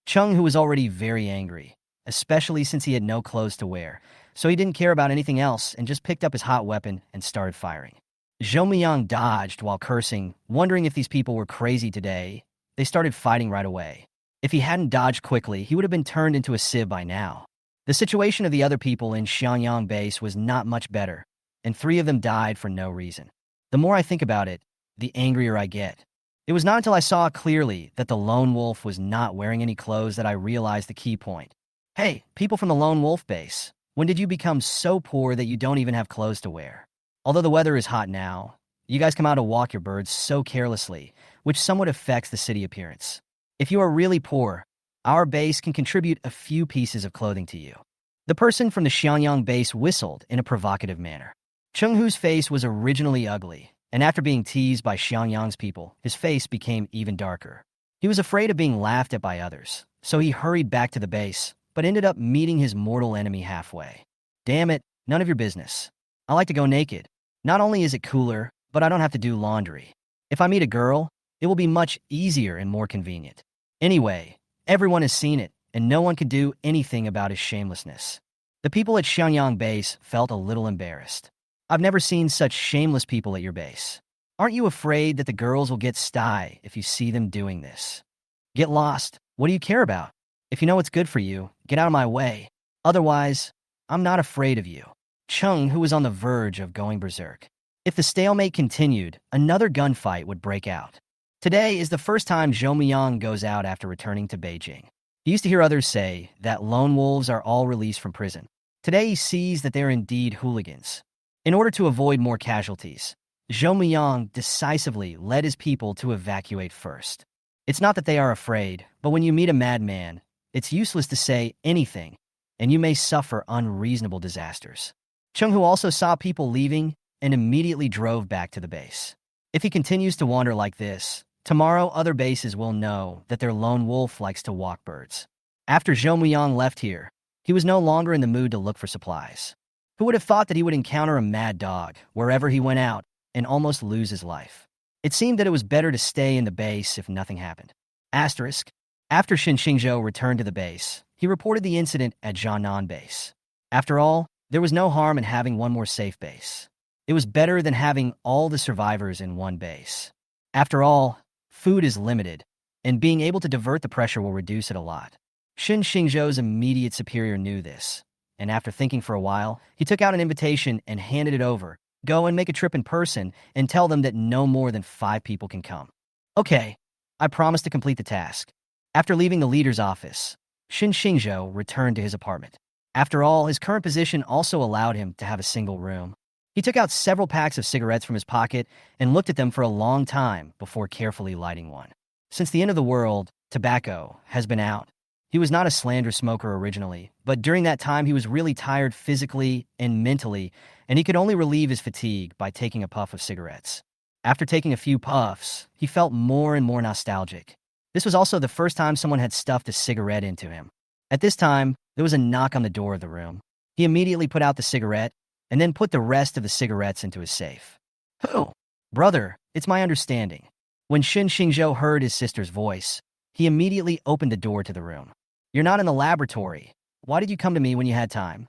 Chung, who was already very angry, especially since he had no clothes to wear, so he didn't care about anything else and just picked up his hot weapon and started firing. Zhou Muyang dodged while cursing, wondering if these people were crazy today. They started fighting right away. If he hadn't dodged quickly, he would have been turned into a sieve by now. The situation of the other people in Xiangyang base was not much better, and 3 of them died for no reason. The more I think about it, the angrier I get. It was not until I saw clearly that the Lone Wolf was not wearing any clothes that I realized the key point. "Hey, people from the Lone Wolf base, when did you become so poor that you don't even have clothes to wear? Although the weather is hot now, you guys come out to walk your birds so carelessly, which somewhat affects the city appearance. If you are really poor, Our base can contribute a few pieces of clothing to you." The person from the Xiangyang base whistled in a provocative manner. Chenghu's face was originally ugly, and after being teased by Xiangyang's people, his face became even darker. He was afraid of being laughed at by others, so he hurried back to the base, but ended up meeting his mortal enemy halfway. "Damn it, none of your business. I like to go naked. Not only is it cooler, but I don't have to do laundry. If I meet a girl, it will be much easier and more convenient. Anyway, everyone has seen it, and no one could do anything about his shamelessness." The people at Xiangyang base felt a little embarrassed. "I've never seen such shameless people at your base. Aren't you afraid that the girls will get sty if you see them doing this? Get lost. What do you care about? If you know what's good for you, get out of my way. Otherwise, I'm not afraid of you." Cheng, who was on the verge of going berserk. If the stalemate continued, another gunfight would break out. Today is the first time Zhou Miyang goes out after returning to Beijing. He used to hear others say that lone wolves are all released from prison. Today he sees that they are indeed hooligans. In order to avoid more casualties, Zhou Miyang decisively led his people to evacuate first. It's not that they are afraid, but when you meet a madman, it's useless to say anything, and you may suffer unreasonable disasters. Chenghu also saw people leaving and immediately drove back to the base. If he continues to wander like this, tomorrow other bases will know that their lone wolf likes to walk birds. After Zhou Miyang left here, he was no longer in the mood to look for supplies. Who would have thought that he would encounter a mad dog wherever he went out and almost lose his life? It seemed that it was better to stay in the base if nothing happened. Asterisk. After Xin Xingzhou returned to the base, he reported the incident at Jianan base. After all, there was no harm in having one more safe base. It was better than having all the survivors in one base. After all, food is limited, and being able to divert the pressure will reduce it a lot. Xin Xingzhou's immediate superior knew this, and after thinking for a while, he took out an invitation and handed it over. "Go and make a trip in person and tell them that no more than 5 people can come." "Okay, I promise to complete the task." After leaving the leader's office, Xin Xingzhou returned to his apartment. After all, his current position also allowed him to have a single room. He took out several packs of cigarettes from his pocket and looked at them for a long time before carefully lighting one. Since the end of the world, tobacco has been out. He was not a slander smoker originally, but during that time he was really tired physically and mentally, and he could only relieve his fatigue by taking a puff of cigarettes. After taking a few puffs, he felt more and more nostalgic. This was also the first time someone had stuffed a cigarette into him. At this time, there was a knock on the door of the room. He immediately put out the cigarette and then put the rest of the cigarettes into his safe. "Who?" "Brother, it's my understanding." When Xin Xingzhou heard his sister's voice, he immediately opened the door to the room. "You're not in the laboratory. Why did you come to me when you had time?"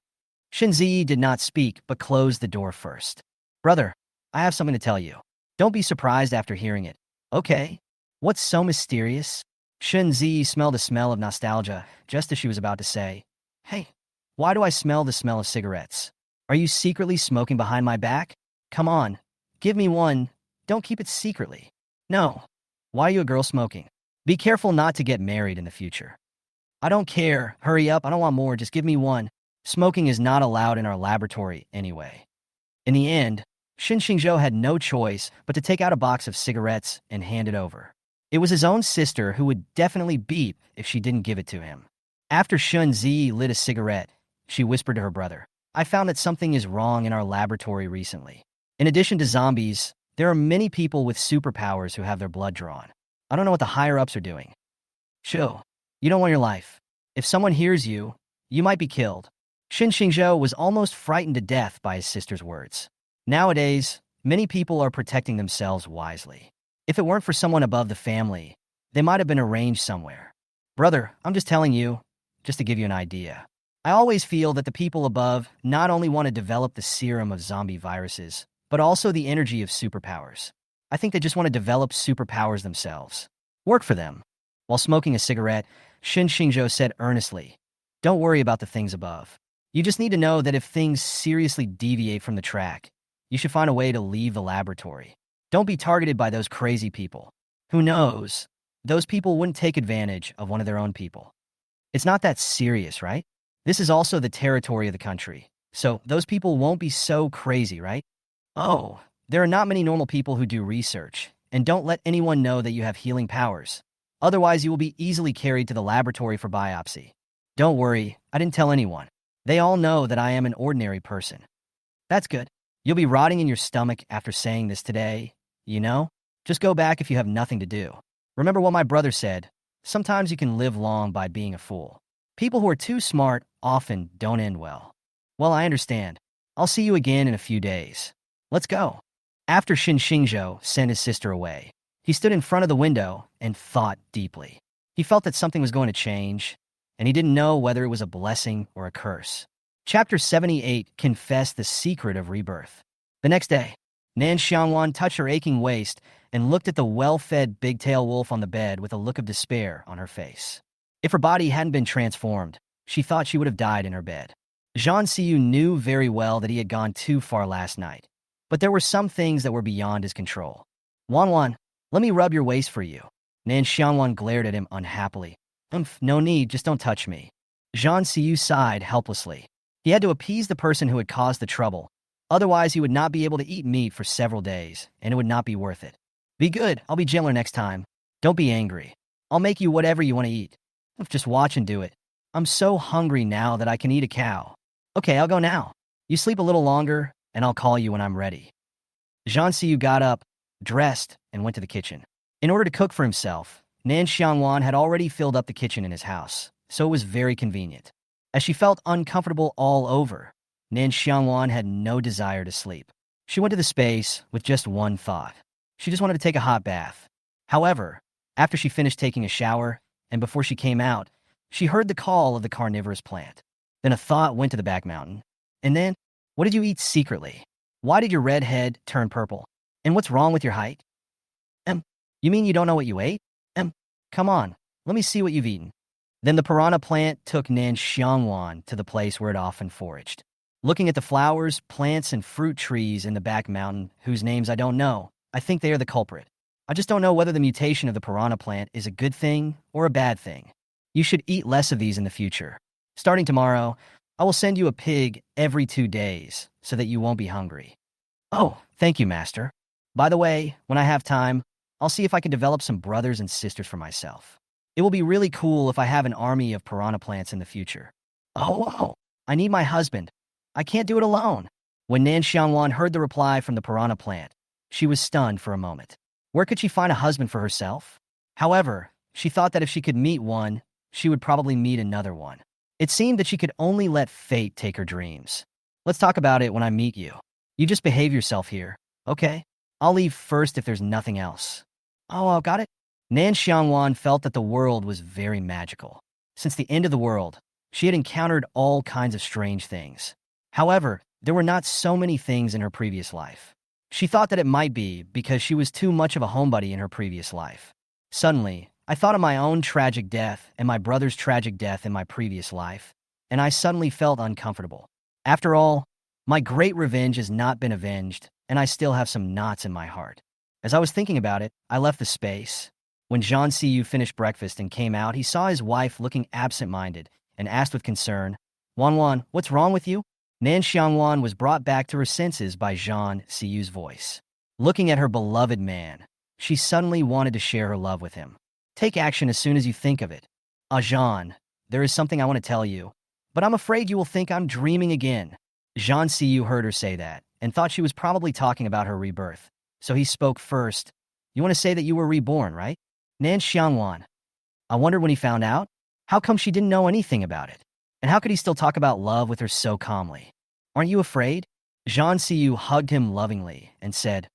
Xin Ziyi did not speak, but closed the door first. "Brother, I have something to tell you. Don't be surprised after hearing it." "Okay. What's so mysterious?" Xin Ziyi smelled a smell of nostalgia just as she was about to say, "Hey, why do I smell the smell of cigarettes? Are you secretly smoking behind my back? Come on, give me one. Don't keep it secretly." "No. Why are you a girl smoking? Be careful not to get married in the future." "I don't care. Hurry up. I don't want more. Just give me one. Smoking is not allowed in our laboratory anyway." In the end, Xin Xingzhou had no choice but to take out a box of cigarettes and hand it over. It was his own sister who would definitely beep if she didn't give it to him. After Shun Zi lit a cigarette, she whispered to her brother, "I found that something is wrong in our laboratory recently. In addition to zombies, there are many people with superpowers who have their blood drawn. I don't know what the higher-ups are doing." "Shu, you don't want your life. If someone hears you, you might be killed." Xin Xingzhou was almost frightened to death by his sister's words. Nowadays, many people are protecting themselves wisely. If it weren't for someone above the family, they might have been arranged somewhere. "Brother, I'm just telling you, just to give you an idea. I always feel that the people above not only want to develop the serum of zombie viruses, but also the energy of superpowers. I think they just want to develop superpowers themselves. Work for them." While smoking a cigarette, Xin Xingzhou said earnestly, "Don't worry about the things above. You just need to know that if things seriously deviate from the track, you should find a way to leave the laboratory. Don't be targeted by those crazy people. Who knows? Those people wouldn't take advantage of one of their own people. It's not that serious, right? This is also the territory of the country, so those people won't be so crazy, right? Oh, there are not many normal people who do research, and don't let anyone know that you have healing powers. Otherwise, you will be easily carried to the laboratory for biopsy. Don't worry, I didn't tell anyone. They all know that I am an ordinary person. That's good. You'll be rotting in your stomach after saying this today, you know? Just go back if you have nothing to do. Remember what my brother said, sometimes you can live long by being a fool. People who are too smart often don't end well. Well, I understand. I'll see you again in a few days. Let's go. After Xingzhou sent his sister away, he stood in front of the window and thought deeply. He felt that something was going to change, and he didn't know whether it was a blessing or a curse. Chapter 78 confessed the secret of rebirth. The next day, Nan Xiangwan touched her aching waist and looked at the well-fed big-tail wolf on the bed with a look of despair on her face. If her body hadn't been transformed, she thought she would have died in her bed. Zhang Xiyu knew very well that he had gone too far last night, but there were some things that were beyond his control. Wan, let me rub your waist for you. Nan Xiangwan glared at him unhappily. No need, just don't touch me. Zhang Xiyu sighed helplessly. He had to appease the person who had caused the trouble. Otherwise, he would not be able to eat meat for several days, and it would not be worth it. Be good, I'll be gentler next time. Don't be angry. I'll make you whatever you want to eat. Just watch and do it. I'm so hungry now that I can eat a cow. Okay, I'll go now. You sleep a little longer, and I'll call you when I'm ready. Zhang Xiyu got up, dressed, and went to the kitchen. In order to cook for himself, Nan Xiangwan had already filled up the kitchen in his house, so it was very convenient. As she felt uncomfortable all over, Nan Xiangwan had no desire to sleep. She went to the space with just one thought. She just wanted to take a hot bath. However, after she finished taking a shower, and before she came out, she heard the call of the carnivorous plant. Then a thought went to the back mountain. And then, what did you eat secretly? Why did your red head turn purple? And what's wrong with your height? You mean you don't know what you ate? Come on, let me see what you've eaten. Then the piranha plant took Nan Xiangwan to the place where it often foraged. Looking at the flowers, plants, and fruit trees in the back mountain, whose names I don't know, I think they are the culprit. I just don't know whether the mutation of the piranha plant is a good thing or a bad thing. You should eat less of these in the future. Starting tomorrow, I will send you a pig every 2 days so that you won't be hungry. Oh, thank you, Master. By the way, when I have time, I'll see if I can develop some brothers and sisters for myself. It will be really cool if I have an army of piranha plants in the future. Oh, I need my husband. I can't do it alone. When Nan Xiangwan heard the reply from the piranha plant, she was stunned for a moment. Where could she find a husband for herself? However, she thought that if she could meet one, she would probably meet another one. It seemed that she could only let fate take her dreams. Let's talk about it when I meet you. You just behave yourself here, okay? I'll leave first if there's nothing else. Oh, got it? Nan Xiangwan felt that the world was very magical. Since the end of the world, she had encountered all kinds of strange things. However, there were not so many things in her previous life. She thought that it might be because she was too much of a homebody in her previous life. Suddenly, I thought of my own tragic death and my brother's tragic death in my previous life, and I suddenly felt uncomfortable. After all, my great revenge has not been avenged, and I still have some knots in my heart. As I was thinking about it, I left the space. When Zhang Xiyu finished breakfast and came out, he saw his wife looking absent-minded and asked with concern, Wan, what's wrong with you? Nan Xiangwan was brought back to her senses by Zhang Xiyu's voice. Looking at her beloved man, she suddenly wanted to share her love with him. Take action as soon as you think of it. Zhang, there is something I want to tell you, but I'm afraid you will think I'm dreaming again. Zhang Xiyu heard her say that and thought she was probably talking about her rebirth. So he spoke first. You want to say that you were reborn, right? Nan Xiangwan. I wondered when he found out. How come she didn't know anything about it? And how could he still talk about love with her so calmly? Aren't you afraid? Zhang Xiyu hugged him lovingly and said,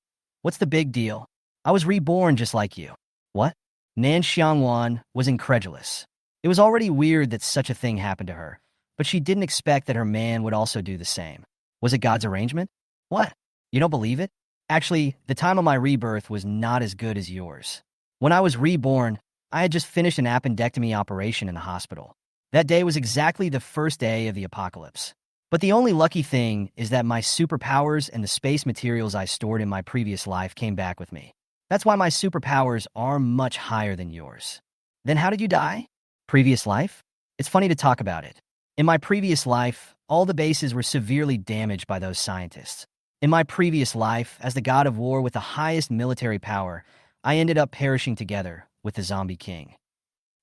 What's the big deal? I was reborn just like you. What? Nan Xiangwan was incredulous. It was already weird that such a thing happened to her, but she didn't expect that her man would also do the same. Was it God's arrangement? What? You don't believe it? Actually, the time of my rebirth was not as good as yours. When I was reborn, I had just finished an appendectomy operation in the hospital. That day was exactly the first day of the apocalypse. But the only lucky thing is that my superpowers and the space materials I stored in my previous life came back with me. That's why my superpowers are much higher than yours. Then how did you die? Previous life? It's funny to talk about it. In my previous life, all the bases were severely damaged by those scientists. In my previous life, as the god of war with the highest military power, I ended up perishing together with the zombie king.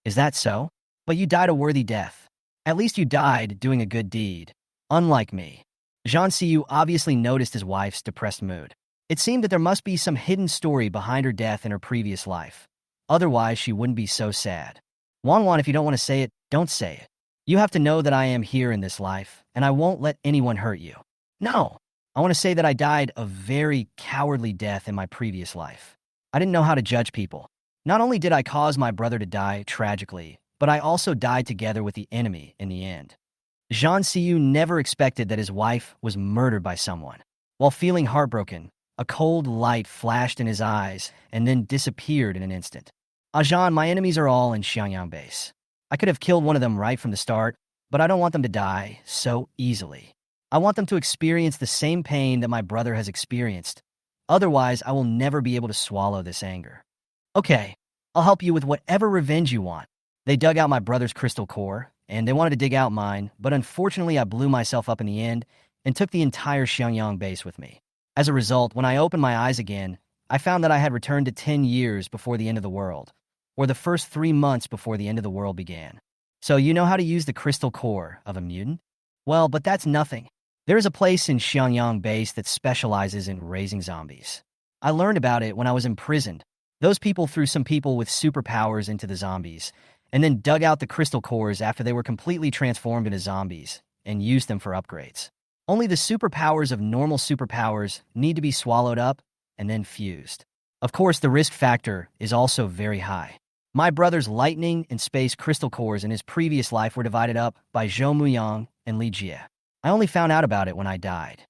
Is that so? But you died a worthy death. At least you died doing a good deed. Unlike me. Jean Siyu obviously noticed his wife's depressed mood. It seemed that there must be some hidden story behind her death in her previous life. Otherwise, she wouldn't be so sad. Wanwan, if you don't want to say it, don't say it. You have to know that I am here in this life, and I won't let anyone hurt you. No. I want to say that I died a very cowardly death in my previous life. I didn't know how to judge people. Not only did I cause my brother to die tragically, but I also died together with the enemy in the end. Jean Siyu never expected that his wife was murdered by someone. While feeling heartbroken, a cold light flashed in his eyes and then disappeared in an instant. Jean, my enemies are all in Xiangyang base. I could have killed one of them right from the start, but I don't want them to die so easily. I want them to experience the same pain that my brother has experienced. Otherwise, I will never be able to swallow this anger. Okay, I'll help you with whatever revenge you want. They dug out my brother's crystal core, and they wanted to dig out mine, but unfortunately I blew myself up in the end and took the entire Xiangyang base with me. As a result, when I opened my eyes again, I found that I had returned to 10 years before the end of the world, or the first 3 months before the end of the world began. So you know how to use the crystal core of a mutant? Well, but that's nothing. There is a place in Xiangyang base that specializes in raising zombies. I learned about it when I was imprisoned. Those people threw some people with superpowers into the zombies, and then dug out the crystal cores after they were completely transformed into zombies, and used them for upgrades. Only the superpowers of normal superpowers need to be swallowed up and then fused. Of course, the risk factor is also very high. My brother's lightning and space crystal cores in his previous life were divided up by Zhou Muyang and Li Jie. I only found out about it when I died.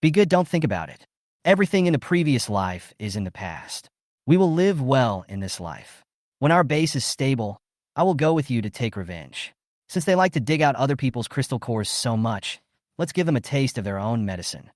Be good, don't think about it. Everything in the previous life is in the past. We will live well in this life. When our base is stable, I will go with you to take revenge. Since they like to dig out other people's crystal cores so much, let's give them a taste of their own medicine.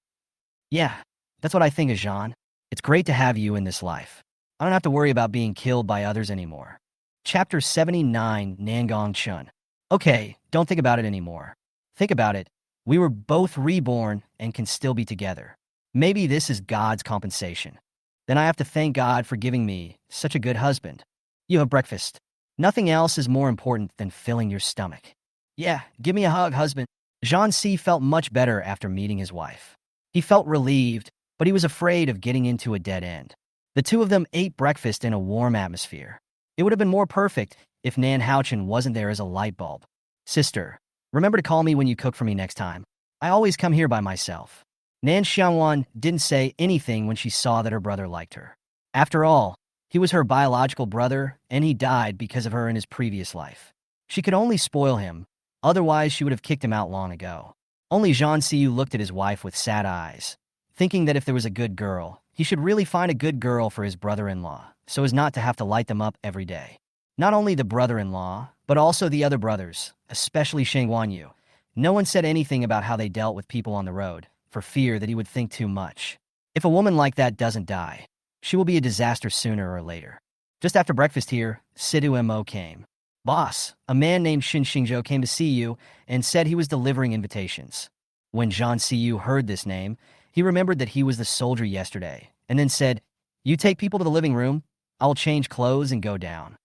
Yeah, that's what I think of, Jean. It's great to have you in this life. I don't have to worry about being killed by others anymore. Chapter 79, Nangong Chun. Okay, don't think about it anymore. Think about it. We were both reborn and can still be together. Maybe this is God's compensation. Then I have to thank God for giving me such a good husband. You have breakfast. Nothing else is more important than filling your stomach. Yeah, give me a hug, husband. Jean C. felt much better after meeting his wife. He felt relieved, but he was afraid of getting into a dead end. The two of them ate breakfast in a warm atmosphere. It would have been more perfect if Nan Xiangwan wasn't there as a light bulb. Sister, remember to call me when you cook for me next time. I always come here by myself. Nan Xiangwan didn't say anything when she saw that her brother liked her. After all, he was her biological brother, and he died because of her in his previous life. She could only spoil him, otherwise she would have kicked him out long ago. Only Jean Siyu looked at his wife with sad eyes, thinking that if there was a good girl, he should really find a good girl for his brother-in-law, so as not to have to light them up every day. Not only the brother-in-law, but also the other brothers, especially Sheng Guanyu. No one said anything about how they dealt with people on the road, for fear that he would think too much. If a woman like that doesn't die, she will be a disaster sooner or later. Just after breakfast here, Sidhu Mo came. Boss, a man named Xin Xingzhou came to see you and said he was delivering invitations. When Zhang Siyu heard this name, he remembered that he was the soldier yesterday, and then said, "You take people to the living room, I will change clothes and go down."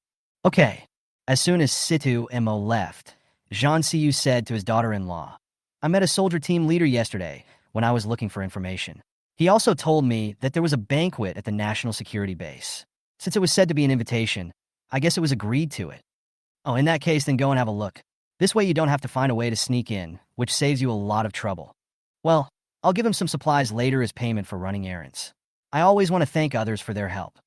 Okay. As soon as Sidhu Mo left, Zhang Siyu said to his daughter-in-law, "I met a soldier team leader yesterday when I was looking for information. He also told me that there was a banquet at the National Security Base. Since it was said to be an invitation, I guess it was agreed to it. Oh, in that case, then go and have a look. This way you don't have to find a way to sneak in, which saves you a lot of trouble. Well, I'll give him some supplies later as payment for running errands. I always want to thank others for their help."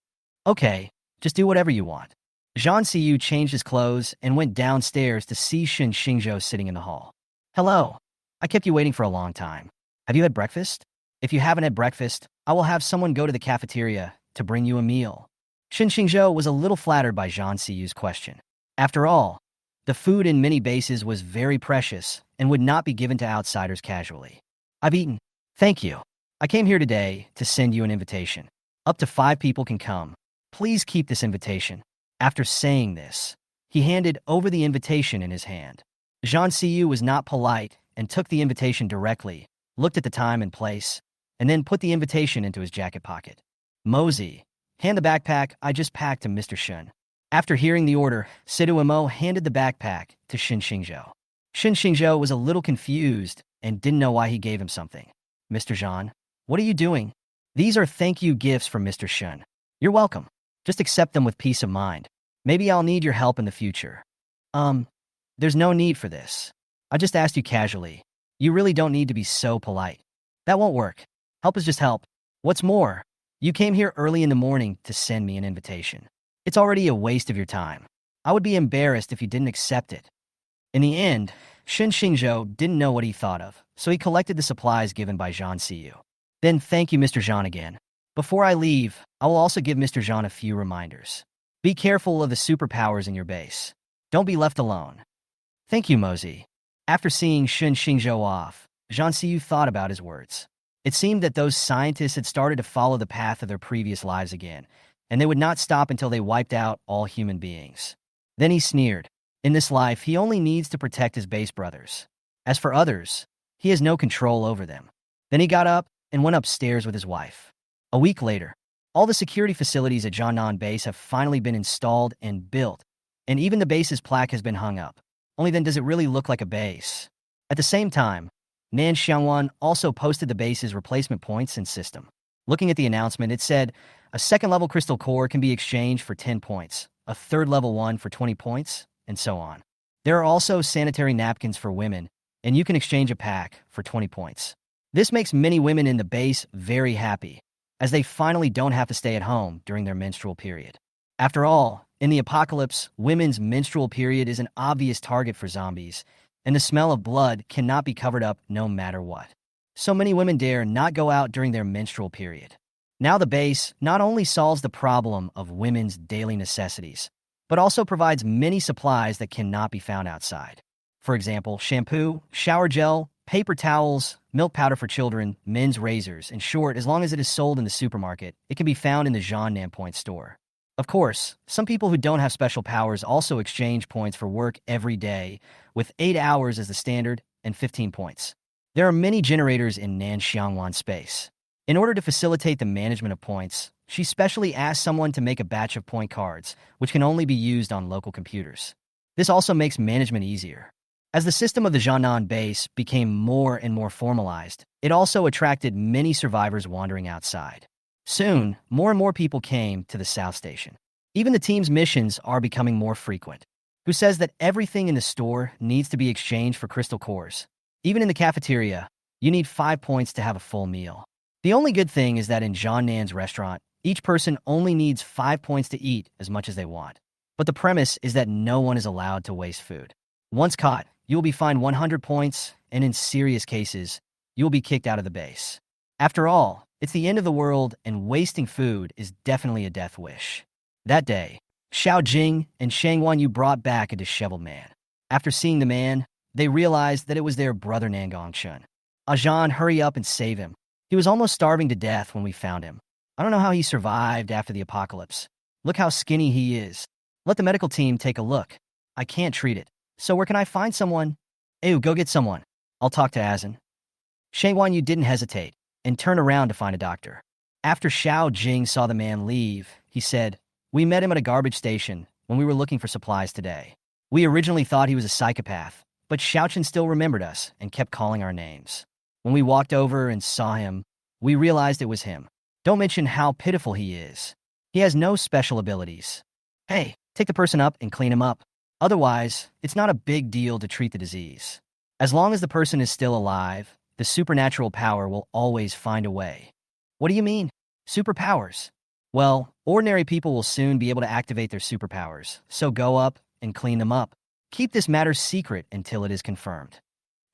Okay, just do whatever you want. Zhang Siyu changed his clothes and went downstairs to see Xin Xingzhou sitting in the hall. "Hello. I kept you waiting for a long time. Have you had breakfast? If you haven't had breakfast, I will have someone go to the cafeteria to bring you a meal." Xin Xingzhou was a little flattered by Zhang Siyu's question. After all, the food in many bases was very precious and would not be given to outsiders casually. "I've eaten. Thank you. I came here today to send you an invitation. Up to 5 people can come. Please keep this invitation." After saying this, he handed over the invitation in his hand. Zhang Siyu was not polite and took the invitation directly, looked at the time and place, and then put the invitation into his jacket pocket. "Mosey, hand the backpack I just packed to Mr. Shun." After hearing the order, Siduimo handed the backpack to Shin Xingzhou. Shin Xingzhou was a little confused and didn't know why he gave him something. Mr. Zhan, what are you doing? These are thank you gifts from Mr. Shun. You're welcome. Just accept them with peace of mind. Maybe I'll need your help in the future. There's no need for this. I just asked you casually. You really don't need to be so polite. That won't work. Help is just help. What's more, you came here early in the morning to send me an invitation. It's already a waste of your time. I would be embarrassed if you didn't accept it. In the end, Shin Xingzhou didn't know what he thought of, so he collected the supplies given by Zhan Siyu. Then thank you, Mr. Zhan, again. Before I leave, I will also give Mr. Zhan a few reminders. Be careful of the superpowers in your base. Don't be left alone. Thank you, Mosey. After seeing Shin Xingzhou off, Zhan Siyu thought about his words. It seemed that those scientists had started to follow the path of their previous lives again, and they would not stop until they wiped out all human beings. Then he sneered. In this life, he only needs to protect his base brothers. As for others, he has no control over them. Then he got up and went upstairs with his wife. A week later, all the security facilities at Jiangnan base have finally been installed and built, and even the base's plaque has been hung up. Only then does it really look like a base. At the same time, Nan Xiangwan also posted the base's replacement points and system. Looking at the announcement, it said, a second-level crystal core can be exchanged for 10 points, a third-level one for 20 points, and so on. There are also sanitary napkins for women, and you can exchange a pack for 20 points. This makes many women in the base very happy, as they finally don't have to stay at home during their menstrual period. After all, in the apocalypse, women's menstrual period is an obvious target for zombies, and the smell of blood cannot be covered up no matter what. So many women dare not go out during their menstrual period. Now the base not only solves the problem of women's daily necessities, but also provides many supplies that cannot be found outside. For example, shampoo, shower gel, paper towels, milk powder for children, men's razors. In short, as long as it is sold in the supermarket, it can be found in the Jiangnan Point store. Of course, some people who don't have special powers also exchange points for work every day, with 8 hours as the standard and 15 points. There are many generators in Nan Xiangwan space. In order to facilitate the management of points, she specially asked someone to make a batch of point cards, which can only be used on local computers. This also makes management easier. As the system of the Jiangnan base became more and more formalized, it also attracted many survivors wandering outside. Soon, more and more people came to the South Station. Even the team's missions are becoming more frequent. Who says that everything in the store needs to be exchanged for crystal cores? Even in the cafeteria, you need 5 points to have a full meal. The only good thing is that in Jiannan's restaurant, each person only needs 5 points to eat as much as they want. But the premise is that no one is allowed to waste food. Once caught, you will be fined 100 points, and in serious cases, you will be kicked out of the base. After all, it's the end of the world, and wasting food is definitely a death wish. That day, Xiao Jing and Shang Wanyu brought back a disheveled man. After seeing the man, they realized that it was their brother Nan Gongchun. Ajan, hurry up and save him. He was almost starving to death when we found him. I don't know how he survived after the apocalypse. Look how skinny he is. Let the medical team take a look. I can't treat it. So where can I find someone? Ew, go get someone. I'll talk to Azan. Shang Wanyu didn't hesitate and turned around to find a doctor. After Xiao Jing saw the man leave, he said, we met him at a garbage station when we were looking for supplies today. We originally thought he was a psychopath, but Xiaochen still remembered us and kept calling our names. When we walked over and saw him, we realized it was him. Don't mention how pitiful he is. He has no special abilities. Hey, take the person up and clean him up. Otherwise, it's not a big deal to treat the disease. As long as the person is still alive, the supernatural power will always find a way. What do you mean? Superpowers? Well, ordinary people will soon be able to activate their superpowers, so go up and clean them up. Keep this matter secret until it is confirmed.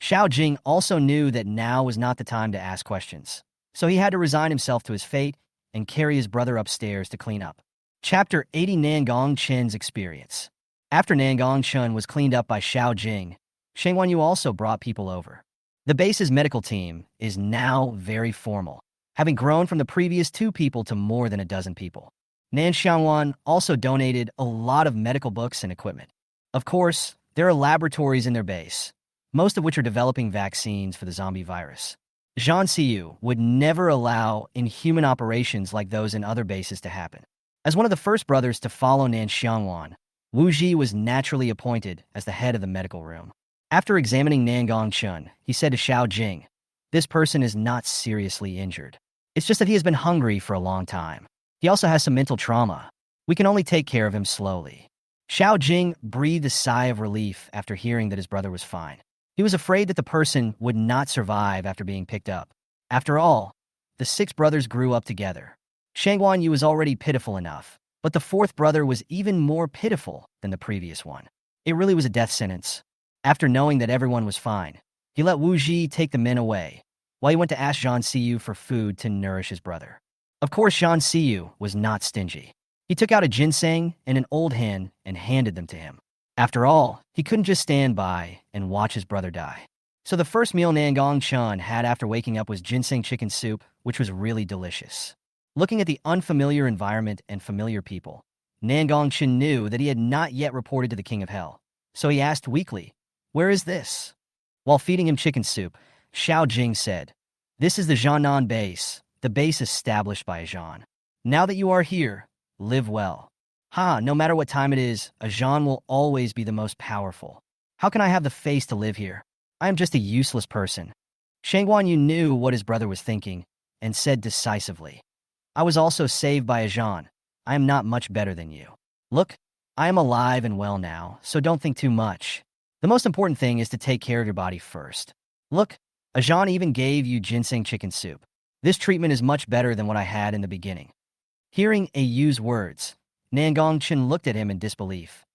Xiao Jing also knew that now was not the time to ask questions, so he had to resign himself to his fate and carry his brother upstairs to clean up. Chapter 80 Nan Gongchun's Experience. After Nan Gongchun was cleaned up by Xiao Jing, Shang Wanyu also brought people over. The base's medical team is now very formal, having grown from the previous 2 people to more than a dozen people. Nan Xiangwan also donated a lot of medical books and equipment. Of course, there are laboratories in their base, most of which are developing vaccines for the zombie virus. Zhan Siyu would never allow inhuman operations like those in other bases to happen. As one of the first brothers to follow Nan Xiangwan, Wu Ji was naturally appointed as the head of the medical room. After examining Nan Gongchun, he said to Xiao Jing, "This person is not seriously injured. It's just that he has been hungry for a long time. He also has some mental trauma. We can only take care of him slowly." Xiao Jing breathed a sigh of relief after hearing that his brother was fine. He was afraid that the person would not survive after being picked up. After all, the 6 brothers grew up together. Shangguan Yu was already pitiful enough, but the 4th brother was even more pitiful than the previous one. It really was a death sentence. After knowing that everyone was fine, he let Wu Ji take the men away, while he went to ask Zhang Siyu for food to nourish his brother. Of course, Zhang Siyu was not stingy. He took out a ginseng and an old hen and handed them to him. After all, he couldn't just stand by and watch his brother die. So the first meal Nan Gongchun had after waking up was ginseng chicken soup, which was really delicious. Looking at the unfamiliar environment and familiar people, Nan Gongchun knew that he had not yet reported to the King of Hell. So he asked weakly, "Where is this?" While feeding him chicken soup, Xiao Jing said, "This is the Zhannan base, the base established by a Zhan. Now that you are here, live well. No matter what time it is, a Zhan will always be the most powerful. How can I have the face to live here? I am just a useless person." Shangguan Yu knew what his brother was thinking and said decisively, "I was also saved by a Zhan. I am not much better than you. Look, I am alive and well now, so don't think too much. The most important thing is to take care of your body first. Look, a Zhan even gave you ginseng chicken soup. This treatment is much better than what I had in the beginning." Hearing A Yu's words, Nan Gongchun looked at him in disbelief.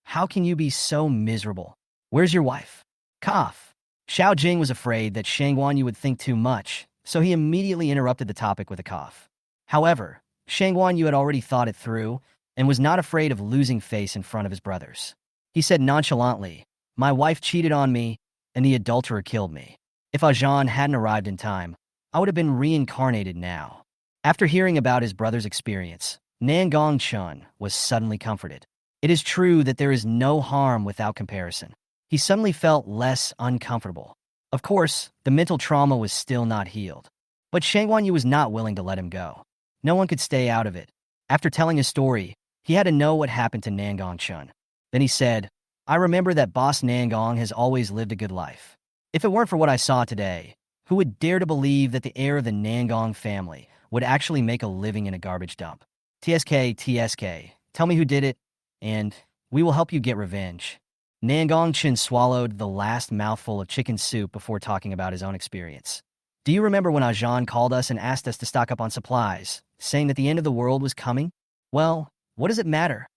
"How can you be so miserable? Where's your wife?" Cough. Xiao Jing was afraid that Shangguan Yu would think too much, so he immediately interrupted the topic with a cough. However, Shangguan Yu had already thought it through and was not afraid of losing face in front of his brothers. He said nonchalantly, "My wife cheated on me, and the adulterer killed me. If Zhan hadn't arrived in time, I would have been reincarnated now." After hearing about his brother's experience, Nan Gongchun was suddenly comforted. It is true that there is no harm without comparison. He suddenly felt less uncomfortable. Of course, the mental trauma was still not healed. But Shangguan Yu was not willing to let him go. No one could stay out of it. After telling his story, he had to know what happened to Nan Gongchun. Then he said, "I remember that boss Nan Gong has always lived a good life. If it weren't for what I saw today, who would dare to believe that the heir of the Nan Gong family would actually make a living in a garbage dump? TSK, tell me who did it, and we will help you get revenge." Nan Gongchun swallowed the last mouthful of chicken soup before talking about his own experience. "Do you remember when Zhan called us and asked us to stock up on supplies, saying that the end of the world was coming? Well, what does it matter?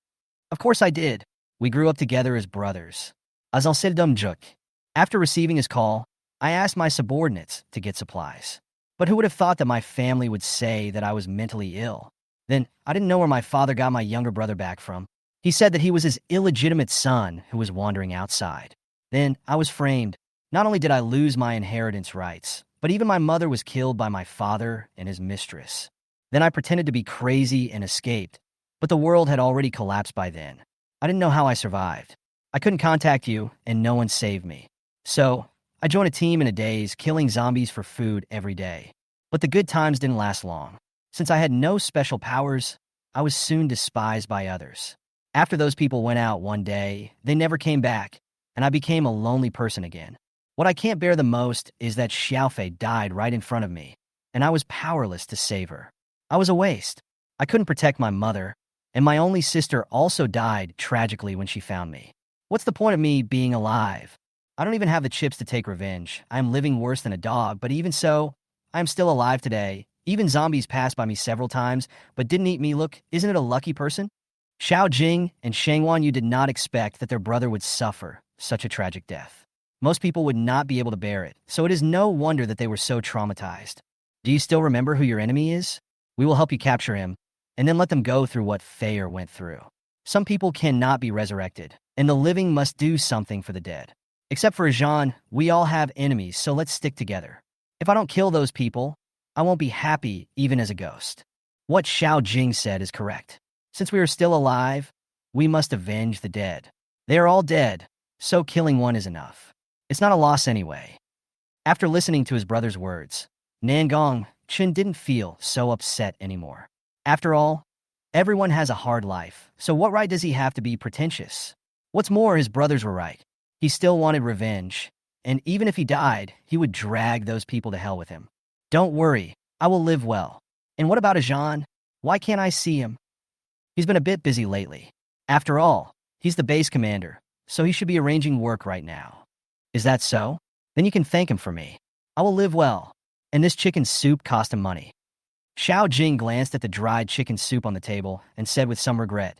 Of course I did. We grew up together as brothers. After receiving his call, I asked my subordinates to get supplies. But who would have thought that my family would say that I was mentally ill? Then I didn't know where my father got my younger brother back from. He said that he was his illegitimate son who was wandering outside. Then I was framed. Not only did I lose my inheritance rights, but even my mother was killed by my father and his mistress. Then I pretended to be crazy and escaped, but the world had already collapsed by then. I didn't know how I survived. I couldn't contact you, and no one saved me. So I joined a team in a daze, killing zombies for food every day. But the good times didn't last long. Since I had no special powers, I was soon despised by others. After those people went out one day, they never came back, and I became a lonely person again. What I can't bear the most is that Xiaofei died right in front of me, and I was powerless to save her. I was a waste. I couldn't protect my mother, and my only sister also died tragically when she found me. What's the point of me being alive? I don't even have the chips to take revenge. I am living worse than a dog, but even so, I am still alive today. Even zombies passed by me several times, but didn't eat me. Look, isn't it a lucky person?" Xiao Jing and Shangguan Yu did not expect that their brother would suffer such a tragic death. Most people would not be able to bear it, so it is no wonder that they were so traumatized. "Do you still remember who your enemy is? We will help you capture him, and then let them go through what Feier went through. Some people cannot be resurrected, and the living must do something for the dead. Except for Zhan, we all have enemies, so let's stick together. If I don't kill those people, I won't be happy even as a ghost." What Xiao Jing said is correct. Since we are still alive, we must avenge the dead. They are all dead, so killing one is enough. It's not a loss anyway. After listening to his brother's words, Nan Gongchun didn't feel so upset anymore. After all, Everyone has a hard life, so what right does he have to be pretentious? What's more, his brothers were right. He still wanted revenge, and even if he died, he would drag those people to hell with him. Don't worry, I will live well. And what about Ajan? Why can't I see him? He's been a bit busy lately. After all, he's the base commander, so he should be arranging work right now. Is that so? Then you can thank him for me. I will live well. And this chicken soup cost him money. Xiao Jing glanced at the dried chicken soup on the table and said with some regret,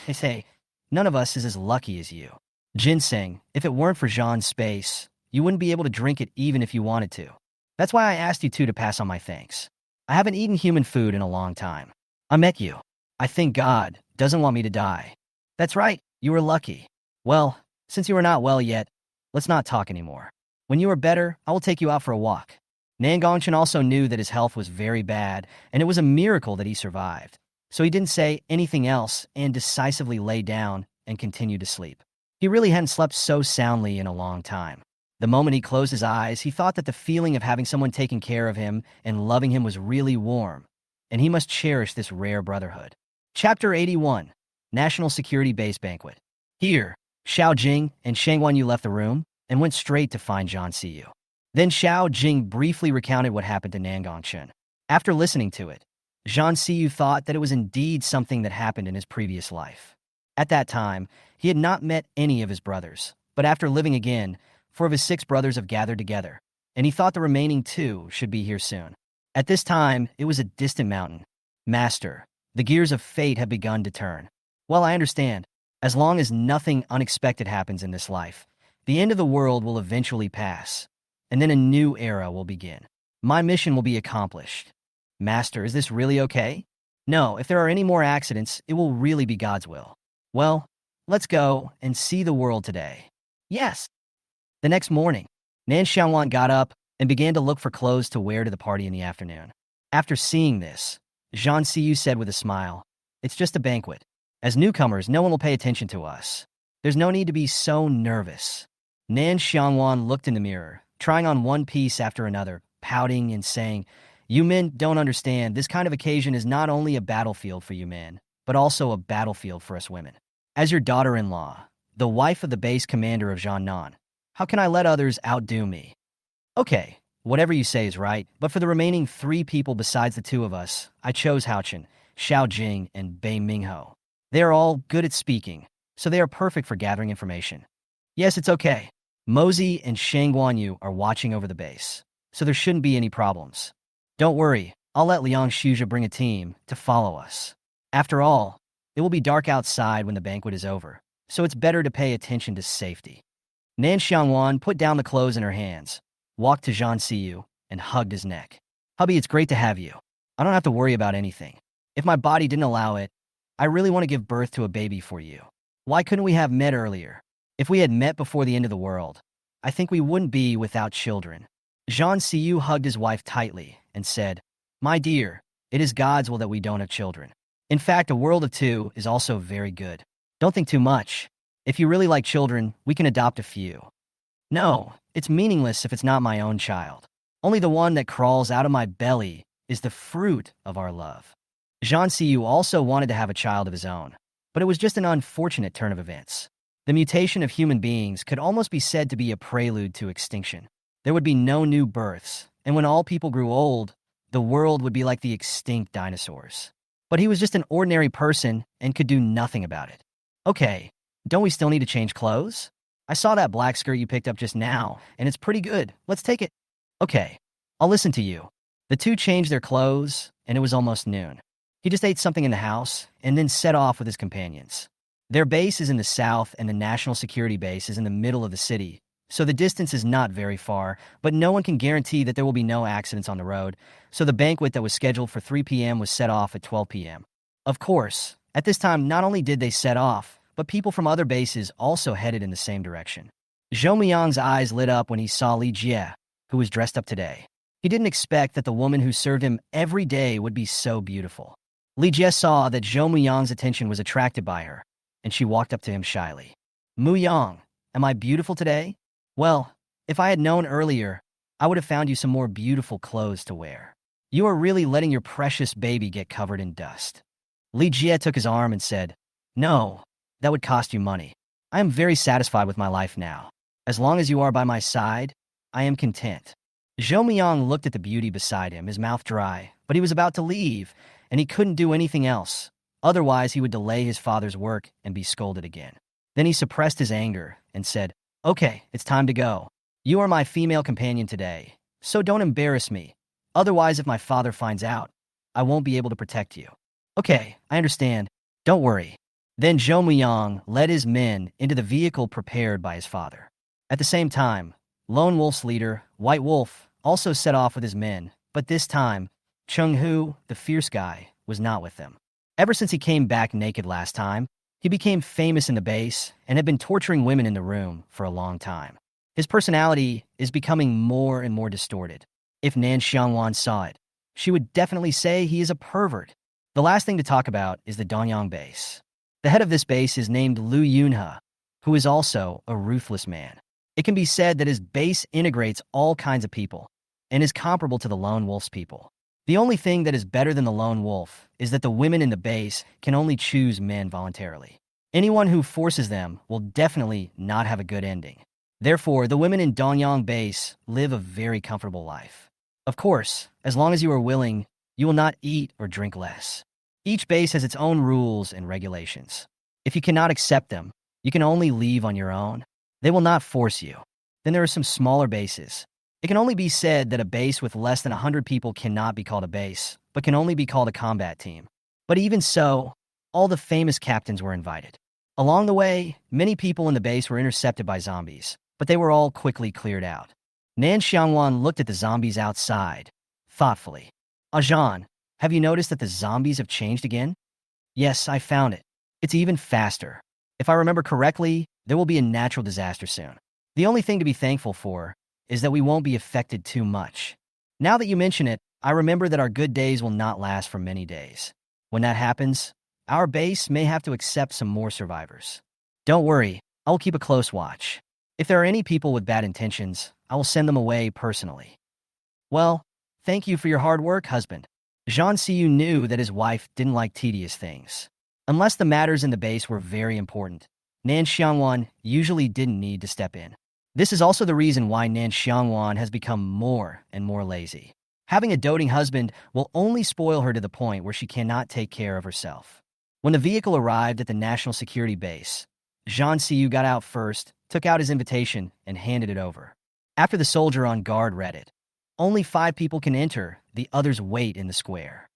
"They say, none of us is as lucky as you. Ginseng, if it weren't for Zhan's space, you wouldn't be able to drink it even if you wanted to. That's why I asked you two to pass on my thanks. I haven't eaten human food in a long time. I met you. I think God doesn't want me to die. That's right, you were lucky. Well, since you are not well yet, let's not talk anymore. When you are better, I will take you out for a walk." Nan Xiangwan also knew that his health was very bad, and it was a miracle that he survived. So he didn't say anything else and decisively lay down and continued to sleep. He really hadn't slept so soundly in a long time. The moment he closed his eyes, he thought that the feeling of having someone taking care of him and loving him was really warm, and he must cherish this rare brotherhood. Chapter 81, National Security Base Banquet. Here, Xiao Jing and Xiangwan Yu left the room and went straight to find Zhan Siyu. Then Xiao Jing briefly recounted what happened to Nan Xiangwan. After listening to it, Zhan Siyu thought that it was indeed something that happened in his previous life. At that time, he had not met any of his brothers, but after living again, 4 of his 6 brothers have gathered together, and he thought the remaining 2 should be here soon. At this time, it was a distant mountain. "Master, the gears of fate have begun to turn. Well, I understand. As long as nothing unexpected happens in this life, the end of the world will eventually pass, and then a new era will begin. My mission will be accomplished. Master, is this really okay? No, if there are any more accidents, it will really be God's will. Well, let's go and see the world today." Yes. The next morning, Nan Xiangwan got up and began to look for clothes to wear to the party in the afternoon. After seeing this, Zhan Siyu said with a smile, "It's just a banquet. As newcomers, no one will pay attention to us. There's no need to be so nervous." Nan Xiangwan looked in the mirror, trying on one piece after another, pouting and saying, "You men don't understand. This kind of occasion is not only a battlefield for you men, but also a battlefield for us women. As your daughter-in-law, the wife of the base commander of Jiangnan, how can I let others outdo me? Okay, whatever you say is right, but for the remaining 3 people besides the 2 of us, I chose Haochen, Xiao Jing, and Bei Mingho. They are all good at speaking, so they are perfect for gathering information. Yes, it's okay. Mosey and Shang Guanyu are watching over the base, so there shouldn't be any problems. Don't worry, I'll let Liang Shuzha bring a team to follow us. After all, it will be dark outside when the banquet is over, so it's better to pay attention to safety." Nan Xiangwan put down the clothes in her hands, walked to Zhan Siyu, and hugged his neck. "Hubby, it's great to have you. I don't have to worry about anything. If my body didn't allow it, I really want to give birth to a baby for you. Why couldn't we have met earlier? If we had met before the end of the world, I think we wouldn't be without children." Zhan Siyu hugged his wife tightly and said, "My dear, it is God's will that we don't have children. In fact, a world of 2 is also very good. Don't think too much. If you really like children, we can adopt a few. No, it's meaningless if it's not my own child. Only the one that crawls out of my belly is the fruit of our love." Zhan Siyu also wanted to have a child of his own, but it was just an unfortunate turn of events. The mutation of human beings could almost be said to be a prelude to extinction. There would be no new births, and when all people grew old, the world would be like the extinct dinosaurs. But he was just an ordinary person and could do nothing about it. "Okay, don't we still need to change clothes? I saw that black skirt you picked up just now, and it's pretty good. Let's take it." "Okay, I'll listen to you." The 2 changed their clothes, and it was almost noon. He just ate something in the house and then set off with his companions. Their base is in the south and the national security base is in the middle of the city, so the distance is not very far, but no one can guarantee that there will be no accidents on the road, so the banquet that was scheduled for 3 p.m. was set off at 12 p.m. Of course, at this time not only did they set off, but people from other bases also headed in the same direction. Zhou Miyang's eyes lit up when he saw Li Jie, who was dressed up today. He didn't expect that the woman who served him every day would be so beautiful. Li Jie saw that Zhou Miyang's attention was attracted by her, and she walked up to him shyly. "Mu Yang, am I beautiful today? Well, if I had known earlier, I would have found you some more beautiful clothes to wear. You are really letting your precious baby get covered in dust." Li Jie took his arm and said, "No, that would cost you money. I am very satisfied with my life now. As long as you are by my side, I am content." Zhou Miyang looked at the beauty beside him, his mouth dry, but he was about to leave, and he couldn't do anything else. Otherwise, he would delay his father's work and be scolded again. Then he suppressed his anger and said, "Okay, it's time to go. You are my female companion today, so don't embarrass me. Otherwise, if my father finds out, I won't be able to protect you." "Okay, I understand. Don't worry." Then Zhou Muyang led his men into the vehicle prepared by his father. At the same time, Lone Wolf's leader, White Wolf, also set off with his men, but this time, Chung Hu, the fierce guy, was not with them. Ever since he came back naked last time, he became famous in the base and had been torturing women in the room for a long time. His personality is becoming more and more distorted. If Nan Xiangwan saw it, she would definitely say he is a pervert. The last thing to talk about is the Donyang base. The head of this base is named Lu Yunhe, who is also a ruthless man. It can be said that his base integrates all kinds of people and is comparable to the Lone Wolf's people. The only thing that is better than the Lone Wolf is that the women in the base can only choose men voluntarily. Anyone who forces them will definitely not have a good ending. Therefore, the women in Donyang base live a very comfortable life. Of course, as long as you are willing, you will not eat or drink less. Each base has its own rules and regulations. If you cannot accept them, you can only leave on your own. They will not force you. Then there are some smaller bases. It can only be said that a base with less than 100 people cannot be called a base, but can only be called a combat team. But even so, all the famous captains were invited. Along the way, many people in the base were intercepted by zombies, but they were all quickly cleared out. Nan Xiangwan looked at the zombies outside, thoughtfully. "Ajan, have you noticed that the zombies have changed again?" "Yes, I found it. It's even faster. If I remember correctly, there will be a natural disaster soon. The only thing to be thankful for is that we won't be affected too much. Now that you mention it, I remember that our good days will not last for many days. When that happens, our base may have to accept some more survivors. Don't worry, I will keep a close watch. If there are any people with bad intentions, I will send them away personally." "Well, thank you for your hard work, husband." Zhang Siyu knew that his wife didn't like tedious things. Unless the matters in the base were very important, Nan Xiangwan usually didn't need to step in. This is also the reason why Nan Xiangwan has become more and more lazy. Having a doting husband will only spoil her to the point where she cannot take care of herself. When the vehicle arrived at the National Security Base, Zhang Siyu got out first, took out his invitation, and handed it over. After the soldier on guard read it, "Only 5 people can enter, the others wait in the square."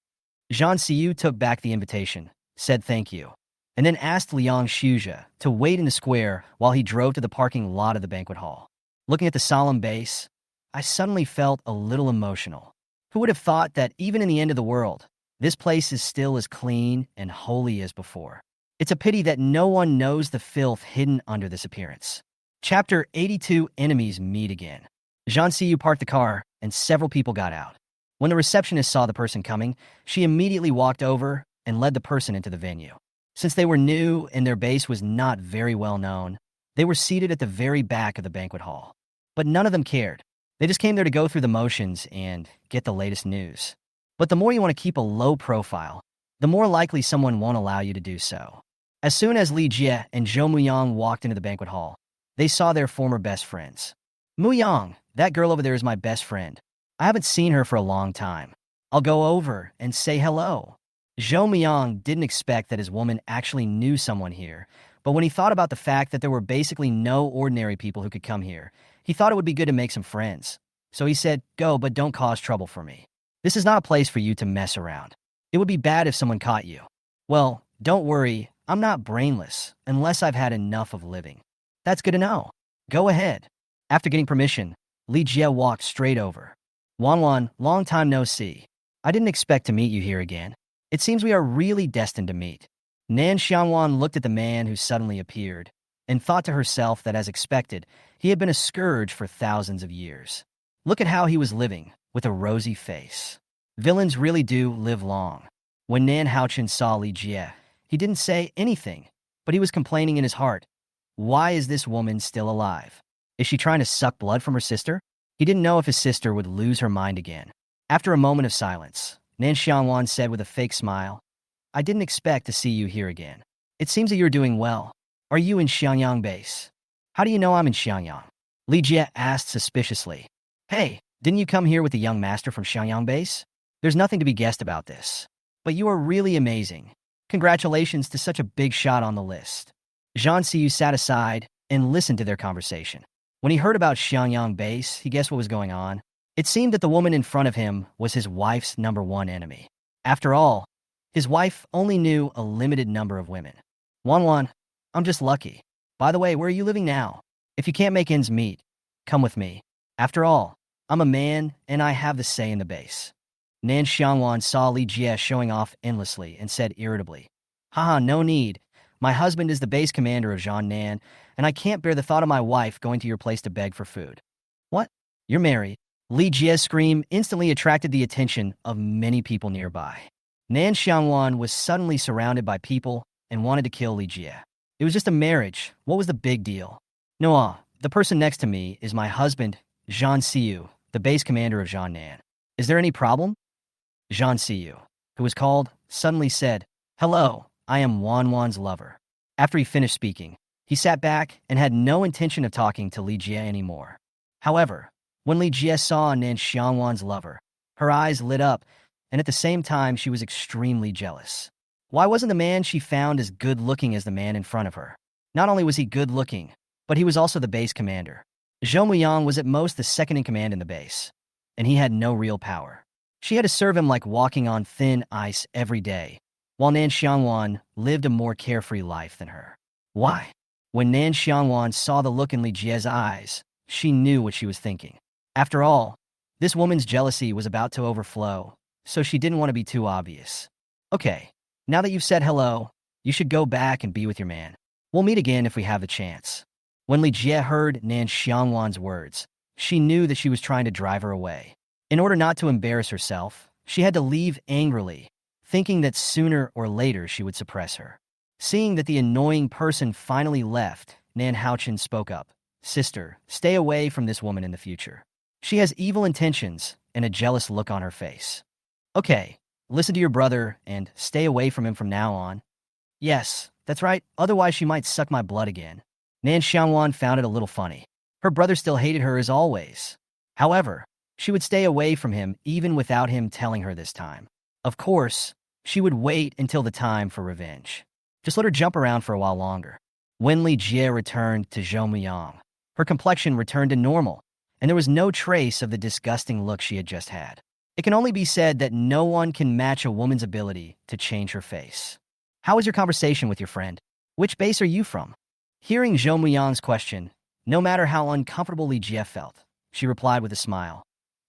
Zhang Siyu took back the invitation, said thank you, and then asked Liang Shuzhe to wait in the square while he drove to the parking lot of the banquet hall. Looking at the solemn base, I suddenly felt a little emotional. Who would have thought that even in the end of the world, this place is still as clean and holy as before? It's a pity that no one knows the filth hidden under this appearance. Chapter 82: Enemies Meet Again. Zhang Siyu parked the car, and several people got out. When the receptionist saw the person coming, she immediately walked over and led the person into the venue. Since they were new and their base was not very well known, they were seated at the very back of the banquet hall. But none of them cared. They just came there to go through the motions and get the latest news. But the more you want to keep a low profile, the more likely someone won't allow you to do so. As soon as Li Jie and Zhou Muyang walked into the banquet hall, they saw their former best friends. "Muyang, that girl over there is my best friend. I haven't seen her for a long time. I'll go over and say hello." Zhou Muyang didn't expect that his woman actually knew someone here, but when he thought about the fact that there were basically no ordinary people who could come here, he thought it would be good to make some friends. So he said, "Go, but don't cause trouble for me. This is not a place for you to mess around. It would be bad if someone caught you." "Well, don't worry, I'm not brainless, unless I've had enough of living." "That's good to know. Go ahead." After getting permission, Li Jie walked straight over. "Wanwan, long time no see. I didn't expect to meet you here again. It seems we are really destined to meet." Nan Xiangwan looked at the man who suddenly appeared and thought to herself that, as expected, he had been a scourge for thousands of years. Look at how he was living, with a rosy face. Villains really do live long. When Nan Haochen saw Li Jie, he didn't say anything, but he was complaining in his heart. Why is this woman still alive? Is she trying to suck blood from her sister? He didn't know if his sister would lose her mind again. After a moment of silence, Nan Xiangwan said with a fake smile, I didn't expect to see you here again. It seems that you're doing well. Are you in Xiangyang base? How do you know I'm in Xiangyang? Li Jie asked suspiciously. Hey, didn't you come here with the young master from Xiangyang base? There's nothing to be guessed about this. But you are really amazing. Congratulations to such a big shot on the list. Zhang Xiyu sat aside and listened to their conversation. When he heard about Xiangyang base, he guessed what was going on. It seemed that the woman in front of him was his wife's #1 enemy. After all, his wife only knew a limited number of women. Wan, I'm just lucky. By the way, where are you living now? If you can't make ends meet, come with me. After all, I'm a man and I have the say in the base. Nan Xiangwan saw Li Jie showing off endlessly and said irritably, Haha, no need. My husband is the base commander of Zhan Nan, and I can't bear the thought of my wife going to your place to beg for food. What? You're married? Li Jie's scream instantly attracted the attention of many people nearby. Nan Xiangwan was suddenly surrounded by people and wanted to kill Li Jie. It was just a marriage. What was the big deal? No, the person next to me is my husband, Zhang Xiyu, the base commander of Zhan Nan. Is there any problem? Zhang Xiyu, who was called, suddenly said, Hello, I am Wan's lover. After he finished speaking, he sat back and had no intention of talking to Li Jie anymore. However, when Li Jie saw Nan Xiangwan's lover, her eyes lit up, and at the same time she was extremely jealous. Why wasn't the man she found as good-looking as the man in front of her? Not only was he good-looking, but he was also the base commander. Zhou Muyang was at most the second-in-command in the base, and he had no real power. She had to serve him like walking on thin ice every day, while Nan Xiangwan lived a more carefree life than her. Why? When Nan Xiangwan saw the look in Li Jie's eyes, she knew what she was thinking. After all, this woman's jealousy was about to overflow, so she didn't want to be too obvious. Okay, now that you've said hello, you should go back and be with your man. We'll meet again if we have the chance. When Li Jie heard Nan Xiangwan's words, she knew that she was trying to drive her away. In order not to embarrass herself, she had to leave angrily, thinking that sooner or later she would suppress her. Seeing that the annoying person finally left, Nan Haochen spoke up. Sister, stay away from this woman in the future. She has evil intentions and a jealous look on her face. Okay, listen to your brother and stay away from him from now on. Yes, that's right, otherwise she might suck my blood again. Nan Xiangwan found it a little funny. Her brother still hated her as always. However, she would stay away from him even without him telling her this time. Of course, she would wait until the time for revenge. Just let her jump around for a while longer. When Li Jie returned to Zhou Muyang, her complexion returned to normal, and there was no trace of the disgusting look she had just had. It can only be said that no one can match a woman's ability to change her face. How was your conversation with your friend? Which base are you from? Hearing Zhou Muyang's question, no matter how uncomfortable Li Jie felt, she replied with a smile.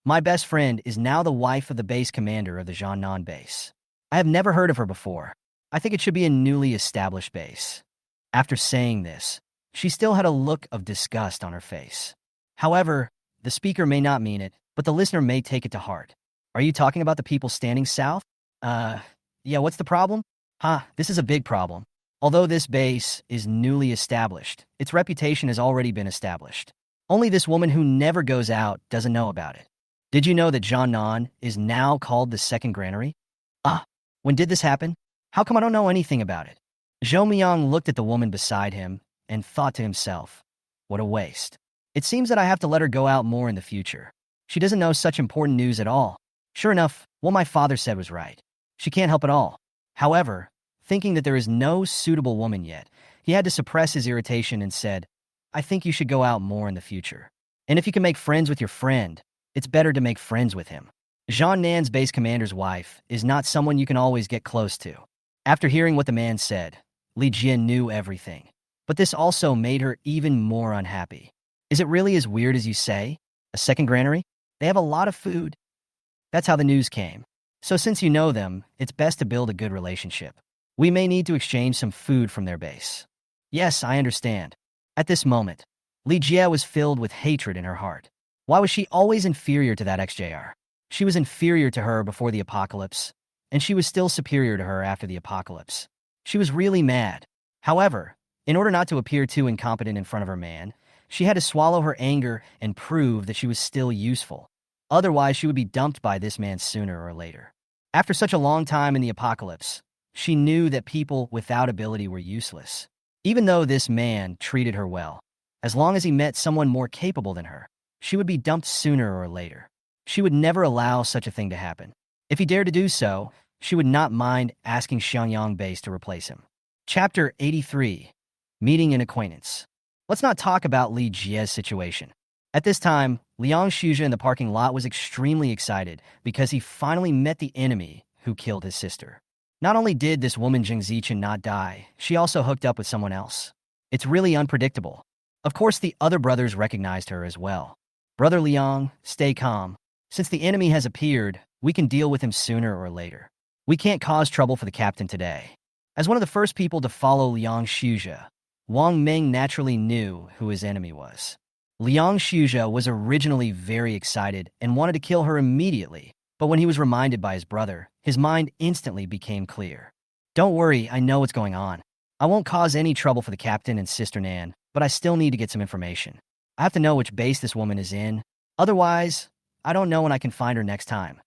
My best friend is now the wife of the base commander of the Zhannan base. I have never heard of her before. I think it should be a newly established base. After saying this, she still had a look of disgust on her face. However, the speaker may not mean it, but the listener may take it to heart. Are you talking about the people standing south? Yeah, what's the problem? This is a big problem. Although this base is newly established, its reputation has already been established. Only this woman who never goes out doesn't know about it. Did you know that Zhannan is now called the second granary? When did this happen? How come I don't know anything about it? Zhou Miyang looked at the woman beside him and thought to himself, what a waste. It seems that I have to let her go out more in the future. She doesn't know such important news at all. Sure enough, what my father said was right. She can't help at all. However, thinking that there is no suitable woman yet, he had to suppress his irritation and said, I think you should go out more in the future. And if you can make friends with your friend, it's better to make friends with him. Zhan Nan's base commander's wife is not someone you can always get close to. After hearing what the man said, Li Jie knew everything. But this also made her even more unhappy. Is it really as weird as you say? A second granary? They have a lot of food. That's how the news came. So since you know them, it's best to build a good relationship. We may need to exchange some food from their base. Yes, I understand. At this moment, Li Jie was filled with hatred in her heart. Why was she always inferior to that XJR? She was inferior to her before the apocalypse, and she was still superior to her after the apocalypse. She was really mad. However, in order not to appear too incompetent in front of her man, she had to swallow her anger and prove that she was still useful. Otherwise, she would be dumped by this man sooner or later. After such a long time in the apocalypse, She knew that people without ability were useless. Even though this man treated her well, as long as he met someone more capable than her, she would be dumped sooner or later. She would never allow such a thing to happen. If he dared to do so, she would not mind asking Xiangyang base to replace him. Chapter 83. Meeting an Acquaintance. Let's not talk about Li Jie's situation. At this time, Liang Shuja in the parking lot was extremely excited because he finally met the enemy who killed his sister. Not only did this woman Jing Zichen not die, she also hooked up with someone else. It's really unpredictable. Of course, the other brothers recognized her as well. Brother Liang, stay calm. Since the enemy has appeared, we can deal with him sooner or later. We can't cause trouble for the captain today. As one of the first people to follow Liang Shuja, Wang Ming naturally knew who his enemy was. Liang Shuja was originally very excited and wanted to kill her immediately, but when he was reminded by his brother, his mind instantly became clear. Don't worry, I know what's going on. I won't cause any trouble for the captain and Sister Nan, but I still need to get some information. I have to know which base this woman is in. Otherwise, I don't know when I can find her next time.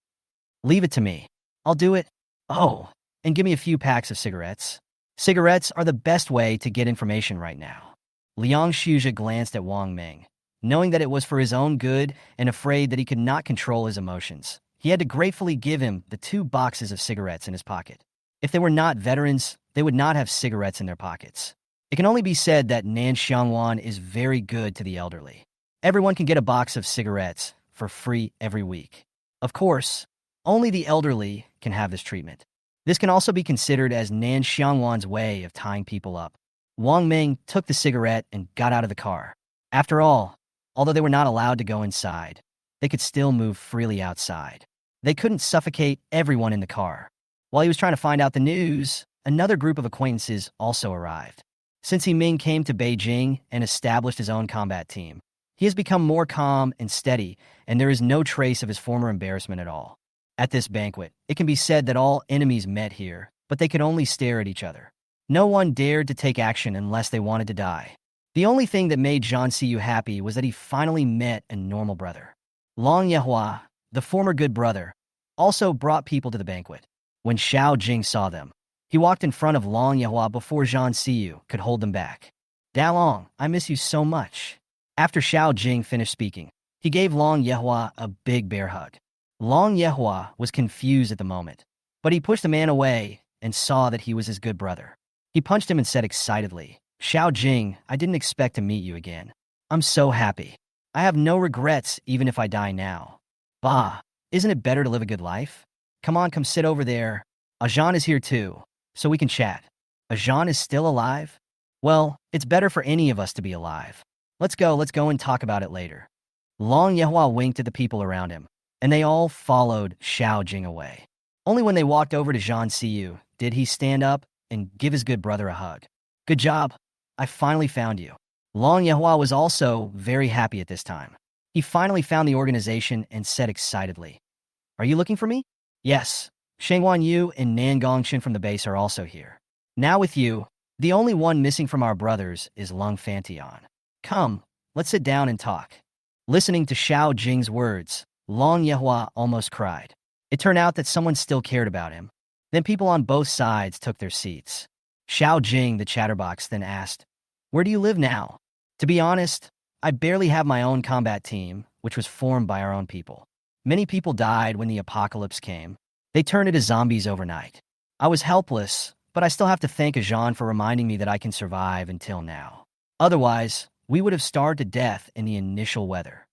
Leave it to me. I'll do it. Oh, and give me a few packs of cigarettes. Cigarettes are the best way to get information right now. Liang Shuja glanced at Wang Ming. Knowing that it was for his own good and afraid that he could not control his emotions, he had to gratefully give him the 2 boxes of cigarettes in his pocket. If they were not veterans, they would not have cigarettes in their pockets. It can only be said that Nan Xiangwan is very good to the elderly. Everyone can get a box of cigarettes for free every week. Of course, only the elderly can have this treatment. This can also be considered as Nan Xiangwan's way of tying people up. Wang Ming took the cigarette and got out of the car. After all, although they were not allowed to go inside, they could still move freely outside. They couldn't suffocate everyone in the car. While he was trying to find out the news, another group of acquaintances also arrived. Since He Ming came to Beijing and established his own combat team, he has become more calm and steady, and there is no trace of his former embarrassment at all. At this banquet, it can be said that all enemies met here, but they could only stare at each other. No one dared to take action unless they wanted to die. The only thing that made Zhang Siyu happy was that he finally met a normal brother. Long Yehua, the former good brother, also brought people to the banquet. When Xiao Jing saw them, he walked in front of Long Yehua before Zhang Siyu could hold them back. Dalong, I miss you so much. After Xiao Jing finished speaking, he gave Long Yehua a big bear hug. Long Yehua was confused at the moment, but he pushed the man away and saw that he was his good brother. He punched him and said excitedly, Xiao Jing, I didn't expect to meet you again. I'm so happy. I have no regrets even if I die now. Bah, isn't it better to live a good life? Come on, come sit over there. Ajan is here too, so we can chat. Ajan is still alive? Well, it's better for any of us to be alive. Let's go and talk about it later. Long Yehua winked at the people around him, and they all followed Xiao Jing away. Only when they walked over to Zhang Siyu did he stand up and give his good brother a hug. Good job. I finally found you. Long Yehua was also very happy at this time. He finally found the organization and said excitedly, Are you looking for me? Yes. Shengwan Yu and Nan Gongshin from the base are also here. Now with you, the only one missing from our brothers is Lung Fantian. Come, let's sit down and talk. Listening to Xiao Jing's words, Long Yehua almost cried. It turned out that someone still cared about him. Then people on both sides took their seats. Xiao Jing, the chatterbox, then asked, Where do you live now? To be honest, I barely have my own combat team, which was formed by our own people. Many people died when the apocalypse came. They turned into zombies overnight. I was helpless, but I still have to thank Ajan for reminding me that I can survive until now. Otherwise, we would have starved to death in the initial weather.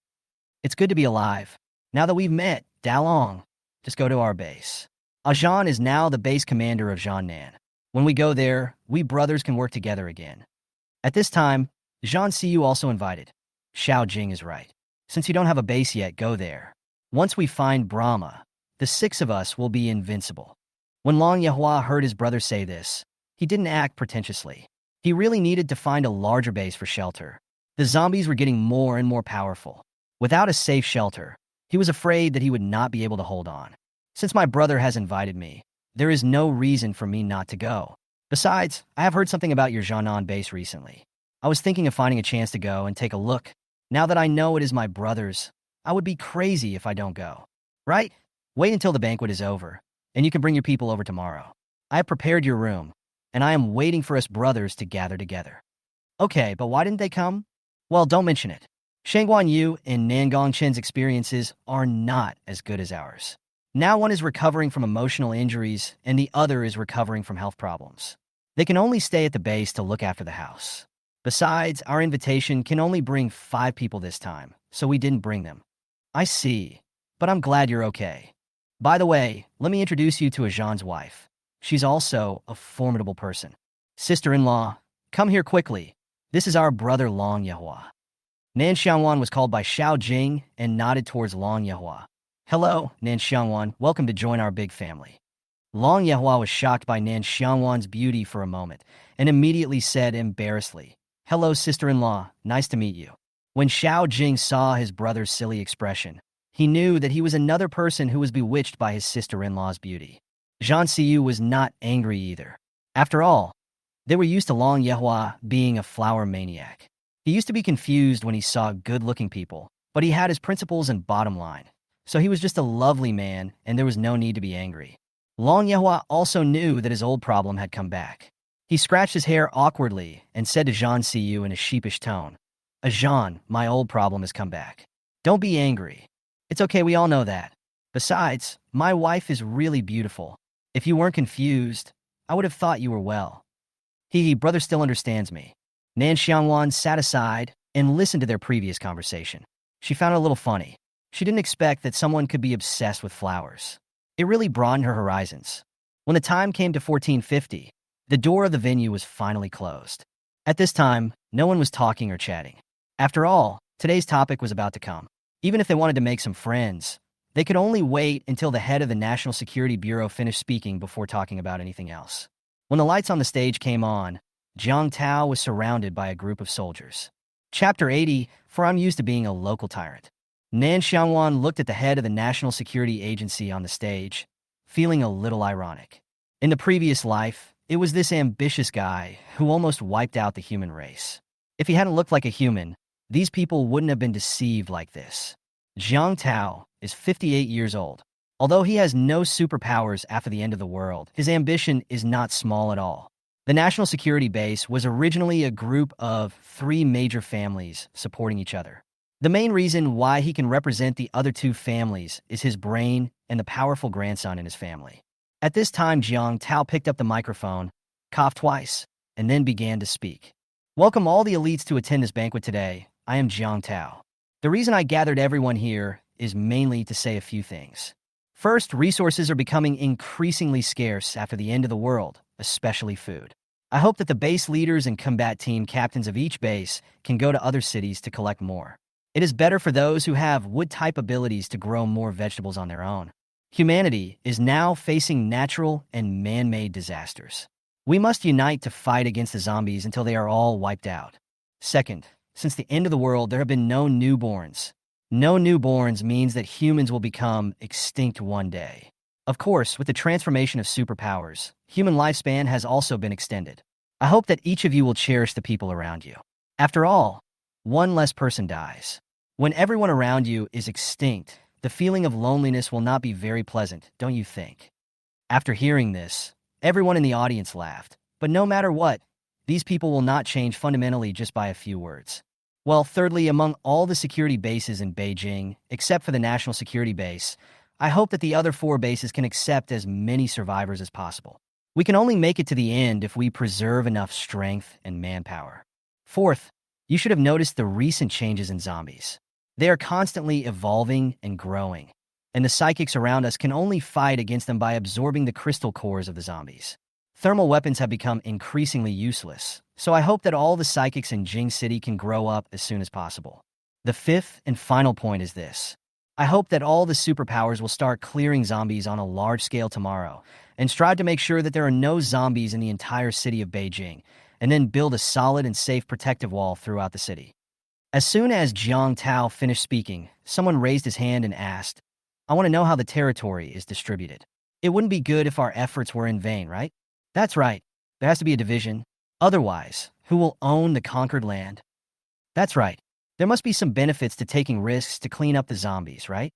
It's good to be alive. Now that we've met, Dalong, just go to our base. Ajan is now the base commander of Jiannan. When we go there, we brothers can work together again. At this time, Zhang Siyu also invited. Xiao Jing is right. Since you don't have a base yet, go there. Once we find Brahma, the 6 of us will be invincible. When Long Yehua heard his brother say this, he didn't act pretentiously. He really needed to find a larger base for shelter. The zombies were getting more and more powerful. Without a safe shelter, he was afraid that he would not be able to hold on. Since my brother has invited me, there is no reason for me not to go. Besides, I have heard something about your Jiannan base recently. I was thinking of finding a chance to go and take a look. Now that I know it is my brother's, I would be crazy if I don't go. Right? Wait until the banquet is over, and you can bring your people over tomorrow. I have prepared your room, and I am waiting for us brothers to gather together. Okay, but why didn't they come? Well, don't mention it. Xiangwan Yu and Nan Xiangwan's experiences are not as good as ours. Now one is recovering from emotional injuries, and the other is recovering from health problems. They can only stay at the base to look after the house. Besides, our invitation can only bring 5 people this time, so we didn't bring them. I see, but I'm glad you're okay. By the way, let me introduce you to Ajan's wife. She's also a formidable person. Sister-in-law, come here quickly. This is our brother Long Yehua. Nan Xiangwan was called by Xiao Jing and nodded towards Long Yehua. Hello, Nan Xiangwan. Welcome to join our big family. Long Yehua was shocked by Nan Xiangwan's beauty for a moment and immediately said embarrassedly, Hello, sister-in-law. Nice to meet you. When Xiao Jing saw his brother's silly expression, he knew that he was another person who was bewitched by his sister-in-law's beauty. Zhang Xiyu was not angry either. After all, they were used to Long Yehua being a flower maniac. He used to be confused when he saw good-looking people, but he had his principles and bottom line. So he was just a lovely man, and there was no need to be angry. Long Yehua also knew that his old problem had come back. He scratched his hair awkwardly and said to Zhang Xiyu in a sheepish tone, Ajan, my old problem has come back. Don't be angry. It's okay, we all know that. Besides, my wife is really beautiful. If you weren't confused, I would have thought you were well. Brother still understands me. Nan Xiangwan sat aside and listened to their previous conversation. She found it a little funny. She didn't expect that someone could be obsessed with flowers. It really broadened her horizons. When the time came to 1450, the door of the venue was finally closed. At this time, no one was talking or chatting. After all, today's topic was about to come. Even if they wanted to make some friends, they could only wait until the head of the National Security Bureau finished speaking before talking about anything else. When the lights on the stage came on, Jiang Tao was surrounded by a group of soldiers. Chapter 80, for I'm used to being a local tyrant. Nan Xiangwan looked at the head of the National Security Agency on the stage, feeling a little ironic. In the previous life, it was this ambitious guy who almost wiped out the human race. If he hadn't looked like a human, these people wouldn't have been deceived like this. Jiang Tao is 58 years old. Although he has no superpowers after the end of the world, his ambition is not small at all. The National Security Base was originally a group of 3 major families supporting each other. The main reason why he can represent the other 2 families is his brain and the powerful grandson in his family. At this time, Jiang Tao picked up the microphone, coughed twice, and then began to speak. Welcome all the elites to attend this banquet today. I am Jiang Tao. The reason I gathered everyone here is mainly to say a few things. First, resources are becoming increasingly scarce after the end of the world, especially food. I hope that the base leaders and combat team captains of each base can go to other cities to collect more. It is better for those who have wood-type abilities to grow more vegetables on their own. Humanity is now facing natural and man-made disasters. We must unite to fight against the zombies until they are all wiped out. Second, since the end of the world, there have been no newborns. No newborns means that humans will become extinct one day. Of course, with the transformation of superpowers, human lifespan has also been extended. I hope that each of you will cherish the people around you. After all, one less person dies. When everyone around you is extinct, the feeling of loneliness will not be very pleasant, don't you think? After hearing this, everyone in the audience laughed. But no matter what, these people will not change fundamentally just by a few words. Well, thirdly, among all the security bases in Beijing, except for the National Security Base, I hope that the other 4 bases can accept as many survivors as possible. We can only make it to the end if we preserve enough strength and manpower. Fourth, you should have noticed the recent changes in zombies. They are constantly evolving and growing, and the psychics around us can only fight against them by absorbing the crystal cores of the zombies. Thermal weapons have become increasingly useless, so I hope that all the psychics in Jing City can grow up as soon as possible. The 5th and final point is this. I hope that all the superpowers will start clearing zombies on a large scale tomorrow, and strive to make sure that there are no zombies in the entire city of Beijing, and then build a solid and safe protective wall throughout the city. As soon as Jiang Tao finished speaking, someone raised his hand and asked, I want to know how the territory is distributed. It wouldn't be good if our efforts were in vain, right? That's right. There has to be a division. Otherwise, who will own the conquered land? That's right. There must be some benefits to taking risks to clean up the zombies, right?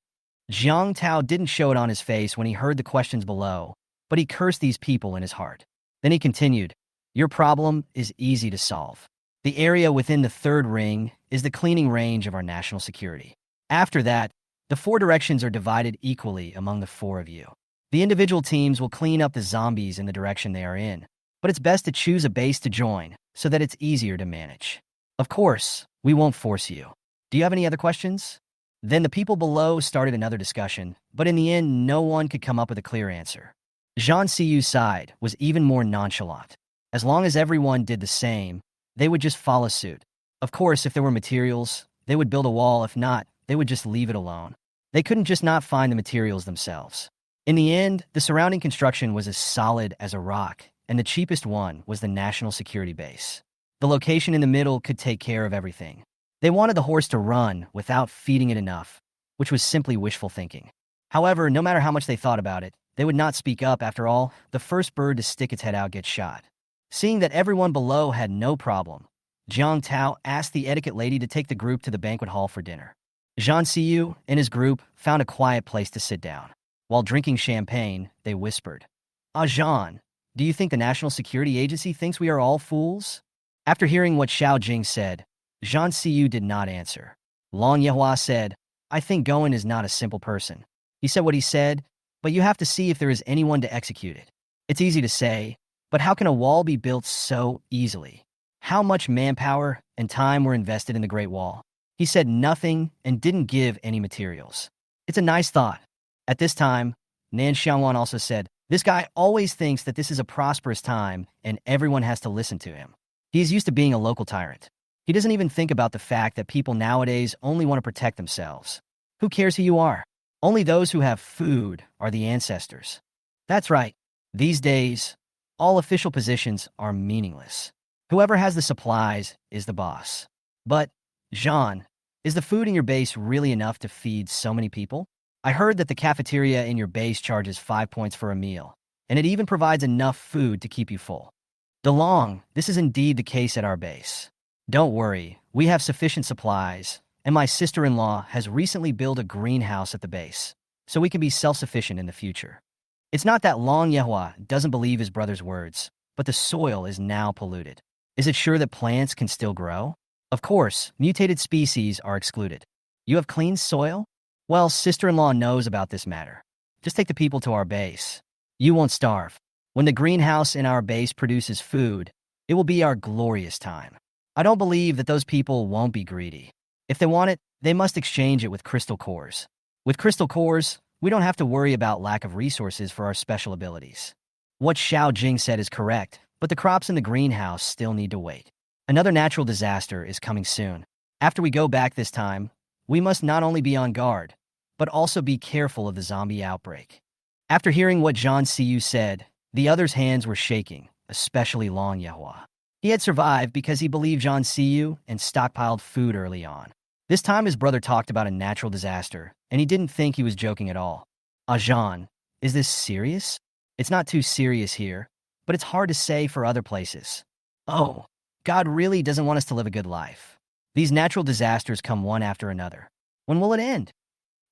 Jiang Tao didn't show it on his face when he heard the questions below, but he cursed these people in his heart. Then he continued, "Your problem is easy to solve. The area within the third ring is the cleaning range of our national security. After that, the four directions are divided equally among the four of you. The individual teams will clean up the zombies in the direction they are in, but it's best to choose a base to join so that it's easier to manage. Of course, we won't force you. Do you have any other questions?" Then the people below started another discussion, but in the end, no one could come up with a clear answer. Zhang Siyu's side was even more nonchalant. As long as everyone did the same, they would just follow suit. Of course, if there were materials, they would build a wall. If not, they would just leave it alone. They couldn't just not find the materials themselves. In the end, the surrounding construction was as solid as a rock, and the cheapest one was the national security base. The location in the middle could take care of everything. They wanted the horse to run without feeding it enough, which was simply wishful thinking. However, no matter how much they thought about it, they would not speak up. After all, the first bird to stick its head out gets shot. Seeing that everyone below had no problem, Jiang Tao asked the etiquette lady to take the group to the banquet hall for dinner. Zhang Siyu and his group found a quiet place to sit down. While drinking champagne, they whispered, "Ah, Zhang, do you think the National Security Agency thinks we are all fools?" After hearing what Xiao Jing said, Zhang Siyu did not answer. Long Yehua said, "I think Goen is not a simple person. He said what he said, but you have to see if there is anyone to execute it. It's easy to say, but how can a wall be built so easily? How much manpower and time were invested in the Great Wall?" He said nothing and didn't give any materials. It's a nice thought. At this time, Nan Xiangwan also said, "This guy always thinks that this is a prosperous time and everyone has to listen to him. He is used to being a local tyrant. He doesn't even think about the fact that people nowadays only want to protect themselves. Who cares who you are? Only those who have food are the ancestors." That's right. These days, all official positions are meaningless. Whoever has the supplies is the boss. But, Jean, is the food in your base really enough to feed so many people? I heard that the cafeteria in your base charges 5 points for a meal, and it even provides enough food to keep you full. DeLong, this is indeed the case at our base. Don't worry, we have sufficient supplies, and my sister-in-law has recently built a greenhouse at the base, so we can be self-sufficient in the future. It's not that Long Yehua doesn't believe his brother's words, but the soil is now polluted. Is it sure that plants can still grow? Of course, mutated species are excluded. You have clean soil? Well, sister-in-law knows about this matter. Just take the people to our base. You won't starve. When the greenhouse in our base produces food, it will be our glorious time. I don't believe that those people won't be greedy. If they want it, they must exchange it with crystal cores. With crystal cores, we don't have to worry about lack of resources for our special abilities. What Xiao Jing said is correct, but the crops in the greenhouse still need to wait. Another natural disaster is coming soon. After we go back this time, we must not only be on guard, but also be careful of the zombie outbreak. After hearing what Zhang Siyu said, the others' hands were shaking, especially Long Yehua. He had survived because he believed Zhang Siyu and stockpiled food early on. This time his brother talked about a natural disaster, and he didn't think he was joking at all. Zhang, is this serious? It's not too serious here, but it's hard to say for other places. Oh, God really doesn't want us to live a good life. These natural disasters come one after another. When will it end?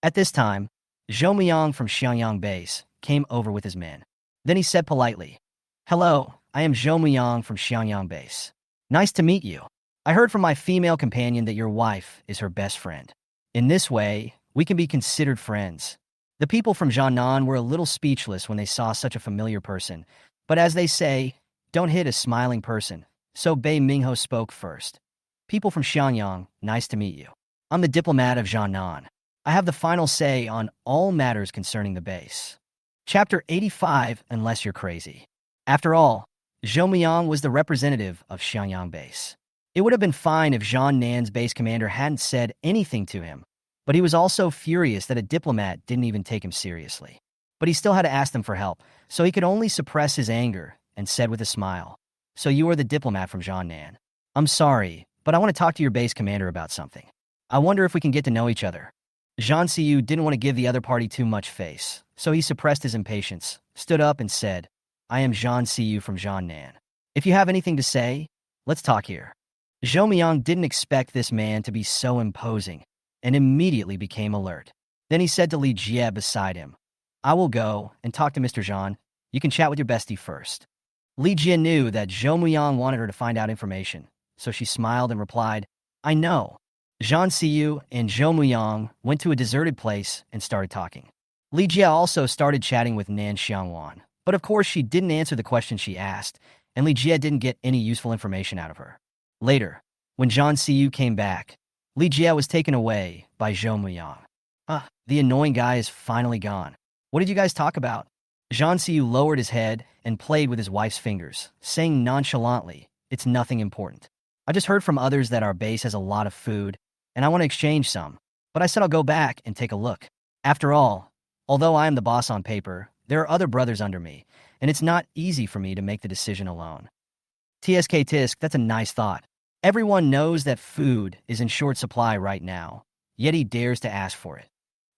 At this time, Zhou Miyang from Xiangyang Base came over with his men. Then he said politely, "Hello, I am Zhou Miyang from Xiangyang Base. Nice to meet you. I heard from my female companion that your wife is her best friend. In this way, we can be considered friends." The people from Jiangnan were a little speechless when they saw such a familiar person, but as they say, don't hit a smiling person, so Bei Mingho spoke first. "People from Xiangyang, nice to meet you. I'm the diplomat of Jiangnan. I have the final say on all matters concerning the base." Chapter 85, Unless You're Crazy. After all, Zhou Miyang was the representative of Xiangyang Base. It would have been fine if Zhang Nan's base commander hadn't said anything to him, but he was also furious that a diplomat didn't even take him seriously. But he still had to ask them for help, so he could only suppress his anger and said with a smile, "So you are the diplomat from Zhang Nan. I'm sorry, but I want to talk to your base commander about something. I wonder if we can get to know each other." Zhang Siyu didn't want to give the other party too much face, so he suppressed his impatience, stood up and said, "I am Zhang Siyu from Zhang Nan. If you have anything to say, let's talk here." Zhou Miyang didn't expect this man to be so imposing, and immediately became alert. Then he said to Li Jie beside him, "I will go and talk to Mr. Zhang. You can chat with your bestie first. Li Jia knew that Zhou Muyang wanted her to find out information, so she smiled and replied, I know. Zhang Siyu and Zhou Muyang went to a deserted place and started talking. Li Jia also started chatting with Nan Xiangwan, but of course she didn't answer the question she asked, and Li Jia didn't get any useful information out of her. Later, when Zhang Siyu came back, Li Jia was taken away by Zhou Muyang. The annoying guy is finally gone. What did you guys talk about? Zhang Siyu lowered his head and played with his wife's fingers, saying nonchalantly, it's nothing important. I just heard from others that our base has a lot of food, and I want to exchange some, but I said I'll go back and take a look. After all, although I am the boss on paper, there are other brothers under me, and it's not easy for me to make the decision alone. TSK Tisk, that's a nice thought. Everyone knows that food is in short supply right now, yet he dares to ask for it.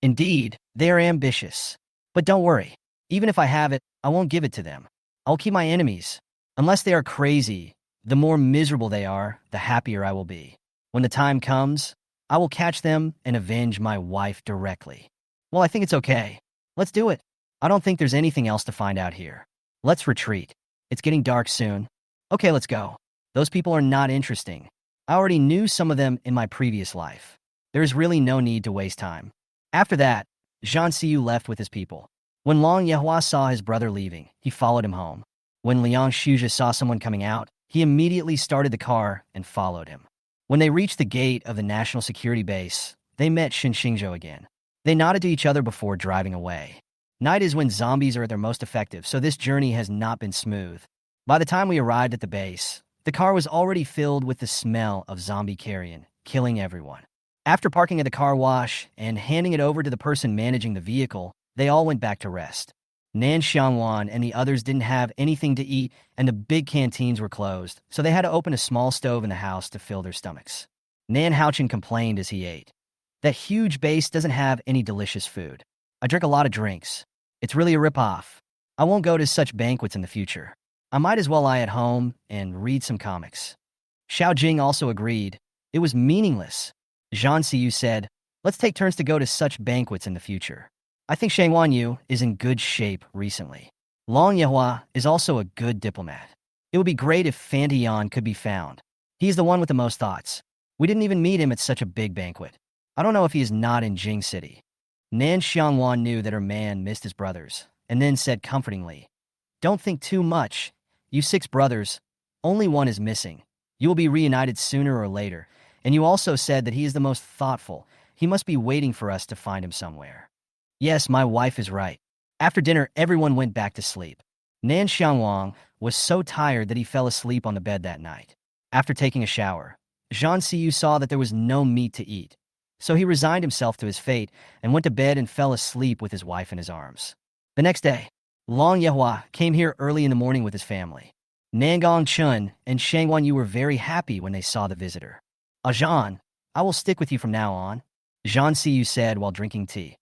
Indeed, they are ambitious. But don't worry, even if I have it, I won't give it to them. I'll keep my enemies. Unless they are crazy, the more miserable they are, the happier I will be. When the time comes, I will catch them and avenge my wife directly. Well, I think it's okay. Let's do it. I don't think there's anything else to find out here. Let's retreat. It's getting dark soon. Okay, let's go. Those people are not interesting. I already knew some of them in my previous life. There is really no need to waste time. After that, Zhang Siyu left with his people. When Long Yehua saw his brother leaving, he followed him home. When Liang Shuzha saw someone coming out, he immediately started the car and followed him. When they reached the gate of the National Security Base, they met Shin Xingzhou again. They nodded to each other before driving away. Night is when zombies are at their most effective, so this journey has not been smooth. By the time we arrived at the base, the car was already filled with the smell of zombie carrion, killing everyone. After parking at the car wash and handing it over to the person managing the vehicle, they all went back to rest. Nan Xiangwan and the others didn't have anything to eat, and the big canteens were closed, so they had to open a small stove in the house to fill their stomachs. Nan Haochen complained as he ate. That huge base doesn't have any delicious food. I drink a lot of drinks. It's really a ripoff. I won't go to such banquets in the future. I might as well lie at home and read some comics. Xiao Jing also agreed. It was meaningless. Zhang Siyu said, let's take turns to go to such banquets in the future. I think Shangwan Yu is in good shape recently. Long Yehua is also a good diplomat. It would be great if Fan Tian could be found. He's the one with the most thoughts. We didn't even meet him at such a big banquet. I don't know if he is not in Jing City. Nan Xiangwan knew that her man missed his brothers, and then said comfortingly, don't think too much. You 6 brothers, only one is missing. You will be reunited sooner or later. And you also said that he is the most thoughtful. He must be waiting for us to find him somewhere. Yes, my wife is right. After dinner, everyone went back to sleep. Nan Xiangwan was so tired that he fell asleep on the bed that night. After taking a shower, Zhang Siyu saw that there was no meat to eat. So he resigned himself to his fate and went to bed and fell asleep with his wife in his arms. The next day, Long Yehua came here early in the morning with his family. Nangong Chun and Shangwan Yu were very happy when they saw the visitor. Zhan, I will stick with you from now on, Zhang Siyu said while drinking tea.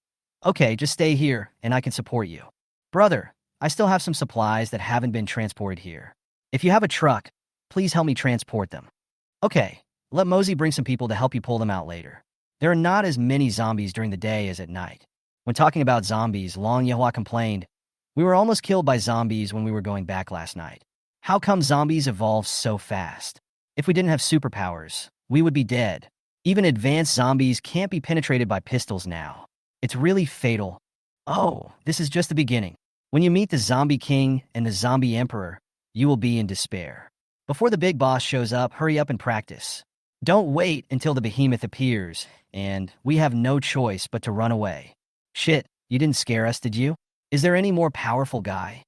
Okay, just stay here and I can support you. Brother, I still have some supplies that haven't been transported here. If you have a truck, please help me transport them. Okay, let Mosey bring some people to help you pull them out later. There are not as many zombies during the day as at night. When talking about zombies, Long Yehua complained, we were almost killed by zombies when we were going back last night. How come zombies evolve so fast? If we didn't have superpowers, we would be dead. Even advanced zombies can't be penetrated by pistols now. It's really fatal. Oh, this is just the beginning. When you meet the Zombie King and the Zombie Emperor, you will be in despair. Before the big boss shows up, hurry up and practice. Don't wait until the behemoth appears, and we have no choice but to run away. Shit, you didn't scare us, did you? Is there any more powerful guy?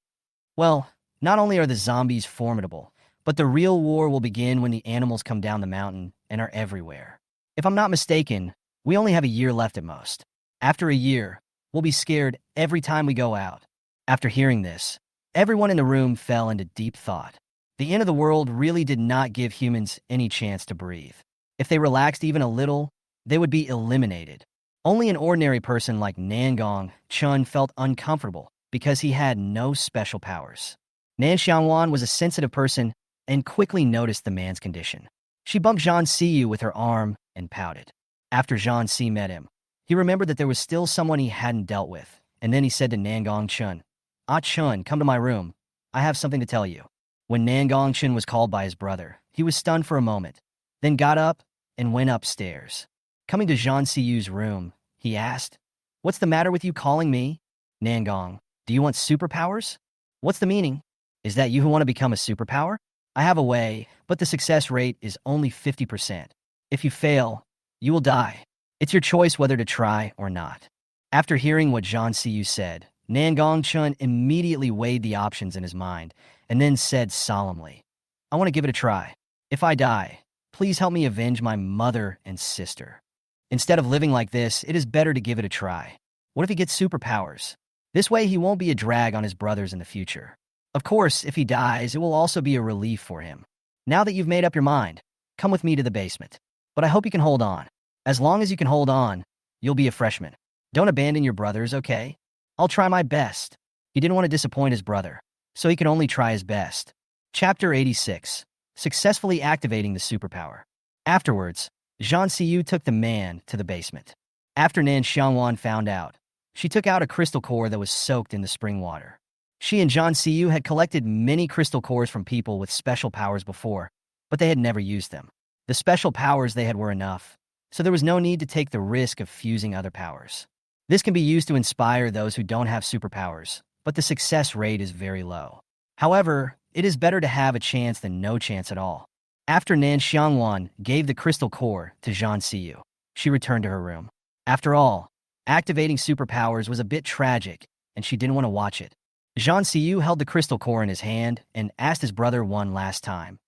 Well, not only are the zombies formidable, but the real war will begin when the animals come down the mountain and are everywhere. If I'm not mistaken, we only have a year left at most. After a year, we'll be scared every time we go out. After hearing this, everyone in the room fell into deep thought. The end of the world really did not give humans any chance to breathe. If they relaxed even a little, they would be eliminated. Only an ordinary person like Nangong Chun felt uncomfortable because he had no special powers. Nan Xiangwan was a sensitive person and quickly noticed the man's condition. She bumped Zhang Siyu with her arm and pouted. After Zhang Si met him, he remembered that there was still someone he hadn't dealt with, and then he said to Nangong Chun, "Ah Chun, come to my room. I have something to tell you." When Nan Xiangwan was called by his brother, he was stunned for a moment, then got up and went upstairs. Coming to Zhang Siyu's room, he asked, "What's the matter with you calling me?" "Nan Gong, do you want superpowers?" "What's the meaning? Is that you who want to become a superpower?" "I have a way, but the success rate is only 50%. If you fail, you will die. It's your choice whether to try or not." After hearing what Zhang Siyu said, Nan Gongchun immediately weighed the options in his mind and then said solemnly, "I want to give it a try. If I die, please help me avenge my mother and sister. Instead of living like this, it is better to give it a try. What if he gets superpowers? This way he won't be a drag on his brothers in the future. Of course, if he dies, it will also be a relief for him. Now that you've made up your mind, come with me to the basement. But I hope you can hold on. As long as you can hold on, you'll be a freshman. Don't abandon your brothers, okay? I'll try my best." He didn't want to disappoint his brother, so he could only try his best. Chapter 86. Successfully Activating the Superpower. Afterwards, Zhang Siyu took the man to the basement. After Nan Xiangwan found out, she took out a crystal core that was soaked in the spring water. She and Zhang Siyu had collected many crystal cores from people with special powers before, but they had never used them. The special powers they had were enough, so there was no need to take the risk of fusing other powers. This can be used to inspire those who don't have superpowers, but the success rate is very low. However, it is better to have a chance than no chance at all. After Nan Xiangwan gave the crystal core to Zhang Siyu, she returned to her room. After all, activating superpowers was a bit tragic, and she didn't want to watch it. Zhang Siyu held the crystal core in his hand and asked his brother one last time,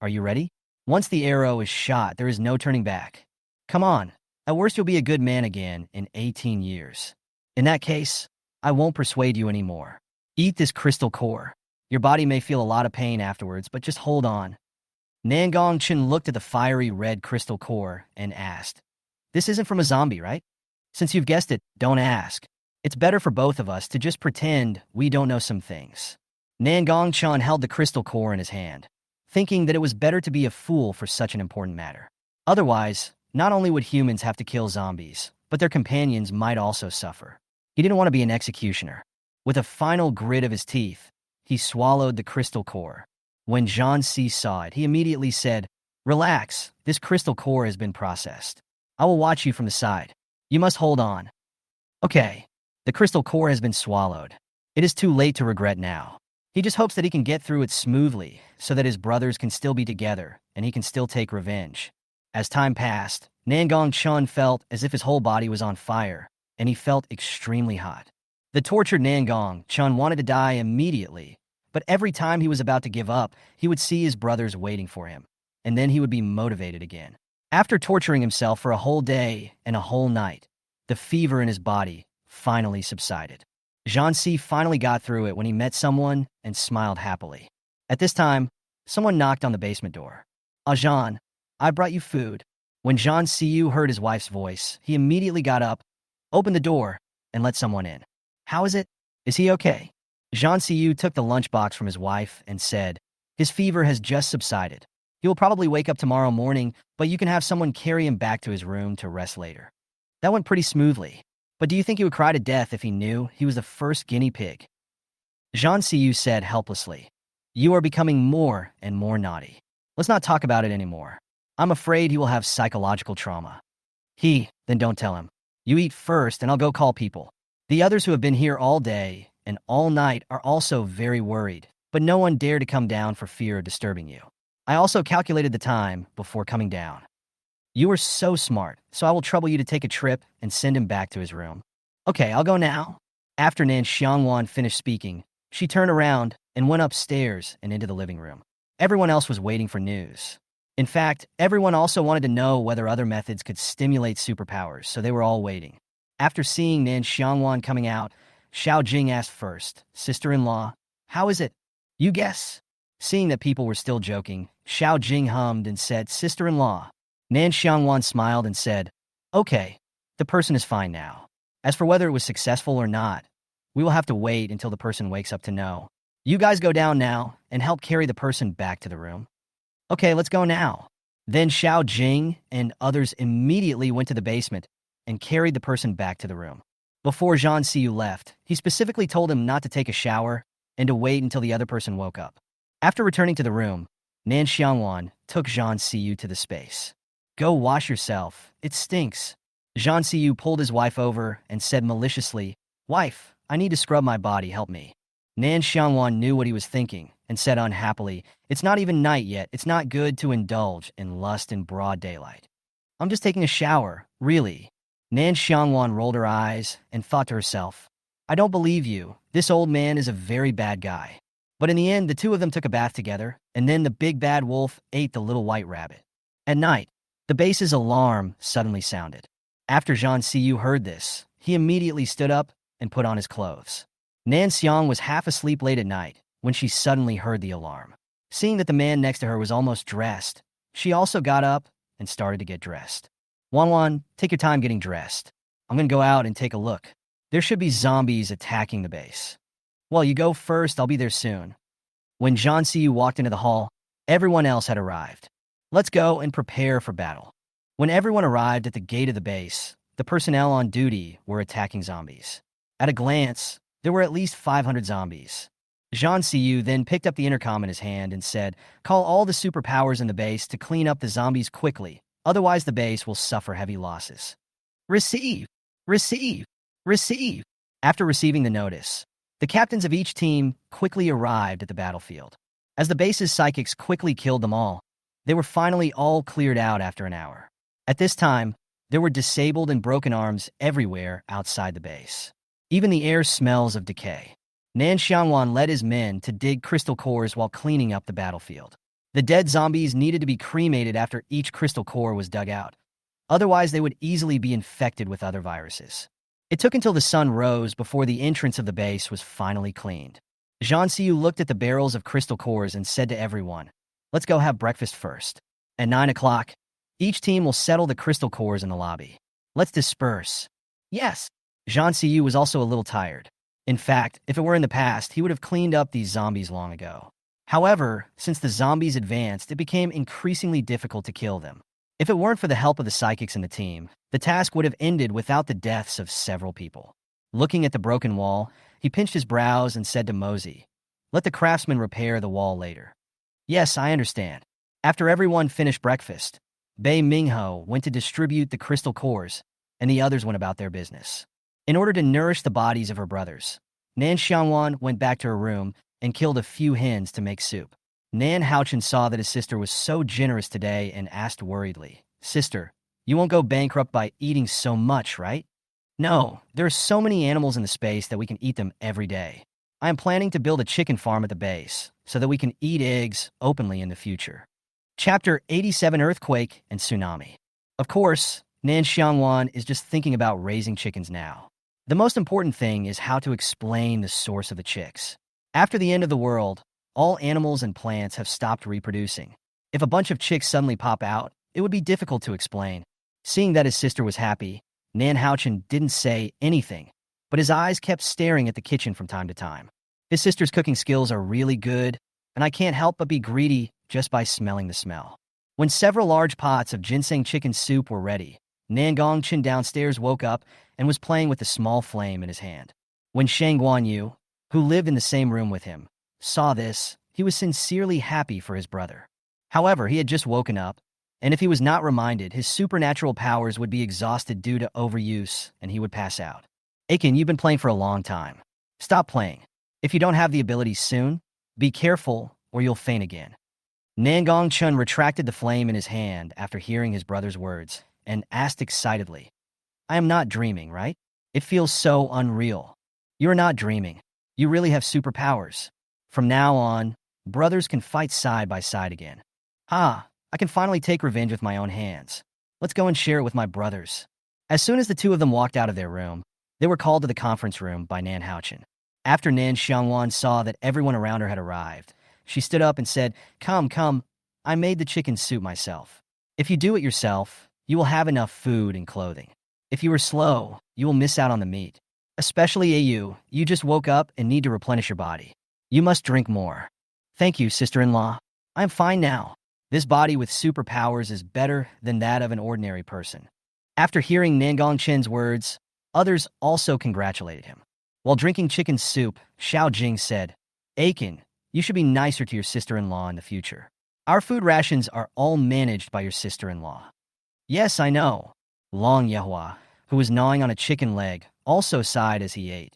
"Are you ready? Once the arrow is shot, there is no turning back. Come on, at worst you'll be a good man again in 18 years. In that case, I won't persuade you anymore. Eat this crystal core. Your body may feel a lot of pain afterwards, but just hold on." Nan Gongchen looked at the fiery red crystal core and asked, "This isn't from a zombie, right? Since you've guessed it, don't ask. It's better for both of us to just pretend we don't know some things." Nan Gongchen held the crystal core in his hand, thinking that it was better to be a fool for such an important matter. Otherwise, not only would humans have to kill zombies, but their companions might also suffer. He didn't want to be an executioner. With a final grit of his teeth, he swallowed the crystal core. When Zhang Si saw it, he immediately said, "Relax, this crystal core has been processed. I will watch you from the side. You must hold on." Okay, the crystal core has been swallowed. It is too late to regret now. He just hopes that he can get through it smoothly so that his brothers can still be together and he can still take revenge. As time passed, Nan Gongchun felt as if his whole body was on fire, and he felt extremely hot. The tortured Nan Gongchun wanted to die immediately, but every time he was about to give up, he would see his brothers waiting for him, and then he would be motivated again. After torturing himself for a whole day and a whole night, the fever in his body finally subsided. Zhang Si finally got through it when he met someone and smiled happily. At this time, someone knocked on the basement door. "Ah, Zhang, I brought you food." When Zhang Siyu heard his wife's voice, he immediately got up, opened the door, and let someone in. "How is it? Is he okay?" Zhang Siyu took the lunchbox from his wife and said, "His fever has just subsided. He will probably wake up tomorrow morning, but you can have someone carry him back to his room to rest later." That went pretty smoothly. But do you think he would cry to death if he knew he was the first guinea pig? Zhang Siyu said helplessly, "You are becoming more and more naughty. Let's not talk about it anymore. I'm afraid he will have psychological trauma." Then don't tell him. You eat first and I'll go call people. The others who have been here all day and all night are also very worried, but no one dared to come down for fear of disturbing you. I also calculated the time before coming down. You are so smart, so I will trouble you to take a trip and send him back to his room. Okay, I'll go now. After Nan Xiangwan finished speaking, she turned around and went upstairs and into the living room. Everyone else was waiting for news. In fact, everyone also wanted to know whether other methods could stimulate superpowers, so they were all waiting. After seeing Nan Xiangwan coming out, Xiao Jing asked first, "Sister-in-law, how is it?" "You guess." Seeing that people were still joking, Xiao Jing hummed and said, "Sister-in-law." Nan Xiangwan smiled and said, "Okay, the person is fine now. As for whether it was successful or not, we will have to wait until the person wakes up to know. You guys go down now and help carry the person back to the room." "Okay, let's go now." Then Xiao Jing and others immediately went to the basement and carried the person back to the room. Before Zhang Xiyu left, he specifically told him not to take a shower and to wait until the other person woke up. After returning to the room, Nan Xiangwan took Zhang Xiyu to the space. Go wash yourself. It stinks. Zhang Xiyu pulled his wife over and said maliciously, Wife, I need to scrub my body, help me. Nan Xiangwan knew what he was thinking and said unhappily, It's not even night yet. It's not good to indulge in lust in broad daylight. I'm just taking a shower, really. Nan Xiangwan rolled her eyes and thought to herself, I don't believe you. This old man is a very bad guy. But in the end, the two of them took a bath together, and then the big bad wolf ate the little white rabbit. At night, the base's alarm suddenly sounded. After Zhang Xiyu heard this, he immediately stood up and put on his clothes. Nan Xiang was half asleep late at night when she suddenly heard the alarm. Seeing that the man next to her was almost dressed, she also got up and started to get dressed. Wan, take your time getting dressed. I'm going to go out and take a look. There should be zombies attacking the base. Well, you go first, I'll be there soon. When Zhang Xiyu walked into the hall, everyone else had arrived. Let's go and prepare for battle. When everyone arrived at the gate of the base, the personnel on duty were attacking zombies. At a glance, there were at least 500 zombies. Zhang Xiyu then picked up the intercom in his hand and said, Call all the superpowers in the base to clean up the zombies quickly, otherwise the base will suffer heavy losses. Receive! Receive! Receive! After receiving the notice, the captains of each team quickly arrived at the battlefield. As the base's psychics quickly killed them all, they were finally all cleared out after an hour. At this time, there were disabled and broken arms everywhere outside the base. Even the air smells of decay. Nan Xiangwan led his men to dig crystal cores while cleaning up the battlefield. The dead zombies needed to be cremated after each crystal core was dug out. Otherwise, they would easily be infected with other viruses. It took until the sun rose before the entrance of the base was finally cleaned. Zhang Xiyu looked at the barrels of crystal cores and said to everyone, Let's go have breakfast first. At 9 o'clock, each team will settle the crystal cores in the lobby. Let's disperse. Yes. Zhang Xiyu was also a little tired. In fact, if it were in the past, he would have cleaned up these zombies long ago. However, since the zombies advanced, it became increasingly difficult to kill them. If it weren't for the help of the psychics in the team, the task would have ended without the deaths of several people. Looking at the broken wall, he pinched his brows and said to Mosey, Let the craftsman repair the wall later. Yes, I understand. After everyone finished breakfast, Bei Mingho went to distribute the crystal cores, and the others went about their business. In order to nourish the bodies of her brothers, Nan Xiangwan went back to her room and killed a few hens to make soup. Nan Haochen saw that his sister was so generous today and asked worriedly, Sister, you won't go bankrupt by eating so much, right? No, there are so many animals in the space that we can eat them every day. I am planning to build a chicken farm at the base so that we can eat eggs openly in the future. Chapter 87 Earthquake and Tsunami. Of course, Nan Xiangwan is just thinking about raising chickens now. The most important thing is how to explain the source of the chicks. After the end of the world, all animals and plants have stopped reproducing. If a bunch of chicks suddenly pop out, it would be difficult to explain. Seeing that his sister was happy, Nan Haochen didn't say anything, but his eyes kept staring at the kitchen from time to time. His sister's cooking skills are really good, and I can't help but be greedy just by smelling the smell. When several large pots of ginseng chicken soup were ready, Nan Gongchen downstairs woke up and was playing with a small flame in his hand. When Shang Guanyu, who lived in the same room with him, saw this, he was sincerely happy for his brother. However, he had just woken up, and if he was not reminded, his supernatural powers would be exhausted due to overuse, and he would pass out. Aiken, you've been playing for a long time. Stop playing. If you don't have the abilities soon, be careful or you'll faint again. Nan Gongchen retracted the flame in his hand after hearing his brother's words and asked excitedly, I am not dreaming, right? It feels so unreal. You are not dreaming. You really have superpowers. From now on, brothers can fight side by side again. I can finally take revenge with my own hands. Let's go and share it with my brothers. As soon as the two of them walked out of their room, they were called to the conference room by Nan Haochen. After Nan Xiangwan saw that everyone around her had arrived, she stood up and said, Come, I made the chicken soup myself. If you do it yourself, you will have enough food and clothing. If you are slow, you will miss out on the meat. Especially you just woke up and need to replenish your body. You must drink more. Thank you, sister-in-law. I am fine now. This body with superpowers is better than that of an ordinary person. After hearing Nan Gongchen's words, Others also congratulated him. While drinking chicken soup, Xiao Jing said, "Aiken, you should be nicer to your sister-in-law in the future. Our food rations are all managed by your sister-in-law." "Yes, I know." Long Yehua, who was gnawing on a chicken leg, also sighed as he ate.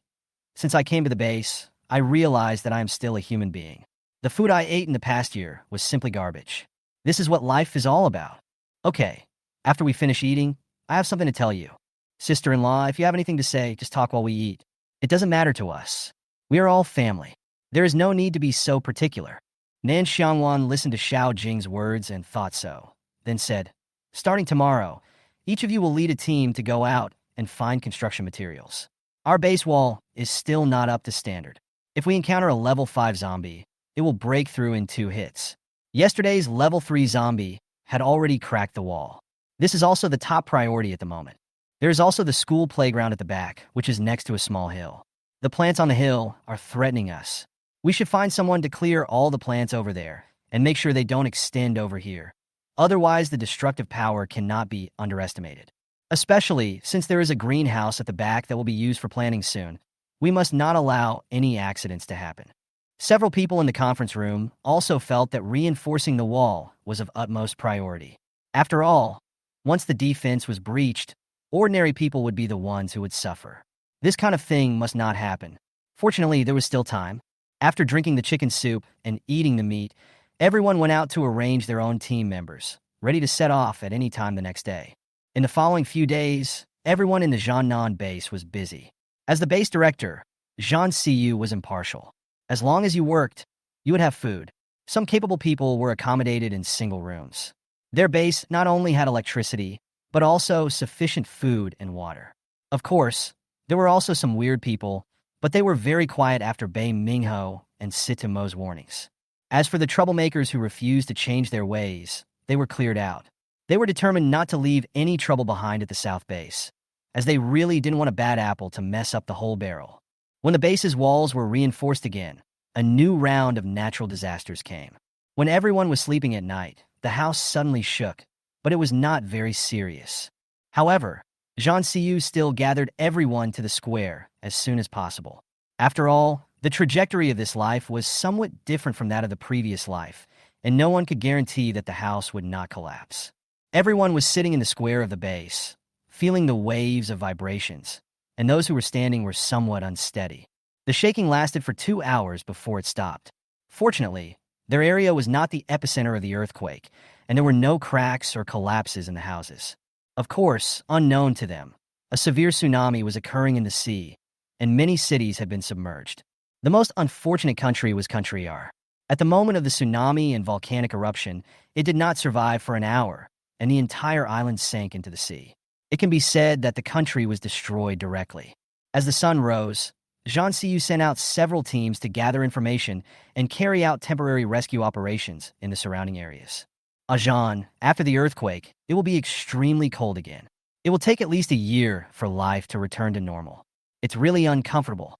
"Since I came to the base, I realized that I am still a human being. The food I ate in the past year was simply garbage. This is what life is all about. Okay, after we finish eating, I have something to tell you. Sister-in-law, if you have anything to say, just talk while we eat. It doesn't matter to us. We are all family. There is no need to be so particular." Nan Xiangwan listened to Xiao Jing's words and thought so, then said, "Starting tomorrow, each of you will lead a team to go out and find construction materials. Our base wall is still not up to standard. If we encounter a level 5 zombie, it will break through in 2 hits. Yesterday's level 3 zombie had already cracked the wall. This is also the top priority at the moment. There is also the school playground at the back, which is next to a small hill. The plants on the hill are threatening us. We should find someone to clear all the plants over there and make sure they don't extend over here. Otherwise, the destructive power cannot be underestimated. Especially since there is a greenhouse at the back that will be used for planting soon. We must not allow any accidents to happen." Several people in the conference room also felt that reinforcing the wall was of utmost priority. After all, once the defense was breached, ordinary people would be the ones who would suffer. This kind of thing must not happen. Fortunately, there was still time. After drinking the chicken soup and eating the meat, everyone went out to arrange their own team members, ready to set off at any time the next day. In the following few days, everyone in the Jiannan base was busy. As the base director, Zhang Siyu was impartial. As long as you worked, you would have food. Some capable people were accommodated in single rooms. Their base not only had electricity, but also sufficient food and water. Of course, there were also some weird people, but they were very quiet after Bei Mingho and Sitomo's warnings. As for the troublemakers who refused to change their ways, they were cleared out. They were determined not to leave any trouble behind at the South Base, as they really didn't want a bad apple to mess up the whole barrel. When the base's walls were reinforced again, a new round of natural disasters came. When everyone was sleeping at night, the house suddenly shook, but it was not very serious. However, Zhang Siyu still gathered everyone to the square as soon as possible. After all, the trajectory of this life was somewhat different from that of the previous life, and no one could guarantee that the house would not collapse. Everyone was sitting in the square of the base, feeling the waves of vibrations, and those who were standing were somewhat unsteady. The shaking lasted for 2 hours before it stopped. Fortunately, their area was not the epicenter of the earthquake, and there were no cracks or collapses in the houses. Of course, unknown to them, a severe tsunami was occurring in the sea, and many cities had been submerged. The most unfortunate country was Country R. At the moment of the tsunami and volcanic eruption, it did not survive for an hour, and the entire island sank into the sea. It can be said that the country was destroyed directly. As the sun rose, Zhang Siyu sent out several teams to gather information and carry out temporary rescue operations in the surrounding areas. Ajan, after the earthquake, it will be extremely cold again. It will take at least a year for life to return to normal. It's really uncomfortable.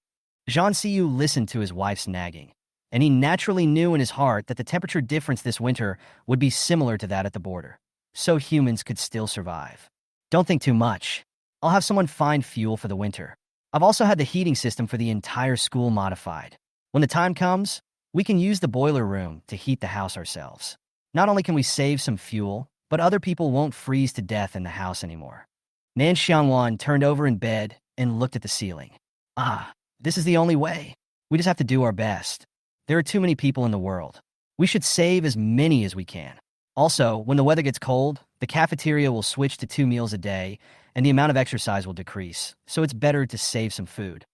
Zhang Siyu listened to his wife's nagging, and he naturally knew in his heart that the temperature difference this winter would be similar to that at the border, so humans could still survive. Don't think too much. I'll have someone find fuel for the winter. I've also had the heating system for the entire school modified. When the time comes, we can use the boiler room to heat the house ourselves. Not only can we save some fuel, but other people won't freeze to death in the house anymore. Nan Xiangwan turned over in bed and looked at the ceiling. This is the only way. We just have to do our best. There are too many people in the world. We should save as many as we can. Also, when the weather gets cold, the cafeteria will switch to 2 meals a day, and the amount of exercise will decrease, so it's better to save some food.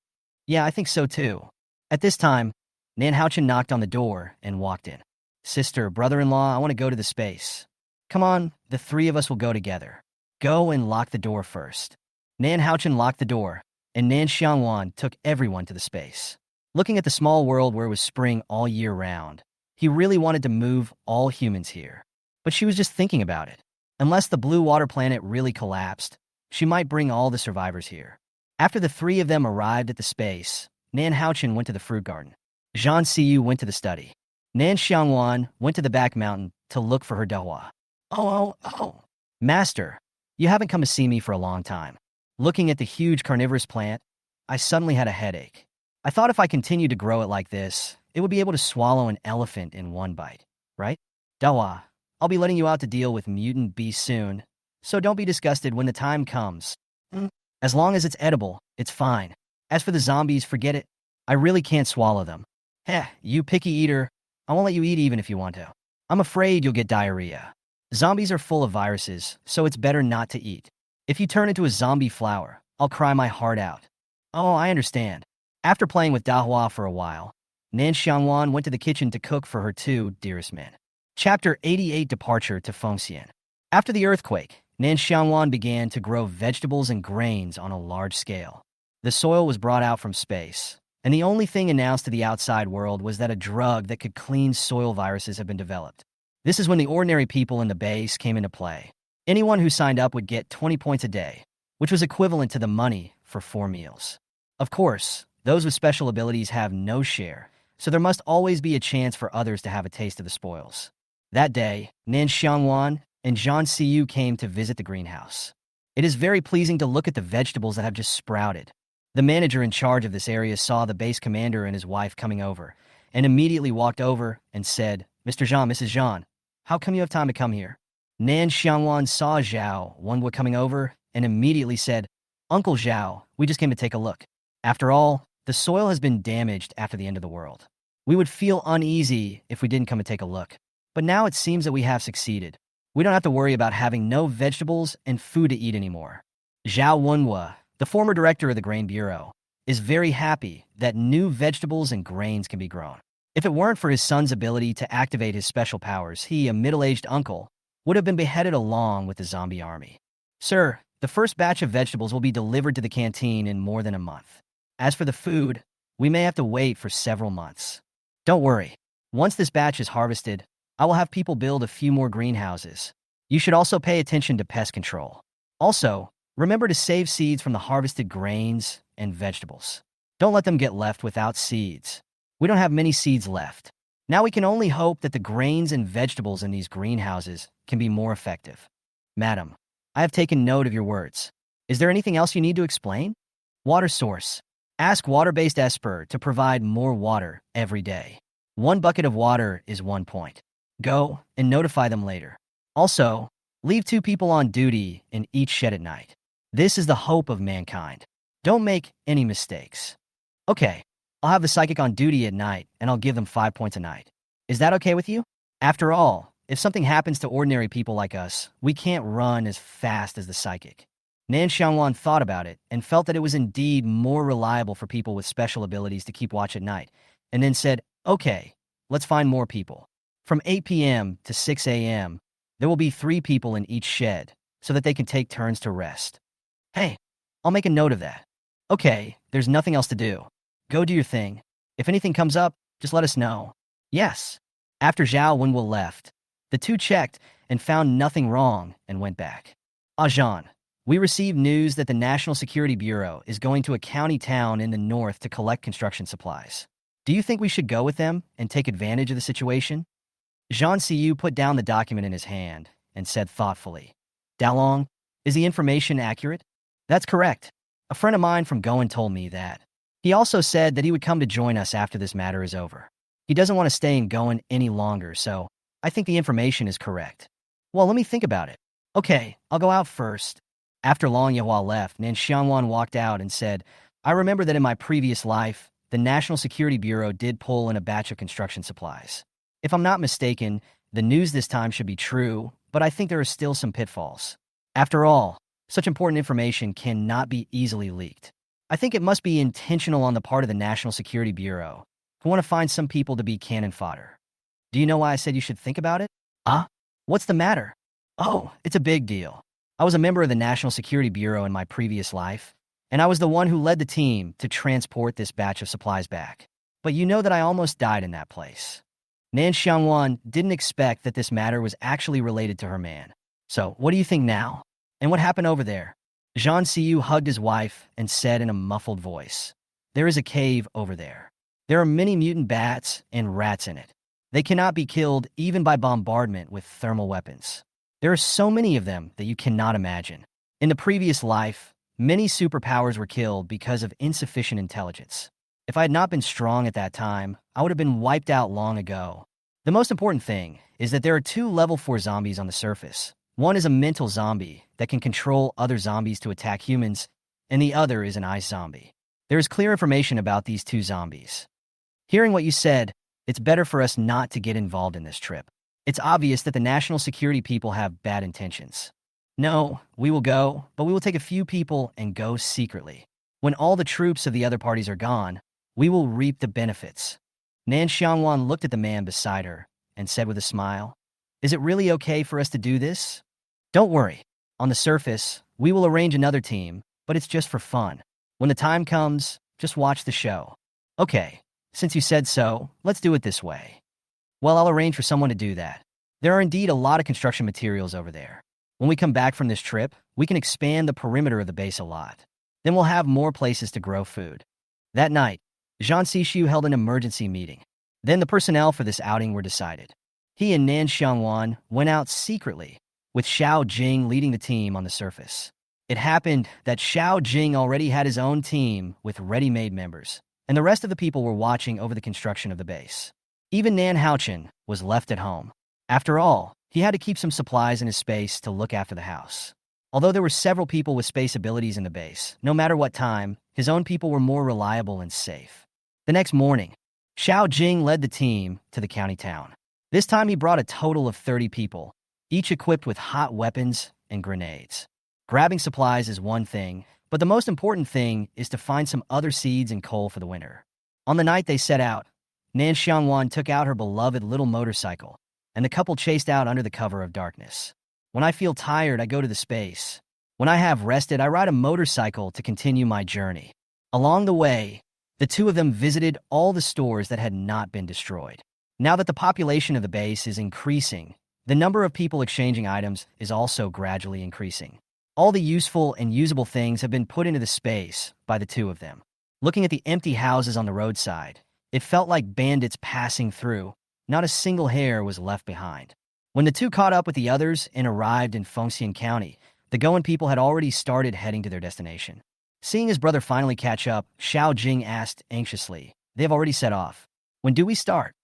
Yeah, I think so too. At this time, Nan Xiangwan knocked on the door and walked in. Sister, brother-in-law, I want to go to the space. Come on, the 3 of us will go together. Go and lock the door first. Nan Xiangwan locked the door, and Nan Xiangwan took everyone to the space. Looking at the small world where it was spring all year round, he really wanted to move all humans here. But she was just thinking about it. Unless the blue water planet really collapsed, she might bring all the survivors here. After the 3 of them arrived at the space, Nan Xiangwan went to the fruit garden. Zhang Siyu went to the study. Nan Xiangwan went to the back mountain to look for her dehua. Oh. Master, you haven't come to see me for a long time. Looking at the huge carnivorous plant, I suddenly had a headache. I thought if I continued to grow it like this, it would be able to swallow an elephant in one bite, right? Dawa, I'll be letting you out to deal with mutant beasts soon, so don't be disgusted when the time comes. As long as it's edible, it's fine. As for the zombies, forget it. I really can't swallow them. Heh, you picky eater. I won't let you eat even if you want to. I'm afraid you'll get diarrhea. Zombies are full of viruses, so it's better not to eat. If you turn into a zombie flower, I'll cry my heart out. Oh, I understand. After playing with Dahua for a while, Nan Xiangwan went to the kitchen to cook for her two dearest men. Chapter 88 Departure to Fengxian. After the earthquake, Nan Xiangwan began to grow vegetables and grains on a large scale. The soil was brought out from space, and the only thing announced to the outside world was that a drug that could clean soil viruses had been developed. This is when the ordinary people in the base came into play. Anyone who signed up would get 20 points a day, which was equivalent to the money for 4 meals. Of course, those with special abilities have no share, so there must always be a chance for others to have a taste of the spoils. That day, Nan Xiangwan and Zhan Siyu came to visit the greenhouse. It is very pleasing to look at the vegetables that have just sprouted. The manager in charge of this area saw the base commander and his wife coming over, and immediately walked over and said, "Mr. Zhang, Mrs. Zhang, how come you have time to come here?" Nan Xiangwan saw Zhao Wenwu coming over and immediately said, "Uncle Zhao, we just came to take a look. After all, the soil has been damaged after the end of the world. We would feel uneasy if we didn't come and take a look. But now it seems that we have succeeded. We don't have to worry about having no vegetables and food to eat anymore." Zhao Wenwu, the former director of the Grain Bureau, is very happy that new vegetables and grains can be grown. If it weren't for his son's ability to activate his special powers, he, a middle-aged uncle, would have been beheaded along with the zombie army. "Sir, the first batch of vegetables will be delivered to the canteen in more than a month. As for the food, we may have to wait for several months. Don't worry. Once this batch is harvested, I will have people build a few more greenhouses. You should also pay attention to pest control. Also, remember to save seeds from the harvested grains and vegetables. Don't let them get left without seeds. We don't have many seeds left. Now we can only hope that the grains and vegetables in these greenhouses can be more effective. Madam, I have taken note of your words. Is there anything else you need to explain? Water source. Ask water-based Esper to provide more water every day. 1 bucket of water is 1 point. Go and notify them later. Also, leave 2 people on duty in each shed at night. This is the hope of mankind. Don't make any mistakes. Okay, I'll have the psychic on duty at night, and I'll give them 5 points a night. Is that okay with you? After all, if something happens to ordinary people like us, we can't run as fast as the psychic." Nan Xiangwan thought about it and felt that it was indeed more reliable for people with special abilities to keep watch at night, and then said, "Okay, let's find more people. From 8 p.m. to 6 a.m., there will be 3 people in each shed so that they can take turns to rest." "Hey, I'll make a note of that." "Okay, there's nothing else to do. Go do your thing. If anything comes up, just let us know." "Yes." After Zhao Wenwu left, the two checked and found nothing wrong and went back. "Zhan, we received news that the National Security Bureau is going to a county town in the north to collect construction supplies. Do you think we should go with them and take advantage of the situation?" Zhan Siyu put down the document in his hand and said thoughtfully, "Dalong, is the information accurate?" "That's correct. A friend of mine from Goen told me that. He also said that he would come to join us after this matter is over. He doesn't want to stay in Goen any longer, so I think the information is correct." "Well, let me think about it." "Okay, I'll go out first." After Long Yehua left, Nan Xiangwan walked out and said, "I remember that in my previous life, the National Security Bureau did pull in a batch of construction supplies. If I'm not mistaken, the news this time should be true, but I think there are still some pitfalls. After all, such important information cannot be easily leaked. I think it must be intentional on the part of the National Security Bureau, who want to find some people to be cannon fodder. Do you know why I said you should think about it?" What's the matter?" "Oh, it's a big deal. I was a member of the National Security Bureau in my previous life, and I was the one who led the team to transport this batch of supplies back. But you know that I almost died in that place." Nan Xiangwan didn't expect that this matter was actually related to her man. "So, what do you think now? And what happened over there?" Zhan Siyu hugged his wife and said in a muffled voice, "There is a cave over there. There are many mutant bats and rats in it. They cannot be killed even by bombardment with thermal weapons. There are so many of them that you cannot imagine. In the previous life, Many superpowers were killed because of insufficient intelligence. If I had not been strong at that time, I would have been wiped out long ago. The most important thing is that there are two level 4 zombies on the surface. One is a mental zombie that can control other zombies to attack humans, and the other is an ice zombie. There is clear information about these two zombies. Hearing what you said, it's better for us not to get involved in this trip. It's obvious that the national security people have bad intentions. No, we will go, but we will take a few people and go secretly. When all the troops of the other parties are gone, we will reap the benefits. Nan Xiangwan looked at the man beside her and said with a smile, "Is it really okay for us to do this? Don't worry. On the surface, we will arrange another team, but it's just for fun. When the time comes, just watch the show." "Okay, since you said so, let's do it this way." "Well, I'll arrange for someone to do that. There are indeed a lot of construction materials over there. When we come back from this trip, we can expand the perimeter of the base a lot. Then we'll have more places to grow food." That night, Zhang Xishu held an emergency meeting. Then the personnel for this outing were decided. He and Nan Xiangwan went out secretly, with Xiao Jing leading the team on the surface. It happened that Xiao Jing already had his own team with ready-made members, and the rest of the people were watching over the construction of the base. Even Nan Haochen was left at home. After all, he had to keep some supplies in his space to look after the house. Although there were several people with space abilities in the base, no matter what time, his own people were more reliable and safe. The next morning, Xiao Jing led the team to the county town. This time he brought a total of 30 people, each equipped with hot weapons and grenades. Grabbing supplies is one thing, but the most important thing is to find some other seeds and coal for the winter. On the night they set out, Nan Xiangwan took out her beloved little motorcycle, and the couple chased out under the cover of darkness. When I feel tired, I go to the space. When I have rested, I ride a motorcycle to continue my journey. Along the way, the two of them visited all the stores that had not been destroyed. Now that the population of the base is increasing, the number of people exchanging items is also gradually increasing. All the useful and usable things have been put into the space by the two of them. Looking at the empty houses on the roadside, it felt like bandits passing through. Not a single hair was left behind. When the two caught up with the others and arrived in Fengxian County, the Goan people had already started heading to their destination. Seeing his brother finally catch up, Xiao Jing asked anxiously, "They've already set off. When do we start?"